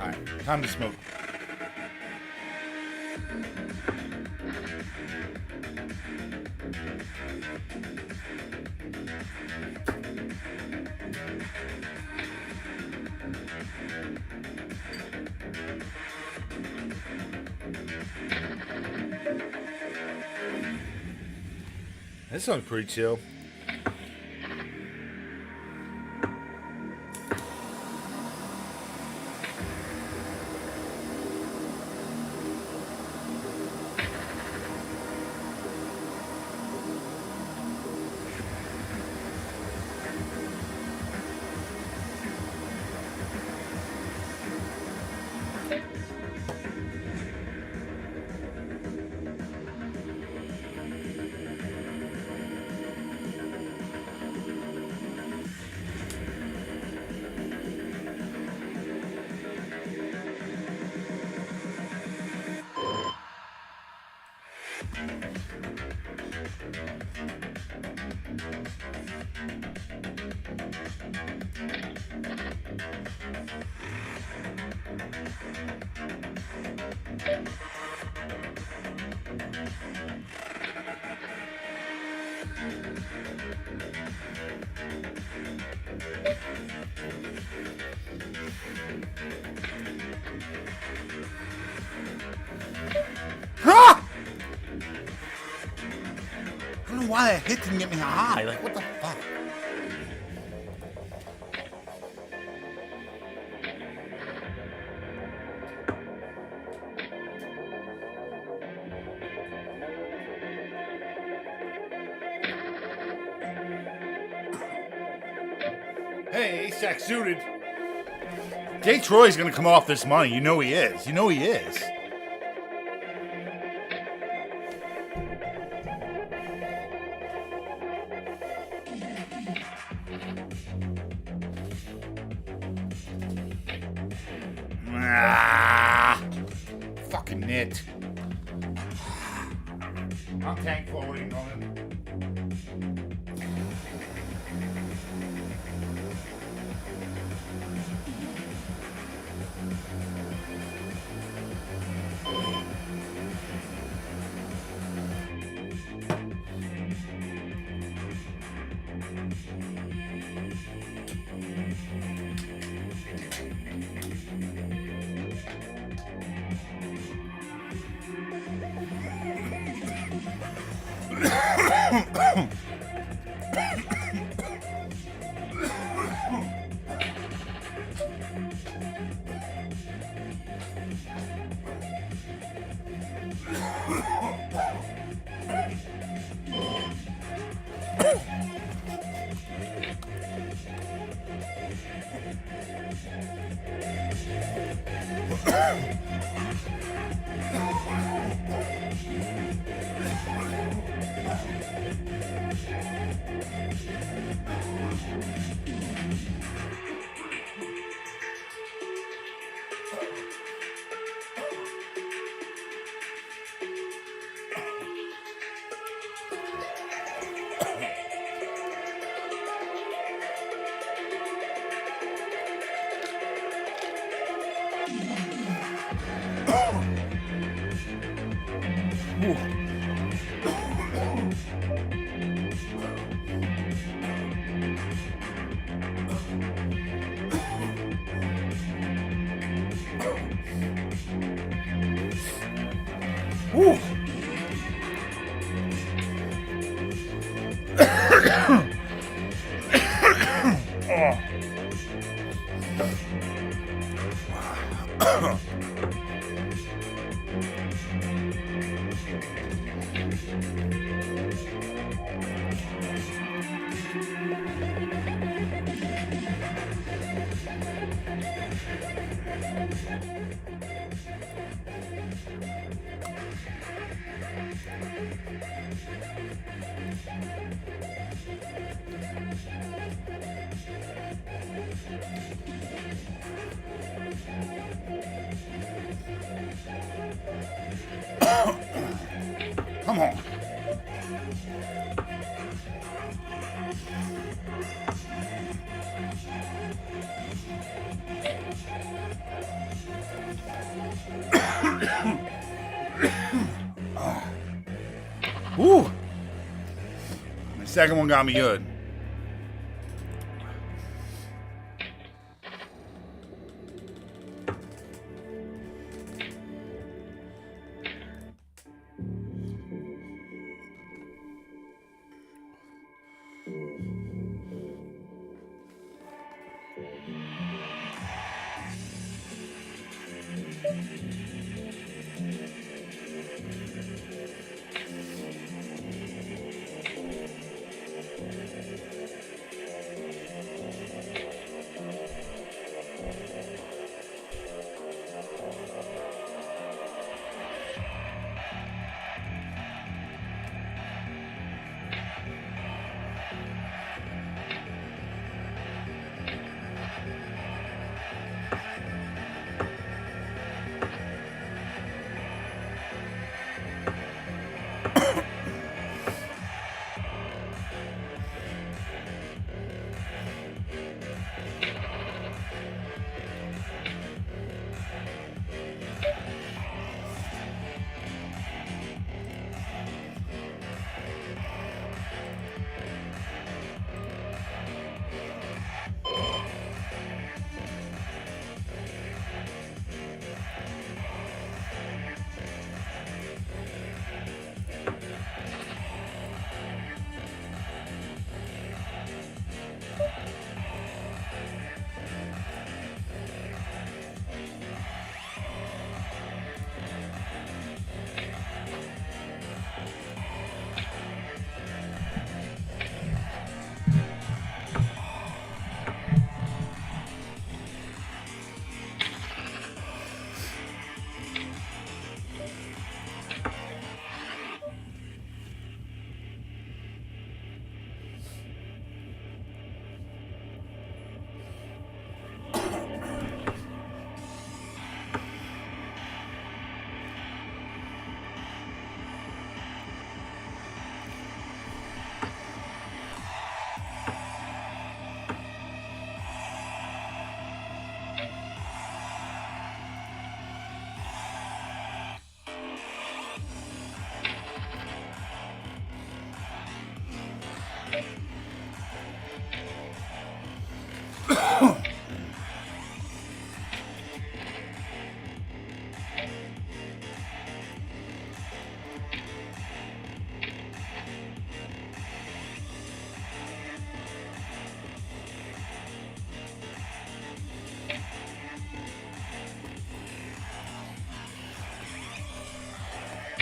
S1: All right, time to smoke. This one's pretty chill. Ah! I don't know why that hit didn't get me high. Like, what the fuck? Hey, ASAC suited. Jay Troy's gonna come off this money. You know he is. You know he is. Ah, fucking nit. I'm tank forwarding on him. Woo. Come on. Woo. The second one got me good.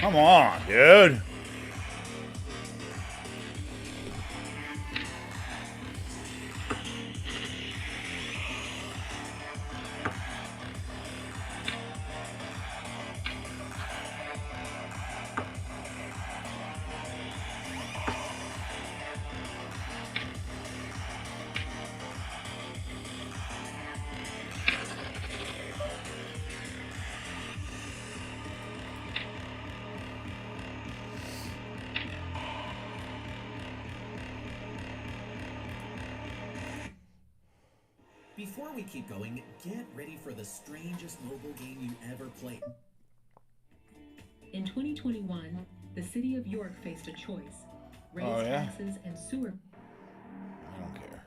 S1: Come on, dude.
S4: Before we keep going, get ready for the strangest mobile game you ever played.
S12: In 2021, the city of York faced a choice: raise taxes and sewer.
S1: I don't care.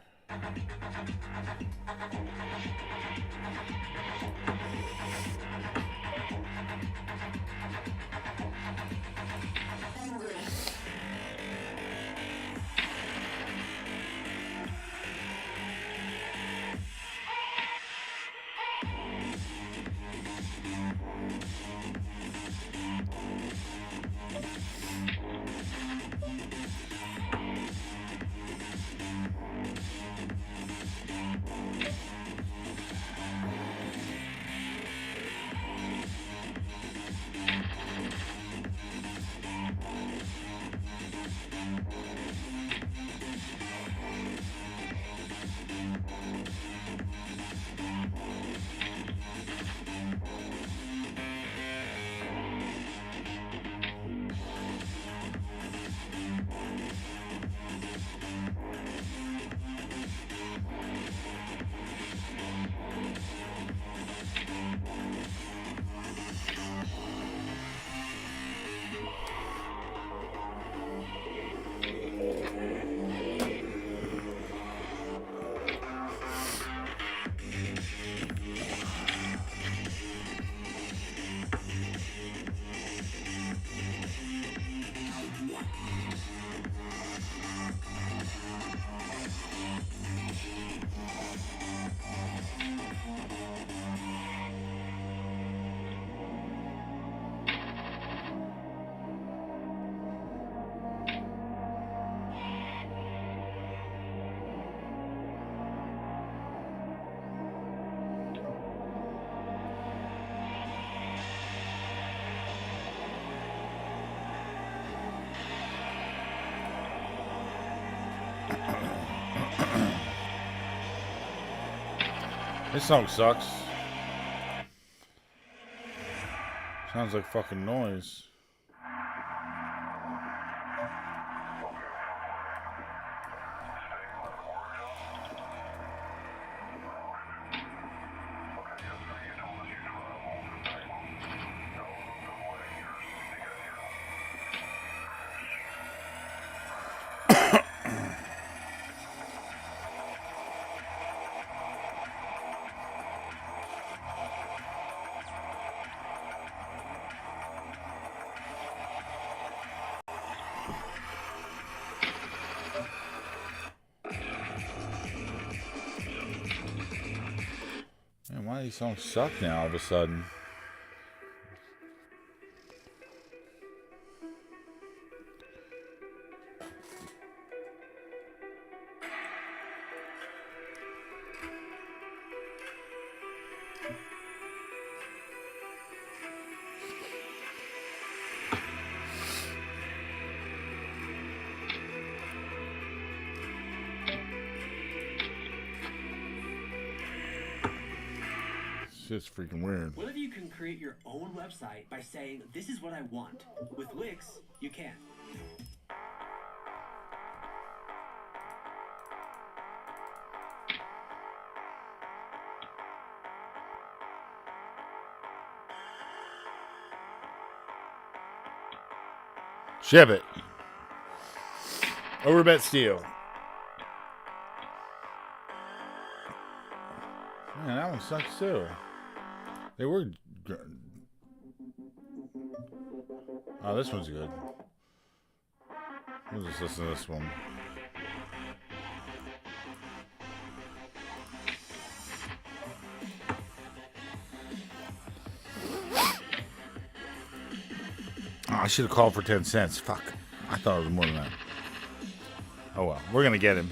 S1: This song sucks. Sounds like fucking noise. Man, why do these songs suck now all of a sudden? Shit's freaking weird.
S11: What if you can create your own website by saying, this is what I want? With Wix, you can.
S1: Shiv it. Overbet Steel. Man, that one sucks too. They were. Oh, this one's good. We'll just listen to this one. Oh, I should have called for 10 cents. Fuck. I thought it was more than that. Oh well. We're going to get him.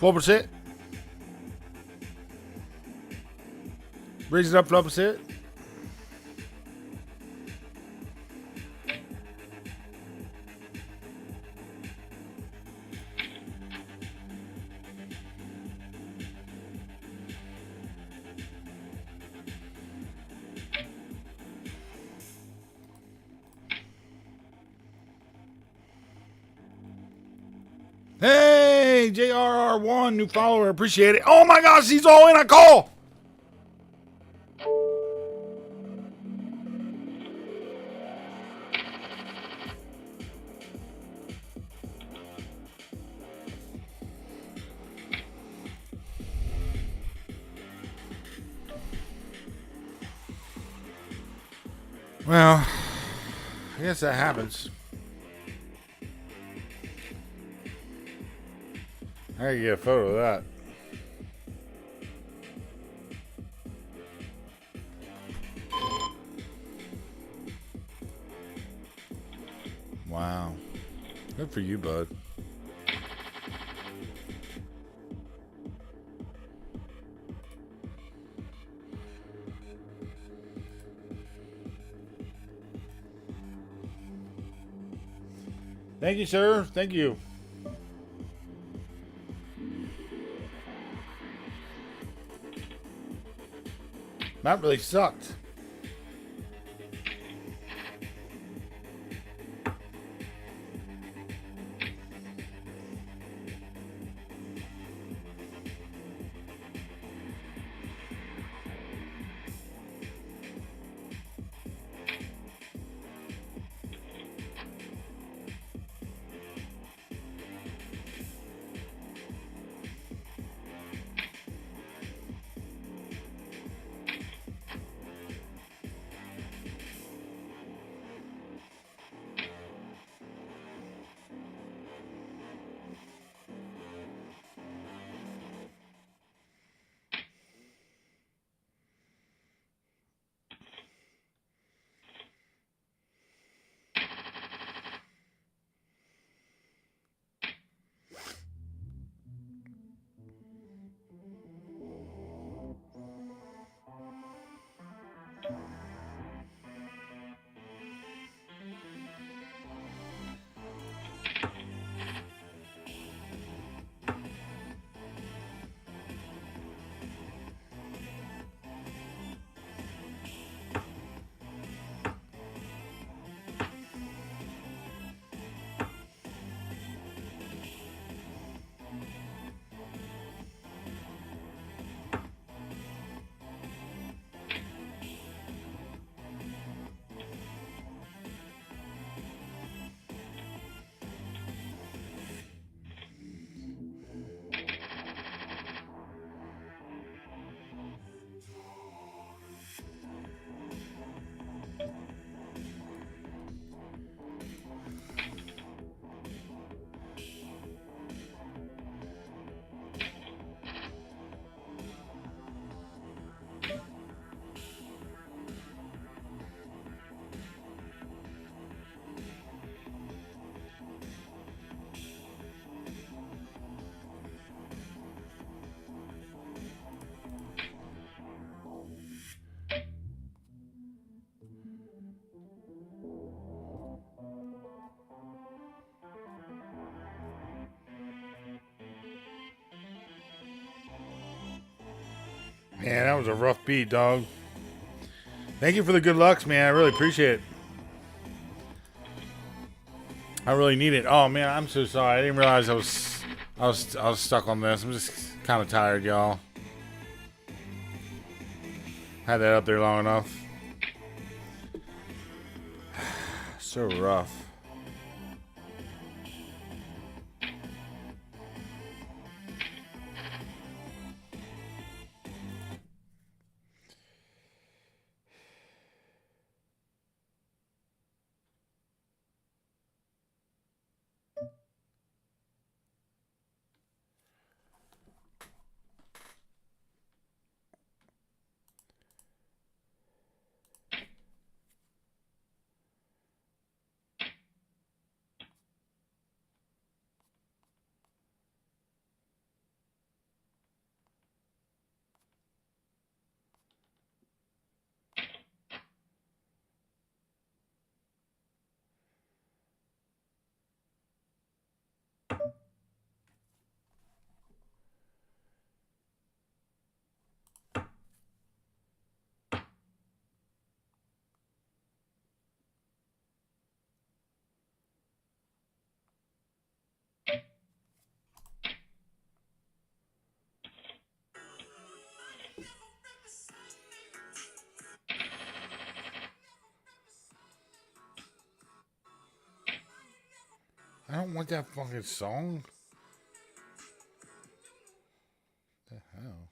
S1: 4%. Raise it up 12%. Hey, JRR1, new follower. Appreciate it. Oh my gosh, he's all in a call. Well, I guess that happens. I gotta get a photo of that. Wow. Good for you, bud. Thank you, sir. Thank you. That really sucked. Man, that was a rough beat, dog. Thank you for the good lucks, man. I really appreciate it. I really need it. Oh man, I'm so sorry. I didn't realize I was stuck on this. I'm just kind of tired, y'all. Had that up there long enough. So rough. don't want that fucking song. What the hell?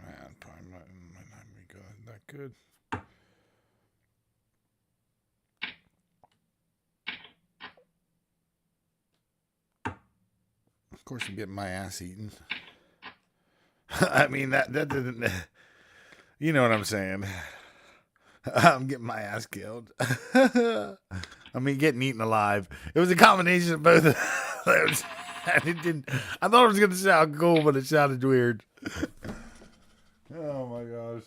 S1: Man, probably might not be good. That good. Of course, I'm getting my ass eaten. I mean, that didn't. You know what I'm saying? I'm getting my ass killed. I mean, getting eaten alive. It was a combination of both of those. And it didn't. I thought it was gonna sound cool, but it sounded weird. Oh my gosh.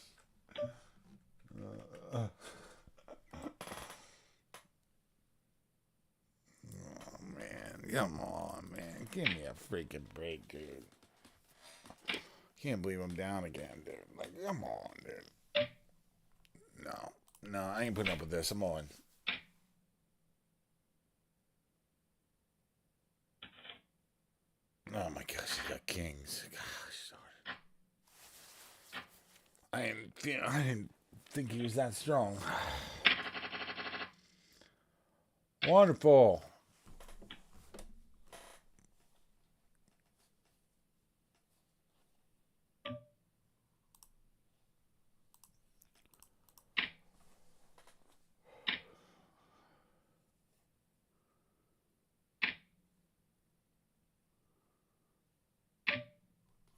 S1: Oh man, come on, man. Give me a freaking break, dude. Can't believe I'm down again, dude. Like, come on, dude. No, I ain't putting up with this. I'm on. Oh my gosh, you got kings. Gosh, sorry. I didn't think he was that strong. Wonderful.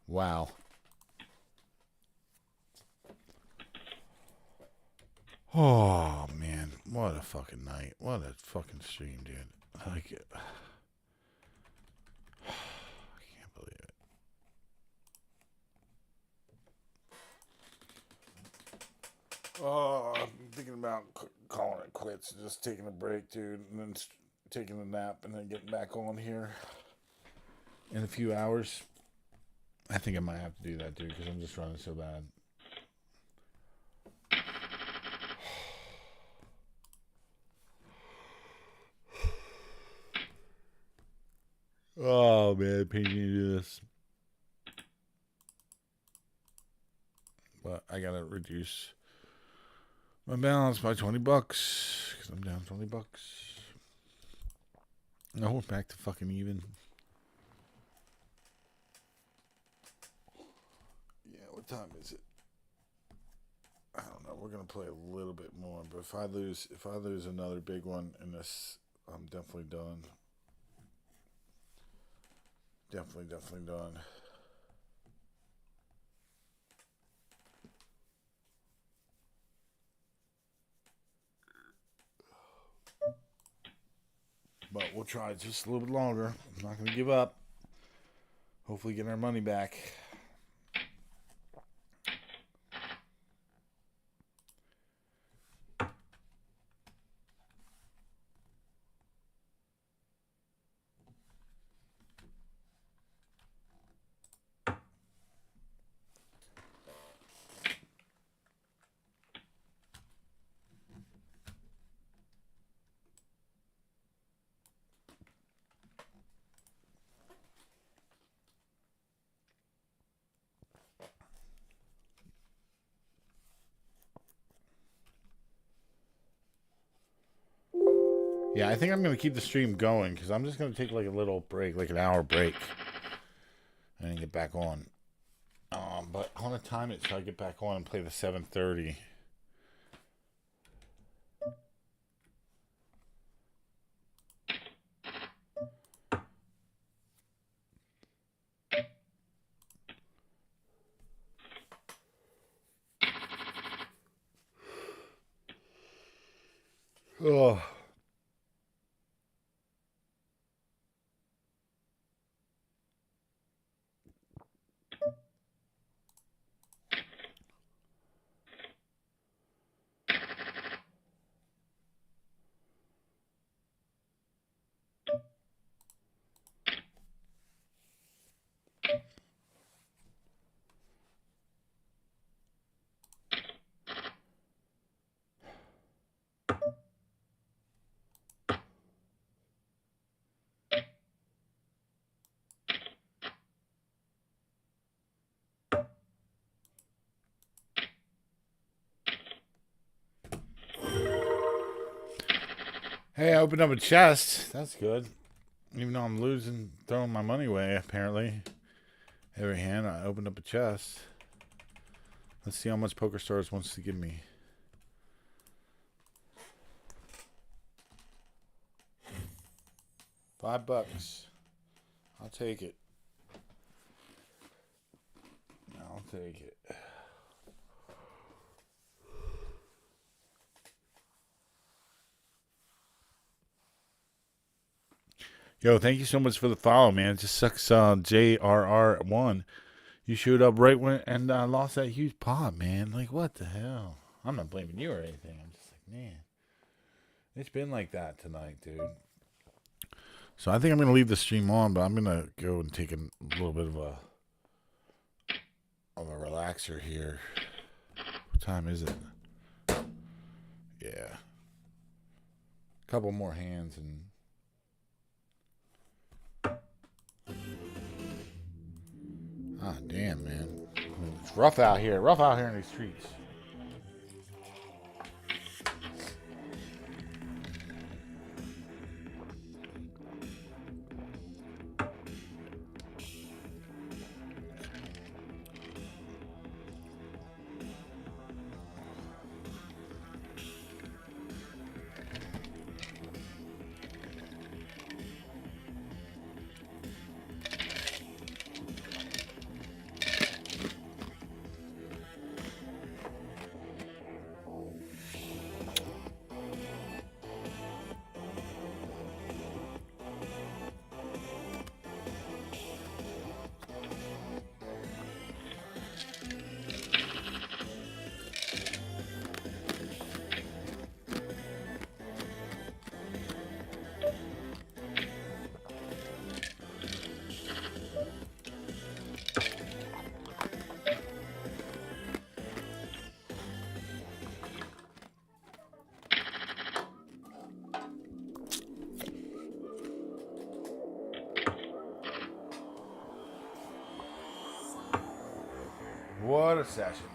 S1: Wow. Oh man, what a fucking night. What a fucking stream, dude. I like it. I can't believe it. Oh, I'm thinking about calling it quits, just taking a break, dude, and then taking a nap and then getting back on here in a few hours. I think I might have to do that, dude, because I'm just running so bad. Oh man, painting to do this. But I gotta reduce my balance by $20 because I'm down $20. No, we're back to fucking even. Yeah, what time is it? I don't know. We're gonna play a little bit more, but if I lose another big one in this, I'm definitely done. Definitely done. But we'll try just a little bit longer. I'm not gonna give up. Hopefully get our money back. Yeah, I think I'm going to keep the stream going because I'm just going to take like a little break, like an hour break, and then get back on. But I want to time it so I get back on and play the 7:30. Oh. Hey, I opened up a chest. That's good. Even though I'm losing, throwing my money away, apparently. Every hand, I opened up a chest. Let's see how much Poker Stars wants to give me. $5. I'll take it. I'll take it. Yo, thank you so much for the follow, man. It just sucks. JRR1. You showed up right when and lost that huge pot, man. Like, what the hell? I'm not blaming you or anything. I'm just like, man, it's been like that tonight, dude. So I think I'm gonna leave the stream on, but I'm gonna go and take a little bit of a relaxer here. What time is it? Yeah, a couple more hands and. Ah, damn, man. I mean, it's rough out here. Rough out here in these streets. What a session.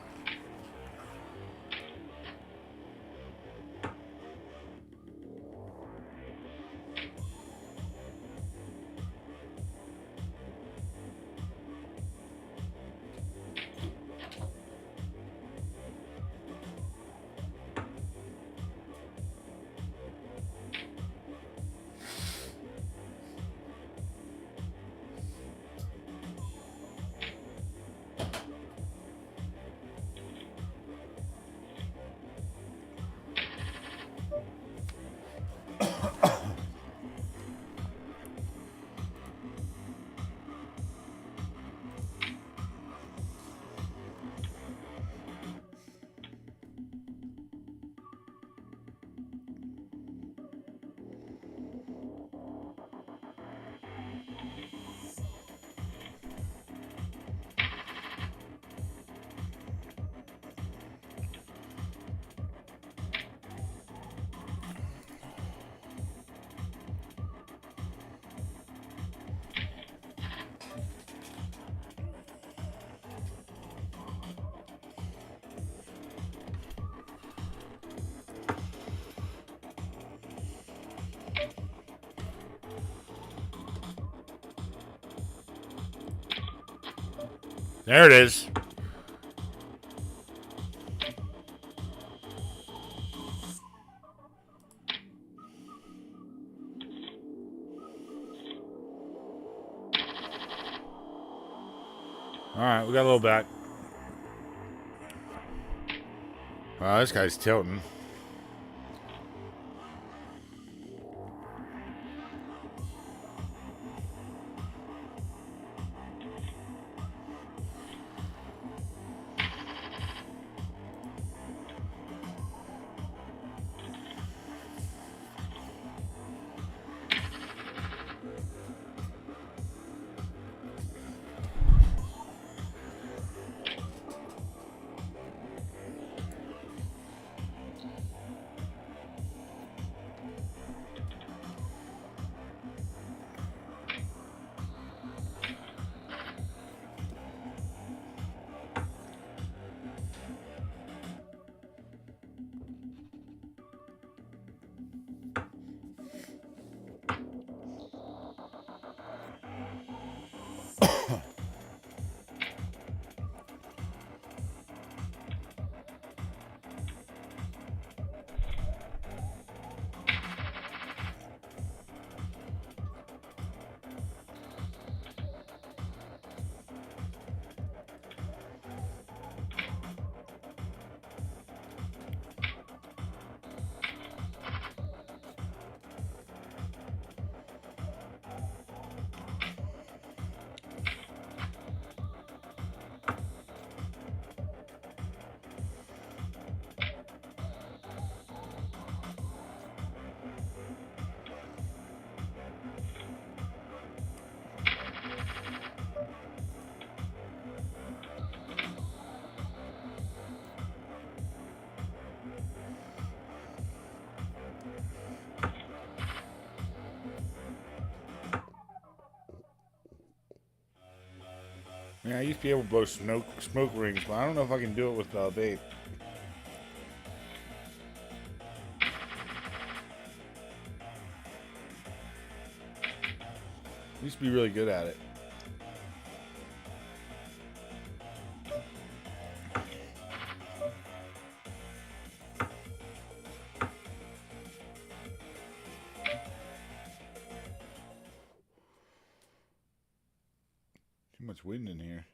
S1: There it is. All right, we got a little back. Wow, this guy's tilting. Yeah, I used to be able to blow smoke rings, but I don't know if I can do it with vape. Used to be really good at it. Too much wind in here.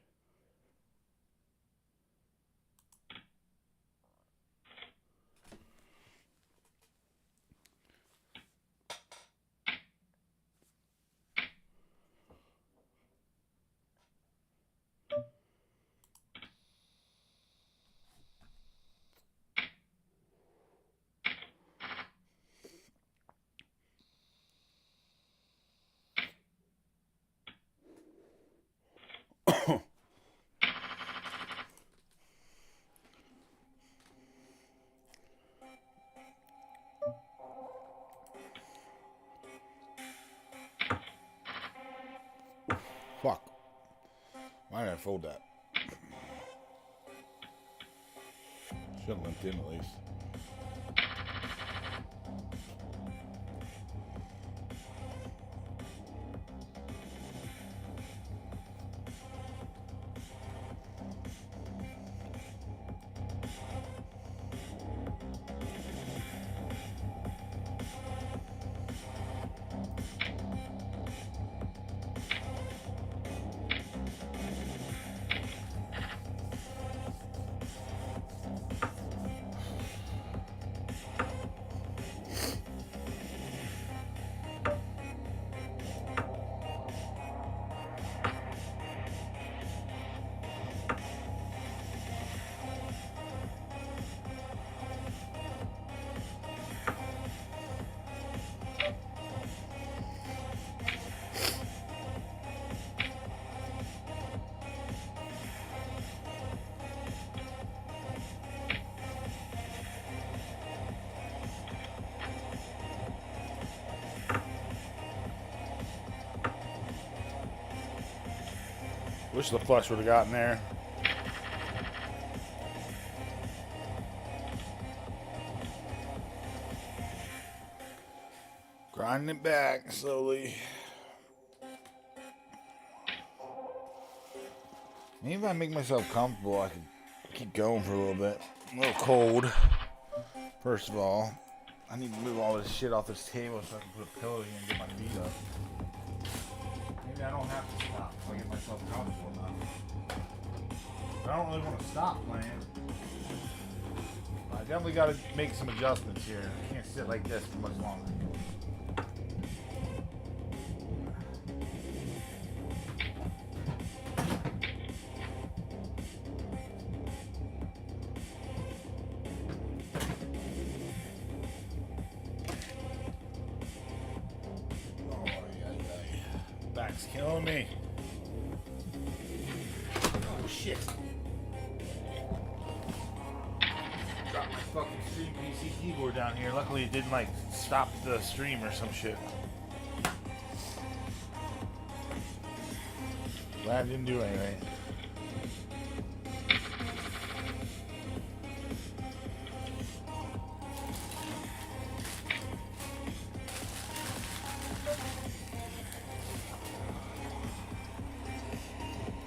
S1: Fuck. Why did I fold that? Should have limped in at least. Wish the flush would have gotten there. Grinding it back slowly. Maybe if I make myself comfortable, I can keep going for a little bit. I'm a little cold. First of all, I need to move all this shit off this table so I can put a pillow here and get my feet up. Maybe I don't have to stop if I get myself comfortable enough. But I don't really want to stop playing. I definitely got to make some adjustments here. I can't sit like this for much longer. Back's killing me. Oh shit. Dropped my fucking stream PC keyboard down here. Luckily it didn't like stop the stream or some shit. Glad I didn't do anything.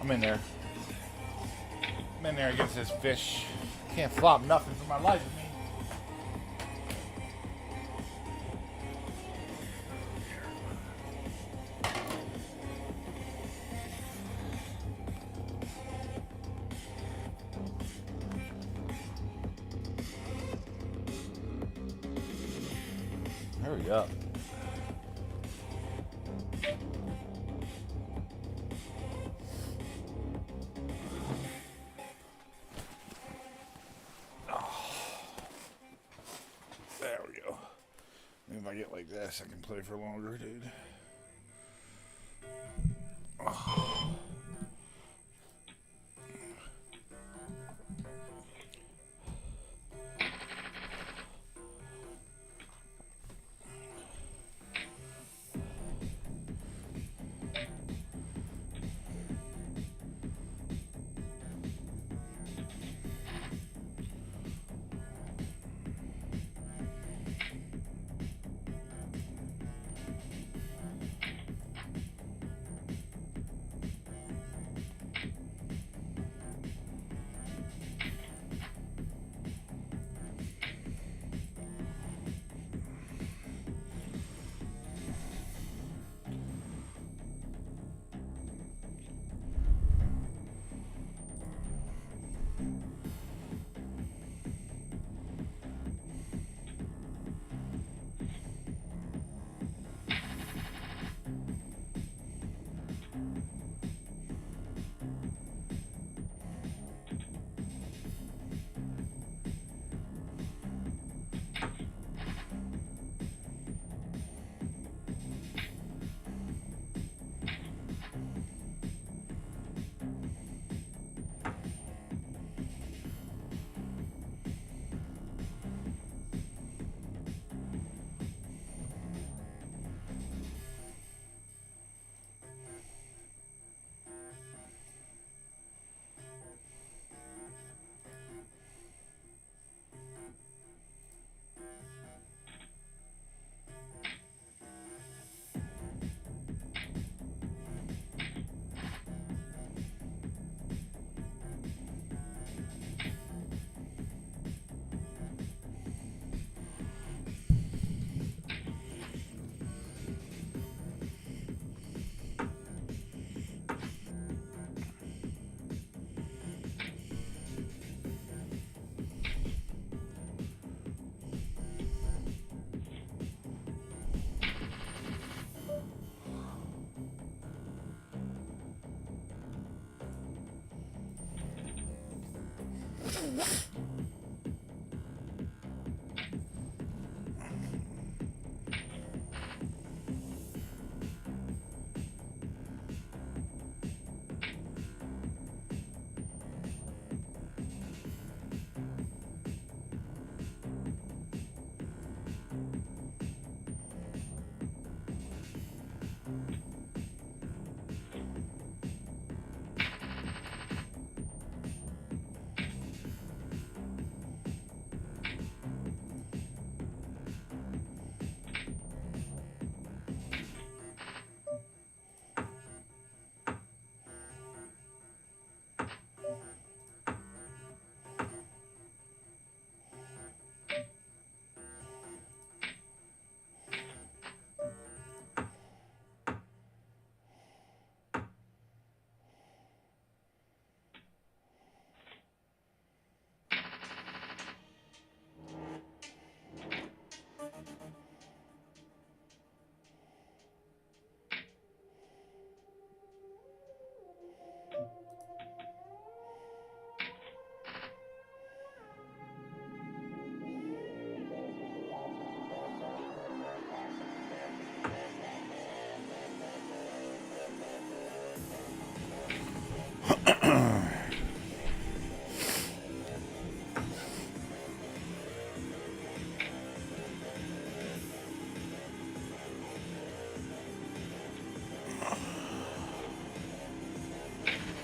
S1: I'm in there. I'm in there against this fish. Can't flop nothing for my life with me. Hurry up. There we go. Maybe if I get like this, I can play for longer, dude. Oh.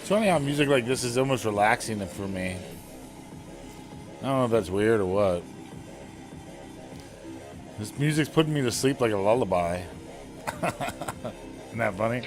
S1: It's funny how music like this is almost relaxing for me. I don't know if that's weird or what. This music's putting me to sleep like a lullaby. Isn't that funny?